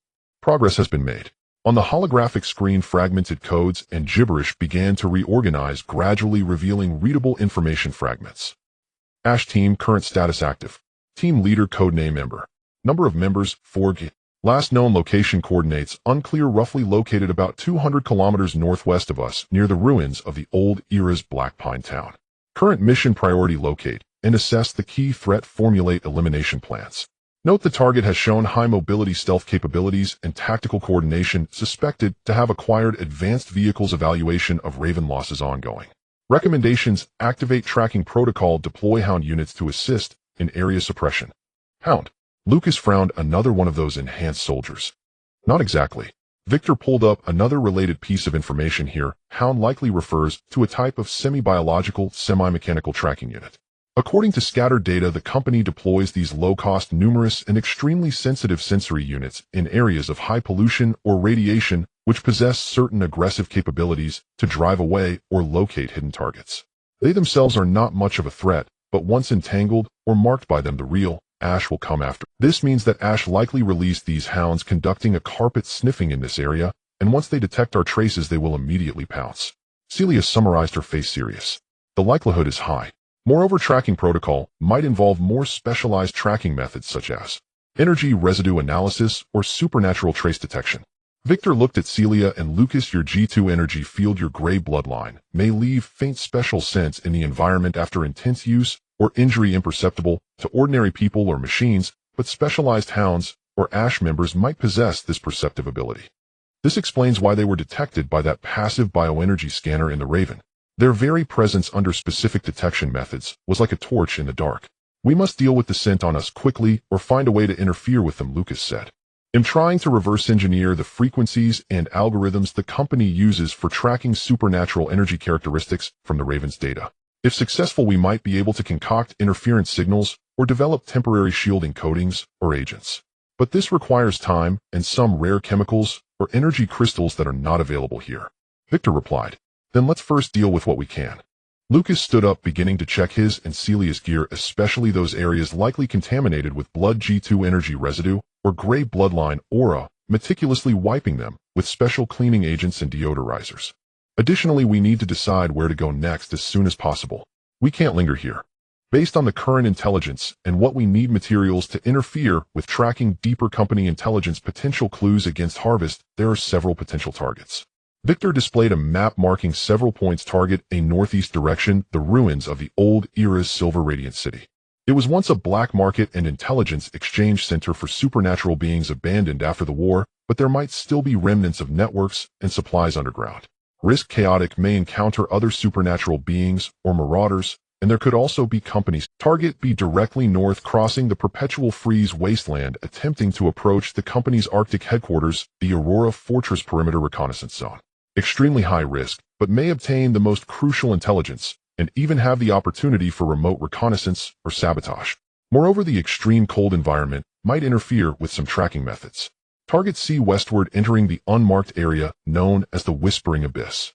A: Progress has been made. On the holographic screen, fragmented codes and gibberish began to reorganize, gradually revealing readable information fragments. Ash team, current status active. Team leader, codename Ember. Number of members, 4. Last known location coordinates unclear, roughly located about 200 kilometers northwest of us near the ruins of the old era's Black Pine town. Current mission priority: locate and assess the key threat, formulate elimination plans. Note the target has shown high mobility, stealth capabilities, and tactical coordination, suspected to have acquired advanced vehicles. Evaluation of Raven losses ongoing. Recommendations: activate tracking protocol, deploy Hound units to assist in area suppression. Hound. Lucas frowned. Another one of those enhanced soldiers? Not exactly. Victor pulled up another related piece of information here. Hound likely refers to a type of semi-biological, semi-mechanical tracking unit. According to scattered data, the company deploys these low-cost, numerous, and extremely sensitive sensory units in areas of high pollution or radiation, which possess certain aggressive capabilities to drive away or locate hidden targets. They themselves are not much of a threat, but once entangled or marked by them, the real Ash will come after. This means that Ash likely released these hounds, conducting a carpet sniffing in this area, and once they detect our traces, they will immediately pounce. Celia summarized, her face serious. The likelihood is high. Moreover, tracking protocol might involve more specialized tracking methods such as energy residue analysis or supernatural trace detection. Victor looked at Celia and Lucas. Your G2 energy field, your gray bloodline, may leave faint special scents in the environment after intense use or injury, imperceptible to ordinary people or machines, but specialized hounds or Ash members might possess this perceptive ability. This explains why they were detected by that passive bioenergy scanner in the Raven. Their very presence under specific detection methods was like a torch in the dark. We must deal with the scent on us quickly or find a way to interfere with them, Lucas said. I'm trying to reverse engineer the frequencies and algorithms the company uses for tracking supernatural energy characteristics from the Raven's data. If successful, we might be able to concoct interference signals or develop temporary shielding coatings or agents. But this requires time and some rare chemicals or energy crystals that are not available here. Victor replied. Then let's first deal with what we can. Lucas stood up, beginning to check his and Celia's gear, especially those areas likely contaminated with blood G2 energy residue or gray bloodline aura, meticulously wiping them with special cleaning agents and deodorizers. Additionally, we need to decide where to go next as soon as possible. We can't linger here. Based on the current intelligence and what we need, materials to interfere with tracking deeper company intelligence, potential clues against Harvest, there are several potential targets. Victor displayed a map marking several points. Target a northeast direction, the ruins of the old era's Silver Radiant City. It was once a black market and intelligence exchange center for supernatural beings, abandoned after the war, but there might still be remnants of networks and supplies underground. Risk: chaotic, may encounter other supernatural beings or marauders, and there could also be companies. Target B directly north, crossing the perpetual freeze wasteland, attempting to approach the company's Arctic headquarters, the Aurora Fortress perimeter reconnaissance zone. Extremely high risk, but may obtain the most crucial intelligence, and even have the opportunity for remote reconnaissance or sabotage. Moreover, the extreme cold environment might interfere with some tracking methods. Target C westward, entering the unmarked area known as the Whispering Abyss.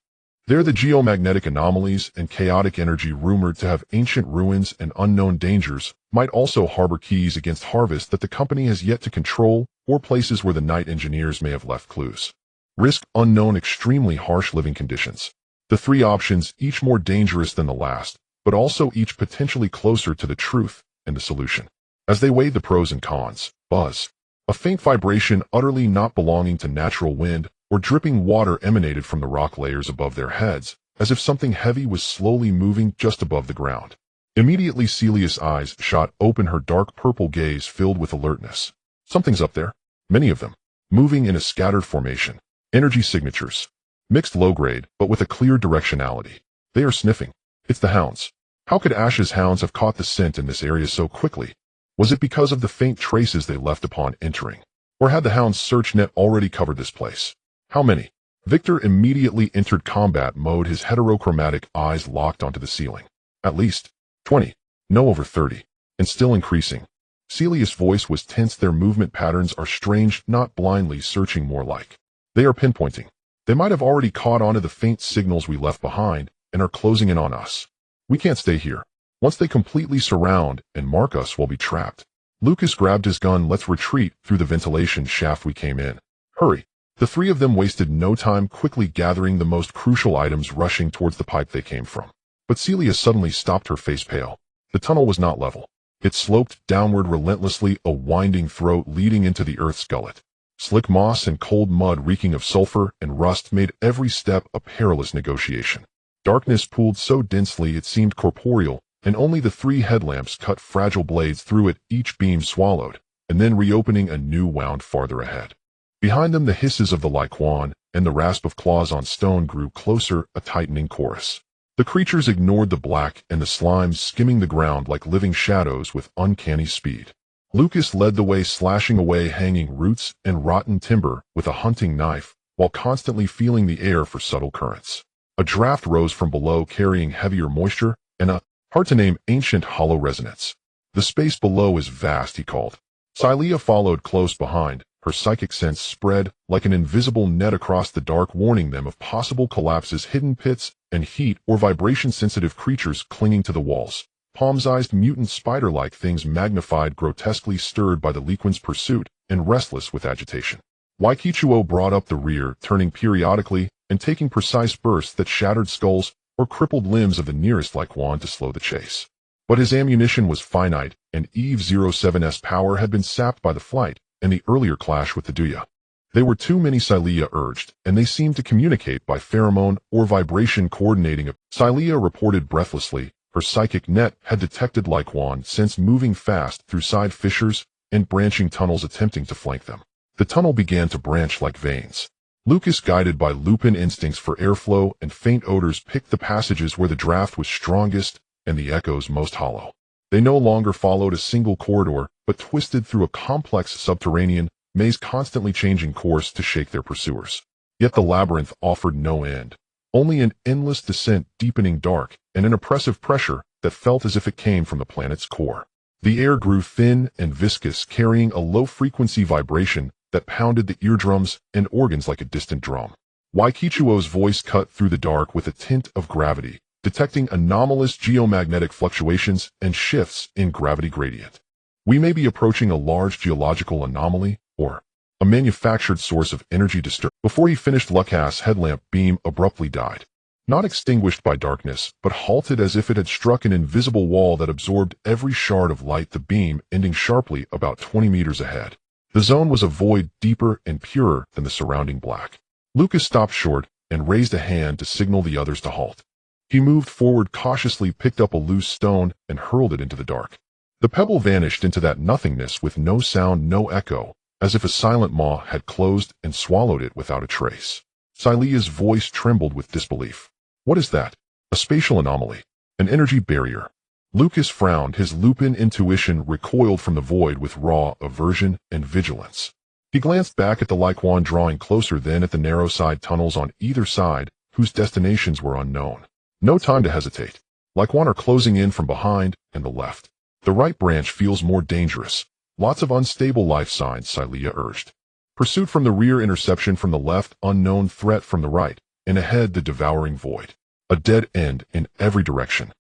A: There, the geomagnetic anomalies and chaotic energy, rumored to have ancient ruins and unknown dangers, might also harbor keys against Harvest that the company has yet to control, or places where the night engineers may have left clues. Risk: unknown, extremely harsh living conditions. The three options, each more dangerous than the last, but also each potentially closer to the truth and the solution. As they weighed the pros and cons, buzz. A faint vibration, utterly not belonging to natural wind or dripping water, emanated from the rock layers above their heads, as if something heavy was slowly moving just above the ground. Immediately, Celia's eyes shot open, her dark purple gaze filled with alertness. Something's up there. Many of them, moving in a scattered formation. Energy signatures. Mixed low-grade, but with a clear directionality. They are sniffing. It's the hounds. How could Ash's hounds have caught the scent in this area so quickly? Was it because of the faint traces they left upon entering? Or had the hounds' search net already covered this place? How many? Victor immediately entered combat mode, his heterochromatic eyes locked onto the ceiling. At least 20. No, over 30. And still increasing. Celia's voice was tense. Their movement patterns are strange, not blindly searching, more like they are pinpointing. They might have already caught on to the faint signals we left behind and are closing in on us. We can't stay here. Once they completely surround and mark us, we'll be trapped. Lucas grabbed his gun. Let's retreat through the ventilation shaft we came in. Hurry. The three of them wasted no time, quickly gathering the most crucial items, rushing towards the pipe they came from. But Celia suddenly stopped, her face pale. The tunnel was not level. It sloped downward relentlessly, a winding throat leading into the Earth's gullet. Slick moss and cold mud reeking of sulfur and rust made every step a perilous negotiation. Darkness pooled so densely it seemed corporeal, and only the 3 headlamps cut fragile blades through it, each beam swallowed, and then reopening a new wound farther ahead. Behind them the hisses of the Lyquan and the rasp of claws on stone grew closer, a tightening chorus. The creatures ignored the black and the slimes skimming the ground like living shadows with uncanny speed. Lucas led the way, slashing away hanging roots and rotten timber with a hunting knife, while constantly feeling the air for subtle currents. A draft rose from below carrying heavier moisture and a, hard-to-name, ancient hollow resonance. "The space below is vast," he called. Cylia followed close behind, her psychic sense spread like an invisible net across the dark, warning them of possible collapses, hidden pits, and heat or vibration-sensitive creatures clinging to the walls. Palm-sized mutant spider-like things, magnified, grotesquely stirred by the Lyquan's pursuit, and restless with agitation. Waikichuo brought up the rear, turning periodically and taking precise bursts that shattered skulls or crippled limbs of the nearest Lyquan to slow the chase. But his ammunition was finite, and Eve 07's power had been sapped by the flight and the earlier clash with the Duya. They were too many, Cylia urged, and they seemed to communicate by pheromone or vibration coordinating. Cylia reported breathlessly. Her psychic net had detected Lyquan scents moving fast through side fissures and branching tunnels attempting to flank them. The tunnel began to branch like veins. Lucas, guided by lupin instincts for airflow and faint odors, picked the passages where the draft was strongest and the echoes most hollow. They no longer followed a single corridor, but twisted through a complex subterranean maze, constantly changing course to shake their pursuers. Yet the labyrinth offered no end. Only an endless descent, deepening dark, and an oppressive pressure that felt as if it came from the planet's core. The air grew thin and viscous, carrying a low-frequency vibration that pounded the eardrums and organs like a distant drum. Waikichuo's voice cut through the dark with a tint of gravity, detecting anomalous geomagnetic fluctuations and shifts in gravity gradient. "We may be approaching a large geological anomaly, or a manufactured source of energy disturbance." Before he finished, Lucas's headlamp beam abruptly died. Not extinguished by darkness, but halted as if it had struck an invisible wall that absorbed every shard of light, the beam ending sharply about 20 meters ahead. The zone was a void deeper and purer than the surrounding black. Lucas stopped short and raised a hand to signal the others to halt. He moved forward cautiously, picked up a loose stone, and hurled it into the dark. The pebble vanished into that nothingness with no sound, no echo, as if a silent maw had closed and swallowed it without a trace. Cylia's voice trembled with disbelief. "What is that?" "A spatial anomaly. An energy barrier." Lucas frowned. His lupin intuition recoiled from the void with raw aversion and vigilance. He glanced back at the Lyquan drawing closer, then at the narrow side tunnels on either side, whose destinations were unknown. No time to hesitate. Lyquan are closing in from behind and the left. "The right branch feels more dangerous. Lots of unstable life signs," Cylia urged. "Pursuit from the rear, interception from the left, unknown threat from the right, and ahead the devouring void. A dead end in every direction."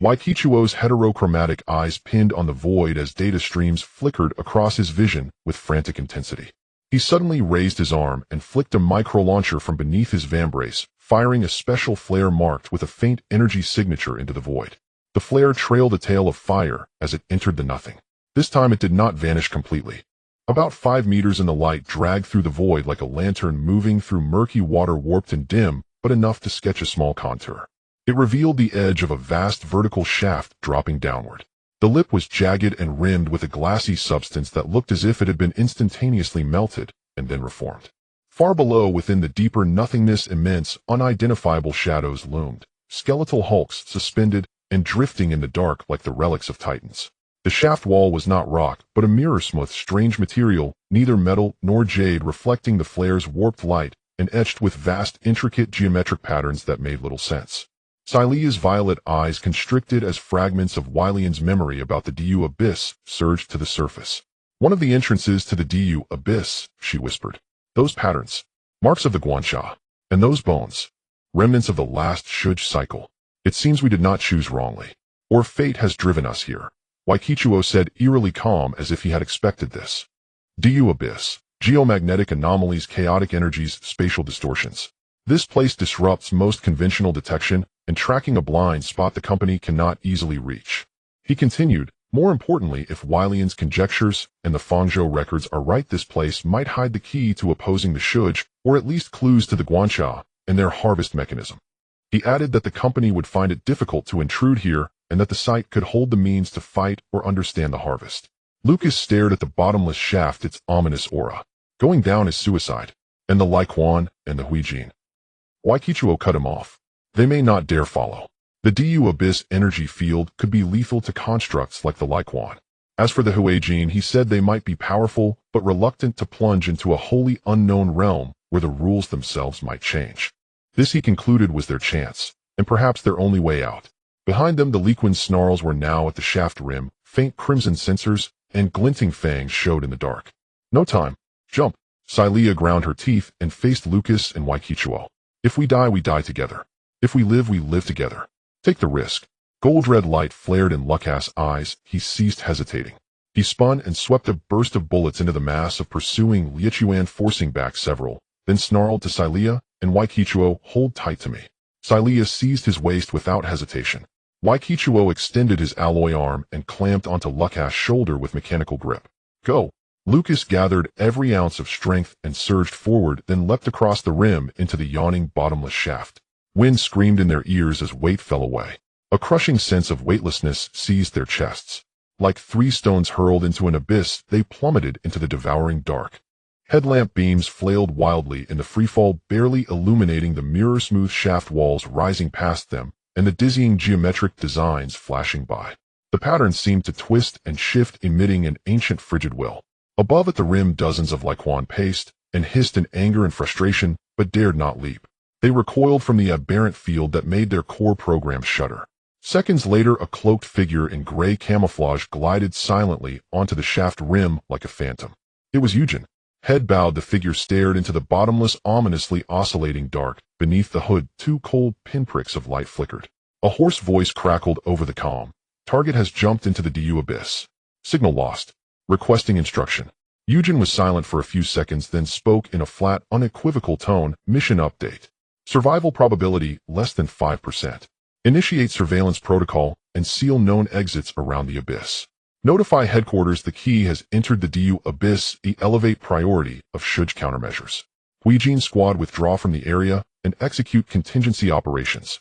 A: Waikichuo's heterochromatic eyes pinned on the void as data streams flickered across his vision with frantic intensity. He suddenly raised his arm and flicked a micro-launcher from beneath his vambrace, firing a special flare marked with a faint energy signature into the void. The flare trailed a tail of fire as it entered the nothing. This time it did not vanish completely. About 5 meters in the light dragged through the void like a lantern moving through murky water, warped and dim, but enough to sketch a small contour. It revealed the edge of a vast vertical shaft dropping downward. The lip was jagged and rimmed with a glassy substance that looked as if it had been instantaneously melted and then reformed. Far below, within the deeper nothingness, immense, unidentifiable shadows loomed, skeletal hulks suspended and drifting in the dark like the relics of titans. The shaft wall was not rock, but a mirror-smooth, strange material, neither metal nor jade, reflecting the flare's warped light and etched with vast, intricate geometric patterns that made little sense. Cylia's violet eyes constricted as fragments of Wylian's memory about the Du Abyss surged to the surface. "One of the entrances to the Du Abyss," she whispered. "Those patterns, marks of the Guansha, and those bones, remnants of the last Shuj cycle. It seems we did not choose wrongly. Or fate has driven us here." Waikichuo said, eerily calm, as if he had expected this. "Du Abyss, geomagnetic anomalies, chaotic energies, spatial distortions. This place disrupts most conventional detection and tracking, a blind spot the company cannot easily reach." He continued, More importantly, if Wylian's conjectures and the Fangzhou records are right, this place might hide the key to opposing the Shuj, or at least clues to the Guanxia and their harvest mechanism. He added that the company would find it difficult to intrude here and that the site could hold the means to fight or understand the harvest. Lucas stared at the bottomless shaft, its ominous aura. Going down is suicide. And the Laiquan and the Huijin. Waikichuo cut him off. They may not dare follow. The Du Abyss energy field could be lethal to constructs like the Laiquan. As for the Huijin, he said they might be powerful, but reluctant to plunge into a wholly unknown realm where the rules themselves might change. This, he concluded, was their chance, and perhaps their only way out. Behind them, the Liquin snarls were now at the shaft rim, faint crimson sensors and glinting fangs showed in the dark. No time. Jump. Cylia ground her teeth and faced Lucas and Waikichuo. If we die together. If we live together. Take the risk. Gold-red light flared in Lucas' eyes. He ceased hesitating. He spun and swept a burst of bullets into the mass of pursuing Liechuan, forcing back several, then snarled to Cylia and Waikichuo, hold tight to me. Cylia seized his waist without hesitation. Waikichuo extended his alloy arm and clamped onto Lucas' shoulder with mechanical grip. Go. Lucas gathered every ounce of strength and surged forward, then leapt across the rim into the yawning bottomless shaft. Wind screamed in their ears as weight fell away. A crushing sense of weightlessness seized their chests. Like 3 stones hurled into an abyss, they plummeted into the devouring dark. Headlamp beams flailed wildly in the freefall, barely illuminating the mirror-smooth shaft walls rising past them and the dizzying geometric designs flashing by. The pattern seemed to twist and shift, emitting an ancient frigid will. Above at the rim, dozens of Laiquan paced and hissed in anger and frustration, but dared not leap. They recoiled from the aberrant field that made their core programs shudder. Seconds later, a cloaked figure in gray camouflage glided silently onto the shaft rim like a phantom. It was Eugen. Head bowed, the figure stared into the bottomless, ominously oscillating dark. Beneath the hood, 2 cold pinpricks of light flickered. A hoarse voice crackled over the comm. Target has jumped into the Du Abyss. Signal lost. Requesting instruction. Eugen was silent for a few seconds, then spoke in a flat, unequivocal tone. Mission update. Survival probability less than 5%. Initiate surveillance protocol and seal known exits around the abyss. Notify headquarters the key has entered the Du Abyss. Elevate priority of Shuj countermeasures. Huijin squad withdraw from the area and execute contingency operations.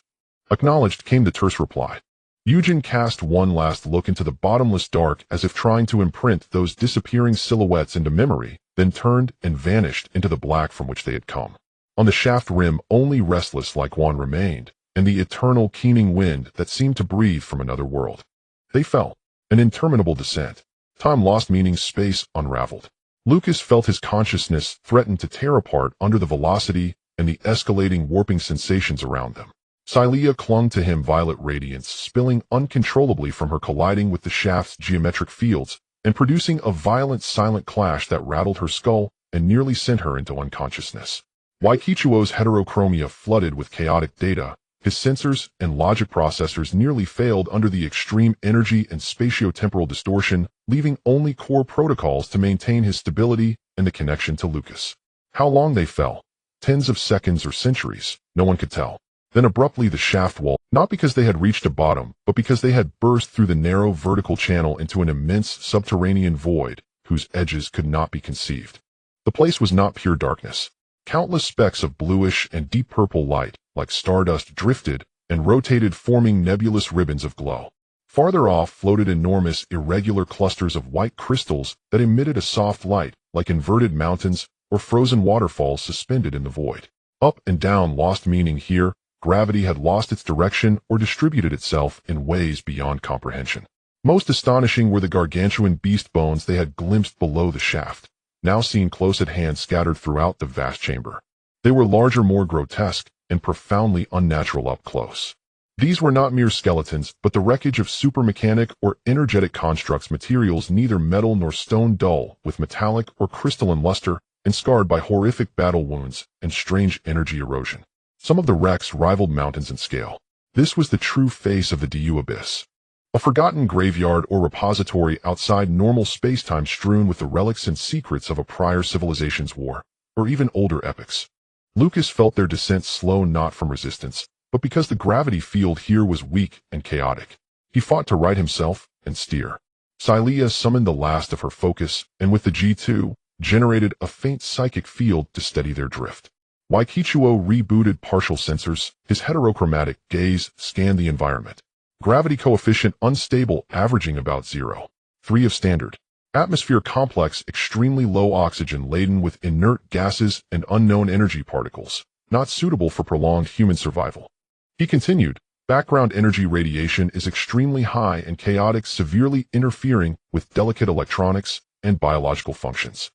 A: Acknowledged, came the terse reply. Eugen cast one last look into the bottomless dark as if trying to imprint those disappearing silhouettes into memory, then turned and vanished into the black from which they had come. On the shaft rim, only restless Laiquan remained, and the eternal keening wind that seemed to breathe from another world. They fell. An interminable descent. Time lost, meaning space unraveled. Lucas felt his consciousness threaten to tear apart under the velocity and the escalating warping sensations around them. Cylia clung to him, violet radiance spilling uncontrollably from her, colliding with the shaft's geometric fields and producing a violent, silent clash that rattled her skull and nearly sent her into unconsciousness. Waikichuo's heterochromia flooded with chaotic data. His sensors and logic processors nearly failed under the extreme energy and spatiotemporal distortion, leaving only core protocols to maintain his stability and the connection to Lucas. How long they fell? Tens of seconds or centuries? No one could tell. Then abruptly the shaft wall, not because they had reached a bottom, but because they had burst through the narrow vertical channel into an immense subterranean void whose edges could not be conceived. The place was not pure darkness. Countless specks of bluish and deep purple light, like stardust, drifted and rotated, forming nebulous ribbons of glow. Farther off floated enormous, irregular clusters of white crystals that emitted a soft light, like inverted mountains or frozen waterfalls suspended in the void. Up and down lost meaning here. Gravity had lost its direction or distributed itself in ways beyond comprehension. Most astonishing were the gargantuan beast bones they had glimpsed below the shaft, now seen close at hand, scattered throughout the vast chamber. They were larger, more grotesque, and profoundly unnatural up close. These were not mere skeletons, but the wreckage of supermechanic or energetic constructs, materials neither metal nor stone, dull with metallic or crystalline luster, and scarred by horrific battle wounds and strange energy erosion. Some of the wrecks rivaled mountains in scale. This was the true face of the Du Abyss. A forgotten graveyard or repository outside normal spacetime, strewn with the relics and secrets of a prior civilization's war, or even older epics. Lucas felt their descent slow, not from resistance, but because the gravity field here was weak and chaotic. He fought to right himself and steer. Cylia summoned the last of her focus, and with the G2, generated a faint psychic field to steady their drift. Waikichuo rebooted partial sensors. His heterochromatic gaze scanned the environment. Gravity coefficient unstable, averaging about 0.3 of standard. Atmosphere complex, extremely low oxygen laden with inert gases and unknown energy particles, not suitable for prolonged human survival. He continued, background energy radiation is extremely high and chaotic, severely interfering with delicate electronics and biological functions.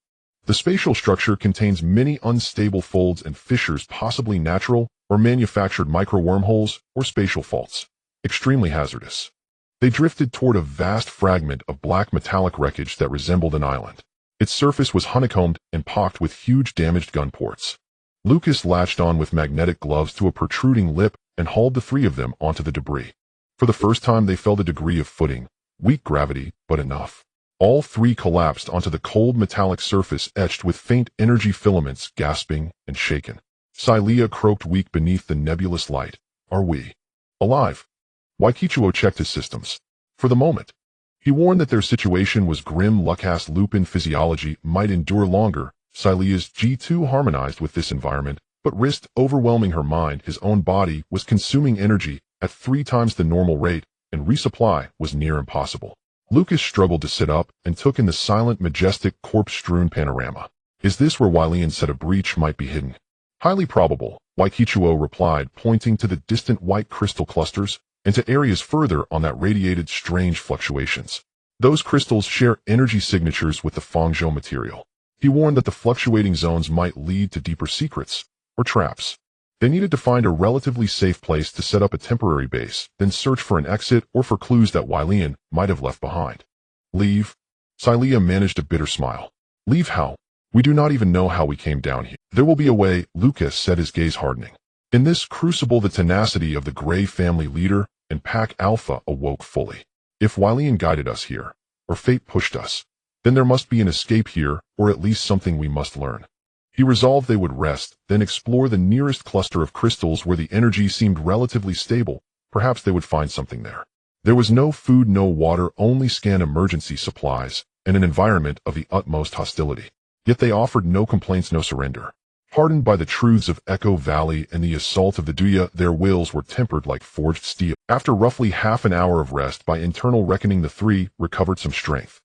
A: The spatial structure contains many unstable folds and fissures, possibly natural or manufactured micro-wormholes or spatial faults. Extremely hazardous. They drifted toward a vast fragment of black metallic wreckage that resembled an island. Its surface was honeycombed and pocked with huge damaged gun ports. Lucas latched on with magnetic gloves to a protruding lip and hauled the three of them onto the debris. For the first time they felt a degree of footing, weak gravity, but enough. All three collapsed onto the cold metallic surface etched with faint energy filaments, gasping and shaken. Cylia croaked weak beneath the nebulous light. Are we alive? Waikichuo checked his systems. For the moment. He warned that their situation was grim. Lucas Lupin physiology might endure longer. Cylia's G2 harmonized with this environment, but risked overwhelming her mind. His own body was consuming energy at 3 times the normal rate, and resupply was near impossible. Lucas struggled to sit up and took in the silent, majestic, corpse-strewn panorama. Is this where Wylian said a breach might be hidden? Highly probable, Waikichuo replied, pointing to the distant white crystal clusters and to areas further on that radiated strange fluctuations. Those crystals share energy signatures with the Fangzhou material. He warned that the fluctuating zones might lead to deeper secrets or traps. They needed to find a relatively safe place to set up a temporary base, then search for an exit or for clues that Wylian might have left behind. Leave? Cylia managed a bitter smile. Leave how? We do not even know how we came down here. There will be a way, Lucas said, his gaze hardening. In this crucible, the tenacity of the Gray family leader and Pack Alpha awoke fully. If Wylian guided us here, or fate pushed us, then there must be an escape here, or at least something we must learn. He resolved they would rest, then explore the nearest cluster of crystals where the energy seemed relatively stable. Perhaps they would find something there. There was no food, no water, only scant emergency supplies, and an environment of the utmost hostility. Yet they offered no complaints, no surrender. Hardened by the truths of Echo Valley and the assault of the Duya, their wills were tempered like forged steel. After roughly half an hour of rest, by internal reckoning, the three recovered some strength.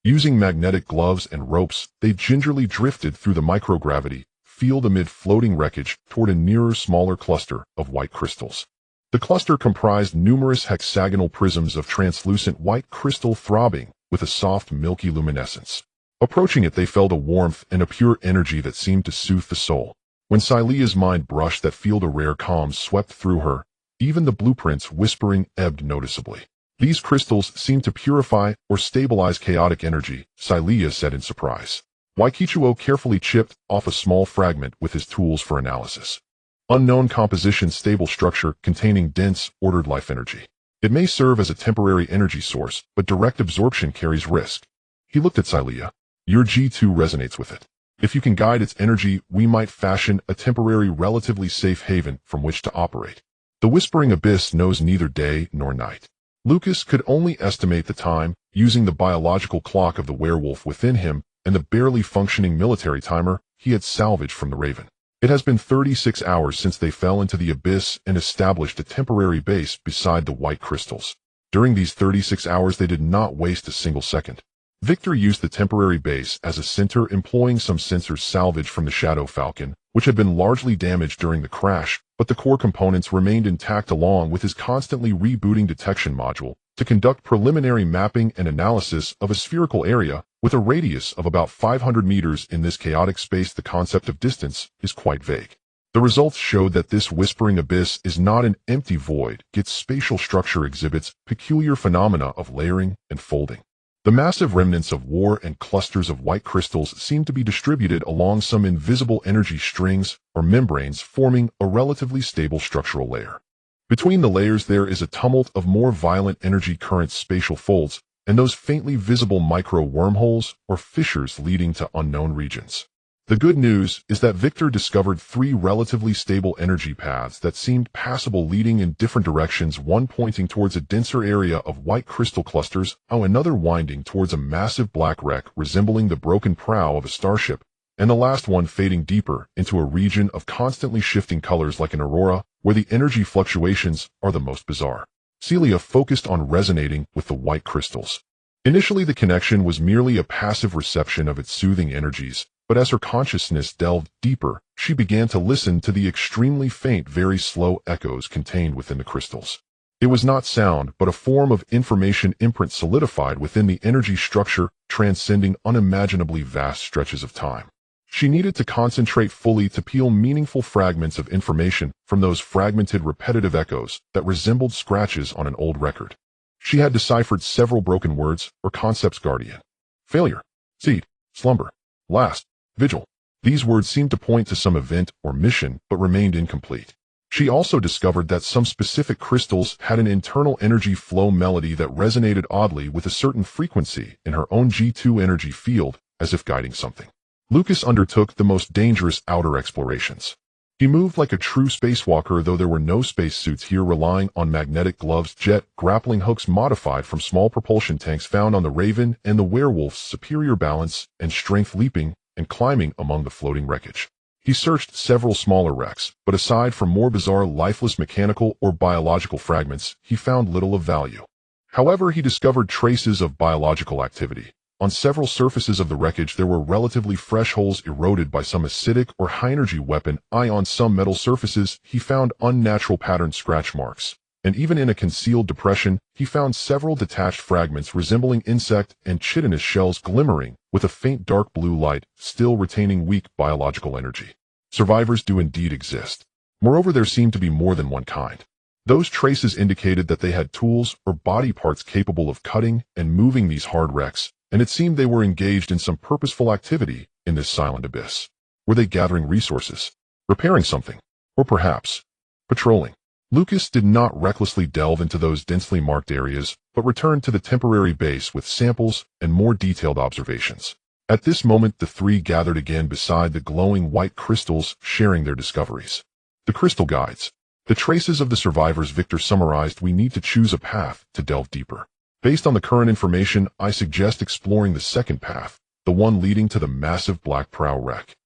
A: Using magnetic gloves and ropes, they gingerly drifted through the microgravity field amid floating wreckage toward a nearer, smaller cluster of white crystals. The cluster comprised numerous hexagonal prisms of translucent white crystal throbbing with a soft, milky luminescence. Approaching it, they felt a warmth and a pure energy that seemed to soothe the soul. When Cylia's mind brushed that field, a rare calm swept through her. Even the blueprints whispering ebbed noticeably. These crystals seemed to purify or stabilize chaotic energy, Cylia said in surprise. Waikichuo carefully chipped off a small fragment with his tools for analysis. Unknown composition, stable structure containing dense, ordered life energy. It may serve as a temporary energy source, but direct absorption carries risk. He looked at Cylia. Your G2 resonates with it. If you can guide its energy, we might fashion a temporary, relatively safe haven from which to operate. The whispering abyss knows neither day nor night. Lucas could only estimate the time, using the biological clock of the werewolf within him and the barely functioning military timer he had salvaged from the Raven. It has been 36 hours since they fell into the abyss and established a temporary base beside the white crystals. During these 36 hours they did not waste a single second. Victor used the temporary base as a center, employing some sensors salvaged from the Shadow Falcon, which had been largely damaged during the crash, but the core components remained intact, along with his constantly rebooting detection module, to conduct preliminary mapping and analysis of a spherical area with a radius of about 500 meters. In this chaotic space, the concept of distance is quite vague. The results showed that this whispering abyss is not an empty void. Its spatial structure exhibits peculiar phenomena of layering and folding. The massive remnants of war and clusters of white crystals seem to be distributed along some invisible energy strings or membranes, forming a relatively stable structural layer. Between the layers there is a tumult of more violent energy currents, spatial folds, and those faintly visible micro wormholes or fissures leading to unknown regions. The good news is that Victor discovered three relatively stable energy paths that seemed passable, leading in different directions, one pointing towards a denser area of white crystal clusters, while another winding towards a massive black wreck resembling the broken prow of a starship, and the last one fading deeper into a region of constantly shifting colors like an aurora, where the energy fluctuations are the most bizarre. Celia focused on resonating with the white crystals. Initially, the connection was merely a passive reception of its soothing energies, but as her consciousness delved deeper, she began to listen to the extremely faint, very slow echoes contained within the crystals. It was not sound, but a form of information imprint solidified within the energy structure, transcending unimaginably vast stretches of time. She needed to concentrate fully to peel meaningful fragments of information from those fragmented, repetitive echoes that resembled scratches on an old record. She had deciphered several broken words or concepts: guardian, failure, seed, slumber, last, vigil. These words seemed to point to some event or mission, but remained incomplete. She also discovered that some specific crystals had an internal energy flow melody that resonated oddly with a certain frequency in her own G2 energy field, as if guiding something. Lucas undertook the most dangerous outer explorations. He moved like a true spacewalker, though there were no spacesuits here, relying on magnetic gloves, jet grappling hooks modified from small propulsion tanks found on the Raven, and the Werewolf's superior balance and strength, leaping and climbing among the floating wreckage. He searched several smaller wrecks, but aside from more bizarre lifeless mechanical or biological fragments, he found little of value. However, he discovered traces of biological activity. On several surfaces of the wreckage there were relatively fresh holes eroded by some acidic or high-energy weapon. On some metal surfaces he found unnatural patterned scratch marks, and even in a concealed depression he found several detached fragments resembling insect and chitinous shells glimmering with a faint dark blue light, still retaining weak biological energy. Survivors do indeed exist. Moreover, there seemed to be more than one kind. Those traces indicated that they had tools or body parts capable of cutting and moving these hard wrecks, and it seemed they were engaged in some purposeful activity in this silent abyss. Were they gathering resources, repairing something, or perhaps patrolling? Lucas did not recklessly delve into those densely marked areas, but returned to the temporary base with samples and more detailed observations. At this moment the three gathered again beside the glowing white crystals, sharing their discoveries. The crystal guides. The traces of the survivors. Victor summarized, we need to choose a path to delve deeper. Based on the current information, I suggest exploring the second path, the one leading to the massive black prow wreck.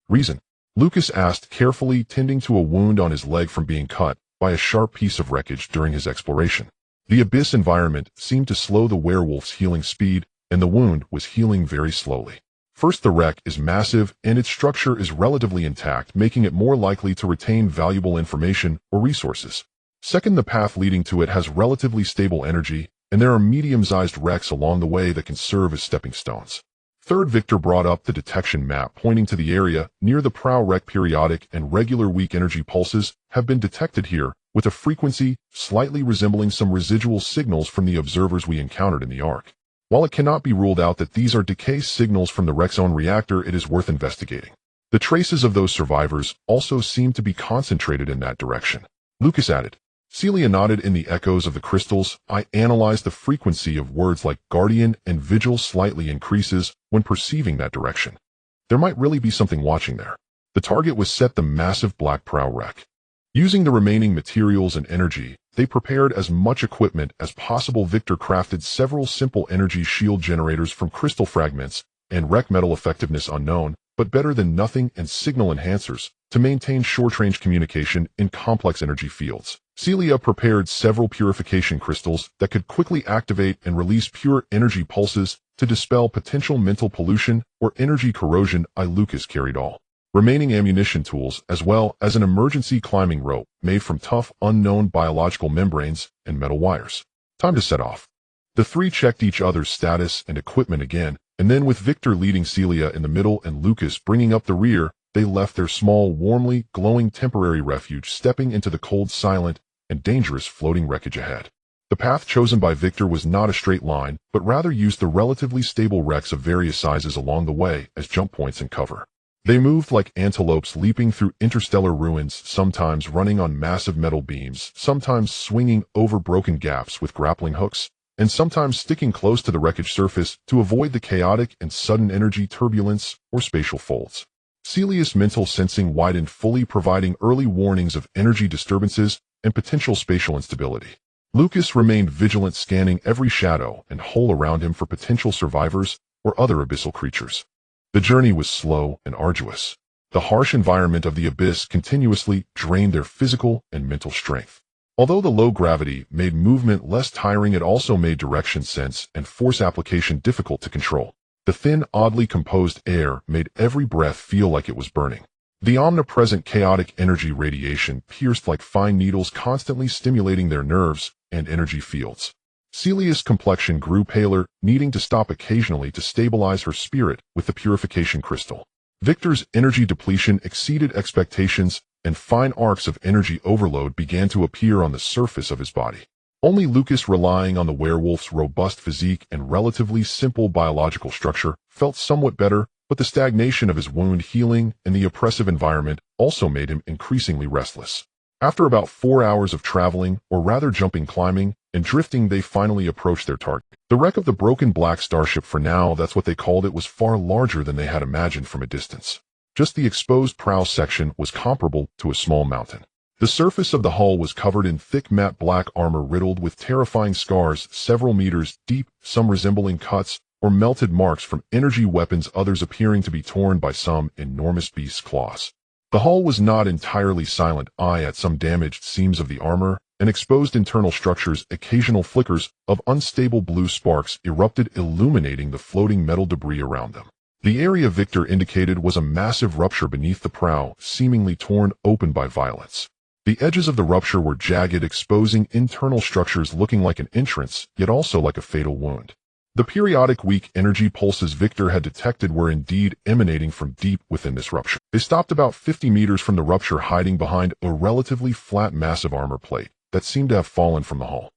A: Reason? Lucas asked, carefully tending to a wound on his leg from being cut by a sharp piece of wreckage during his exploration. The abyss environment seemed to slow the werewolf's healing speed, and the wound was healing very slowly. First, the wreck is massive and its structure is relatively intact, making it more likely to retain valuable information or resources. Second, the path leading to it has relatively stable energy, and there are medium-sized wrecks along the way that can serve as stepping stones. Third, Victor brought up the detection map, pointing to the area near the prow wreck. Periodic and regular weak energy pulses have been detected here, with a frequency slightly resembling some residual signals from the observers we encountered in the Ark. While it cannot be ruled out that these are decay signals from the wreck's own reactor, it is worth investigating. The traces of those survivors also seem to be concentrated in that direction. Lucas added. Celia nodded. In the echoes of the crystals, I analyzed the frequency of words like guardian and vigil slightly increases when perceiving that direction. There might really be something watching there. The target was set, the massive black prow wreck. Using the remaining materials and energy, they prepared as much equipment as possible. Victor crafted several simple energy shield generators from crystal fragments and wreck metal, effectiveness unknown, but better than nothing, and signal enhancers to maintain short-range communication in complex energy fields. Celia prepared several purification crystals that could quickly activate and release pure energy pulses to dispel potential mental pollution or energy corrosion. Lucas carried all remaining ammunition tools, as well as an emergency climbing rope made from tough, unknown biological membranes and metal wires. Time to set off. The three checked each other's status and equipment again, and then, with Victor leading Celia in the middle and Lucas bringing up the rear, they left their small, warmly glowing temporary refuge, stepping into the cold, silent, and dangerous floating wreckage ahead. The path chosen by Victor was not a straight line, but rather used the relatively stable wrecks of various sizes along the way as jump points and cover. They moved like antelopes leaping through interstellar ruins, sometimes running on massive metal beams, sometimes swinging over broken gaps with grappling hooks, and sometimes sticking close to the wreckage surface to avoid the chaotic and sudden energy turbulence or spatial folds. Celia's mental sensing widened, fully providing early warnings of energy disturbances and potential spatial instability. Lucas remained vigilant, scanning every shadow and hole around him for potential survivors or other abyssal creatures. The journey was slow and arduous. The harsh environment of the abyss continuously drained their physical and mental strength. Although the low gravity made movement less tiring, it also made direction sense and force application difficult to control. The thin, oddly composed air made every breath feel like it was burning. The omnipresent chaotic energy radiation pierced like fine needles, constantly stimulating their nerves and energy fields. Celia's complexion grew paler, needing to stop occasionally to stabilize her spirit with the purification crystal. Victor's energy depletion exceeded expectations, and fine arcs of energy overload began to appear on the surface of his body. Only Lucas, relying on the werewolf's robust physique and relatively simple biological structure, felt somewhat better, but the stagnation of his wound healing and the oppressive environment also made him increasingly restless. After about 4 hours of traveling, or rather jumping, climbing, and drifting, they finally approached their target. The wreck of the broken black starship, for now that's what they called it, was far larger than they had imagined from a distance. Just the exposed prow section was comparable to a small mountain. The surface of the hull was covered in thick matte black armor riddled with terrifying scars several meters deep, some resembling cuts or melted marks from energy weapons, others appearing to be torn by some enormous beast's claws. The hull was not entirely silent, at some damaged seams of the armor and exposed internal structures. Occasional flickers of unstable blue sparks erupted, illuminating the floating metal debris around them. The area Victor indicated was a massive rupture beneath the prow, seemingly torn open by violence. The edges of the rupture were jagged, exposing internal structures looking like an entrance, yet also like a fatal wound. The periodic weak energy pulses Victor had detected were indeed emanating from deep within this rupture. They stopped about 50 meters from the rupture, hiding behind a relatively flat massive armor plate that seemed to have fallen from the hull.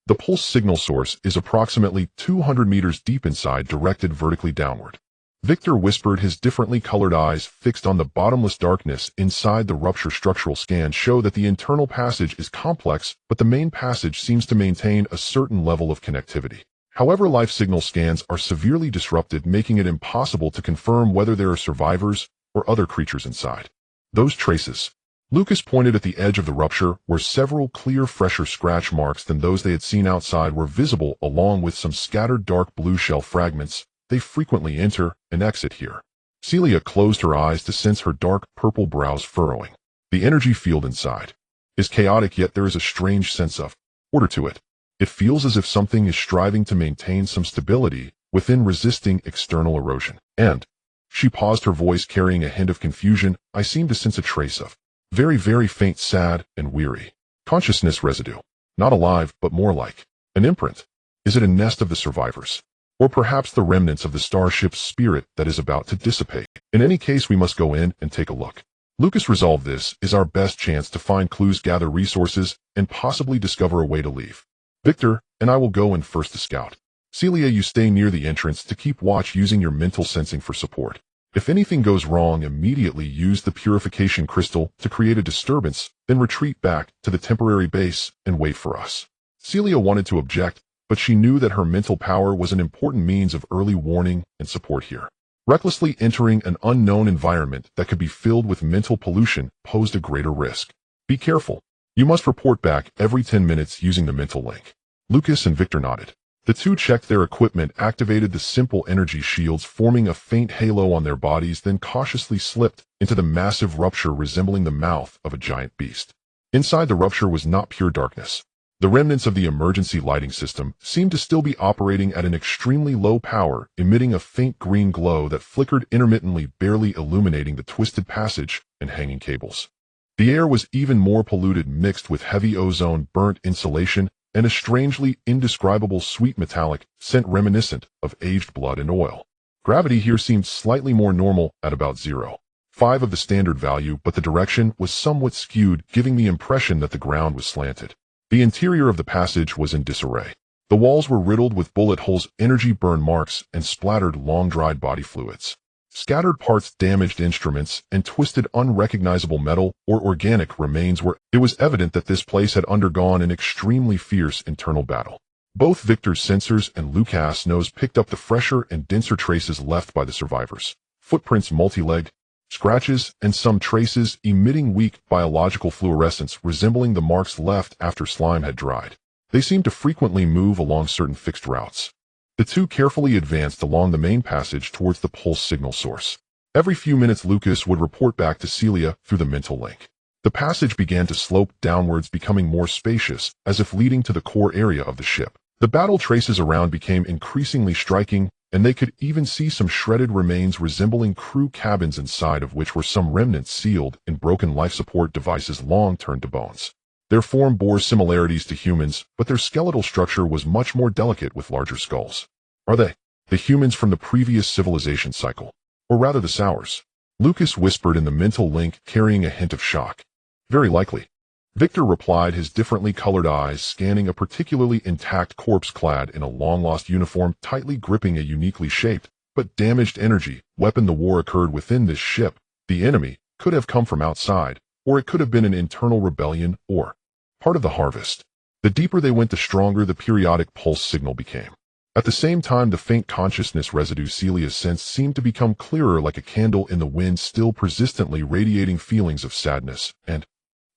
A: The pulse signal source is approximately 200 meters deep inside, directed vertically downward. Victor whispered, his differently colored eyes fixed on the bottomless darkness inside the rupture. Structural scans show that the internal passage is complex, but the main passage seems to maintain a certain level of connectivity. However, life signal scans are severely disrupted, making it impossible to confirm whether there are survivors or other creatures inside. Those traces. Lucas pointed at the edge of the rupture, where several clear, fresher scratch marks than those they had seen outside were visible, along with some scattered dark blue shell fragments. They frequently enter and exit here. Celia closed her eyes to sense her dark purple brows furrowing. The energy field inside is chaotic, yet there is a strange sense of order to it. It feels as if something is striving to maintain some stability within, resisting external erosion. And she paused, her voice carrying a hint of confusion. I seem to sense a trace of very, very faint, sad and weary consciousness residue. Not alive, but more like an imprint. Is it a nest of the survivors? Or perhaps the remnants of the starship's spirit that is about to dissipate? In any case, we must go in and take a look. Lucas resolved, this is our best chance to find clues, gather resources, and possibly discover a way to leave. Victor and I will go in first to scout. Celia, you stay near the entrance to keep watch, using your mental sensing for support. If anything goes wrong, immediately use the purification crystal to create a disturbance, then retreat back to the temporary base and wait for us. Celia wanted to object, but she knew that her mental power was an important means of early warning and support here. Recklessly entering an unknown environment that could be filled with mental pollution posed a greater risk. Be careful. You must report back every 10 minutes using the mental link. Lucas and Victor nodded. The two checked their equipment, activated the simple energy shields, forming a faint halo on their bodies, then cautiously slipped into the massive rupture resembling the mouth of a giant beast. Inside the rupture was not pure darkness. The remnants of the emergency lighting system seemed to still be operating at an extremely low power, emitting a faint green glow that flickered intermittently, barely illuminating the twisted passage and hanging cables. The air was even more polluted, mixed with heavy ozone, burnt insulation, and a strangely indescribable sweet metallic scent reminiscent of aged blood and oil. Gravity here seemed slightly more normal, at about 0.5 of the standard value, but the direction was somewhat skewed, giving the impression that the ground was slanted. The interior of the passage was in disarray. The walls were riddled with bullet holes, energy burn marks, and splattered long-dried body fluids. Scattered parts, damaged instruments, and twisted unrecognizable metal or organic remains were. It was evident that this place had undergone an extremely fierce internal battle. Both Victor's sensors and Lucas' nose picked up the fresher and denser traces left by the survivors. Footprints, multi-legged, scratches, and some traces emitting weak biological fluorescence resembling the marks left after slime had dried. They seemed to frequently move along certain fixed routes. The two carefully advanced along the main passage towards the pulse signal source. Every few minutes Lucas would report back to Celia through the mental link. The passage began to slope downwards, becoming more spacious, as if leading to the core area of the ship. The battle traces around became increasingly striking, and they could even see some shredded remains resembling crew cabins, inside of which were some remnants sealed in broken life support devices long turned to bones. Their form bore similarities to humans, but their skeletal structure was much more delicate with larger skulls. Are they the humans from the previous civilization cycle? Or rather the Sours? Lucas whispered in the mental link, carrying a hint of shock. Very likely. Victor replied, his differently colored eyes scanning a particularly intact corpse clad in a long-lost uniform tightly gripping a uniquely shaped but damaged energy weapon. The war occurred within this ship. The enemy could have come from outside, or it could have been an internal rebellion, or part of the harvest. The deeper they went, the stronger the periodic pulse signal became. At the same time, the faint consciousness residue Celia sensed seemed to become clearer, like a candle in the wind, still persistently radiating feelings of sadness and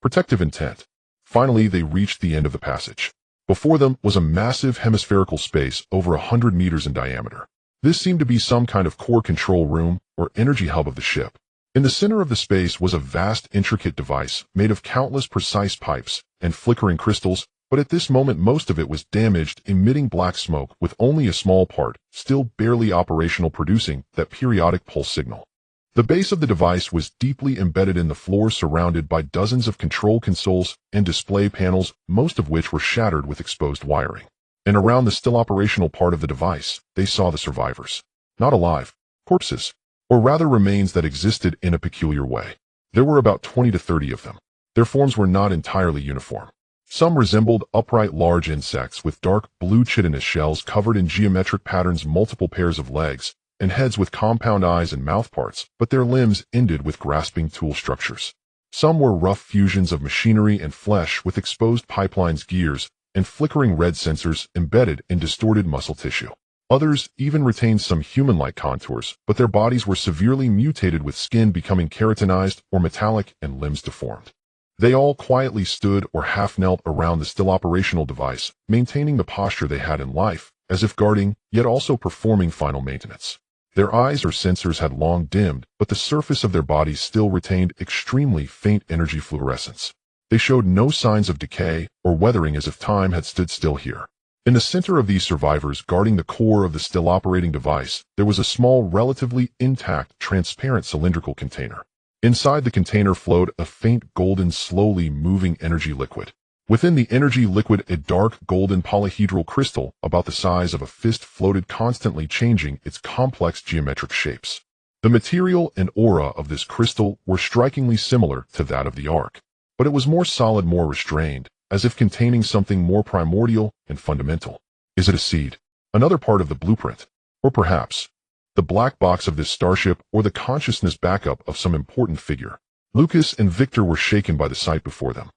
A: protective intent. Finally, they reached the end of the passage. Before them was a massive hemispherical space over 100 meters in diameter. This seemed to be some kind of core control room or energy hub of the ship. In the center of the space was a vast, intricate device made of countless precise pipes and flickering crystals, but at this moment most of it was damaged, emitting black smoke, with only a small part still barely operational, producing that periodic pulse signal. The base of the device was deeply embedded in the floor, surrounded by dozens of control consoles and display panels, most of which were shattered with exposed wiring. And around the still operational part of the device, they saw the survivors. Not alive, corpses, or rather remains that existed in a peculiar way. There were about 20 to 30 of them. Their forms were not entirely uniform. Some resembled upright large insects with dark blue chitinous shells covered in geometric patterns, multiple pairs of legs, and heads with compound eyes and mouthparts, but their limbs ended with grasping tool structures. Some were rough fusions of machinery and flesh, with exposed pipelines, gears, and flickering red sensors embedded in distorted muscle tissue. Others even retained some human-like contours, but their bodies were severely mutated, with skin becoming keratinized or metallic and limbs deformed. They all quietly stood or half-knelt around the still operational device, maintaining the posture they had in life, as if guarding, yet also performing final maintenance. Their eyes or sensors had long dimmed, but the surface of their bodies still retained extremely faint energy fluorescence. They showed no signs of decay or weathering, as if time had stood still here. In the center of these survivors, guarding the core of the still operating device, there was a small, relatively intact, transparent cylindrical container. Inside the container flowed a faint golden, slowly moving energy liquid. Within the energy liquid, a dark golden polyhedral crystal about the size of a fist floated, constantly changing its complex geometric shapes. The material and aura of this crystal were strikingly similar to that of the Ark, but it was more solid, more restrained, as if containing something more primordial and fundamental. Is it a seed? Another part of the blueprint? Or perhaps the black box of this starship, or the consciousness backup of some important figure? Lucas and Victor were shaken by the sight before them.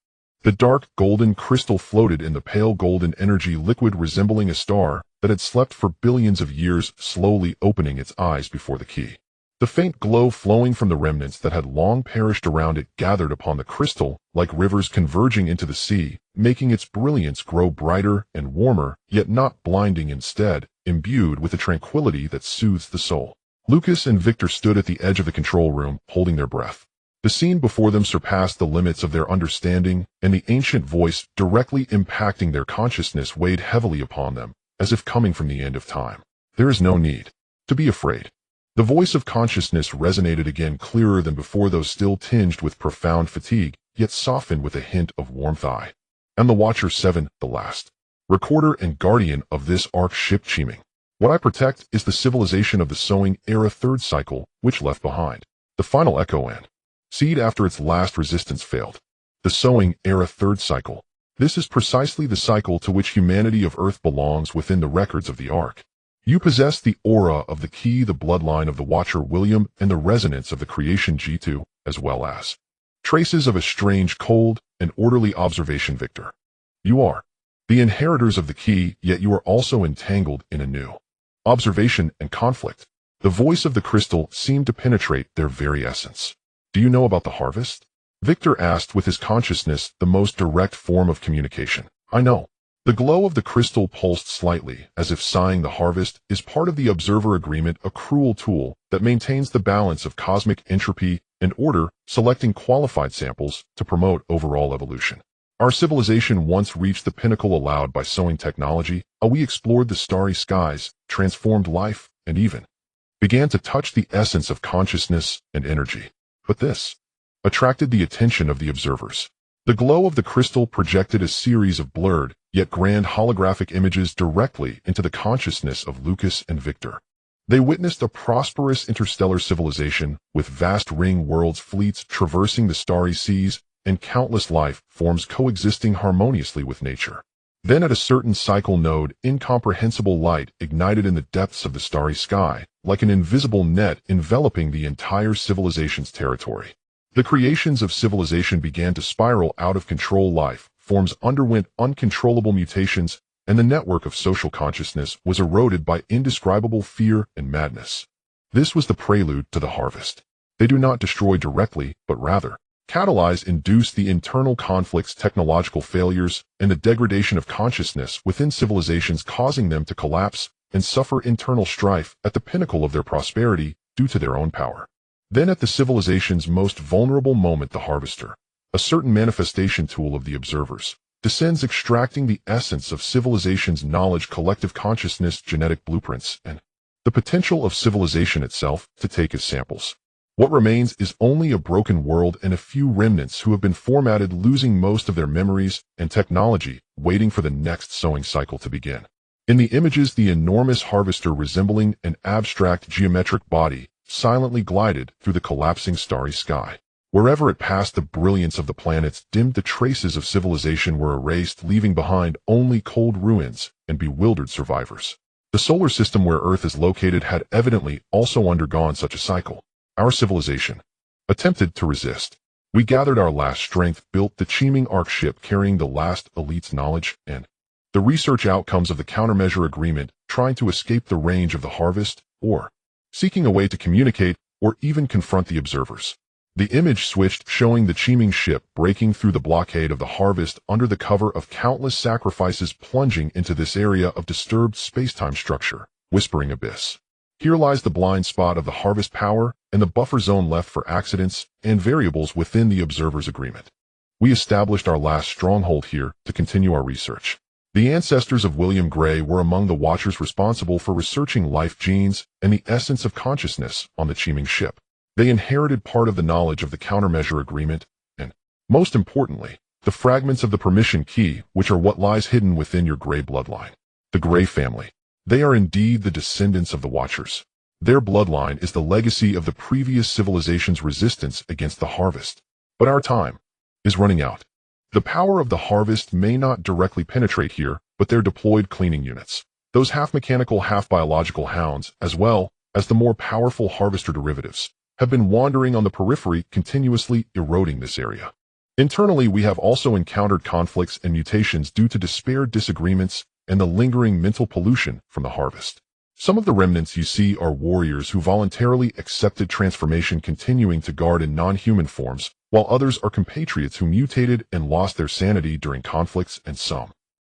A: The dark golden crystal floated in the pale golden energy liquid, resembling a star that had slept for billions of years, slowly opening its eyes before the key. The faint glow flowing from the remnants that had long perished around it gathered upon the crystal like rivers converging into the sea, making its brilliance grow brighter and warmer, yet not blinding, instead imbued with a tranquility that soothes the soul. Lucas and Victor stood at the edge of the control room, holding their breath. The scene before them surpassed the limits of their understanding, and the ancient voice directly impacting their consciousness weighed heavily upon them, as if coming from the end of time. There is no need to be afraid. The voice of consciousness resonated again, clearer than before, though still tinged with profound fatigue, yet softened with a hint of warmth. I am the Watcher 7, the last recorder and guardian of this Ark ship Chiming. What I protect is the civilization of the Sowing Era third cycle, which left behind the final echo and seed after its last resistance failed. The Sowing Era third cycle. This is precisely the cycle to which humanity of Earth belongs within the records of the Ark. You possess the aura of the key, the bloodline of the Watcher William, and the resonance of the creation G2, as well as traces of a strange, cold, and orderly observation, Victor. You are the inheritors of the key, yet you are also entangled in a new observation and conflict. The voice of the crystal seemed to penetrate their very essence. "Do you know about the harvest?" Victor asked, with his consciousness the most direct form of communication. "I know." The glow of the crystal pulsed slightly, as if sighing. "The harvest is part of the Observer Agreement, a cruel tool that maintains the balance of cosmic entropy and order, selecting qualified samples to promote overall evolution. Our civilization once reached the pinnacle allowed by sowing technology. We explored the starry skies, transformed life, and even began to touch the essence of consciousness and energy. But this attracted the attention of the observers. The glow of the crystal projected a series of blurred, yet grand holographic images directly into the consciousness of Lucas and Victor. They witnessed a prosperous interstellar civilization with vast ring worlds, fleets traversing the starry seas, and countless life forms coexisting harmoniously with nature. Then at a certain cycle node, incomprehensible light ignited in the depths of the starry sky, like an invisible net enveloping the entire civilization's territory. The creations of civilization began to spiral out of control. Life forms underwent uncontrollable mutations, and the network of social consciousness was eroded by indescribable fear and madness. This was the prelude to the harvest. They do not destroy directly, but rather catalyze, induce the internal conflicts, technological failures, and the degradation of consciousness within civilizations, causing them to collapse and suffer internal strife at the pinnacle of their prosperity due to their own power. Then at the civilization's most vulnerable moment, the harvester, a certain manifestation tool of the observers, descends, extracting the essence of civilization's knowledge, collective consciousness, genetic blueprints, and the potential of civilization itself to take as samples. What remains is only a broken world and a few remnants who have been formatted, losing most of their memories and technology, waiting for the next sowing cycle to begin. In the images, the enormous harvester, resembling an abstract geometric body, silently glided through the collapsing starry sky. Wherever it passed, the brilliance of the planets dimmed, the traces of civilization were erased, leaving behind only cold ruins and bewildered survivors. The solar system where Earth is located had evidently also undergone such a cycle. Our civilization attempted to resist. We gathered our last strength, built the Chiming Ark ship carrying the last elite's knowledge and the research outcomes of the countermeasure agreement, trying to escape the range of the harvest, or seeking a way to communicate or even confront the observers. The image switched, showing the Chiming ship breaking through the blockade of the harvest under the cover of countless sacrifices, plunging into this area of disturbed space-time structure, whispering abyss. Here lies the blind spot of the harvest power and the buffer zone left for accidents and variables within the observer's agreement. We established our last stronghold here to continue our research. The ancestors of William Gray were among the Watchers responsible for researching life genes and the essence of consciousness on the Chiming ship. They inherited part of the knowledge of the countermeasure agreement and, most importantly, the fragments of the permission key, which are what lies hidden within your Gray bloodline. The Gray family. They are indeed the descendants of the Watchers. Their bloodline is the legacy of the previous civilization's resistance against the harvest. But our time is running out. The power of the harvest may not directly penetrate here, but their deployed cleaning units, those half-mechanical, half-biological hounds, as well as the more powerful harvester derivatives, have been wandering on the periphery, continuously eroding this area. Internally, we have also encountered conflicts and mutations due to despair, disagreements, and the lingering mental pollution from the harvest. Some of the remnants you see are warriors who voluntarily accepted transformation, continuing to guard in non-human forms, while others are compatriots who mutated and lost their sanity during conflicts, and some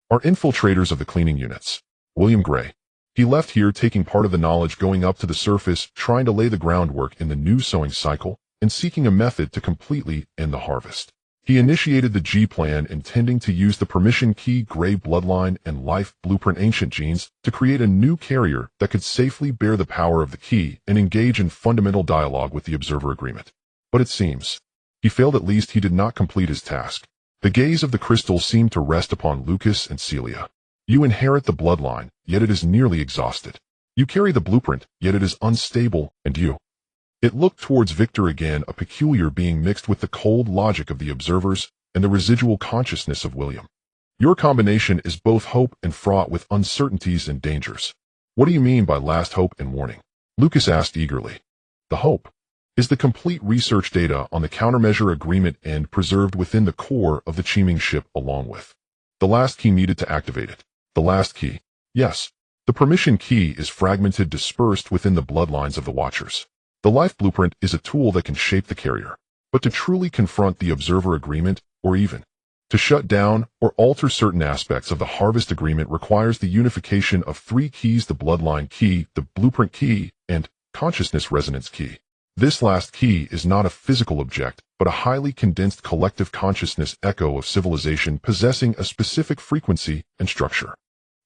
A: are infiltrators of the cleaning units. William Gray. He left here taking part of the knowledge, going up to the surface, trying to lay the groundwork in the new sowing cycle, and seeking a method to completely end the harvest. He initiated the G plan, intending to use the permission key, Gray bloodline, and life blueprint ancient genes to create a new carrier that could safely bear the power of the key and engage in fundamental dialogue with the observer agreement. But it seems he failed. At least he did not complete his task. The gaze of the crystal seemed to rest upon Lucas and Celia. You inherit the bloodline, yet it is nearly exhausted. You carry the blueprint, yet it is unstable, and you. It looked towards Victor again, a peculiar being mixed with the cold logic of the observers and the residual consciousness of William. Your combination is both hope and fraught with uncertainties and dangers. What do you mean by last hope and warning? Lucas asked eagerly. The hope is the complete research data on the countermeasure agreement and preserved within the core of the Chiming ship, along with the last key needed to activate it. The last key. Yes. The permission key is fragmented, dispersed within the bloodlines of the Watchers. The life blueprint is a tool that can shape the carrier, but to truly confront the observer agreement, or even to shut down or alter certain aspects of the harvest agreement, requires the unification of three keys: the bloodline key, the blueprint key, and consciousness resonance key. This last key is not a physical object, but a highly condensed collective consciousness echo of civilization possessing a specific frequency and structure.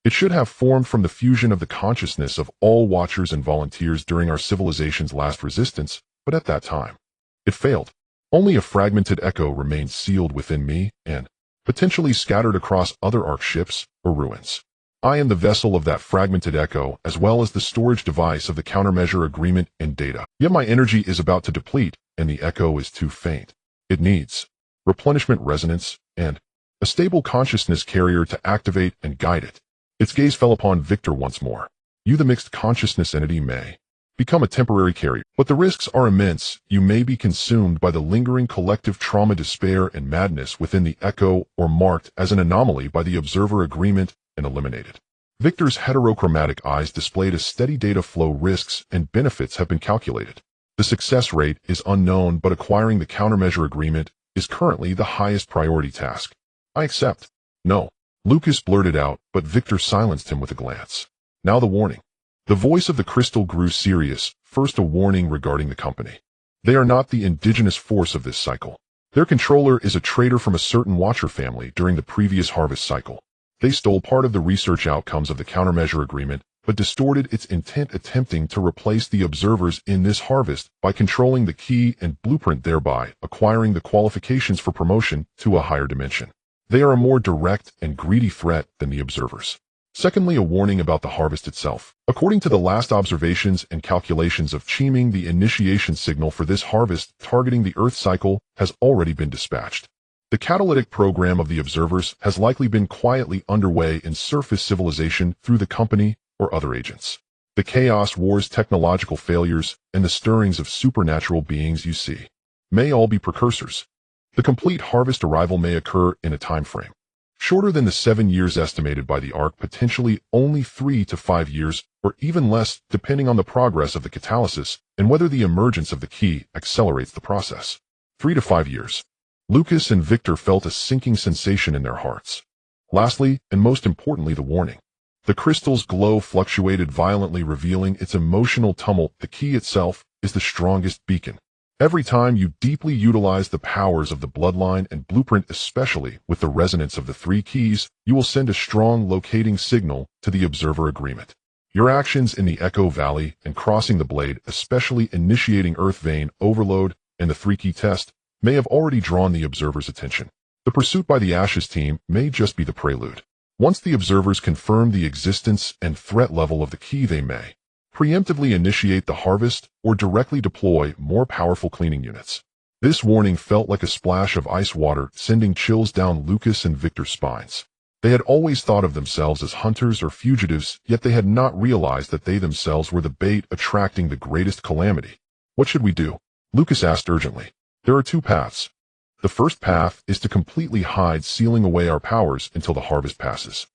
A: It should have formed from the fusion of the consciousness of all Watchers and volunteers during our civilization's last resistance, but at that time, it failed. Only a fragmented echo remained sealed within me and potentially scattered across other Ark ships or ruins. I am the vessel of that fragmented echo, as well as the storage device of the countermeasure agreement and data. Yet my energy is about to deplete, and the echo is too faint. It needs replenishment, resonance, and a stable consciousness carrier to activate and guide it. Its gaze fell upon Victor once more. You, the mixed consciousness entity, may become a temporary carrier, but the risks are immense. You may be consumed by the lingering collective trauma, despair, and madness within the echo, or marked as an anomaly by the observer agreement and eliminated. Victor's heterochromatic eyes displayed a steady data flow. Risks and benefits have been calculated. The success rate is unknown, but acquiring the countermeasure agreement is currently the highest priority task. I accept. No, Lucas blurted out, but Victor silenced him with a glance. Now the warning. The voice of the crystal grew serious. First, a warning regarding the company. They are not the indigenous force of this cycle. Their controller is a traitor from a certain Watcher family during the previous harvest cycle. They stole part of the research outcomes of the countermeasure agreement, but distorted its intent, attempting to replace the observers in this harvest by controlling the key and blueprint, thereby acquiring the qualifications for promotion to a higher dimension. They are a more direct and greedy threat than the observers. Secondly, a warning about the harvest itself. According to the last observations and calculations of Chiming, the initiation signal for this harvest targeting the Earth cycle has already been dispatched. The catalytic program of the observers has likely been quietly underway in surface civilization through the company or other agents. The chaos wars, technological failures, and the stirrings of supernatural beings you see may all be precursors. The complete harvest arrival may occur in a time frame shorter than the 7 years estimated by the Ark, potentially only 3 to 5 years, or even less, depending on the progress of the catalysis and whether the emergence of the key accelerates the process. 3 to 5 years. Lucas and Victor felt a sinking sensation in their hearts. Lastly, and most importantly, the warning. The crystal's glow fluctuated violently, revealing its emotional tumult. The key itself is the strongest beacon. Every time you deeply utilize the powers of the bloodline and blueprint, especially with the resonance of the three keys, you will send a strong locating signal to the observer agreement. Your actions in the Echo Valley and crossing the blade, especially initiating Earth Vein Overload and the three-key test, may have already drawn the observer's attention. The pursuit by the Ashes team may just be the prelude. Once the observers confirm the existence and threat level of the key, they may preemptively initiate the harvest or directly deploy more powerful cleaning units. This warning felt like a splash of ice water, sending chills down Lucas and Victor's spines. They had always thought of themselves as hunters or fugitives, yet they had not realized that they themselves were the bait attracting the greatest calamity. What should we do? Lucas asked urgently. There are two paths. The first path is to completely hide, sealing away our powers until the harvest passes.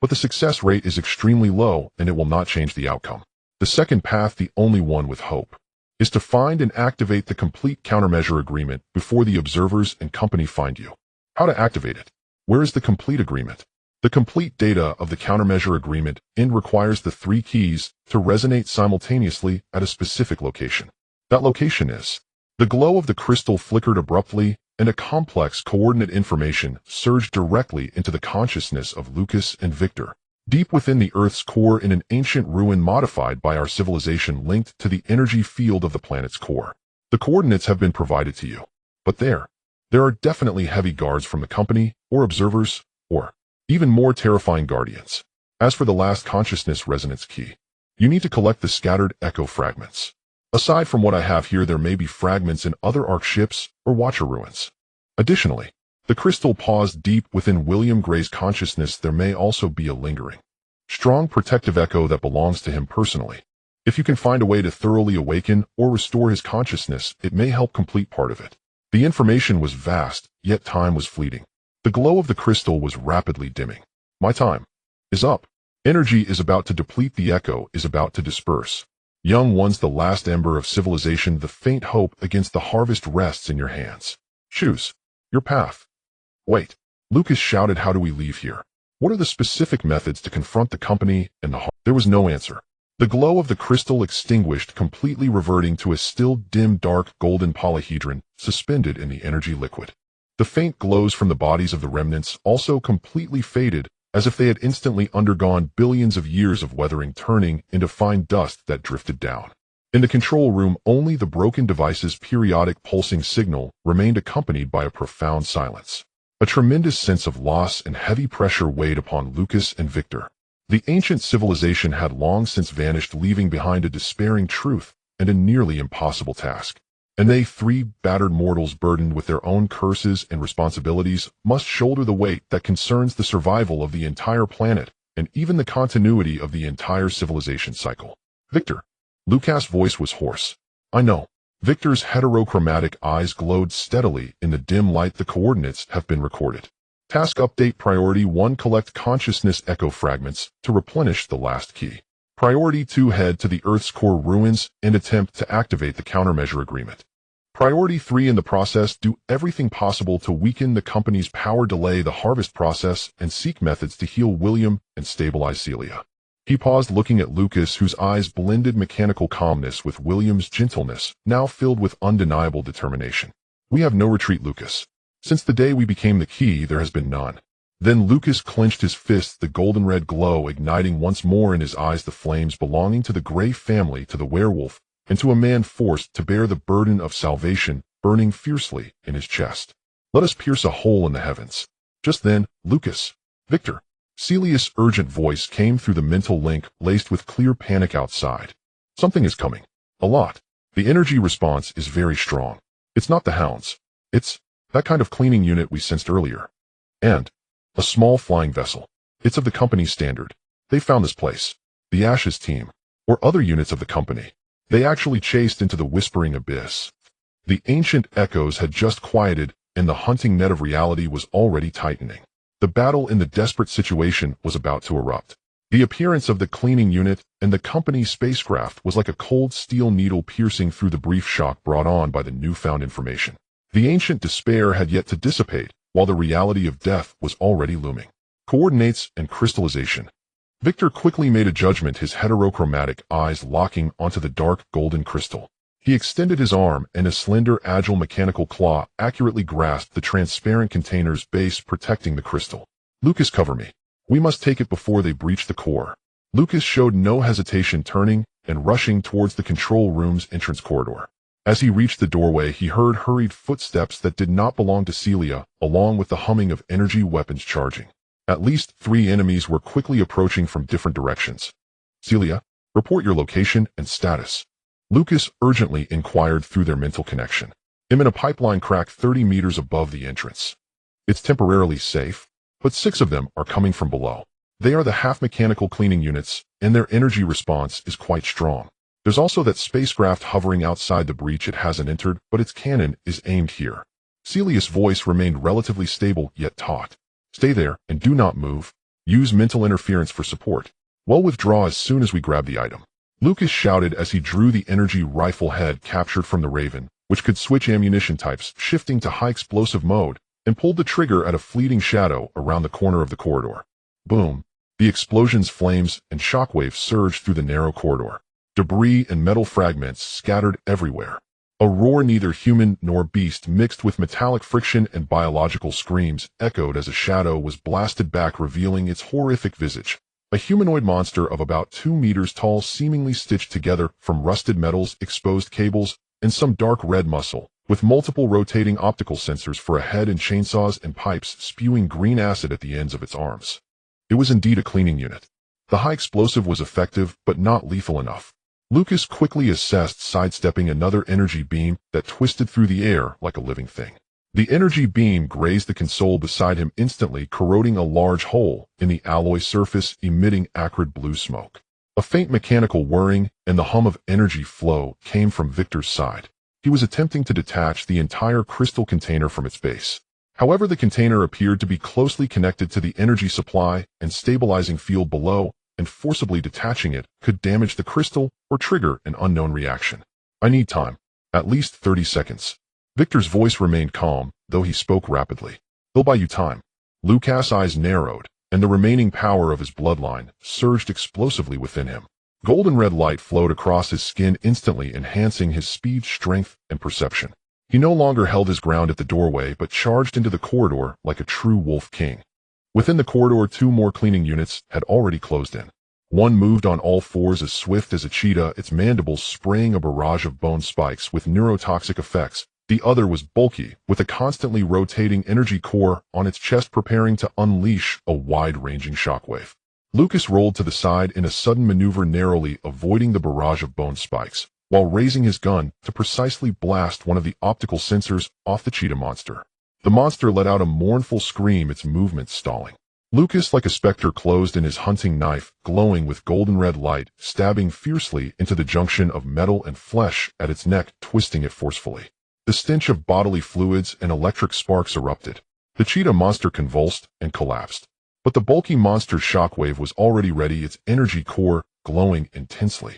A: But the success rate is extremely low, and it will not change the outcome. The second path, the only one with hope, is to find and activate the complete countermeasure agreement before the observers and company find you. How to activate it? Where is the complete agreement? The complete data of the countermeasure agreement requires the three keys to resonate simultaneously at a specific location. That location is. The glow of the crystal flickered abruptly, and a complex coordinate information surged directly into the consciousness of Lucas and Victor. Deep within the Earth's core, in an ancient ruin modified by our civilization, linked to the energy field of the planet's core. The coordinates have been provided to you. But there are definitely heavy guards from the company, or observers, or even more terrifying guardians. As for the last consciousness resonance key, you need to collect the scattered echo fragments. Aside from what I have here, there may be fragments in other Ark ships or Watcher ruins. Additionally, the crystal paused. Deep within William Gray's consciousness, there may also be a lingering, strong protective echo that belongs to him personally. If you can find a way to thoroughly awaken or restore his consciousness, it may help complete part of it. The information was vast, yet time was fleeting. The glow of the crystal was rapidly dimming. My time is up. Energy is about to deplete, the echo is about to disperse. Young ones, the last ember of civilization, the faint hope against the harvest rests in your hands. Choose your path. Wait, Lucas shouted, how do we leave here? What are the specific methods to confront the company and the There was no answer. The glow of the crystal extinguished completely, reverting to a still dim dark golden polyhedron suspended in the energy liquid. The faint glows from the bodies of the remnants also completely faded, as if they had instantly undergone billions of years of weathering, turning into fine dust that drifted down. In the control room, only the broken device's periodic pulsing signal remained, accompanied by a profound silence. A tremendous sense of loss and heavy pressure weighed upon Lucas and Victor. The ancient civilization had long since vanished, leaving behind a despairing truth and a nearly impossible task. And they, three battered mortals burdened with their own curses and responsibilities, must shoulder the weight that concerns the survival of the entire planet and even the continuity of the entire civilization cycle. Victor. Lucas' voice was hoarse. I know. Victor's heterochromatic eyes glowed steadily in the dim light. The coordinates have been recorded. Task update: Priority 1, collect consciousness echo fragments to replenish the last key. Priority 2, head to the Earth's core ruins and attempt to activate the countermeasure agreement. Priority 3, in the process, do everything possible to weaken the company's power, delay the harvest process, and seek methods to heal William and stabilize Celia. He paused, looking at Lucas, whose eyes blended mechanical calmness with William's gentleness, now filled with undeniable determination. We have no retreat, Lucas. Since the day we became the key, there has been none. Then Lucas clenched his fists, the golden red glow igniting once more in his eyes, the flames belonging to the Grey family, to the werewolf, and to a man forced to bear the burden of salvation, burning fiercely in his chest. Let us pierce a hole in the heavens. Just then, Lucas. Victor. Celia's urgent voice came through the mental link, laced with clear panic outside. Something is coming. A lot. The energy response is very strong. It's not the hounds. It's that kind of cleaning unit we sensed earlier. And a small flying vessel. It's of the company's standard. They found this place. The Ashes team. Or other units of the company. They actually chased into the whispering abyss. The ancient echoes had just quieted, and the hunting net of reality was already tightening. The battle in the desperate situation was about to erupt. The appearance of the cleaning unit and the company's spacecraft was like a cold steel needle piercing through the brief shock brought on by the newfound information. The ancient despair had yet to dissipate, while the reality of death was already looming. Coordinates and crystallization. Victor quickly made a judgment, his heterochromatic eyes locking onto the dark golden crystal. He extended his arm, and a slender, agile mechanical claw accurately grasped the transparent container's base, protecting the crystal. Lucas, cover me. We must take it before they breach the core. Lucas showed no hesitation, turning and rushing towards the control room's entrance corridor. As he reached the doorway, he heard hurried footsteps that did not belong to Celia, along with the humming of energy weapons charging. At least 3 enemies were quickly approaching from different directions. Celia, report your location and status. Lucas urgently inquired through their mental connection. I'm in a pipeline crack 30 meters above the entrance. It's temporarily safe, but 6 of them are coming from below. They are the half-mechanical cleaning units, and their energy response is quite strong. There's also that spacecraft hovering outside the breach. It hasn't entered, but its cannon is aimed here. Celia's voice remained relatively stable, yet taut. Stay there, and do not move. Use mental interference for support. We'll withdraw as soon as we grab the item. Lucas shouted as he drew the energy rifle head captured from the Raven, which could switch ammunition types, shifting to high explosive mode, and pulled the trigger at a fleeting shadow around the corner of the corridor. Boom! The explosion's flames and shockwaves surged through the narrow corridor. Debris and metal fragments scattered everywhere. A roar neither human nor beast, mixed with metallic friction and biological screams, echoed as a shadow was blasted back, revealing its horrific visage. A humanoid monster of about 2 meters tall, seemingly stitched together from rusted metals, exposed cables, and some dark red muscle, with multiple rotating optical sensors for a head and chainsaws and pipes spewing green acid at the ends of its arms. It was indeed a cleaning unit. The high explosive was effective, but not lethal enough. Lucas quickly assessed, sidestepping another energy beam that twisted through the air like a living thing. The energy beam grazed the console beside him, instantly corroding a large hole in the alloy surface, emitting acrid blue smoke. A faint mechanical whirring and the hum of energy flow came from Victor's side. He was attempting to detach the entire crystal container from its base. However, the container appeared to be closely connected to the energy supply and stabilizing field below, and forcibly detaching it could damage the crystal or trigger an unknown reaction. I need time. At least 30 seconds. Victor's voice remained calm, though he spoke rapidly. He'll buy you time. Lucas' eyes narrowed, and the remaining power of his bloodline surged explosively within him. Golden red light flowed across his skin instantly, enhancing his speed, strength, and perception. He no longer held his ground at the doorway, but charged into the corridor like a true wolf king. Within the corridor, 2 more cleaning units had already closed in. One moved on all fours as swift as a cheetah, its mandibles spraying a barrage of bone spikes with neurotoxic effects. The other was bulky, with a constantly rotating energy core on its chest preparing to unleash a wide-ranging shockwave. Lucas rolled to the side in a sudden maneuver, narrowly avoiding the barrage of bone spikes, while raising his gun to precisely blast one of the optical sensors off the cheetah monster. The monster let out a mournful scream, its movements stalling. Lucas, like a specter, closed in, his hunting knife glowing with golden red light, stabbing fiercely into the junction of metal and flesh at its neck, twisting it forcefully. The stench of bodily fluids and electric sparks erupted. The cheetah monster convulsed and collapsed. But the bulky monster's shockwave was already ready, its energy core glowing intensely.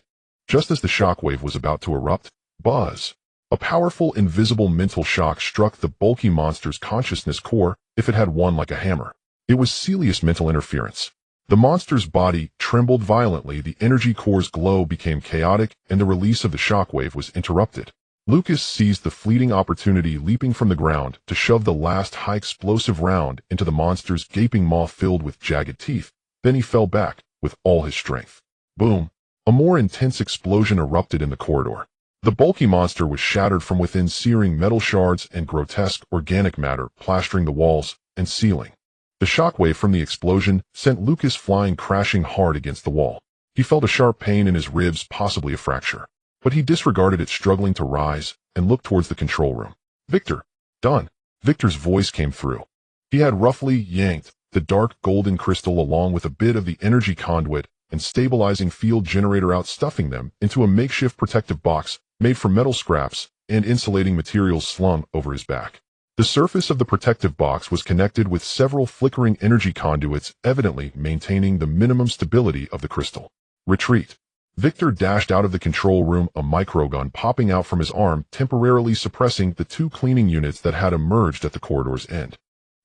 A: Just as the shockwave was about to erupt, buzz! A powerful, invisible mental shock struck the bulky monster's consciousness core, if it had one, like a hammer. It was Celia's mental interference. The monster's body trembled violently, the energy core's glow became chaotic, and the release of the shockwave was interrupted. Lucas seized the fleeting opportunity, leaping from the ground to shove the last high-explosive round into the monster's gaping maw filled with jagged teeth. Then he fell back with all his strength. Boom! A more intense explosion erupted in the corridor. The bulky monster was shattered from within, searing metal shards and grotesque organic matter plastering the walls and ceiling. The shockwave from the explosion sent Lucas flying, crashing hard against the wall. He felt a sharp pain in his ribs, possibly a fracture. But he disregarded it, struggling to rise, and looked towards the control room. Victor! Done! Victor's voice came through. He had roughly yanked the dark golden crystal along with a bit of the energy conduit and stabilizing field generator out, stuffing them into a makeshift protective box made from metal scraps and insulating materials slung over his back. The surface of the protective box was connected with several flickering energy conduits, evidently maintaining the minimum stability of the crystal. Retreat! Victor dashed out of the control room, a microgun popping out from his arm, temporarily suppressing the 2 cleaning units that had emerged at the corridor's end.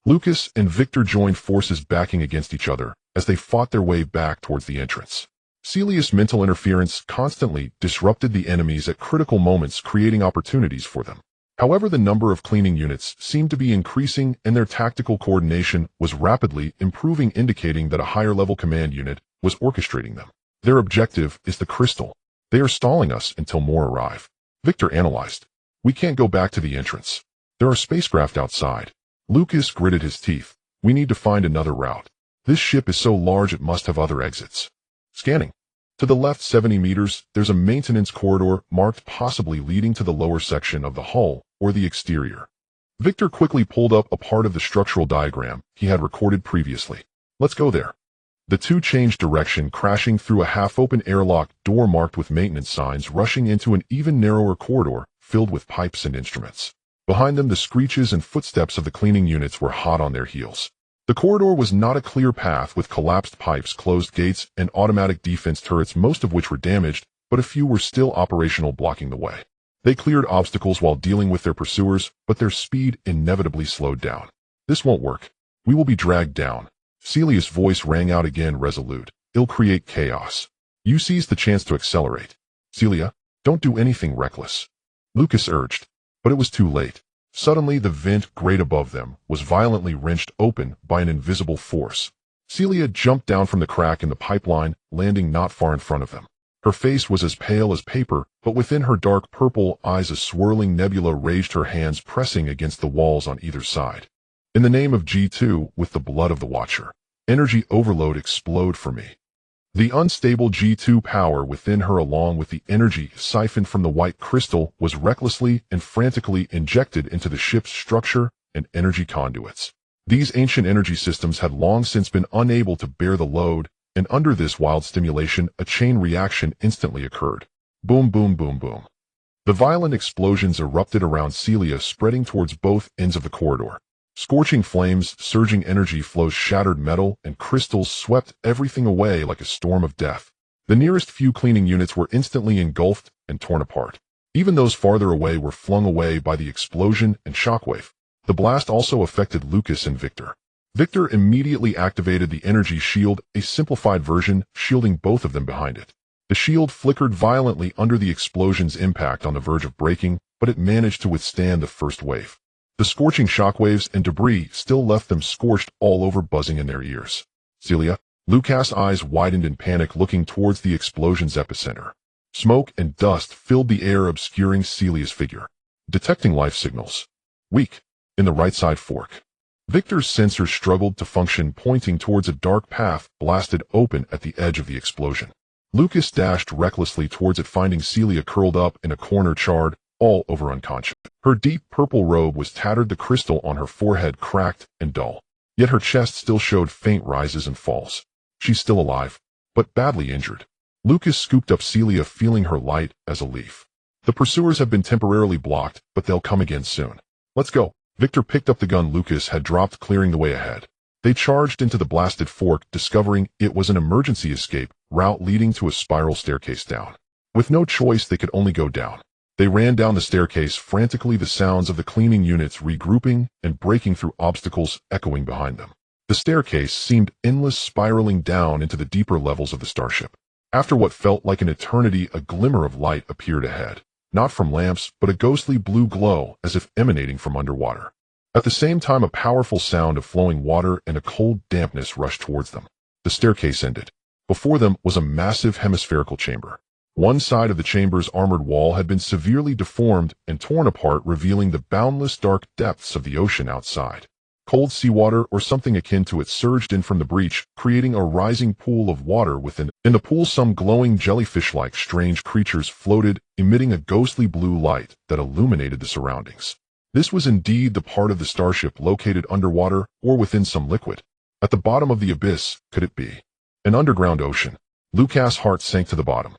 A: Lucas and Victor joined forces, backing against each other as they fought their way back towards the entrance. Celia's mental interference constantly disrupted the enemies at critical moments, creating opportunities for them. However, the number of cleaning units seemed to be increasing, and their tactical coordination was rapidly improving, indicating that a higher-level command unit was orchestrating them. Their objective is the crystal. They are stalling us until more arrive. Victor analyzed. We can't go back to the entrance. There are spacecraft outside. Lucas gritted his teeth. We need to find another route. This ship is so large it must have other exits. Scanning. To the left 70 meters, there's a maintenance corridor marked, possibly leading to the lower section of the hull or the exterior. Victor quickly pulled up a part of the structural diagram he had recorded previously. Let's go there. The 2 changed direction, crashing through a half-open airlock door marked with maintenance signs, rushing into an even narrower corridor filled with pipes and instruments. Behind them, the screeches and footsteps of the cleaning units were hot on their heels. The corridor was not a clear path, with collapsed pipes, closed gates, and automatic defense turrets, most of which were damaged, but a few were still operational, blocking the way. They cleared obstacles while dealing with their pursuers, but their speed inevitably slowed down. This won't work. We will be dragged down. Celia's voice rang out again, resolute. It'll create chaos. You seized the chance to accelerate. Celia, don't do anything reckless. Lucas urged, but it was too late. Suddenly, the vent grate above them was violently wrenched open by an invisible force. Celia jumped down from the crack in the pipeline, landing not far in front of them. Her face was as pale as paper, but within her dark purple eyes a swirling nebula raged, her hands pressing against the walls on either side. In the name of G2, with the blood of the Watcher, energy overload, explode for me. The unstable G2 power within her, along with the energy siphoned from the white crystal, was recklessly and frantically injected into the ship's structure and energy conduits. These ancient energy systems had long since been unable to bear the load, and under this wild stimulation, a chain reaction instantly occurred. Boom, boom, boom, boom. The violent explosions erupted around Celia, spreading towards both ends of the corridor. Scorching flames, surging energy flows shattered metal, and crystals swept everything away like a storm of death. The nearest few cleaning units were instantly engulfed and torn apart. Even those farther away were flung away by the explosion and shockwave. The blast also affected Lucas and Victor. Victor immediately activated the energy shield, a simplified version, shielding both of them behind it. The shield flickered violently under the explosion's impact on the verge of breaking, but it managed to withstand the first wave. The scorching shockwaves and debris still left them scorched all over, buzzing in their ears. Celia, Lucas' eyes widened in panic, looking towards the explosion's epicenter. Smoke and dust filled the air, obscuring Celia's figure. Detecting life signals. Weak. In the right side fork. Victor's sensors struggled to function, pointing towards a dark path blasted open at the edge of the explosion. Lucas dashed recklessly towards it, finding Celia curled up in a corner, charred, all over unconscious. Her deep purple robe was tattered, the crystal on her forehead cracked and dull. Yet her chest still showed faint rises and falls. She's still alive, but badly injured. Lucas scooped up Celia, feeling her light as a leaf. The pursuers have been temporarily blocked, but they'll come again soon. Let's go. Victor picked up the gun Lucas had dropped, clearing the way ahead. They charged into the blasted fork, discovering it was an emergency escape route leading to a spiral staircase down. With no choice, they could only go down. They ran down the staircase frantically, the sounds of the cleaning units regrouping and breaking through obstacles echoing behind them. The staircase seemed endless, spiraling down into the deeper levels of the starship. After what felt like an eternity, a glimmer of light appeared ahead, not from lamps, but a ghostly blue glow as if emanating from underwater. At the same time, a powerful sound of flowing water and a cold dampness rushed towards them. The staircase ended. Before them was a massive hemispherical chamber. One side of the chamber's armored wall had been severely deformed and torn apart, revealing the boundless dark depths of the ocean outside. Cold seawater, or something akin to it, surged in from the breach, creating a rising pool of water within. In the pool, some glowing jellyfish-like strange creatures floated, emitting a ghostly blue light that illuminated the surroundings. This was indeed the part of the starship located underwater or within some liquid. At the bottom of the abyss, could it be an underground ocean? Lucas' heart sank to the bottom.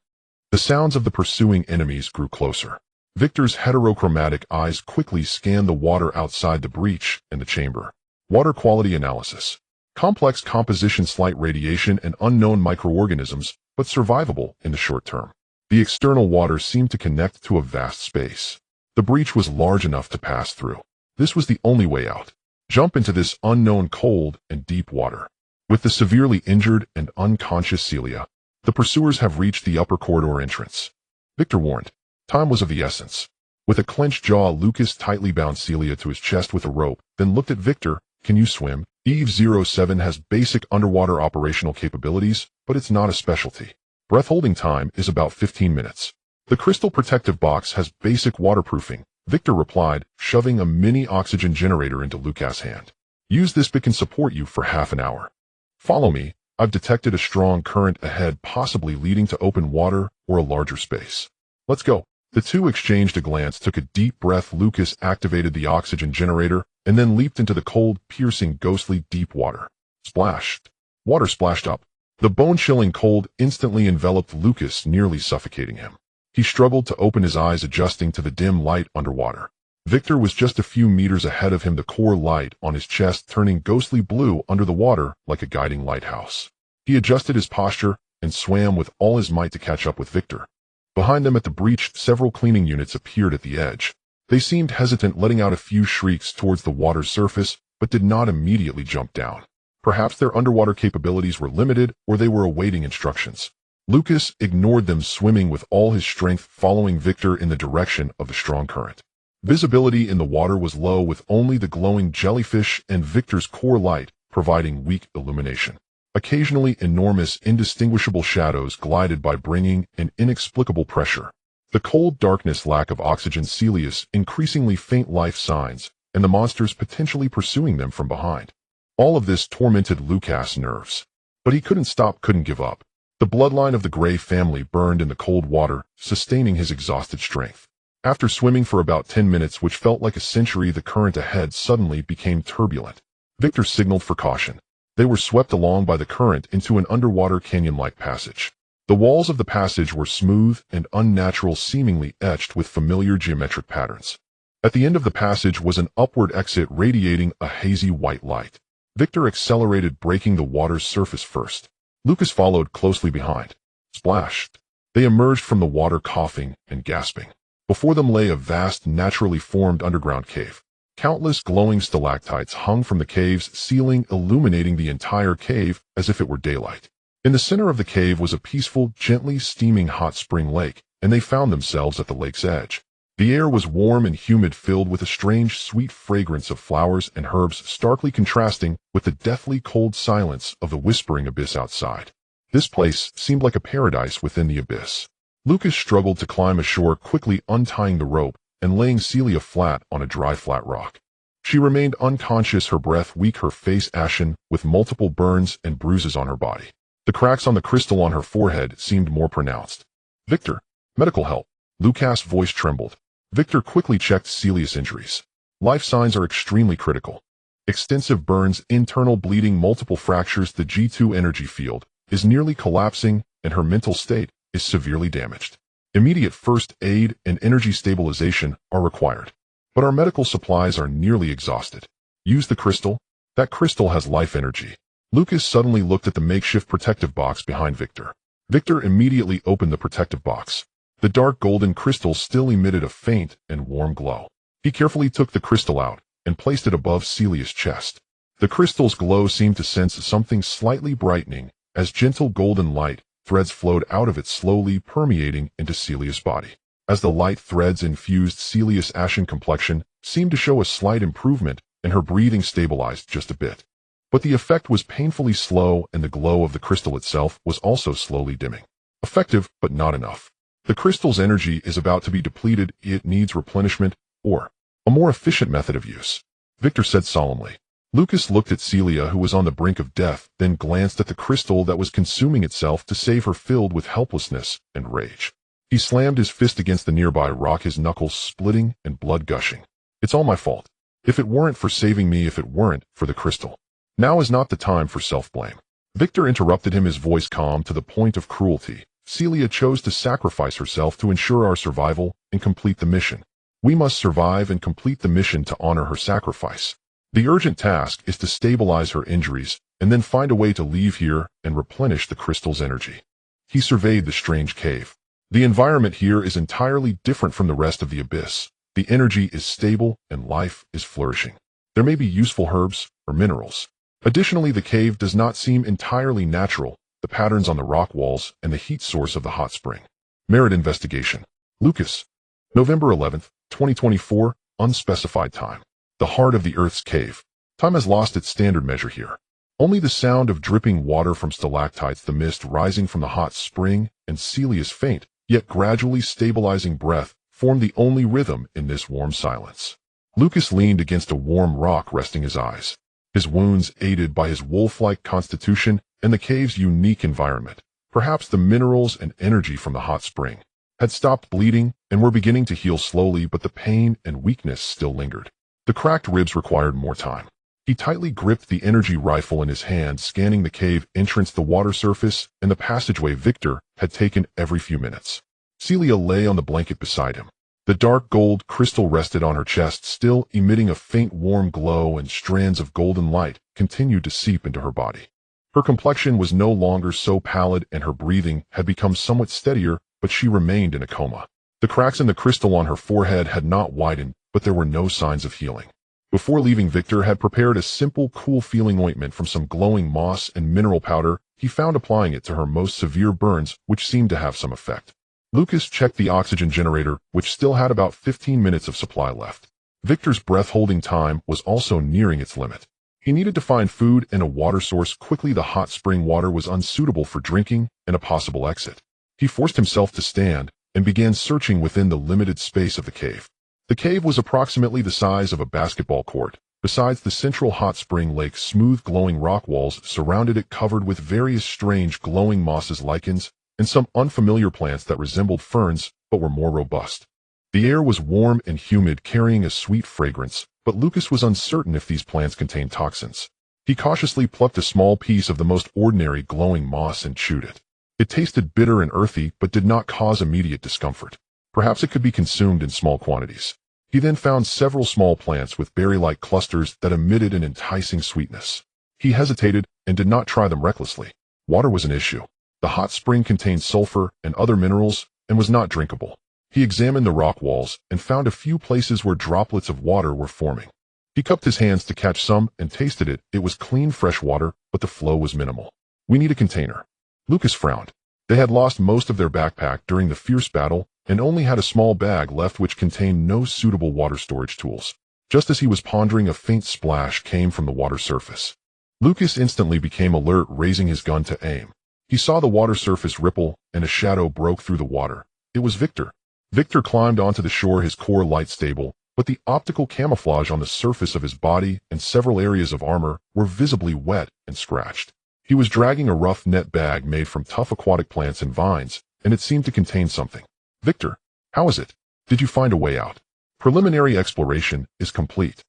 A: The sounds of the pursuing enemies grew closer. Victor's heterochromatic eyes quickly scanned the water outside the breach and the chamber. Water quality analysis. Complex composition, slight radiation, and unknown microorganisms, but survivable in the short term. The external water seemed to connect to a vast space. The breach was large enough to pass through. This was the only way out. Jump into this unknown cold and deep water. With the severely injured and unconscious Celia, the pursuers have reached the upper corridor entrance. Victor warned. Time was of the essence. With a clenched jaw, Lucas tightly bound Celia to his chest with a rope, then looked at Victor. Can you swim? Eve-07 has basic underwater operational capabilities, but it's not a specialty. Breath holding time is about 15 minutes. The crystal protective box has basic waterproofing, Victor replied, shoving a mini oxygen generator into Lucas' hand. Use this, it can support you for half an hour. Follow me. I've detected a strong current ahead, possibly leading to open water or a larger space. Let's go. The two exchanged a glance, took a deep breath. Lucas activated the oxygen generator and then leaped into the cold, piercing, ghostly deep water. Splashed. Water splashed up. The bone-chilling cold instantly enveloped Lucas, nearly suffocating him. He struggled to open his eyes, adjusting to the dim light underwater. Victor was just a few meters ahead of him, the core light on his chest turning ghostly blue under the water like a guiding lighthouse. He adjusted his posture and swam with all his might to catch up with Victor. Behind them at the breach, several cleaning units appeared at the edge. They seemed hesitant, letting out a few shrieks towards the water's surface, but did not immediately jump down. Perhaps their underwater capabilities were limited, or they were awaiting instructions. Lucas ignored them, swimming with all his strength, following Victor in the direction of the strong current. Visibility in the water was low, with only the glowing jellyfish and Victor's core light providing weak illumination. Occasionally, enormous, indistinguishable shadows glided by, bringing an inexplicable pressure. The cold darkness, lack of oxygen, Celia's increasingly faint life signs, and the monsters potentially pursuing them from behind. All of this tormented Lucas' nerves. But he couldn't stop, couldn't give up. The bloodline of the Gray family burned in the cold water, sustaining his exhausted strength. After swimming for about 10 minutes, which felt like a century, the current ahead suddenly became turbulent. Victor signaled for caution. They were swept along by the current into an underwater canyon-like passage. The walls of the passage were smooth and unnatural, seemingly etched with familiar geometric patterns. At the end of the passage was an upward exit radiating a hazy white light. Victor accelerated, breaking the water's surface first. Lucas followed closely behind. Splashed. They emerged from the water coughing and gasping. Before them lay a vast, naturally formed underground cave. Countless glowing stalactites hung from the cave's ceiling, illuminating the entire cave as if it were daylight. In the center of the cave was a peaceful, gently steaming hot spring lake, and they found themselves at the lake's edge. The air was warm and humid, filled with a strange, sweet fragrance of flowers and herbs, starkly contrasting with the deathly cold silence of the whispering abyss outside. This place seemed like a paradise within the abyss. Lucas struggled to climb ashore, quickly untying the rope and laying Celia flat on a dry, flat rock. She remained unconscious, her breath weak, her face ashen, with multiple burns and bruises on her body. The cracks on the crystal on her forehead seemed more pronounced. "Victor, medical help." Lucas' voice trembled. Victor quickly checked Celia's injuries. Life signs are extremely critical. Extensive burns, internal bleeding, multiple fractures. The G2 energy field is nearly collapsing, and her mental state is severely damaged. Immediate first aid and energy stabilization are required. But our medical supplies are nearly exhausted. Use the crystal. That crystal has life energy. Lucas suddenly looked at the makeshift protective box behind Victor. Victor immediately opened the protective box. The dark golden crystal still emitted a faint and warm glow. He carefully took the crystal out and placed it above Celia's chest. The crystal's glow seemed to sense something slightly brightening as gentle golden light threads flowed out of it, slowly permeating into Celia's body. As the light threads infused, Celia's ashen complexion seemed to show a slight improvement, and her breathing stabilized just a bit. But the effect was painfully slow, and the glow of the crystal itself was also slowly dimming. Effective, but not enough. The crystal's energy is about to be depleted. It needs replenishment, or a more efficient method of use, Victor said solemnly. Lucas looked at Celia, who was on the brink of death, then glanced at the crystal that was consuming itself to save her, filled with helplessness and rage. He slammed his fist against the nearby rock, his knuckles splitting and blood gushing. "It's all my fault. If it weren't for saving me, if it weren't for the crystal. Now is not the time for self-blame." Victor interrupted him, his voice calm to the point of cruelty. "Celia chose to sacrifice herself to ensure our survival and complete the mission. We must survive and complete the mission to honor her sacrifice. The urgent task is to stabilize her injuries and then find a way to leave here and replenish the crystal's energy." He surveyed the strange cave. The environment here is entirely different from the rest of the abyss. The energy is stable and life is flourishing. There may be useful herbs or minerals. Additionally, the cave does not seem entirely natural, the patterns on the rock walls and the heat source of the hot spring. Merit investigation. Lucas. November 11th, 2024, unspecified time. The heart of the Earth's cave. Time has lost its standard measure here. Only the sound of dripping water from stalactites, the mist rising from the hot spring, and Celia's faint, yet gradually stabilizing breath formed the only rhythm in this warm silence. Lucas leaned against a warm rock, resting his eyes. His wounds, aided by his wolf-like constitution and the cave's unique environment, perhaps the minerals and energy from the hot spring, had stopped bleeding and were beginning to heal slowly, but the pain and weakness still lingered. The cracked ribs required more time. He tightly gripped the energy rifle in his hand, scanning the cave entrance, the water surface, and the passageway Victor had taken every few minutes. Celia lay on the blanket beside him. The dark gold crystal rested on her chest, still emitting a faint warm glow, and strands of golden light continued to seep into her body. Her complexion was no longer so pallid, and her breathing had become somewhat steadier, but she remained in a coma. The cracks in the crystal on her forehead had not widened, but there were no signs of healing. Before leaving, Victor had prepared a simple, cool-feeling ointment from some glowing moss and mineral powder. He found applying it to her most severe burns, which seemed to have some effect. Lucas checked the oxygen generator, which still had about 15 minutes of supply left. Victor's breath-holding time was also nearing its limit. He needed to find food and a water source quickly. The hot spring water was unsuitable for drinking and a possible exit. He forced himself to stand and began searching within the limited space of the cave. The cave was approximately the size of a basketball court. Besides the central hot spring lake, smooth glowing rock walls surrounded it, covered with various strange glowing mosses, lichens, and some unfamiliar plants that resembled ferns but were more robust. The air was warm and humid, carrying a sweet fragrance, but Lucas was uncertain if these plants contained toxins. He cautiously plucked a small piece of the most ordinary glowing moss and chewed it. It tasted bitter and earthy, but did not cause immediate discomfort. Perhaps it could be consumed in small quantities. He then found several small plants with berry-like clusters that emitted an enticing sweetness. He hesitated and did not try them recklessly. Water was an issue. The hot spring contained sulfur and other minerals and was not drinkable. He examined the rock walls and found a few places where droplets of water were forming. He cupped his hands to catch some and tasted it. It was clean, fresh water, but the flow was minimal. We need a container. Lucas frowned. They had lost most of their backpack during the fierce battle and only had a small bag left which contained no suitable water storage tools. Just as he was pondering, a faint splash came from the water surface. Lucas instantly became alert, raising his gun to aim. He saw the water surface ripple and a shadow broke through the water. It was Victor. Victor climbed onto the shore, his core light stable, but the optical camouflage on the surface of his body and several areas of armor were visibly wet and scratched. He was dragging a rough net bag made from tough aquatic plants and vines, and it seemed to contain something. Victor, how is it? Did you find a way out? Preliminary exploration is complete.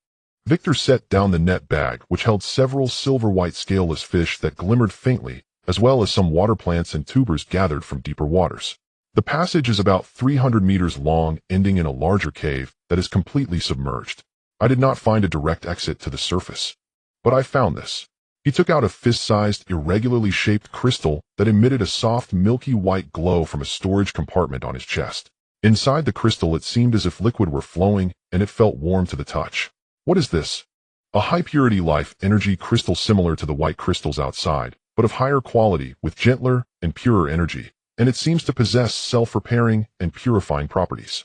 A: Victor set down the net bag, which held several silver-white scaleless fish that glimmered faintly, as well as some water plants and tubers gathered from deeper waters. The passage is about 300 meters long, ending in a larger cave that is completely submerged. I did not find a direct exit to the surface, but I found this. He took out a fist-sized, irregularly shaped crystal that emitted a soft, milky white glow from a storage compartment on his chest. Inside the crystal, it seemed as if liquid were flowing, and it felt warm to the touch. What is this? A high-purity life energy crystal similar to the white crystals outside, but of higher quality with gentler and purer energy, and it seems to possess self-repairing and purifying properties.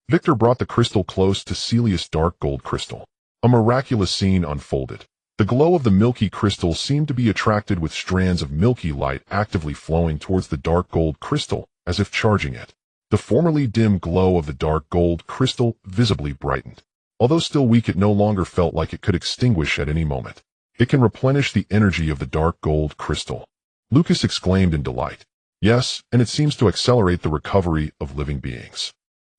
A: Victor brought the crystal close to Celia's dark gold crystal. A miraculous scene unfolded. The glow of the milky crystal seemed to be attracted with strands of milky light actively flowing towards the dark gold crystal, as if charging it. The formerly dim glow of the dark gold crystal visibly brightened. Although still weak, it no longer felt like it could extinguish at any moment. It can replenish the energy of the dark gold crystal. Lucas exclaimed in delight. Yes, and it seems to accelerate the recovery of living beings.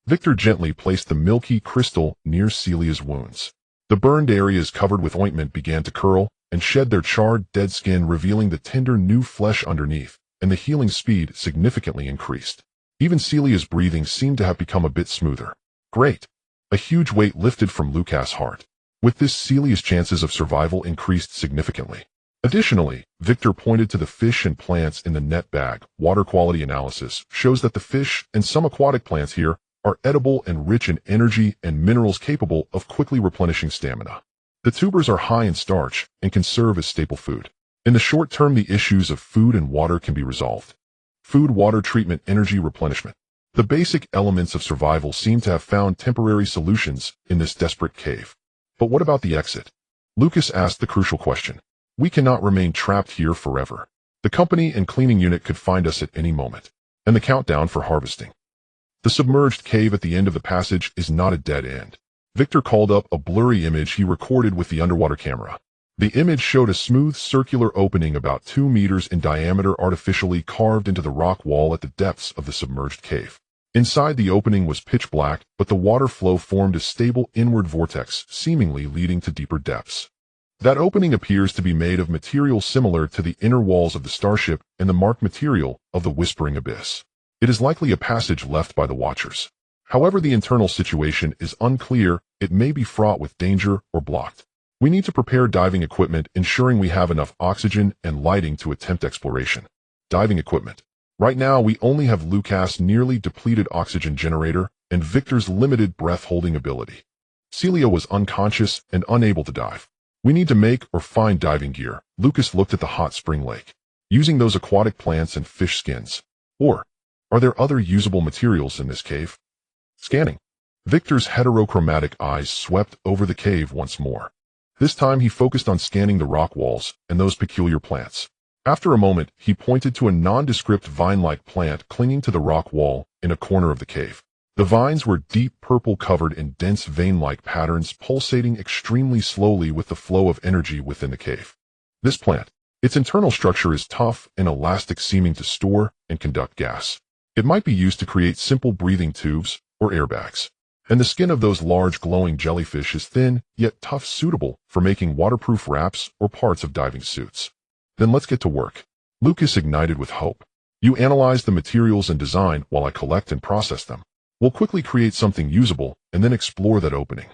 A: Victor gently placed the milky crystal near Celia's wounds. The burned areas covered with ointment began to curl and shed their charred, dead skin, revealing the tender new flesh underneath, and the healing speed significantly increased. Even Celia's breathing seemed to have become a bit smoother. Great! A huge weight lifted from Lucas' heart. With this, Celia's chances of survival increased significantly. Additionally, Victor pointed to the fish and plants in the net bag. Water quality analysis shows that the fish and some aquatic plants here are edible and rich in energy and minerals capable of quickly replenishing stamina. The tubers are high in starch and can serve as staple food. In the short term, the issues of food and water can be resolved. Food, water treatment, energy replenishment. The basic elements of survival seem to have found temporary solutions in this desperate cave. But what about the exit? Lucas asked the crucial question. We cannot remain trapped here forever. The company and cleaning unit could find us at any moment. And the countdown for harvesting. The submerged cave at the end of the passage is not a dead end. Victor called up a blurry image he recorded with the underwater camera. The image showed a smooth circular opening about 2 meters in diameter artificially carved into the rock wall at the depths of the submerged cave. Inside the opening was pitch black, but the water flow formed a stable inward vortex, seemingly leading to deeper depths. That opening appears to be made of material similar to the inner walls of the starship and the marked material of the Whispering Abyss. It is likely a passage left by the Watchers. However, the internal situation is unclear. It may be fraught with danger or blocked. We need to prepare diving equipment, ensuring we have enough oxygen and lighting to attempt exploration. Diving equipment. Right now, we only have Lucas' nearly depleted oxygen generator and Victor's limited breath-holding ability. Celia was unconscious and unable to dive. We need to make or find diving gear. Lucas looked at the hot spring lake. Using those aquatic plants and fish skins. Or, are there other usable materials in this cave? Scanning. Victor's heterochromatic eyes swept over the cave once more. This time he focused on scanning the rock walls and those peculiar plants. After a moment, he pointed to a nondescript vine-like plant clinging to the rock wall in a corner of the cave. The vines were deep purple, covered in dense vein-like patterns, pulsating extremely slowly with the flow of energy within the cave. This plant, its internal structure is tough and elastic, seeming to store and conduct gas. It might be used to create simple breathing tubes or airbags. And the skin of those large glowing jellyfish is thin, yet tough, suitable for making waterproof wraps or parts of diving suits. Then let's get to work. Lucas ignited with hope. You analyze the materials and design while I collect and process them. We'll quickly create something usable and then explore that opening.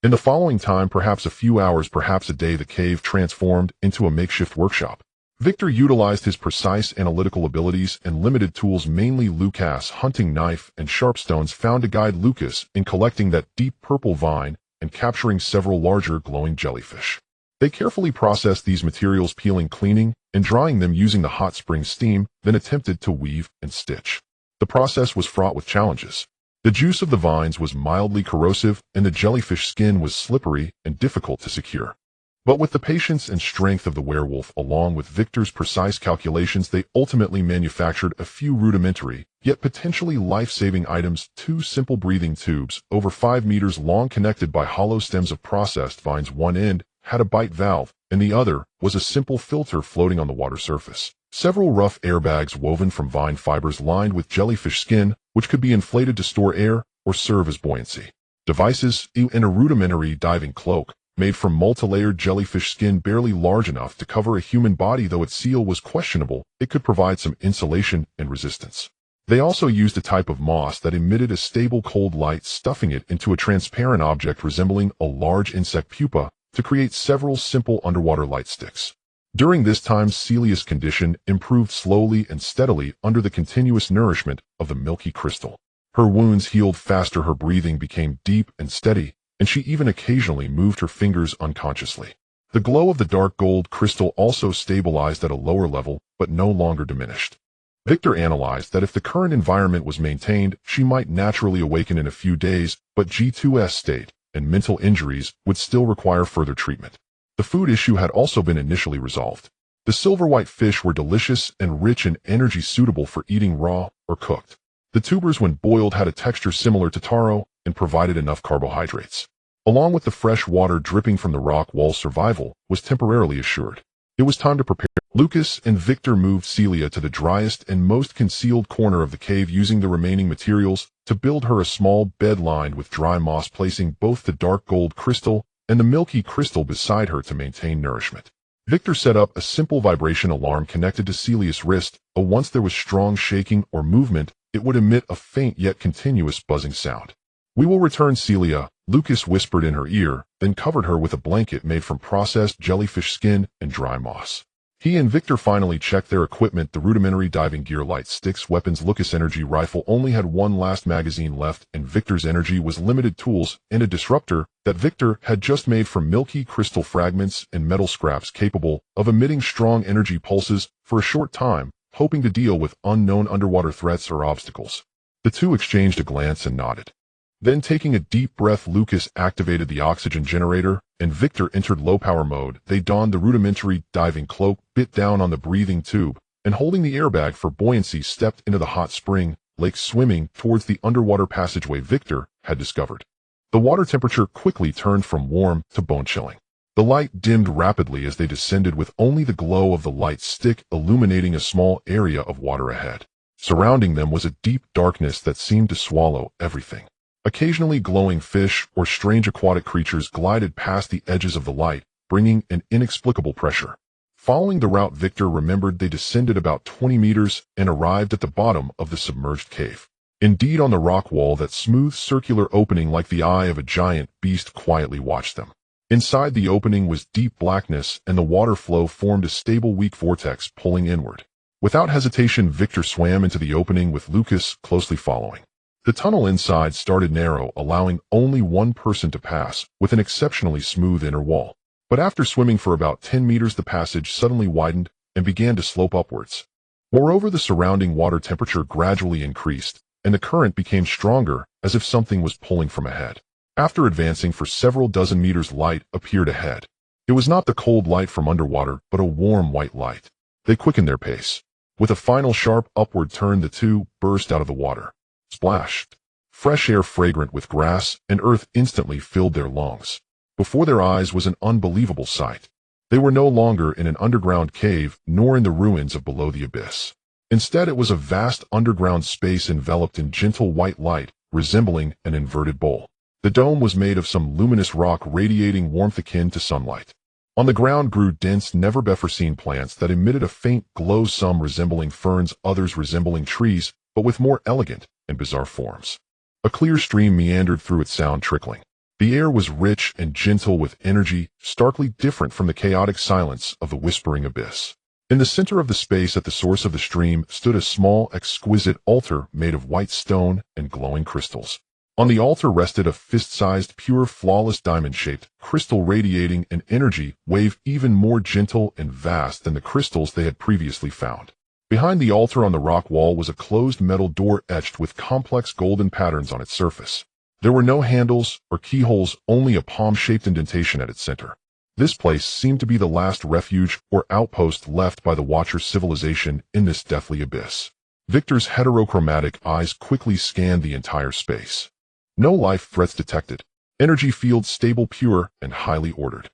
A: In the following time, perhaps a few hours, perhaps a day, the cave transformed into a makeshift workshop. Victor utilized his precise analytical abilities and limited tools, mainly Lucas' hunting knife and sharpstones, found to guide Lucas in collecting that deep purple vine and capturing several larger glowing jellyfish. They carefully processed these materials, peeling, cleaning, and drying them using the hot spring steam, then attempted to weave and stitch. The process was fraught with challenges. The juice of the vines was mildly corrosive, and the jellyfish skin was slippery and difficult to secure. But with the patience and strength of the werewolf, along with Victor's precise calculations, they ultimately manufactured a few rudimentary, yet potentially life-saving items: 2 simple breathing tubes, over 5 meters long, connected by hollow stems of processed vines. One end had a bite valve, and the other was a simple filter floating on the water surface. Several rough airbags woven from vine fibers lined with jellyfish skin, which could be inflated to store air or serve as buoyancy devices, and a rudimentary diving cloak, made from multi-layered jellyfish skin barely large enough to cover a human body. Though its seal was questionable, it could provide some insulation and resistance. They also used a type of moss that emitted a stable cold light, stuffing it into a transparent object resembling a large insect pupa to create several simple underwater light sticks. During this time, Celia's condition improved slowly and steadily under the continuous nourishment of the milky crystal. Her wounds healed faster, her breathing became deep and steady, and she even occasionally moved her fingers unconsciously. The glow of the dark gold crystal also stabilized at a lower level, but no longer diminished. Victor analyzed that if the current environment was maintained, she might naturally awaken in a few days, but G2's state and mental injuries would still require further treatment. The food issue had also been initially resolved. The silver-white fish were delicious and rich in energy, suitable for eating raw or cooked. The tubers, when boiled, had a texture similar to taro and provided enough carbohydrates. Along with the fresh water dripping from the rock wall, survival was temporarily assured. It was time to prepare. Lucas and Victor moved Celia to the driest and most concealed corner of the cave, using the remaining materials to build her a small bed lined with dry moss, placing both the dark gold crystal and the milky crystal beside her to maintain nourishment. Victor set up a simple vibration alarm connected to Celia's wrist. Once there was strong shaking or movement, it would emit a faint yet continuous buzzing sound. "We will return, Celia," Lucas whispered in her ear, then covered her with a blanket made from processed jellyfish skin and dry moss. He and Victor finally checked their equipment: the rudimentary diving gear, light sticks, weapons. Lucas' energy rifle only had one last magazine left, and Victor's energy was limited: tools and a disruptor that Victor had just made from milky crystal fragments and metal scraps, capable of emitting strong energy pulses for a short time, hoping to deal with unknown underwater threats or obstacles. The two exchanged a glance and nodded. Then, taking a deep breath, Lucas activated the oxygen generator, and Victor entered low-power mode. They donned the rudimentary diving cloak, bit down on the breathing tube, and holding the airbag for buoyancy, stepped into the hot spring lake, swimming towards the underwater passageway Victor had discovered. The water temperature quickly turned from warm to bone-chilling. The light dimmed rapidly as they descended, with only the glow of the light stick illuminating a small area of water ahead. Surrounding them was a deep darkness that seemed to swallow everything. Occasionally, glowing fish or strange aquatic creatures glided past the edges of the light, bringing an inexplicable pressure. Following the route Victor remembered, they descended about 20 meters and arrived at the bottom of the submerged cave. Indeed, on the rock wall, that smooth circular opening like the eye of a giant beast quietly watched them. Inside the opening was deep blackness, and the water flow formed a stable, weak vortex pulling inward. Without hesitation, Victor swam into the opening, with Lucas closely following. The tunnel inside started narrow, allowing only one person to pass, with an exceptionally smooth inner wall. But after swimming for about 10 meters, the passage suddenly widened and began to slope upwards. Moreover, the surrounding water temperature gradually increased, and the current became stronger, as if something was pulling from ahead. After advancing for several dozen meters, light appeared ahead. It was not the cold light from underwater, but a warm white light. They quickened their pace. With a final sharp upward turn, the two burst out of the water. Splashed. Fresh air, fragrant with grass and earth, instantly filled their lungs. Before their eyes was an unbelievable sight. They were no longer in an underground cave, nor in the ruins of below the abyss. Instead, it was a vast underground space enveloped in gentle white light, resembling an inverted bowl. The dome was made of some luminous rock, radiating warmth akin to sunlight. On the ground grew dense, never-before-seen plants that emitted a faint glow, some resembling ferns, others resembling trees, but with more elegant and bizarre forms. A clear stream meandered through its sound trickling. The air was rich and gentle with energy, starkly different from the chaotic silence of the whispering abyss. In the center of the space at the source of the stream stood a small, exquisite altar made of white stone and glowing crystals. On the altar rested a fist-sized, pure, flawless diamond-shaped crystal radiating an energy wave even more gentle and vast than the crystals they had previously found. Behind the altar on the rock wall was a closed metal door etched with complex golden patterns on its surface. There were no handles or keyholes, only a palm-shaped indentation at its center. This place seemed to be the last refuge or outpost left by the Watcher's civilization in this deathly abyss. Victor's heterochromatic eyes quickly scanned the entire space. No life threats detected. Energy field stable, pure, and highly ordered.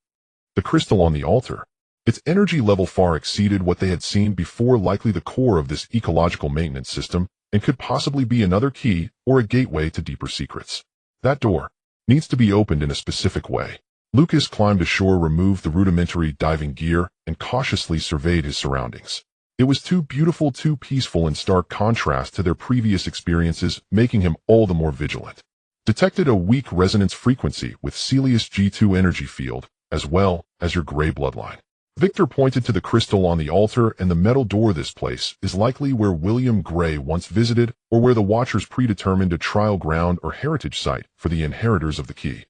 A: The crystal on the altar. Its energy level far exceeded what they had seen before, likely the core of this ecological maintenance system, and could possibly be another key or a gateway to deeper secrets. That door needs to be opened in a specific way. Lucas climbed ashore, removed the rudimentary diving gear, and cautiously surveyed his surroundings. It was too beautiful, too peaceful, in stark contrast to their previous experiences, making him all the more vigilant. Detected a weak resonance frequency with Celius G2 energy field, as well as your gray bloodline. Victor pointed to the crystal on the altar and the metal door. This place is likely where William Gray once visited, or where the Watchers predetermined a trial ground or heritage site for the inheritors of the key.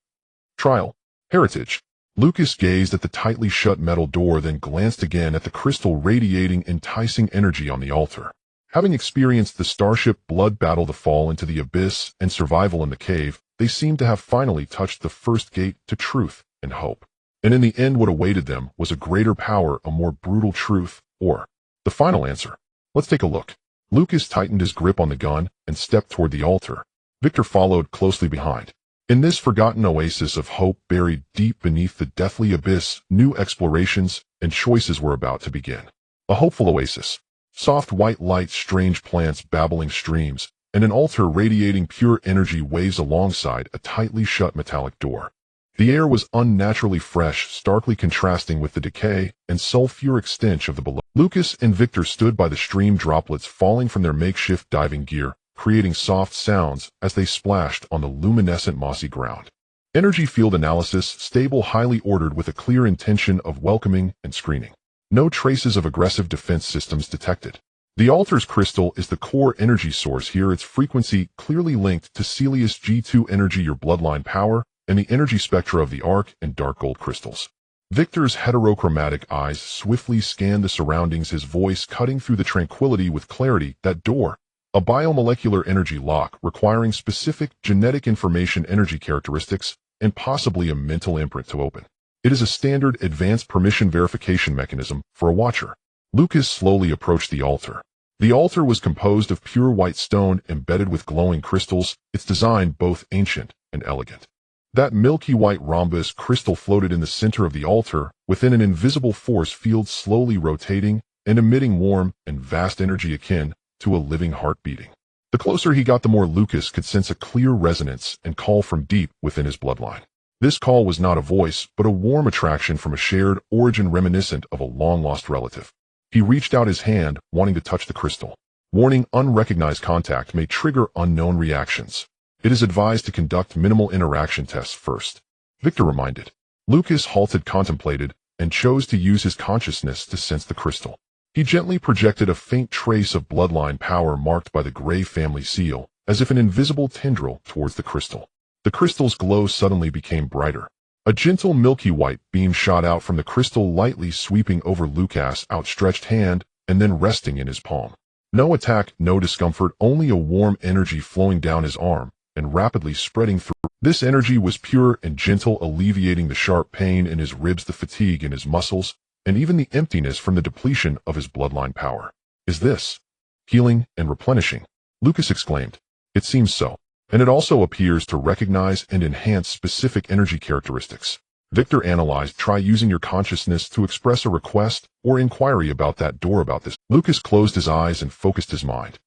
A: Trial. Heritage. Lucas gazed at the tightly shut metal door, then glanced again at the crystal radiating enticing energy on the altar. Having experienced the Starship blood battle, the fall into the abyss, and survival in the cave, they seemed to have finally touched the first gate to truth and hope. And in the end, what awaited them was a greater power, a more brutal truth, or the final answer. Let's take a look. Lucas tightened his grip on the gun and stepped toward the altar. Victor followed closely behind. In this forgotten oasis of hope buried deep beneath the deathly abyss, new explorations and choices were about to begin. A hopeful oasis. Soft white light, strange plants, babbling streams, and an altar radiating pure energy waves alongside a tightly shut metallic door. The air was unnaturally fresh, starkly contrasting with the decay and sulfuric stench of the below. Lucas and Victor stood by the stream, droplets falling from their makeshift diving gear, creating soft sounds as they splashed on the luminescent mossy ground. Energy field analysis stable, highly ordered, with a clear intention of welcoming and screening. No traces of aggressive defense systems detected. The altar's crystal is the core energy source here, its frequency clearly linked to Celius G2 energy, your bloodline power, and the energy spectra of the arc and dark gold crystals. Victor's heterochromatic eyes swiftly scanned the surroundings, his voice cutting through the tranquility with clarity. That door, a biomolecular energy lock requiring specific genetic information, energy characteristics, and possibly a mental imprint to open. It is a standard advanced permission verification mechanism for a Watcher. Lucas slowly approached the altar. The altar was composed of pure white stone embedded with glowing crystals, its design both ancient and elegant. That milky white rhombus crystal floated in the center of the altar, within an invisible force field, slowly rotating and emitting warm and vast energy akin to a living heart beating. The closer he got, the more Lucas could sense a clear resonance and call from deep within his bloodline. This call was not a voice, but a warm attraction from a shared origin reminiscent of a long-lost relative. He reached out his hand, wanting to touch the crystal. Warning: unrecognized contact may trigger unknown reactions. It is advised to conduct minimal interaction tests first. Victor reminded. Lucas halted, contemplated, and chose to use his consciousness to sense the crystal. He gently projected a faint trace of bloodline power marked by the Gray family seal, as if an invisible tendril, towards the crystal. The crystal's glow suddenly became brighter. A gentle milky white beam shot out from the crystal, lightly sweeping over Lucas' outstretched hand and then resting in his palm. No attack, no discomfort, only a warm energy flowing down his arm and rapidly spreading through. This energy was pure and gentle, alleviating the sharp pain in his ribs, the fatigue in his muscles, and even the emptiness from the depletion of his bloodline power. Is this healing and replenishing? Lucas exclaimed. It seems so. And it also appears to recognize and enhance specific energy characteristics. Victor analyzed. Try using your consciousness to express a request or inquiry about that door, about this. Lucas closed his eyes and focused his mind.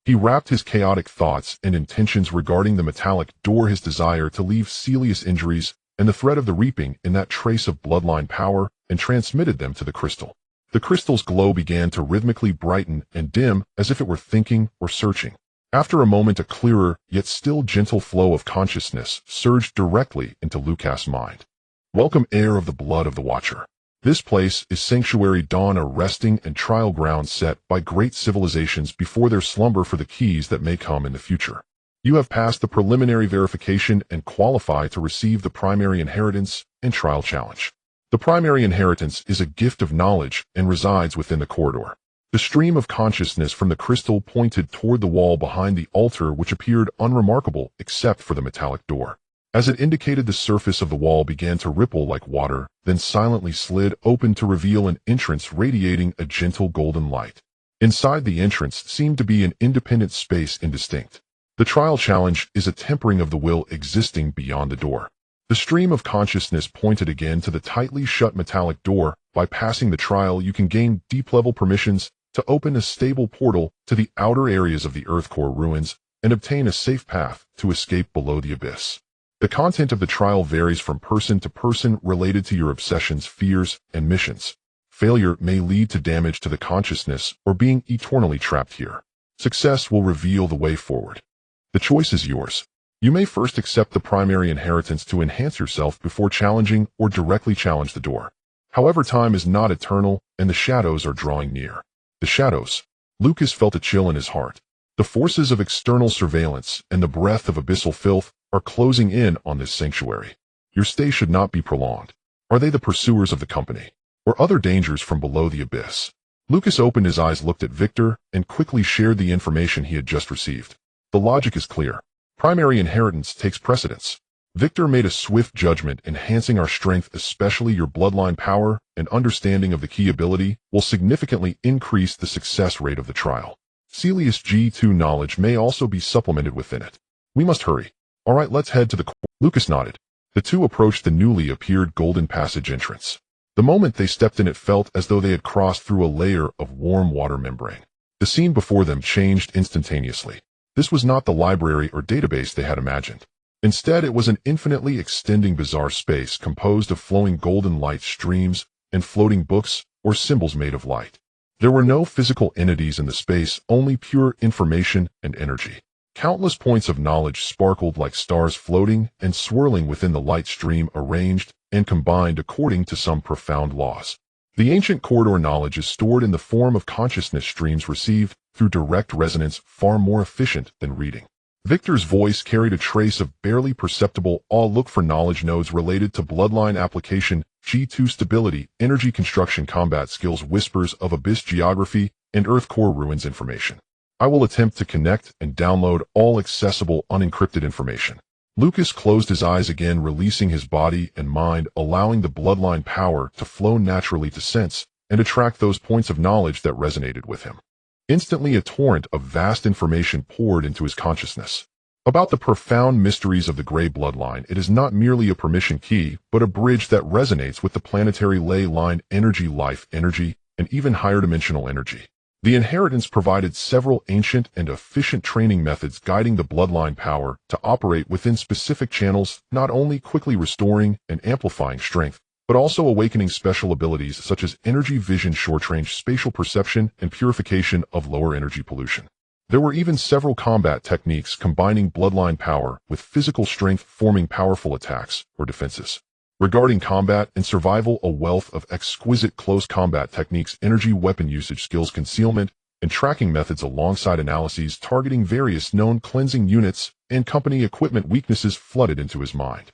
A: He wrapped his chaotic thoughts and intentions regarding the metallic door, his desire to leave Celius injuries and the threat of the reaping in that trace of bloodline power, and transmitted them to the crystal. The crystal's glow began to rhythmically brighten and dim, as if it were thinking or searching. After a moment, a clearer, yet still gentle flow of consciousness surged directly into Lucas's mind. Welcome, heir of the blood of the Watcher. This place is Sanctuary Dawn, a resting and trial ground set by great civilizations before their slumber for the keys that may come in the future. You have passed the preliminary verification and qualify to receive the primary inheritance and trial challenge. The primary inheritance is a gift of knowledge and resides within the corridor. The stream of consciousness from the crystal pointed toward the wall behind the altar, which appeared unremarkable except for the metallic door. As it indicated, the surface of the wall began to ripple like water, then silently slid open to reveal an entrance radiating a gentle golden light. Inside the entrance seemed to be an independent space, indistinct. The trial challenge is a tempering of the will existing beyond the door. The stream of consciousness pointed again to the tightly shut metallic door. By passing the trial, you can gain deep-level permissions to open a stable portal to the outer areas of the Earth core ruins and obtain a safe path to escape below the abyss. The content of the trial varies from person to person related to your obsessions, fears, and missions. Failure may lead to damage to the consciousness or being eternally trapped here. Success will reveal the way forward. The choice is yours. You may first accept the primary inheritance to enhance yourself before challenging or directly challenge the door. However, time is not eternal and the shadows are drawing near. The shadows. Lucas felt a chill in his heart. The forces of external surveillance and the breath of abyssal filth are closing in on this sanctuary. Your stay should not be prolonged. Are they the pursuers of the company, or other dangers from below the abyss? Lucas opened his eyes, looked at Victor, and quickly shared the information he had just received. The logic is clear. Primary inheritance takes precedence. Victor made a swift judgment. Enhancing our strength, especially your bloodline power and understanding of the key ability, will significantly increase the success rate of the trial. Celius G2 knowledge may also be supplemented within it. We must hurry. All right, let's head to the... Lucas nodded. The two approached the newly appeared golden passage entrance. The moment they stepped in, it felt as though they had crossed through a layer of warm water membrane. The scene before them changed instantaneously. This was not the library or database they had imagined. Instead, it was an infinitely extending bizarre space composed of flowing golden light streams and floating books or symbols made of light. There were no physical entities in the space, only pure information and energy. Countless points of knowledge sparkled like stars, floating and swirling within the light stream, arranged and combined according to some profound laws. The ancient corridor knowledge is stored in the form of consciousness streams received through direct resonance, far more efficient than reading. Victor's voice carried a trace of barely perceptible awe. Look for knowledge nodes related to bloodline application, G2 stability, energy construction, combat skills, whispers of abyss geography, and Earth core ruins information. I will attempt to connect and download all accessible unencrypted information. Lucas closed his eyes again, releasing his body and mind, allowing the bloodline power to flow naturally to sense and attract those points of knowledge that resonated with him. Instantly, a torrent of vast information poured into his consciousness. About the profound mysteries of the Grey bloodline, it is not merely a permission key, but a bridge that resonates with the planetary ley line, energy, life energy, and even higher dimensional energy. The inheritance provided several ancient and efficient training methods guiding the bloodline power to operate within specific channels, not only quickly restoring and amplifying strength, but also awakening special abilities such as energy vision, short-range spatial perception, and purification of lower energy pollution. There were even several combat techniques combining bloodline power with physical strength, forming powerful attacks or defenses. Regarding combat and survival, a wealth of exquisite close combat techniques, energy weapon usage skills, concealment, and tracking methods alongside analyses targeting various known cleansing units and company equipment weaknesses flooded into his mind.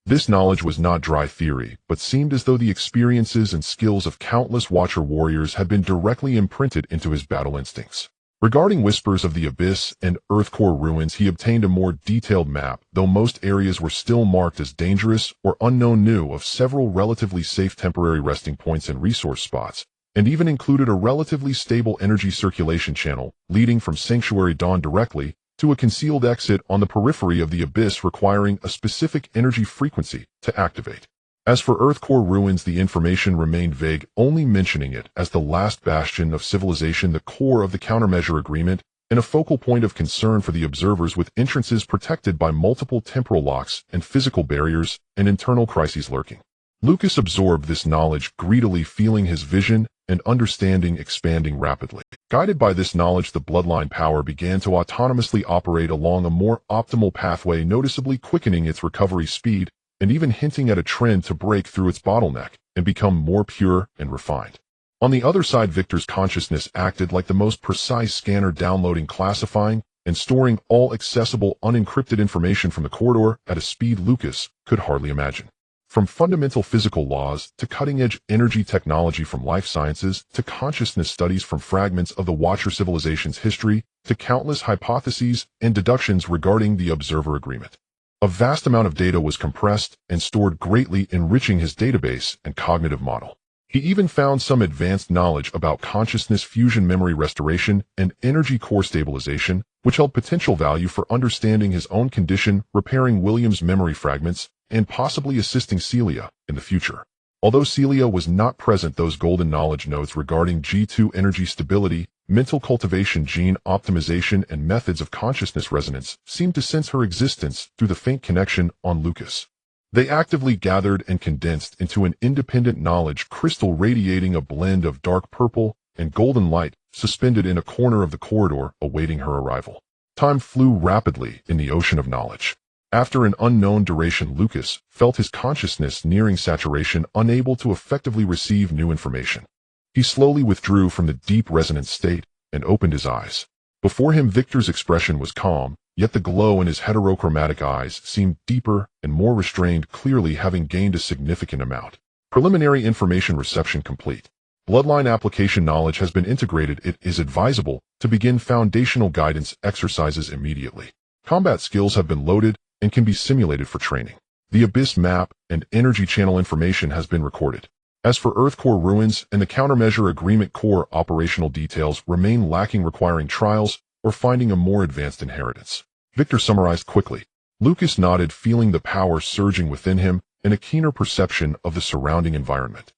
A: This knowledge was not dry theory, but seemed as though the experiences and skills of countless Watcher warriors had been directly imprinted into his battle instincts. Regarding whispers of the abyss and Earth core ruins, he obtained a more detailed map, though most areas were still marked as dangerous or unknown, knew of several relatively safe temporary resting points and resource spots, and even included a relatively stable energy circulation channel leading from Sanctuary Dawn directly to a concealed exit on the periphery of the abyss requiring a specific energy frequency to activate. As for Earth core ruins, the information remained vague, only mentioning it as the last bastion of civilization, the core of the countermeasure agreement, and a focal point of concern for the observers, with entrances protected by multiple temporal locks and physical barriers and internal crises lurking. Lucas absorbed this knowledge greedily, feeling his vision and understanding expanding rapidly. Guided by this knowledge, the bloodline power began to autonomously operate along a more optimal pathway, noticeably quickening its recovery speed and even hinting at a trend to break through its bottleneck and become more pure and refined. On the other side, Victor's consciousness acted like the most precise scanner, downloading, classifying, and storing all accessible unencrypted information from the corridor at a speed Lucas could hardly imagine. From fundamental physical laws to cutting-edge energy technology, from life sciences to consciousness studies, from fragments of the Watcher civilization's history to countless hypotheses and deductions regarding the Observer Agreement. A vast amount of data was compressed and stored, greatly enriching his database and cognitive model. He even found some advanced knowledge about consciousness fusion, memory restoration, and energy core stabilization, which held potential value for understanding his own condition, repairing William's memory fragments, and possibly assisting Celia in the future. Although Celia was not present, those golden knowledge nodes regarding G2 energy stability, mental cultivation, gene optimization, and methods of consciousness resonance seemed to sense her existence through the faint connection on Lucas. They actively gathered and condensed into an independent knowledge crystal, radiating a blend of dark purple and golden light, suspended in a corner of the corridor awaiting her arrival. Time flew rapidly in the ocean of knowledge. After an unknown duration, Lucas felt his consciousness nearing saturation, unable to effectively receive new information. He slowly withdrew from the deep resonance state and opened his eyes. Before him, Victor's expression was calm, yet the glow in his heterochromatic eyes seemed deeper and more restrained, clearly having gained a significant amount. Preliminary information reception complete. Bloodline application knowledge has been integrated. It is advisable to begin foundational guidance exercises immediately. Combat skills have been loaded and can be simulated for training. The Abyss map and energy channel information has been recorded. As for Earth core ruins and the countermeasure agreement, core operational details remain lacking, requiring trials or finding a more advanced inheritance. Victor summarized quickly. Lucas nodded, feeling the power surging within him and a keener perception of the surrounding environment.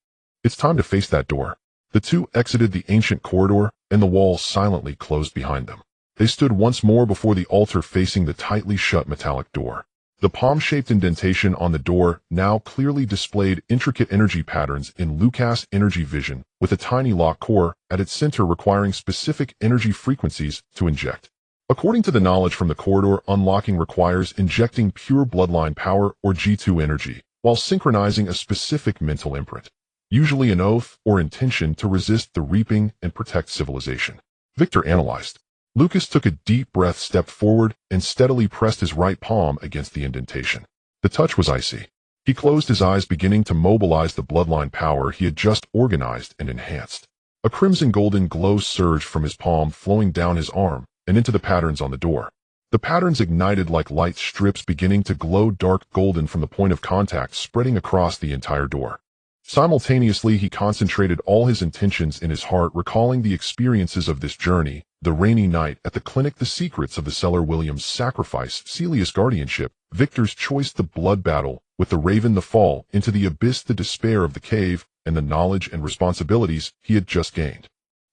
A: It's time to face that door. The two exited the ancient corridor, and the walls silently closed behind them. They stood once more before the altar, facing the tightly shut metallic door. The palm-shaped indentation on the door now clearly displayed intricate energy patterns in Lucas energy vision, with a tiny lock core at its center requiring specific energy frequencies to inject. According to the knowledge from the corridor, unlocking requires injecting pure bloodline power or G2 energy, while synchronizing a specific mental imprint, usually an oath or intention to resist the reaping and protect civilization. Victor analyzed. Lucas took a deep breath, stepped forward, and steadily pressed his right palm against the indentation. The touch was icy. He closed his eyes, beginning to mobilize the bloodline power he had just organized and enhanced. A crimson golden glow surged from his palm, flowing down his arm and into the patterns on the door. The patterns ignited like light strips, beginning to glow dark golden from the point of contact, spreading across the entire door. Simultaneously, he concentrated all his intentions in his heart, recalling the experiences of this journey: the rainy night at the clinic, the secrets of the cellar, William's sacrifice, Celia's guardianship, Victor's choice, the blood battle with the raven, the fall into the abyss, the despair of the cave, and the knowledge and responsibilities he had just gained.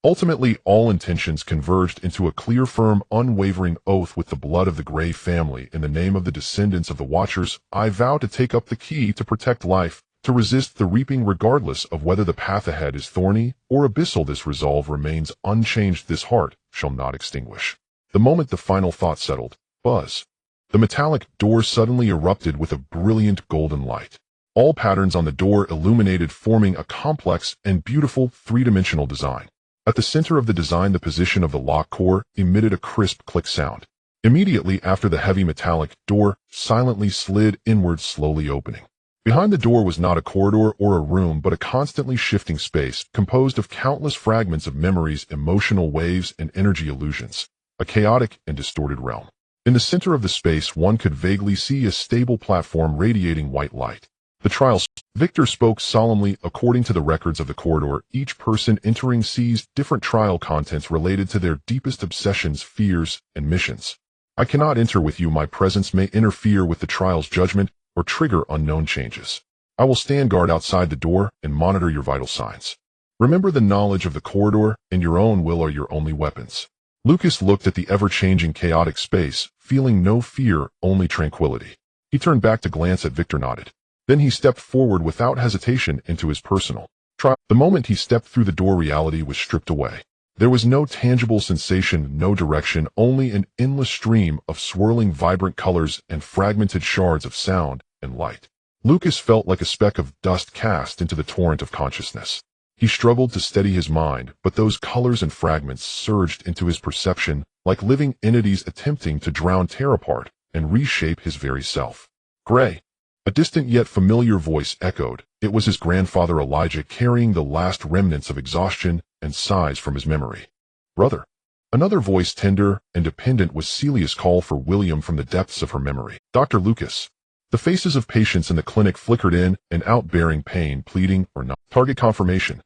A: Ultimately, all intentions converged into a clear, firm, unwavering oath: with the blood of the Grey family, in the name of the descendants of the Watchers, I vow to take up the key to protect life, to resist the reaping regardless of whether the path ahead is thorny or abyssal. This resolve remains unchanged. This heart shall not extinguish. The moment the final thought settled, buzz. The metallic door suddenly erupted with a brilliant golden light. All patterns on the door illuminated, forming a complex and beautiful three-dimensional design. At the center of the design, the position of the lock core emitted a crisp click sound. Immediately after, the heavy metallic door silently slid inward, slowly opening. Behind the door was not a corridor or a room, but a constantly shifting space, composed of countless fragments of memories, emotional waves, and energy illusions. A chaotic and distorted realm. In the center of the space, one could vaguely see a stable platform radiating white light. The trials. Victor spoke solemnly. According to the records of the corridor, each person entering sees different trial contents related to their deepest obsessions, fears, and missions. I cannot enter with you. My presence may interfere with the trial's judgment or trigger unknown changes. I will stand guard outside the door and monitor your vital signs. Remember, the knowledge of the corridor and your own will are your only weapons. Lucas looked at the ever-changing chaotic space, feeling no fear, only tranquility. He turned back to glance at Victor, nodded. Then he stepped forward without hesitation into his personal The moment he stepped through the door, reality was stripped away. There was no tangible sensation, no direction, only an endless stream of swirling vibrant colors and fragmented shards of sound and light. Lucas felt like a speck of dust cast into the torrent of consciousness. He struggled to steady his mind, but those colors and fragments surged into his perception like living entities attempting to drown, tear apart, and reshape his very self. Gray. A distant yet familiar voice echoed. It was his grandfather Elijah, carrying the last remnants of exhaustion and sighs from his memory. Brother. Another voice, tender and dependent, was Celia's call for William from the depths of her memory. Dr. Lucas. The faces of patients in the clinic flickered in and out, bearing pain, pleading, or not. Target confirmation.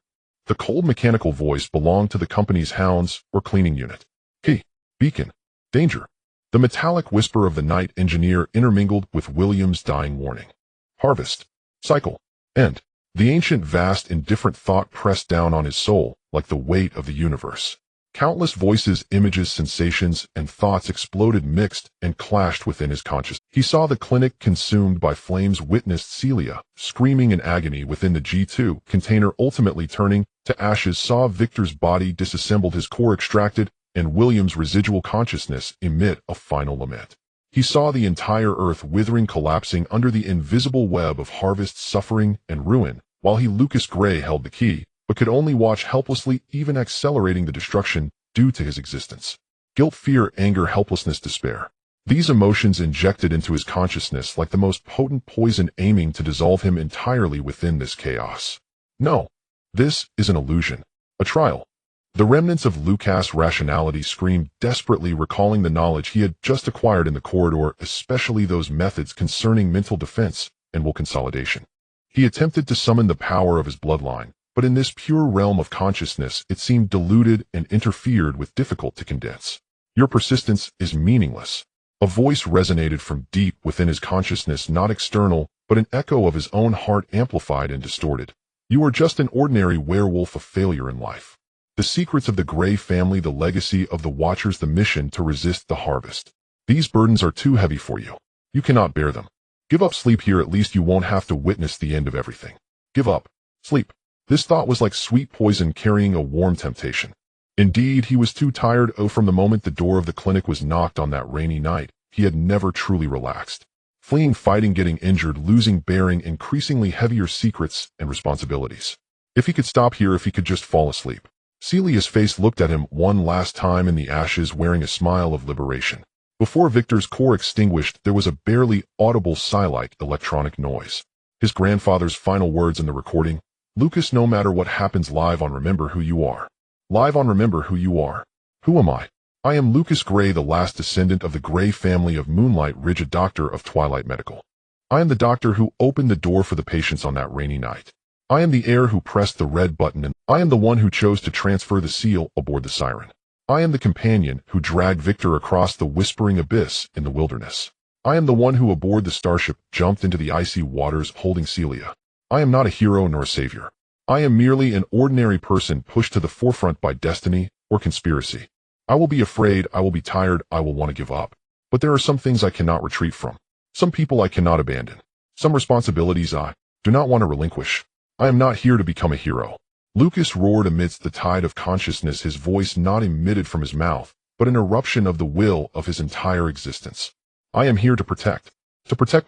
A: The cold mechanical voice belonged to the company's hounds or cleaning unit. Key. Beacon. Danger. The metallic whisper of the night engineer intermingled with William's dying warning. Harvest. Cycle. End. The ancient, vast, indifferent thought pressed down on his soul like the weight of the universe. Countless voices, images, sensations, and thoughts exploded, mixed, and clashed within his consciousness. He saw the clinic consumed by flames, witnessed Celia screaming in agony within the G2 container, ultimately turning to ashes, saw Victor's body disassembled, his core extracted, and William's residual consciousness emit a final lament. He saw the entire earth withering, collapsing under the invisible web of harvest, suffering, and ruin, while he, Lucas Gray, held the key, but could only watch helplessly, even accelerating the destruction due to his existence. Guilt, fear, anger, helplessness, despair. These emotions injected into his consciousness like the most potent poison, aiming to dissolve him entirely within this chaos. No. This is an illusion. A trial. The remnants of Lucas' rationality screamed desperately, recalling the knowledge he had just acquired in the corridor, especially those methods concerning mental defense and will consolidation. He attempted to summon the power of his bloodline, but in this pure realm of consciousness it seemed diluted and interfered with, difficult to condense. Your persistence is meaningless. A voice resonated from deep within his consciousness, not external, but an echo of his own heart, amplified and distorted. You are just an ordinary werewolf, a failure in life. The secrets of the Gray family, the legacy of the Watchers, the mission to resist the harvest. These burdens are too heavy for you. You cannot bear them. Give up. Sleep here, at least you won't have to witness the end of everything. Give up. Sleep. This thought was like sweet poison carrying a warm temptation. Indeed, he was too tired. From the moment the door of the clinic was knocked on that rainy night, he had never truly relaxed. Fleeing, fighting, getting injured, losing, bearing increasingly heavier secrets and responsibilities. If he could stop here, if he could just fall asleep. Celia's face looked at him one last time in the ashes, wearing a smile of liberation. Before Victor's core extinguished, there was a barely audible sigh-like electronic noise. His grandfather's final words in the recording. Lucas, no matter what happens, live on Remember Who You Are. Live on Remember Who You Are. Who am I? I am Lucas Gray, the last descendant of the Gray family of Moonlight Ridge, a doctor of Twilight Medical. I am the doctor who opened the door for the patients on that rainy night. I am the heir who pressed the red button, and I am the one who chose to transfer the seal aboard the Siren. I am the companion who dragged Victor across the whispering abyss in the wilderness. I am the one who aboard the starship jumped into the icy waters holding Celia. I am not a hero nor a savior. I am merely an ordinary person pushed to the forefront by destiny or conspiracy. I will be afraid, I will be tired, I will want to give up. But there are some things I cannot retreat from. Some people I cannot abandon. Some responsibilities I do not want to relinquish. I am not here to become a hero. Lucas roared amidst the tide of consciousness, his voice not emitted from his mouth, but an eruption of the will of his entire existence. I am here to protect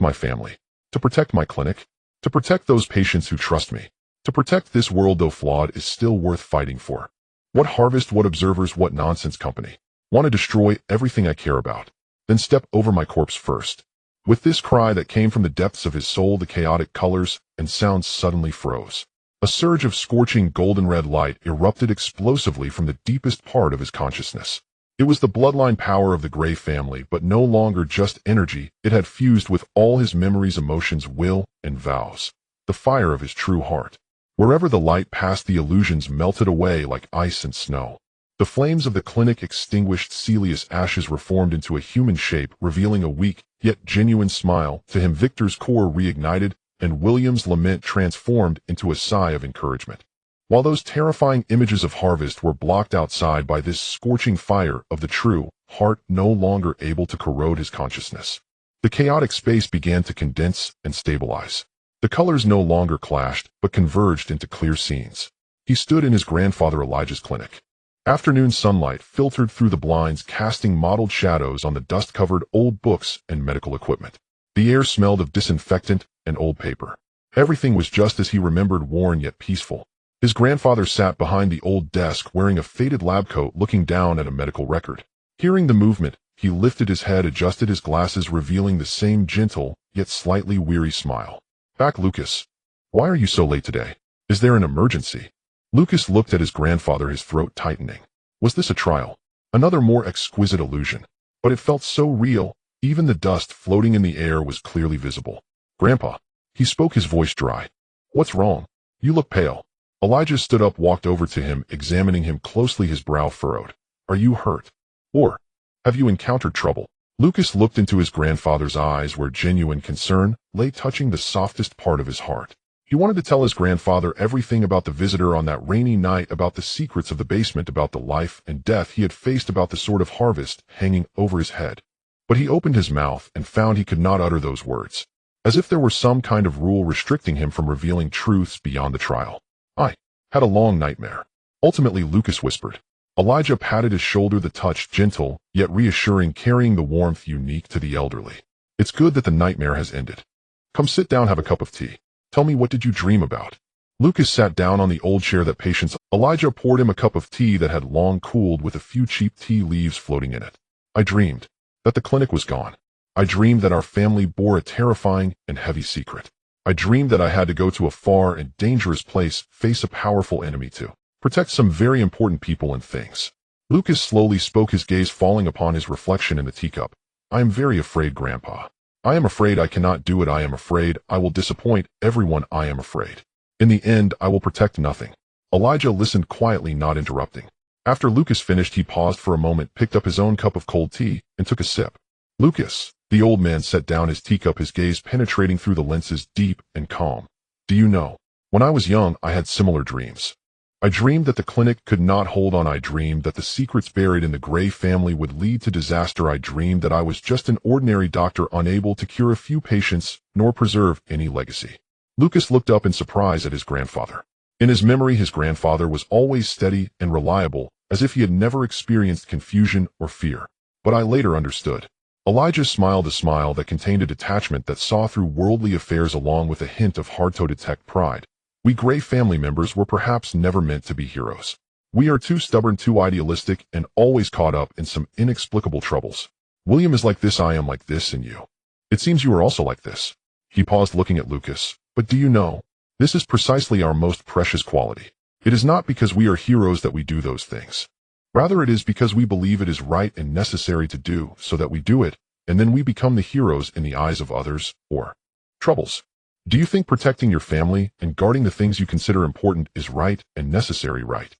A: my family, to protect my clinic, to protect those patients who trust me, to protect this world, though flawed, is still worth fighting for. What harvest, what observers, what nonsense company. Want to destroy everything I care about, then step over my corpse first. With this cry that came from the depths of his soul, the chaotic colors and sounds suddenly froze. A surge of scorching golden red light erupted explosively from the deepest part of his consciousness. It was the bloodline power of the Gray family, but no longer just energy. It had fused with all his memories, emotions, will, and vows. The fire of his true heart. Wherever the light passed, the illusions melted away like ice and snow. The flames of the clinic extinguished. Celia's ashes reformed into a human shape, revealing a weak, yet genuine smile. To him, Victor's core reignited, and William's lament transformed into a sigh of encouragement. While those terrifying images of harvest were blocked outside by this scorching fire of the true heart, no longer able to corrode his consciousness, the chaotic space began to condense and stabilize. The colors no longer clashed, but converged into clear scenes. He stood in his grandfather Elijah's clinic. Afternoon sunlight filtered through the blinds, casting mottled shadows on the dust-covered old books and medical equipment. The air smelled of disinfectant and old paper. Everything was just as he remembered, worn yet peaceful. His grandfather sat behind the old desk wearing a faded lab coat, looking down at a medical record. Hearing the movement, he lifted his head, adjusted his glasses, revealing the same gentle, yet slightly weary smile. "Back, Lucas. Why are you so late today? Is there an emergency?" Lucas looked at his grandfather, his throat tightening. Was this a trial? Another more exquisite illusion? But it felt so real. Even the dust floating in the air was clearly visible. "Grandpa." He spoke, his voice dry. "What's wrong? You look pale." Elijah stood up, walked over to him, examining him closely, his brow furrowed. "Are you hurt? Or have you encountered trouble?" Lucas looked into his grandfather's eyes, where genuine concern lay, touching the softest part of his heart. He wanted to tell his grandfather everything about the visitor on that rainy night, about the secrets of the basement, about the life and death he had faced, about the sort of harvest hanging over his head. But he opened his mouth and found he could not utter those words, as if there were some kind of rule restricting him from revealing truths beyond the trial. "I had a long nightmare," ultimately Lucas whispered. Elijah patted his shoulder, the touch gentle yet reassuring, carrying the warmth unique to the elderly. "It's good that the nightmare has ended. Come sit down, have a cup of tea. Tell me, what did you dream about?" Lucas sat down on the old chair that patience. Elijah poured him a cup of tea that had long cooled, with a few cheap tea leaves floating in it. "I dreamed that the clinic was gone. I dreamed that our family bore a terrifying and heavy secret. I dreamed that I had to go to a far and dangerous place, face a powerful enemy to protect some very important people and things." Lucas slowly spoke, his gaze falling upon his reflection in the teacup. "I am very afraid, Grandpa. I am afraid I cannot do it. I am afraid I will disappoint everyone. I am afraid. In the end, I will protect nothing." Elijah listened quietly, not interrupting. After Lucas finished, he paused for a moment, picked up his own cup of cold tea, and took a sip. "Lucas," the old man set down his teacup, his gaze penetrating through the lenses, deep and calm. "Do you know, when I was young, I had similar dreams. I dreamed that the clinic could not hold on. I dreamed that the secrets buried in the Gray family would lead to disaster. I dreamed that I was just an ordinary doctor, unable to cure a few patients, nor preserve any legacy." Lucas looked up in surprise at his grandfather. In his memory, his grandfather was always steady and reliable, as if he had never experienced confusion or fear. "But I later understood." Elijah smiled, a smile that contained a detachment that saw through worldly affairs, along with a hint of hard to detect pride. "We Gray family members were perhaps never meant to be heroes. We are too stubborn, too idealistic, and always caught up in some inexplicable troubles. William is like this, I am like this, and you. It seems you are also like this." He paused, looking at Lucas. "But do you know, this is precisely our most precious quality. It is not because we are heroes that we do those things. Rather, it is because we believe it is right and necessary to do, so that we do it, and then we become the heroes in the eyes of others, or troubles. Do you think protecting your family and guarding the things you consider important is right and necessary, right?"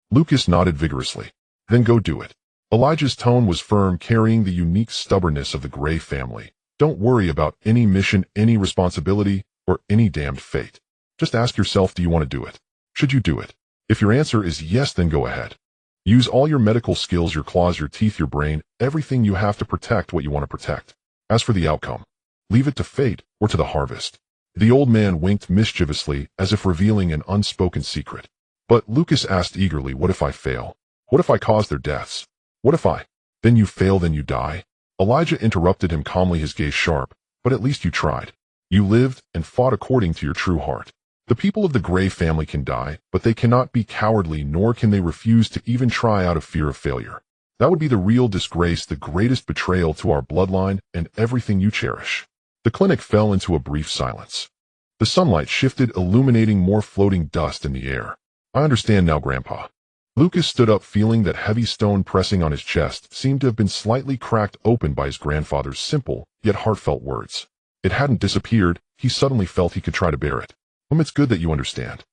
A: Lucas nodded vigorously. "Then go do it." Elijah's tone was firm, carrying the unique stubbornness of the Gray family. "Don't worry about any mission, any responsibility, or any damned fate. Just ask yourself, do you want to do it? Should you do it? If your answer is yes, then go ahead. Use all your medical skills, your claws, your teeth, your brain, everything you have to protect what you want to protect. As for the outcome, leave it to fate or to the harvest." The old man winked mischievously, as if revealing an unspoken secret. "But," Lucas asked eagerly, "what if I fail? What if I cause their deaths? What if I—" "Then you fail, then you die." Elijah interrupted him calmly, his gaze sharp. "But at least you tried. You lived and fought according to your true heart. The people of the Gray family can die, but they cannot be cowardly, nor can they refuse to even try out of fear of failure. That would be the real disgrace, the greatest betrayal to our bloodline and everything you cherish." The clinic fell into a brief silence. The sunlight shifted, illuminating more floating dust in the air. "I understand now, Grandpa." Lucas stood up, feeling that heavy stone pressing on his chest seemed to have been slightly cracked open by his grandfather's simple, yet heartfelt words. It hadn't disappeared. He suddenly felt he could try to bear it. "It's good that you understand."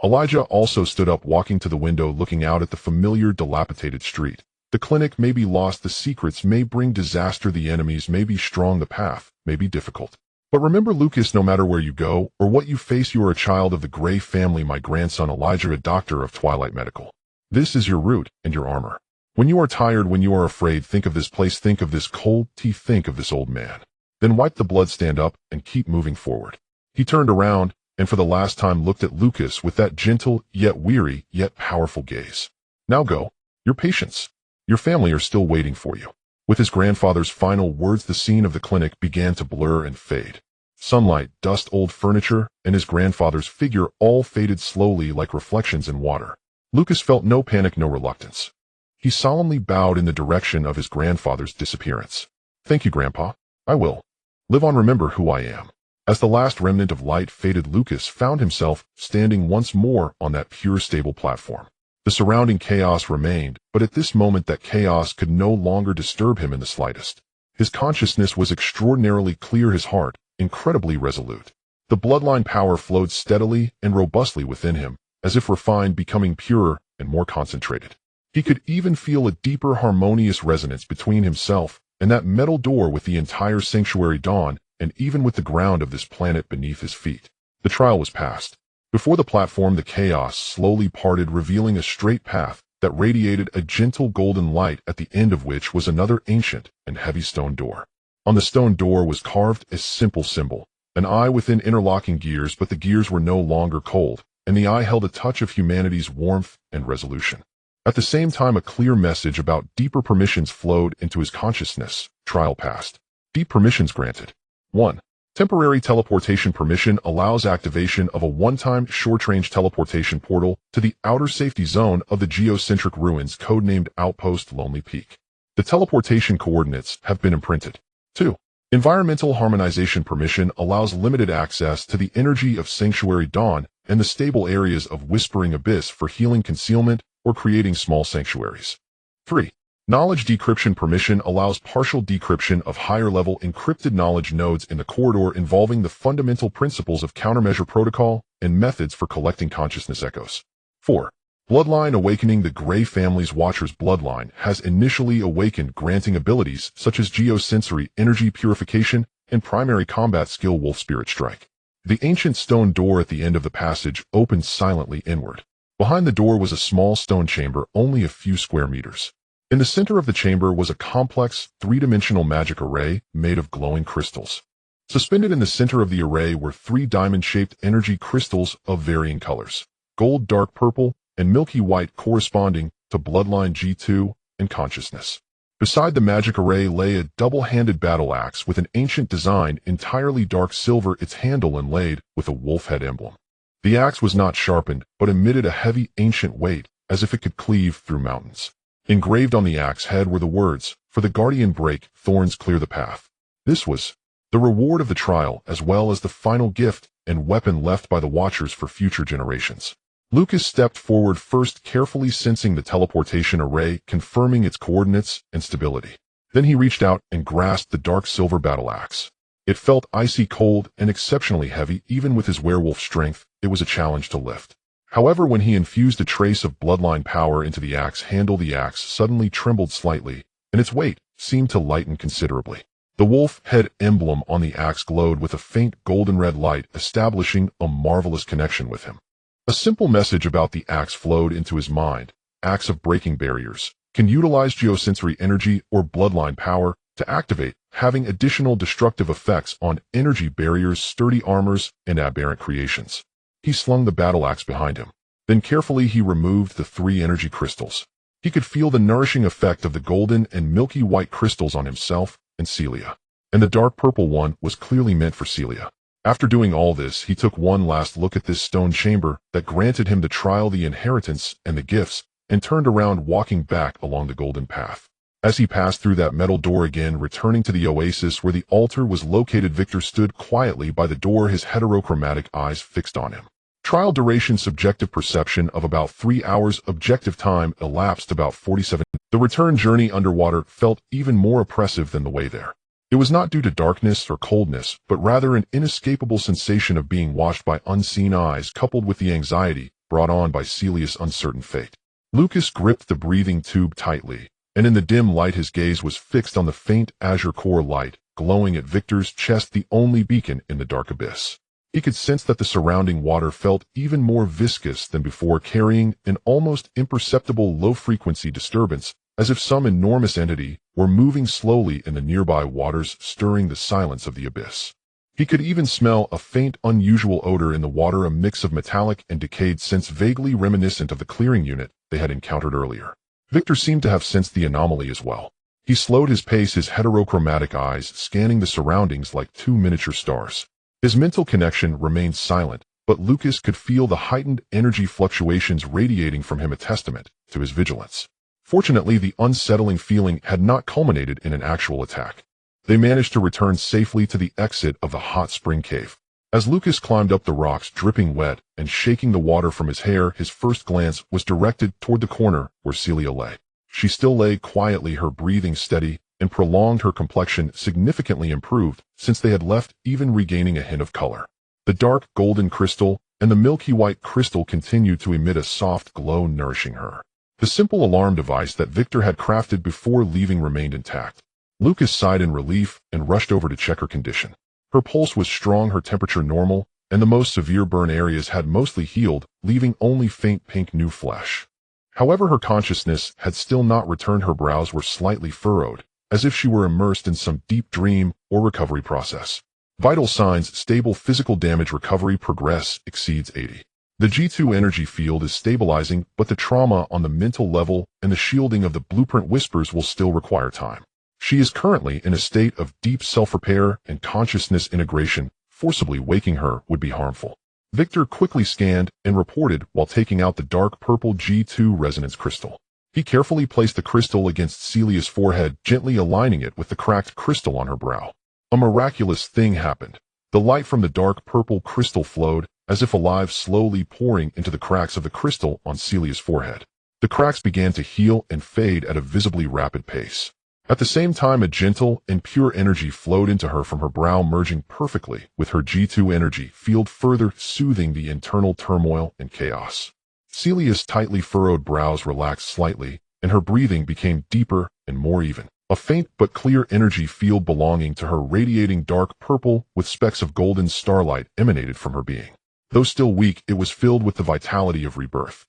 A: Elijah also stood up, walking to the window, looking out at the familiar, dilapidated street. "The clinic may be lost, the secrets may bring disaster, the enemies may be strong, the path may be difficult. But remember, Lucas, no matter where you go or what you face, you are a child of the Gray family, my grandson Elijah, a doctor of Twilight Medical. This is your root and your armor. When you are tired, when you are afraid, think of this place, think of this cold tea, think of this old man. Then wipe the blood, stand up, and keep moving forward. He turned around, and for the last time looked at Lucas with that gentle, yet weary, yet powerful gaze. Now go. Your patients. Your family are still waiting for you. With his grandfather's final words, the scene of the clinic began to blur and fade. Sunlight, dust, old furniture, and his grandfather's figure all faded slowly like reflections in water. Lucas felt no panic, no reluctance. He solemnly bowed in the direction of his grandfather's disappearance. Thank you, Grandpa. I will. Live on, remember who I am. As the last remnant of light faded, Lucas found himself standing once more on that pure, stable platform. The surrounding chaos remained, but at this moment that chaos could no longer disturb him in the slightest. His consciousness was extraordinarily clear, his heart incredibly resolute. The bloodline power flowed steadily and robustly within him, as if refined, becoming purer and more concentrated. He could even feel a deeper harmonious resonance between himself and that metal door, with the entire sanctuary dawn, and even with the ground of this planet beneath his feet. The trial was past. Before the platform, the chaos slowly parted, revealing a straight path that radiated a gentle golden light, at the end of which was another ancient and heavy stone door. On the stone door was carved a simple symbol, an eye within interlocking gears, but the gears were no longer cold, and the eye held a touch of humanity's warmth and resolution. At the same time, a clear message about deeper permissions flowed into his consciousness. Trial passed. Deep permissions granted. 1. Temporary teleportation permission allows activation of a one-time short-range teleportation portal to the outer safety zone of the geocentric ruins, codenamed Outpost Lonely Peak. The teleportation coordinates have been imprinted. 2. Environmental harmonization permission allows limited access to the energy of Sanctuary Dawn and the stable areas of Whispering Abyss for healing, concealment, or creating small sanctuaries. 3. Knowledge decryption permission allows partial decryption of higher-level encrypted knowledge nodes in the corridor, involving the fundamental principles of countermeasure protocol and methods for collecting consciousness echoes. 4. Bloodline awakening. The Gray family's Watcher's bloodline has initially awakened, granting abilities such as geosensory, energy purification, and primary combat skill Wolf Spirit Strike. The ancient stone door at the end of the passage opened silently inward. Behind the door was a small stone chamber, only a few square meters. In the center of the chamber was a complex, three-dimensional magic array made of glowing crystals. Suspended in the center of the array were 3 diamond-shaped energy crystals of varying colors: gold, dark purple, and milky white, corresponding to Bloodline G2 and Consciousness. Beside the magic array lay a double-handed battle axe with an ancient design, entirely dark silver, its handle inlaid with a wolf head emblem. The axe was not sharpened, but emitted a heavy, ancient weight, as if it could cleave through mountains. Engraved on the axe head were the words, "For the Guardian break, thorns clear the path." This was the reward of the trial, as well as the final gift and weapon left by the Watchers for future generations. Lucas stepped forward first, carefully sensing the teleportation array, confirming its coordinates and stability. Then he reached out and grasped the dark silver battle axe. It felt icy cold and exceptionally heavy. Even with his werewolf strength, it was a challenge to lift. However, when he infused a trace of bloodline power into the axe handle, the axe suddenly trembled slightly, and its weight seemed to lighten considerably. The wolf head emblem on the axe glowed with a faint golden red light, establishing a marvelous connection with him. A simple message about the axe flowed into his mind: axe of breaking barriers, can utilize geosensory energy or bloodline power to activate, having additional destructive effects on energy barriers, sturdy armors, and aberrant creations. He slung the battle axe behind him. Then carefully he removed the 3 energy crystals. He could feel the nourishing effect of the golden and milky white crystals on himself and Celia. And the dark purple one was clearly meant for Celia. After doing all this, he took one last look at this stone chamber that granted him the trial, the inheritance, and the gifts, and turned around, walking back along the golden path. As he passed through that metal door again, returning to the oasis where the altar was located, Victor stood quietly by the door, his heterochromatic eyes fixed on him. Trial duration: subjective perception of about 3 hours, objective time elapsed about 47. The return journey underwater felt even more oppressive than the way there. It was not due to darkness or coldness, but rather an inescapable sensation of being watched by unseen eyes, coupled with the anxiety brought on by Celia's uncertain fate. Lucas gripped the breathing tube tightly, and in the dim light his gaze was fixed on the faint azure core light glowing at Victor's chest, the only beacon in the dark abyss. He could sense that the surrounding water felt even more viscous than before, carrying an almost imperceptible low-frequency disturbance, as if some enormous entity were moving slowly in the nearby waters, stirring the silence of the abyss. He could even smell a faint, unusual odor in the water, a mix of metallic and decayed scents vaguely reminiscent of the clearing unit they had encountered earlier. Victor seemed to have sensed the anomaly as well. He slowed his pace, his heterochromatic eyes scanning the surroundings like two miniature stars. His mental connection remained silent, but Lucas could feel the heightened energy fluctuations radiating from him, a testament to his vigilance. Fortunately, the unsettling feeling had not culminated in an actual attack. They managed to return safely to the exit of the hot spring cave. As Lucas climbed up the rocks, dripping wet and shaking the water from his hair, his first glance was directed toward the corner where Celia lay. She still lay quietly, her breathing steady and prolonged, her complexion significantly improved since they had left, even regaining a hint of color. The dark golden crystal and the milky white crystal continued to emit a soft glow, nourishing her. The simple alarm device that Victor had crafted before leaving remained intact. Lucas sighed in relief and rushed over to check her condition. Her pulse was strong, her temperature normal, and the most severe burn areas had mostly healed, leaving only faint pink new flesh. However, her consciousness had still not returned. Her brows were slightly furrowed, as if she were immersed in some deep dream or recovery process. Vital signs: stable. Physical damage recovery progress exceeds 80. The G2 energy field is stabilizing, but the trauma on the mental level and the shielding of the blueprint whispers will still require time. She is currently in a state of deep self-repair and consciousness integration. Forcibly waking her would be harmful. Victor quickly scanned and reported while taking out the dark purple G2 resonance crystal. He carefully placed the crystal against Celia's forehead, gently aligning it with the cracked crystal on her brow. A miraculous thing happened. The light from the dark purple crystal flowed, as if alive, slowly pouring into the cracks of the crystal on Celia's forehead. The cracks began to heal and fade at a visibly rapid pace. At the same time, a gentle and pure energy flowed into her from her brow, merging perfectly with her G2 energy field, further soothing the internal turmoil and chaos. Celia's tightly furrowed brows relaxed slightly, and her breathing became deeper and more even. A faint but clear energy field belonging to her, radiating dark purple with specks of golden starlight, emanated from her being. Though still weak, it was filled with the vitality of rebirth.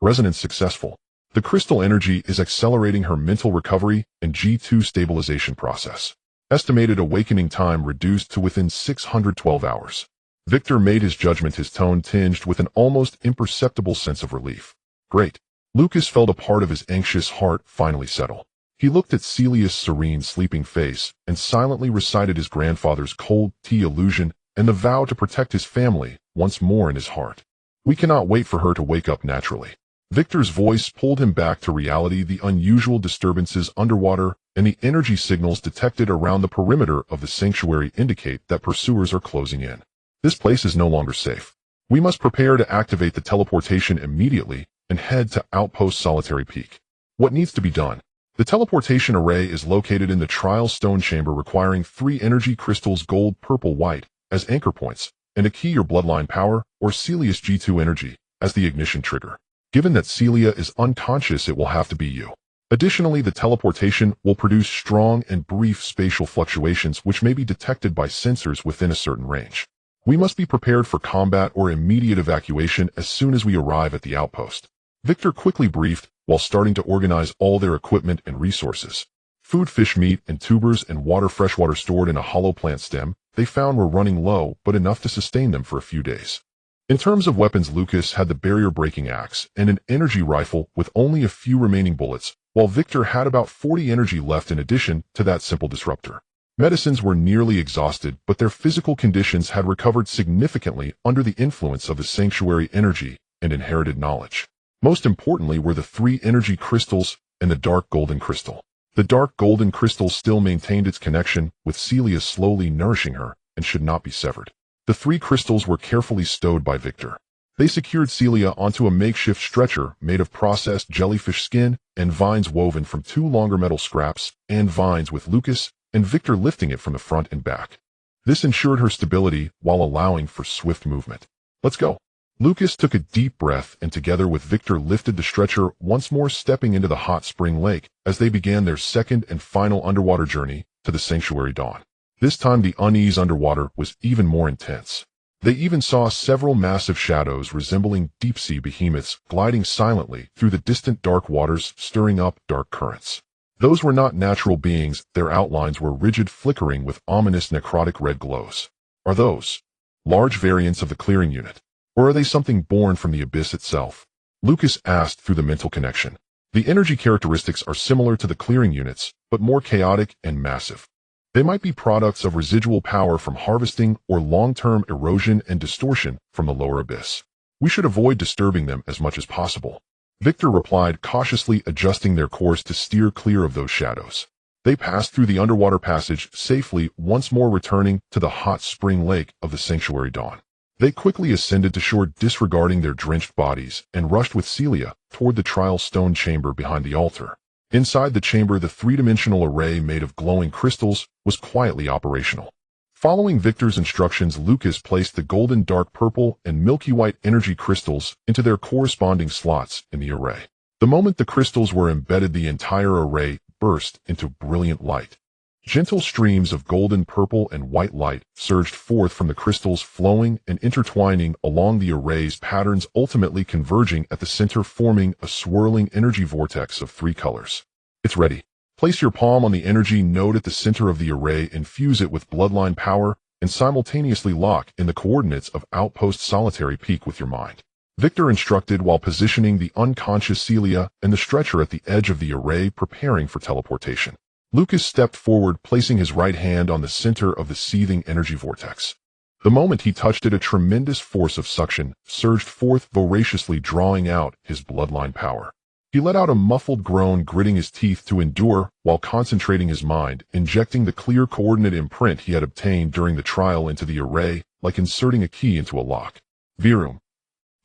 A: Resonance successful. The crystal energy is accelerating her mental recovery and G2 stabilization process. Estimated awakening time reduced to within 612 hours. Victor made his judgment, his tone tinged with an almost imperceptible sense of relief. Great. Lucas felt a part of his anxious heart finally settle. He looked at Celia's serene, sleeping face and silently recited his grandfather's cold tea illusion and the vow to protect his family once more in his heart. We cannot wait for her to wake up naturally. Victor's voice pulled him back to reality. The unusual disturbances underwater and the energy signals detected around the perimeter of the sanctuary indicate that pursuers are closing in. This place is no longer safe. We must prepare to activate the teleportation immediately and head to Outpost Solitary Peak. What needs to be done? The teleportation array is located in the trial stone chamber, requiring 3 energy crystals, gold, purple, white, as anchor points, and a key, your bloodline power, or Celia's G2 energy, as the ignition trigger. Given that Celia is unconscious, it will have to be you. Additionally, the teleportation will produce strong and brief spatial fluctuations which may be detected by sensors within a certain range. We must be prepared for combat or immediate evacuation as soon as we arrive at the outpost. Victor quickly briefed while starting to organize all their equipment and resources. Food, fish, meat, and tubers and water, freshwater stored in a hollow plant stem, they found were running low, but enough to sustain them for a few days. In terms of weapons, Lucas had the barrier-breaking axe and an energy rifle with only a few remaining bullets, while Victor had about 40 energy left in addition to that simple disruptor. Medicines were nearly exhausted, but their physical conditions had recovered significantly under the influence of the sanctuary energy and inherited knowledge. Most importantly were the 3 energy crystals and the dark golden crystal. The dark golden crystal still maintained its connection with Celia, slowly nourishing her, and should not be severed. The 3 crystals were carefully stowed by Victor. They secured Celia onto a makeshift stretcher made of processed jellyfish skin and vines woven from 2 longer metal scraps and vines, with Lucas and Victor lifting it from the front and back. This ensured her stability while allowing for swift movement. Let's go. Lucas took a deep breath and together with Victor lifted the stretcher, once more stepping into the hot spring lake as they began their second and final underwater journey to the sanctuary dawn. This time the unease underwater was even more intense. They even saw several massive shadows resembling deep-sea behemoths gliding silently through the distant dark waters, stirring up dark currents. Those were not natural beings, their outlines were rigid, flickering with ominous necrotic red glows. Are those large variants of the clearing unit, or are they something born from the abyss itself? Lucas asked through the mental connection. The energy characteristics are similar to the clearing units, but more chaotic and massive. They might be products of residual power from harvesting or long-term erosion and distortion from the lower abyss. We should avoid disturbing them as much as possible. Victor replied, cautiously adjusting their course to steer clear of those shadows. They passed through the underwater passage safely, once more returning to the hot spring lake of the Sanctuary Dawn. They quickly ascended to shore, disregarding their drenched bodies, and rushed with Celia toward the trial stone chamber behind the altar. Inside the chamber, the three-dimensional array made of glowing crystals was quietly operational. Following Victor's instructions, Lucas placed the golden, dark purple, and milky white energy crystals into their corresponding slots in the array. The moment the crystals were embedded, the entire array burst into brilliant light. Gentle streams of golden, purple, and white light surged forth from the crystals, flowing and intertwining along the array's patterns, ultimately converging at the center, forming a swirling energy vortex of 3 colors. It's ready. Place your palm on the energy node at the center of the array, infuse it with bloodline power, and simultaneously lock in the coordinates of Outpost Solitary Peak with your mind. Victor instructed while positioning the unconscious Celia and the stretcher at the edge of the array, preparing for teleportation. Lucas stepped forward, placing his right hand on the center of the seething energy vortex. The moment he touched it, a tremendous force of suction surged forth, voraciously drawing out his bloodline power. He let out a muffled groan, gritting his teeth to endure while concentrating his mind, injecting the clear coordinate imprint he had obtained during the trial into the array, like inserting a key into a lock. Virum.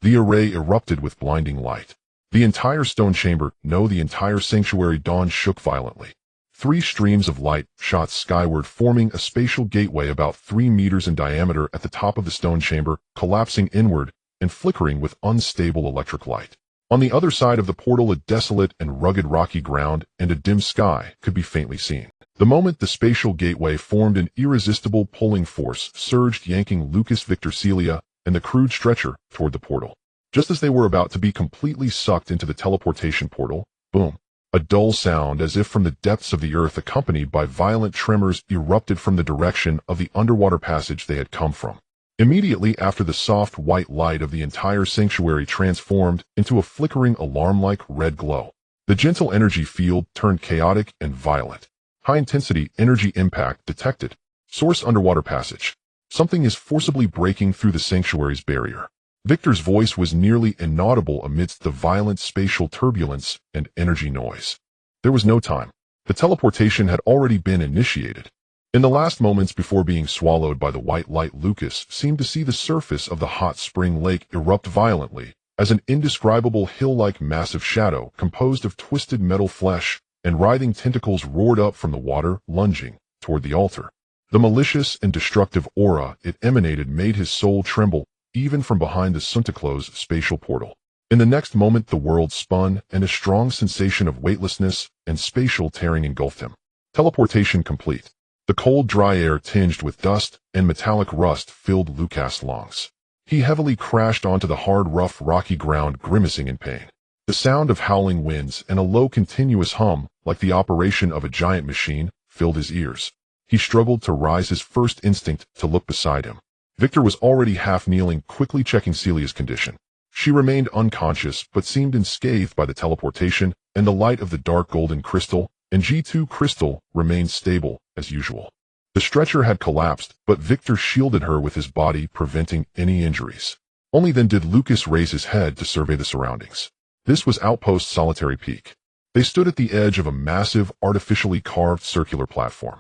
A: The array erupted with blinding light. The entire stone chamber, no, the entire Sanctuary Dawn shook violently. 3 streams of light shot skyward, forming a spatial gateway about 3 meters in diameter at the top of the stone chamber, collapsing inward and flickering with unstable electric light. On the other side of the portal, a desolate and rugged rocky ground and a dim sky could be faintly seen. The moment the spatial gateway formed, an irresistible pulling force surged, yanking Lucas, Victor, Celia, and the crude stretcher toward the portal. Just as they were about to be completely sucked into the teleportation portal, boom! A dull sound, as if from the depths of the earth, accompanied by violent tremors, erupted from the direction of the underwater passage they had come from. Immediately after, the soft white light of the entire sanctuary transformed into a flickering, alarm-like red glow. The gentle energy field turned chaotic and violent. High-intensity energy impact detected. Source: underwater passage. Something is forcibly breaking through the sanctuary's barrier. Victor's voice was nearly inaudible amidst the violent spatial turbulence and energy noise. There was no time. The teleportation had already been initiated. In the last moments before being swallowed by the white light, Lucas seemed to see the surface of the hot spring lake erupt violently, as an indescribable hill-like massive shadow composed of twisted metal flesh and writhing tentacles roared up from the water, lunging toward the altar. The malicious and destructive aura it emanated made his soul tremble, even from behind the Sunticlose spatial portal. In the next moment, the world spun, and a strong sensation of weightlessness and spatial tearing engulfed him. Teleportation complete. The cold, dry air tinged with dust and metallic rust filled Lucas' lungs. He heavily crashed onto the hard, rough, rocky ground, grimacing in pain. The sound of howling winds and a low, continuous hum, like the operation of a giant machine, filled his ears. He struggled to rise, his first instinct to look beside him. Victor was already half kneeling, quickly checking Celia's condition. She remained unconscious, but seemed unscathed by the teleportation and the light of the dark golden crystal, and G2 crystal remained stable as usual. The stretcher had collapsed, but Victor shielded her with his body, preventing any injuries. Only then did Lucas raise his head to survey the surroundings. This was Outpost Solitary Peak. They stood at the edge of a massive, artificially carved circular platform.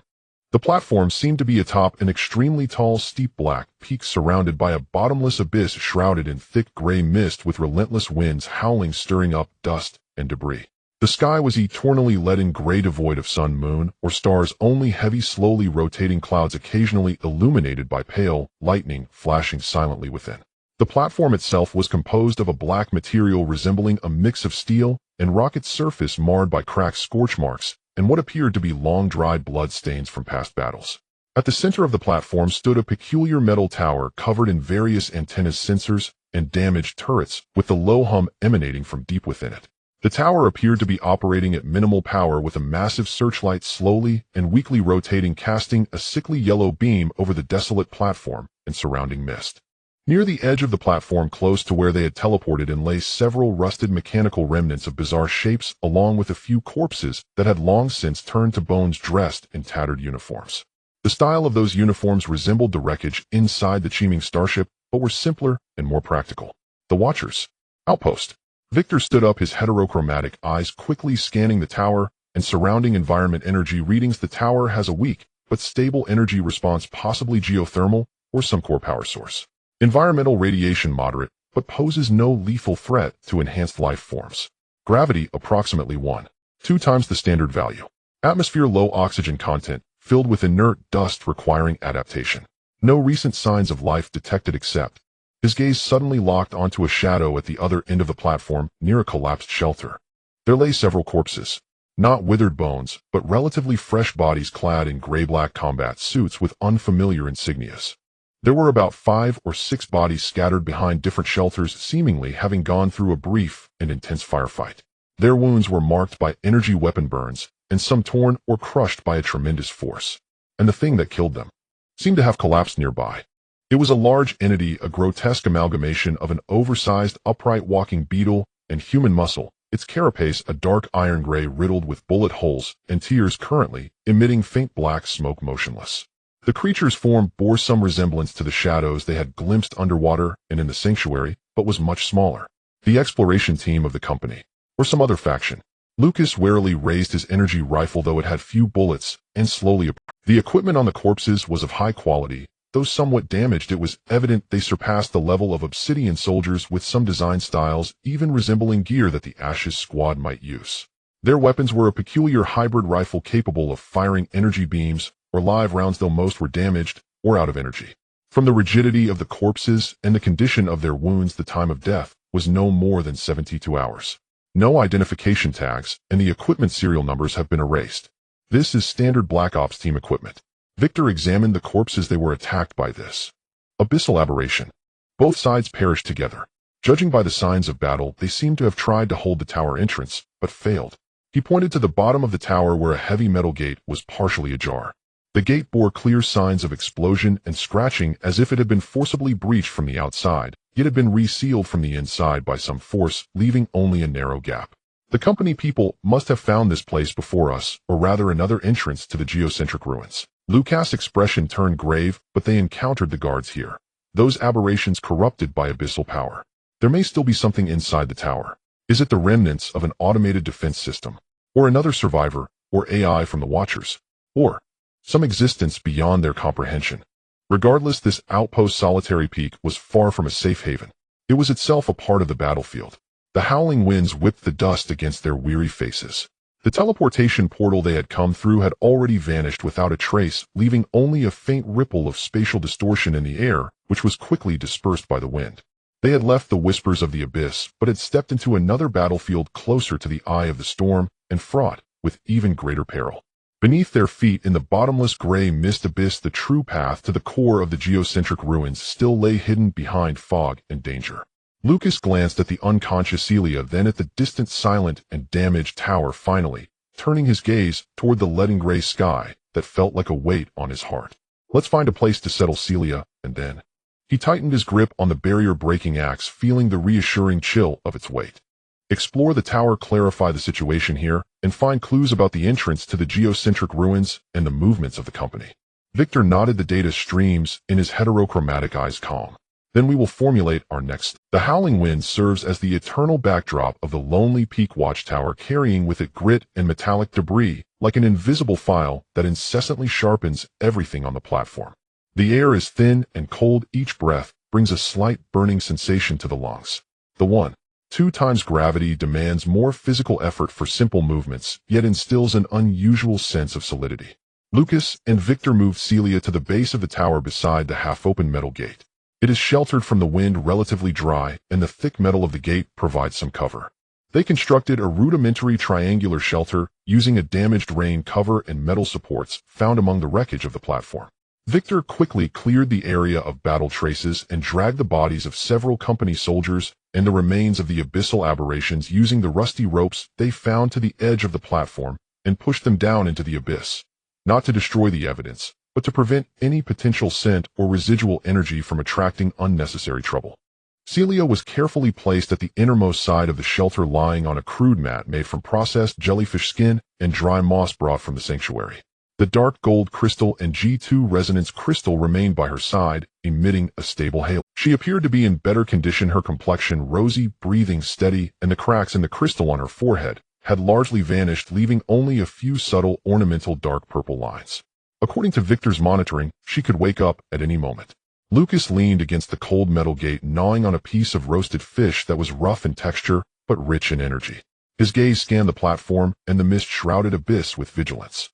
A: The platform seemed to be atop an extremely tall, steep black peak surrounded by a bottomless abyss shrouded in thick gray mist, with relentless winds howling, stirring up dust and debris. The sky was eternally leaden gray, devoid of sun, moon, or stars, only heavy, slowly rotating clouds occasionally illuminated by pale lightning flashing silently within. The platform itself was composed of a black material resembling a mix of steel and rock, its surface marred by cracks, scorch marks, and what appeared to be long-dried blood stains from past battles. At the center of the platform stood a peculiar metal tower covered in various antennas, sensors, and damaged turrets, with the low hum emanating from deep within it. The tower appeared to be operating at minimal power with a massive searchlight slowly and weakly rotating, casting a sickly yellow beam over the desolate platform and surrounding mist. Near the edge of the platform, close to where they had teleported in, lay several rusted mechanical remnants of bizarre shapes, along with a few corpses that had long since turned to bones dressed in tattered uniforms. The style of those uniforms resembled the wreckage inside the teeming starship, but were simpler and more practical. The Watchers. Outpost. Victor stood up, his heterochromatic eyes quickly scanning the tower and surrounding environment. Energy readings. The tower has a weak but stable energy response, possibly geothermal or some core power source. Environmental radiation moderate, but poses no lethal threat to enhanced life forms. Gravity approximately 1.2 times the standard value. Atmosphere low oxygen content, filled with inert dust requiring adaptation. No recent signs of life detected except. His gaze suddenly locked onto a shadow at the other end of the platform, near a collapsed shelter. There lay several corpses. Not withered bones, but relatively fresh bodies clad in gray-black combat suits with unfamiliar insignias. There were about 5 or 6 bodies scattered behind different shelters, seemingly having gone through a brief and intense firefight. Their wounds were marked by energy weapon burns, and some torn or crushed by a tremendous force. And the thing that killed them seemed to have collapsed nearby. It was a large entity, a grotesque amalgamation of an oversized, upright walking beetle and human muscle, its carapace a dark iron gray riddled with bullet holes and tears, currently emitting faint black smoke, motionless. The creature's form bore some resemblance to the shadows they had glimpsed underwater and in the sanctuary, but was much smaller. The exploration team of the company, or some other faction. Lucas warily raised his energy rifle, though it had few bullets, and slowly approached. The equipment on the corpses was of high quality. Though somewhat damaged, it was evident they surpassed the level of Obsidian soldiers, with some design styles even resembling gear that the Ashes squad might use. Their weapons were a peculiar hybrid rifle capable of firing energy beams or live rounds, though most were damaged or out of energy. From the rigidity of the corpses and the condition of their wounds, the time of death was no more than 72 hours. No identification tags, and the equipment serial numbers have been erased. This is standard Black Ops team equipment. Victor examined the corpses. They were attacked by this abyssal aberration. Both sides perished together. Judging by the signs of battle, they seemed to have tried to hold the tower entrance, but failed. He pointed to the bottom of the tower where a heavy metal gate was partially ajar. The gate bore clear signs of explosion and scratching, as if it had been forcibly breached from the outside, yet had been resealed from the inside by some force, leaving only a narrow gap. The company people must have found this place before us, or rather another entrance to the geocentric ruins. Lucas' expression turned grave, but they encountered the guards here. Those aberrations corrupted by abyssal power. There may still be something inside the tower. Is it the remnants of an automated defense system? Or another survivor, or AI from the Watchers? Or some existence beyond their comprehension? Regardless, this outpost solitary peak was far from a safe haven. It was itself a part of the battlefield. The howling winds whipped the dust against their weary faces. The teleportation portal they had come through had already vanished without a trace, leaving only a faint ripple of spatial distortion in the air, which was quickly dispersed by the wind. They had left the whispers of the abyss, but had stepped into another battlefield closer to the eye of the storm and fraught with even greater peril. Beneath their feet, in the bottomless gray mist abyss, the true path to the core of the geocentric ruins still lay hidden behind fog and danger. Lucas glanced at the unconscious Celia, then at the distant, silent, and damaged tower, finally, turning his gaze toward the leaden gray sky that felt like a weight on his heart. Let's find a place to settle, Celia, and then. He tightened his grip on the barrier-breaking axe, feeling the reassuring chill of its weight. Explore the tower, clarify the situation here, and find clues about the entrance to the geocentric ruins and the movements of the company. Victor nodded, the data streams in his heterochromatic eyes calm. Then we will formulate our next. The howling wind serves as the eternal backdrop of the lonely peak watchtower, carrying with it grit and metallic debris, like an invisible file that incessantly sharpens everything on the platform. The air is thin and cold. Each breath brings a slight burning sensation to the lungs. The 1.2 times gravity demands more physical effort for simple movements, yet instills an unusual sense of solidity. Lucas and Victor moved Celia to the base of the tower beside the half-open metal gate. It is sheltered from the wind, relatively dry, and the thick metal of the gate provides some cover. They constructed a rudimentary triangular shelter using a damaged rain cover and metal supports found among the wreckage of the platform. Victor quickly cleared the area of battle traces and dragged the bodies of several company soldiers and the remains of the abyssal aberrations using the rusty ropes they found to the edge of the platform and pushed them down into the abyss, not to destroy the evidence, but to prevent any potential scent or residual energy from attracting unnecessary trouble. Celia was carefully placed at the innermost side of the shelter, lying on a crude mat made from processed jellyfish skin and dry moss brought from the sanctuary. The dark gold crystal and G2 resonance crystal remained by her side, emitting a stable halo. She appeared to be in better condition, her complexion rosy, breathing steady, and the cracks in the crystal on her forehead had largely vanished, leaving only a few subtle ornamental dark purple lines. According to Victor's monitoring, she could wake up at any moment. Lucas leaned against the cold metal gate, gnawing on a piece of roasted fish that was rough in texture but rich in energy. His gaze scanned the platform and the mist-shrouded abyss with vigilance.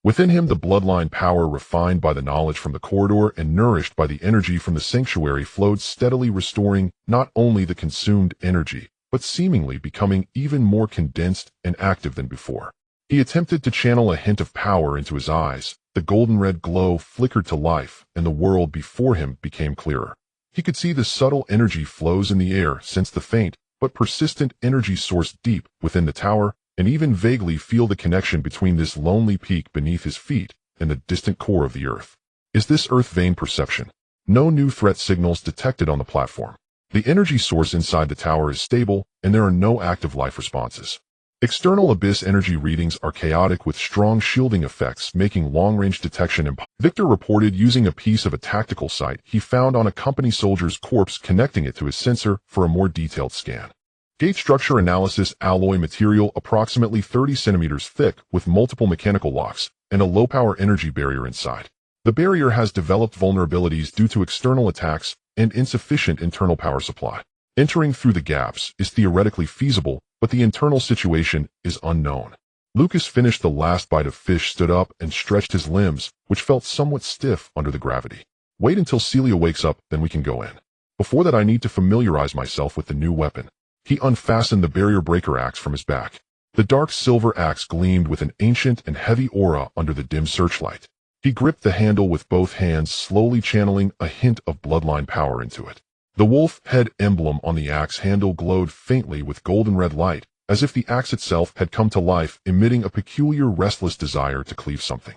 A: Within him, the bloodline power, refined by the knowledge from the corridor and nourished by the energy from the sanctuary, flowed steadily, restoring not only the consumed energy, but seemingly becoming even more condensed and active than before. He attempted to channel a hint of power into his eyes. The golden-red glow flickered to life, and the world before him became clearer. He could see the subtle energy flows in the air, sense the faint but persistent energy source deep within the tower, and even vaguely feel the connection between this lonely peak beneath his feet and the distant core of the Earth. Is this Earth vein perception? No new threat signals detected on the platform. The energy source inside the tower is stable, and there are no active life responses. External abyss energy readings are chaotic, with strong shielding effects making long-range detection impossible. Victor reported using a piece of a tactical sight he found on a company soldier's corpse, connecting it to his sensor for a more detailed scan. Gate structure analysis: alloy material approximately 30 centimeters thick with multiple mechanical locks and a low-power energy barrier inside. The barrier has developed vulnerabilities due to external attacks and insufficient internal power supply. Entering through the gaps is theoretically feasible, but the internal situation is unknown. Lucas finished the last bite of fish, stood up, and stretched his limbs, which felt somewhat stiff under the gravity. Wait until Celia wakes up, then we can go in. Before that, I need to familiarize myself with the new weapon. He unfastened the barrier breaker axe from his back. The dark silver axe gleamed with an ancient and heavy aura under the dim searchlight. He gripped the handle with both hands, slowly channeling a hint of bloodline power into it. The wolf head emblem on the axe handle glowed faintly with golden red light, as if the axe itself had come to life, emitting a peculiar restless desire to cleave something.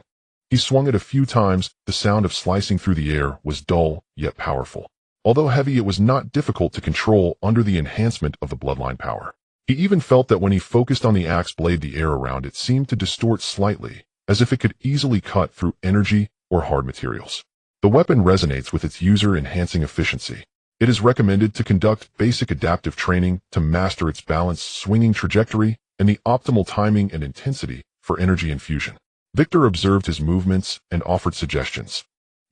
A: He swung it a few times. The sound of slicing through the air was dull, yet powerful. Although heavy, it was not difficult to control under the enhancement of the bloodline power. He even felt that when he focused on the axe blade, the air around it seemed to distort slightly, as if it could easily cut through energy or hard materials. The weapon resonates with its user, enhancing efficiency. It is recommended to conduct basic adaptive training to master its balanced swinging trajectory and the optimal timing and intensity for energy infusion. Victor observed his movements and offered suggestions.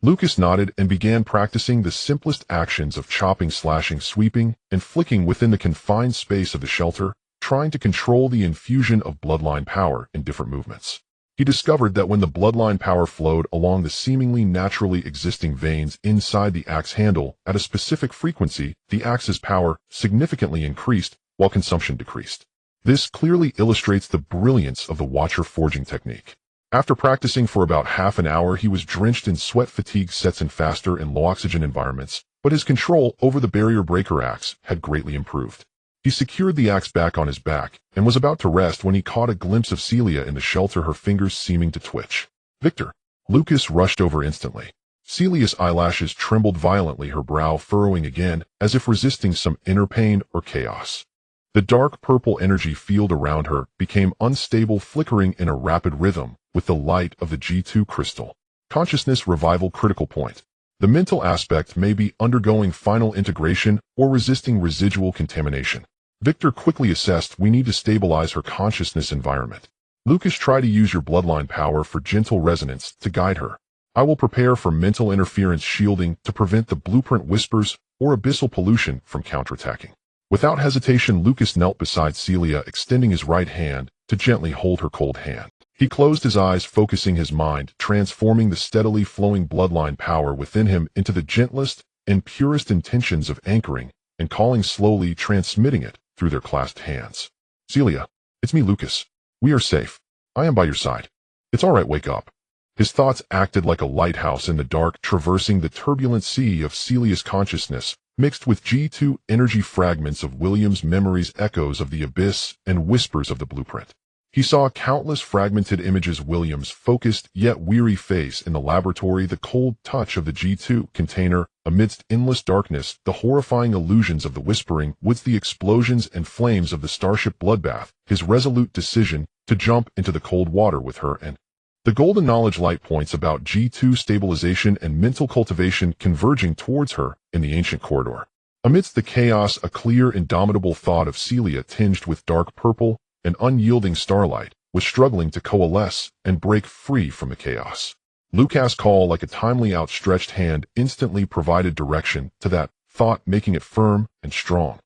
A: Lucas nodded and began practicing the simplest actions of chopping, slashing, sweeping, and flicking within the confined space of the shelter, trying to control the infusion of bloodline power in different movements. He discovered that when the bloodline power flowed along the seemingly naturally existing veins inside the axe handle at a specific frequency, the axe's power significantly increased while consumption decreased. This clearly illustrates the brilliance of the Watcher forging technique. After practicing for about half an hour, he was drenched in sweat. Fatigue sets in faster in low-oxygen environments, but his control over the barrier breaker axe had greatly improved. He secured the axe back on his back and was about to rest when he caught a glimpse of Celia in the shelter, her fingers seeming to twitch. Victor. Lucas rushed over instantly. Celia's eyelashes trembled violently, her brow furrowing again, as if resisting some inner pain or chaos. The dark purple energy field around her became unstable, flickering in a rapid rhythm with the light of the G2 crystal. Consciousness revival critical point. The mental aspect may be undergoing final integration or resisting residual contamination. Victor quickly assessed, we need to stabilize her consciousness environment. Lucas, try to use your bloodline power for gentle resonance to guide her. I will prepare for mental interference shielding to prevent the blueprint whispers or abyssal pollution from counterattacking. Without hesitation, Lucas knelt beside Celia, extending his right hand to gently hold her cold hand. He closed his eyes, focusing his mind, transforming the steadily flowing bloodline power within him into the gentlest and purest intentions of anchoring and calling, slowly transmitting it through their clasped hands. Celia, it's me, Lucas. We are safe. I am by your side. It's all right, wake up. His thoughts acted like a lighthouse in the dark, traversing the turbulent sea of Celia's consciousness, mixed with G2 energy fragments of William's memories, echoes of the abyss, and whispers of the blueprint. He saw countless fragmented images, William's focused yet weary face in the laboratory, the cold touch of the G2 container amidst endless darkness, the horrifying illusions of the whispering woods, the explosions and flames of the starship bloodbath, his resolute decision to jump into the cold water with her, and the golden knowledge light points about G2 stabilization and mental cultivation converging towards her in the ancient corridor. Amidst the chaos, a clear, indomitable thought of Celia tinged with dark purple and unyielding starlight was struggling to coalesce and break free from the chaos. Lucas' call, like a timely outstretched hand, instantly provided direction to that thought, making it firm and strong.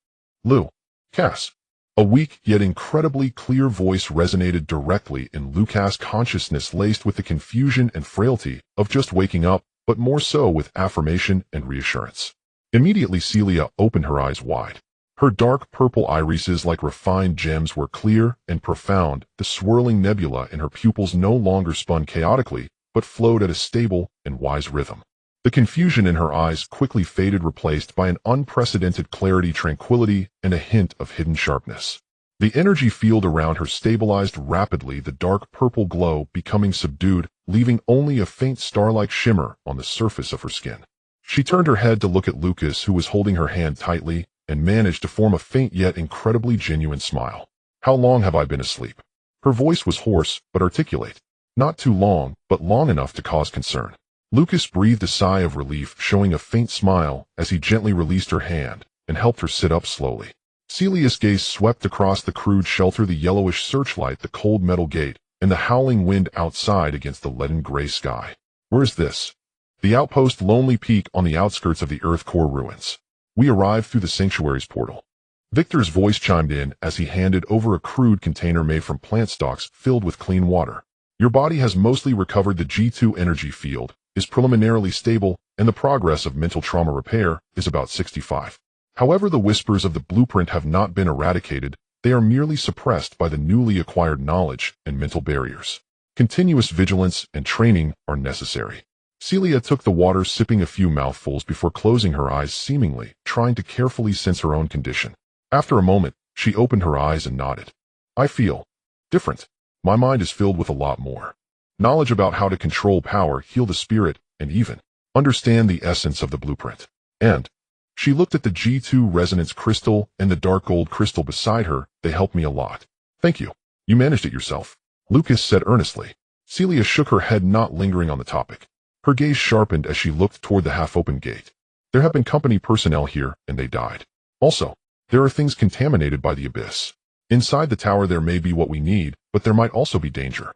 A: Cass. A weak yet incredibly clear voice resonated directly in Lucas' consciousness, laced with the confusion and frailty of just waking up, but more so with affirmation and reassurance. Immediately Celia opened her eyes wide. Her dark purple irises, like refined gems, were clear and profound. The swirling nebula in her pupils no longer spun chaotically, but flowed at a stable and wise rhythm. The confusion in her eyes quickly faded, replaced by an unprecedented clarity, tranquility, and a hint of hidden sharpness. The energy field around her stabilized rapidly, the dark purple glow becoming subdued, leaving only a faint star-like shimmer on the surface of her skin. She turned her head to look at Lucas, who was holding her hand tightly, and managed to form a faint yet incredibly genuine smile. "How long have I been asleep?" Her voice was hoarse but articulate. Not too long, but long enough to cause concern. Lucas breathed a sigh of relief, showing a faint smile as he gently released her hand and helped her sit up slowly. Celia's gaze swept across the crude shelter, the yellowish searchlight, the cold metal gate, and the howling wind outside against the leaden gray sky. "Where is this?" "The outpost, Lonely Peak, on the outskirts of the Earth core ruins. We arrived through the sanctuary's portal." Victor's voice chimed in as he handed over a crude container made from plant stalks filled with clean water. "Your body has mostly recovered. The G2 energy field is preliminarily stable, and the progress of mental trauma repair is about 65. However, the whispers of the blueprint have not been eradicated. They are merely suppressed by the newly acquired knowledge and mental barriers. Continuous vigilance and training are necessary." Celia took the water, sipping a few mouthfuls before closing her eyes, seemingly trying to carefully sense her own condition. After a moment, she opened her eyes and nodded. "I feel different. My mind is filled with a lot more knowledge about how to control power, heal the spirit, and even understand the essence of the blueprint." And she looked at the G2 resonance crystal and the dark gold crystal beside her. "They helped me a lot." "Thank you. You managed it yourself," Lucas said earnestly. Celia shook her head, not lingering on the topic. Her gaze sharpened as she looked toward the half-open gate. "There have been company personnel here, and they died. Also, there are things contaminated by the abyss. Inside the tower there may be what we need, but there might also be danger."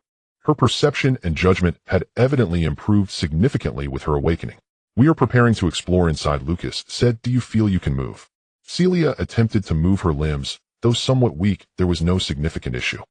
A: Her perception and judgment had evidently improved significantly with her awakening. "We are preparing to explore inside," Lucas said. "Do you feel you can move?" Celia attempted to move her limbs. Though somewhat weak, there was no significant issue.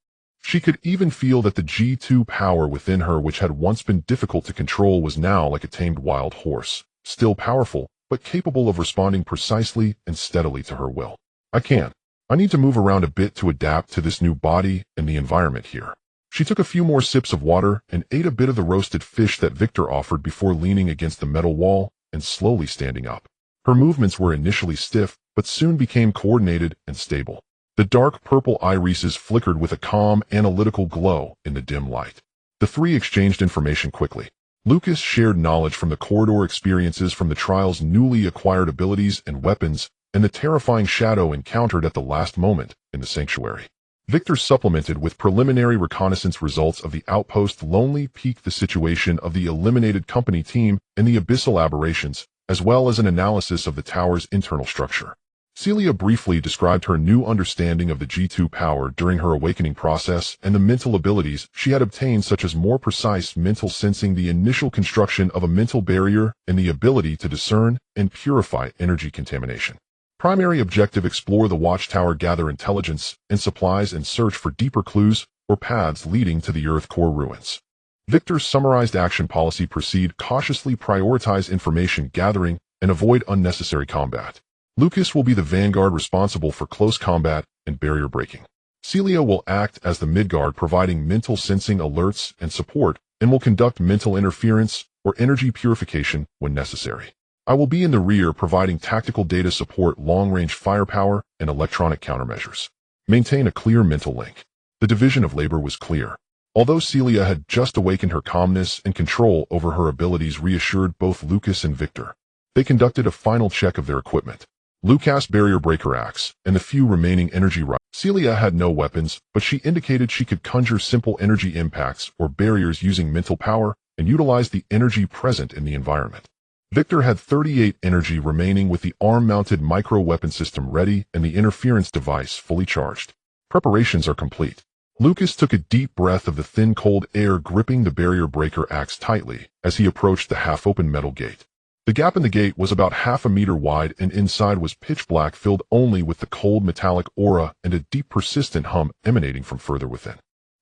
A: She could even feel that the G2 power within her, which had once been difficult to control, was now like a tamed wild horse, still powerful, but capable of responding precisely and steadily to her will. I need to move around a bit to adapt to this new body and the environment here." She took a few more sips of water and ate a bit of the roasted fish that Victor offered before leaning against the metal wall and slowly standing up. Her movements were initially stiff, but soon became coordinated and stable. The dark purple irises flickered with a calm, analytical glow in the dim light. The three exchanged information quickly. Lucas shared knowledge from the corridor, experiences from the trial's newly acquired abilities and weapons, and the terrifying shadow encountered at the last moment in the sanctuary. Victor supplemented with preliminary reconnaissance results of the outpost Lonely Peak, the situation of the eliminated company team, and the abyssal aberrations, as well as an analysis of the tower's internal structure. Celia briefly described her new understanding of the G2 power during her awakening process and the mental abilities she had obtained, such as more precise mental sensing, the initial construction of a mental barrier, and the ability to discern and purify energy contamination. Primary objective: explore the watchtower, gather intelligence and supplies, and search for deeper clues or paths leading to the Earth core ruins. Victor's summarized action policy: proceed cautiously, prioritize information gathering, and avoid unnecessary combat. Lucas will be the vanguard, responsible for close combat and barrier breaking. Celia will act as the midguard, providing mental sensing alerts and support, and will conduct mental interference or energy purification when necessary. I will be in the rear providing tactical data support, long-range firepower, and electronic countermeasures. Maintain a clear mental link. The division of labor was clear. Although Celia had just awakened her calmness and control over her abilities reassured both Lucas and Victor. They conducted a final check of their equipment. Lucas' barrier breaker axe, and the few remaining energy rifles. Celia had no weapons, but she indicated she could conjure simple energy impacts or barriers using mental power and utilize the energy present in the environment. Victor had 38 energy remaining with the arm-mounted micro-weapon system ready and the interference device fully charged. Preparations are complete. Lucas took a deep breath of the thin cold air, gripping the barrier breaker axe tightly as he approached the half-open metal gate. The gap in the gate was about half a meter wide, and inside was pitch black, filled only with the cold metallic aura and a deep persistent hum emanating from further within.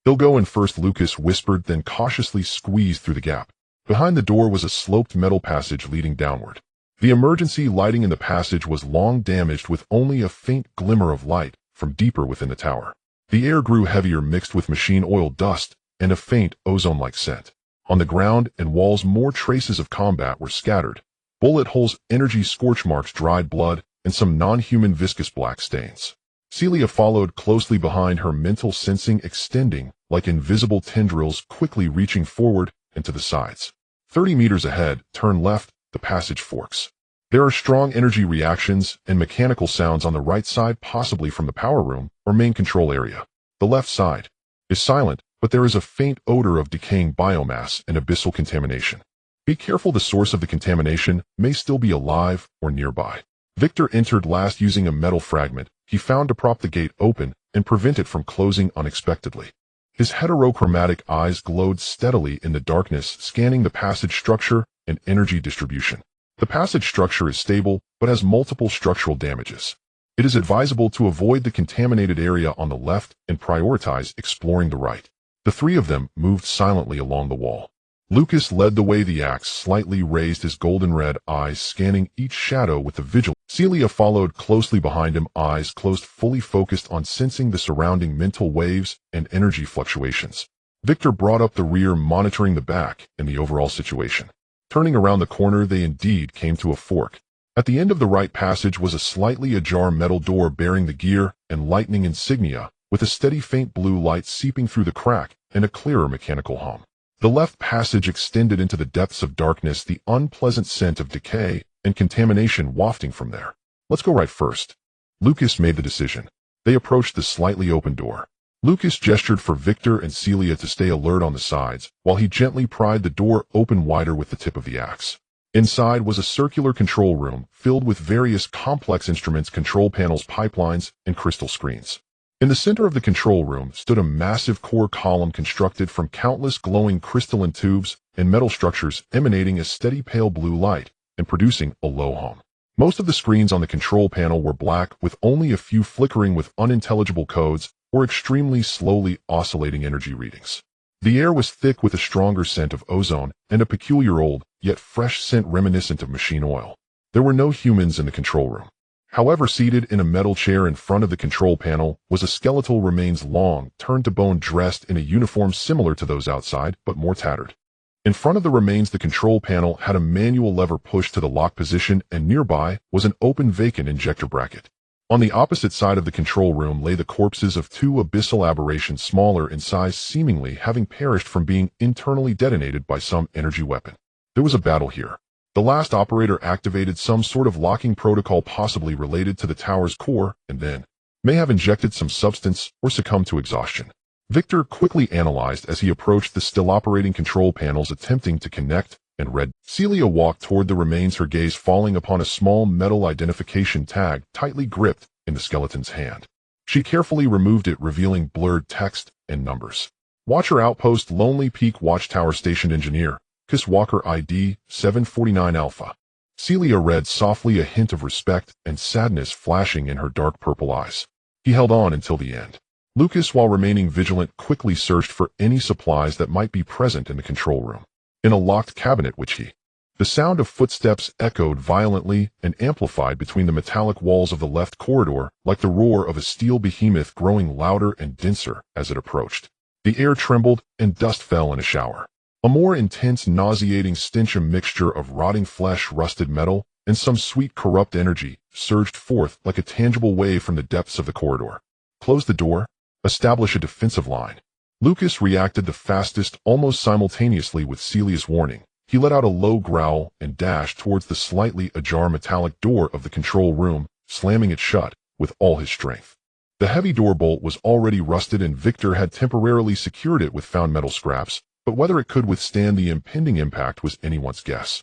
A: "They'll go in first," Lucas whispered, then cautiously squeezed through the gap. Behind the door was a sloped metal passage leading downward. The emergency lighting in the passage was long damaged, with only a faint glimmer of light from deeper within the tower. The air grew heavier, mixed with machine oil dust and a faint ozone-like scent. On the ground and walls, more traces of combat were scattered. Bullet holes, energy scorch marks, dried blood, and some non-human viscous black stains. Celia followed closely behind, her mental sensing extending like invisible tendrils, quickly reaching forward and to the sides. 30 meters ahead, turn left, the passage forks. There are strong energy reactions and mechanical sounds on the right side, possibly from the power room or main control area. The left side is silent, but there is a faint odor of decaying biomass and abyssal contamination. Be careful, the source of the contamination may still be alive or nearby. Victor entered last, using a metal fragment he found to prop the gate open and prevent it from closing unexpectedly. His heterochromatic eyes glowed steadily in the darkness, scanning the passage structure and energy distribution. The passage structure is stable, but has multiple structural damages. It is advisable to avoid the contaminated area on the left and prioritize exploring the right. The three of them moved silently along the wall. Lucas led the way, the axe slightly raised, his golden-red eyes scanning each shadow with a vigil. Celia followed closely behind him, eyes closed, fully focused on sensing the surrounding mental waves and energy fluctuations. Victor brought up the rear, monitoring the back and the overall situation. Turning around the corner, they indeed came to a fork. At the end of the right passage was a slightly ajar metal door bearing the gear and lightning insignia, with a steady faint blue light seeping through the crack and a clearer mechanical hum. The left passage extended into the depths of darkness, the unpleasant scent of decay and contamination wafting from there. "Let's go right first." Lucas made the decision. They approached the slightly open door. Lucas gestured for Victor and Celia to stay alert on the sides, while he gently pried the door open wider with the tip of the axe. Inside was a circular control room filled with various complex instruments, control panels, pipelines, and crystal screens. In the center of the control room stood a massive core column constructed from countless glowing crystalline tubes and metal structures, emanating a steady pale blue light and producing a low hum. Most of the screens on the control panel were black, with only a few flickering with unintelligible codes or extremely slowly oscillating energy readings. The air was thick with a stronger scent of ozone and a peculiar old, yet fresh scent reminiscent of machine oil. There were no humans in the control room. However, seated in a metal chair in front of the control panel was a skeletal remains, long, turned to bone, dressed in a uniform similar to those outside, but more tattered. In front of the remains, the control panel had a manual lever pushed to the lock position, and nearby was an open vacant injector bracket. On the opposite side of the control room lay the corpses of two abyssal aberrations, smaller in size, seemingly having perished from being internally detonated by some energy weapon. There was a battle here. The last operator activated some sort of locking protocol, possibly related to the tower's core, and then may have injected some substance or succumbed to exhaustion. Victor quickly analyzed as he approached the still operating control panels, attempting to connect and read. Celia walked toward the remains, her gaze falling upon a small metal identification tag tightly gripped in the skeleton's hand. She carefully removed it, revealing blurred text and numbers. Watcher Outpost, Lonely Peak Watchtower, Station Engineer, Kiss Walker, ID 749 Alpha. Celia read softly, a hint of respect and sadness flashing in her dark purple eyes. He held on until the end. Lucas, while remaining vigilant, quickly searched for any supplies that might be present in the control room. In a locked cabinet the sound of footsteps echoed violently and amplified between the metallic walls of the left corridor, like the roar of a steel behemoth, growing louder and denser as it approached. The air trembled and dust fell in a shower. A more intense, nauseating stench, a mixture of rotting flesh, rusted metal, and some sweet, corrupt energy, surged forth like a tangible wave from the depths of the corridor. Close the door. Establish a defensive line. Lucas reacted the fastest, almost simultaneously with Celia's warning. He let out a low growl and dashed towards the slightly ajar metallic door of the control room, slamming it shut with all his strength. The heavy door bolt was already rusted and Victor had temporarily secured it with found metal scraps, but whether it could withstand the impending impact was anyone's guess.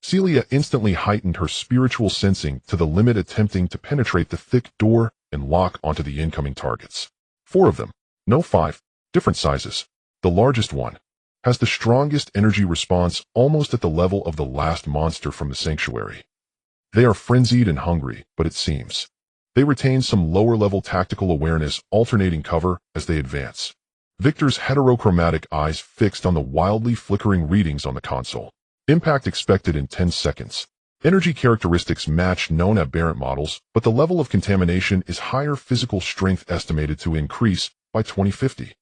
A: Celia instantly heightened her spiritual sensing to the limit, attempting to penetrate the thick door and lock onto the incoming targets. 4 of them, no 5, different sizes. The largest one has the strongest energy response, almost at the level of the last monster from the sanctuary. They are frenzied and hungry, but it seems they retain some lower-level tactical awareness, alternating cover as they advance. Victor's heterochromatic eyes fixed on the wildly flickering readings on the console. Impact expected in 10 seconds. Energy characteristics match known aberrant models, but the level of contamination is higher. Physical strength estimated to increase by 2050.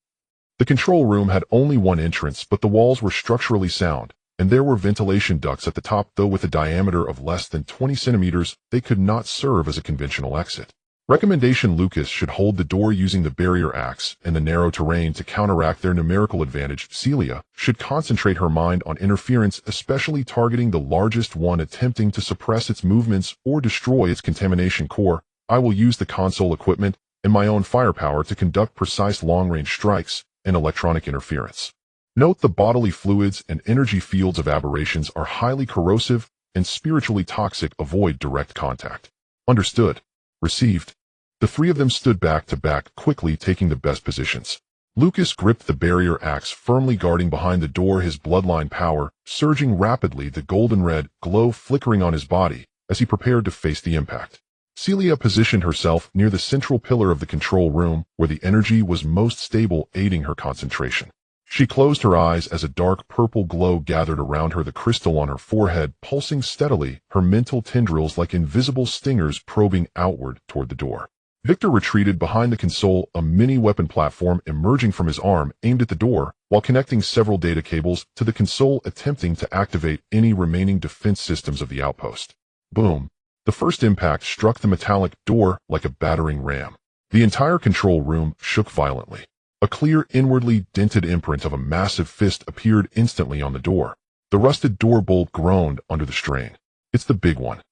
A: The control room had only one entrance, but the walls were structurally sound, and there were ventilation ducts at the top, though with a diameter of less than 20 centimeters, they could not serve as a conventional exit. Recommendation: Lucas should hold the door using the barrier axe and the narrow terrain to counteract their numerical advantage. Celia should concentrate her mind on interference, especially targeting the largest one, attempting to suppress its movements or destroy its contamination core. I will use the console equipment and my own firepower to conduct precise long-range strikes and electronic interference. Note the bodily fluids and energy fields of aberrations are highly corrosive and spiritually toxic. Avoid direct contact. Understood. Received. The 3 of them stood back to back, quickly taking the best positions. Lucas gripped the barrier axe, firmly guarding behind the door, his bloodline power surging rapidly, the golden-red glow flickering on his body as he prepared to face the impact. Celia positioned herself near the central pillar of the control room, where the energy was most stable, aiding her concentration. She closed her eyes as a dark purple glow gathered around her, the crystal on her forehead pulsing steadily, her mental tendrils like invisible stingers probing outward toward the door. Victor retreated behind the console, a mini-weapon platform emerging from his arm aimed at the door, while connecting several data cables to the console, attempting to activate any remaining defense systems of the outpost. Boom! The first impact struck the metallic door like a battering ram. The entire control room shook violently. A clear, inwardly dented imprint of a massive fist appeared instantly on the door. The rusted door bolt groaned under the strain. It's the big one.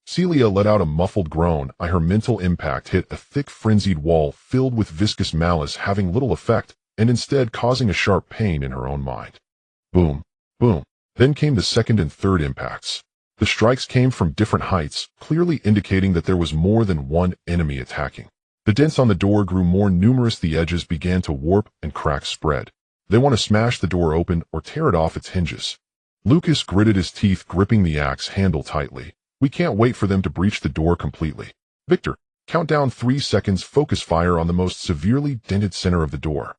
A: Celia let out a muffled groan. Her mental impact hit a thick, frenzied wall filled with viscous malice, having little effect, and instead causing a sharp pain in her own mind. Boom, boom. Then came the second and third impacts. The strikes came from different heights, clearly indicating that there was more than one enemy attacking. The dents on the door grew more numerous, the edges began to warp and cracks spread. They want to smash the door open or tear it off its hinges. Lucas gritted his teeth, gripping the axe handle tightly. We can't wait for them to breach the door completely. Victor, count down 3 seconds, focus fire on the most severely dented center of the door.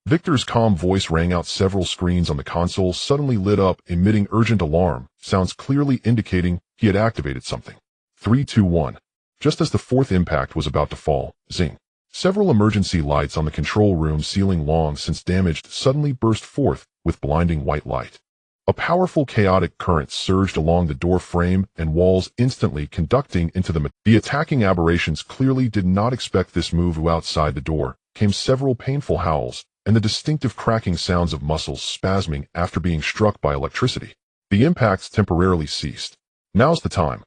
A: Victor's calm voice rang out. Several screens on the console suddenly lit up, emitting urgent alarm sounds, clearly indicating he had activated something. 3, 2, 1. Just as the 4th impact was about to fall, zing. Several emergency lights on the control room ceiling, long since damaged, suddenly burst forth with blinding white light. A powerful chaotic current surged along the door frame and walls, instantly conducting into the attacking aberrations clearly did not expect this move. Outside the door came several painful howls and the distinctive cracking sounds of muscles spasming after being struck by electricity. The impacts temporarily ceased. Now's the time.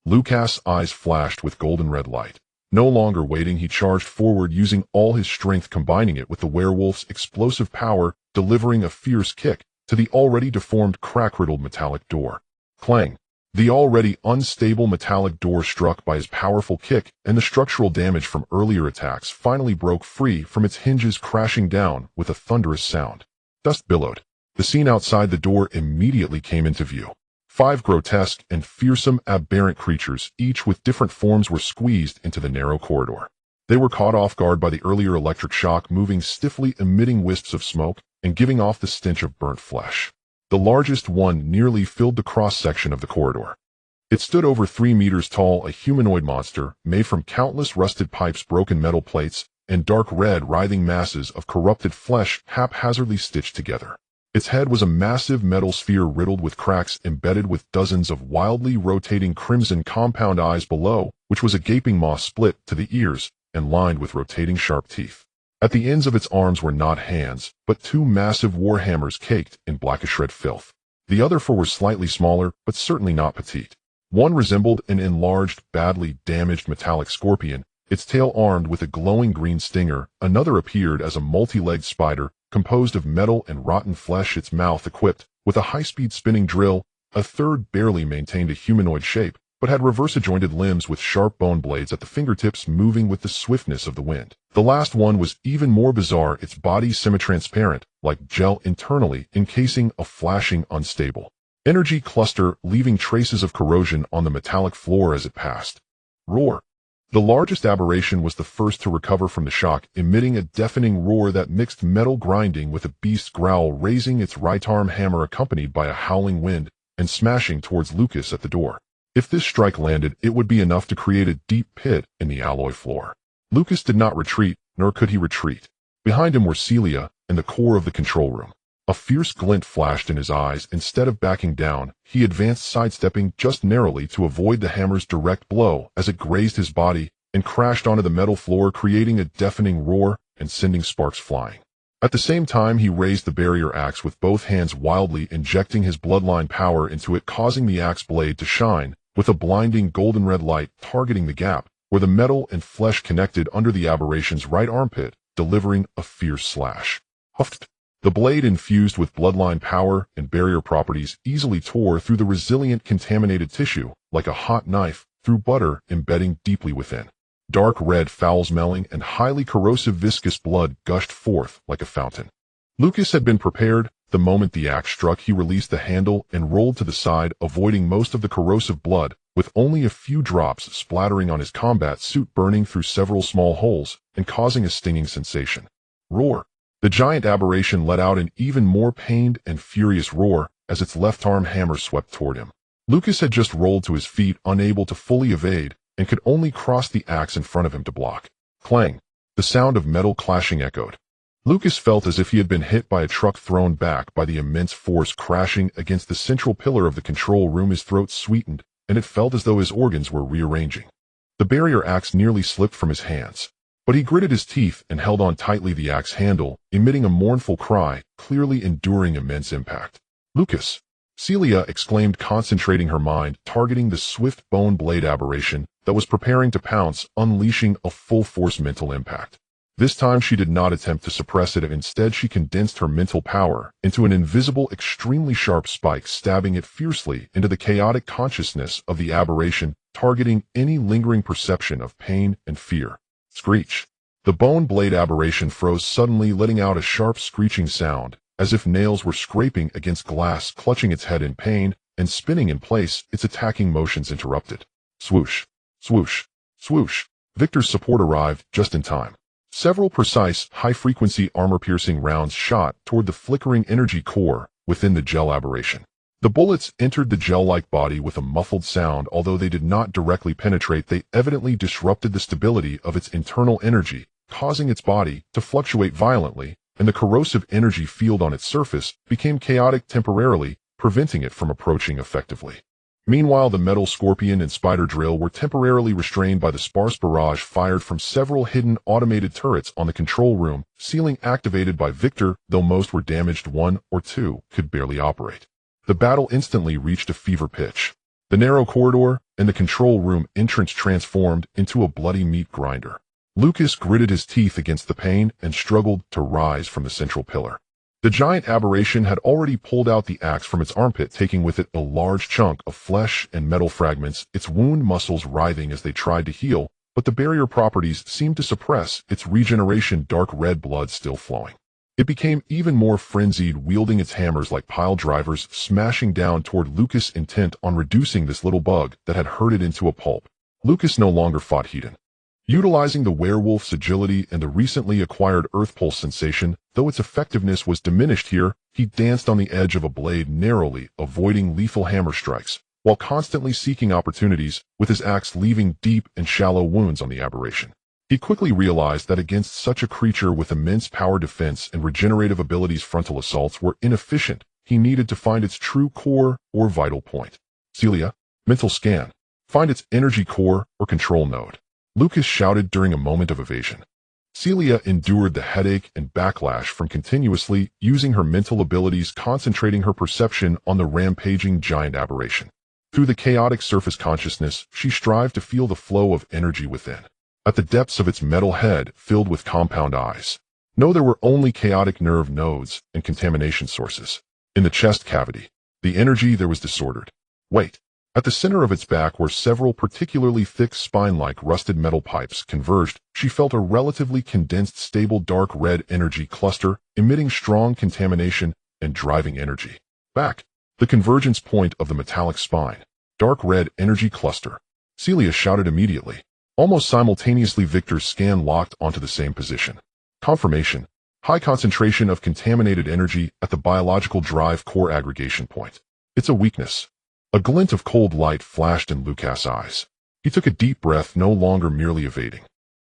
A: Lucas' eyes flashed with golden red light. No longer waiting, he charged forward using all his strength, combining it with the werewolf's explosive power, delivering a fierce kick to the already deformed, crack-riddled metallic door. Clang! The already unstable metallic door struck by his powerful kick, and the structural damage from earlier attacks finally broke free from its hinges, crashing down with a thunderous sound. Dust billowed. The scene outside the door immediately came into view. 5 grotesque and fearsome aberrant creatures, each with different forms, were squeezed into the narrow corridor. They were caught off guard by the earlier electric shock, moving stiffly, emitting wisps of smoke, and giving off the stench of burnt flesh. The largest one nearly filled the cross-section of the corridor. It stood over 3 meters tall, a humanoid monster made from countless rusted pipes, broken metal plates, and dark red, writhing masses of corrupted flesh haphazardly stitched together. Its head was a massive metal sphere riddled with cracks embedded with dozens of wildly rotating crimson compound eyes below, which was a gaping maw split to the ears and lined with rotating sharp teeth. At the ends of its arms were not hands, but two massive warhammers caked in blackish red filth. The other four were slightly smaller, but certainly not petite. One resembled an enlarged, badly damaged metallic scorpion, its tail armed with a glowing green stinger. Another appeared as a multi-legged spider, composed of metal and rotten flesh, its mouth equipped with a high-speed spinning drill. A third barely maintained a humanoid shape, but had reverse-jointed limbs with sharp bone blades at the fingertips moving with the swiftness of the wind. The last one was even more bizarre, its body semi-transparent, like gel internally, encasing a flashing, unstable energy cluster, leaving traces of corrosion on the metallic floor as it passed. Roar. The largest aberration was the first to recover from the shock, emitting a deafening roar that mixed metal grinding with a beast's growl, raising its right arm hammer accompanied by a howling wind and smashing towards Lucas at the door. If this strike landed, it would be enough to create a deep pit in the alloy floor. Lucas did not retreat, nor could he retreat. Behind him were Celia and the core of the control room. A fierce glint flashed in his eyes. Instead of backing down, he advanced, sidestepping just narrowly to avoid the hammer's direct blow as it grazed his body and crashed onto the metal floor, creating a deafening roar and sending sparks flying. At the same time, he raised the barrier axe with both hands, wildly injecting his bloodline power into it, causing the axe blade to shine with a blinding golden red light, targeting the gap where the metal and flesh connected under the aberration's right armpit, delivering a fierce slash. Huffed. The blade, infused with bloodline power and barrier properties, easily tore through the resilient contaminated tissue like a hot knife through butter, embedding deeply within. Dark red, foul-smelling, and highly corrosive viscous blood gushed forth like a fountain. Lucas had been prepared. The moment the axe struck, he released the handle and rolled to the side, avoiding most of the corrosive blood, with only a few drops splattering on his combat suit, burning through several small holes and causing a stinging sensation. Roar. The giant aberration let out an even more pained and furious roar as its left arm hammer swept toward him. Lucas had just rolled to his feet, unable to fully evade, and could only cross the axe in front of him to block. Clang! The sound of metal clashing echoed. Lucas felt as if he had been hit by a truck, thrown back by the immense force crashing against the central pillar of the control room. His throat sweetened, and it felt as though his organs were rearranging. The barrier axe nearly slipped from his hands, but he gritted his teeth and held on tightly the axe handle, emitting a mournful cry, clearly enduring immense impact. Lucas! Celia exclaimed, concentrating her mind, targeting the swift bone blade aberration that was preparing to pounce, unleashing a full-force mental impact. This time she did not attempt to suppress it. Instead, she condensed her mental power into an invisible, extremely sharp spike, stabbing it fiercely into the chaotic consciousness of the aberration, targeting any lingering perception of pain and fear. Screech! The bone blade aberration froze suddenly, letting out a sharp screeching sound, as if nails were scraping against glass, clutching its head in pain and spinning in place, its attacking motions interrupted. Swoosh! Swoosh! Swoosh! Victor's support arrived just in time. Several precise, high-frequency, armor-piercing rounds shot toward the flickering energy core within the gel aberration. The bullets entered the gel-like body with a muffled sound. Although they did not directly penetrate, they evidently disrupted the stability of its internal energy, causing its body to fluctuate violently, and the corrosive energy field on its surface became chaotic, temporarily preventing it from approaching effectively. Meanwhile, the metal scorpion and spider drill were temporarily restrained by the sparse barrage fired from several hidden automated turrets on the control room ceiling, activated by Victor. Though most were damaged, one or two could barely operate. The battle instantly reached a fever pitch. The narrow corridor and the control room entrance transformed into a bloody meat grinder. Lucas gritted his teeth against the pain and struggled to rise from the central pillar. The giant aberration had already pulled out the axe from its armpit, taking with it a large chunk of flesh and metal fragments, its wound muscles writhing as they tried to heal, but the barrier properties seemed to suppress its regeneration, dark red blood still flowing. It became even more frenzied, wielding its hammers like pile drivers, smashing down toward Lucas, intent on reducing this little bug that had hurt it into a pulp. Lucas no longer fought Hedon. Utilizing the werewolf's agility and the recently acquired earth pulse sensation, though its effectiveness was diminished here, he danced on the edge of a blade, narrowly avoiding lethal hammer strikes, while constantly seeking opportunities with his axe, leaving deep and shallow wounds on the aberration. He quickly realized that against such a creature with immense power, defense, and regenerative abilities, frontal assaults were inefficient. He needed to find its true core or vital point. Celia, mental scan. Find its energy core or control node. Lucas shouted during a moment of evasion. Celia endured the headache and backlash from continuously using her mental abilities, concentrating her perception on the rampaging giant aberration. Through the chaotic surface consciousness, she strived to feel the flow of energy within. At the depths of its metal head filled with compound eyes. No, there were only chaotic nerve nodes and contamination sources. In the chest cavity, the energy there was disordered. Wait. At the center of its back, where several particularly thick spine-like rusted metal pipes converged, she felt a relatively condensed, stable dark red energy cluster, emitting strong contamination and driving energy. Back. The convergence point of the metallic spine. Dark red energy cluster. Celia shouted immediately. Almost simultaneously, Victor's scan locked onto the same position. Confirmation. High concentration of contaminated energy at the biological drive core aggregation point. It's a weakness. A glint of cold light flashed in Lucas' eyes. He took a deep breath, no longer merely evading.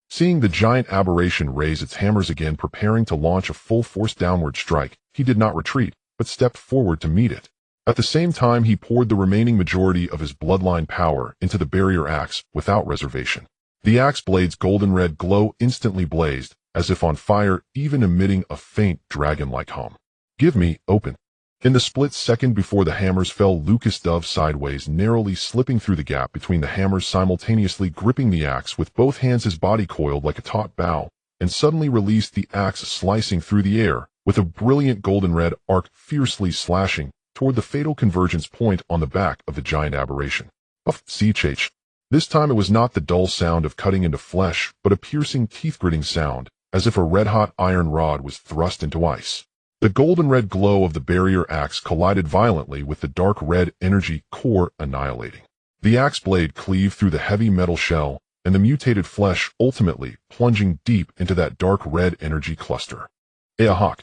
A: Seeing the giant aberration raise its hammers again, preparing to launch a full-force downward strike, he did not retreat, but stepped forward to meet it. At the same time, he poured the remaining majority of his bloodline power into the barrier axe without reservation. The axe blade's golden red glow instantly blazed, as if on fire, even emitting a faint dragon-like hum. Give me, open. In the split second before the hammers fell, Lucas dove sideways, narrowly slipping through the gap between the hammers, simultaneously gripping the axe with both hands. His body coiled like a taut bow, and suddenly released the axe, slicing through the air, with a brilliant golden red arc fiercely slashing toward the fatal convergence point on the back of the giant aberration. Puff, ch. This time it was not the dull sound of cutting into flesh, but a piercing, teeth-gritting sound, as if a red-hot iron rod was thrust into ice. The golden red glow of the barrier axe collided violently with the dark red energy core, annihilating. The axe blade cleaved through the heavy metal shell, and the mutated flesh ultimately plunging deep into that dark red energy cluster. Ahawk!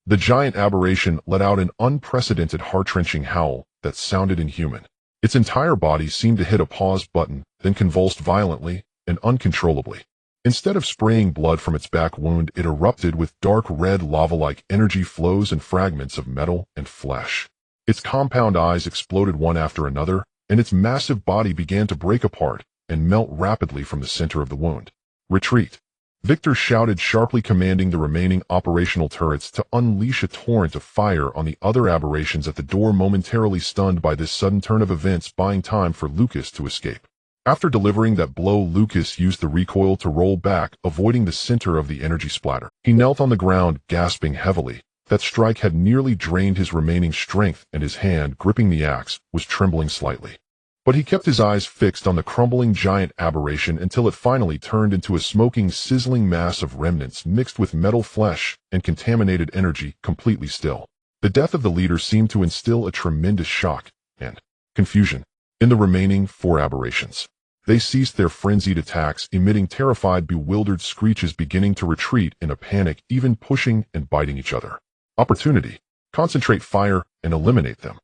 A: The giant aberration let out an unprecedented, heart-wrenching howl that sounded inhuman. Its entire body seemed to hit a pause button, then convulsed violently and uncontrollably. Instead of spraying blood from its back wound, it erupted with dark red lava-like energy flows and fragments of metal and flesh. Its compound eyes exploded one after another, and its massive body began to break apart and melt rapidly from the center of the wound. Retreat! Victor shouted sharply, commanding the remaining operational turrets to unleash a torrent of fire on the other aberrations at the door, momentarily stunned by this sudden turn of events, buying time for Lucas to escape. After delivering that blow, Lucas used the recoil to roll back, avoiding the center of the energy splatter. He knelt on the ground, gasping heavily. That strike had nearly drained his remaining strength, and his hand, gripping the axe, was trembling slightly. But he kept his eyes fixed on the crumbling giant aberration until it finally turned into a smoking, sizzling mass of remnants mixed with metal flesh and contaminated energy, completely still. The death of the leader seemed to instill a tremendous shock and confusion in the remaining 4 aberrations. They ceased their frenzied attacks, emitting terrified, bewildered screeches, beginning to retreat in a panic, even pushing and biting each other. Opportunity. Concentrate fire and eliminate them.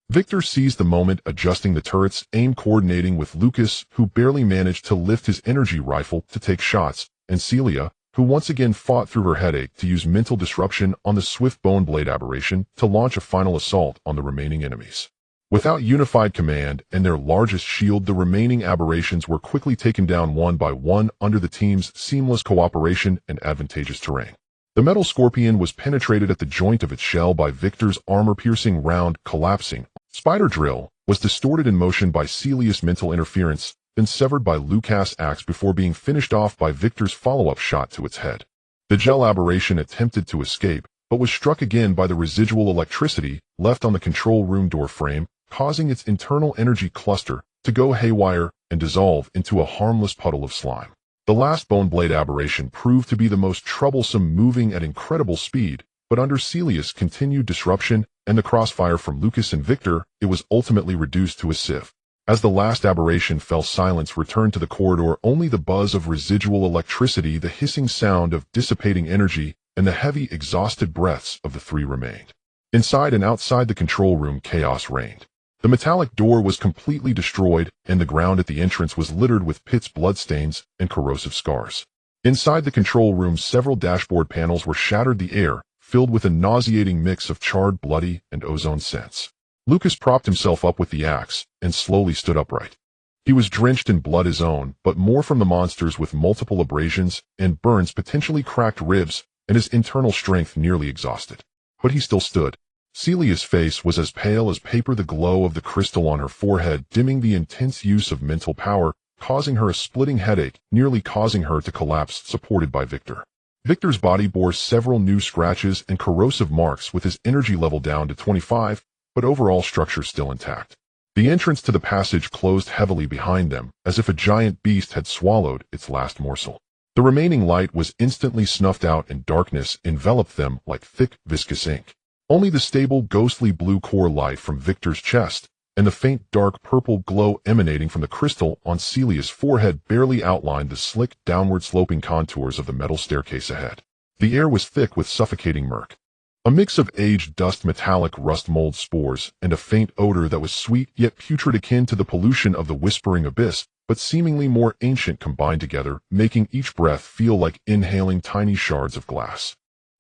A: Victor seized the moment, adjusting the turret's aim, coordinating with Lucas, who barely managed to lift his energy rifle to take shots, and Celia, who once again fought through her headache to use mental disruption on the swift bone blade aberration to launch a final assault on the remaining enemies. Without unified command and their largest shield, the remaining aberrations were quickly taken down one by one under the team's seamless cooperation and advantageous terrain. The metal scorpion was penetrated at the joint of its shell by Victor's armor-piercing round, collapsing. Spider drill was distorted in motion by Celia's mental interference, then severed by Lucas' axe before being finished off by Victor's follow-up shot to its head. The gel aberration attempted to escape, but was struck again by the residual electricity left on the control room door frame, causing its internal energy cluster to go haywire and dissolve into a harmless puddle of slime. The last bone blade aberration proved to be the most troublesome, moving at incredible speed, but under Celia's continued disruption and the crossfire from Lucas and Victor, it was ultimately reduced to a sieve. As the last aberration fell, silence returned to the corridor. Only the buzz of residual electricity, the hissing sound of dissipating energy, and the heavy, exhausted breaths of the 3 remained. Inside and outside the control room, chaos reigned. The metallic door was completely destroyed, and the ground at the entrance was littered with Pitt's bloodstains and corrosive scars. Inside the control room, several dashboard panels were shattered, the air filled with a nauseating mix of charred, bloody, and ozone scents. Lucas propped himself up with the axe and slowly stood upright. He was drenched in blood, his own, but more from the monsters, with multiple abrasions and burns, potentially cracked ribs, and his internal strength nearly exhausted. But he still stood. Celia's face was as pale as paper, the glow of the crystal on her forehead dimming the intense use of mental power, causing her a splitting headache, nearly causing her to collapse, supported by Victor. Victor's body bore several new scratches and corrosive marks, with his energy level down to 25, but overall structure still intact. The entrance to the passage closed heavily behind them, as if a giant beast had swallowed its last morsel. The remaining light was instantly snuffed out, and darkness enveloped them like thick, viscous ink. Only the stable, ghostly blue core light from Victor's chest and the faint, dark purple glow emanating from the crystal on Celia's forehead barely outlined the slick, downward-sloping contours of the metal staircase ahead. The air was thick with suffocating murk. A mix of aged dust, metallic rust, mold spores, and a faint odor that was sweet yet putrid, akin to the pollution of the whispering abyss, but seemingly more ancient, combined together, making each breath feel like inhaling tiny shards of glass.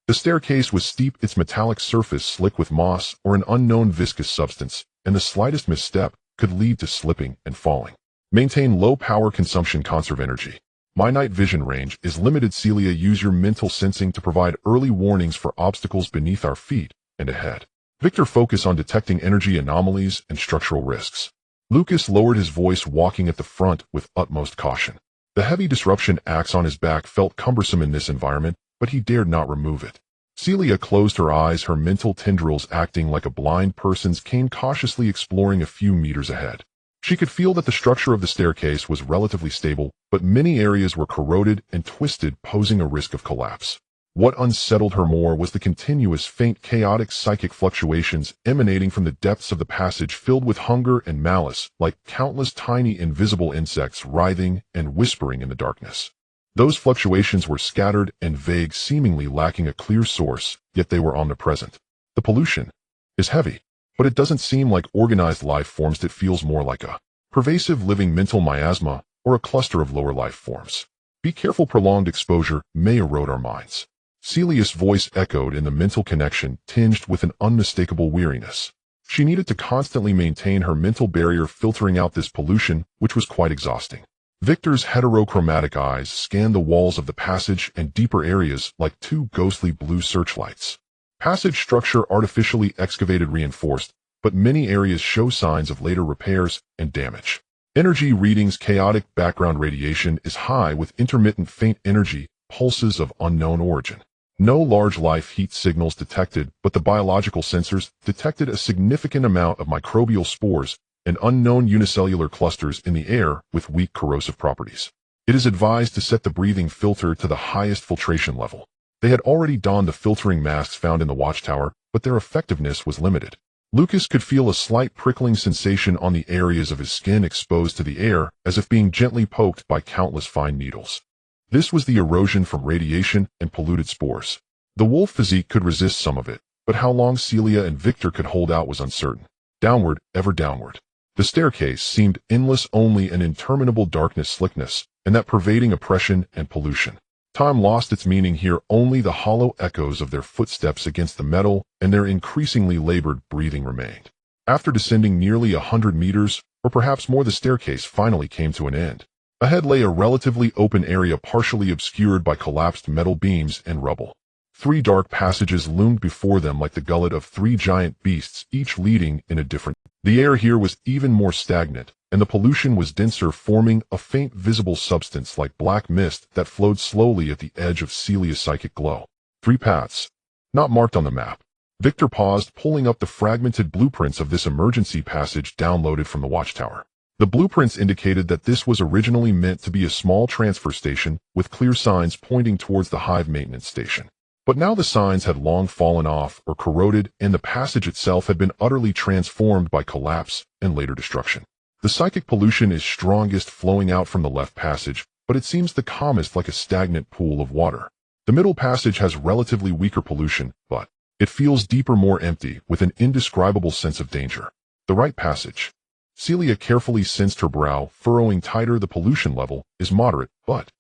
A: The staircase was steep, its metallic surface slick with moss or an unknown viscous substance, and the slightest misstep could lead to slipping and falling. Maintain low power consumption, conserve energy. My night vision range is limited. Celia, use your mental sensing to provide early warnings for obstacles beneath our feet and ahead. Victor, focus on detecting energy anomalies and structural risks. Lucas lowered his voice, walking at the front with utmost caution. The heavy disruption axe on his back felt cumbersome in this environment, but he dared not remove it. Celia closed her eyes, her mental tendrils acting like a blind person's cane, cautiously exploring a few meters ahead. She could feel that the structure of the staircase was relatively stable, but many areas were corroded and twisted, posing a risk of collapse. What unsettled her more was the continuous, faint, chaotic psychic fluctuations emanating from the depths of the passage, filled with hunger and malice, like countless tiny invisible insects writhing and whispering in the darkness. Those fluctuations were scattered and vague, seemingly lacking a clear source, yet they were omnipresent. The pollution is heavy, but it doesn't seem like organized life forms. It feels more like a pervasive living mental miasma or a cluster of lower life forms. Be careful, prolonged exposure may erode our minds. Celia's voice echoed in the mental connection, tinged with an unmistakable weariness. She needed to constantly maintain her mental barrier, filtering out this pollution, which was quite exhausting. Victor's heterochromatic eyes scanned the walls of the passage and deeper areas like two ghostly blue searchlights. Passage structure artificially excavated, reinforced, but many areas show signs of later repairs and damage. Energy readings, chaotic background radiation is high with intermittent faint energy pulses of unknown origin. No large life heat signals detected, but the biological sensors detected a significant amount of microbial spores and unknown unicellular clusters in the air with weak corrosive properties. It is advised to set the breathing filter to the highest filtration level. They had already donned the filtering masks found in the watchtower, but their effectiveness was limited. Lucas could feel a slight prickling sensation on the areas of his skin exposed to the air, as if being gently poked by countless fine needles. This was the erosion from radiation and polluted spores. The wolf physique could resist some of it, but how long Celia and Victor could hold out was uncertain. Downward, ever downward. The staircase seemed endless, only an interminable darkness, slickness, and that pervading oppression and pollution. Time lost its meaning here, only the hollow echoes of their footsteps against the metal and their increasingly labored breathing remained. After descending nearly 100 meters, or perhaps more, the staircase finally came to an end. Ahead lay a relatively open area, partially obscured by collapsed metal beams and rubble. 3 dark passages loomed before them like the gullet of 3 giant beasts, each leading in a different. The air here was even more stagnant, and the pollution was denser, forming a faint visible substance like black mist that flowed slowly at the edge of Celia's psychic glow. 3 paths, not marked on the map. Victor paused, pulling up the fragmented blueprints of this emergency passage downloaded from the watchtower. The blueprints indicated that this was originally meant to be a small transfer station, with clear signs pointing towards the hive maintenance station. But now the signs had long fallen off or corroded, and the passage itself had been utterly transformed by collapse and later destruction. The psychic pollution is strongest flowing out from the left passage, but it seems the calmest, like a stagnant pool of water. The middle passage has relatively weaker pollution, but it feels deeper, more empty, with an indescribable sense of danger. The right passage. Celia carefully sensed her brow furrowing tighter. The pollution level is moderate, but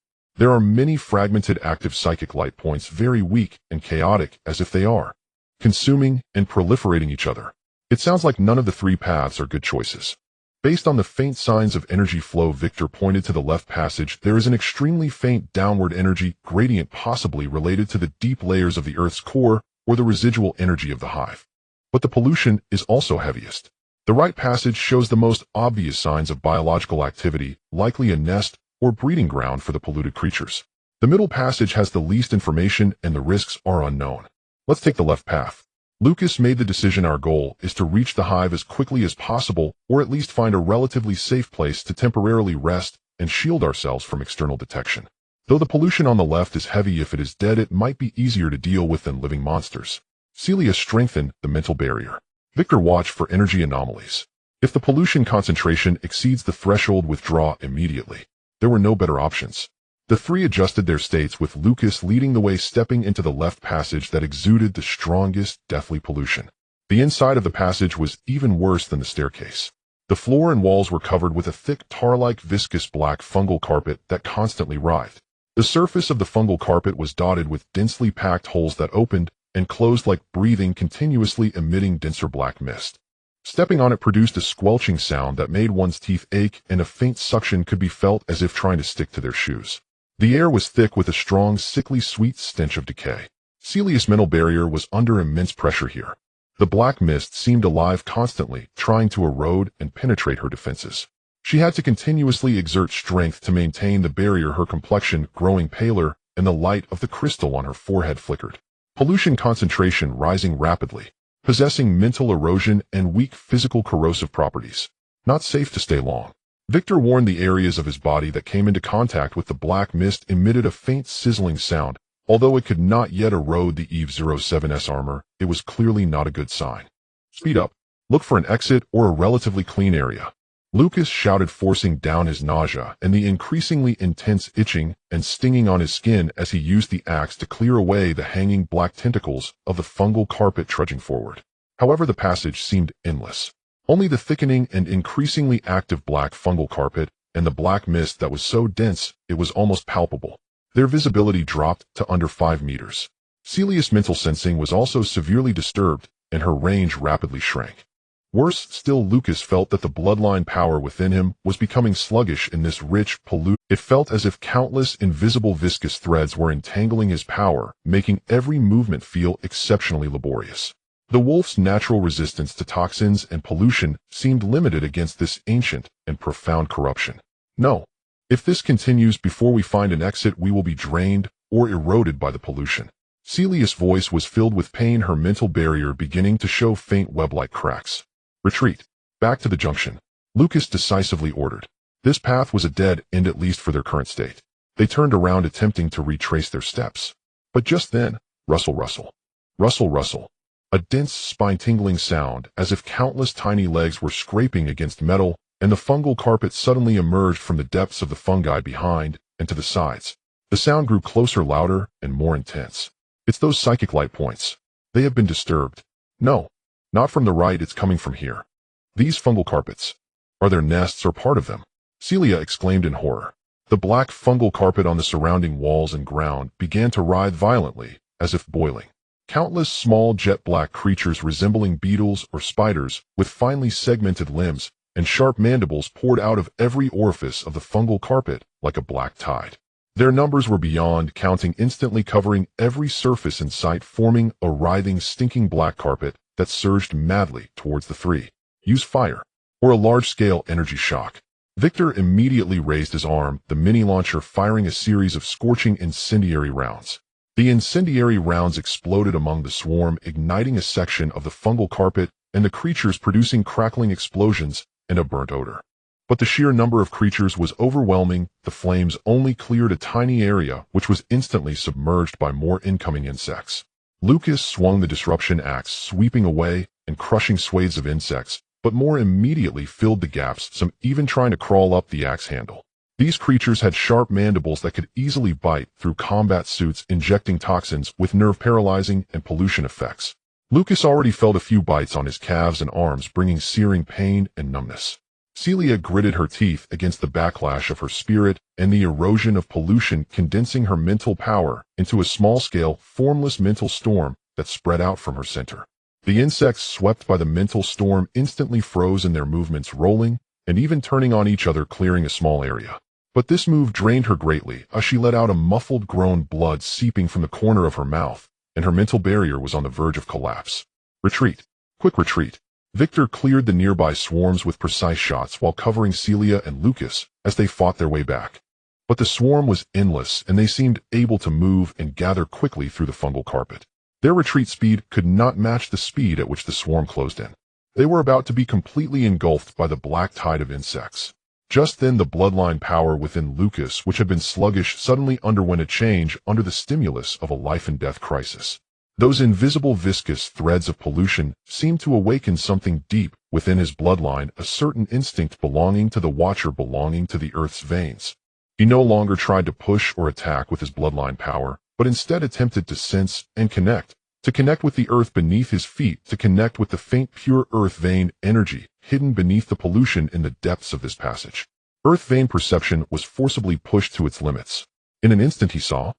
A: There are many fragmented active psychic light points, very weak and chaotic as if they are consuming and proliferating each other. It sounds like none of the three paths are good choices. Based on the faint signs of energy flow, Victor pointed to the left passage. There is an extremely faint downward energy gradient, possibly related to the deep layers of the Earth's core or the residual energy of the hive. But the pollution is also heaviest. The right passage shows the most obvious signs of biological activity, likely a nest or breeding ground for the polluted creatures. The middle passage has the least information and the risks are unknown. Let's take the left path. Lucas made the decision. Our goal is to reach the hive as quickly as possible, or at least find a relatively safe place to temporarily rest and shield ourselves from external detection. Though the pollution on the left is heavy, if it is dead, it might be easier to deal with than living monsters. Celia strengthened the mental barrier. Victor watched for energy anomalies. If the pollution concentration exceeds the threshold, withdraw immediately. There were no better options. The three adjusted their states, with Lucas leading the way, stepping into the left passage that exuded the strongest, deathly pollution. The inside of the passage was even worse than the staircase. The floor and walls were covered with a thick, tar-like, viscous black fungal carpet that constantly writhed. The surface of the fungal carpet was dotted with densely packed holes that opened and closed like breathing, continuously emitting denser black mist. Stepping on it produced a squelching sound that made one's teeth ache, and a faint suction could be felt as if trying to stick to their shoes. The air was thick with a strong, sickly sweet stench of decay. Celia's mental barrier was under immense pressure here. The black mist seemed alive, constantly trying to erode and penetrate her defenses. She had to continuously exert strength to maintain the barrier, her complexion growing paler and the light of the crystal on her forehead flickered. Pollution concentration rising rapidly, possessing mental erosion and weak physical corrosive properties. Not safe to stay long. Victor warned. The areas of his body that came into contact with the black mist emitted a faint sizzling sound. Although it could not yet erode the Eve 07's armor, it was clearly not a good sign. Speed up. Look for an exit or a relatively clean area. Lucas shouted, forcing down his nausea and the increasingly intense itching and stinging on his skin as he used the axe to clear away the hanging black tentacles of the fungal carpet trudging forward. However, the passage seemed endless. Only the thickening and increasingly active black fungal carpet and the black mist that was so dense it was almost palpable. Their visibility dropped to under 5 meters. Celia's mental sensing was also severely disturbed, and her range rapidly shrank. Worse still, Lucas felt that the bloodline power within him was becoming sluggish in this rich, polluted. It felt as if countless invisible viscous threads were entangling his power, making every movement feel exceptionally laborious. The wolf's natural resistance to toxins and pollution seemed limited against this ancient and profound corruption. No. If this continues, before we find an exit, we will be drained or eroded by the pollution. Celia's voice was filled with pain, her mental barrier beginning to show faint web-like cracks. Retreat. Back to the junction. Lucas decisively ordered. This path was a dead end, at least for their current state. They turned around, attempting to retrace their steps. But just then, rustle, rustle. Rustle, rustle. A dense, spine-tingling sound, as if countless tiny legs were scraping against metal, and the fungal carpet suddenly emerged from the depths of the fungi behind and to the sides. The sound grew closer, louder, and more intense. It's those psychic light points. They have been disturbed. No, not from the right, it's coming from here. These fungal carpets. Are there nests or part of them? Celia exclaimed in horror. The black fungal carpet on the surrounding walls and ground began to writhe violently, as if boiling. Countless small jet-black creatures resembling beetles or spiders, with finely segmented limbs and sharp mandibles, poured out of every orifice of the fungal carpet like a black tide. Their numbers were beyond counting, instantly covering every surface in sight, forming a writhing, stinking black carpet that surged madly towards the three. Use fire, or a large-scale energy shock. Victor immediately raised his arm, the mini-launcher firing a series of scorching incendiary rounds. The incendiary rounds exploded among the swarm, igniting a section of the fungal carpet and the creatures, producing crackling explosions and a burnt odor. But the sheer number of creatures was overwhelming. The flames only cleared a tiny area, which was instantly submerged by more incoming insects. Lucas swung the disruption axe, sweeping away and crushing swathes of insects, but more immediately filled the gaps, some even trying to crawl up the axe handle. These creatures had sharp mandibles that could easily bite through combat suits, injecting toxins with nerve-paralyzing and pollution effects. Lucas already felt a few bites on his calves and arms, bringing searing pain and numbness. Celia gritted her teeth against the backlash of her spirit and the erosion of pollution, condensing her mental power into a small-scale, formless mental storm that spread out from her center. The insects swept by the mental storm instantly froze in their movements, rolling and even turning on each other, clearing a small area. But this move drained her greatly as she let out a muffled groan, blood seeping from the corner of her mouth, and her mental barrier was on the verge of collapse. Retreat. Quick retreat. Victor cleared the nearby swarms with precise shots while covering Celia and Lucas as they fought their way back. But the swarm was endless, and they seemed able to move and gather quickly through the fungal carpet. Their retreat speed could not match the speed at which the swarm closed in. They were about to be completely engulfed by the black tide of insects. Just then the bloodline power within Lucas, which had been sluggish, suddenly underwent a change under the stimulus of a life-and-death crisis. Those invisible viscous threads of pollution seemed to awaken something deep within his bloodline, a certain instinct belonging to the Watcher, belonging to the Earth's veins. He no longer tried to push or attack with his bloodline power, but instead attempted to sense and connect. To connect with the earth beneath his feet, to connect with the faint pure earth vein energy hidden beneath the pollution in the depths of this passage. Earth vein perception was forcibly pushed to its limits. In an instant he saw.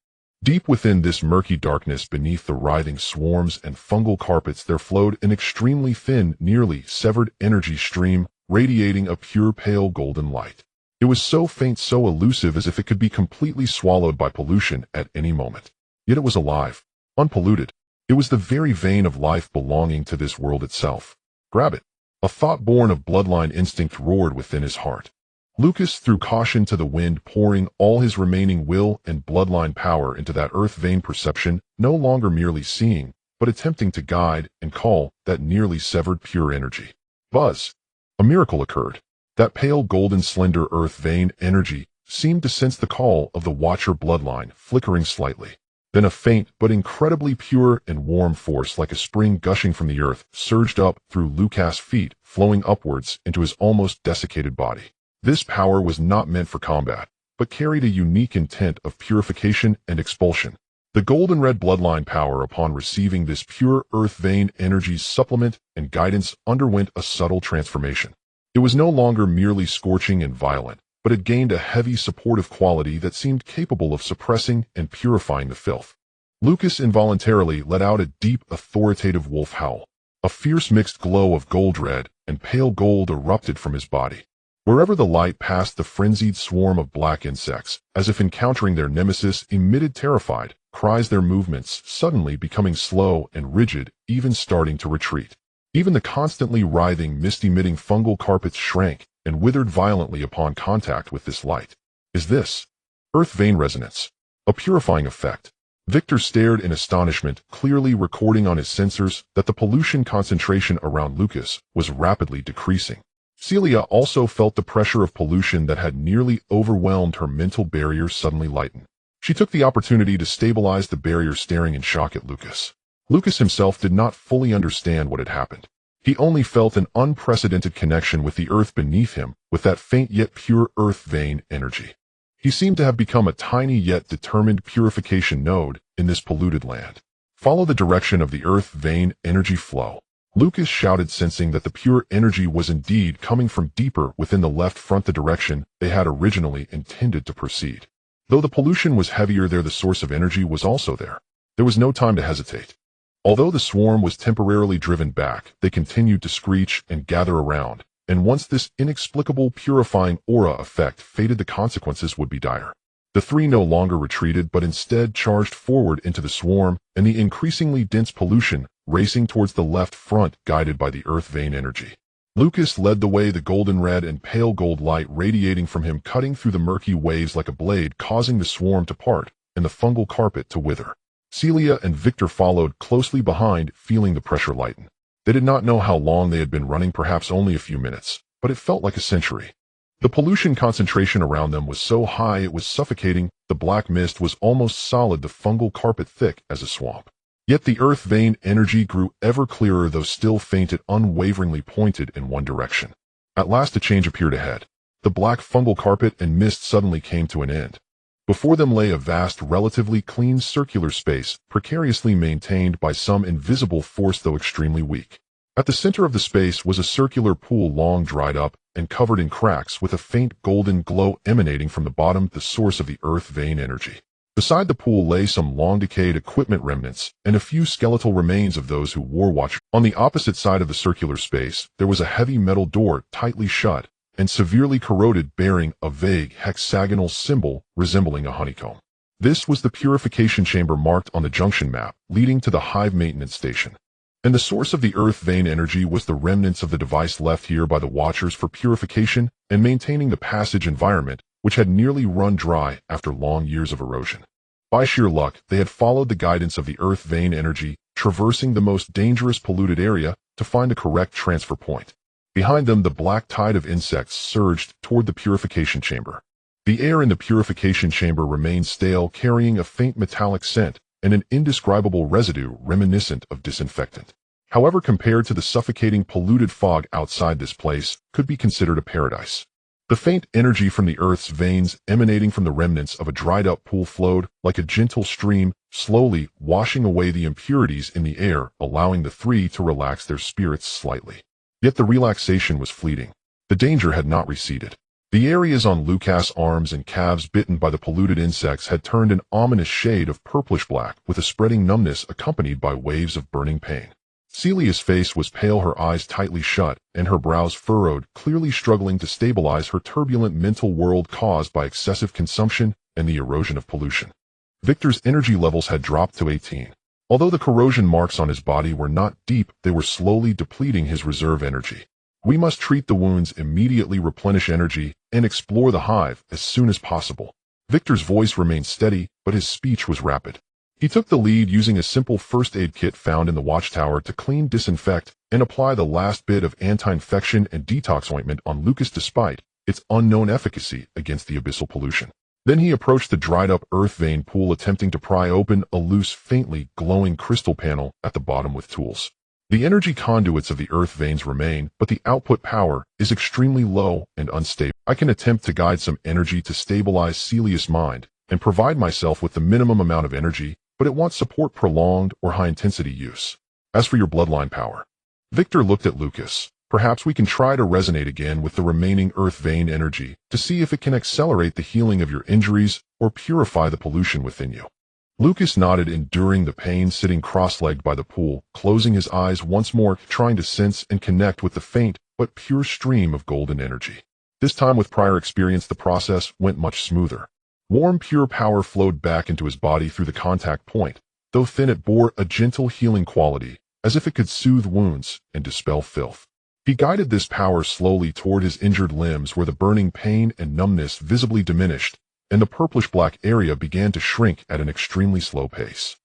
A: Deep within this murky darkness, beneath the writhing swarms and fungal carpets, there flowed an extremely thin, nearly severed energy stream, radiating a pure pale golden light. It was so faint, so elusive, as if it could be completely swallowed by pollution at any moment. Yet it was alive, unpolluted. It was the very vein of life belonging to this world itself. Grab it. A thought born of bloodline instinct roared within his heart. Lucas threw caution to the wind, pouring all his remaining will and bloodline power into that earth vein perception, no longer merely seeing, but attempting to guide and call that nearly severed pure energy. Buzz! A miracle occurred. That pale golden slender earth vein energy seemed to sense the call of the Watcher bloodline, flickering slightly. Then a faint but incredibly pure and warm force, like a spring gushing from the earth, surged up through Lucas' feet, flowing upwards into his almost desiccated body. This power was not meant for combat, but carried a unique intent of purification and expulsion. The golden red bloodline power, upon receiving this pure earth vein energy's supplement and guidance, underwent a subtle transformation. It was no longer merely scorching and violent, but it gained a heavy supportive quality that seemed capable of suppressing and purifying the filth. Lucas involuntarily let out a deep, authoritative wolf howl. A fierce mixed glow of gold red and pale gold erupted from his body. Wherever the light passed, the frenzied swarm of black insects, as if encountering their nemesis, emitted terrified cries, their movements suddenly becoming slow and rigid, even starting to retreat. Even the constantly writhing, mist-emitting fungal carpets shrank and withered violently upon contact with this light. Is this earth vein resonance? A purifying effect? Victor stared in astonishment, clearly recording on his sensors that the pollution concentration around Lucas was rapidly decreasing. Celia also felt the pressure of pollution that had nearly overwhelmed her mental barrier suddenly lighten. She took the opportunity to stabilize the barrier, staring in shock at Lucas. Lucas himself did not fully understand what had happened. He only felt an unprecedented connection with the earth beneath him, with that faint yet pure earth vein energy. He seemed to have become a tiny yet determined purification node in this polluted land. Follow the direction of the earth vein energy flow. Lucas shouted, sensing that the pure energy was indeed coming from deeper within the left front, the direction they had originally intended to proceed. Though the pollution was heavier there, the source of energy was also there. There was no time to hesitate. Although the swarm was temporarily driven back, they continued to screech and gather around, and once this inexplicable purifying aura effect faded, the consequences would be dire. The three no longer retreated, but instead charged forward into the swarm and the increasingly dense pollution, racing towards the left front, guided by the earth vein energy. Lucas led the way, the golden red and pale gold light radiating from him, cutting through the murky waves like a blade, causing the swarm to part and the fungal carpet to wither. Celia and Victor followed closely behind, feeling the pressure lighten. They did not know how long they had been running, perhaps only a few minutes, but it felt like a century. The pollution concentration around them was so high it was suffocating. The black mist was almost solid, the fungal carpet thick as a swamp. Yet the earth vein energy grew ever clearer, though still faint, it unwaveringly pointed in one direction. At last a change appeared ahead. The black fungal carpet and mist suddenly came to an end. Before them lay a vast, relatively clean circular space, precariously maintained by some invisible force, though extremely weak. At the center of the space was a circular pool long dried up and covered in cracks with a faint golden glow emanating from the bottom, the source of the earth vein energy. Beside the pool lay some long-decayed equipment remnants and a few skeletal remains of those who wore watch. On the opposite side of the circular space, there was a heavy metal door tightly shut and severely corroded, bearing a vague hexagonal symbol resembling a honeycomb. This was the purification chamber marked on the junction map, leading to the hive maintenance station. And the source of the earth vein energy was the remnants of the device left here by the Watchers for purification and maintaining the passage environment, which had nearly run dry after long years of erosion. By sheer luck, they had followed the guidance of the earth vein energy, traversing the most dangerous polluted area to find a correct transfer point. Behind them, the black tide of insects surged toward the purification chamber. The air in the purification chamber remained stale, carrying a faint metallic scent and an indescribable residue reminiscent of disinfectant. However, compared to the suffocating polluted fog outside, this place could be considered a paradise. The faint energy from the earth's veins emanating from the remnants of a dried-up pool flowed like a gentle stream, slowly washing away the impurities in the air, allowing the three to relax their spirits slightly. Yet the relaxation was fleeting. The danger had not receded. The areas on Lucas' arms and calves bitten by the polluted insects had turned an ominous shade of purplish-black, with a spreading numbness accompanied by waves of burning pain. Celia's face was pale, her eyes tightly shut, and her brows furrowed, clearly struggling to stabilize her turbulent mental world caused by excessive consumption and the erosion of pollution. Victor's energy levels had dropped to 18. Although the corrosion marks on his body were not deep, they were slowly depleting his reserve energy. We must treat the wounds, immediately replenish energy, and explore the hive as soon as possible. Victor's voice remained steady, but his speech was rapid. He took the lead, using a simple first aid kit found in the watchtower to clean, disinfect, and apply the last bit of anti-infection and detox ointment on Lucas despite its unknown efficacy against the abyssal pollution. Then he approached the dried-up earth vein pool, attempting to pry open a loose, faintly glowing crystal panel at the bottom with tools. The energy conduits of the earth veins remain, but the output power is extremely low and unstable. I can attempt to guide some energy to stabilize Celia's mind and provide myself with the minimum amount of energy, but it won't support prolonged or high-intensity use. As for your bloodline power, Victor looked at Lucas. Perhaps we can try to resonate again with the remaining earth vein energy to see if it can accelerate the healing of your injuries or purify the pollution within you. Lucas nodded, enduring the pain, sitting cross-legged by the pool, closing his eyes once more, trying to sense and connect with the faint but pure stream of golden energy. This time, with prior experience, the process went much smoother. Warm, pure power flowed back into his body through the contact point. Though thin, it bore a gentle healing quality, as if it could soothe wounds and dispel filth. He guided this power slowly toward his injured limbs, where the burning pain and numbness visibly diminished, and the purplish-black area began to shrink at an extremely slow pace.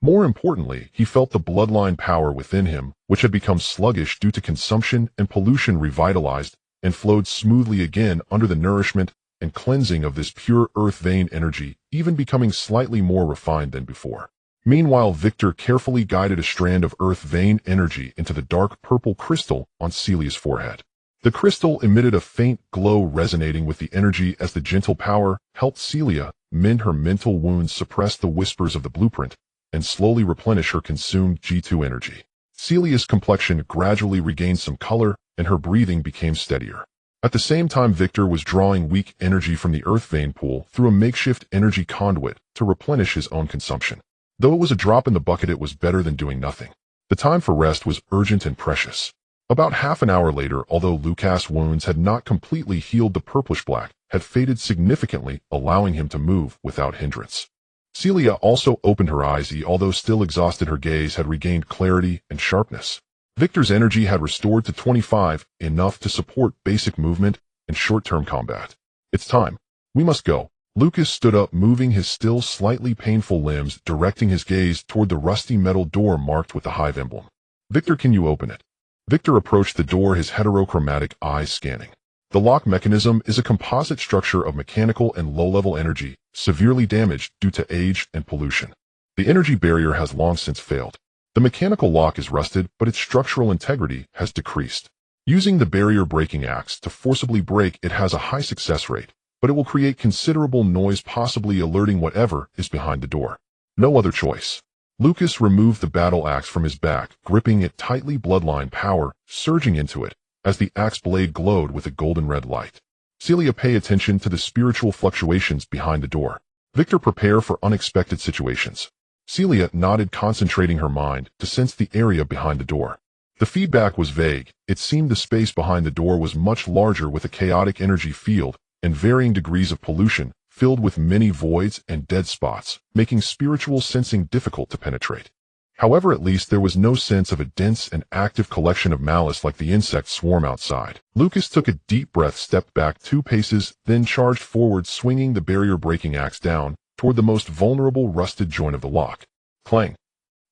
A: More importantly, he felt the bloodline power within him, which had become sluggish due to consumption and pollution, revitalized and flowed smoothly again under the nourishment and cleansing of this pure earth vein energy, even becoming slightly more refined than before. Meanwhile, Victor carefully guided a strand of earth vein energy into the dark purple crystal on Celia's forehead. The crystal emitted a faint glow, resonating with the energy as the gentle power helped Celia mend her mental wounds, suppress the whispers of the blueprint, and slowly replenish her consumed G2 energy. Celia's complexion gradually regained some color, and her breathing became steadier. At the same time, Victor was drawing weak energy from the earth vein pool through a makeshift energy conduit to replenish his own consumption. Though it was a drop in the bucket, it was better than doing nothing. The time for rest was urgent and precious. About half an hour later, although Lucas' wounds had not completely healed, the purplish-black had faded significantly, allowing him to move without hindrance. Celia also opened her eyes, although still exhausted, her gaze had regained clarity and sharpness. Victor's energy had restored to 25, enough to support basic movement and short-term combat. It's time. We must go. Lucas stood up, moving his still slightly painful limbs, directing his gaze toward the rusty metal door marked with the hive emblem. Victor, can you open it? Victor approached the door, his heterochromatic eyes scanning. The lock mechanism is a composite structure of mechanical and low-level energy, severely damaged due to age and pollution. The energy barrier has long since failed. The mechanical lock is rusted, but its structural integrity has decreased. Using the barrier-breaking axe to forcibly break it has a high success rate, but it will create considerable noise, possibly alerting whatever is behind the door. No other choice. Lucas removed the battle axe from his back, gripping it tightly, bloodline power surging into it as the axe blade glowed with a golden red light. Celia, pay attention to the spiritual fluctuations behind the door. Victor, prepare for unexpected situations. Celia nodded, concentrating her mind to sense the area behind the door. The feedback was vague. It seemed the space behind the door was much larger, with a chaotic energy field and varying degrees of pollution, filled with many voids and dead spots, making spiritual sensing difficult to penetrate. However, at least there was no sense of a dense and active collection of malice like the insect swarm outside. Lucas took a deep breath, stepped back 2 paces, then charged forward, swinging the barrier-breaking axe down toward the most vulnerable rusted joint of the lock. Clang!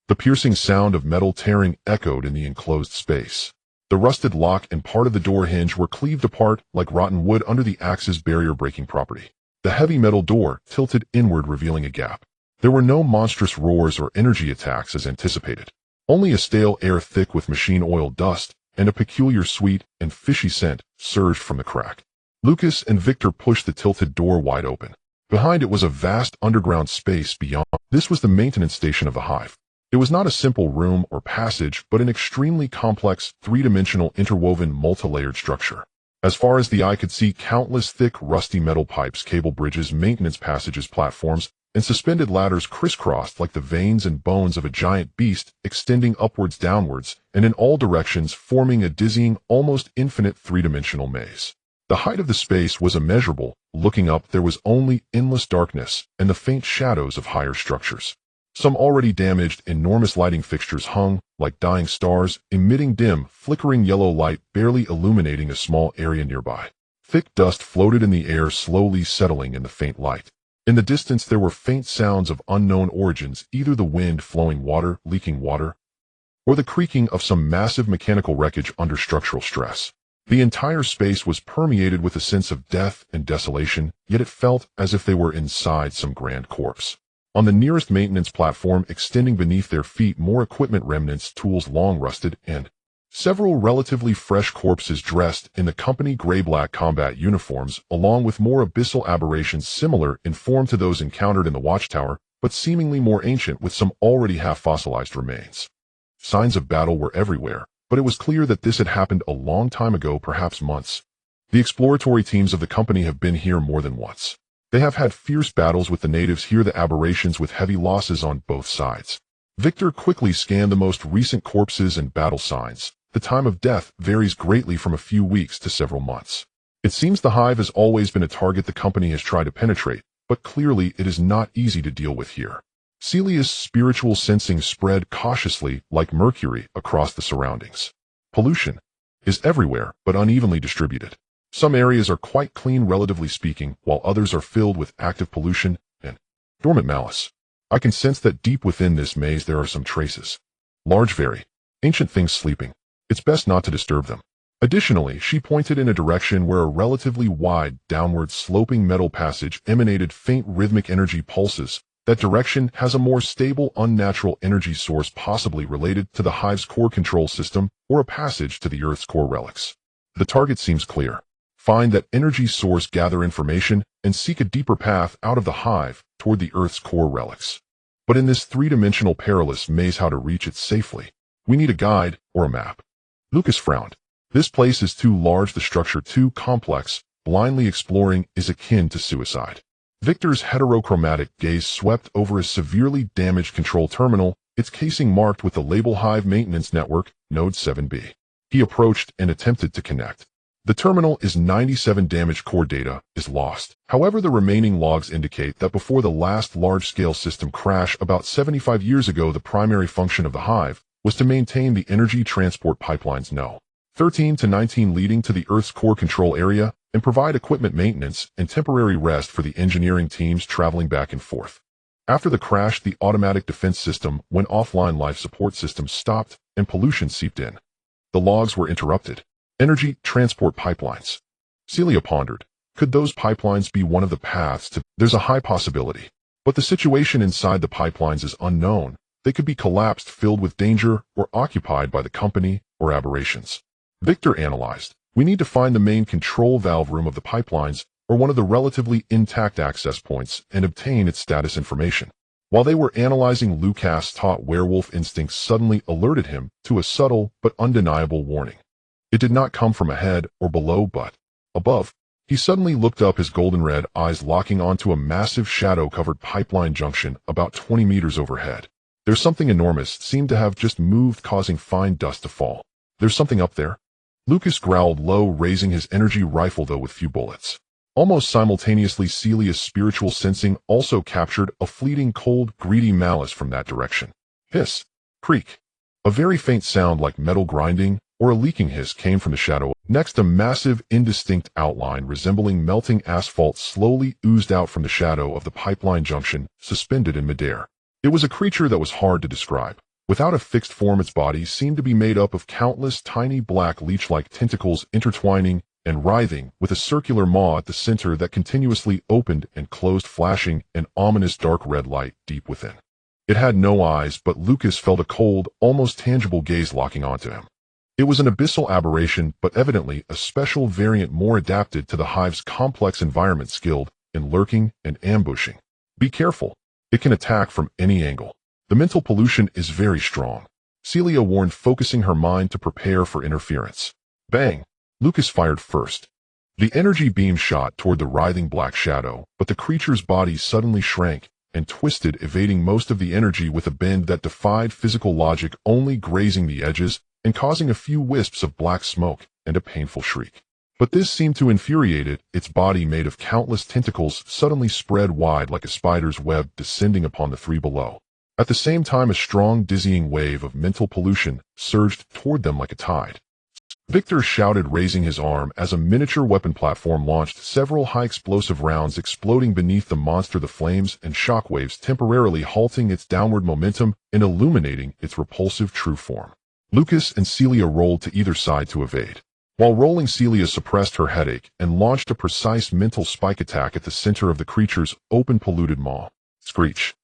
A: The piercing sound of metal tearing echoed in the enclosed space. The rusted lock and part of the door hinge were cleaved apart like rotten wood under the axe's barrier-breaking property. The heavy metal door tilted inward, revealing a gap. There were no monstrous roars or energy attacks as anticipated. Only a stale air thick with machine oil dust and a peculiar sweet and fishy scent surged from the crack. Lucas and Victor pushed the tilted door wide open. Behind it was a vast underground space beyond. This was the maintenance station of the hive. It was not a simple room or passage, but an extremely complex, 3-dimensional, interwoven, multi-layered structure. As far as the eye could see, countless thick, rusty metal pipes, cable bridges, maintenance passages, platforms, and suspended ladders crisscrossed like the veins and bones of a giant beast, extending upwards, downwards, and in all directions, forming a dizzying, almost infinite 3-dimensional maze. The height of the space was immeasurable. Looking up, there was only endless darkness and the faint shadows of higher structures. Some already damaged, enormous lighting fixtures hung like dying stars, emitting dim, flickering yellow light, barely illuminating a small area nearby. Thick dust floated in the air, slowly settling in the faint light. In the distance there were faint sounds of unknown origins, either the wind flowing water, leaking water, or the creaking of some massive mechanical wreckage under structural stress. The entire space was permeated with a sense of death and desolation, yet it felt as if they were inside some grand corpse. On the nearest maintenance platform, extending beneath their feet, more equipment remnants, tools long rusted, and several relatively fresh corpses dressed in the company gray-black combat uniforms, along with more abyssal aberrations similar in form to those encountered in the watchtower, but seemingly more ancient, with some already half-fossilized remains. Signs of battle were everywhere, but it was clear that this had happened a long time ago, perhaps months. The exploratory teams of the company have been here more than once. They have had fierce battles with the natives here, the aberrations with heavy losses on both sides. Victor quickly scanned the most recent corpses and battle signs. The time of death varies greatly from a few weeks to several months. It seems the hive has always been a target the company has tried to penetrate, but clearly it is not easy to deal with here. Celia's spiritual sensing spread cautiously like mercury across the surroundings. Pollution is everywhere, but unevenly distributed. Some areas are quite clean, relatively speaking, while others are filled with active pollution and dormant malice. I can sense that deep within this maze there are some traces. Large, very ancient things sleeping. It's best not to disturb them. Additionally, she pointed in a direction where a relatively wide, downward sloping metal passage emanated faint rhythmic energy pulses. That direction has a more stable, unnatural energy source, possibly related to the hive's core control system or a passage to the Earth's core relics. The target seems clear. Find that energy source, gather information, and seek a deeper path out of the hive toward the Earth's core relics. But in this 3-dimensional perilous maze, how to reach it safely? We need a guide or a map. Lucas frowned. This place is too large, the structure too complex. Blindly exploring is akin to suicide. Victor's heterochromatic gaze swept over a severely damaged control terminal, its casing marked with the label Hive Maintenance Network, Node 7B. He approached and attempted to connect. The terminal is 97, damaged core data is lost. However, the remaining logs indicate that before the last large-scale system crash about 75 years ago, the primary function of the hive was to maintain the energy transport pipelines No. 13 to 19 leading to the Earth's core control area and provide equipment maintenance and temporary rest for the engineering teams traveling back and forth. After the crash, the automatic defense system went offline, life support systems stopped, and pollution seeped in. The logs were interrupted. Energy transport pipelines. Celia pondered. Could those pipelines be one of the paths to... There's a high possibility. But the situation inside the pipelines is unknown. They could be collapsed, filled with danger, or occupied by the company or aberrations. Victor analyzed. We need to find the main control valve room of the pipelines, or one of the relatively intact access points, and obtain its status information. While they were analyzing, Lucas' taught werewolf instincts suddenly alerted him to a subtle but undeniable warning. It did not come from ahead or below but above. He suddenly looked up, his golden-red eyes locking onto a massive shadow-covered pipeline junction about 20 meters overhead. There's something enormous seemed to have just moved, causing fine dust to fall. There's something up there. Lucas growled low, raising his energy rifle though with few bullets. Almost simultaneously, Celia's spiritual sensing also captured a fleeting, cold, greedy malice from that direction. Hiss. Creak. A very faint sound like metal grinding or a leaking hiss came from the shadow. Next, a massive, indistinct outline resembling melting asphalt slowly oozed out from the shadow of the pipeline junction, suspended in midair. It was a creature that was hard to describe. Without a fixed form, its body seemed to be made up of countless tiny black leech-like tentacles intertwining and writhing, with a circular maw at the center that continuously opened and closed, flashing an ominous dark red light deep within. It had no eyes, but Lucas felt a cold, almost tangible gaze locking onto him. It was an abyssal aberration, but evidently a special variant more adapted to the hive's complex environment, skilled in lurking and ambushing. Be careful. It can attack from any angle. The mental pollution is very strong, Celia warned, focusing her mind to prepare for interference. Bang! Lucas fired first. The energy beam shot toward the writhing black shadow, but the creature's body suddenly shrank and twisted, evading most of the energy with a bend that defied physical logic, only grazing the edges and causing a few wisps of black smoke and a painful shriek. But this seemed to infuriate it. Its body, made of countless tentacles, suddenly spread wide like a spider's web, descending upon the three below. At the same time, a strong, dizzying wave of mental pollution surged toward them like a tide. Victor shouted, raising his arm as a miniature weapon platform launched several high-explosive rounds, exploding beneath the monster, the flames and shockwaves temporarily halting its downward momentum and illuminating its repulsive true form. Lucas and Celia rolled to either side to evade. While rolling, Celia suppressed her headache and launched a precise mental spike attack at the center of the creature's open, polluted maw. Screech.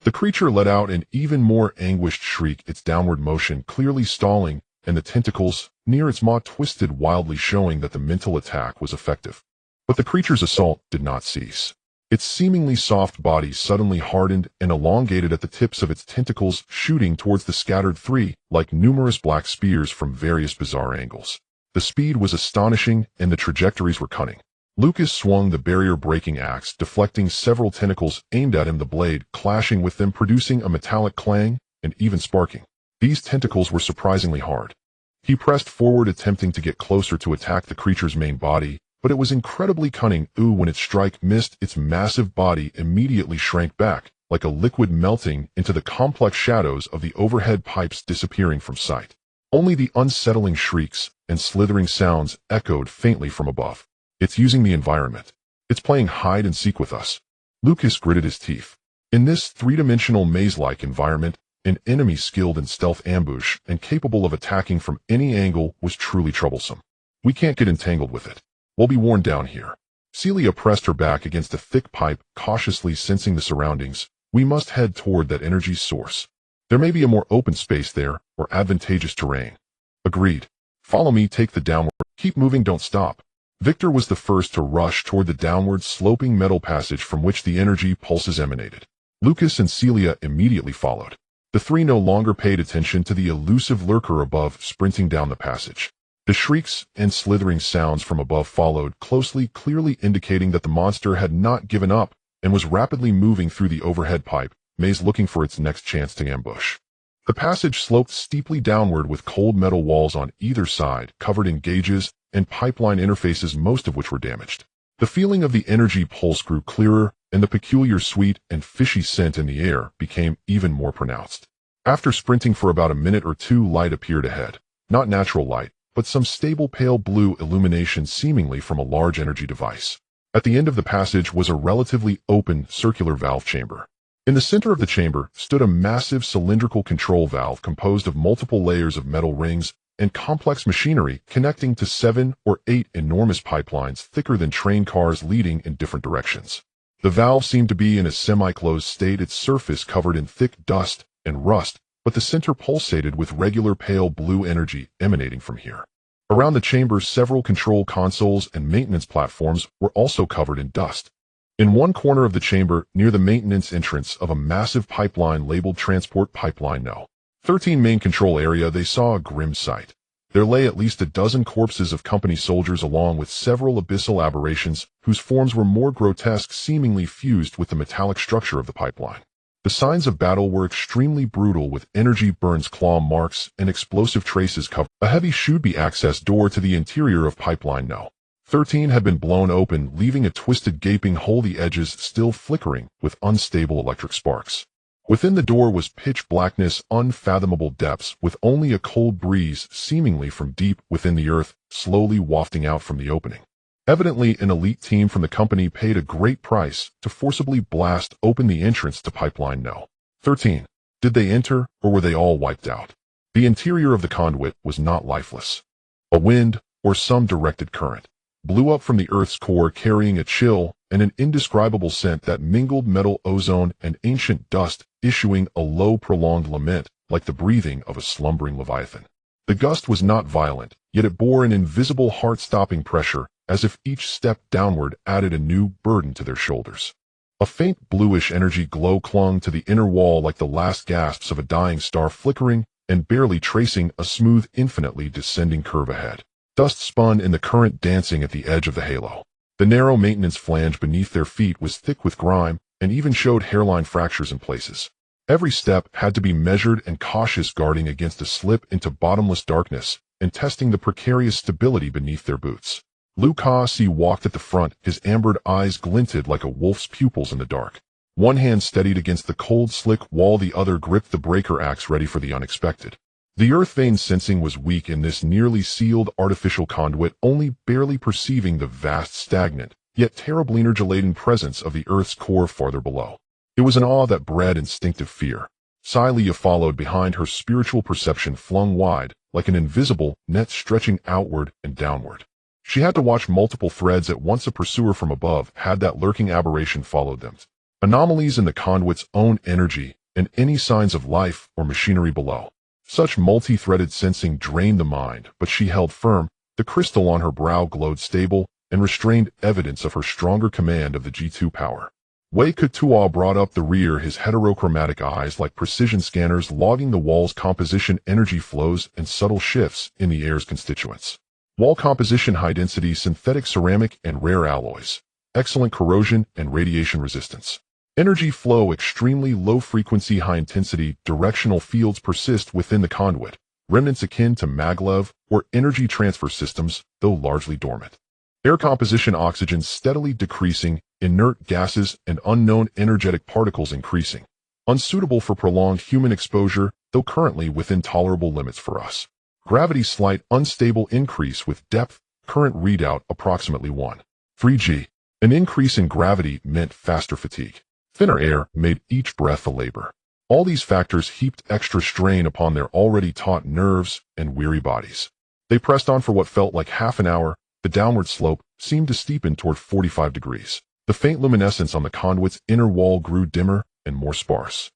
A: The creature let out an even more anguished shriek, its downward motion clearly stalling, and the tentacles near its maw twisted wildly, showing that the mental attack was effective. But the creature's assault did not cease. Its seemingly soft body suddenly hardened and elongated at the tips of its tentacles, shooting towards the scattered three like numerous black spears from various bizarre angles. The speed was astonishing, and the trajectories were cunning. Lucas swung the barrier-breaking axe, deflecting several tentacles aimed at him, the blade clashing with them, producing a metallic clang and even sparking. These tentacles were surprisingly hard. He pressed forward, attempting to get closer to attack the creature's main body, but it was incredibly cunning. When its strike missed, its massive body immediately shrank back, like a liquid melting into the complex shadows of the overhead pipes, disappearing from sight. Only the unsettling shrieks and slithering sounds echoed faintly from above. It's using the environment. It's playing hide and seek with us. Lucas gritted his teeth. In this three-dimensional maze-like environment, an enemy skilled in stealth ambush and capable of attacking from any angle was truly troublesome. We can't get entangled with it. We'll be worn down here. Celia pressed her back against a thick pipe, cautiously sensing the surroundings. We must head toward that energy source. There may be a more open space there, or advantageous terrain. Agreed. Follow me, take the downward. Keep moving, don't stop. Victor was the first to rush toward the downward sloping metal passage from which the energy pulses emanated. Lucas and Celia immediately followed. The three no longer paid attention to the elusive lurker above, sprinting down the passage. The shrieks and slithering sounds from above followed closely, clearly indicating that the monster had not given up and was rapidly moving through the overhead pipe maze, looking for its next chance to ambush. The passage sloped steeply downward, with cold metal walls on either side, covered in gauges and pipeline interfaces, most of which were damaged. The feeling of the energy pulse grew clearer, and the peculiar sweet and fishy scent in the air became even more pronounced. After sprinting for about a minute or two, light appeared ahead. Not natural light, but some stable pale blue illumination, seemingly from a large energy device. At the end of the passage was a relatively open, circular valve chamber. In the center of the chamber stood a massive cylindrical control valve composed of multiple layers of metal rings and complex machinery connecting to 7 or 8 enormous pipelines thicker than train cars, leading in different directions. The valve seemed to be in a semi-closed state, its surface covered in thick dust and rust, but the center pulsated with regular pale blue energy emanating from here. Around the chamber, several control consoles and maintenance platforms were also covered in dust. In one corner of the chamber, near the maintenance entrance of a massive pipeline labeled Transport Pipeline No. 13 main control area, they saw a grim sight. There lay at least a dozen corpses of company soldiers along with several abyssal aberrations whose forms were more grotesque, seemingly fused with the metallic structure of the pipeline. The signs of battle were extremely brutal, with energy burns, claw marks, and explosive traces covered. A heavy should-be access door to the interior of Pipeline No. 13 had been blown open, leaving a twisted gaping hole, the edges still flickering with unstable electric sparks. Within the door was pitch blackness, unfathomable depths, with only a cold breeze, seemingly from deep within the earth, slowly wafting out from the opening. Evidently, an elite team from the company paid a great price to forcibly blast open the entrance to Pipeline No. 13. Did they enter, or were they all wiped out? The interior of the conduit was not lifeless. A wind, or some directed current, blew up from the Earth's core, carrying a chill and an indescribable scent that mingled metal, ozone, and ancient dust, issuing a low, prolonged lament like the breathing of a slumbering leviathan. The gust was not violent, yet it bore an invisible heart-stopping pressure, as if each step downward added a new burden to their shoulders. A faint bluish energy glow clung to the inner wall like the last gasps of a dying star, flickering and barely tracing a smooth, infinitely descending curve ahead. Dust spun in the current, dancing at the edge of the halo. The narrow maintenance flange beneath their feet was thick with grime and even showed hairline fractures in places. Every step had to be measured and cautious, guarding against a slip into bottomless darkness and testing the precarious stability beneath their boots. Lucas walked at the front, his ambered eyes glinted like a wolf's pupils in the dark. One hand steadied against the cold, slick wall, the other gripped the breaker axe, ready for the unexpected. The earth vein sensing was weak in this nearly sealed artificial conduit, only barely perceiving the vast, stagnant, yet terribly energy-laden presence of the Earth's core farther below. It was an awe that bred instinctive fear. Cylia followed behind, her spiritual perception flung wide, like an invisible net stretching outward and downward. She had to watch multiple threads at once. A pursuer from above had that lurking aberration followed them. Anomalies in the conduit's own energy, and any signs of life or machinery below. Such multi-threaded sensing drained the mind, but she held firm. The crystal on her brow glowed stable and restrained, evidence of her stronger command of the G2 power. Wei Kutua brought up the rear, his heterochromatic eyes like precision scanners logging the wall's composition, energy flows, and subtle shifts in the air's constituents. Wall composition: high density synthetic ceramic and rare alloys. Excellent corrosion and radiation resistance. Energy flow: extremely low frequency, high intensity, directional fields persist within the conduit, remnants akin to maglev or energy transfer systems, though largely dormant. Air composition: oxygen steadily decreasing, inert gases and unknown energetic particles increasing. Unsuitable for prolonged human exposure, though currently within tolerable limits for us. Gravity: slight unstable increase with depth, current readout approximately 1.3 g. An increase in gravity meant faster fatigue. Thinner air made each breath a labor. All these factors heaped extra strain upon their already taut nerves and weary bodies. They pressed on for what felt like half an hour. The downward slope seemed to steepen toward 45 degrees. The faint luminescence on the conduit's inner wall grew dimmer and more sparse.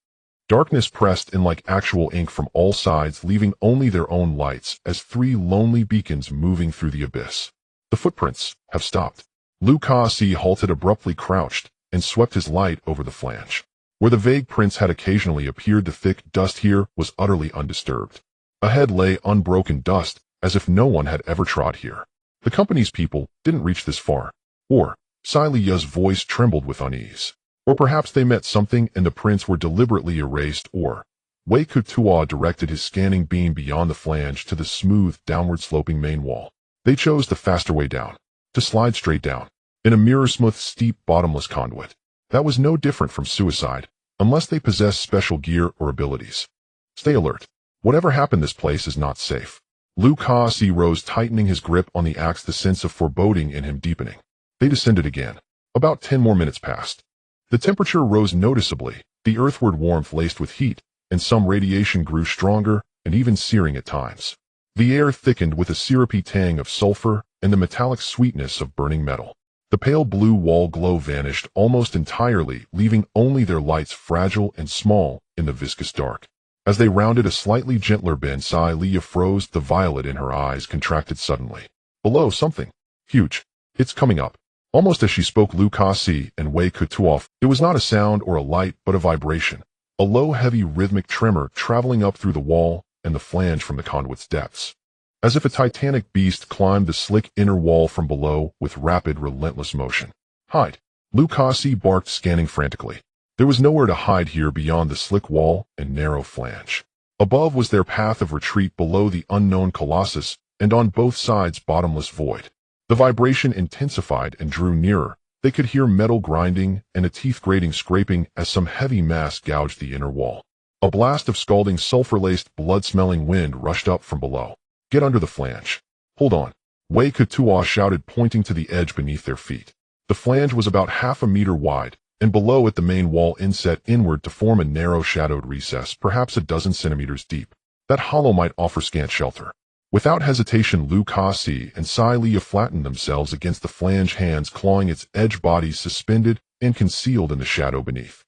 A: Darkness pressed in like actual ink from all sides, leaving only their own lights as three lonely beacons moving through the abyss. The footprints have stopped. Lucas halted abruptly, crouched, and swept his light over the flange. Where the vague prints had occasionally appeared, the thick dust here was utterly undisturbed. Ahead lay unbroken dust, as if no one had ever trod here. The company's people didn't reach this far. Or, Cylia's voice trembled with unease. Or perhaps they met something and the prints were deliberately erased. Or, Wei Kutua directed his scanning beam beyond the flange to the smooth, downward-sloping main wall. They chose the faster way down, to slide straight down, in a mirror-smooth, steep, bottomless conduit. That was no different from suicide, unless they possessed special gear or abilities. Stay alert. Whatever happened, this place is not safe. Lucas rose, tightening his grip on the axe, the sense of foreboding in him deepening. They descended again. About 10 more minutes passed. The temperature rose noticeably, the earthward warmth laced with heat, and some radiation grew stronger and even searing at times. The air thickened with a syrupy tang of sulfur and the metallic sweetness of burning metal. The pale blue wall glow vanished almost entirely, leaving only their lights fragile and small in the viscous dark. As they rounded a slightly gentler bend, Cylia froze, the violet in her eyes contracted suddenly. Below, something huge. It's coming up. Almost as she spoke, Lu Kasi and Wei Kutuoff, it was not a sound or a light, but a vibration. A low, heavy, rhythmic tremor traveling up through the wall and the flange from the conduit's depths. As if a titanic beast climbed the slick inner wall from below with rapid, relentless motion. Hide! Lu Kasi barked, scanning frantically. There was nowhere to hide here beyond the slick wall and narrow flange. Above was their path of retreat, below the unknown colossus, and on both sides bottomless void. The vibration intensified and drew nearer. They could hear metal grinding and a teeth-grating scraping as some heavy mass gouged the inner wall. A blast of scalding, sulfur-laced, blood-smelling wind rushed up from below. Get under the flange. Hold on. Wei Kutua shouted, pointing to the edge beneath their feet. The flange was about half a meter wide, and below it the main wall inset inward to form a narrow shadowed recess, perhaps a dozen centimeters deep. That hollow might offer scant shelter. Without hesitation, Lu Kasi and Sai Lia flattened themselves against the flange, hands clawing its edge, bodies suspended and concealed in the shadow beneath.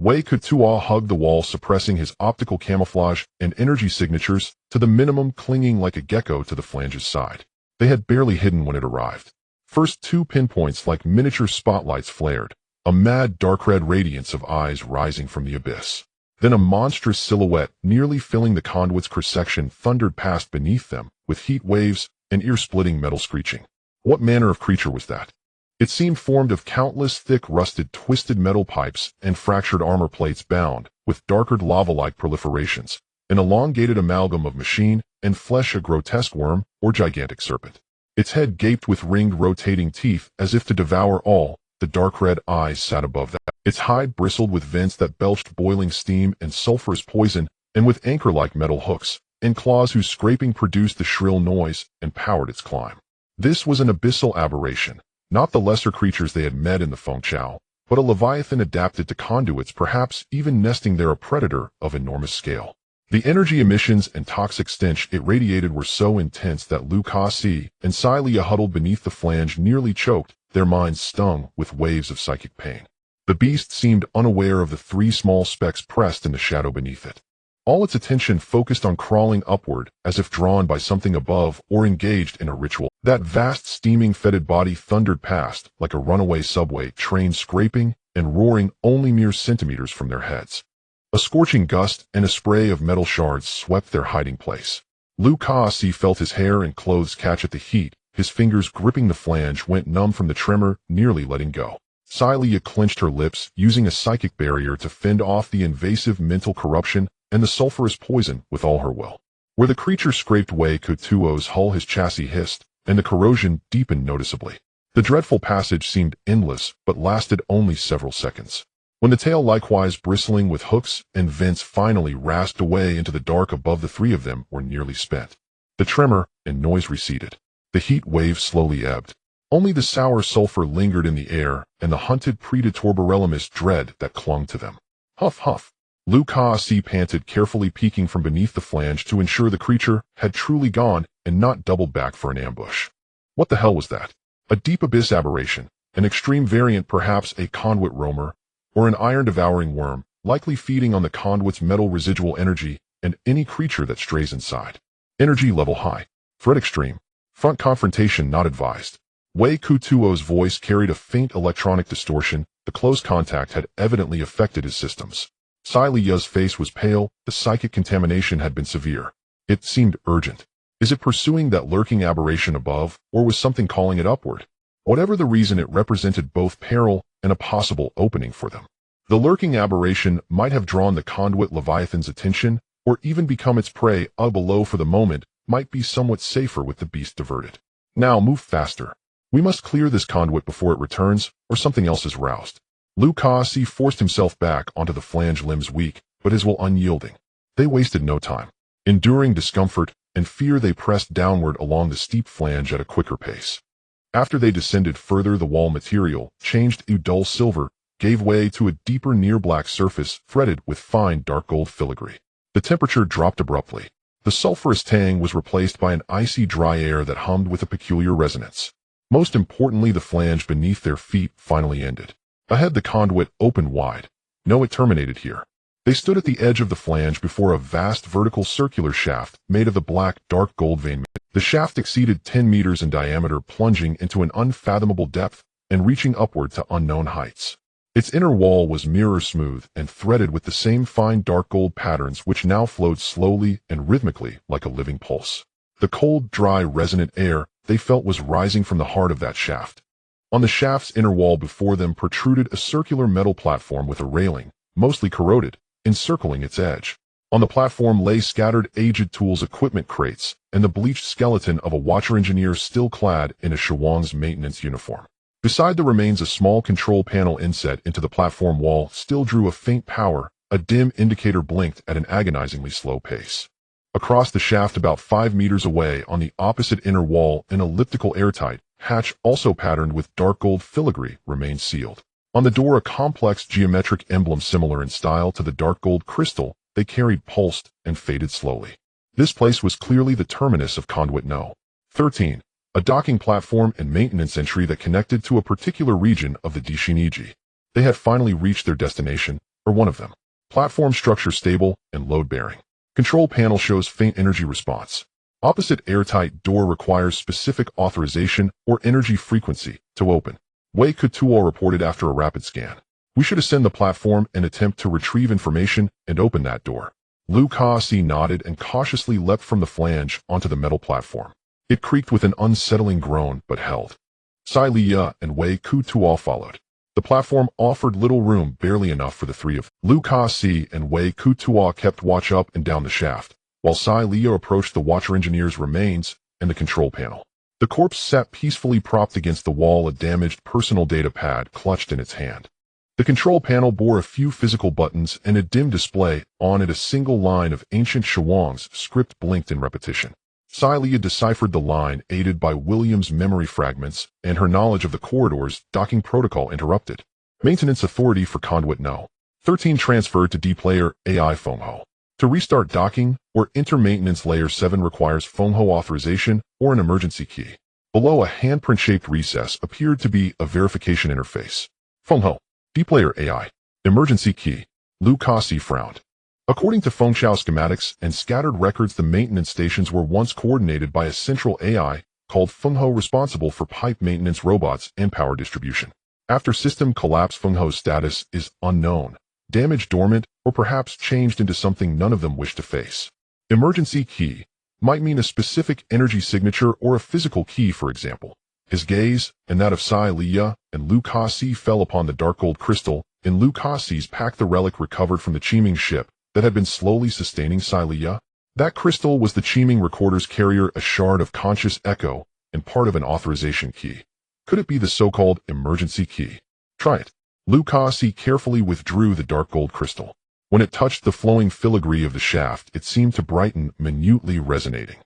A: Wei Kutua hugged the wall, suppressing his optical camouflage and energy signatures to the minimum, clinging like a gecko to the flange's side. They had barely hidden when it arrived. First, two pinpoints like miniature spotlights flared, a mad dark red radiance of eyes rising from the abyss. Then a monstrous silhouette, nearly filling the conduit's cross-section, thundered past beneath them, with heat waves and ear-splitting metal screeching. What manner of creature was that? It seemed formed of countless thick, rusted, twisted metal pipes and fractured armor plates bound with darker lava-like proliferations, an elongated amalgam of machine and flesh, a grotesque worm or gigantic serpent. Its head gaped with ringed, rotating teeth as if to devour all. The dark red eyes sat above that. Its hide bristled with vents that belched boiling steam and sulphurous poison, and with anchor-like metal hooks and claws whose scraping produced the shrill noise and powered its climb. This was an abyssal aberration, not the lesser creatures they had met in the Fengchao, but a leviathan adapted to conduits, perhaps even nesting there, a predator of enormous scale. The energy emissions and toxic stench it radiated were so intense that Lu Kasi and Sai Lia, huddled beneath the flange, nearly choked, their minds stung with waves of psychic pain. The beast seemed unaware of the three small specks pressed in the shadow beneath it. All its attention focused on crawling upward, as if drawn by something above or engaged in a ritual. That vast, steaming, fetid body thundered past like a runaway subway train, scraping and roaring only mere centimeters from their heads. A scorching gust and a spray of metal shards swept their hiding place. Lu Kasi felt his hair and clothes catch at the heat. His fingers, gripping the flange, went numb from the tremor, nearly letting go. Sai Lia clenched her lips, using a psychic barrier to fend off the invasive mental corruption and the sulphurous poison with all her will. Where the creature scraped Wei Kutuo's hull, his chassis hissed, and the corrosion deepened noticeably. The dreadful passage seemed endless, but lasted only several seconds. When the tail, likewise bristling with hooks and vents, finally rasped away into the dark above, the three of them were nearly spent. The tremor and noise receded. The heat wave slowly ebbed. Only the sour sulfur lingered in the air and the hunted predatorborellimus dread that clung to them. Huff, huff. Lu Kasi panted, carefully peeking from beneath the flange to ensure the creature had truly gone and not doubled back for an ambush. What the hell was that? A deep abyss aberration, an extreme variant, perhaps a conduit roamer, or an iron-devouring worm, likely feeding on the conduit's metal residual energy and any creature that strays inside. Energy level high. Threat extreme. Front confrontation not advised. Wei Kutuo's voice carried a faint electronic distortion. The close contact had evidently affected his systems. Sai Lia's face was pale. The psychic contamination had been severe. It seemed urgent. Is it pursuing that lurking aberration above, or was something calling it upward? Whatever the reason, it represented both peril and a possible opening for them. The lurking aberration might have drawn the conduit leviathan's attention, or even become its prey. Below, for the moment, might be somewhat safer with the beast diverted. Now move faster. We must clear this conduit before it returns, or something else is roused. Lu Kasi forced himself back onto the flange, limbs weak, but his will unyielding. They wasted no time. Enduring discomfort and fear, they pressed downward along the steep flange at a quicker pace. After they descended further, the wall material, changed to dull silver, gave way to a deeper near-black surface threaded with fine dark gold filigree. The temperature dropped abruptly. The sulphurous tang was replaced by an icy dry air that hummed with a peculiar resonance. Most importantly, the flange beneath their feet finally ended. Ahead, the conduit opened wide. No, it terminated here. They stood at the edge of the flange before a vast vertical circular shaft made of the black, dark gold vein. The shaft exceeded 10 meters in diameter, plunging into an unfathomable depth, and reaching upward to unknown heights. Its inner wall was mirror-smooth and threaded with the same fine dark gold patterns which now flowed slowly and rhythmically like a living pulse. The cold, dry, resonant air they felt was rising from the heart of that shaft. On the shaft's inner wall before them protruded a circular metal platform with a railing, mostly corroded, encircling its edge. On the platform lay scattered aged tools equipment crates and the bleached skeleton of a watcher engineer still clad in a Shawang's maintenance uniform. Beside the remains a small control panel inset into the platform wall still drew a faint power, a dim indicator blinked at an agonizingly slow pace. Across the shaft about 5 meters away on the opposite inner wall an elliptical airtight hatch also patterned with dark gold filigree remained sealed. On the door a complex geometric emblem similar in style to the dark gold crystal they carried pulsed and faded slowly. This place was clearly the terminus of Conduit No. 13. A docking platform and maintenance entry that connected to a particular region of the Dishiniji. They had finally reached their destination, or one of them. Platform structure stable and load-bearing. Control panel shows faint energy response. Opposite airtight door requires specific authorization or energy frequency to open. Wei Kutuo reported after a rapid scan. We should ascend the platform and attempt to retrieve information and open that door. Lu Kasi nodded and cautiously leapt from the flange onto the metal platform. It creaked with an unsettling groan, but held. Sai Liya and Wei Kutuo followed. The platform offered little room, barely enough for the three of Lu Kasi and Wei Kutuo kept watch up and down the shaft, while Sai Liya approached the watcher engineer's remains and the control panel. The corpse sat peacefully propped against the wall, a damaged personal data pad clutched in its hand. The control panel bore a few physical buttons and a dim display. On it a single line of ancient Shawang's script blinked in repetition. Sai Liya deciphered the line, aided by William's memory fragments and her knowledge of the corridor's docking protocol interrupted. Maintenance authority for Conduit No. 13 transferred to D-Player AI Fengho. To restart docking or enter maintenance layer 7 requires Fengho authorization or an emergency key. Below a handprint-shaped recess appeared to be a verification interface. Fengho. D-Player AI. Emergency key. Lu Kasi frowned. According to Fengshao schematics and scattered records, the maintenance stations were once coordinated by a central AI called Fengho, responsible for pipe maintenance robots and power distribution. After system collapse, Fengho's status is unknown, damaged, dormant, or perhaps changed into something none of them wish to face. Emergency key might mean a specific energy signature or a physical key, for example. His gaze, and that of Sai Liya and Lu Kasi, fell upon the dark gold crystal in Lu Kasi's pack, the relic recovered from the Qiming ship that had been slowly sustaining Sai Liya. That crystal was the Qiming recorder's carrier, a shard of conscious echo and part of an authorization key. Could it be the so-called emergency key? Try it. Lu Kasi carefully withdrew the dark gold crystal. When it touched the flowing filigree of the shaft, it seemed to brighten, minutely resonating.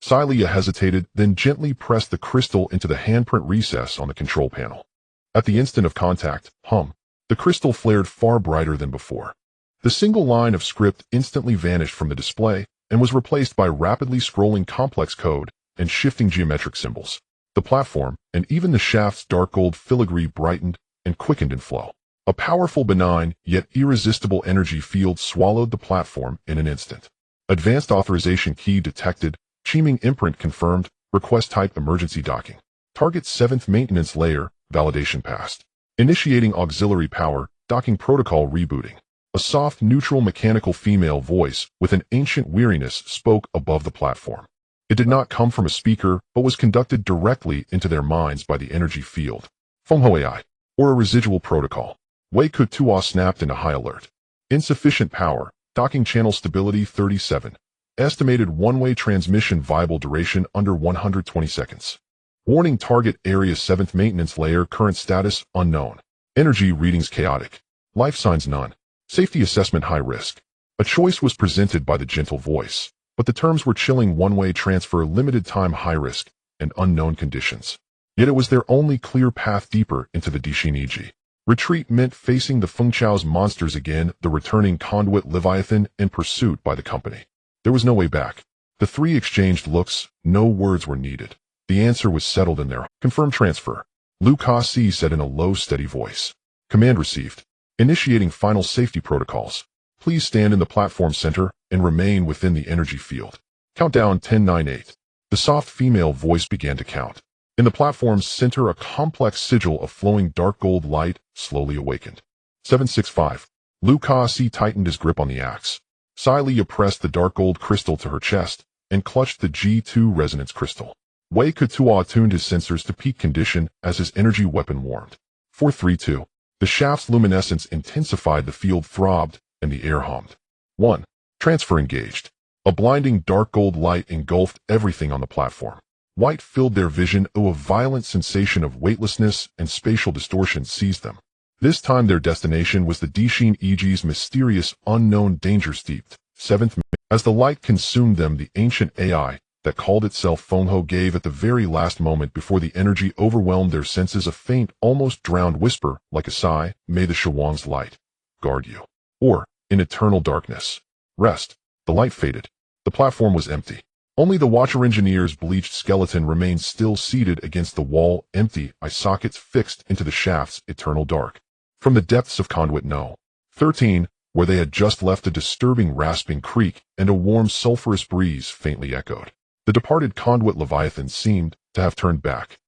A: Sai Liya hesitated, then gently pressed the crystal into the handprint recess on the control panel. At the instant of contact, the crystal flared far brighter than before. The single line of script instantly vanished from the display and was replaced by rapidly scrolling complex code and shifting geometric symbols. The platform, and even the shaft's dark gold filigree, brightened and quickened in flow. A powerful, benign, yet irresistible energy field swallowed the platform in an instant. Advanced authorization key detected, Qiming imprint confirmed, request type emergency docking. Target 7th maintenance layer, validation passed. Initiating auxiliary power, docking protocol rebooting. A soft, neutral, mechanical female voice with an ancient weariness spoke above the platform. It did not come from a speaker, but was conducted directly into their minds by the energy field. Fengho AI, or a residual protocol. Wei Kutuo snapped into high alert. Insufficient power, docking channel stability 37. Estimated one-way transmission viable duration under 120 seconds. Warning, target area 7th maintenance layer, current status unknown. Energy readings chaotic. Life signs none. Safety assessment high risk. A choice was presented by the gentle voice, but the terms were chilling: one-way transfer, limited time, high risk, and unknown conditions. Yet it was their only clear path deeper into the Dishiniji. Retreat meant facing the Fengchao's monsters again, the returning conduit Leviathan, in pursuit by the company. There was no way back. The three exchanged looks, no words were needed. The answer was settled in their confirmed transfer. Lu Kasi said in a low, steady voice. Command received. Initiating final safety protocols. Please stand in the platform center and remain within the energy field. Countdown 10, 9, 8. The soft female voice began to count. In the platform's center, a complex sigil of flowing dark gold light slowly awakened. 765. Lucas tightened his grip on the axe. Celia pressed the dark gold crystal to her chest and clutched the G2 resonance crystal. Wei Kutua tuned his sensors to peak condition as his energy weapon warmed. 432. The shaft's luminescence intensified, the field throbbed, and the air hummed. 1. Transfer engaged. A blinding dark gold light engulfed everything on the platform. White filled their vision. A violent sensation of weightlessness and spatial distortion seized them. This time their destination was the Dishin Eji's mysterious, unknown, danger-steeped 7th. As the light consumed them, the ancient AI that called itself Fengho gave at the very last moment before the energy overwhelmed their senses a faint, almost drowned whisper, like a sigh, "May the Shuang's light guard you." Or, in eternal darkness, rest. The light faded. The platform was empty. Only the Watcher Engineer's bleached skeleton remained still, seated against the wall, empty, eye sockets fixed into the shaft's eternal dark. From the depths of Conduit No. 13, where they had just left, a disturbing rasping creak and a warm sulphurous breeze faintly echoed. The departed Conduit Leviathan seemed to have turned back.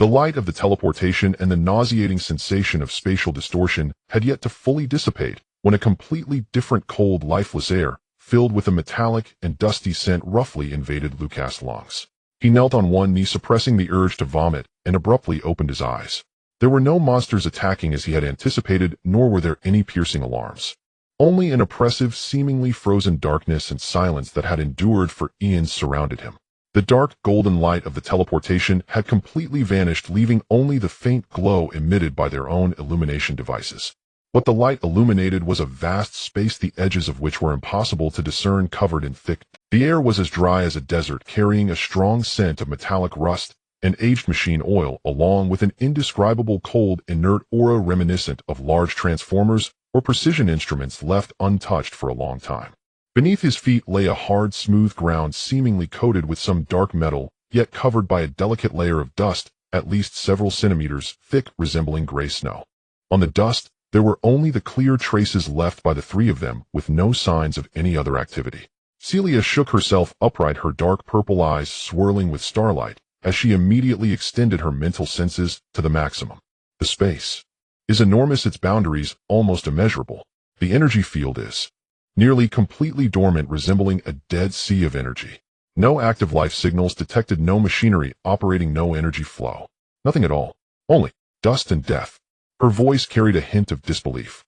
A: The light of the teleportation and the nauseating sensation of spatial distortion had yet to fully dissipate when a completely different cold, lifeless air, filled with a metallic and dusty scent, roughly invaded Lucas' lungs. He knelt on one knee, suppressing the urge to vomit, and abruptly opened his eyes. There were no monsters attacking as he had anticipated, nor were there any piercing alarms. Only an oppressive, seemingly frozen darkness and silence that had endured for eons surrounded him. The dark golden light of the teleportation had completely vanished, leaving only the faint glow emitted by their own illumination devices. What the light illuminated was a vast space, the edges of which were impossible to discern, covered in thick. The air was as dry as a desert, carrying a strong scent of metallic rust and aged machine oil, along with an indescribable cold, inert aura reminiscent of large transformers or precision instruments left untouched for a long time. Beneath his feet lay a hard, smooth ground seemingly coated with some dark metal, yet covered by a delicate layer of dust, at least several centimeters thick, resembling gray snow. On the dust, there were only the clear traces left by the three of them, with no signs of any other activity. Celia shook herself upright, her dark purple eyes swirling with starlight, as she immediately extended her mental senses to the maximum. The space is enormous, its boundaries almost immeasurable. The energy field is nearly completely dormant, resembling a dead sea of energy. No active life signals detected, no machinery operating, no energy flow. Nothing at all. Only dust and death. Her voice carried a hint of disbelief.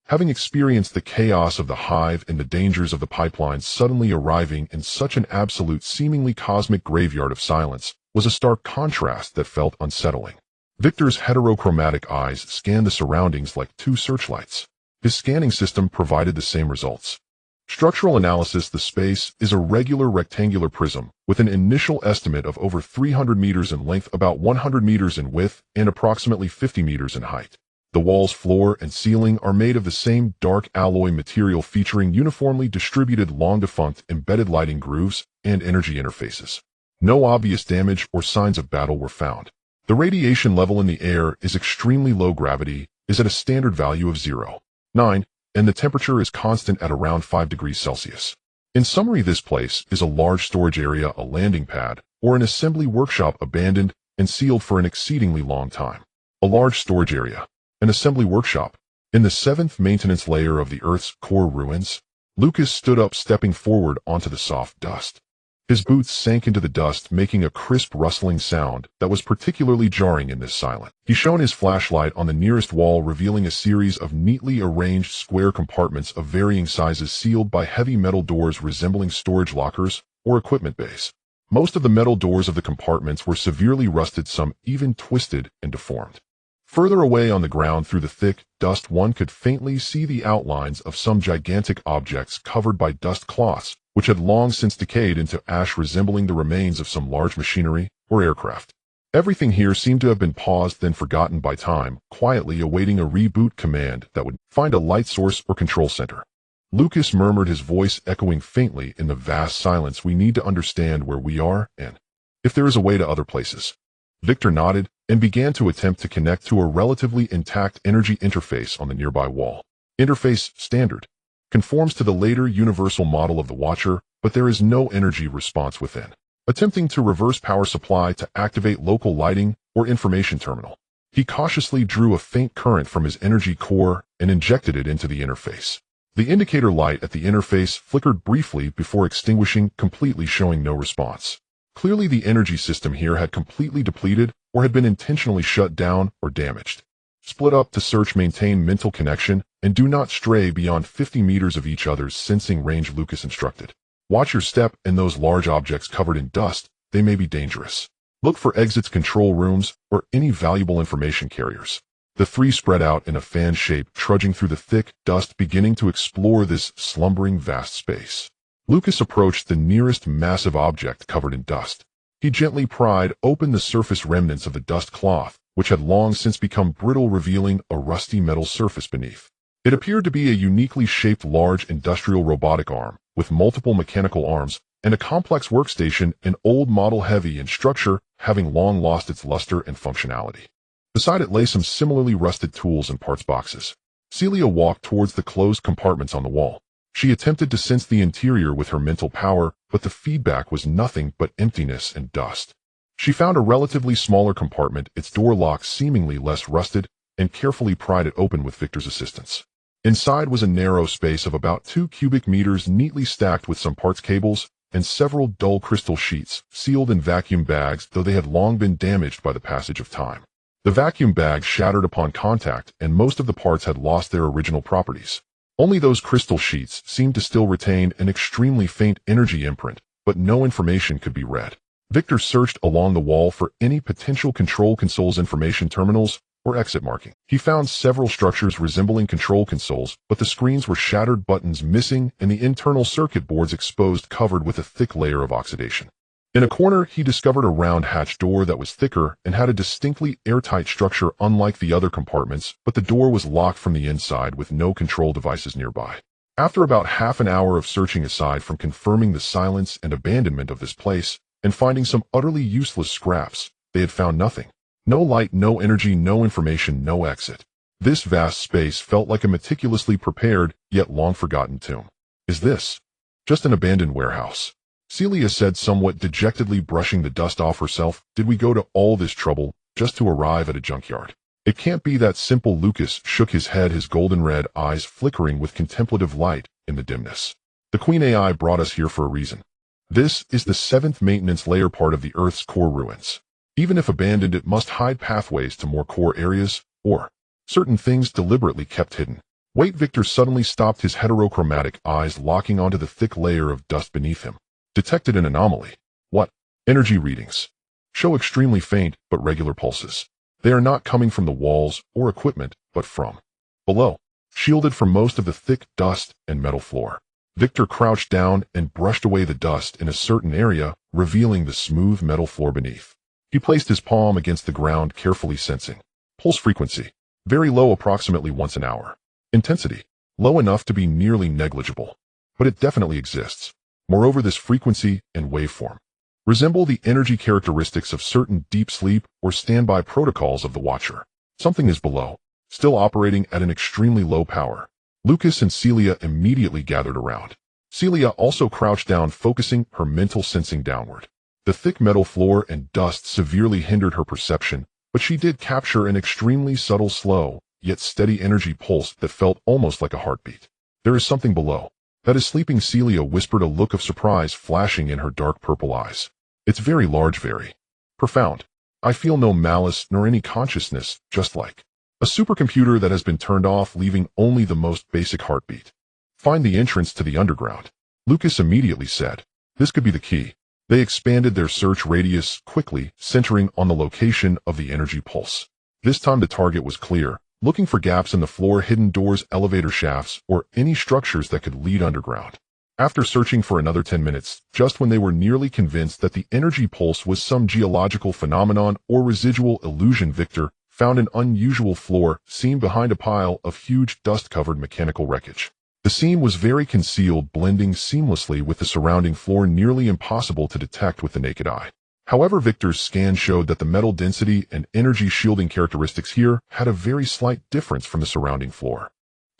A: Having experienced the chaos of the hive and the dangers of the pipelines, suddenly arriving in such an absolute, seemingly cosmic graveyard of silence was a stark contrast that felt unsettling. Victor's heterochromatic eyes scanned the surroundings like two searchlights. His scanning system provided the same results. Structural analysis: the space is a regular rectangular prism with an initial estimate of over 300 meters in length, about 100 meters in width, and approximately 50 meters in height. The walls, floor, and ceiling are made of the same dark alloy material, featuring uniformly distributed long-defunct embedded lighting grooves and energy interfaces. No obvious damage or signs of battle were found. The radiation level in the air is extremely low. Gravity is at a standard value of 0.9, and the temperature is constant at around 5 degrees Celsius. In summary, this place is a large storage area, a landing pad, or an assembly workshop abandoned and sealed for an exceedingly long time. A large storage area, an assembly workshop. In the 7th maintenance layer of the Earth's core ruins, Lucas stood up, stepping forward onto the soft dust. His boots sank into the dust, making a crisp rustling sound that was particularly jarring in this silence. He shone his flashlight on the nearest wall, revealing a series of neatly arranged square compartments of varying sizes, sealed by heavy metal doors resembling storage lockers or equipment bays. Most of the metal doors of the compartments were severely rusted, some even twisted and deformed. Further away on the ground, through the thick dust, one could faintly see the outlines of some gigantic objects covered by dust cloths, which had long since decayed into ash, resembling the remains of some large machinery or aircraft. Everything here seemed to have been paused, then forgotten by time, quietly awaiting a reboot command that would find a light source or control center. Lucas murmured, his voice echoing faintly in the vast silence, "We need to understand where we are and if there is a way to other places." Victor nodded and began to attempt to connect to a relatively intact energy interface on the nearby wall. Interface standard. Conforms to the later universal model of the Watcher, but there is no energy response within. attempting to reverse power supply to activate local lighting or information terminal. He cautiously drew a faint current from his energy core and injected it into the interface. The indicator light at the interface flickered briefly before extinguishing, completely showing no response. Clearly the energy system here had completely depleted or had been intentionally shut down or damaged. Split up to search, maintain mental connection, and do not stray beyond 50 meters of each other's sensing range, Lucas instructed. Watch your step and those large objects covered in dust, they may be dangerous. Look for exits, control rooms, or any valuable information carriers. The three spread out in a fan shape, trudging through the thick dust, beginning to explore this slumbering vast space. Lucas approached the nearest massive object covered in dust. He gently pried open the surface remnants of the dust cloth, which had long since become brittle, revealing a rusty metal surface beneath. It appeared to be a uniquely shaped large industrial robotic arm, with multiple mechanical arms, and a complex workstation, an old model heavy in structure, having long lost its luster and functionality. Beside it lay some similarly rusted tools and parts boxes. Celia walked towards the closed compartments on the wall. She attempted to sense the interior with her mental power, but the feedback was nothing but emptiness and dust. She found a relatively smaller compartment, its door lock seemingly less rusted, and carefully pried it open with Victor's assistance. Inside was a narrow space of about 2 cubic meters, neatly stacked with some parts cables and several dull crystal sheets, sealed in vacuum bags, though they had long been damaged by the passage of time. The vacuum bags shattered upon contact, and most of the parts had lost their original properties. Only those crystal sheets seemed to still retain an extremely faint energy imprint, but no information could be read. Victor searched along the wall for any potential control consoles, information terminals, or exit marking. He found several structures resembling control consoles, but the screens were shattered, buttons missing, and the internal circuit boards exposed, covered with a thick layer of oxidation. In a corner, he discovered a round hatch door that was thicker and had a distinctly airtight structure unlike the other compartments, but the door was locked from the inside with no control devices nearby. After about half an hour of searching, aside from confirming the silence and abandonment of this place and finding some utterly useless scraps, they had found nothing. No light, no energy, no information, no exit. This vast space felt like a meticulously prepared, yet long-forgotten tomb. Is this just an abandoned warehouse? Celia said, somewhat dejectedly, brushing the dust off herself. Did we go to all this trouble just to arrive at a junkyard? It can't be that simple. Lucas shook his head, his golden red eyes flickering with contemplative light in the dimness. The Queen AI brought us here for a reason. This is the 7th maintenance layer, part of the Earth's core ruins. Even if abandoned, it must hide pathways to more core areas, or certain things deliberately kept hidden. Wait, Victor suddenly stopped, his heterochromatic eyes locking onto the thick layer of dust beneath him. Detected an anomaly. What? Energy readings show extremely faint but regular pulses. They are not coming from the walls or equipment, but from below, shielded from most of the thick dust and metal floor. Victor crouched down and brushed away the dust in a certain area, revealing the smooth metal floor beneath. He placed his palm against the ground, carefully sensing. Pulse frequency, very low, approximately once an hour. Intensity, low enough to be nearly negligible. But it definitely exists. Moreover, this frequency and waveform resemble the energy characteristics of certain deep sleep or standby protocols of the Watcher. Something is below, still operating at an extremely low power. Lucas and Celia immediately gathered around. Celia also crouched down, focusing her mental sensing downward. The thick metal floor and dust severely hindered her perception, but she did capture an extremely subtle, slow, yet steady energy pulse that felt almost like a heartbeat. There is something below. That is sleeping, Celia whispered, a look of surprise flashing in her dark purple eyes. It's very large, very profound. I feel no malice nor any consciousness, just like a supercomputer that has been turned off, leaving only the most basic heartbeat. Find the entrance to the underground, Lucas immediately said. This could be the key. They expanded their search radius quickly, centering on the location of the energy pulse. This time the target was clear, looking for gaps in the floor, hidden doors, elevator shafts, or any structures that could lead underground. After searching for another 10 minutes, just when they were nearly convinced that the energy pulse was some geological phenomenon or residual illusion, Victor found an unusual floor seam behind a pile of huge dust-covered mechanical wreckage. The seam was very concealed, blending seamlessly with the surrounding floor, nearly impossible to detect with the naked eye. However, Victor's scan showed that the metal density and energy shielding characteristics here had a very slight difference from the surrounding floor.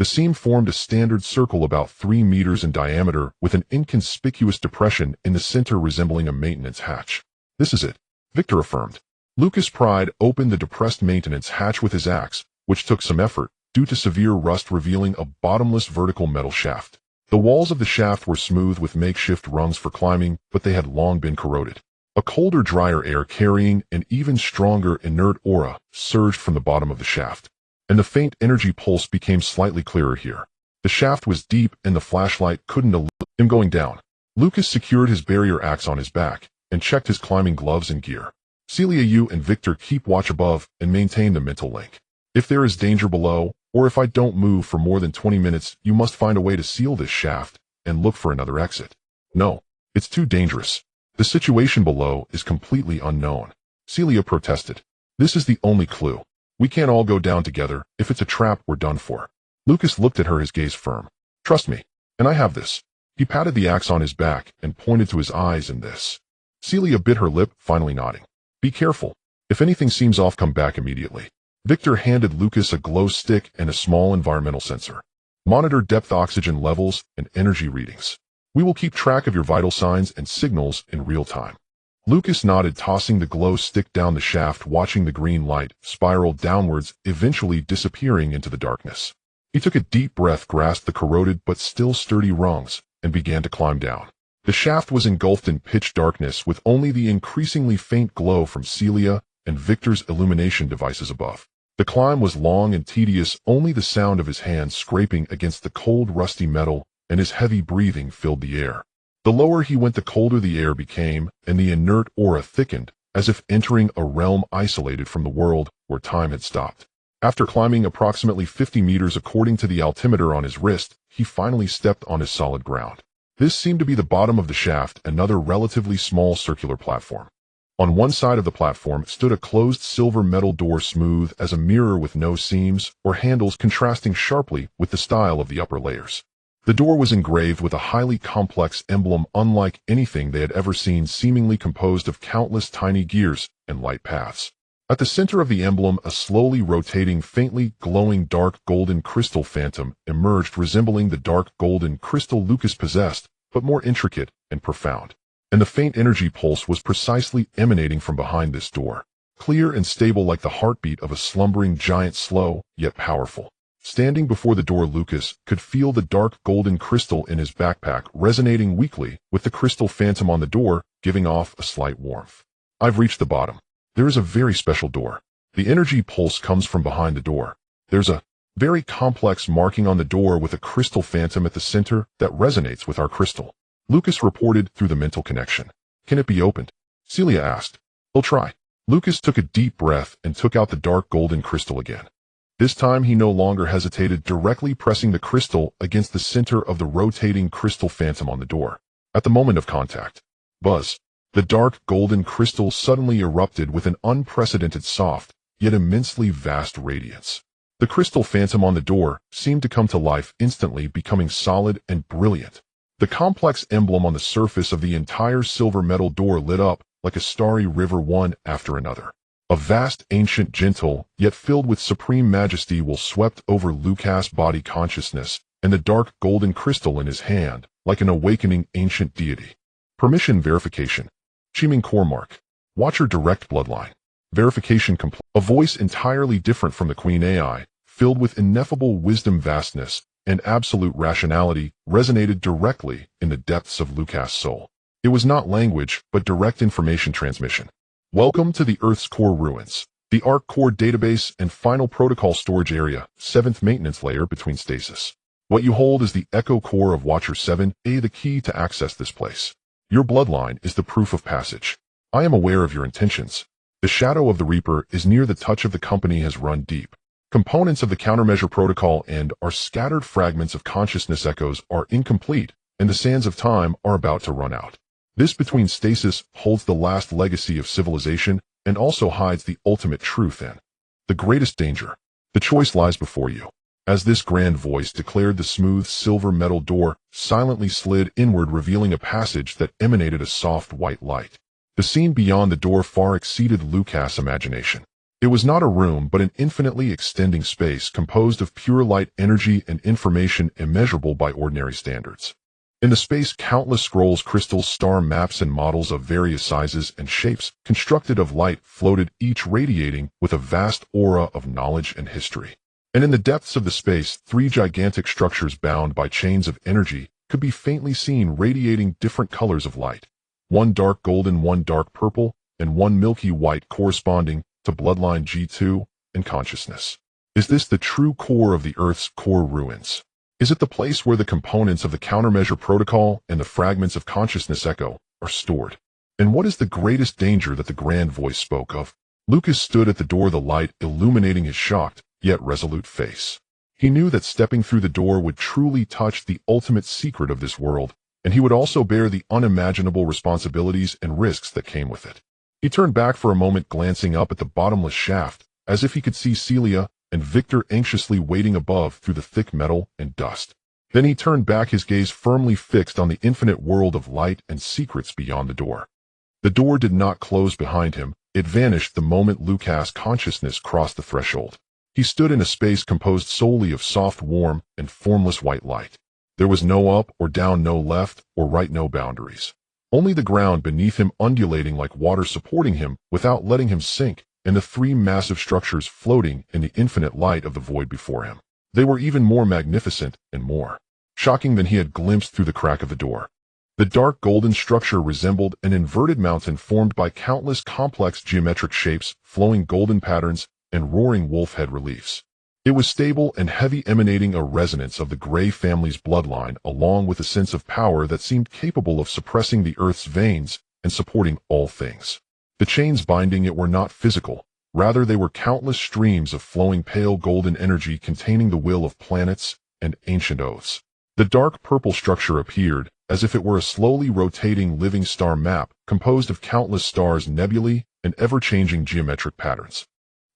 A: The seam formed a standard circle about 3 meters in diameter with an inconspicuous depression in the center resembling a maintenance hatch. "This is it," Victor affirmed. Lucas pried open the depressed maintenance hatch with his axe, which took some effort, due to severe rust, revealing a bottomless vertical metal shaft. The walls of the shaft were smooth with makeshift rungs for climbing, but they had long been corroded. A colder, drier air carrying an even stronger inert aura surged from the bottom of the shaft, and the faint energy pulse became slightly clearer here. The shaft was deep and the flashlight couldn't alert him going down. Lucas secured his barrier axe on his back and checked his climbing gloves and gear. "Celia, you and Victor keep watch above and maintain the mental link. If there is danger below, or if I don't move for more than 20 minutes, you must find a way to seal this shaft and look for another exit." "No, it's too dangerous. The situation below is completely unknown," Celia protested. "This is the only clue. We can't all go down together. If it's a trap, we're done for." Lucas looked at her, his gaze firm. "Trust me, and I have this." He patted the axe on his back and pointed to his eyes in this. Celia bit her lip, finally nodding. "Be careful. If anything seems off, come back immediately." Victor handed Lucas a glow stick and a small environmental sensor. "Monitor depth, oxygen levels, and energy readings. We will keep track of your vital signs and signals in real time." Lucas nodded, tossing the glow stick down the shaft, watching the green light spiral downwards, eventually disappearing into the darkness. He took a deep breath, grasped the corroded but still sturdy rungs, and began to climb down. The shaft was engulfed in pitch darkness, with only the increasingly faint glow from Celia and Victor's illumination devices above. The climb was long and tedious, only the sound of his hands scraping against the cold, rusty metal and his heavy breathing filled the air. The lower he went, the colder the air became, and the inert aura thickened, as if entering a realm isolated from the world where time had stopped. After climbing approximately 50 meters according to the altimeter on his wrist, he finally stepped on his solid ground. This seemed to be the bottom of the shaft, another relatively small circular platform. On one side of the platform stood a closed silver metal door, smooth as a mirror with no seams or handles, contrasting sharply with the style of the upper layers. The door was engraved with a highly complex emblem unlike anything they had ever seen, seemingly composed of countless tiny gears and light paths. At the center of the emblem, a slowly rotating, faintly glowing dark golden crystal phantom emerged, resembling the dark golden crystal Lucas possessed, but more intricate and profound. And the faint energy pulse was precisely emanating from behind this door, clear and stable like the heartbeat of a slumbering giant, slow yet powerful. Standing before the door, Lucas could feel the dark golden crystal in his backpack resonating weakly with the crystal phantom on the door, giving off a slight warmth. "I've reached the bottom. There is a very special door. The energy pulse comes from behind the door. There's a very complex marking on the door with a crystal phantom at the center that resonates with our crystal," Lucas reported through the mental connection. "Can it be opened?" Celia asked. "We'll try." Lucas took a deep breath and took out the dark golden crystal again. This time he no longer hesitated, directly pressing the crystal against the center of the rotating crystal phantom on the door. At the moment of contact, buzz, the dark golden crystal suddenly erupted with an unprecedented, soft, yet immensely vast radiance. The crystal phantom on the door seemed to come to life instantly, becoming solid and brilliant. The complex emblem on the surface of the entire silver metal door lit up like a starry river, one after another. A vast, ancient, gentle, yet filled with supreme majesty will swept over Lucas' body consciousness, and the dark golden crystal in his hand, like an awakening ancient deity. Permission verification. Chiming core mark. Watcher direct bloodline. Verification complete. A voice entirely different from the Queen AI, filled with ineffable wisdom, vastness, and absolute rationality, resonated directly in the depths of Lucas' soul. It was not language, but direct information transmission. "Welcome to the Earth's core ruins, the Arc Core database and final protocol storage area, 7th maintenance layer between stasis. What you hold is the echo core of Watcher 7A, the key to access this place. Your bloodline is the proof of passage. I am aware of your intentions. The shadow of the Reaper is near, the touch of the company has run deep. Components of the countermeasure protocol and our scattered fragments of consciousness echoes are incomplete, and the sands of time are about to run out. This between stasis holds the last legacy of civilization and also hides the ultimate truth and the greatest danger. The choice lies before you." As this grand voice declared, the smooth silver metal door silently slid inward, revealing a passage that emanated a soft white light. The scene beyond the door far exceeded Lucas' imagination. It was not a room, but an infinitely extending space composed of pure light, energy, and information immeasurable by ordinary standards. In the space, countless scrolls, crystals, star maps, and models of various sizes and shapes, constructed of light, floated, each radiating with a vast aura of knowledge and history. And in the depths of the space, three gigantic structures bound by chains of energy could be faintly seen, radiating different colors of light. One dark golden, one dark purple, and one milky white, corresponding to bloodline G2 and consciousness. Is this the true core of the Earth's core ruins? Is it the place where the components of the countermeasure protocol and the fragments of consciousness echo are stored? And what is the greatest danger that the grand voice spoke of? Lucas stood at the door, the light illuminating his shocked, yet resolute face. He knew that stepping through the door would truly touch the ultimate secret of this world, and he would also bear the unimaginable responsibilities and risks that came with it. He turned back for a moment, glancing up at the bottomless shaft, as if he could see Celia and Victor anxiously waiting above through the thick metal and dust. Then he turned back, his gaze firmly fixed on the infinite world of light and secrets beyond the door. The door did not close behind him. It vanished the moment Lucas' consciousness crossed the threshold. He stood in a space composed solely of soft, warm, and formless white light. There was no up or down, no left or right, no boundaries. Only the ground beneath him undulating like water, supporting him without letting him sink, and the three massive structures floating in the infinite light of the void before him. They were even more magnificent and more shocking than he had glimpsed through the crack of the door. The dark golden structure resembled an inverted mountain formed by countless complex geometric shapes, flowing golden patterns, and roaring wolf head reliefs. It was stable and heavy, emanating a resonance of the Gray family's bloodline, along with a sense of power that seemed capable of suppressing the Earth's veins and supporting all things. The chains binding it were not physical. Rather, they were countless streams of flowing pale golden energy containing the will of planets and ancient oaths. The dark purple structure appeared as if it were a slowly rotating living star map composed of countless stars, nebulae, and ever-changing geometric patterns.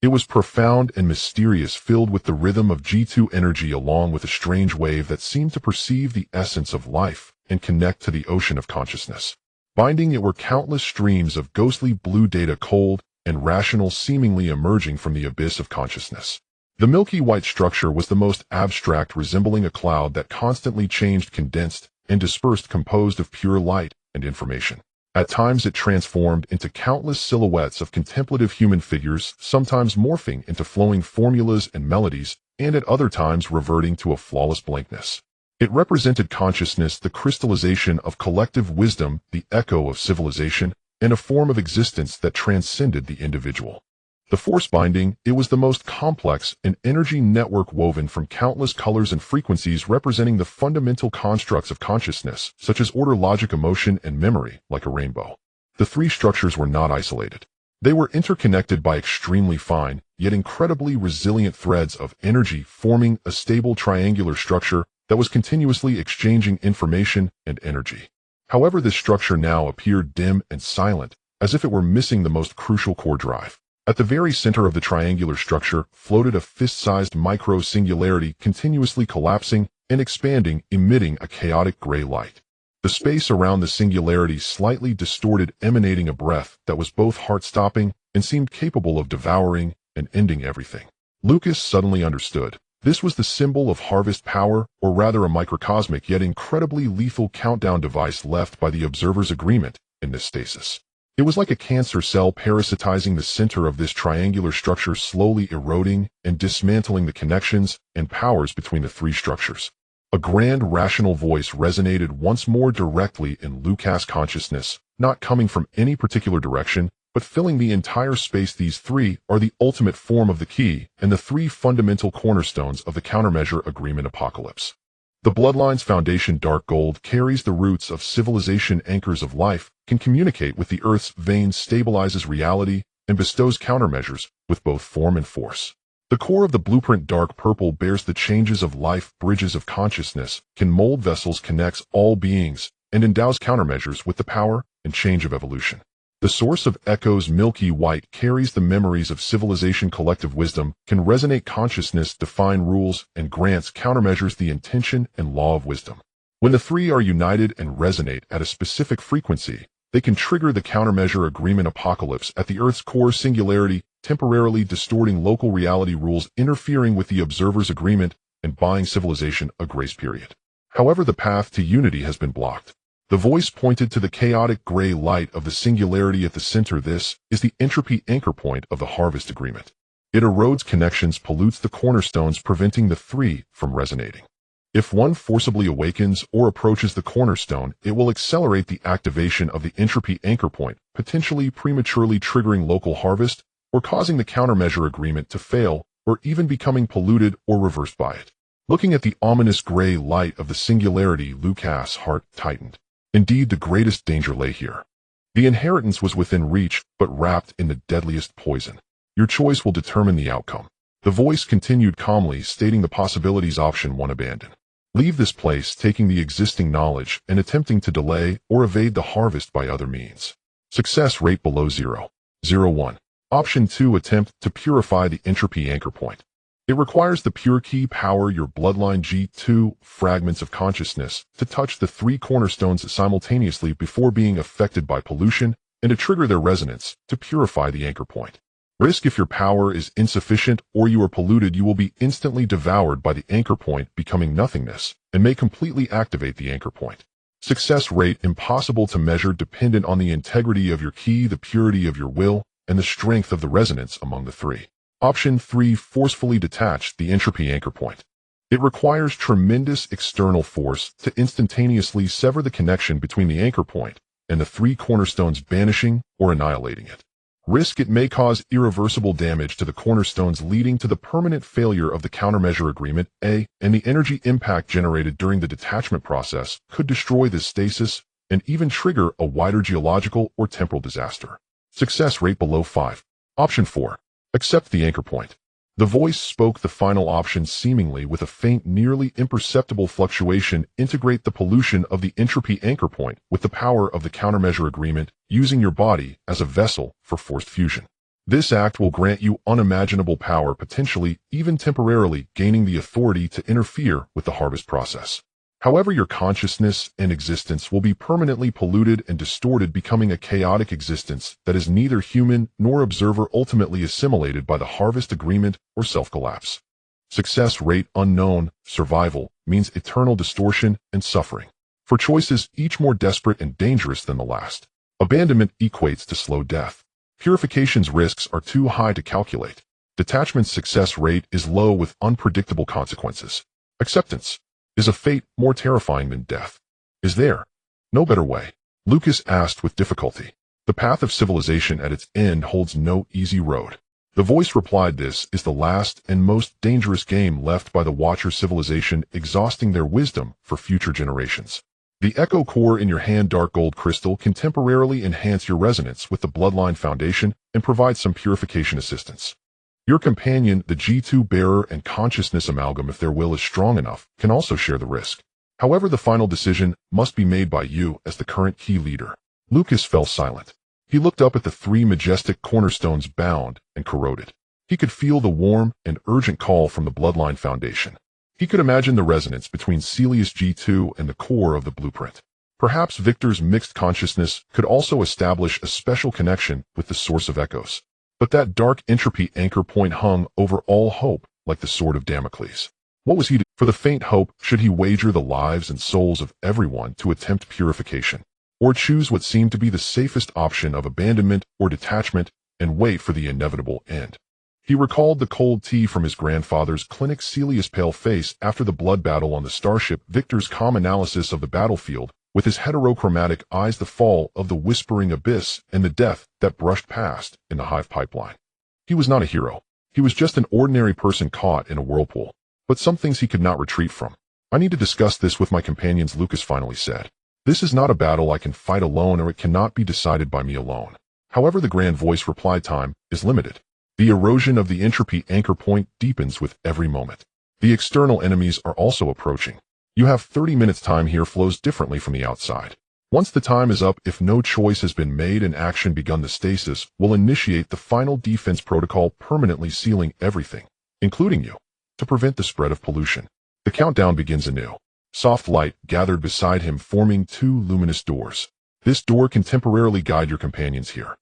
A: It was profound and mysterious, filled with the rhythm of G2 energy, along with a strange wave that seemed to perceive the essence of life and connect to the ocean of consciousness. Binding it were countless streams of ghostly blue data, cold and rational, seemingly emerging from the abyss of consciousness. The milky white structure was the most abstract, resembling a cloud that constantly changed, condensed, and dispersed, composed of pure light and information. At times it transformed into countless silhouettes of contemplative human figures, sometimes morphing into flowing formulas and melodies, and at other times reverting to a flawless blankness. It represented consciousness, the crystallization of collective wisdom, the echo of civilization, and a form of existence that transcended the individual. The force binding, it was the most complex, an energy network woven from countless colors and frequencies, representing the fundamental constructs of consciousness, such as order, logic, emotion, and memory, like a rainbow. The three structures were not isolated. They were interconnected by extremely fine, yet incredibly resilient threads of energy, forming a stable triangular structure that was continuously exchanging information and energy. However, this structure now appeared dim and silent, as if it were missing the most crucial core drive. At the very center of the triangular structure floated a fist-sized micro-singularity, continuously collapsing and expanding, emitting a chaotic gray light. The space around the singularity slightly distorted, emanating a breath that was both heart-stopping and seemed capable of devouring and ending everything. Lucas suddenly understood. This was the symbol of harvest power, or rather a microcosmic yet incredibly lethal countdown device left by the observer's agreement in this stasis. It was like a cancer cell parasitizing the center of this triangular structure, slowly eroding and dismantling the connections and powers between the three structures. A grand rational voice resonated once more directly in Lucas' consciousness, not coming from any particular direction, but filling the entire space. These three are the ultimate form of the key and the three fundamental cornerstones of the countermeasure agreement apocalypse. The bloodline's foundation, dark gold, carries the roots of civilization, anchors of life, can communicate with the Earth's veins, stabilizes reality, and bestows countermeasures with both form and force. The core of the blueprint, dark purple, bears the changes of life, bridges of consciousness, can mold vessels, connects all beings, and endows countermeasures with the power and change of evolution. The source of echoes, milky white, carries the memories of civilization, collective wisdom, can resonate consciousness, define rules, and grants countermeasures, the intention and law of wisdom. When the three are united and resonate at a specific frequency, they can trigger the countermeasure agreement apocalypse at the Earth's core singularity, temporarily distorting local reality rules, interfering with the observer's agreement, and buying civilization a grace period. However, the path to unity has been blocked. The voice pointed to the chaotic gray light of the singularity at the center. This is the entropy anchor point of the harvest agreement. It erodes connections, pollutes the cornerstones, preventing the three from resonating. If one forcibly awakens or approaches the cornerstone, it will accelerate the activation of the entropy anchor point, potentially prematurely triggering local harvest or causing the countermeasure agreement to fail, or even becoming polluted or reversed by it. Looking at the ominous gray light of the singularity, Lucas' heart tightened. Indeed, the greatest danger lay here. The inheritance was within reach, but wrapped in the deadliest poison. Your choice will determine the outcome. The voice continued calmly, stating the possibilities. Option 1, abandon. Leave this place, taking the existing knowledge and attempting to delay or evade the harvest by other means. Success rate below 0.01. Option 2, attempt to purify the entropy anchor point. It requires the pure key power, your bloodline G2 fragments of consciousness, to touch the three cornerstones simultaneously before being affected by pollution and to trigger their resonance to purify the anchor point. Risk: if your power is insufficient or you are polluted, you will be instantly devoured by the anchor point, becoming nothingness, and may completely activate the anchor point. Success rate impossible to measure, dependent on the integrity of your key, the purity of your will, and the strength of the resonance among the three. Option 3, forcefully detach the entropy anchor point. It requires tremendous external force to instantaneously sever the connection between the anchor point and the three cornerstones, banishing or annihilating it. Risk: it may cause irreversible damage to the cornerstones, leading to the permanent failure of the countermeasure agreement, and the energy impact generated during the detachment process could destroy the stasis and even trigger a wider geological or temporal disaster. Success rate below 5. Option 4. Accept the anchor point. The voice spoke the final option, seemingly with a faint, nearly imperceptible fluctuation. Integrate the pollution of the entropy anchor point with the power of the countermeasure agreement, using your body as a vessel for forced fusion. This act will grant you unimaginable power, potentially even temporarily gaining the authority to interfere with the harvest process. However, your consciousness and existence will be permanently polluted and distorted, becoming a chaotic existence that is neither human nor observer, ultimately assimilated by the harvest agreement or self-collapse. Success rate unknown. Survival means eternal distortion and suffering, for choices each more desperate and dangerous than the last. Abandonment equates to slow death. Purification's risks are too high to calculate. Detachment's success rate is low with unpredictable consequences. Acceptance is a fate more terrifying than death. Is there no better way? Lucas asked with difficulty. The path of civilization at its end holds no easy road. The voice replied, this is the last and most dangerous game left by the Watcher civilization, exhausting their wisdom for future generations. The Echo Core in your hand, dark gold crystal, can temporarily enhance your resonance with the Bloodline Foundation and provide some purification assistance. Your companion, the G2 bearer and consciousness amalgam, if their will is strong enough, can also share the risk. However, the final decision must be made by you as the current key leader. Lucas fell silent. He looked up at the three majestic cornerstones, bound and corroded. He could feel the warm and urgent call from the Bloodline Foundation. He could imagine the resonance between Celius G2 and the core of the blueprint. Perhaps Victor's mixed consciousness could also establish a special connection with the source of echoes. But that dark entropy anchor point hung over all hope like the sword of Damocles. What was he to do? For the faint hope, should he wager the lives and souls of everyone to attempt purification, or choose what seemed to be the safest option of abandonment or detachment and wait for the inevitable end? He recalled the cold tea from his grandfather's clinic, Celius' pale face after the blood battle on the starship, Victor's calm analysis of the battlefield, with his heterochromatic eyes, the fall of the whispering abyss, and the death that brushed past in the hive pipeline. He was not a hero. He was just an ordinary person caught in a whirlpool. But some things he could not retreat from. I need to discuss this with my companions, Lucas finally said. This is not a battle I can fight alone, or it cannot be decided by me alone. However, the grand voice replied, time is limited. The erosion of the entropy anchor point deepens with every moment. The external enemies are also approaching. You have 30 minutes. Time here flows differently from the outside. Once the time is up, if no choice has been made and action begun, the stasis will initiate the final defense protocol, permanently sealing everything, including you, to prevent the spread of pollution. The countdown begins anew. Soft light gathered beside him, forming two luminous doors. This door can temporarily guide your companions here.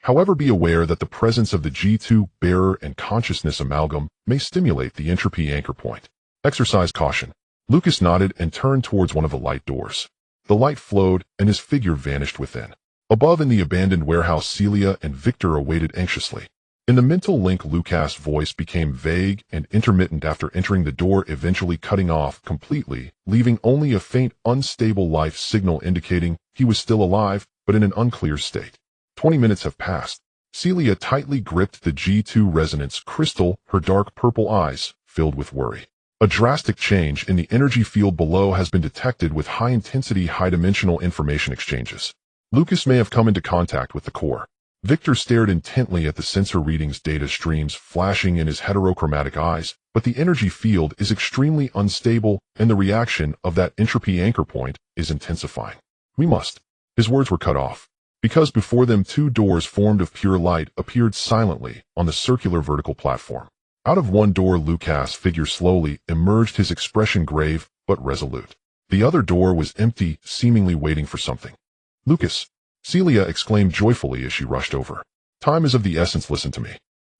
A: However, be aware that the presence of the G2 bearer and consciousness amalgam may stimulate the entropy anchor point. Exercise caution. Lucas nodded and turned towards one of the light doors. The light flowed, and his figure vanished within. Above in the abandoned warehouse, Celia and Victor awaited anxiously. In the mental link, Lucas' voice became vague and intermittent after entering the door, eventually cutting off completely, leaving only a faint, unstable life signal indicating he was still alive, but in an unclear state. 20 minutes have passed. Celia tightly gripped the G2 resonance crystal, her dark purple eyes filled with worry. A drastic change in the energy field below has been detected with high-intensity, high-dimensional information exchanges. Lucas may have come into contact with the core. Victor stared intently at the sensor readings, data streams flashing in his heterochromatic eyes, but the energy field is extremely unstable and the reaction of that entropy anchor point is intensifying. We must. His words were cut off, because before them 2 doors formed of pure light appeared silently on the circular vertical platform. Out of one door, Lucas' figure slowly emerged, his expression grave but resolute. The other door was empty, seemingly waiting for something. Lucas! Celia exclaimed joyfully as she rushed over. Time is of the essence, listen to me.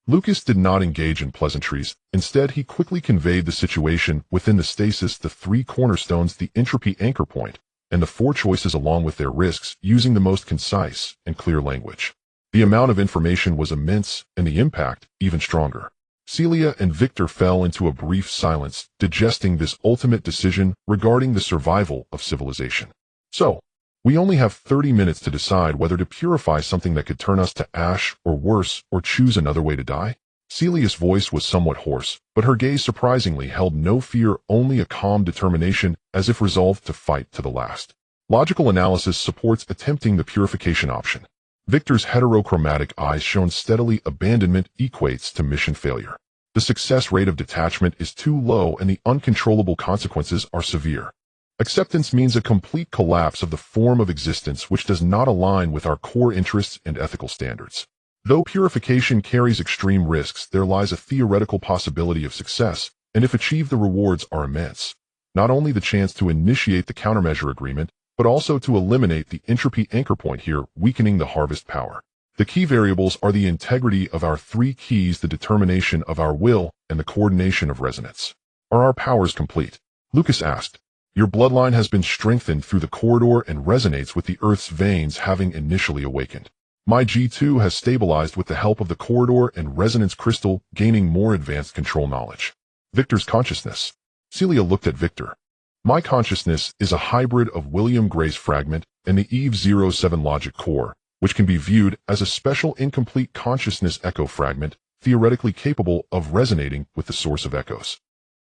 A: Lucas did not engage in pleasantries. Instead, he quickly conveyed the situation within the stasis, the 3 cornerstones, the entropy anchor point, and the 4 choices along with their risks, using the most concise and clear language. The amount of information was immense, and the impact even stronger. Celia and Victor fell into a brief silence, digesting this ultimate decision regarding the survival of civilization. So, we only have 30 minutes to decide whether to purify something that could turn us to ash, or worse, or choose another way to die. Celia's voice was somewhat hoarse, but her gaze surprisingly held no fear, only a calm determination, as if resolved to fight to the last. Logical analysis supports attempting the purification option. Victor's heterochromatic eyes shone steadily. Abandonment equates to mission failure. The success rate of detachment is too low and the uncontrollable consequences are severe. Acceptance means a complete collapse of the form of existence which does not align with our core interests and ethical standards. Though purification carries extreme risks, there lies a theoretical possibility of success, and if achieved, the rewards are immense. Not only the chance to initiate the countermeasure agreement, but also to eliminate the entropy anchor point here, weakening the harvest power. The key variables are the integrity of our 3 keys, the determination of our will, and the coordination of resonance. Are our powers complete? Lucas asked. Your bloodline has been strengthened through the corridor and resonates with the Earth's veins, having initially awakened. My G2 has stabilized with the help of the corridor and resonance crystal, gaining more advanced control knowledge. Victor's consciousness. Celia looked at Victor. My consciousness is a hybrid of William Gray's fragment and the Eve 07 logic core, which can be viewed as a special incomplete consciousness echo fragment, theoretically capable of resonating with the source of echoes.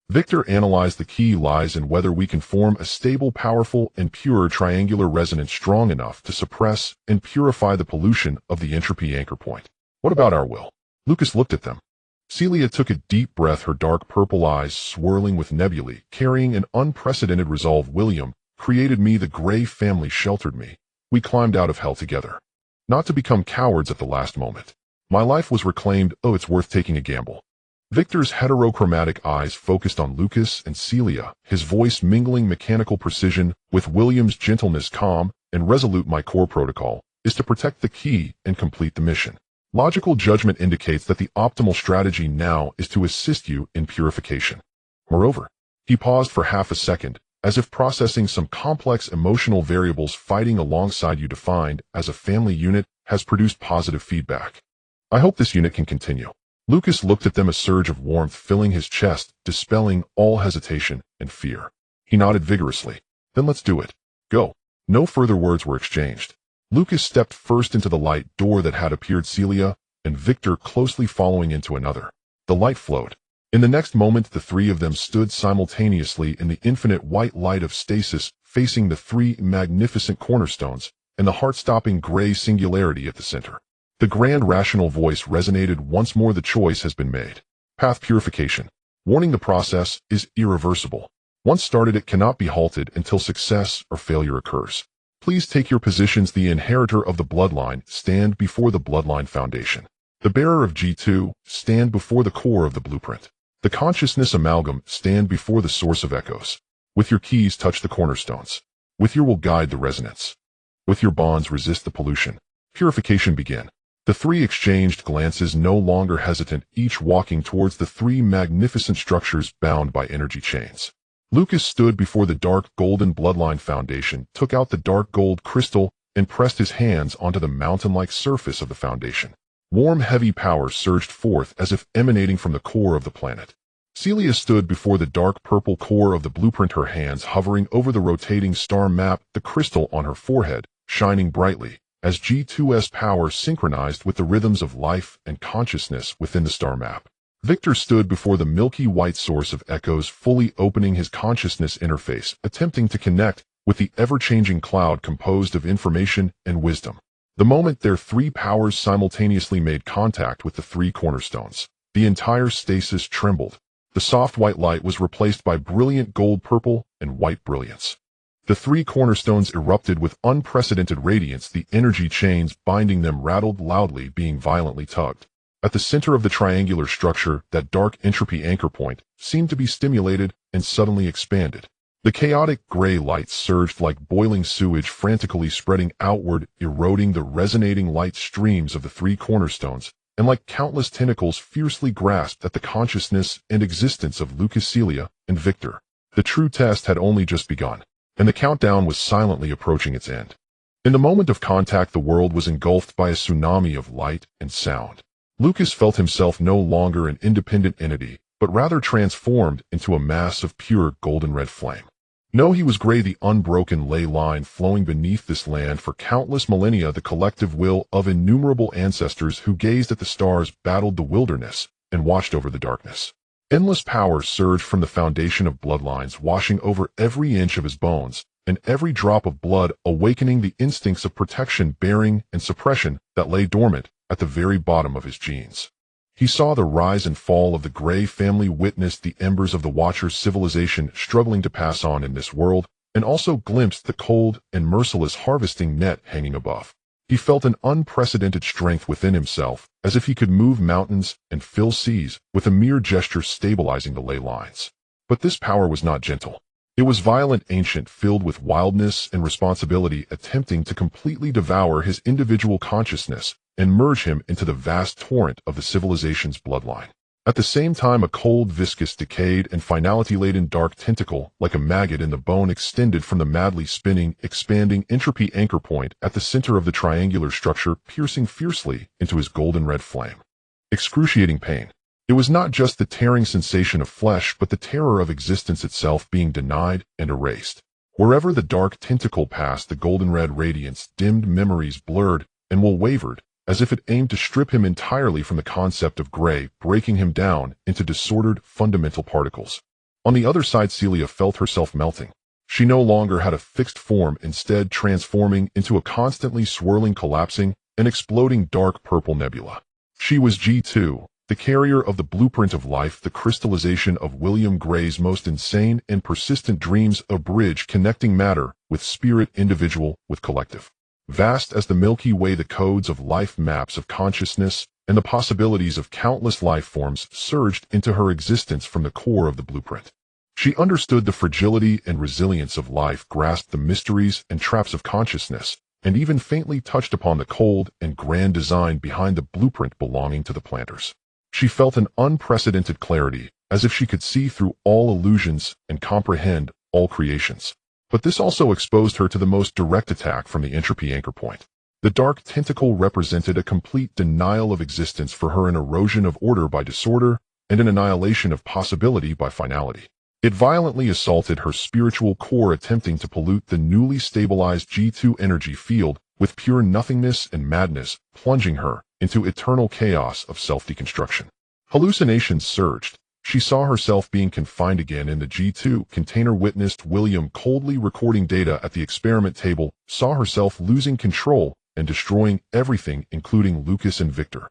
A: Victor analyzed the key lies in whether we can form a stable, powerful, and pure triangular resonance strong enough to suppress and purify the pollution of the entropy anchor point. What about our will? Lucas looked at them. Celia took a deep breath, her dark purple eyes swirling with nebulae, carrying an unprecedented resolve. William created me, the Gray family sheltered me. We climbed out of hell together. Not to become cowards at the last moment. My life was reclaimed. Oh, it's worth taking a gamble. Victor's heterochromatic eyes focused on Lucas and Celia, his voice mingling mechanical precision with William's gentleness, calm and resolute. My core protocol is to protect the key and complete the mission. Logical judgment indicates that the optimal strategy now is to assist you in purification. Moreover, he paused for half a second, as if processing some complex emotional variables. Fighting alongside you, defined as a family unit, has produced positive feedback. I hope this unit can continue. Lucas looked at them, a surge of warmth filling his chest, dispelling all hesitation and fear. He nodded vigorously. Then let's do it. Go. No further words were exchanged. Lucas stepped first into the light door that had appeared, Celia and Victor closely following into another. The light flowed. In the next moment, the 3 of them stood simultaneously in the infinite white light of stasis, facing the 3 magnificent cornerstones and the heart-stopping gray singularity at the center. The grand rational voice resonated once more. The choice has been made. Path purification. Warning: the process is irreversible. Once started, it cannot be halted until success or failure occurs. Please take your positions. The inheritor of the bloodline, stand before the bloodline foundation. The bearer of G2, stand before the core of the blueprint. The consciousness amalgam, stand before the source of echoes. With your keys, touch the cornerstones. With your will, guide the resonance. With your bonds, resist the pollution. Purification begin. The three exchanged glances, no longer hesitant, each walking towards the three magnificent structures bound by energy chains. Lucas stood before the dark golden bloodline foundation, took out the dark gold crystal, and pressed his hands onto the mountain-like surface of the foundation. Warm, heavy power surged forth as if emanating from the core of the planet. Celia stood before the dark purple core of the blueprint, her hands hovering over the rotating star map, the crystal on her forehead shining brightly, as G2's power synchronized with the rhythms of life and consciousness within the star map. Victor stood before the milky white source of echoes, fully opening his consciousness interface, attempting to connect with the ever-changing cloud composed of information and wisdom. The moment their three powers simultaneously made contact with the three cornerstones, the entire stasis trembled. The soft white light was replaced by brilliant gold, purple, and white brilliance. The three cornerstones erupted with unprecedented radiance, the energy chains binding them rattled loudly, being violently tugged. At the center of the triangular structure, that dark entropy anchor point seemed to be stimulated and suddenly expanded. The chaotic gray light surged like boiling sewage, frantically spreading outward, eroding the resonating light streams of the three cornerstones, and like countless tentacles fiercely grasped at the consciousness and existence of Lucas, Celia, and Victor. The true test had only just begun, and the countdown was silently approaching its end. In the moment of contact, the world was engulfed by a tsunami of light and sound. Lucas felt himself no longer an independent entity, but rather transformed into a mass of pure golden red flame. No, he was gray, the unbroken ley line flowing beneath this land for countless millennia, the collective will of innumerable ancestors who gazed at the stars, battled the wilderness, and watched over the darkness. Endless power surged from the foundation of bloodlines, washing over every inch of his bones, and every drop of blood awakening the instincts of protection, bearing, and suppression that lay dormant at the very bottom of his genes. He saw the rise and fall of the Gray family, witnessed the embers of the Watcher's civilization struggling to pass on in this world, and also glimpsed the cold and merciless harvesting net hanging above. He felt an unprecedented strength within himself, as if he could move mountains and fill seas with a mere gesture, stabilizing the ley lines. But this power was not gentle. It was violent, ancient, filled with wildness and responsibility, attempting to completely devour his individual consciousness and merge him into the vast torrent of the civilization's bloodline. At the same time, a cold, viscous, decayed, and finality-laden dark tentacle, like a maggot in the bone, extended from the madly spinning, expanding entropy anchor point at the center of the triangular structure, piercing fiercely into his golden red flame. Excruciating pain. It was not just the tearing sensation of flesh, but the terror of existence itself being denied and erased. Wherever the dark tentacle passed, the golden red radiance dimmed, memories blurred, and will wavered, as if it aimed to strip him entirely from the concept of gray, breaking him down into disordered, fundamental particles. On the other side, Celia felt herself melting. She no longer had a fixed form, instead transforming into a constantly swirling, collapsing, and exploding dark purple nebula. She was G2, the carrier of the blueprint of life, the crystallization of William Gray's most insane and persistent dreams, a bridge connecting matter with spirit, individual with collective. Vast as the Milky Way, the codes of life, maps of consciousness, and the possibilities of countless life forms surged into her existence from the core of the blueprint. She understood the fragility and resilience of life, grasped the mysteries and traps of consciousness, and even faintly touched upon the cold and grand design behind the blueprint belonging to the planters. She felt an unprecedented clarity, as if she could see through all illusions and comprehend all creations. But this also exposed her to the most direct attack from the entropy anchor point. The dark tentacle represented a complete denial of existence for her, an erosion of order by disorder, and an annihilation of possibility by finality. It violently assaulted her spiritual core, attempting to pollute the newly stabilized G2 energy field with pure nothingness and madness, plunging her into eternal chaos of self-deconstruction. Hallucinations surged. She saw herself being confined again in the G2 container, witnessed William coldly recording data at the experiment table, saw herself losing control and destroying everything, including Lucas and Victor.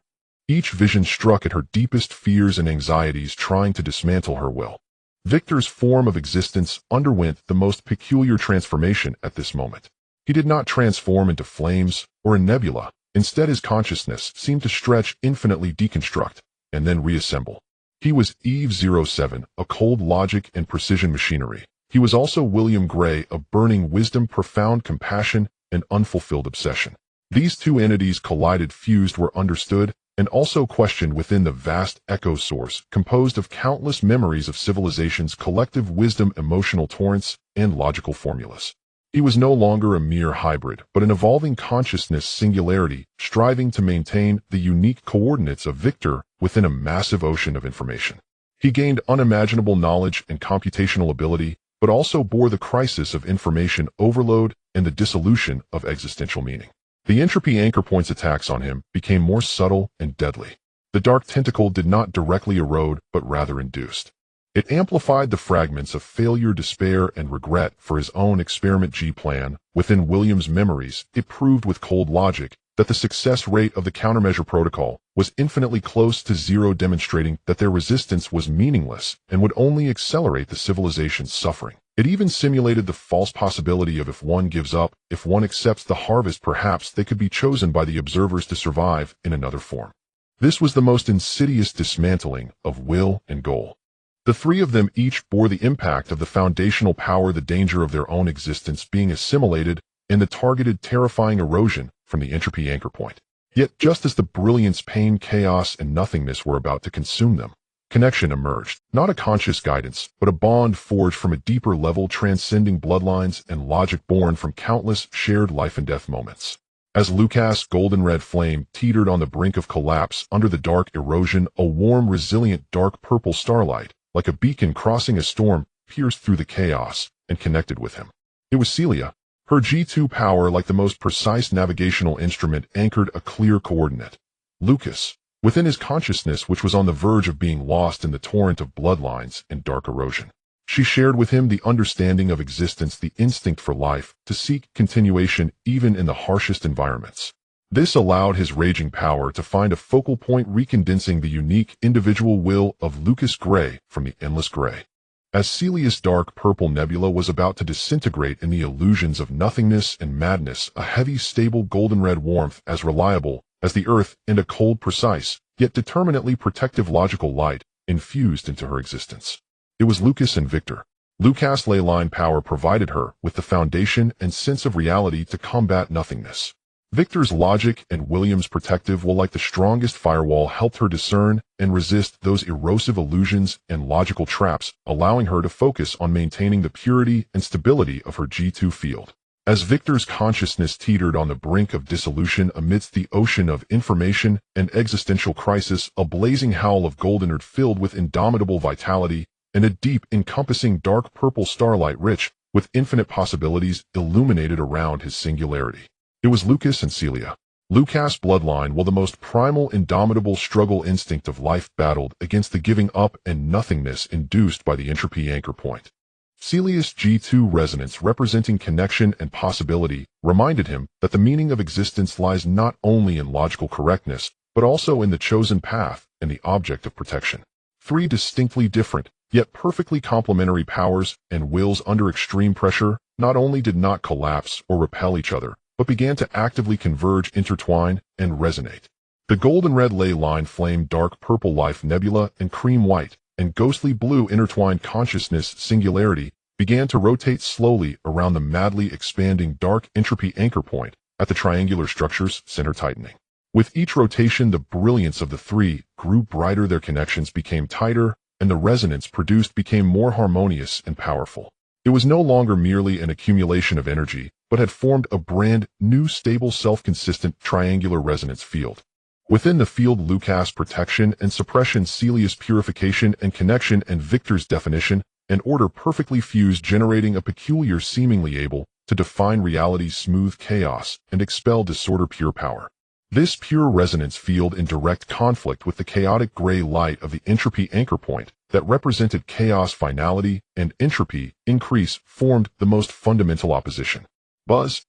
A: Each vision struck at her deepest fears and anxieties, trying to dismantle her will. Victor's form of existence underwent the most peculiar transformation at this moment. He did not transform into flames or a nebula. Instead, his consciousness seemed to stretch infinitely, deconstruct, and then reassemble. He was Eve 07, a cold logic and precision machinery. He was also William Gray, a burning wisdom, profound compassion, and unfulfilled obsession. These two entities collided, fused, were understood, and also questioned within the vast echo source composed of countless memories of civilization's collective wisdom, emotional torrents, and logical formulas. He was no longer a mere hybrid, but an evolving consciousness singularity, striving to maintain the unique coordinates of Victor within a massive ocean of information. He gained unimaginable knowledge and computational ability, but also bore the crisis of information overload and the dissolution of existential meaning. The entropy anchor point's attacks on him became more subtle and deadly. The dark tentacle did not directly erode, but rather induced. It amplified the fragments of failure, despair, and regret for his own Experiment G plan. Within William's memories, it proved with cold logic that the success rate of the countermeasure protocol was infinitely close to zero, demonstrating that their resistance was meaningless and would only accelerate the civilization's suffering. It even simulated the false possibility of if one gives up, if one accepts the harvest, perhaps they could be chosen by the observers to survive in another form. This was the most insidious dismantling of will and goal. The three of them each bore the impact of the foundational power, the danger of their own existence being assimilated, and the targeted, terrifying erosion from the entropy anchor point. Yet just as the brilliance, pain, chaos, and nothingness were about to consume them, connection emerged, not a conscious guidance, but a bond forged from a deeper level, transcending bloodlines and logic, born from countless shared life and death moments. As Lucas' golden red flame teetered on the brink of collapse under the dark erosion, a warm, resilient, dark purple starlight, like a beacon crossing a storm, pierced through the chaos and connected with him. It was Celia. Her G2 power, like the most precise navigational instrument, anchored a clear coordinate. Lucas, within his consciousness, which was on the verge of being lost in the torrent of bloodlines and dark erosion. She shared with him the understanding of existence, the instinct for life, to seek continuation even in the harshest environments. This allowed his raging power to find a focal point, recondensing the unique individual will of Lucas Gray from the endless gray. As Celia's dark purple nebula was about to disintegrate in the illusions of nothingness and madness, a heavy, stable golden red warmth, as reliable as the earth, and a cold, precise, yet determinately protective logical light, infused into her existence. It was Lucas and Victor. Lucas' ley line power provided her with the foundation and sense of reality to combat nothingness. Victor's logic and William's protective will, like the strongest firewall, helped her discern and resist those erosive illusions and logical traps, allowing her to focus on maintaining the purity and stability of her G2 field. As Victor's consciousness teetered on the brink of dissolution amidst the ocean of information and existential crisis, a blazing howl of golden earth filled with indomitable vitality, and a deep, encompassing dark purple starlight rich with infinite possibilities illuminated around his singularity. It was Lucas and Celia. Lucas' bloodline, while the most primal, indomitable struggle instinct of life, battled against the giving up and nothingness induced by the entropy anchor point. Celia's G2 resonance, representing connection and possibility, reminded him that the meaning of existence lies not only in logical correctness, but also in the chosen path and the object of protection. Three distinctly different, yet perfectly complementary powers and wills under extreme pressure not only did not collapse or repel each other, but began to actively converge, intertwine, and resonate. The golden red ley line flame, dark purple life nebula, and cream white and ghostly blue intertwined consciousness singularity began to rotate slowly around the madly expanding dark entropy anchor point at the triangular structure's center, tightening. With each rotation, the brilliance of the three grew brighter, their connections became tighter, and the resonance produced became more harmonious and powerful. It was no longer merely an accumulation of energy, but had formed a brand new, stable, self-consistent triangular resonance field. Within the field, Lucas' protection and suppression, Celia's purification and connection, and Victor's definition and order perfectly fused, generating a peculiar, seemingly able to define reality's smooth chaos and expel disorder, pure power. This pure resonance field, in direct conflict with the chaotic gray light of the entropy anchor point that represented chaos, finality, and entropy increase, formed the most fundamental opposition. Buzz,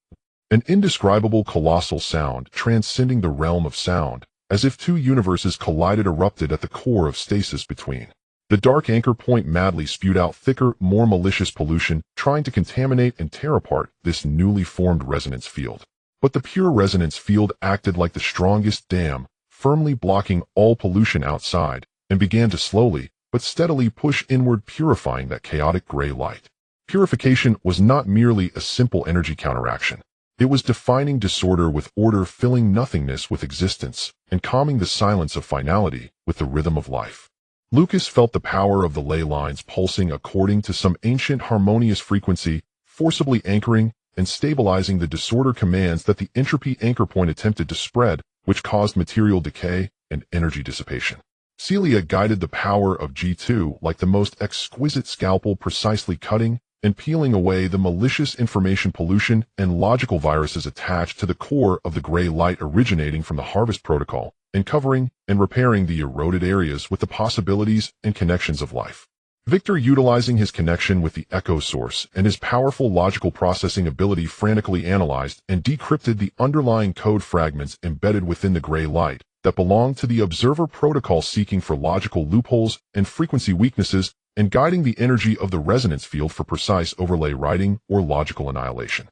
A: an indescribable, colossal sound transcending the realm of sound, as if two universes collided, erupted at the core of stasis between. The dark anchor point madly spewed out thicker, more malicious pollution, trying to contaminate and tear apart this newly formed resonance field. But the pure resonance field acted like the strongest dam, firmly blocking all pollution outside, and began to slowly but steadily push inward, purifying that chaotic gray light. Purification was not merely a simple energy counteraction. It was defining disorder with order, filling nothingness with existence, and calming the silence of finality with the rhythm of life. Lucas felt the power of the ley lines pulsing according to some ancient harmonious frequency, forcibly anchoring and stabilizing the disorder commands that the entropy anchor point attempted to spread, which caused material decay and energy dissipation. Celia guided the power of G2 like the most exquisite scalpel, precisely cutting and peeling away the malicious information pollution and logical viruses attached to the core of the gray light originating from the Harvest Protocol, and covering and repairing the eroded areas with the possibilities and connections of life. Victor, utilizing his connection with the echo source and his powerful logical processing ability, frantically analyzed and decrypted the underlying code fragments embedded within the gray light that belonged to the Observer Protocol, seeking for logical loopholes and frequency weaknesses and guiding the energy of the resonance field for precise overlay writing or logical annihilation.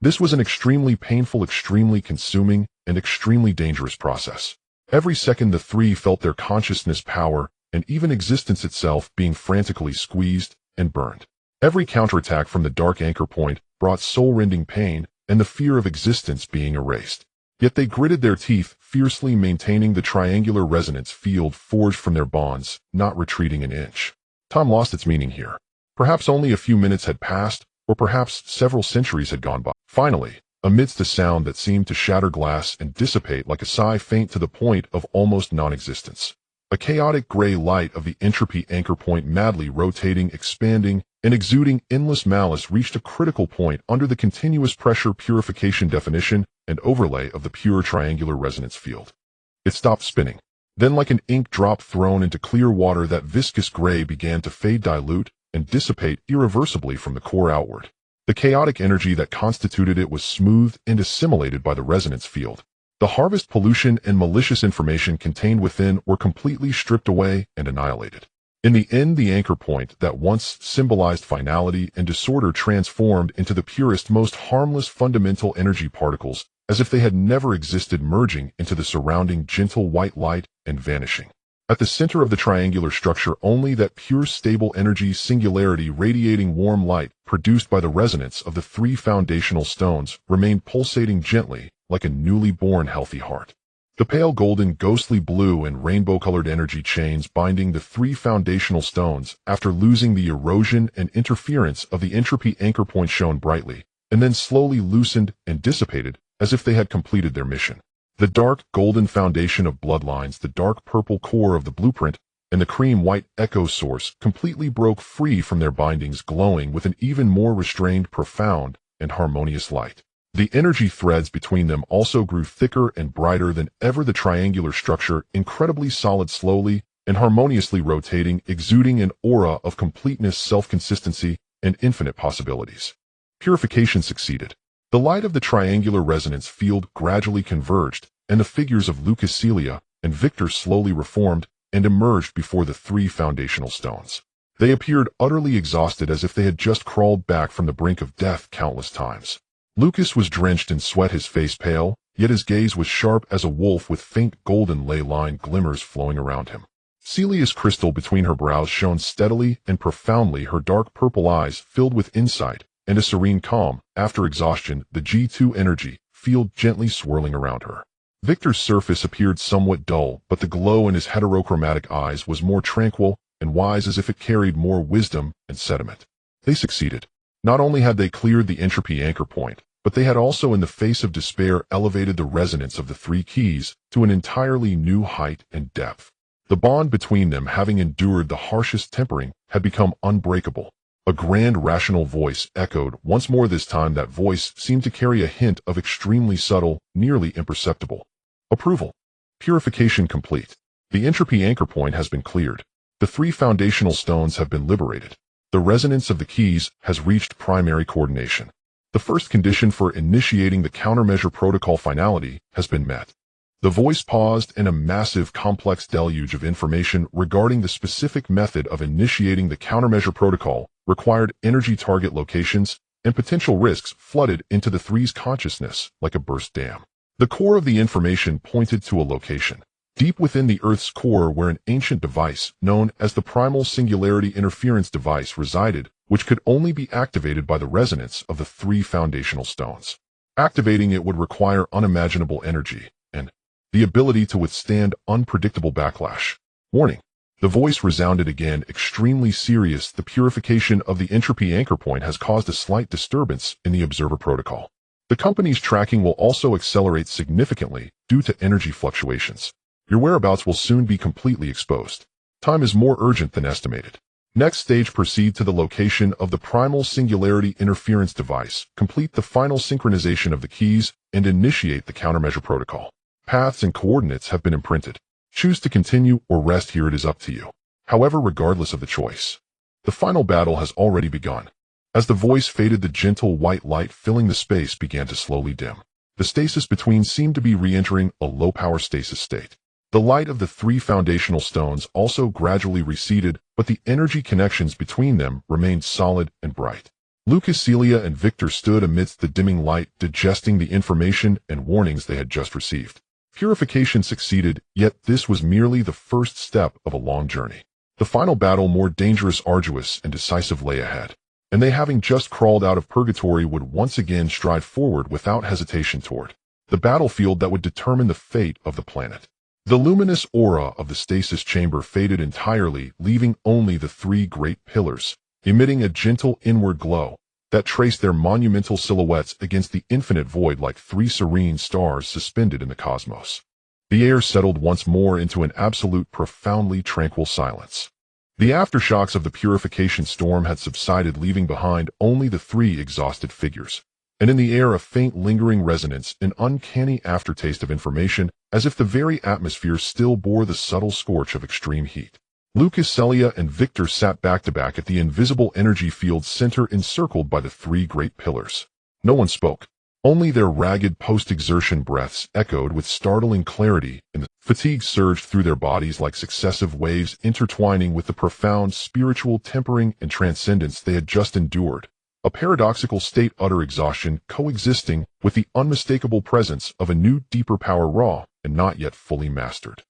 A: This was an extremely painful, extremely consuming, and extremely dangerous process. Every second the three felt their consciousness, power, and even existence itself being frantically squeezed and burned. Every counterattack from the dark anchor point brought soul-rending pain and the fear of existence being erased. Yet they gritted their teeth, fiercely maintaining the triangular resonance field forged from their bonds, not retreating an inch. Time lost its meaning here. Perhaps only a few minutes had passed, or perhaps several centuries had gone by. Finally, amidst a sound that seemed to shatter glass and dissipate like a sigh faint to the point of almost non-existence, a chaotic gray light of the entropy anchor point, madly rotating, expanding, and exuding endless malice, reached a critical point under the continuous pressure, purification, definition, and overlay of the pure triangular resonance field. It stopped spinning. Then, like an ink drop thrown into clear water, that viscous gray began to fade, dilute, and dissipate irreversibly from the core outward. The chaotic energy that constituted it was smoothed and assimilated by the resonance field. The harvest pollution and malicious information contained within were completely stripped away and annihilated. In the end, the anchor point that once symbolized finality and disorder transformed into the purest, most harmless fundamental energy particles, as if they had never existed, merging into the surrounding gentle white light and vanishing. At the center of the triangular structure, only that pure, stable energy, singularity, radiating warm light produced by the resonance of the three foundational stones, remained pulsating gently like a newly born healthy heart. The pale golden, ghostly blue, and rainbow-colored energy chains binding the three foundational stones, after losing the erosion and interference of the entropy anchor point, shone brightly, and then slowly loosened and dissipated as if they had completed their mission. The dark golden foundation of bloodlines, the dark purple core of the blueprint, and the cream-white echo source completely broke free from their bindings, glowing with an even more restrained, profound, and harmonious light. The energy threads between them also grew thicker and brighter than ever, the triangular structure incredibly solid, slowly and harmoniously rotating, exuding an aura of completeness, self-consistency, and infinite possibilities. Purification succeeded. The light of the triangular resonance field gradually converged, and the figures of Lucas, Celia, and Victor slowly reformed and emerged before the three foundational stones. They appeared utterly exhausted, as if they had just crawled back from the brink of death countless times. Lucas was drenched in sweat, his face pale, yet his gaze was sharp as a wolf, with faint golden ley-line glimmers flowing around him. Celia's crystal between her brows shone steadily and profoundly, her dark purple eyes filled with insight and a serene calm. After exhaustion, the G2 energy field gently swirling around her. Victor's surface appeared somewhat dull, but the glow in his heterochromatic eyes was more tranquil and wise, as if it carried more wisdom and sediment. They succeeded. Not only had they cleared the entropy anchor point, but they had also, in the face of despair, elevated the resonance of the three keys to an entirely new height and depth. The bond between them, having endured the harshest tempering, had become unbreakable. A grand, rational voice echoed once more. This time that voice seemed to carry a hint of extremely subtle, nearly imperceptible approval. Purification complete. The entropy anchor point has been cleared. The three foundational stones have been liberated. The resonance of the keys has reached primary coordination. The first condition for initiating the countermeasure protocol, finality, has been met. The voice paused, and a massive, complex deluge of information regarding the specific method of initiating the countermeasure protocol, required energy target locations, and potential risks flooded into the three's consciousness like a burst dam. The core of the information pointed to a location deep within the Earth's core, where an ancient device known as the Primal Singularity Interference Device resided, which could only be activated by the resonance of the three foundational stones. Activating it would require unimaginable energy and the ability to withstand unpredictable backlash. Warning. The voice resounded again, extremely serious. The purification of the entropy anchor point has caused a slight disturbance in the observer protocol. The company's tracking will also accelerate significantly due to energy fluctuations. Your whereabouts will soon be completely exposed. Time is more urgent than estimated. Next stage, proceed to the location of the primal singularity interference device, complete the final synchronization of the keys, and initiate the countermeasure protocol. Paths and coordinates have been imprinted. Choose to continue or rest here, it is up to you. However, regardless of the choice, the final battle has already begun. As the voice faded, the gentle white light filling the space began to slowly dim. The stasis between seemed to be re-entering a low-power stasis state. The light of the three foundational stones also gradually receded, but the energy connections between them remained solid and bright. Lucas, Celia, and Victor stood amidst the dimming light, digesting the information and warnings they had just received. Purification succeeded, yet this was merely the first step of a long journey. The final battle, more dangerous, arduous, and decisive, lay ahead. And they, having just crawled out of purgatory, would once again stride forward without hesitation toward the battlefield that would determine the fate of the planet. The luminous aura of the stasis chamber faded entirely, leaving only the three great pillars, emitting a gentle inward glow that traced their monumental silhouettes against the infinite void like three serene stars suspended in the cosmos. The air settled once more into an absolute, profoundly tranquil silence. The aftershocks of the purification storm had subsided, leaving behind only the three exhausted figures, and in the air a faint lingering resonance, an uncanny aftertaste of information, as if the very atmosphere still bore the subtle scorch of extreme heat. Lucas, Celia, and Victor sat back-to-back at the invisible energy field center encircled by the three great pillars. No one spoke. Only their ragged post-exertion breaths echoed with startling clarity, and the fatigue surged through their bodies like successive waves, intertwining with the profound spiritual tempering and transcendence they had just endured. A paradoxical state, utter exhaustion, coexisting with the unmistakable presence of a new, deeper power, raw and not yet fully mastered.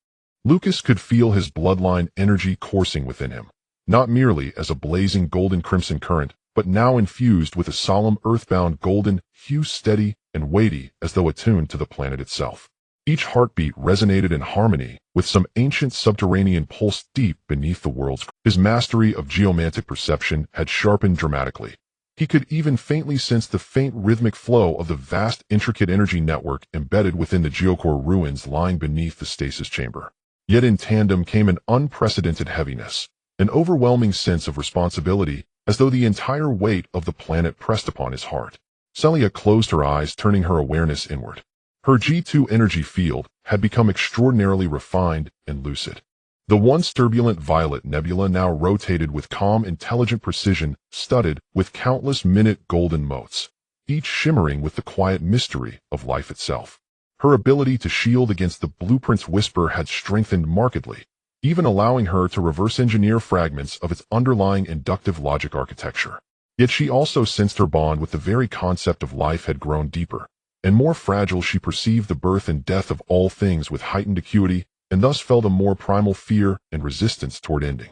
A: Lucas could feel his bloodline energy coursing within him, not merely as a blazing golden crimson current, but now infused with a solemn earthbound golden hue, steady and weighty as though attuned to the planet itself. Each heartbeat resonated in harmony with some ancient subterranean pulse deep beneath the world's. His mastery of geomantic perception had sharpened dramatically. He could even faintly sense the faint rhythmic flow of the vast, intricate energy network embedded within the geocore ruins lying beneath the stasis chamber. Yet in tandem came an unprecedented heaviness, an overwhelming sense of responsibility, as though the entire weight of the planet pressed upon his heart. Celia closed her eyes, turning her awareness inward. Her G2 energy field had become extraordinarily refined and lucid. The once turbulent violet nebula now rotated with calm, intelligent precision, studded with countless minute golden motes, each shimmering with the quiet mystery of life itself. Her ability to shield against the blueprint's whisper had strengthened markedly, even allowing her to reverse engineer fragments of its underlying inductive logic architecture. Yet she also sensed her bond with the very concept of life had grown deeper and more fragile. She perceived the birth and death of all things with heightened acuity, and thus felt a more primal fear and resistance toward ending.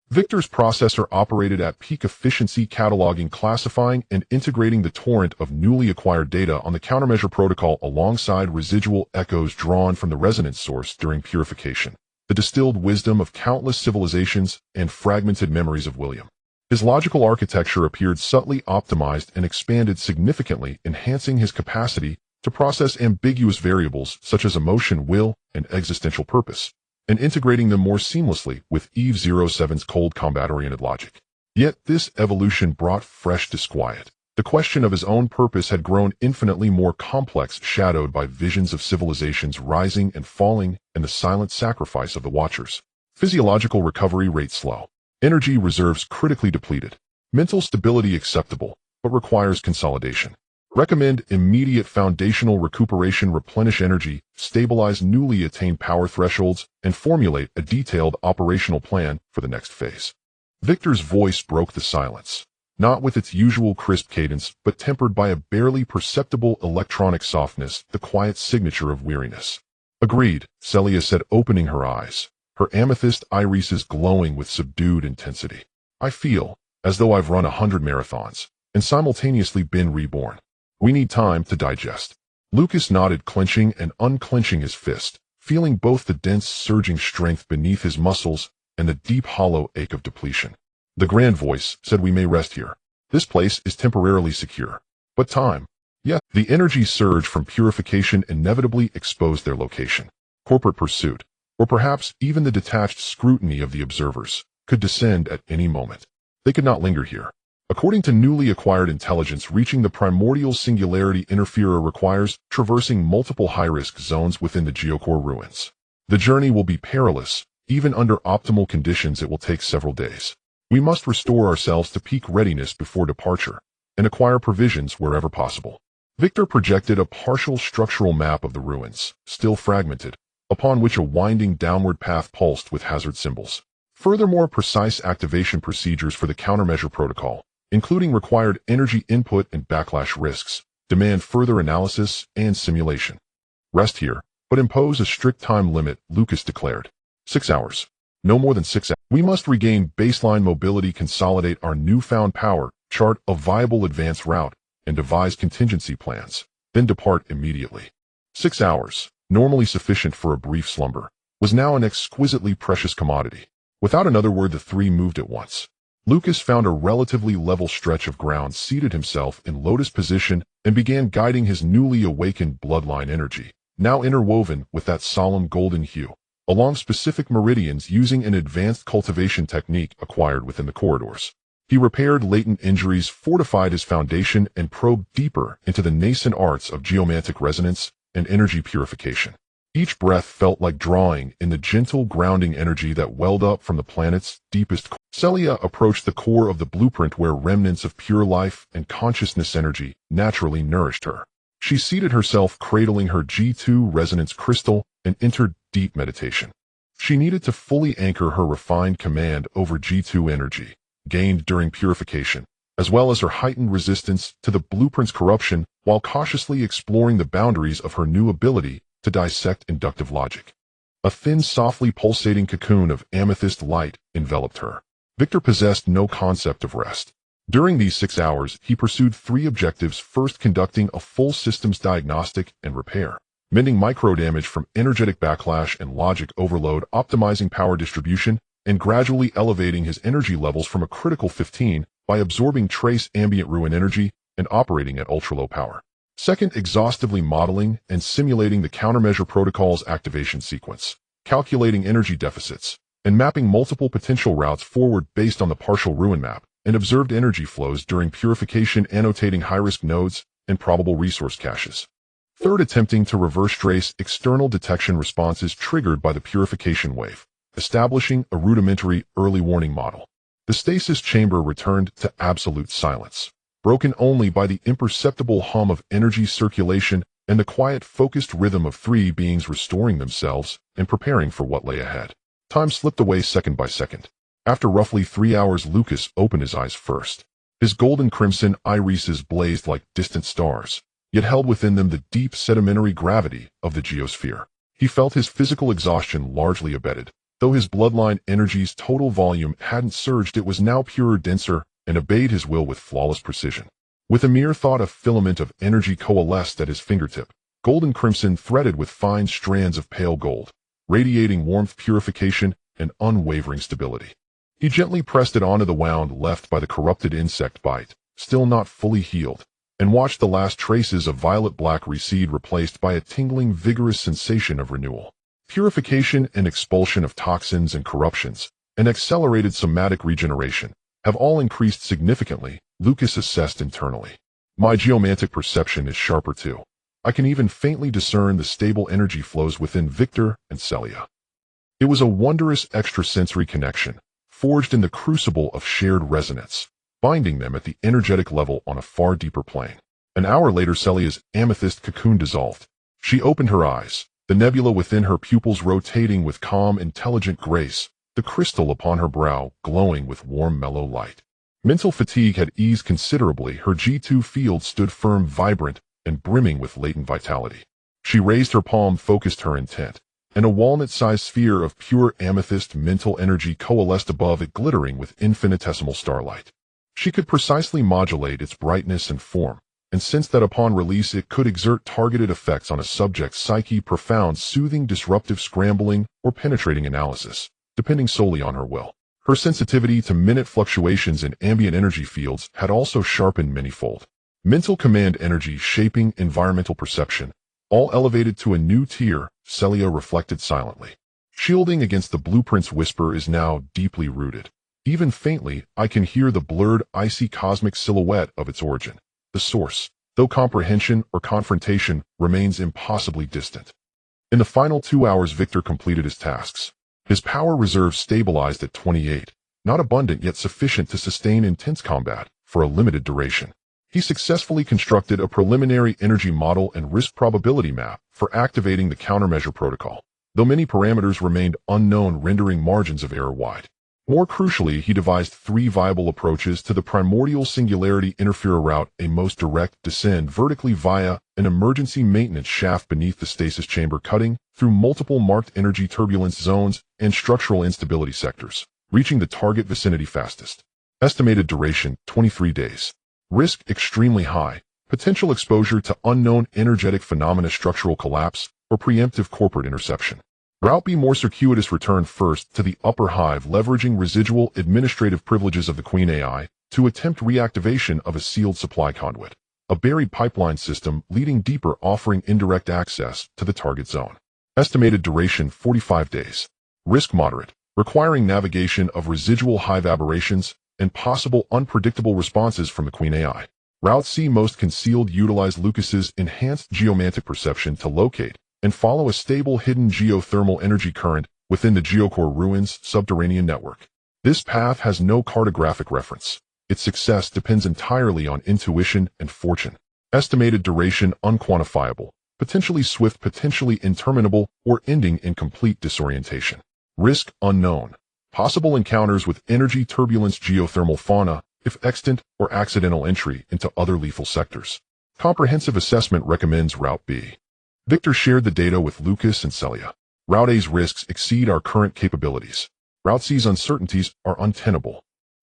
A: Victor's processor operated at peak efficiency, cataloging, classifying, and integrating the torrent of newly acquired data on the countermeasure protocol alongside residual echoes drawn from the resonance source during purification, the distilled wisdom of countless civilizations and fragmented memories of William. His logical architecture appeared subtly optimized and expanded significantly, enhancing his capacity to process ambiguous variables such as emotion, will, and existential purpose, and integrating them more seamlessly with Eve 07's cold combat-oriented logic. Yet this evolution brought fresh disquiet. The question of his own purpose had grown infinitely more complex, shadowed by visions of civilizations rising and falling and the silent sacrifice of the Watchers. Physiological recovery rate slow. Energy reserves critically depleted. Mental stability acceptable, but requires consolidation. Recommend immediate foundational recuperation. Replenish energy, stabilize newly attained power thresholds, and formulate a detailed operational plan for the next phase. Victor's voice broke the silence, not with its usual crisp cadence, but tempered by a barely perceptible electronic softness, the quiet signature of weariness. Agreed, Celia said, opening her eyes, her amethyst irises glowing with subdued intensity. I feel as though I've run 100 marathons and simultaneously been reborn. We need time to digest. Lucas nodded, clenching and unclenching his fist, feeling both the dense, surging strength beneath his muscles and the deep, hollow ache of depletion. The grand voice said, "We may rest here. This place is temporarily secure. But time." Yes, the energy surge from purification inevitably exposed their location. Corporate pursuit, or perhaps even the detached scrutiny of the observers, could descend at any moment. They could not linger here. According to newly acquired intelligence, reaching the primordial singularity interferer requires traversing multiple high-risk zones within the geocore ruins. The journey will be perilous. Even under optimal conditions, it will take several days. We must restore ourselves to peak readiness before departure, and acquire provisions wherever possible. Victor projected a partial structural map of the ruins, still fragmented, upon which a winding downward path pulsed with hazard symbols. Furthermore, precise activation procedures for the countermeasure protocol, including required energy input and backlash risks, demand further analysis and simulation. Rest here, but impose a strict time limit, Lucas declared. 6 hours. No more than 6 hours. We must regain baseline mobility, consolidate our newfound power, chart a viable advance route, and devise contingency plans, then depart immediately. 6 hours, normally sufficient for a brief slumber, was now an exquisitely precious commodity. Without another word, the three moved at once. Lucas found a relatively level stretch of ground, seated himself in lotus position, and began guiding his newly awakened bloodline energy, now interwoven with that solemn golden hue, along specific meridians using an advanced cultivation technique acquired within the corridors. He repaired latent injuries, fortified his foundation, and probed deeper into the nascent arts of geomantic resonance and energy purification. Each breath felt like drawing in the gentle, grounding energy that welled up from the planet's deepest core. Celia approached the core of the blueprint, where remnants of pure life and consciousness energy naturally nourished her. She seated herself, cradling her G2 resonance crystal, and entered deep meditation. She needed to fully anchor her refined command over G2 energy, gained during purification, as well as her heightened resistance to the blueprint's corruption, while cautiously exploring the boundaries of her new ability to dissect inductive logic. A thin, softly pulsating cocoon of amethyst light enveloped her. Victor possessed no concept of rest. During these 6 hours, he pursued 3 objectives: first, conducting a full systems diagnostic and repair, mending microdamage from energetic backlash and logic overload, optimizing power distribution, and gradually elevating his energy levels from a critical 15 by absorbing trace ambient ruin energy and operating at ultra-low power. Second, exhaustively modeling and simulating the countermeasure protocol's activation sequence, calculating energy deficits, and mapping multiple potential routes forward based on the partial ruin map and observed energy flows during purification, annotating high-risk nodes and probable resource caches. Third, attempting to reverse trace external detection responses triggered by the purification wave, establishing a rudimentary early warning model. The stasis chamber returned to absolute silence, broken only by the imperceptible hum of energy circulation and the quiet, focused rhythm of 3 beings restoring themselves and preparing for what lay ahead. Time slipped away second by second. After roughly 3 hours, Lucas opened his eyes first. His golden crimson irises blazed like distant stars, yet held within them the deep sedimentary gravity of the geosphere. He felt his physical exhaustion largely abated. Though his bloodline energy's total volume hadn't surged, it was now purer, denser, and obeyed his will with flawless precision. With a mere thought, a filament of energy coalesced at his fingertip, golden crimson threaded with fine strands of pale gold, radiating warmth, purification, and unwavering stability. He gently pressed it onto the wound left by the corrupted insect bite, still not fully healed, and watched the last traces of violet-black recede, replaced by a tingling, vigorous sensation of renewal. Purification and expulsion of toxins and corruptions, and accelerated somatic regeneration, have all increased significantly, Lucas assessed internally. My geomantic perception is sharper too. I can even faintly discern the stable energy flows within Victor and Celia. It was a wondrous extrasensory connection, forged in the crucible of shared resonance, binding them at the energetic level on a far deeper plane. An hour later, Celia's amethyst cocoon dissolved. She opened her eyes, the nebula within her pupils rotating with calm, intelligent grace, the crystal upon her brow glowing with warm, mellow light. Mental fatigue had eased considerably. Her G2 field stood firm, vibrant, and brimming with latent vitality. She raised her palm, focused her intent, and a walnut-sized sphere of pure amethyst mental energy coalesced above it, glittering with infinitesimal starlight. She could precisely modulate its brightness and form, and sensed that upon release it could exert targeted effects on a subject's psyche, profound, soothing, disruptive, scrambling, or penetrating analysis, depending solely on her will. Her sensitivity to minute fluctuations in ambient energy fields had also sharpened manyfold. Mental command, energy shaping, environmental perception, all elevated to a new tier, Celia reflected silently. Shielding against the blueprint's whisper is now deeply rooted. Even faintly, I can hear the blurred, icy cosmic silhouette of its origin. The source, though comprehension or confrontation remains impossibly distant. In the final 2 hours, Victor completed his tasks. His power reserve stabilized at 28, not abundant yet sufficient to sustain intense combat for a limited duration. He successfully constructed a preliminary energy model and risk probability map for activating the countermeasure protocol, though many parameters remained unknown, rendering margins of error wide. More crucially, he devised 3 viable approaches to the primordial singularity interferer route: a most direct descend vertically via an emergency maintenance shaft beneath the stasis chamber, cutting through multiple marked energy turbulence zones and structural instability sectors, reaching the target vicinity fastest. Estimated duration, 23 days. Risk, extremely high. Potential exposure to unknown energetic phenomena, structural collapse, or preemptive corporate interception. Route B, more circuitous, return first to the upper hive, leveraging residual administrative privileges of the Queen AI to attempt reactivation of a sealed supply conduit. A buried pipeline system leading deeper, offering indirect access to the target zone. Estimated duration, 45 days. Risk moderate, requiring navigation of residual hive aberrations and possible unpredictable responses from the Queen AI. Route C, most concealed, utilize Lucas's enhanced geomantic perception to locate and follow a stable hidden geothermal energy current within the Geocore Ruins subterranean network. This path has no cartographic reference. Its success depends entirely on intuition and fortune. Estimated duration, unquantifiable, potentially swift, potentially interminable, or ending in complete disorientation. Risk, unknown. Possible encounters with energy turbulence, geothermal fauna, if extant, or accidental entry into other lethal sectors. Comprehensive assessment recommends Route B. Victor shared the data with Lucas and Celia. Route A's risks exceed our current capabilities. Route C's uncertainties are untenable.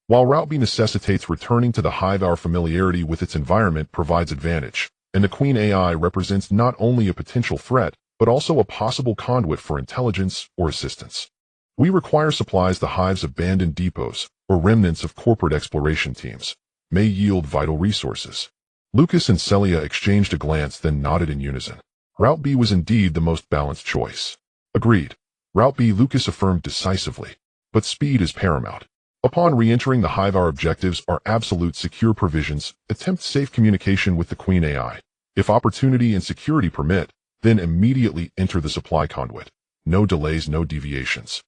A: While Route B necessitates returning to the hive, our familiarity with its environment provides advantage, and the Queen AI represents not only a potential threat, but also a possible conduit for intelligence or assistance. We require supplies. The hive's abandoned depots, or remnants of corporate exploration teams, may yield vital resources. Lucas and Celia exchanged a glance, then nodded in unison. Route B was indeed the most balanced choice. Agreed. Route B, Lucas affirmed decisively. But speed is paramount. Upon re-entering the hive, our objectives are absolute secure provisions, attempt safe communication with the Queen AI. If opportunity and security permit, then immediately enter the supply conduit. No delays, no deviations.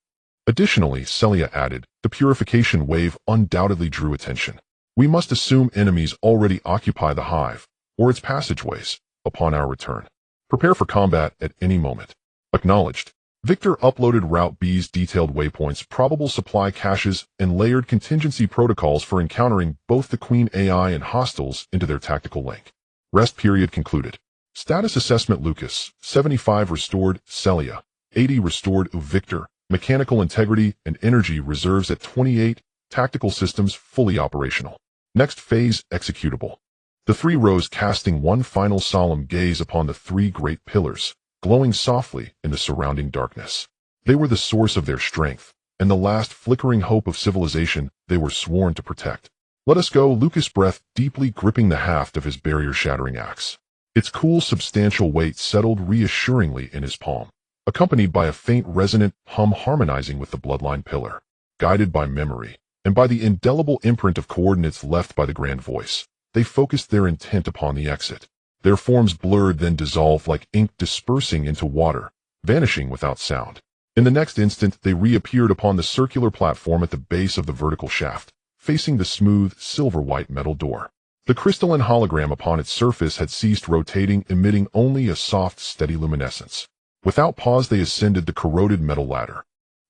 A: Additionally, Celia added, the purification wave undoubtedly drew attention. We must assume enemies already occupy the hive, or its passageways, upon our return. Prepare for combat at any moment. Acknowledged. Victor uploaded Route B's detailed waypoints, probable supply caches, and layered contingency protocols for encountering both the Queen AI and hostiles into their tactical link. Rest period concluded. Status assessment: Lucas, 75 restored, Celia, 80 restored, Victor, mechanical integrity and energy reserves at 28, tactical systems fully operational. Next phase, executable. The 3 rose, casting one final solemn gaze upon the 3 great pillars, glowing softly in the surrounding darkness. They were the source of their strength, and the last flickering hope of civilization they were sworn to protect. Let us go, Lucas breathed, deeply gripping the haft of his barrier-shattering axe. Its cool, substantial weight settled reassuringly in his palm, accompanied by a faint resonant hum harmonizing with the bloodline pillar. Guided by memory, and by the indelible imprint of coordinates left by the grand voice, they focused their intent upon the exit. Their forms blurred, then dissolved like ink dispersing into water, vanishing without sound. In the next instant, they reappeared upon the circular platform at the base of the vertical shaft, facing the smooth, silver-white metal door. The crystalline hologram upon its surface had ceased rotating, emitting only a soft, steady luminescence. Without pause, they ascended the corroded metal ladder.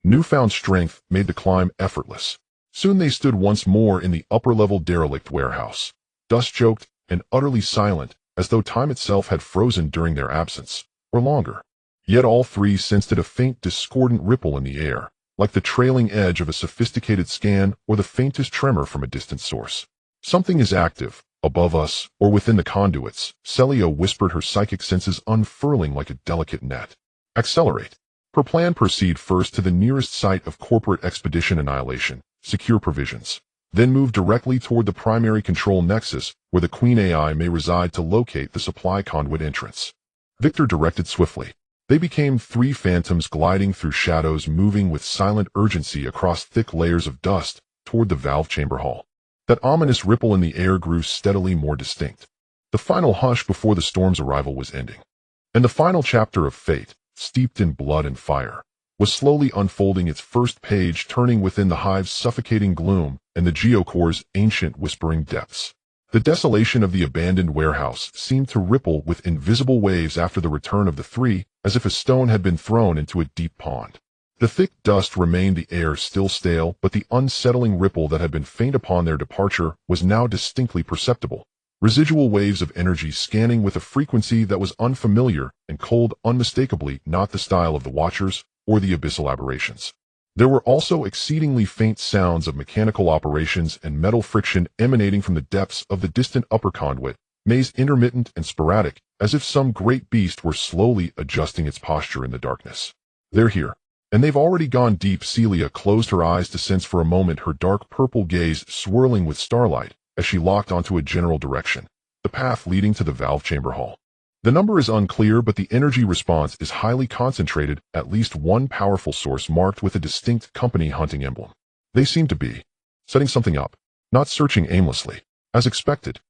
A: Newfound strength made the climb effortless. Soon they stood once more in the upper-level derelict warehouse, dust-choked and utterly silent, as though time itself had frozen during their absence, or longer. Yet all 3 sensed a faint discordant ripple in the air, like the trailing edge of a sophisticated scan or the faintest tremor from a distant source. Something is active, Above us, or within the conduits, Celia whispered, her psychic senses unfurling like a delicate net. Accelerate. Her plan: proceed first to the nearest site of corporate expedition annihilation, secure provisions. Then move directly toward the primary control nexus, where the Queen AI may reside, to locate the supply conduit entrance. Victor directed swiftly. They became three phantoms gliding through shadows, moving with silent urgency across thick layers of dust toward the valve chamber hall. That ominous ripple in the air grew steadily more distinct. The final hush before the storm's arrival was ending. And the final chapter of fate, steeped in blood and fire, was slowly unfolding, its first page turning within the hive's suffocating gloom and the geocore's ancient whispering depths. The desolation of the abandoned warehouse seemed to ripple with invisible waves after the return of the three, as if a stone had been thrown into a deep pond. The thick dust remained, the air still stale, but the unsettling ripple that had been faint upon their departure was now distinctly perceptible. Residual waves of energy scanning with a frequency that was unfamiliar and cold, unmistakably not the style of the Watchers or the abyssal aberrations. There were also exceedingly faint sounds of mechanical operations and metal friction emanating from the depths of the distant upper conduit, maze intermittent and sporadic, as if some great beast were slowly adjusting its posture in the darkness. They're here. And they've already gone deep. Celia closed her eyes to sense for a moment, her dark purple gaze swirling with starlight, as she locked onto a general direction, the path leading to the valve chamber hall. The number is unclear, but the energy response is highly concentrated, at least one powerful source marked with a distinct company hunting emblem. They seem to be setting something up, not searching aimlessly. As expected,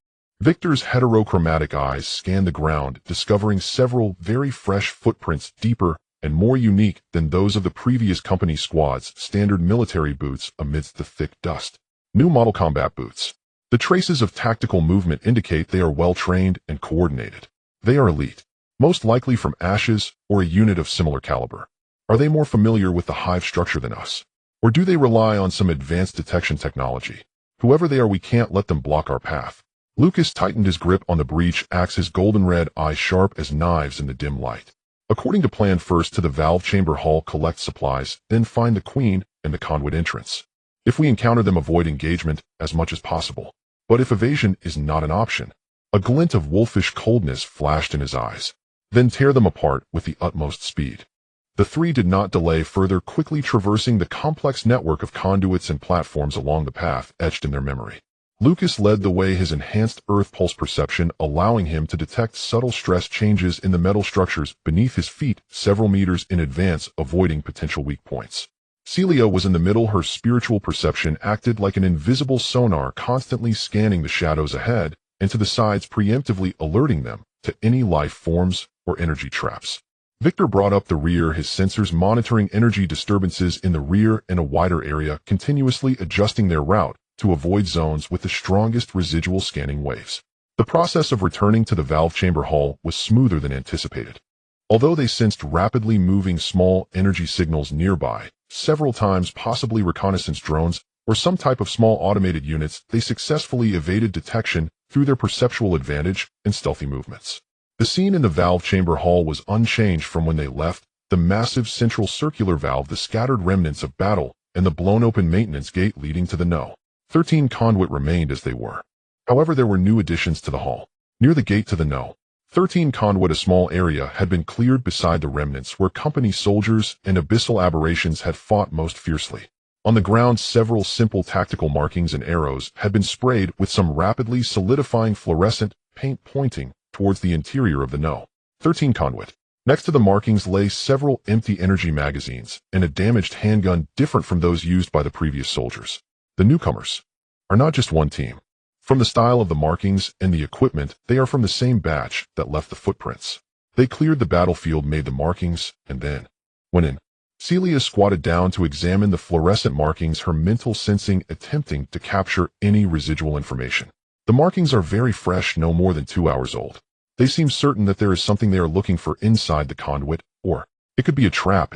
A: Victor's heterochromatic eyes scanned the ground, discovering several very fresh footprints, deeper and more unique than those of the previous company squad's standard military boots amidst the thick dust. New model combat boots. The traces of tactical movement indicate they are well-trained and coordinated. They are elite, most likely from Ashes or a unit of similar caliber. Are they more familiar with the hive structure than us? Or do they rely on some advanced detection technology? Whoever they are, we can't let them block our path. Lucas tightened his grip on the breech axe, his golden-red eyes sharp as knives in the dim light. According to plan, first to the valve chamber hall, collect supplies, then find the Queen and the conduit entrance. If we encounter them, avoid engagement as much as possible. But if evasion is not an option, a glint of wolfish coldness flashed in his eyes. Then tear them apart with the utmost speed. The three did not delay further, quickly traversing the complex network of conduits and platforms along the path etched in their memory. Lucas led the way, his enhanced earth pulse perception allowing him to detect subtle stress changes in the metal structures beneath his feet several meters in advance, avoiding potential weak points. Celia was in the middle, her spiritual perception acted like an invisible sonar, constantly scanning the shadows ahead and to the sides, preemptively alerting them to any life forms or energy traps. Victor brought up the rear, his sensors monitoring energy disturbances in the rear and a wider area, continuously adjusting their route to avoid zones with the strongest residual scanning waves. The process of returning to the valve chamber hall was smoother than anticipated. Although they sensed rapidly moving small energy signals nearby, several times possibly reconnaissance drones or some type of small automated units, they successfully evaded detection through their perceptual advantage and stealthy movements. The scene in the valve chamber hall was unchanged from when they left: the massive central circular valve, the scattered remnants of battle, and the blown open maintenance gate leading to the No. 13 conduit remained as they were. However, there were new additions to the hall. Near the gate to the No. 13 conduit, a small area had been cleared beside the remnants where company soldiers and abyssal aberrations had fought most fiercely. On the ground, several simple tactical markings and arrows had been sprayed with some rapidly solidifying fluorescent paint pointing towards the interior of the No. 13 conduit. Next to the markings lay several empty energy magazines and a damaged handgun different from those used by the previous soldiers. The newcomers are not just one team. From the style of the markings and the equipment, they are from the same batch that left the footprints. They cleared the battlefield, made the markings, and then went in. Celia squatted down to examine the fluorescent markings, her mental sensing attempting to capture any residual information. The markings are very fresh, no more than 2 hours old. They seem certain that there is something they are looking for inside the conduit, or it could be a trap.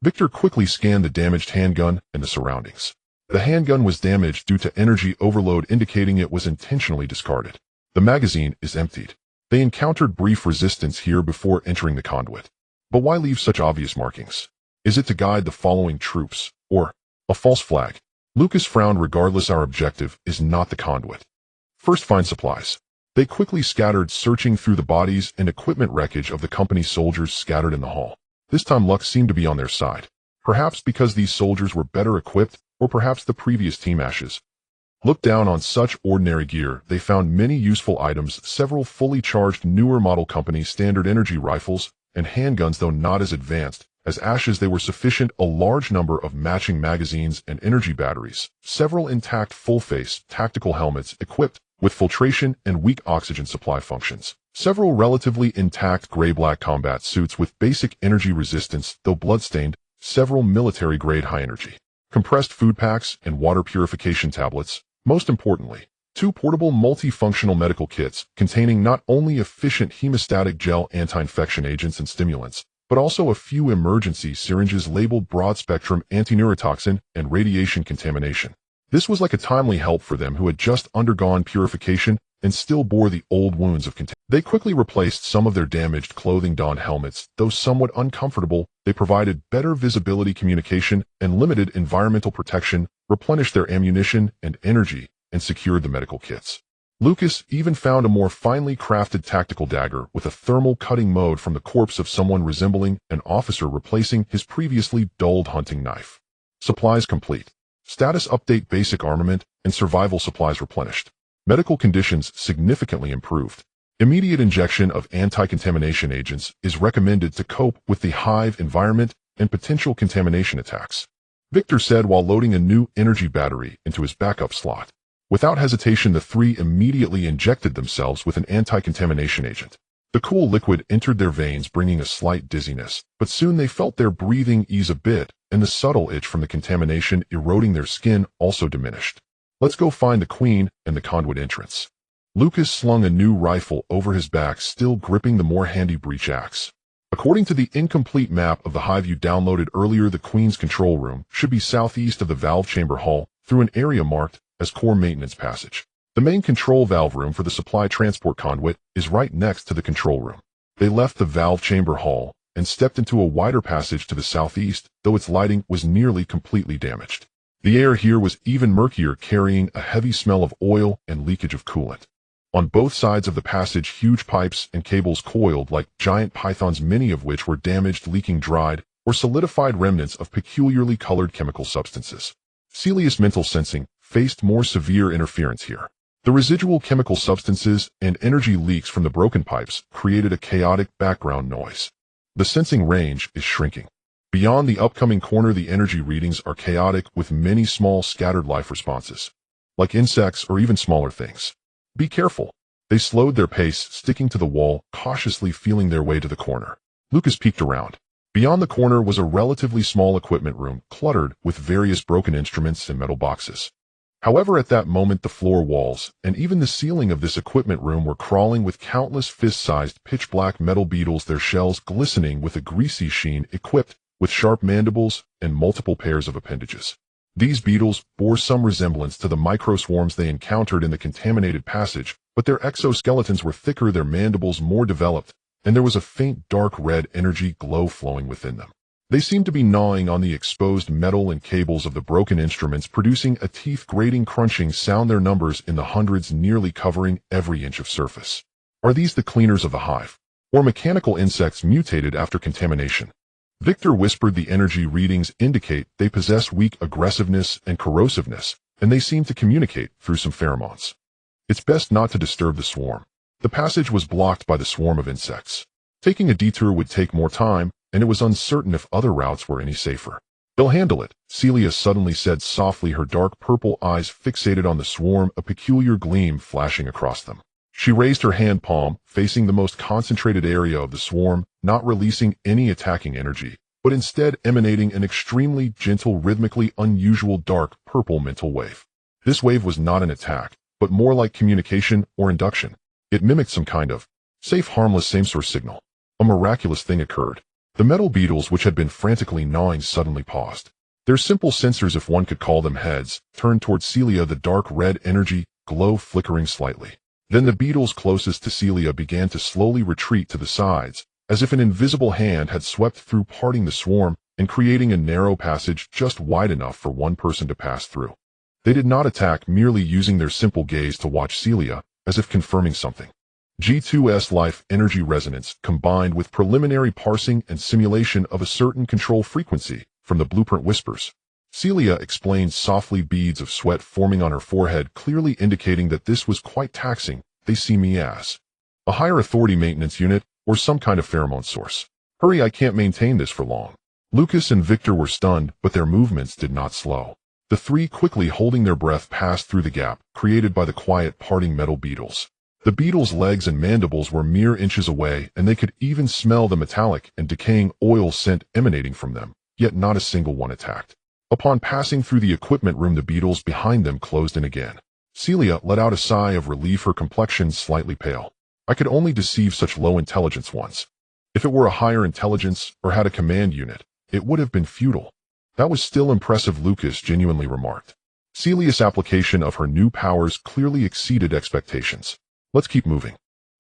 A: Victor quickly scanned the damaged handgun and the surroundings. The handgun was damaged due to energy overload, indicating it was intentionally discarded. The magazine is emptied. They encountered brief resistance here before entering the conduit. But why leave such obvious markings? Is it to guide the following troops, or a false flag? Lucas frowned. Regardless, our objective is not the conduit. First, find supplies. They quickly scattered, searching through the bodies and equipment wreckage of the company's soldiers scattered in the hall. This time luck seemed to be on their side. Perhaps because these soldiers were better equipped, or perhaps the previous team ashes. Looked down on such ordinary gear, they found many useful items, several fully charged newer model company standard energy rifles, and handguns, though not as advanced as ashes. They were sufficient, a large number of matching magazines and energy batteries, several intact full-face tactical helmets equipped with filtration and weak oxygen supply functions, several relatively intact gray-black combat suits with basic energy resistance, though bloodstained, several military-grade high-energy compressed food packs and water purification tablets. Most importantly, 2 portable multifunctional medical kits containing not only efficient hemostatic gel anti-infection agents and stimulants, but also a few emergency syringes labeled broad-spectrum anti-neurotoxin and radiation contamination. This was like a timely help for them who had just undergone purification and still bore the old wounds of contamination. They quickly replaced some of their damaged clothing, donned helmets. Though somewhat uncomfortable, they provided better visibility, communication, and limited environmental protection, replenished their ammunition and energy, and secured the medical kits. Lucas even found a more finely crafted tactical dagger with a thermal cutting mode from the corpse of someone resembling an officer, replacing his previously dulled hunting knife. Supplies complete. Status update: basic armament and survival supplies replenished. Medical conditions significantly improved. Immediate injection of anti-contamination agents is recommended to cope with the hive environment and potential contamination attacks, Victor said while loading a new energy battery into his backup slot. Without hesitation, the 3 immediately injected themselves with an anti-contamination agent. The cool liquid entered their veins, bringing a slight dizziness, but soon they felt their breathing ease a bit, and the subtle itch from the contamination eroding their skin also diminished. Let's go find the Queen and the conduit entrance. Lucas slung a new rifle over his back, still gripping the more handy breach axe. According to the incomplete map of the hive you downloaded earlier, the Queen's control room should be southeast of the valve chamber hall through an area marked as core maintenance passage. The main control valve room for the supply transport conduit is right next to the control room. They left the valve chamber hall and stepped into a wider passage to the southeast, though its lighting was nearly completely damaged. The air here was even murkier, carrying a heavy smell of oil and leakage of coolant. On both sides of the passage, huge pipes and cables coiled like giant pythons, many of which were damaged, leaking dried or solidified remnants of peculiarly colored chemical substances. Celia's mental sensing faced more severe interference here. The residual chemical substances and energy leaks from the broken pipes created a chaotic background noise. The sensing range is shrinking. Beyond the upcoming corner, the energy readings are chaotic, with many small scattered life responses, like insects or even smaller things. Be careful. They slowed their pace, sticking to the wall, cautiously feeling their way to the corner. Lucas peeked around. Beyond the corner was a relatively small equipment room, cluttered with various broken instruments and metal boxes. However, at that moment, the floor walls and even the ceiling of this equipment room were crawling with countless fist-sized pitch-black metal beetles, their shells glistening with a greasy sheen, equipped with sharp mandibles and multiple pairs of appendages. These beetles bore some resemblance to the microswarms they encountered in the contaminated passage, but their exoskeletons were thicker, their mandibles more developed, and there was a faint dark red energy glow flowing within them. They seemed to be gnawing on the exposed metal and cables of the broken instruments, producing a teeth-grating crunching sound, their numbers in the hundreds, nearly covering every inch of surface. Are these the cleaners of the hive, or mechanical insects mutated after contamination? Victor whispered. The energy readings indicate they possess weak aggressiveness and corrosiveness, and they seem to communicate through some pheromones. It's best not to disturb the swarm. The passage was blocked by the swarm of insects. Taking a detour would take more time, and it was uncertain if other routes were any safer. They'll handle it, Celia suddenly said softly, her dark purple eyes fixated on the swarm, a peculiar gleam flashing across them. She raised her hand palm, facing the most concentrated area of the swarm, not releasing any attacking energy, but instead emanating an extremely gentle, rhythmically unusual dark purple mental wave. This wave was not an attack, but more like communication or induction. It mimicked some kind of safe, harmless same-source signal. A miraculous thing occurred. The metal beetles, which had been frantically gnawing, suddenly paused. Their simple sensors, if one could call them heads, turned toward Celia, the dark red energy glow flickering slightly. Then the beetles closest to Celia began to slowly retreat to the sides, as if an invisible hand had swept through, parting the swarm and creating a narrow passage just wide enough for one person to pass through. They did not attack, merely using their simple gaze to watch Celia, as if confirming something. G2's life energy resonance combined with preliminary parsing and simulation of a certain control frequency from the blueprint whispers. Celia explained softly, beads of sweat forming on her forehead, clearly indicating that this was quite taxing. They see me as a higher authority maintenance unit or some kind of pheromone source. Hurry, I can't maintain this for long. Lucas and Victor were stunned, but their movements did not slow. The three, quickly holding their breath, passed through the gap created by the quiet parting metal beetles. The beetles' legs and mandibles were mere inches away, and they could even smell the metallic and decaying oil scent emanating from them, yet not a single one attacked. Upon passing through the equipment room, the beetles behind them closed in again. Celia let out a sigh of relief, her complexion slightly pale. I could only deceive such low intelligence once. If it were a higher intelligence or had a command unit, it would have been futile. That was still impressive, Lucas genuinely remarked. Celia's application of her new powers clearly exceeded expectations. Let's keep moving.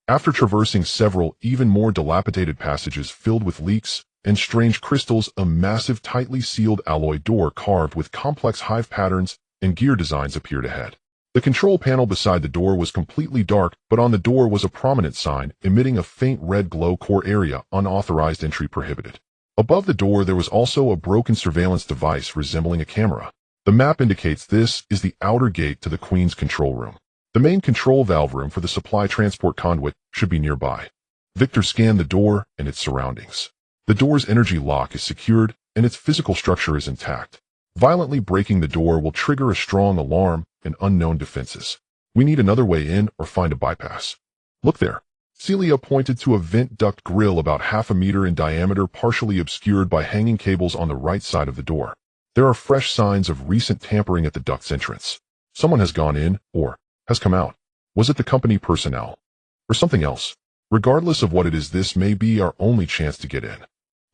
A: After traversing several even more dilapidated passages filled with leaks and strange crystals, a massive, tightly sealed alloy door carved with complex hive patterns and gear designs appeared ahead. The control panel beside the door was completely dark, but on the door was a prominent sign emitting a faint red glow: core area, unauthorized entry prohibited. Above the door there was also a broken surveillance device resembling a camera. The map indicates this is the outer gate to the Queen's control room. The main control valve room for the supply transport conduit should be nearby. Victor scanned the door and its surroundings. The door's energy lock is secured and its physical structure is intact. Violently breaking the door will trigger a strong alarm and unknown defenses. We need another way in or find a bypass. Look there. Celia pointed to a vent duct grill about half a meter in diameter, partially obscured by hanging cables on the right side of the door. There are fresh signs of recent tampering at the duct's entrance. Someone has gone in or has come out. Was it the company personnel? Or something else? Regardless of what it is, this may be our only chance to get in.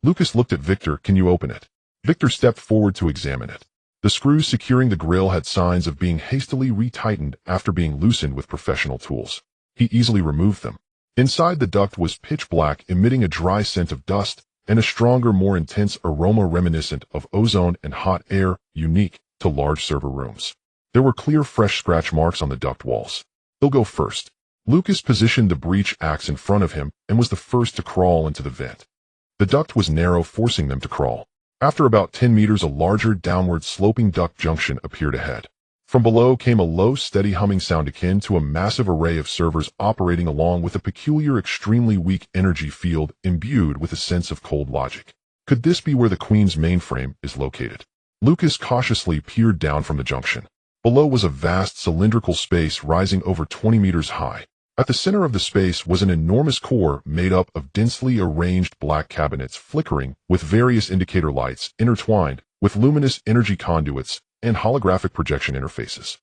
A: Lucas looked at Victor. Can you open it? Victor stepped forward to examine it. The screws securing the grill had signs of being hastily retightened after being loosened with professional tools. He easily removed them. Inside, the duct was pitch black, emitting a dry scent of dust and a stronger, more intense aroma reminiscent of ozone and hot air, unique to large server rooms. There were clear, fresh scratch marks on the duct walls. They'll go first. Lucas positioned the breach axe in front of him and was the first to crawl into the vent. The duct was narrow, forcing them to crawl. After about 10 meters, a larger, downward-sloping duct junction appeared ahead. From below came a low, steady humming sound akin to a massive array of servers operating, along with a peculiar, extremely weak energy field imbued with a sense of cold logic. Could this be where the Queen's mainframe is located? Lucas cautiously peered down from the junction. Below was a vast cylindrical space rising over 20 meters high. At the center of the space was an enormous core made up of densely arranged black cabinets flickering with various indicator lights intertwined with luminous energy conduits and holographic projection interfaces.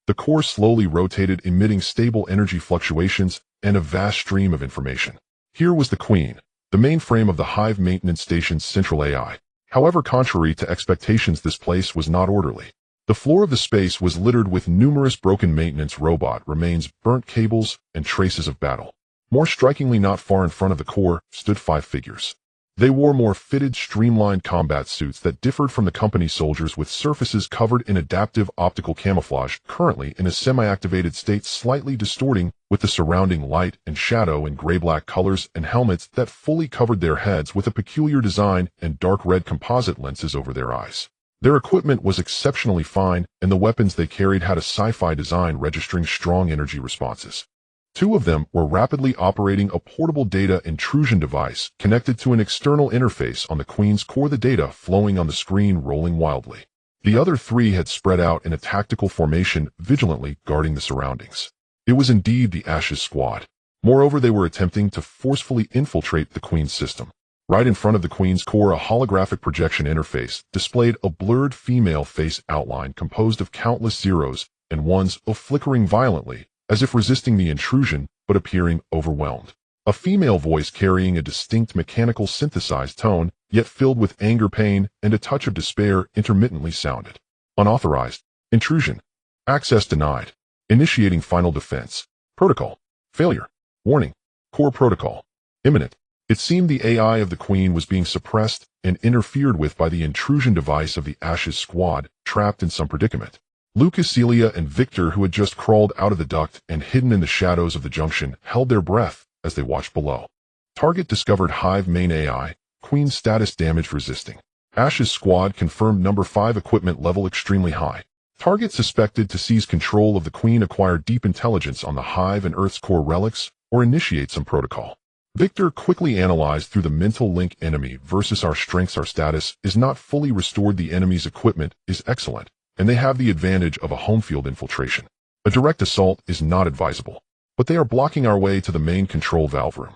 A: The core slowly rotated, emitting stable energy fluctuations and a vast stream of information. Here was the Queen, the mainframe of the Hive Maintenance Station's central AI. However, contrary to expectations, this place was not orderly. The floor of the space was littered with numerous broken maintenance robot remains, burnt cables, and traces of battle. More strikingly, not far in front of the core stood 5 figures. They wore more fitted, streamlined combat suits that differed from the company soldiers, with surfaces covered in adaptive optical camouflage, currently in a semi-activated state, slightly distorting with the surrounding light and shadow in gray-black colors, and helmets that fully covered their heads with a peculiar design and dark red composite lenses over their eyes. Their equipment was exceptionally fine, and the weapons they carried had a sci-fi design, registering strong energy responses. 2 of them were rapidly operating a portable data intrusion device connected to an external interface on the Queen's core, the data flowing on the screen rolling wildly. The other 3 had spread out in a tactical formation, vigilantly guarding the surroundings. It was indeed the Ashes Squad. Moreover, they were attempting to forcefully infiltrate the Queen's system. Right in front of the Queen's core, a holographic projection interface displayed a blurred female face outline composed of countless zeros and ones, flickering violently, as if resisting the intrusion but appearing overwhelmed. A female voice carrying a distinct mechanical synthesized tone, yet filled with anger, pain, and a touch of despair, intermittently sounded. Unauthorized. Intrusion. Access denied. Initiating final defense. Protocol. Failure. Warning. Core protocol. Imminent. It seemed the AI of the Queen was being suppressed and interfered with by the intrusion device of the Ashes Squad, trapped in some predicament. Lucas, Celia, and Victor, who had just crawled out of the duct and hidden in the shadows of the junction, held their breath as they watched below. Target discovered Hive main AI, Queen status damage resisting. Ash's squad confirmed number 5 equipment level extremely high. Target suspected to seize control of the Queen, acquire deep intelligence on the Hive and Earth's core relics, or initiate some protocol. Victor quickly analyzed through the mental link. Enemy versus our strengths. Our status is not fully restored. The enemy's equipment is excellent, and they have the advantage of a home field infiltration. A direct assault is not advisable, but they are blocking our way to the main control valve room.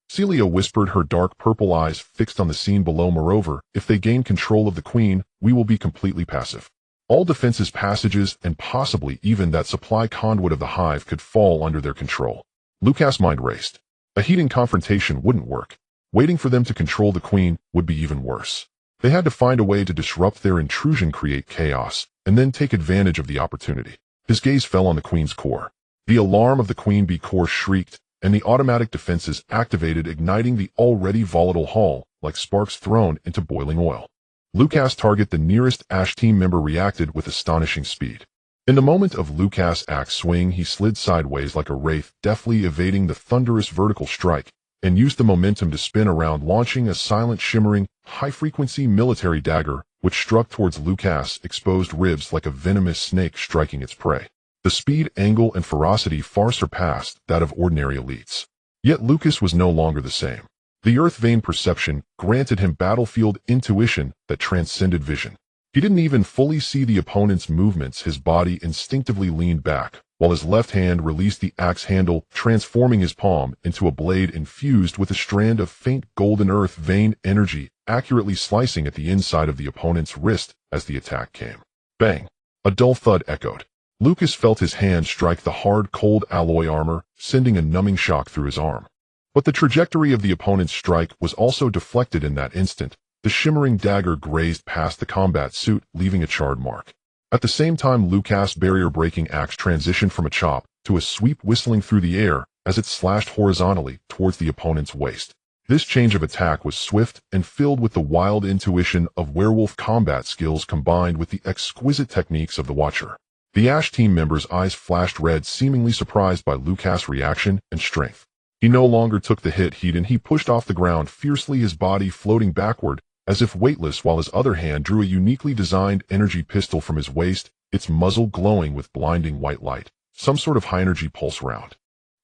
A: Celia whispered, her dark purple eyes fixed on the scene below. Moreover, if they gain control of the Queen, we will be completely passive. All defenses, passages, and possibly even that supply conduit of the Hive could fall under their control. Lucas' mind raced. A heating confrontation wouldn't work. Waiting for them to control the Queen would be even worse. They had to find a way to disrupt their intrusion, create chaos, and then take advantage of the opportunity. His gaze fell on the Queen's core. The alarm of the Queen Bee core shrieked, and the automatic defenses activated, igniting the already volatile hull like sparks thrown into boiling oil. Lucas' target, the nearest Ash team member, reacted with astonishing speed. In the moment of Lucas' axe swing, he slid sideways like a wraith, deftly evading the thunderous vertical strike, and used the momentum to spin around, launching a silent, shimmering, high-frequency military dagger, which struck towards Lucas' exposed ribs like a venomous snake striking its prey. The speed, angle, and ferocity far surpassed that of ordinary elites. Yet Lucas was no longer the same. The Earth vein perception granted him battlefield intuition that transcended vision. He didn't even fully see the opponent's movements. His body instinctively leaned back, while his left hand released the axe handle, transforming his palm into a blade infused with a strand of faint golden earth vein energy, accurately slicing at the inside of the opponent's wrist as the attack came. Bang! A dull thud echoed. Lucas felt his hand strike the hard, cold alloy armor, sending a numbing shock through his arm. But the trajectory of the opponent's strike was also deflected in that instant. The shimmering dagger grazed past the combat suit, leaving a charred mark. At the same time, Lucas' barrier-breaking axe transitioned from a chop to a sweep, whistling through the air as it slashed horizontally towards the opponent's waist. This change of attack was swift and filled with the wild intuition of werewolf combat skills combined with the exquisite techniques of the Watcher. The Ash team member's eyes flashed red, seemingly surprised by Lucas' reaction and strength. He no longer took the hit. He pushed off the ground fiercely, his body floating backward as if weightless, while his other hand drew a uniquely designed energy pistol from his waist, its muzzle glowing with blinding white light, some sort of high-energy pulse round.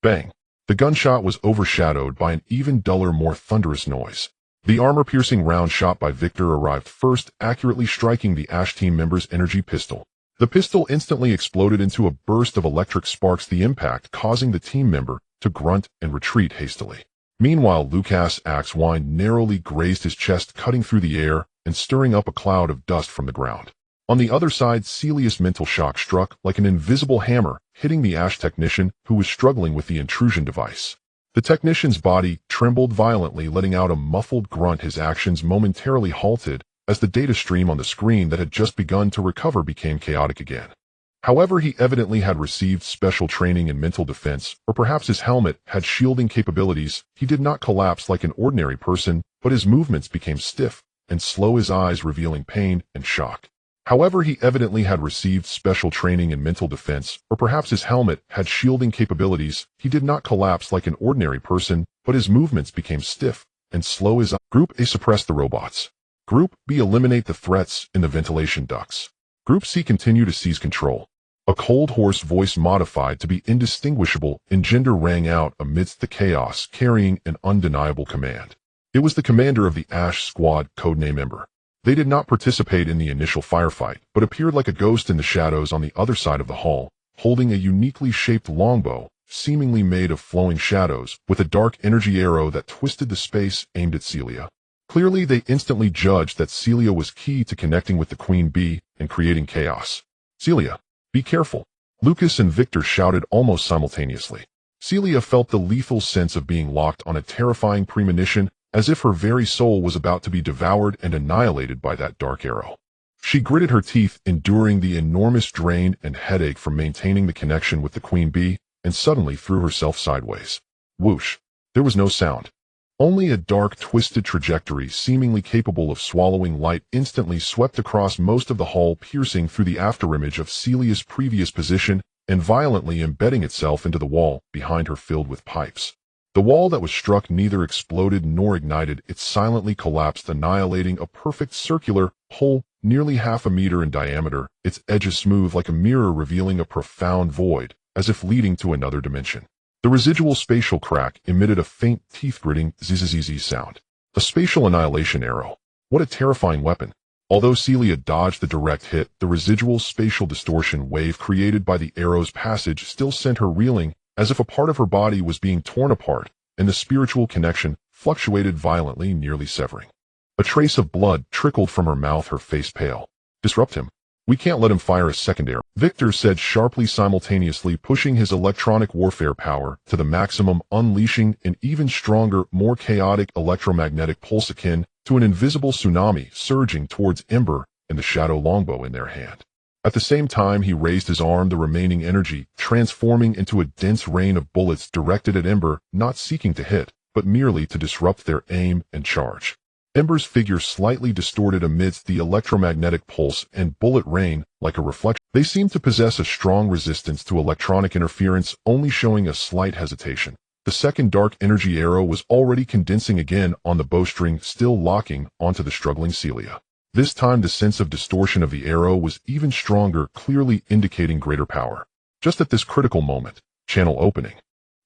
A: Bang! The gunshot was overshadowed by an even duller, more thunderous noise. The armor-piercing round shot by Victor arrived first, accurately striking the Ash team member's energy pistol. The pistol instantly exploded into a burst of electric sparks, the impact causing the team member to grunt and retreat hastily. Meanwhile, Lucas' axe wind narrowly grazed his chest, cutting through the air and stirring up a cloud of dust from the ground. On the other side, Celia's mental shock struck like an invisible hammer, hitting the Ash technician who was struggling with the intrusion device. The technician's body trembled violently, letting out a muffled grunt. His actions momentarily halted as the data stream on the screen that had just begun to recover became chaotic again. However, he evidently had received special training in mental defense, or perhaps his helmet had shielding capabilities. He did not collapse like an ordinary person, but his movements became stiff and slow, his eyes revealing pain and shock. However, he evidently had received special training in mental defense, or perhaps his helmet had shielding capabilities. He did not collapse like an ordinary person, but his movements became stiff and slow, his Group A suppress the robots. Group B eliminate the threats in the ventilation ducts. Group C continue to seize control. A cold, hoarse voice modified to be indistinguishable in gender rang out amidst the chaos, carrying an undeniable command. It was the commander of the Ash Squad, codename Ember. They did not participate in the initial firefight, but appeared like a ghost in the shadows on the other side of the hall, holding a uniquely shaped longbow, seemingly made of flowing shadows, with a dark energy arrow that twisted the space aimed at Celia. Clearly, they instantly judged that Celia was key to connecting with the Queen Bee and creating chaos. Celia, be careful, Lucas and Victor shouted almost simultaneously. Celia felt the lethal sense of being locked on a terrifying premonition, as if her very soul was about to be devoured and annihilated by that dark arrow. She gritted her teeth, enduring the enormous drain and headache from maintaining the connection with the Queen Bee, and suddenly threw herself sideways. Whoosh! There was no sound. Only a dark, twisted trajectory, seemingly capable of swallowing light, instantly swept across most of the hull, piercing through the afterimage of Celia's previous position and violently embedding itself into the wall behind her filled with pipes. The wall that was struck neither exploded nor ignited. It silently collapsed, annihilating a perfect circular hole nearly half a meter in diameter, its edges smooth like a mirror revealing a profound void, as if leading to another dimension. The residual spatial crack emitted a faint teeth-gritting zzz sound. A spatial annihilation arrow. What a terrifying weapon. Although Celia dodged the direct hit, the residual spatial distortion wave created by the arrow's passage still sent her reeling, as if a part of her body was being torn apart, and the spiritual connection fluctuated violently, nearly severing. A trace of blood trickled from her mouth, her face pale. Disrupt him. We can't let him fire a second arrow, Victor said sharply, simultaneously pushing his electronic warfare power to the maximum, unleashing an even stronger, more chaotic electromagnetic pulse akin to an invisible tsunami surging towards Ember and the shadow longbow in their hand. At the same time he raised his arm, the remaining energy transforming into a dense rain of bullets directed at Ember, not seeking to hit, but merely to disrupt their aim and charge. Ember's figure slightly distorted amidst the electromagnetic pulse and bullet rain like a reflection. They seemed to possess a strong resistance to electronic interference, only showing a slight hesitation. The second dark energy arrow was already condensing again on the bowstring, still locking onto the struggling Celia. This time the sense of distortion of the arrow was even stronger, clearly indicating greater power. Just at this critical moment, channel opening.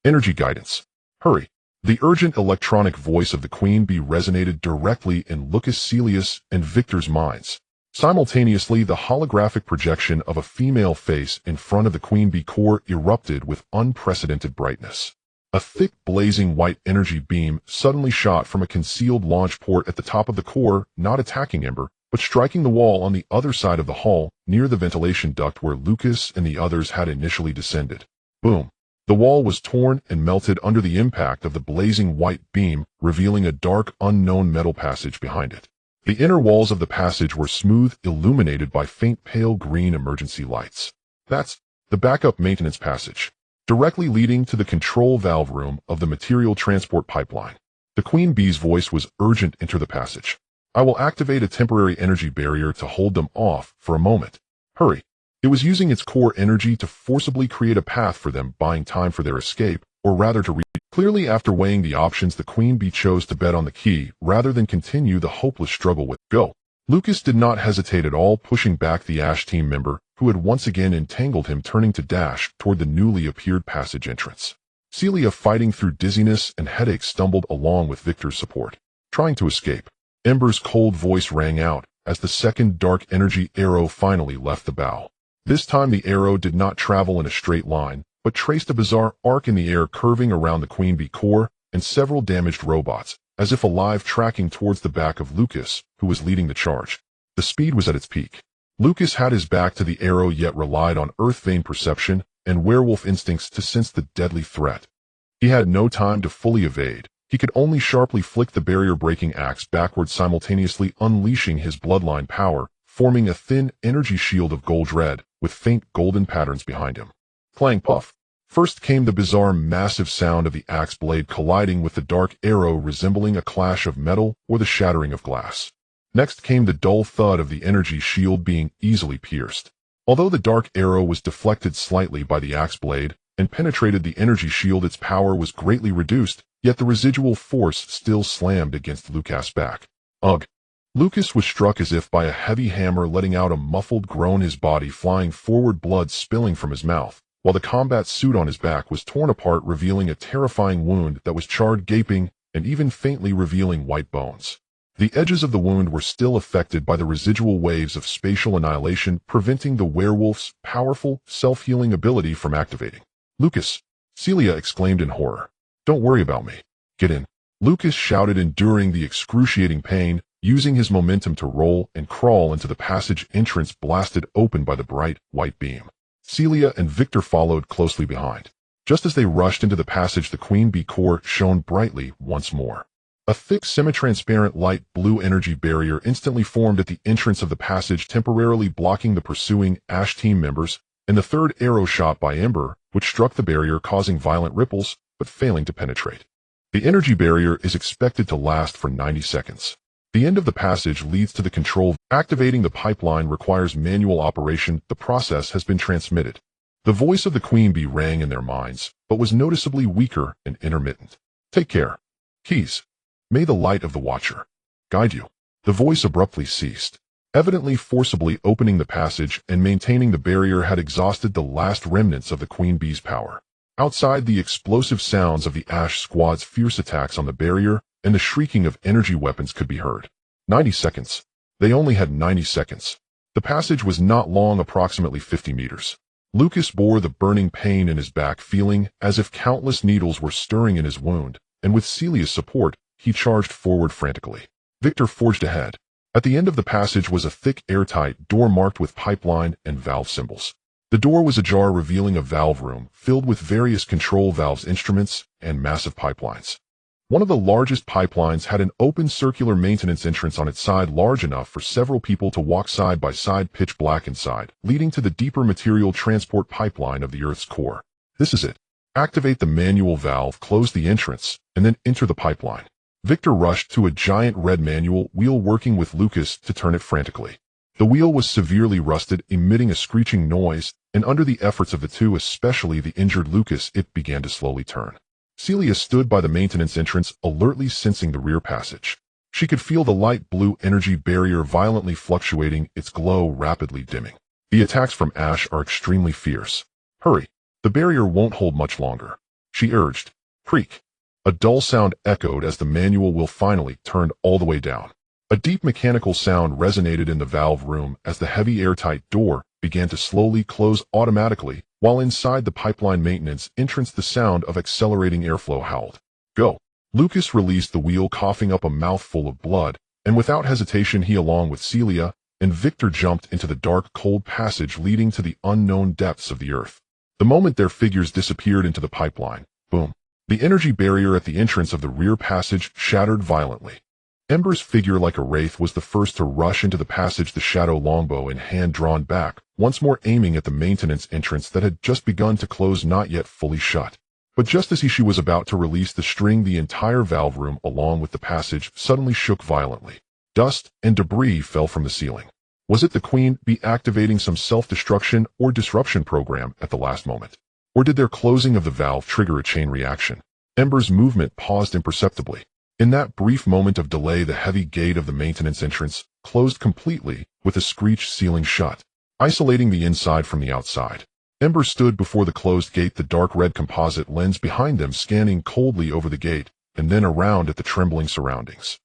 A: Energy guidance. Hurry. The urgent electronic voice of the Queen Bee resonated directly in Lucas, Celia's, and Victor's minds. Simultaneously, the holographic projection of a female face in front of the Queen Bee core erupted with unprecedented brightness. A thick, blazing white energy beam suddenly shot from a concealed launch port at the top of the core, not attacking Ember, but striking the wall on the other side of the hull, near the ventilation duct where Lucas and the others had initially descended. Boom! The wall was torn and melted under the impact of the blazing white beam, revealing a dark, unknown metal passage behind it. The inner walls of the passage were smooth, illuminated by faint pale green emergency lights. That's the backup maintenance passage, directly leading to the control valve room of the material transport pipeline. The Queen Bee's voice was urgent. Enter the passage. I will activate a temporary energy barrier to hold them off for a moment. Hurry. It was using its core energy to forcibly create a path for them, buying time for their escape, or rather to Clearly, after weighing the options, the Queen Bee chose to bet on the key rather than continue the hopeless struggle with Go. Lucas did not hesitate at all, pushing back the Ash team member, who had once again entangled him, turning to dash toward the newly appeared passage entrance. Celia, fighting through dizziness and headache, stumbled along with Victor's support, trying to escape. Ember's cold voice rang out as the second dark energy arrow finally left the bow. This time the arrow did not travel in a straight line, but traced a bizarre arc in the air, curving around the Queen Bee core and several damaged robots, as if alive, tracking towards the back of Lucas, who was leading the charge. The speed was at its peak. Lucas had his back to the arrow, yet relied on Earth-Vane perception and werewolf instincts to sense the deadly threat. He had no time to fully evade. He could only sharply flick the barrier-breaking axe backward, simultaneously unleashing his bloodline power, forming a thin energy shield of gold red, with faint golden patterns behind him. Clang puff. First came the bizarre massive sound of the axe blade colliding with the dark arrow, resembling a clash of metal or the shattering of glass. Next came the dull thud of the energy shield being easily pierced. Although the dark arrow was deflected slightly by the axe blade and penetrated the energy shield, its power was greatly reduced, yet the residual force still slammed against Lucas' back. Ugh! Lucas was struck as if by a heavy hammer, letting out a muffled groan, his body flying forward, blood spilling from his mouth, while the combat suit on his back was torn apart, revealing a terrifying wound that was charred, gaping, and even faintly revealing white bones. The edges of the wound were still affected by the residual waves of spatial annihilation, preventing the werewolf's powerful, self-healing ability from activating. Lucas! Celia exclaimed in horror. Don't worry about me. Get in. Lucas shouted, enduring the excruciating pain, using his momentum to roll and crawl into the passage entrance blasted open by the bright, white beam. Celia and Victor followed closely behind. Just as they rushed into the passage, the Queen Bee core shone brightly once more. A thick, semi-transparent light blue energy barrier instantly formed at the entrance of the passage, temporarily blocking the pursuing Ash team members, and the third arrow shot by Ember, which struck the barrier, causing violent ripples, but failing to penetrate. The energy barrier is expected to last for 90 seconds. The end of the passage leads to the control. Activating the pipeline requires manual operation. The process has been transmitted. The voice of the Queen Bee rang in their minds, but was noticeably weaker and intermittent. Take care. Keys. May the light of the Watcher guide you. The voice abruptly ceased. Evidently forcibly opening the passage and maintaining the barrier had exhausted the last remnants of the Queen Bee's power. Outside, the explosive sounds of the Ash Squad's fierce attacks on the barrier and the shrieking of energy weapons could be heard. 90 seconds. They only had 90 seconds. The passage was not long, approximately 50 meters. Lucas bore the burning pain in his back, feeling as if countless needles were stirring in his wound, and with Celia's support, he charged forward frantically. Victor forged ahead. At the end of the passage was a thick, airtight door marked with pipeline and valve symbols. The door was ajar, revealing a valve room filled with various control valves, instruments, and massive pipelines. One of the largest pipelines had an open circular maintenance entrance on its side, large enough for several people to walk side by side, pitch black inside, leading to the deeper material transport pipeline of the Earth's core. This is it. Activate the manual valve, close the entrance, and then enter the pipeline. Victor rushed to a giant red manual wheel, working with Lucas to turn it frantically. The wheel was severely rusted, emitting a screeching noise, and under the efforts of the two, especially the injured Lucas, it began to slowly turn. Celia stood by the maintenance entrance, alertly sensing the rear passage. She could feel the light blue energy barrier violently fluctuating, its glow rapidly dimming. The attacks from Ash are extremely fierce. Hurry. The barrier won't hold much longer, she urged. Creak. A dull sound echoed as the manual wheel finally turned all the way down. A deep mechanical sound resonated in the valve room as the heavy airtight door began to slowly close automatically, while inside the pipeline maintenance entrance the sound of accelerating airflow howled. Go. Lucas released the wheel, coughing up a mouthful of blood, and without hesitation he, along with Celia and Victor, jumped into the dark, cold passage leading to the unknown depths of the Earth. The moment their figures disappeared into the pipeline, boom, the energy barrier at the entrance of the rear passage shattered violently. Ember's figure, like a wraith, was the first to rush into the passage, the shadow longbow in hand drawn back, once more aiming at the maintenance entrance that had just begun to close, not yet fully shut. But just as she was about to release the string, the entire valve room, along with the passage, suddenly shook violently. Dust and debris fell from the ceiling. Was it the Queen Bee activating some self-destruction or disruption program at the last moment? Or did their closing of the valve trigger a chain reaction? Ember's movement paused imperceptibly. In that brief moment of delay, the heavy gate of the maintenance entrance closed completely, with a screech, sealing shut, isolating the inside from the outside. Ember stood before the closed gate, the dark red composite lens behind them scanning coldly over the gate and then around at the trembling surroundings.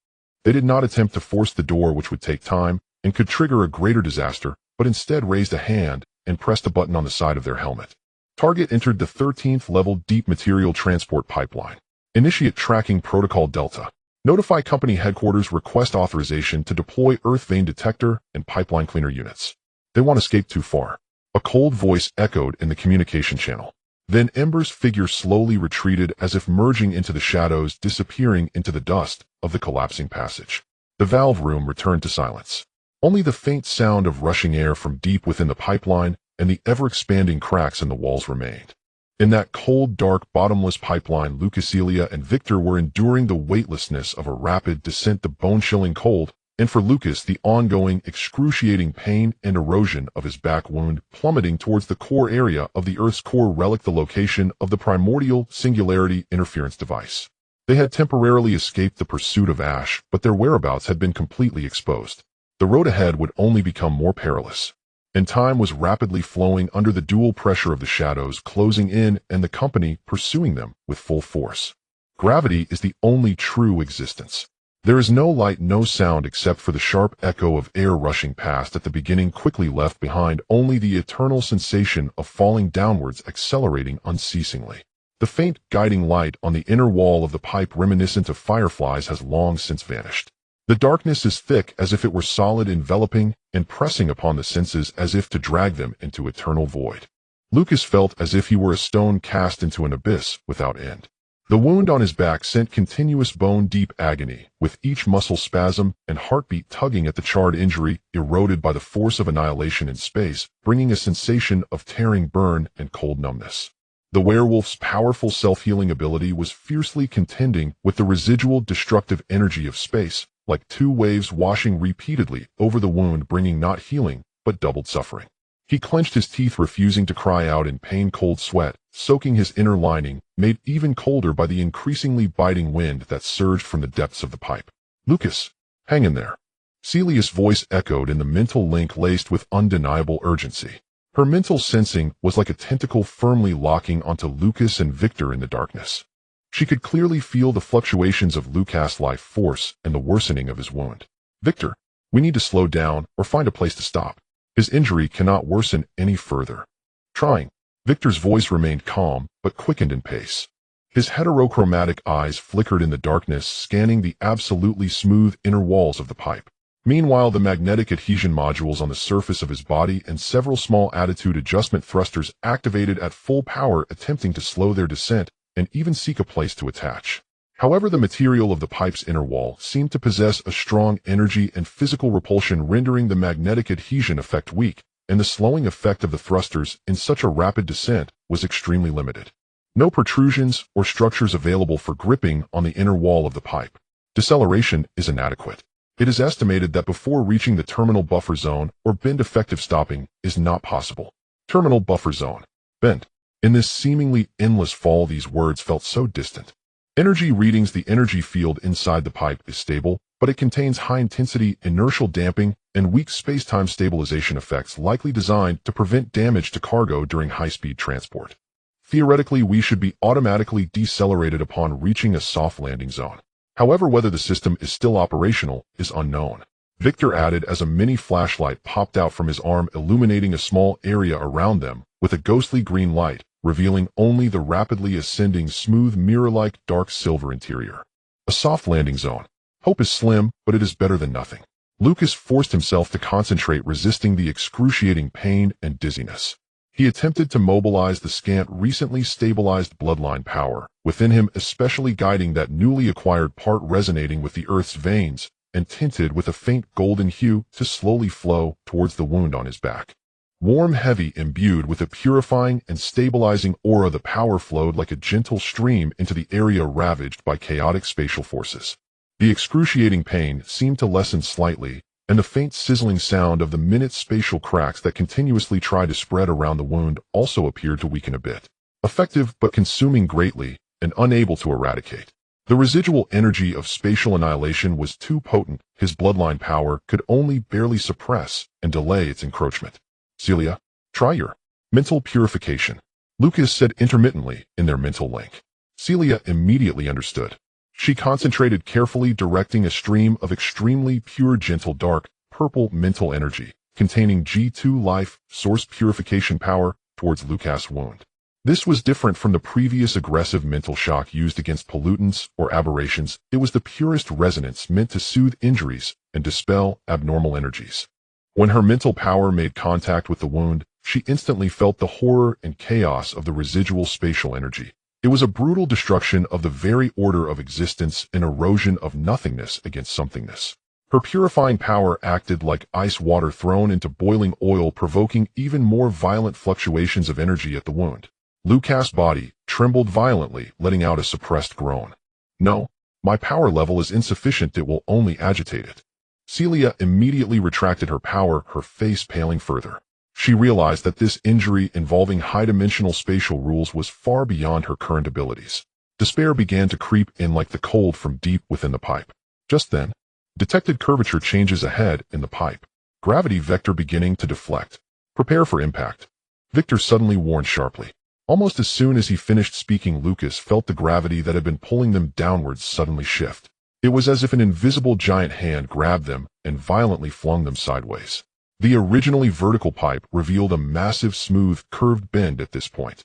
A: They did not attempt to force the door, which would take time and could trigger a greater disaster, but instead raised a hand and pressed a button on the side of their helmet. Target entered the 13th level deep material transport pipeline. Initiate tracking protocol Delta. Notify company headquarters, request authorization to deploy earth vein detector and pipeline cleaner units. They won't escape too far. A cold voice echoed in the communication channel. Then Ember's figure slowly retreated, as if merging into the shadows, disappearing into the dust of the collapsing passage. The valve room returned to silence. Only the faint sound of rushing air from deep within the pipeline and the ever-expanding cracks in the walls remained. In that cold, dark, bottomless pipeline, Lucas, Celia, and Victor were enduring the weightlessness of a rapid descent, the bone-chilling cold, and for Lucas, the ongoing, excruciating pain and erosion of his back wound, plummeting towards the core area of the Earth's core relic, the location of the primordial singularity interference device. They had temporarily escaped the pursuit of Ash, but their whereabouts had been completely exposed. The road ahead would only become more perilous. And time was rapidly flowing under the dual pressure of the shadows closing in and the company pursuing them with full force. Gravity is the only true existence. There is no light, no sound, except for the sharp echo of air rushing past at the beginning, quickly left behind only the eternal sensation of falling downwards, accelerating unceasingly. The faint guiding light on the inner wall of the pipe, reminiscent of fireflies, has long since vanished. The darkness is thick, as if it were solid, enveloping and pressing upon the senses as if to drag them into eternal void. Lucas felt as if he were a stone cast into an abyss without end. The wound on his back sent continuous bone-deep agony, with each muscle spasm and heartbeat tugging at the charred injury, eroded by the force of annihilation in space, bringing a sensation of tearing burn and cold numbness. The werewolf's powerful self-healing ability was fiercely contending with the residual destructive energy of space, like two waves washing repeatedly over the wound, bringing not healing, but doubled suffering. He clenched his teeth, refusing to cry out in pain. Cold sweat, soaking his inner lining, made even colder by the increasingly biting wind that surged from the depths of the pipe. "Lucas, hang in there." Celia's voice echoed in the mental link laced with undeniable urgency. Her mental sensing was like a tentacle firmly locking onto Lucas and Victor in the darkness. She could clearly feel the fluctuations of Lucas' life force and the worsening of his wound. "Victor, we need to slow down or find a place to stop. His injury cannot worsen any further." Trying. Victor's voice remained calm, but quickened in pace. His heterochromatic eyes flickered in the darkness, scanning the absolutely smooth inner walls of the pipe. Meanwhile, the magnetic adhesion modules on the surface of his body and several small attitude adjustment thrusters activated at full power, attempting to slow their descent and even seek a place to attach. However, the material of the pipe's inner wall seemed to possess a strong energy and physical repulsion, rendering the magnetic adhesion effect weak, and the slowing effect of the thrusters in such a rapid descent was extremely limited. No protrusions or structures available for gripping on the inner wall of the pipe. Deceleration is inadequate. It is estimated that before reaching the terminal buffer zone or bend, effective stopping is not possible. Terminal buffer zone. Bend. In this seemingly endless fall, these words felt so distant. Energy readings. The energy field inside the pipe is stable, but it contains high-intensity inertial damping and weak space-time stabilization effects, likely designed to prevent damage to cargo during high-speed transport. Theoretically, we should be automatically decelerated upon reaching a soft landing zone. However, whether the system is still operational is unknown. Victor added as a mini flashlight popped out from his arm, illuminating a small area around them with a ghostly green light, revealing only the rapidly ascending, smooth, mirror-like dark silver interior. A soft landing zone. Hope is slim, but it is better than nothing. Lucas forced himself to concentrate, resisting the excruciating pain and dizziness. He attempted to mobilize the scant, recently stabilized bloodline power within him, especially guiding that newly acquired part resonating with the Earth's veins and tinted with a faint golden hue to slowly flow towards the wound on his back. Warm, heavy, imbued with a purifying and stabilizing aura, the power flowed like a gentle stream into the area ravaged by chaotic spatial forces. The excruciating pain seemed to lessen slightly, and the faint sizzling sound of the minute spatial cracks that continuously tried to spread around the wound also appeared to weaken a bit. Effective but consuming greatly and unable to eradicate. The residual energy of spatial annihilation was too potent. His bloodline power could only barely suppress and delay its encroachment. "Celia, try your mental purification," Lucas said intermittently in their mental link. Celia immediately understood. She concentrated carefully, directing a stream of extremely pure, gentle, dark, purple mental energy, containing G2 life source purification power, towards Lucas' wound. This was different from the previous aggressive mental shock used against pollutants or aberrations. It was the purest resonance, meant to soothe injuries and dispel abnormal energies. When her mental power made contact with the wound, she instantly felt the horror and chaos of the residual spatial energy. It was a brutal destruction of the very order of existence, an erosion of nothingness against somethingness. Her purifying power acted like ice water thrown into boiling oil, provoking even more violent fluctuations of energy at the wound. Lucas' body trembled violently, letting out a suppressed groan. "No, my power level is insufficient. It will only agitate it." Celia immediately retracted her power, her face paling further. She realized that this injury involving high-dimensional spatial rules was far beyond her current abilities. Despair began to creep in like the cold from deep within the pipe. Just then, detected curvature changes ahead in the pipe. Gravity vector beginning to deflect. "Prepare for impact," Victor suddenly warned sharply. Almost as soon as he finished speaking, Lucas felt the gravity that had been pulling them downwards suddenly shift. It was as if an invisible giant hand grabbed them and violently flung them sideways. The originally vertical pipe revealed a massive, smooth, curved bend at this point.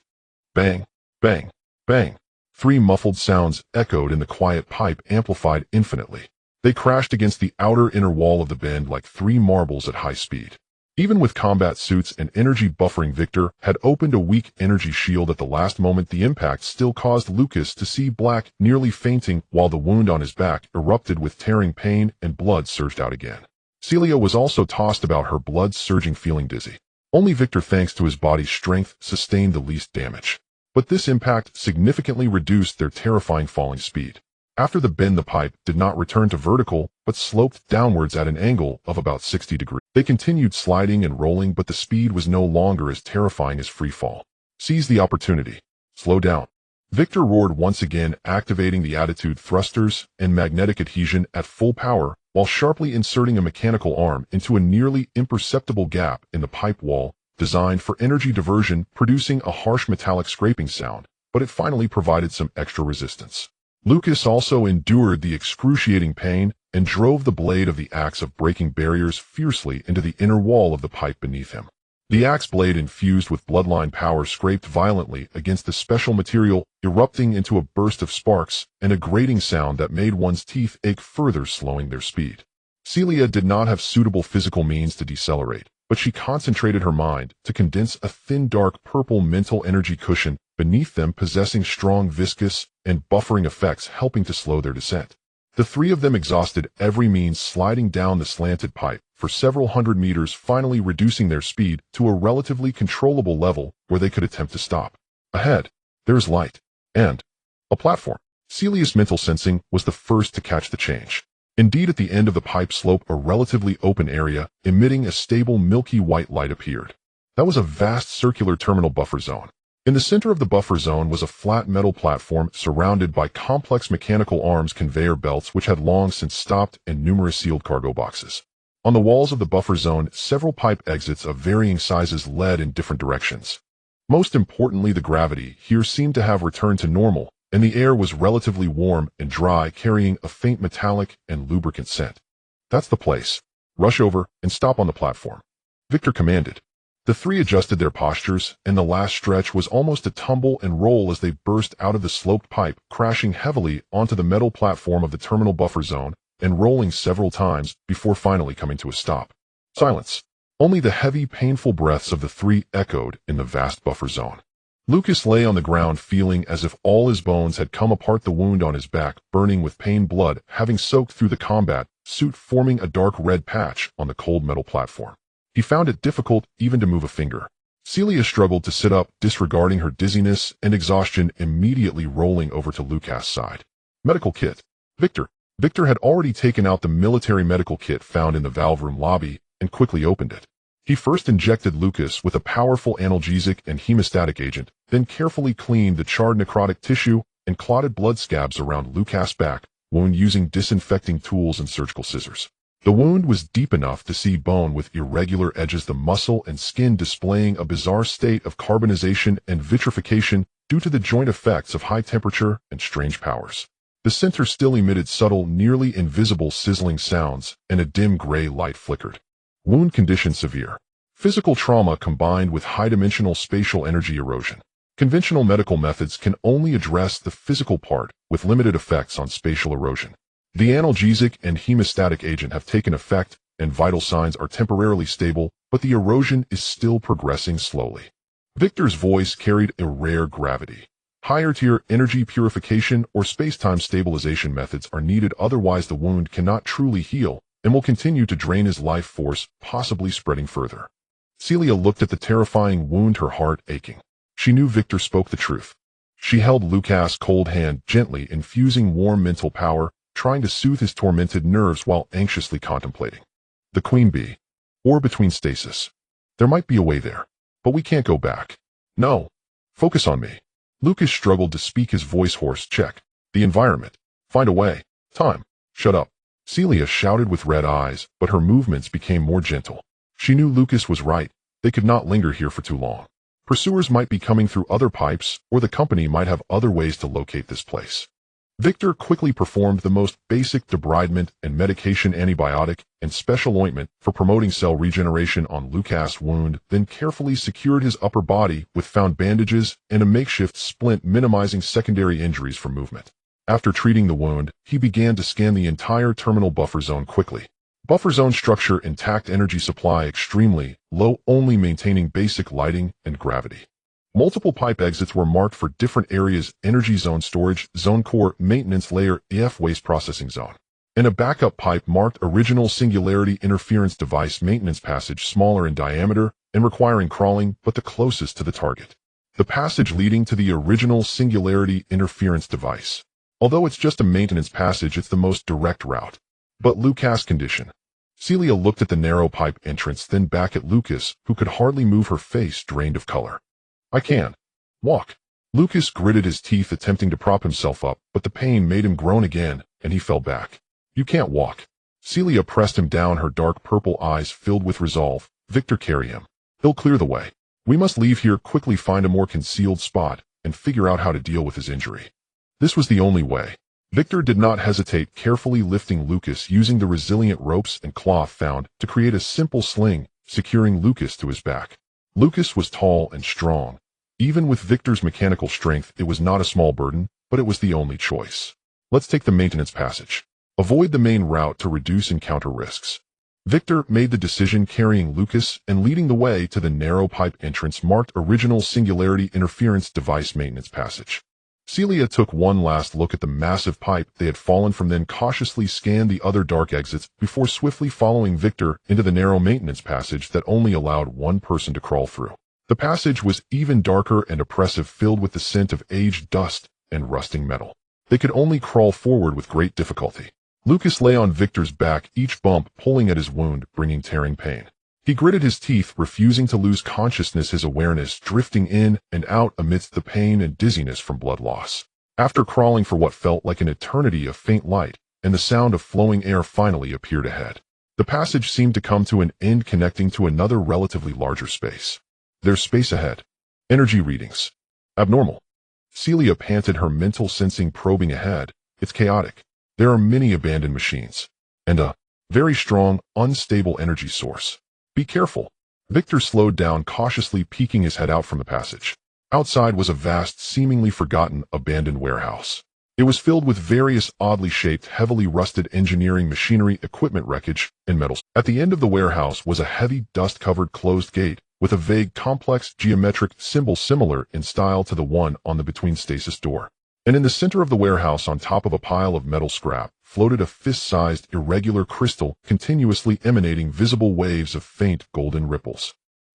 A: Bang, bang, bang. 3 muffled sounds echoed in the quiet pipe, amplified infinitely. They crashed against the outer inner wall of the bend like 3 marbles at high speed. Even with combat suits and energy buffering, Victor had opened a weak energy shield at the last moment. The impact still caused Lucas to see black, nearly fainting, while the wound on his back erupted with tearing pain and blood surged out again. Celia was also tossed about, her blood surging, feeling dizzy. Only Victor, thanks to his body's strength, sustained the least damage. but this impact significantly reduced their terrifying falling speed. After the bend, the pipe did not return to vertical, but sloped downwards at an angle of about 60 degrees. They continued sliding and rolling, but the speed was no longer as terrifying as free fall. Seize the opportunity. Slow down. Victor roared once again, activating the attitude thrusters and magnetic adhesion at full power, while sharply inserting a mechanical arm into a nearly imperceptible gap in the pipe wall, designed for energy diversion, producing a harsh metallic scraping sound, but it finally provided some extra resistance. Lucas also endured the excruciating pain and drove the blade of the axe of breaking barriers fiercely into the inner wall of the pipe beneath him. The axe blade, infused with bloodline power, scraped violently against the special material, erupting into a burst of sparks and a grating sound that made one's teeth ache, further slowing their speed. Celia did not have suitable physical means to decelerate, but she concentrated her mind to condense a thin dark purple mental energy cushion beneath them, possessing strong viscous and buffering effects, helping to slow their descent. The three of them exhausted every means, sliding down the slanted pipe for several hundred meters, finally reducing their speed to a relatively controllable level where they could attempt to stop. Ahead, there is light and a platform. Celia's mental sensing was the first to catch the change. Indeed, at the end of the pipe slope, a relatively open area emitting a stable milky white light appeared. That was a vast circular terminal buffer zone. In the center of the buffer zone was a flat metal platform surrounded by complex mechanical arms, conveyor belts which had long since stopped, and numerous sealed cargo boxes. On the walls of the buffer zone, several pipe exits of varying sizes led in different directions. Most importantly, the gravity here seemed to have returned to normal, and the air was relatively warm and dry, carrying a faint metallic and lubricant scent. That's the place. Rush over and stop on the platform, Victor commanded. The three adjusted their postures, and the last stretch was almost a tumble and roll as they burst out of the sloped pipe, crashing heavily onto the metal platform of the terminal buffer zone and rolling several times before finally coming to a stop. Silence. Only the heavy, painful breaths of the three echoed in the vast buffer zone. Lucas lay on the ground, feeling as if all his bones had come apart, the wound on his back burning with pain, blood having soaked through the combat suit, forming a dark red patch on the cold metal platform. He found it difficult even to move a finger. Celia struggled to sit up, disregarding her dizziness and exhaustion, immediately rolling over to Lucas' side. Medical kit. Victor had already taken out the military medical kit found in the valve room lobby and quickly opened it. He first injected Lucas with a powerful analgesic and hemostatic agent, then carefully cleaned the charred necrotic tissue and clotted blood scabs around Lucas' back wound using disinfecting tools and surgical scissors. The wound was deep enough to see bone with irregular edges, the muscle and skin displaying a bizarre state of carbonization and vitrification due to the joint effects of high temperature and strange powers. The center still emitted subtle, nearly invisible sizzling sounds, and a dim gray light flickered. Wound condition severe. Physical trauma combined with high-dimensional spatial energy erosion. Conventional medical methods can only address the physical part, with limited effects on spatial erosion. The analgesic and hemostatic agent have taken effect, and vital signs are temporarily stable, but the erosion is still progressing slowly. Victor's voice carried a rare gravity. Higher-tier energy purification or space-time stabilization methods are needed, otherwise the wound cannot truly heal and will continue to drain his life force, possibly spreading further. Celia looked at the terrifying wound, her heart aching. She knew Victor spoke the truth. She held Lucas' cold hand, gently infusing warm mental power, trying to soothe his tormented nerves while anxiously contemplating. The Queen Bee. Or between stasis. There might be a way there, but we can't go back. No. Focus on me. Lucas struggled to speak, his voice hoarse. Check. The environment. Find a way. Time. Shut up. Celia shouted with red eyes, but her movements became more gentle. She knew Lucas was right. They could not linger here for too long. Pursuers might be coming through other pipes, or the company might have other ways to locate this place. Victor quickly performed the most basic debridement and medication, antibiotic and special ointment for promoting cell regeneration on Lucas' wound, then carefully secured his upper body with found bandages and a makeshift splint, minimizing secondary injuries from movement. After treating the wound, he began to scan the entire terminal buffer zone quickly. Buffer zone structure intact, energy supply extremely low, only maintaining basic lighting and gravity. Multiple pipe exits were marked for different areas: energy zone, storage zone, core, maintenance layer, EF, waste processing zone. And a backup pipe marked original singularity interference device, maintenance passage, smaller in diameter and requiring crawling, but the closest to the target. the passage leading to the original singularity interference device. Although it's just a maintenance passage, it's the most direct route. But Lucas' condition. Celia looked at the narrow pipe entrance, then back at Lucas, who could hardly move, her face drained of color. I can walk. Lucas gritted his teeth, attempting to prop himself up, but the pain made him groan again, and he fell back. You can't walk. Celia pressed him down, her dark purple eyes filled with resolve. Victor, carry him. He'll clear the way. We must leave here quickly, find a more concealed spot, and figure out how to deal with his injury. This was the only way. Victor did not hesitate, carefully lifting Lucas, using the resilient ropes and cloth found to create a simple sling, securing Lucas to his back. Lucas was tall and strong. Even with Victor's mechanical strength, it was not a small burden, but it was the only choice. Let's take the maintenance passage. Avoid the main route to reduce encounter risks. Victor made the decision, carrying Lucas and leading the way to the narrow pipe entrance marked Original Singularity Interference Device Maintenance Passage. Celia took one last look at the massive pipe they had fallen from, then cautiously scanned the other dark exits before swiftly following Victor into the narrow maintenance passage that only allowed one person to crawl through. The passage was even darker and oppressive, filled with the scent of aged dust and rusting metal. They could only crawl forward with great difficulty. Lucas lay on Victor's back, each bump pulling at his wound, bringing tearing pain. He gritted his teeth, refusing to lose consciousness, his awareness drifting in and out amidst the pain and dizziness from blood loss. After crawling for what felt like an eternity, a faint light and the sound of flowing air finally appeared ahead. The passage seemed to come to an end, connecting to another relatively larger space. There's space ahead. Energy readings. Abnormal. Celia panted, her mental sensing probing ahead. It's chaotic. There are many abandoned machines. And a very strong, unstable energy source. Be careful. Victor slowed down, cautiously peeking his head out from the passage. Outside was a vast, seemingly forgotten, abandoned warehouse. It was filled with various oddly shaped, heavily rusted engineering machinery, equipment wreckage, and metals. At the end of the warehouse was a heavy, dust-covered closed gate with a vague, complex geometric symbol similar in style to the one on the between stasis door. And in the center of the warehouse, on top of a pile of metal scrap, floated a fist-sized, irregular crystal, continuously emanating visible waves of faint golden ripples.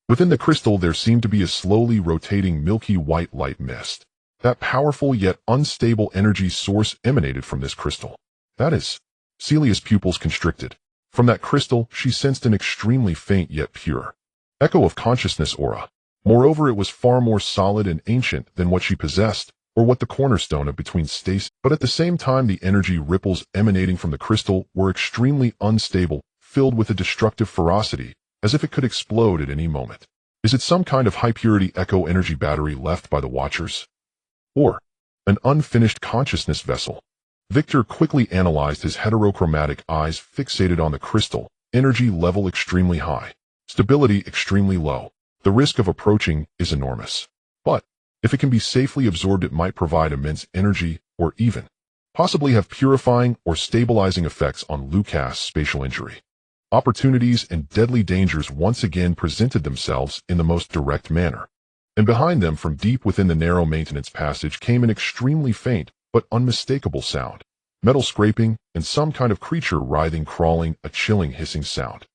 A: Within the crystal there seemed to be a slowly rotating milky white light mist. That powerful yet unstable energy source emanated from this crystal. That is, Celia's pupils constricted. From that crystal she sensed an extremely faint yet pure echo of consciousness aura. Moreover, it was far more solid and ancient than what she possessed, or what the cornerstone of between stasis. But at the same time, the energy ripples emanating from the crystal were extremely unstable, filled with a destructive ferocity, as if it could explode at any moment. Is it some kind of high-purity echo energy battery left by the Watchers? Or an unfinished consciousness vessel? Victor quickly analyzed, his heterochromatic eyes fixated on the crystal. Energy level extremely high. Stability extremely low. The risk of approaching is enormous. But if it can be safely absorbed, it might provide immense energy, or even possibly have purifying or stabilizing effects on Lucas' spatial injury. Opportunities and deadly dangers once again presented themselves in the most direct manner. And behind them, from deep within the narrow maintenance passage, came an extremely faint but unmistakable sound. Metal scraping and some kind of creature writhing, crawling, a chilling hissing sound.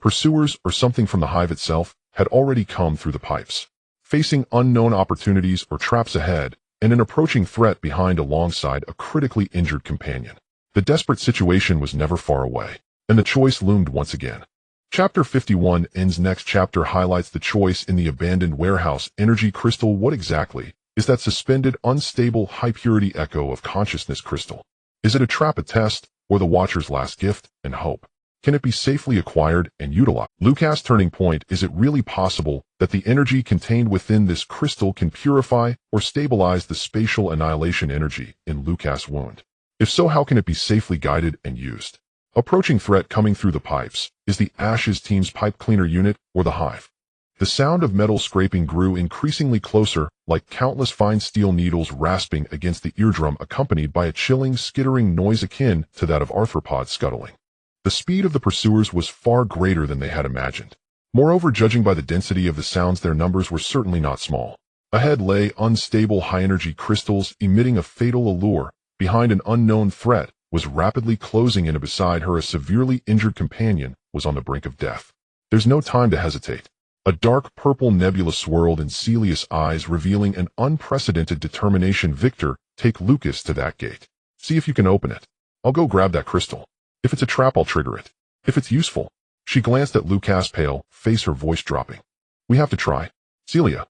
A: Pursuers, or something from the hive itself, had already come through the pipes, facing unknown opportunities or traps ahead, and an approaching threat behind, alongside a critically injured companion. The desperate situation was never far away, and the choice loomed once again. Chapter 51 ends. Next chapter highlights the choice in the abandoned warehouse energy crystal. What exactly is that suspended, unstable, high-purity echo of consciousness crystal? Is it a trap, a test, or the Watcher's last gift and hope? Can it be safely acquired and utilized? Lucas' turning point. Is it really possible that the energy contained within this crystal can purify or stabilize the spatial annihilation energy in Lucas' wound? If so, how can it be safely guided and used? Approaching threat coming through the pipes. Is the Ashes team's pipe cleaner unit or the hive? The sound of metal scraping grew increasingly closer, like countless fine steel needles rasping against the eardrum, accompanied by a chilling, skittering noise akin to that of arthropods scuttling. The speed of the pursuers was far greater than they had imagined. Moreover, judging by the density of the sounds, their numbers were certainly not small. Ahead lay unstable high-energy crystals emitting a fatal allure. Behind, an unknown threat was rapidly closing in. Beside her, a severely injured companion was on the brink of death. There's no time to hesitate. A dark purple nebula swirled in Celia's eyes, revealing an unprecedented determination. Victor, take Lucas to that gate. See if you can open it. I'll go grab that crystal. If it's a trap, I'll trigger it. If it's useful. She glanced at Lucas' pale face, her voice dropping. We have to try. Celia,